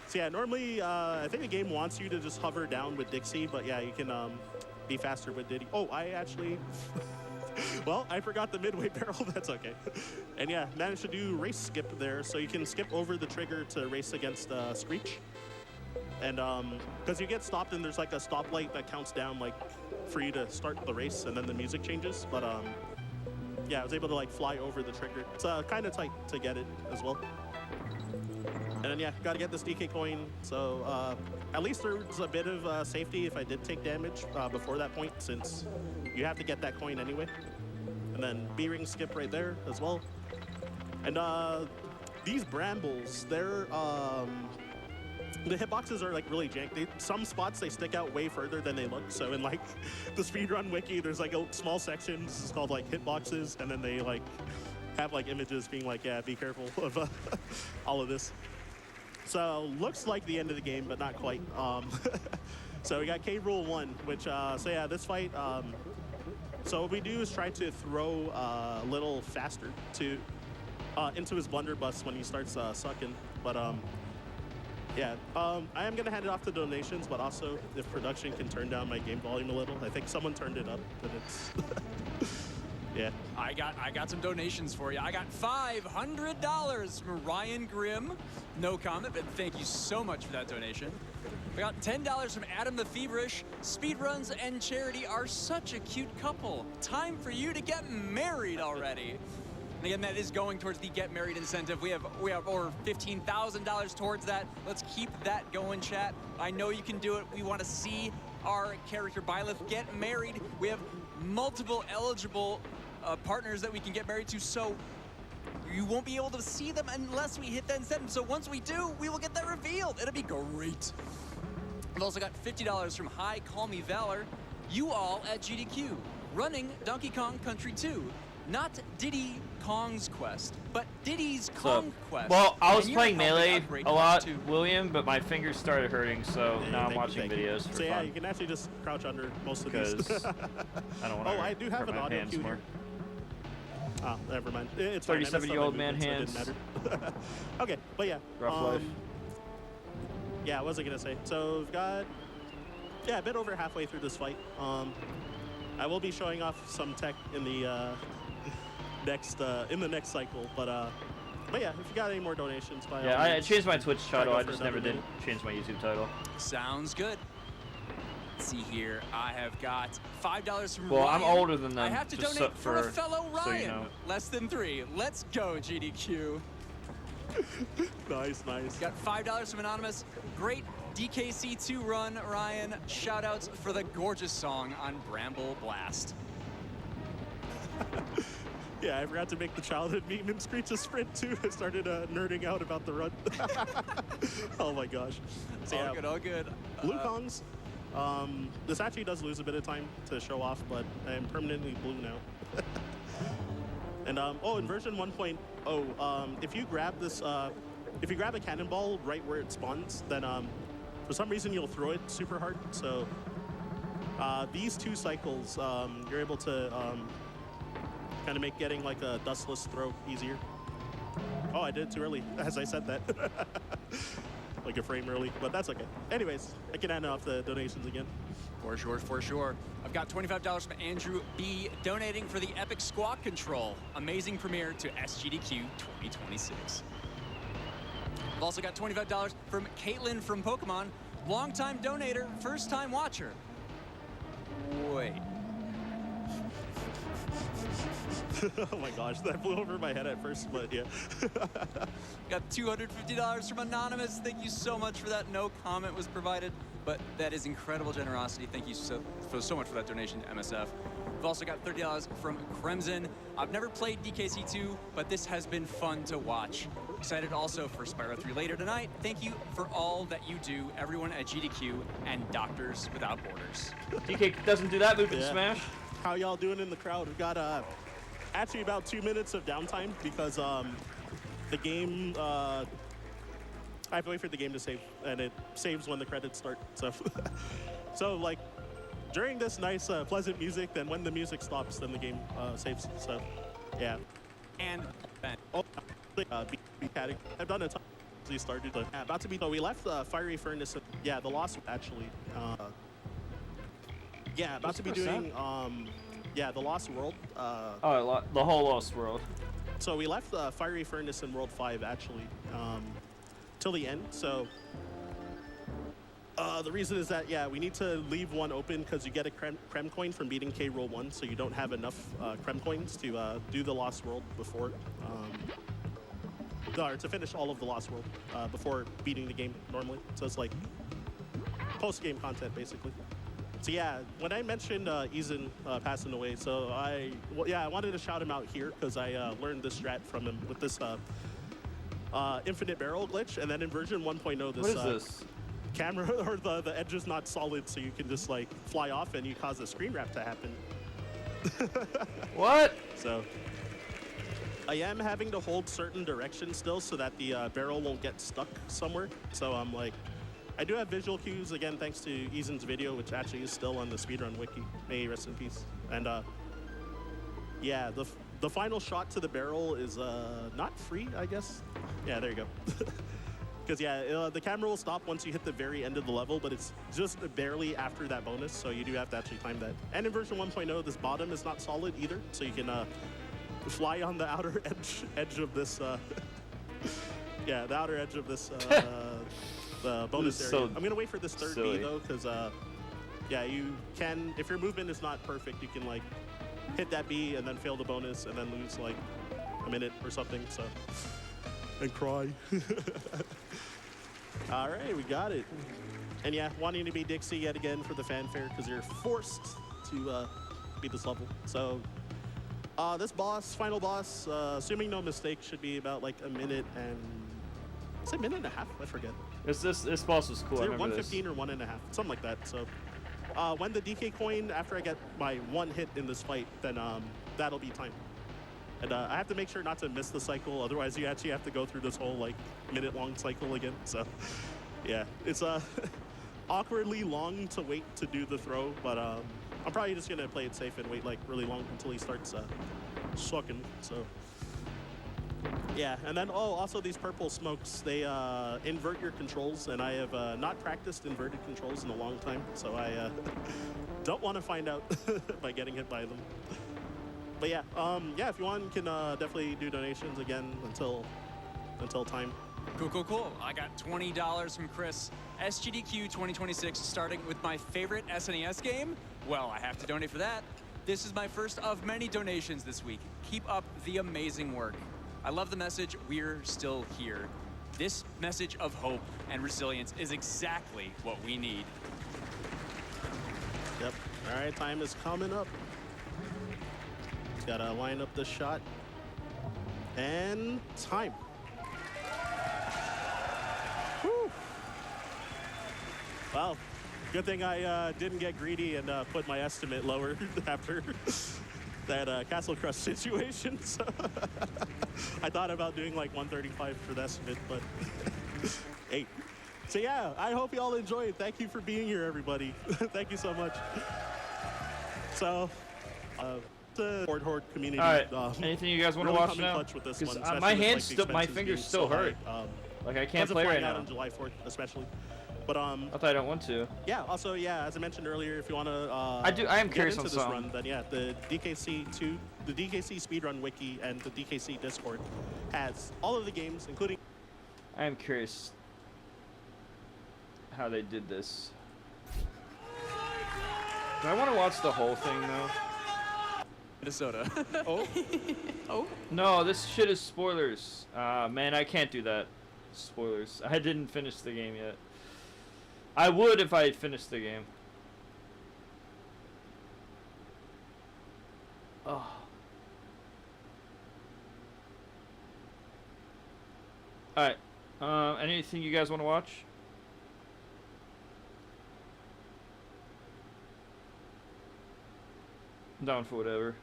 So yeah, normally I think the game wants you to just hover down with Dixie, but yeah, you can be faster with Diddy. Oh, I actually, well, I forgot the midway barrel, that's okay. And yeah, managed to do race skip there, so you can skip over the trigger to race against Screech. And because you get stopped and there's like a stoplight that counts down like for you to start the race, and then the music changes. But yeah, I was able to like fly over the trigger. It's kind of tight to get it as well. And then yeah, got to get this DK coin. So at least there's a bit of safety if I did take damage before that point, since you have to get that coin anyway. And then B-ring skip right there as well. And these brambles, they're the hitboxes are like really jank. Some spots they stick out way further than they look. So in like the speedrun wiki, there's like a small section. This is called like hitboxes, and then they like have like images being like, yeah, be careful of all of this. So looks like the end of the game, but not quite. So we got K Rule 1, which so yeah, this fight. So what we do is try to throw a little faster to into his blunderbuss when he starts sucking. But yeah, I am gonna hand it off to donations, but also if production can turn down my game volume a little. I think someone turned it up, but it's yeah. I got some donations for you. I got $500 from Ryan Grimm. No comment, but thank you so much for that donation. I got $10 from Adam the Feverish. Speedruns and Charity are such a cute couple. Time for you to get married already. And again, that is going towards the Get Married incentive. We have over $15,000 towards that. Let's keep that going, chat. I know you can do it. We want to see our character Byleth get married. We have multiple eligible partners that we can get married to, so you won't be able to see them unless we hit that incentive. So once we do, we will get that revealed. It'll be great. I've also got $50 from Hi Call Me Valor. You all at GDQ, running Donkey Kong Country 2. Not Diddy Kong's Quest, but Diddy's Kong Quest. Well, I was And playing you're helping Melee upgrade a lot, to William, but my fingers started hurting, so Yeah, now I'm thank you, watching thank you. videos for So yeah, fun. you can actually just crouch under most of these. Because I don't want to Oh, I do have hurt an my audio hands cue more. here. Oh, never mind. It's fine. I messed up 37-year-old my man movement, so it hands. didn't matter. Okay, but yeah. Rough life. Yeah, what was I gonna say? So we've got a bit over halfway through this fight. I will be showing off some tech in the next cycle, but yeah, if you got any more donations, by Yeah, all I means, changed my Twitch try to title. go I for just another never did minute. change my YouTube title. Sounds good. Let's see here. I have got $5 from Well, Ryan. I'm older than them, I have to just donate so- for a for- fellow so you Ryan. know. Less than 3. Let's go, GDQ. Nice, nice. Got $5 from Anonymous. Great DKC2 run, Ryan. Shoutouts for the gorgeous song on Bramble Blast. Yeah, I forgot to make the childhood meme in Screech a Sprint too. I started nerding out about the run. Oh my gosh. So, All yeah, good, all good. Blue Kongs. This actually does lose a bit of time to show off, but I am permanently blue now. And in version 1.0, if you grab this, if you grab a cannonball right where it spawns, then for some reason you'll throw it super hard. So these 2 cycles, you're able to kind of make getting like a dustless throw easier. Oh, I did it too early, as I said that. Like a frame early, but that's okay. Anyways, I can hand off the donations again. For sure, for sure. I've got $25 from Andrew B. donating for the Epic Squad Control. Amazing premiere to SGDQ 2026. I've also got $25 from Caitlin from Pokemon. Longtime donator, first time watcher. Wait. Oh my gosh, that flew over my head at first, but yeah. Got $250 from Anonymous. Thank you so much for that. No comment was provided, but that is incredible generosity. Thank you so much for that donation to MSF. We've also got $30 from Crimson. I've never played DKC2, but this has been fun to watch. Excited also for Spyro 3 later tonight. Thank you for all that you do, everyone at GDQ and Doctors Without Borders. DK doesn't do that, move and Yeah. smash. How y'all doing in the crowd? We've got actually about 2 minutes of downtime because the game, I have to wait for the game to save, and it saves when the credits start. So, so like during this nice pleasant music, then when the music stops, then the game saves. So, yeah. And oh, I've done a ton. We started about to be. So we left Fiery Furnace. Yeah, the Lost actually. Yeah, about to be doing. Yeah, the Lost World. The whole Lost World. So we left Fiery Furnace in World 5 actually till the end. So The reason is that, yeah, we need to leave one open because you get a creme coin from beating K roll 1, so you don't have enough creme coins to do the Lost World before, or to finish all of the Lost World before beating the game normally. So it's like post-game content, basically. So yeah, when I mentioned Eason passing away, so I wanted to shout him out here because I learned this strat from him with this infinite barrel glitch, and then in version 1.0, this, what is this? Camera or the edge is not solid, so you can just like fly off and you cause a screen wrap to happen. What? So I am having to hold certain directions still so that the barrel won't get stuck somewhere. So I'm like, I do have visual cues again thanks to Eason's video, which actually is still on the speedrun wiki. May he rest in peace. And yeah, the final shot to the barrel is not free, I guess. Yeah, there you go. Because yeah, the camera will stop once you hit the very end of the level, but it's just barely after that bonus, so you do have to actually time that. And in version 1.0, this bottom is not solid either, so you can fly on the outer edge of this. Yeah, the outer edge of this the bonus area. So I'm gonna wait for this third silly. B though, because yeah, you can, if your movement is not perfect, you can like hit that B and then fail the bonus and then lose like a minute or something. So and cry. All right, we got it. And yeah, wanting to be Dixie yet again for the fanfare because you're forced to beat this level. So this boss, final boss, assuming no mistake, should be about like a minute and, is it a minute and a half? I forget. This boss was cool. Is I it remember 1:15 or 1.5? Something like that. So when the DK coin, after I get my one hit in this fight, then that'll be time. And I have to make sure not to miss the cycle, otherwise you actually have to go through this whole like minute-long cycle again. So yeah, it's awkwardly long to wait to do the throw, but I'm probably just gonna play it safe and wait like really long until he starts sucking. So yeah, and then also these purple smokes, they invert your controls, and I have not practiced inverted controls in a long time, so I don't want to find out by getting hit by them. But yeah, yeah, if you want, you can definitely do donations again until time. Cool. I got $20 from Chris. SGDQ 2026 starting with my favorite SNES game. Well, I have to donate for that. This is my first of many donations this week. Keep up the amazing work. I love the message, we're still here. This message of hope and resilience is exactly what we need. Yep. All right, time is coming up. Gotta line up the shot. And time. Whew. Well, good thing I didn't get greedy and put my estimate lower after that Castle Crush situation. So I thought about doing like 135 for the estimate, but 8. So yeah, I hope you all enjoyed. Thank you for being here, everybody. Thank you so much. So, the Horde community. All right. Anything you guys want to really watch now? Because my hands still, my fingers still hurt. Like I can't play right now. On July 4th, especially. But I thought I don't want to. Yeah. Also, yeah. As I mentioned earlier, if you want to, I am curious get into on this some. run, then yeah, the DKC speedrun wiki and the DKC Discord has all of the games, including. I am curious how they did this. Do I want to watch the whole thing though? Minnesota. Oh. No, this shit is spoilers. Man, I can't do that. Spoilers. I didn't finish the game yet. I would if I had finished the game. Oh. Alright. Anything you guys want to watch? I'm down for whatever.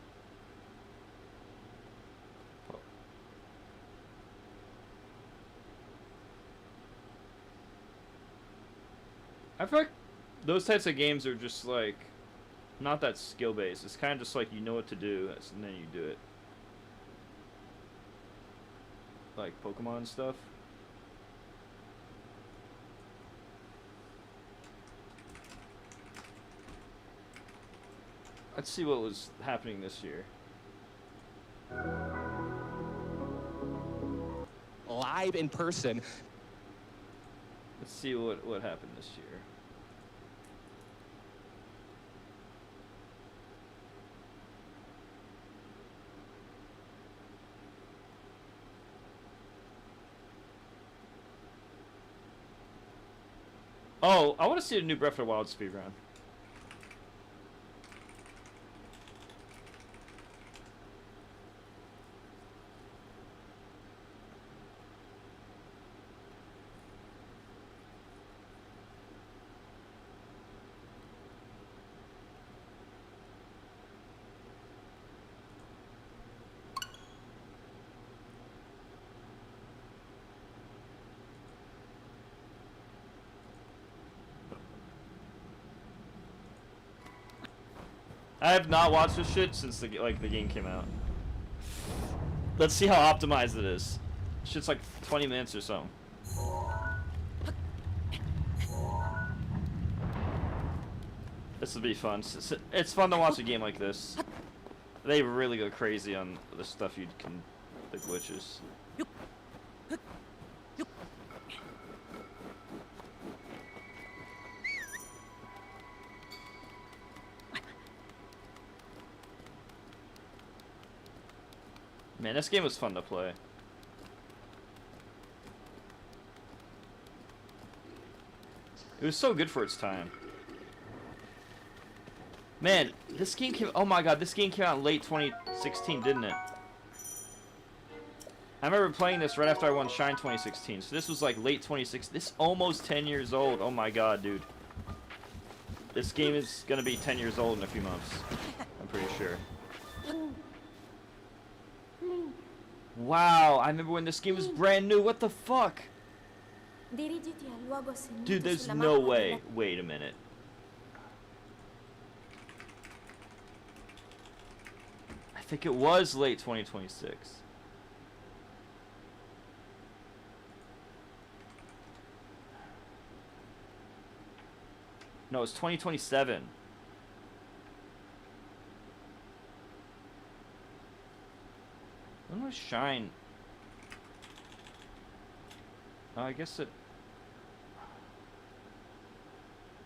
I feel like those types of games are just like not that skill based. It's kind of just like you know what to do and then you do it. Like Pokemon and stuff. Let's see what was happening this year. Live in person. Let's see what happened this year. Oh, I want to see a new Breath of the Wild speedrun. I have not watched this shit since the game came out. Let's see how optimized it is. Shit's like 20 minutes or so. This will be fun. It's fun to watch a game like this. They really go crazy on the stuff you can, the glitches. Man, this game was fun to play. It was so good for its time. Man, this game came... Oh my god, this game came out in late 2016, didn't it? I remember playing this right after I won Shine 2016, so this was like late 2016. This is almost 10 years old. Oh my god, dude. This game is gonna be 10 years old in a few months. I'm pretty sure. Wow, I remember when this game was brand new. What the fuck? Dude, there's no way. Wait a minute. I think it was late 2026. No, it's 2027. When was Shine? Oh, I guess it...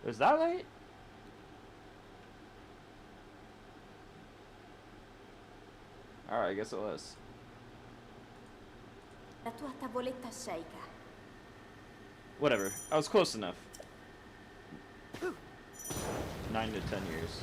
Is that late? Alright, I guess it was. La tua tavoletta sceicca. Whatever. I was close enough. 9 to 10 years.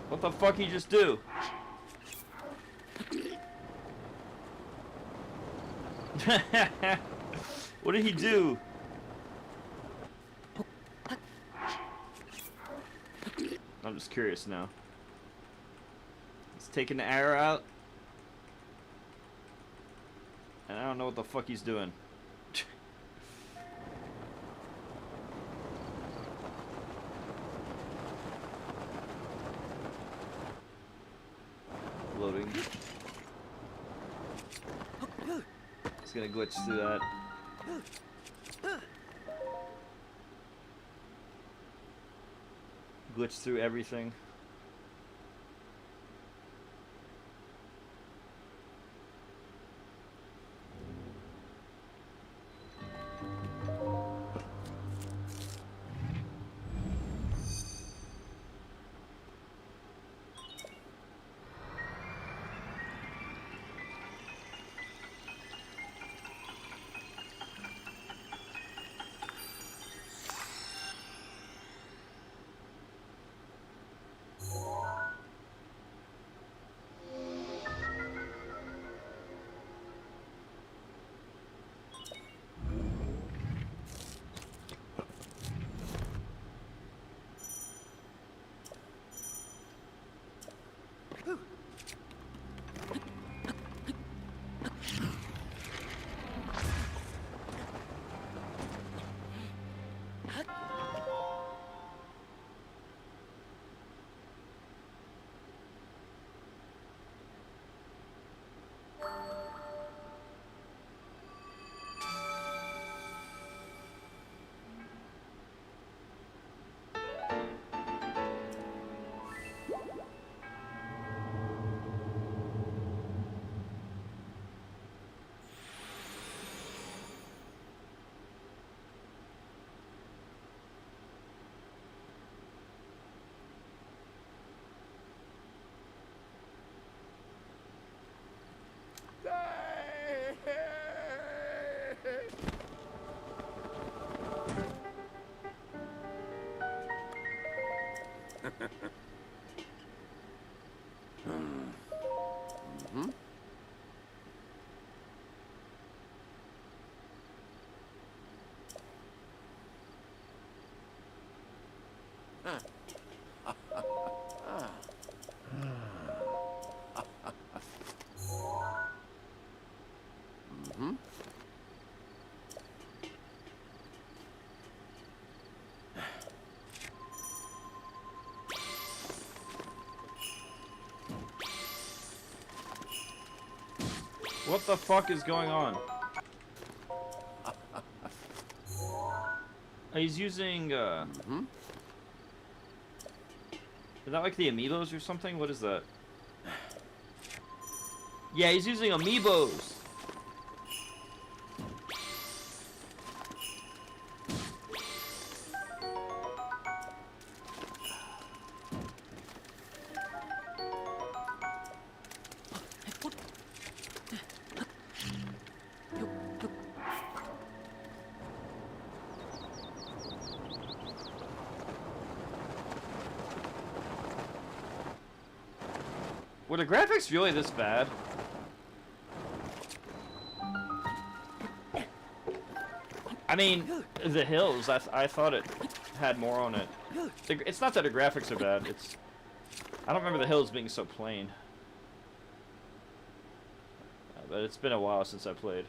What the fuck he just do? What did he do? I'm just curious now. He's taking the arrow out. And I don't know what the fuck he's doing. Loading. It's gonna glitch through that. Glitch through everything. Mm-hmm. Mm-hmm. What the fuck is going on? He's using, Mm-hmm. Is that like the amiibos or something? What is that? Yeah, he's using amiibos! Were the graphics really this bad? I mean, the hills, I thought it had more on it. It's not that the graphics are bad, it's... I don't remember the hills being so plain. But it's been a while since I played.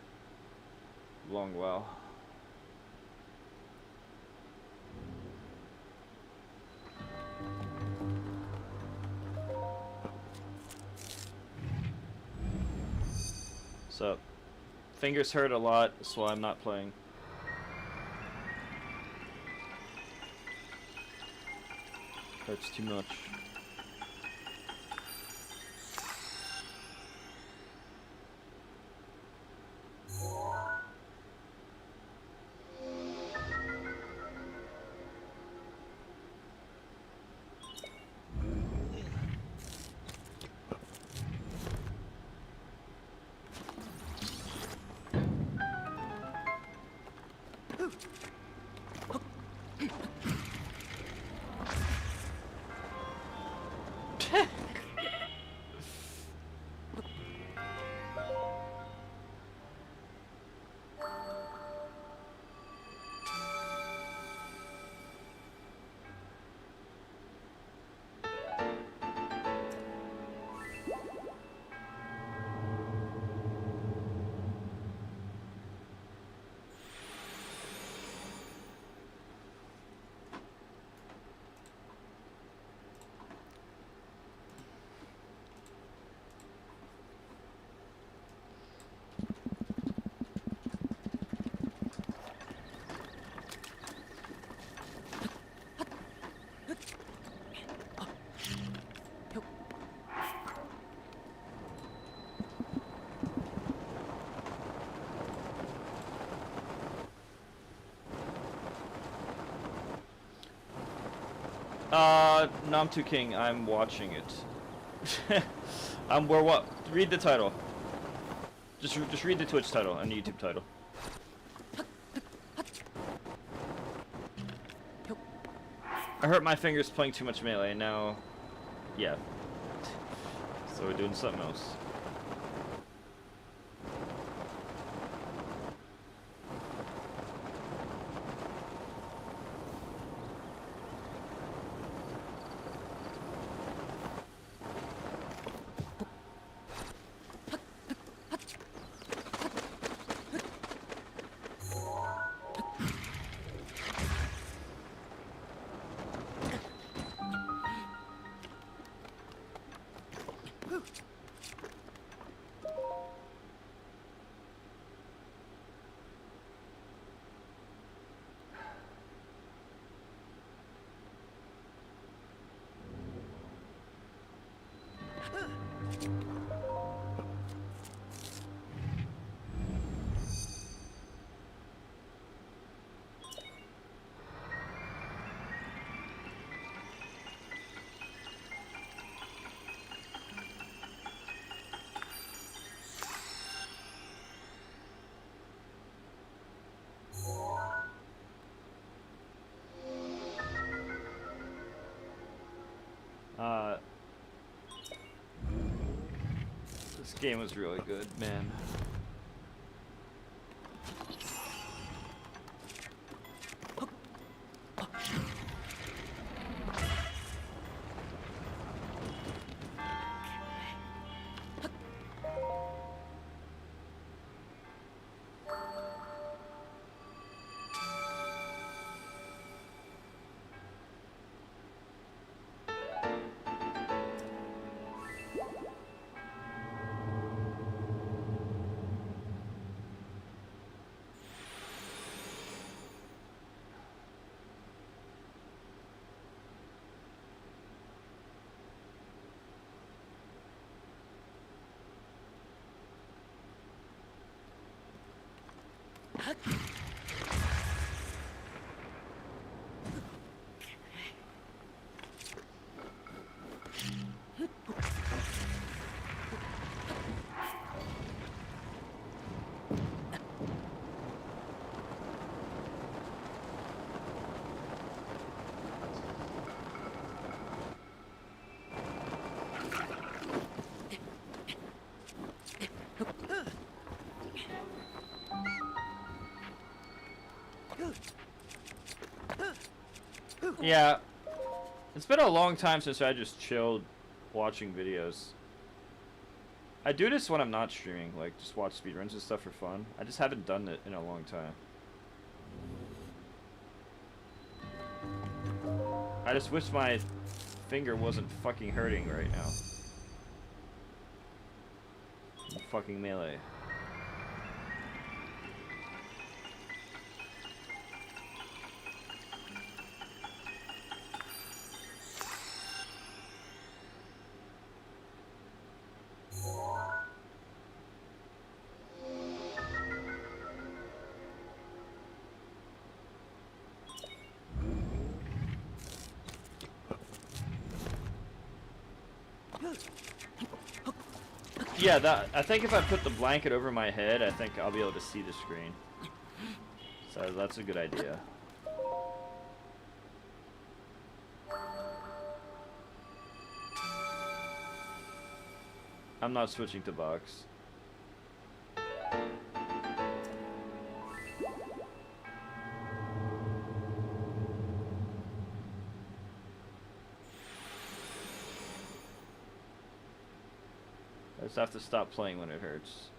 Long while. So, fingers hurt a lot, so I'm not playing. Hurts too much. Namtu King, I'm watching it. We're what? Read the title. Just read the Twitch title and the YouTube title. I hurt my fingers playing too much Melee, and now... Yeah. So we're doing something else. This game was really good, man. Yeah, it's been a long time since I just chilled watching videos. I do this when I'm not streaming, like just watch speedruns and stuff for fun. I just haven't done it in a long time. I just wish my finger wasn't fucking hurting right now. Fucking melee. Yeah, I think if I put the blanket over my head, I think I'll be able to see the screen. So that's a good idea. I'm not switching to box. I just have to stop playing when it hurts.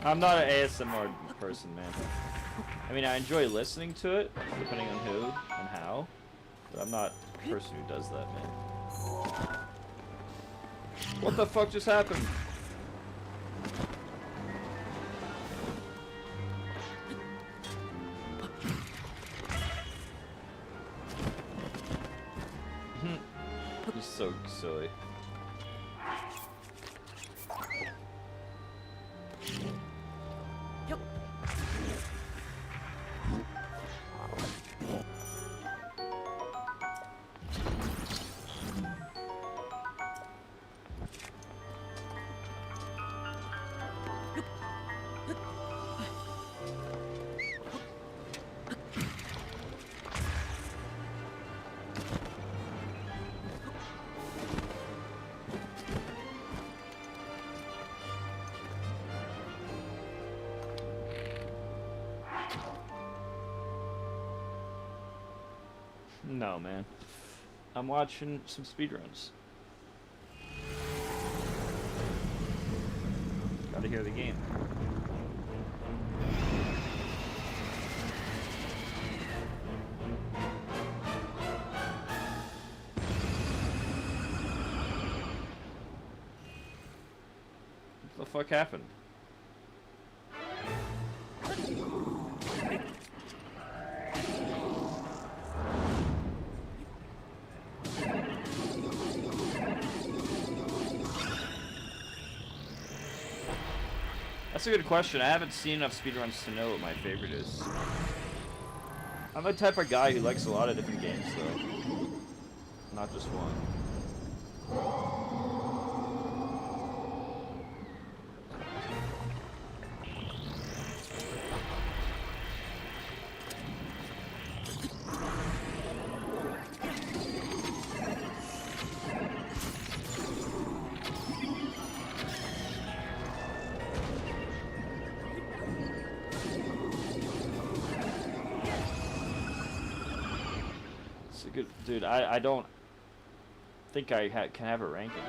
I'm not an ASMR person, man. I mean, I enjoy listening to it, depending on who and how, but I'm not the person who does that, man. What the fuck just happened? You're so silly. No, man. I'm watching some speedruns. Gotta hear the game. What the fuck happened? That's a good question. I haven't seen enough speedruns to know what my favorite is. I'm the type of guy who likes a lot of different games, though. Not just one. Dude, I don't think I can have a ranking.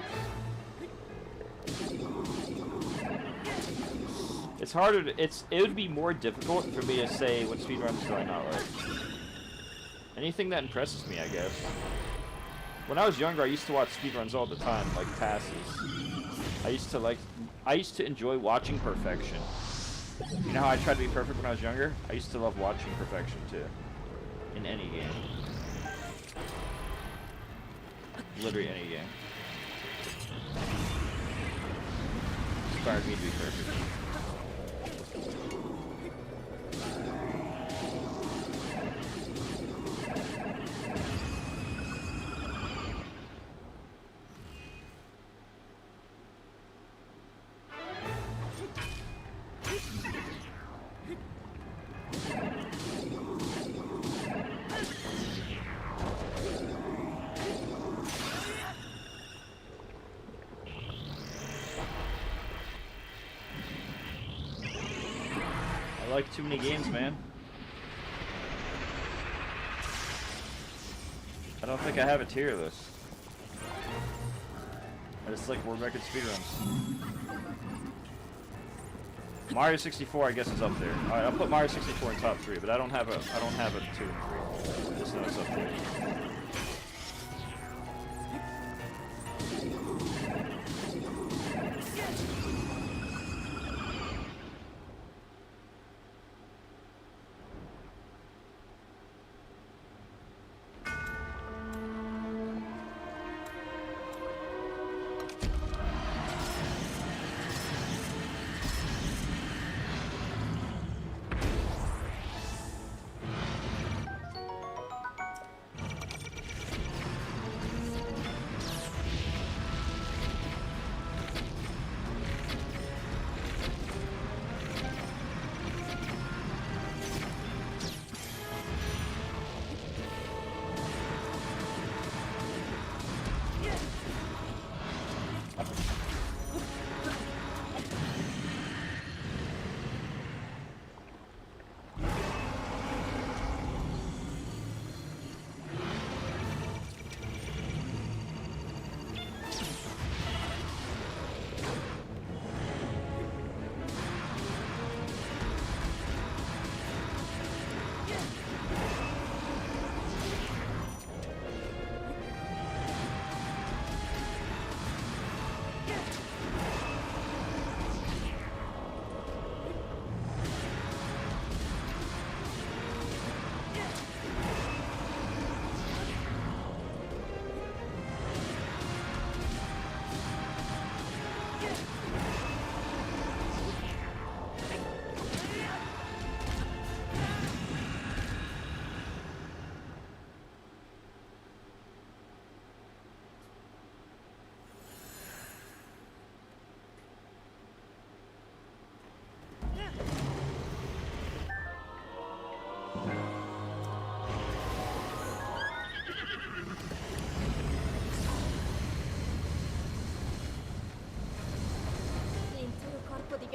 It's harder to, it would be more difficult for me to say what speedruns do I not like. Anything that impresses me, I guess. When I was younger, I used to watch speedruns all the time, like passes. I used to enjoy watching perfection. You know how I tried to be perfect when I was younger? I used to love watching perfection too. In any game. Literally any game. Inspired me to be perfect. I like too many games, man. I don't think I have a tier list. I just like world record speedruns. Mario 64, I guess, is up there. All right, I'll put Mario 64 in top 3, but I don't have a 2 and 3. I just know it's up there.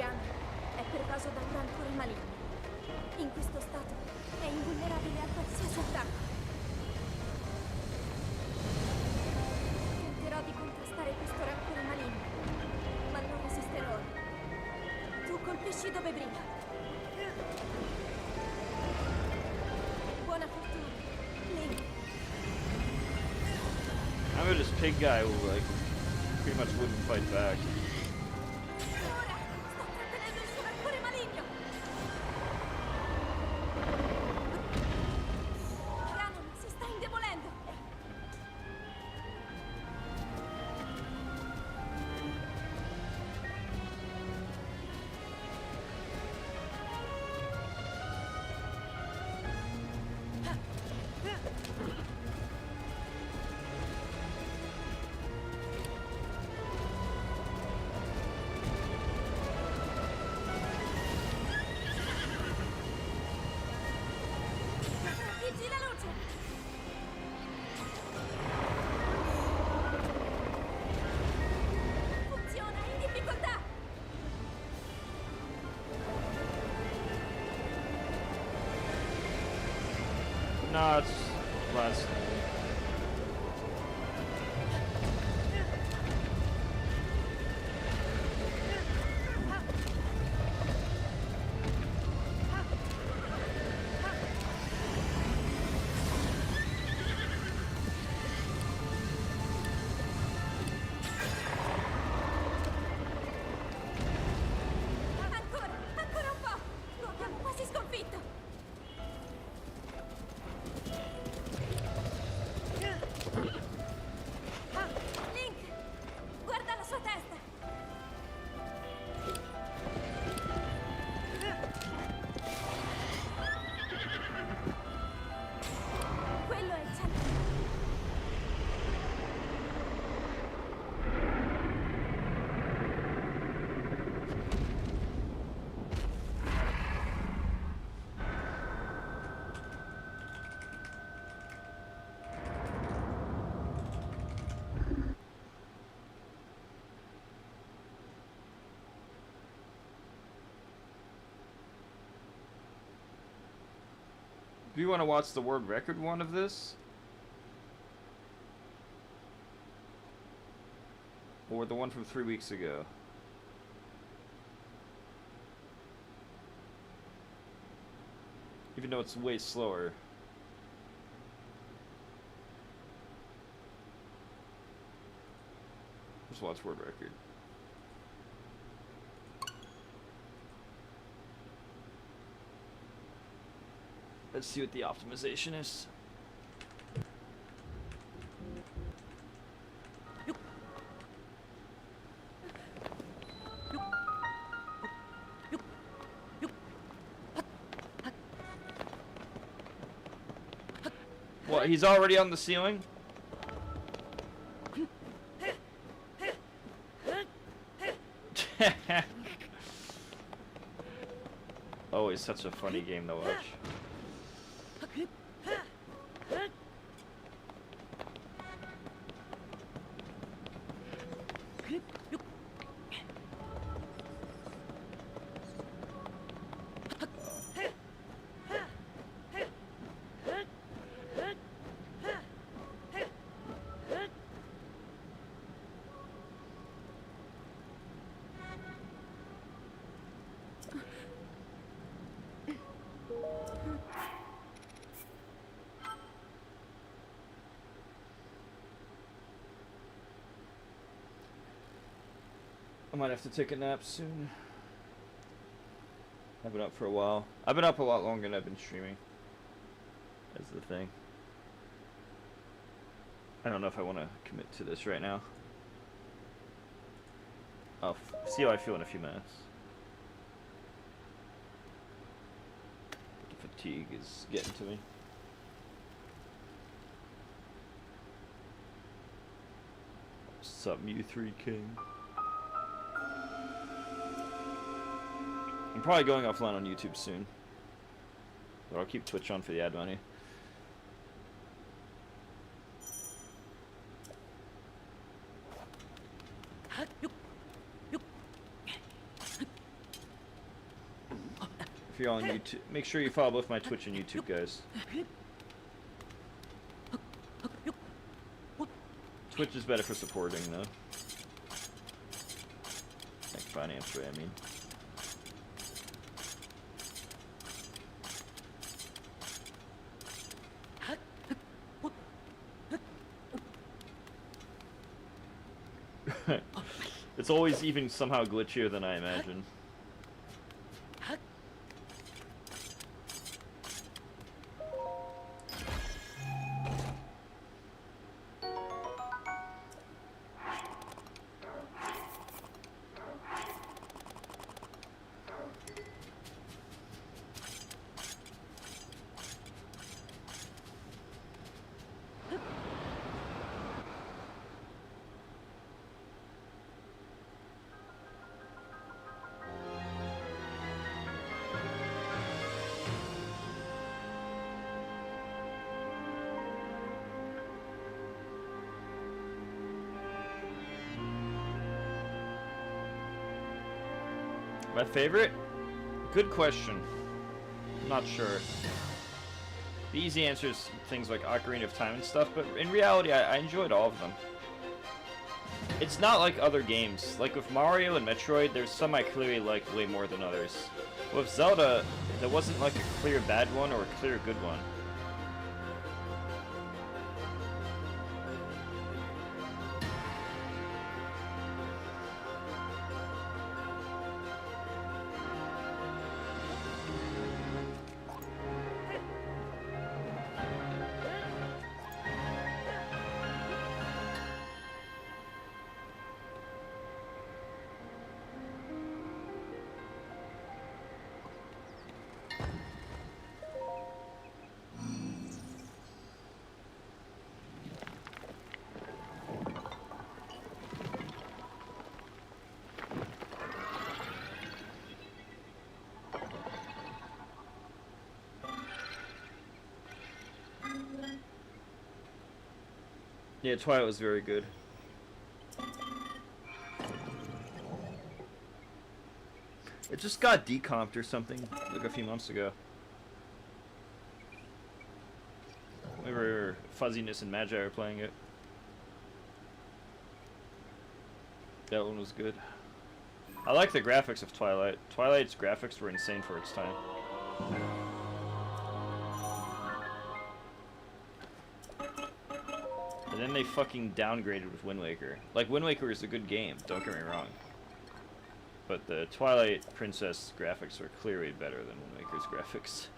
Chiano è pervaso da un rancore maligno. In questo stato è invulnerabile a qualsiasi attacco. Tenterò di contrastare questo rancore maligno, ma non resisterò. Tu colpisci dove brilla. Buona fortuna, Link. I remember this pig guy who like pretty much wouldn't fight back. Vigila luce! Funziona, in difficoltà! No, it's last. Ancora un po'! Lo abbiamo quasi sconfitto! Link! Guarda la sua testa! Quello è il centro. Do you want to watch the world record one of this? Or the one from 3 weeks ago? Even though it's way slower. Just watch world record. Let's see what the optimization is. What, he's already on the ceiling? Oh, it's such a funny game to watch. I might have to take a nap soon. I've been up for a while. I've been up a lot longer than I've been streaming. That's the thing. I don't know if I want to commit to this right now. I'll see how I feel in a few minutes. The fatigue is getting to me. What's up, U3 King? I'm probably going offline on YouTube soon. But I'll keep Twitch on for the ad money. you're on YouTube. Make sure you follow both my Twitch and YouTube, guys. Twitch is better for supporting, though. Like financially, I mean. It's always even somehow glitchier than I imagine. My favorite? Good question. I'm not sure. The easy answer is things like Ocarina of Time and stuff, but in reality, I enjoyed all of them. It's not like other games. Like with Mario and Metroid, there's some I clearly like way more than others. With Zelda, there wasn't like a clear bad one or a clear good one. Yeah, Twilight was very good. It just got decomped or something, like a few months ago. Remember Fuzziness and Magi were playing it. That one was good. I like the graphics of Twilight. Twilight's graphics were insane for its time. And then they fucking downgraded with Wind Waker. Like, Wind Waker is a good game, don't get me wrong. But the Twilight Princess graphics are clearly better than Wind Waker's graphics.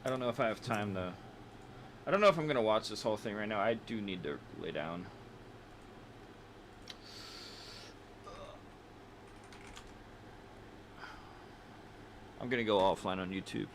I don't know if I have time to. I don't know if I'm gonna watch this whole thing right now. I do need to lay down. I'm gonna go offline on YouTube.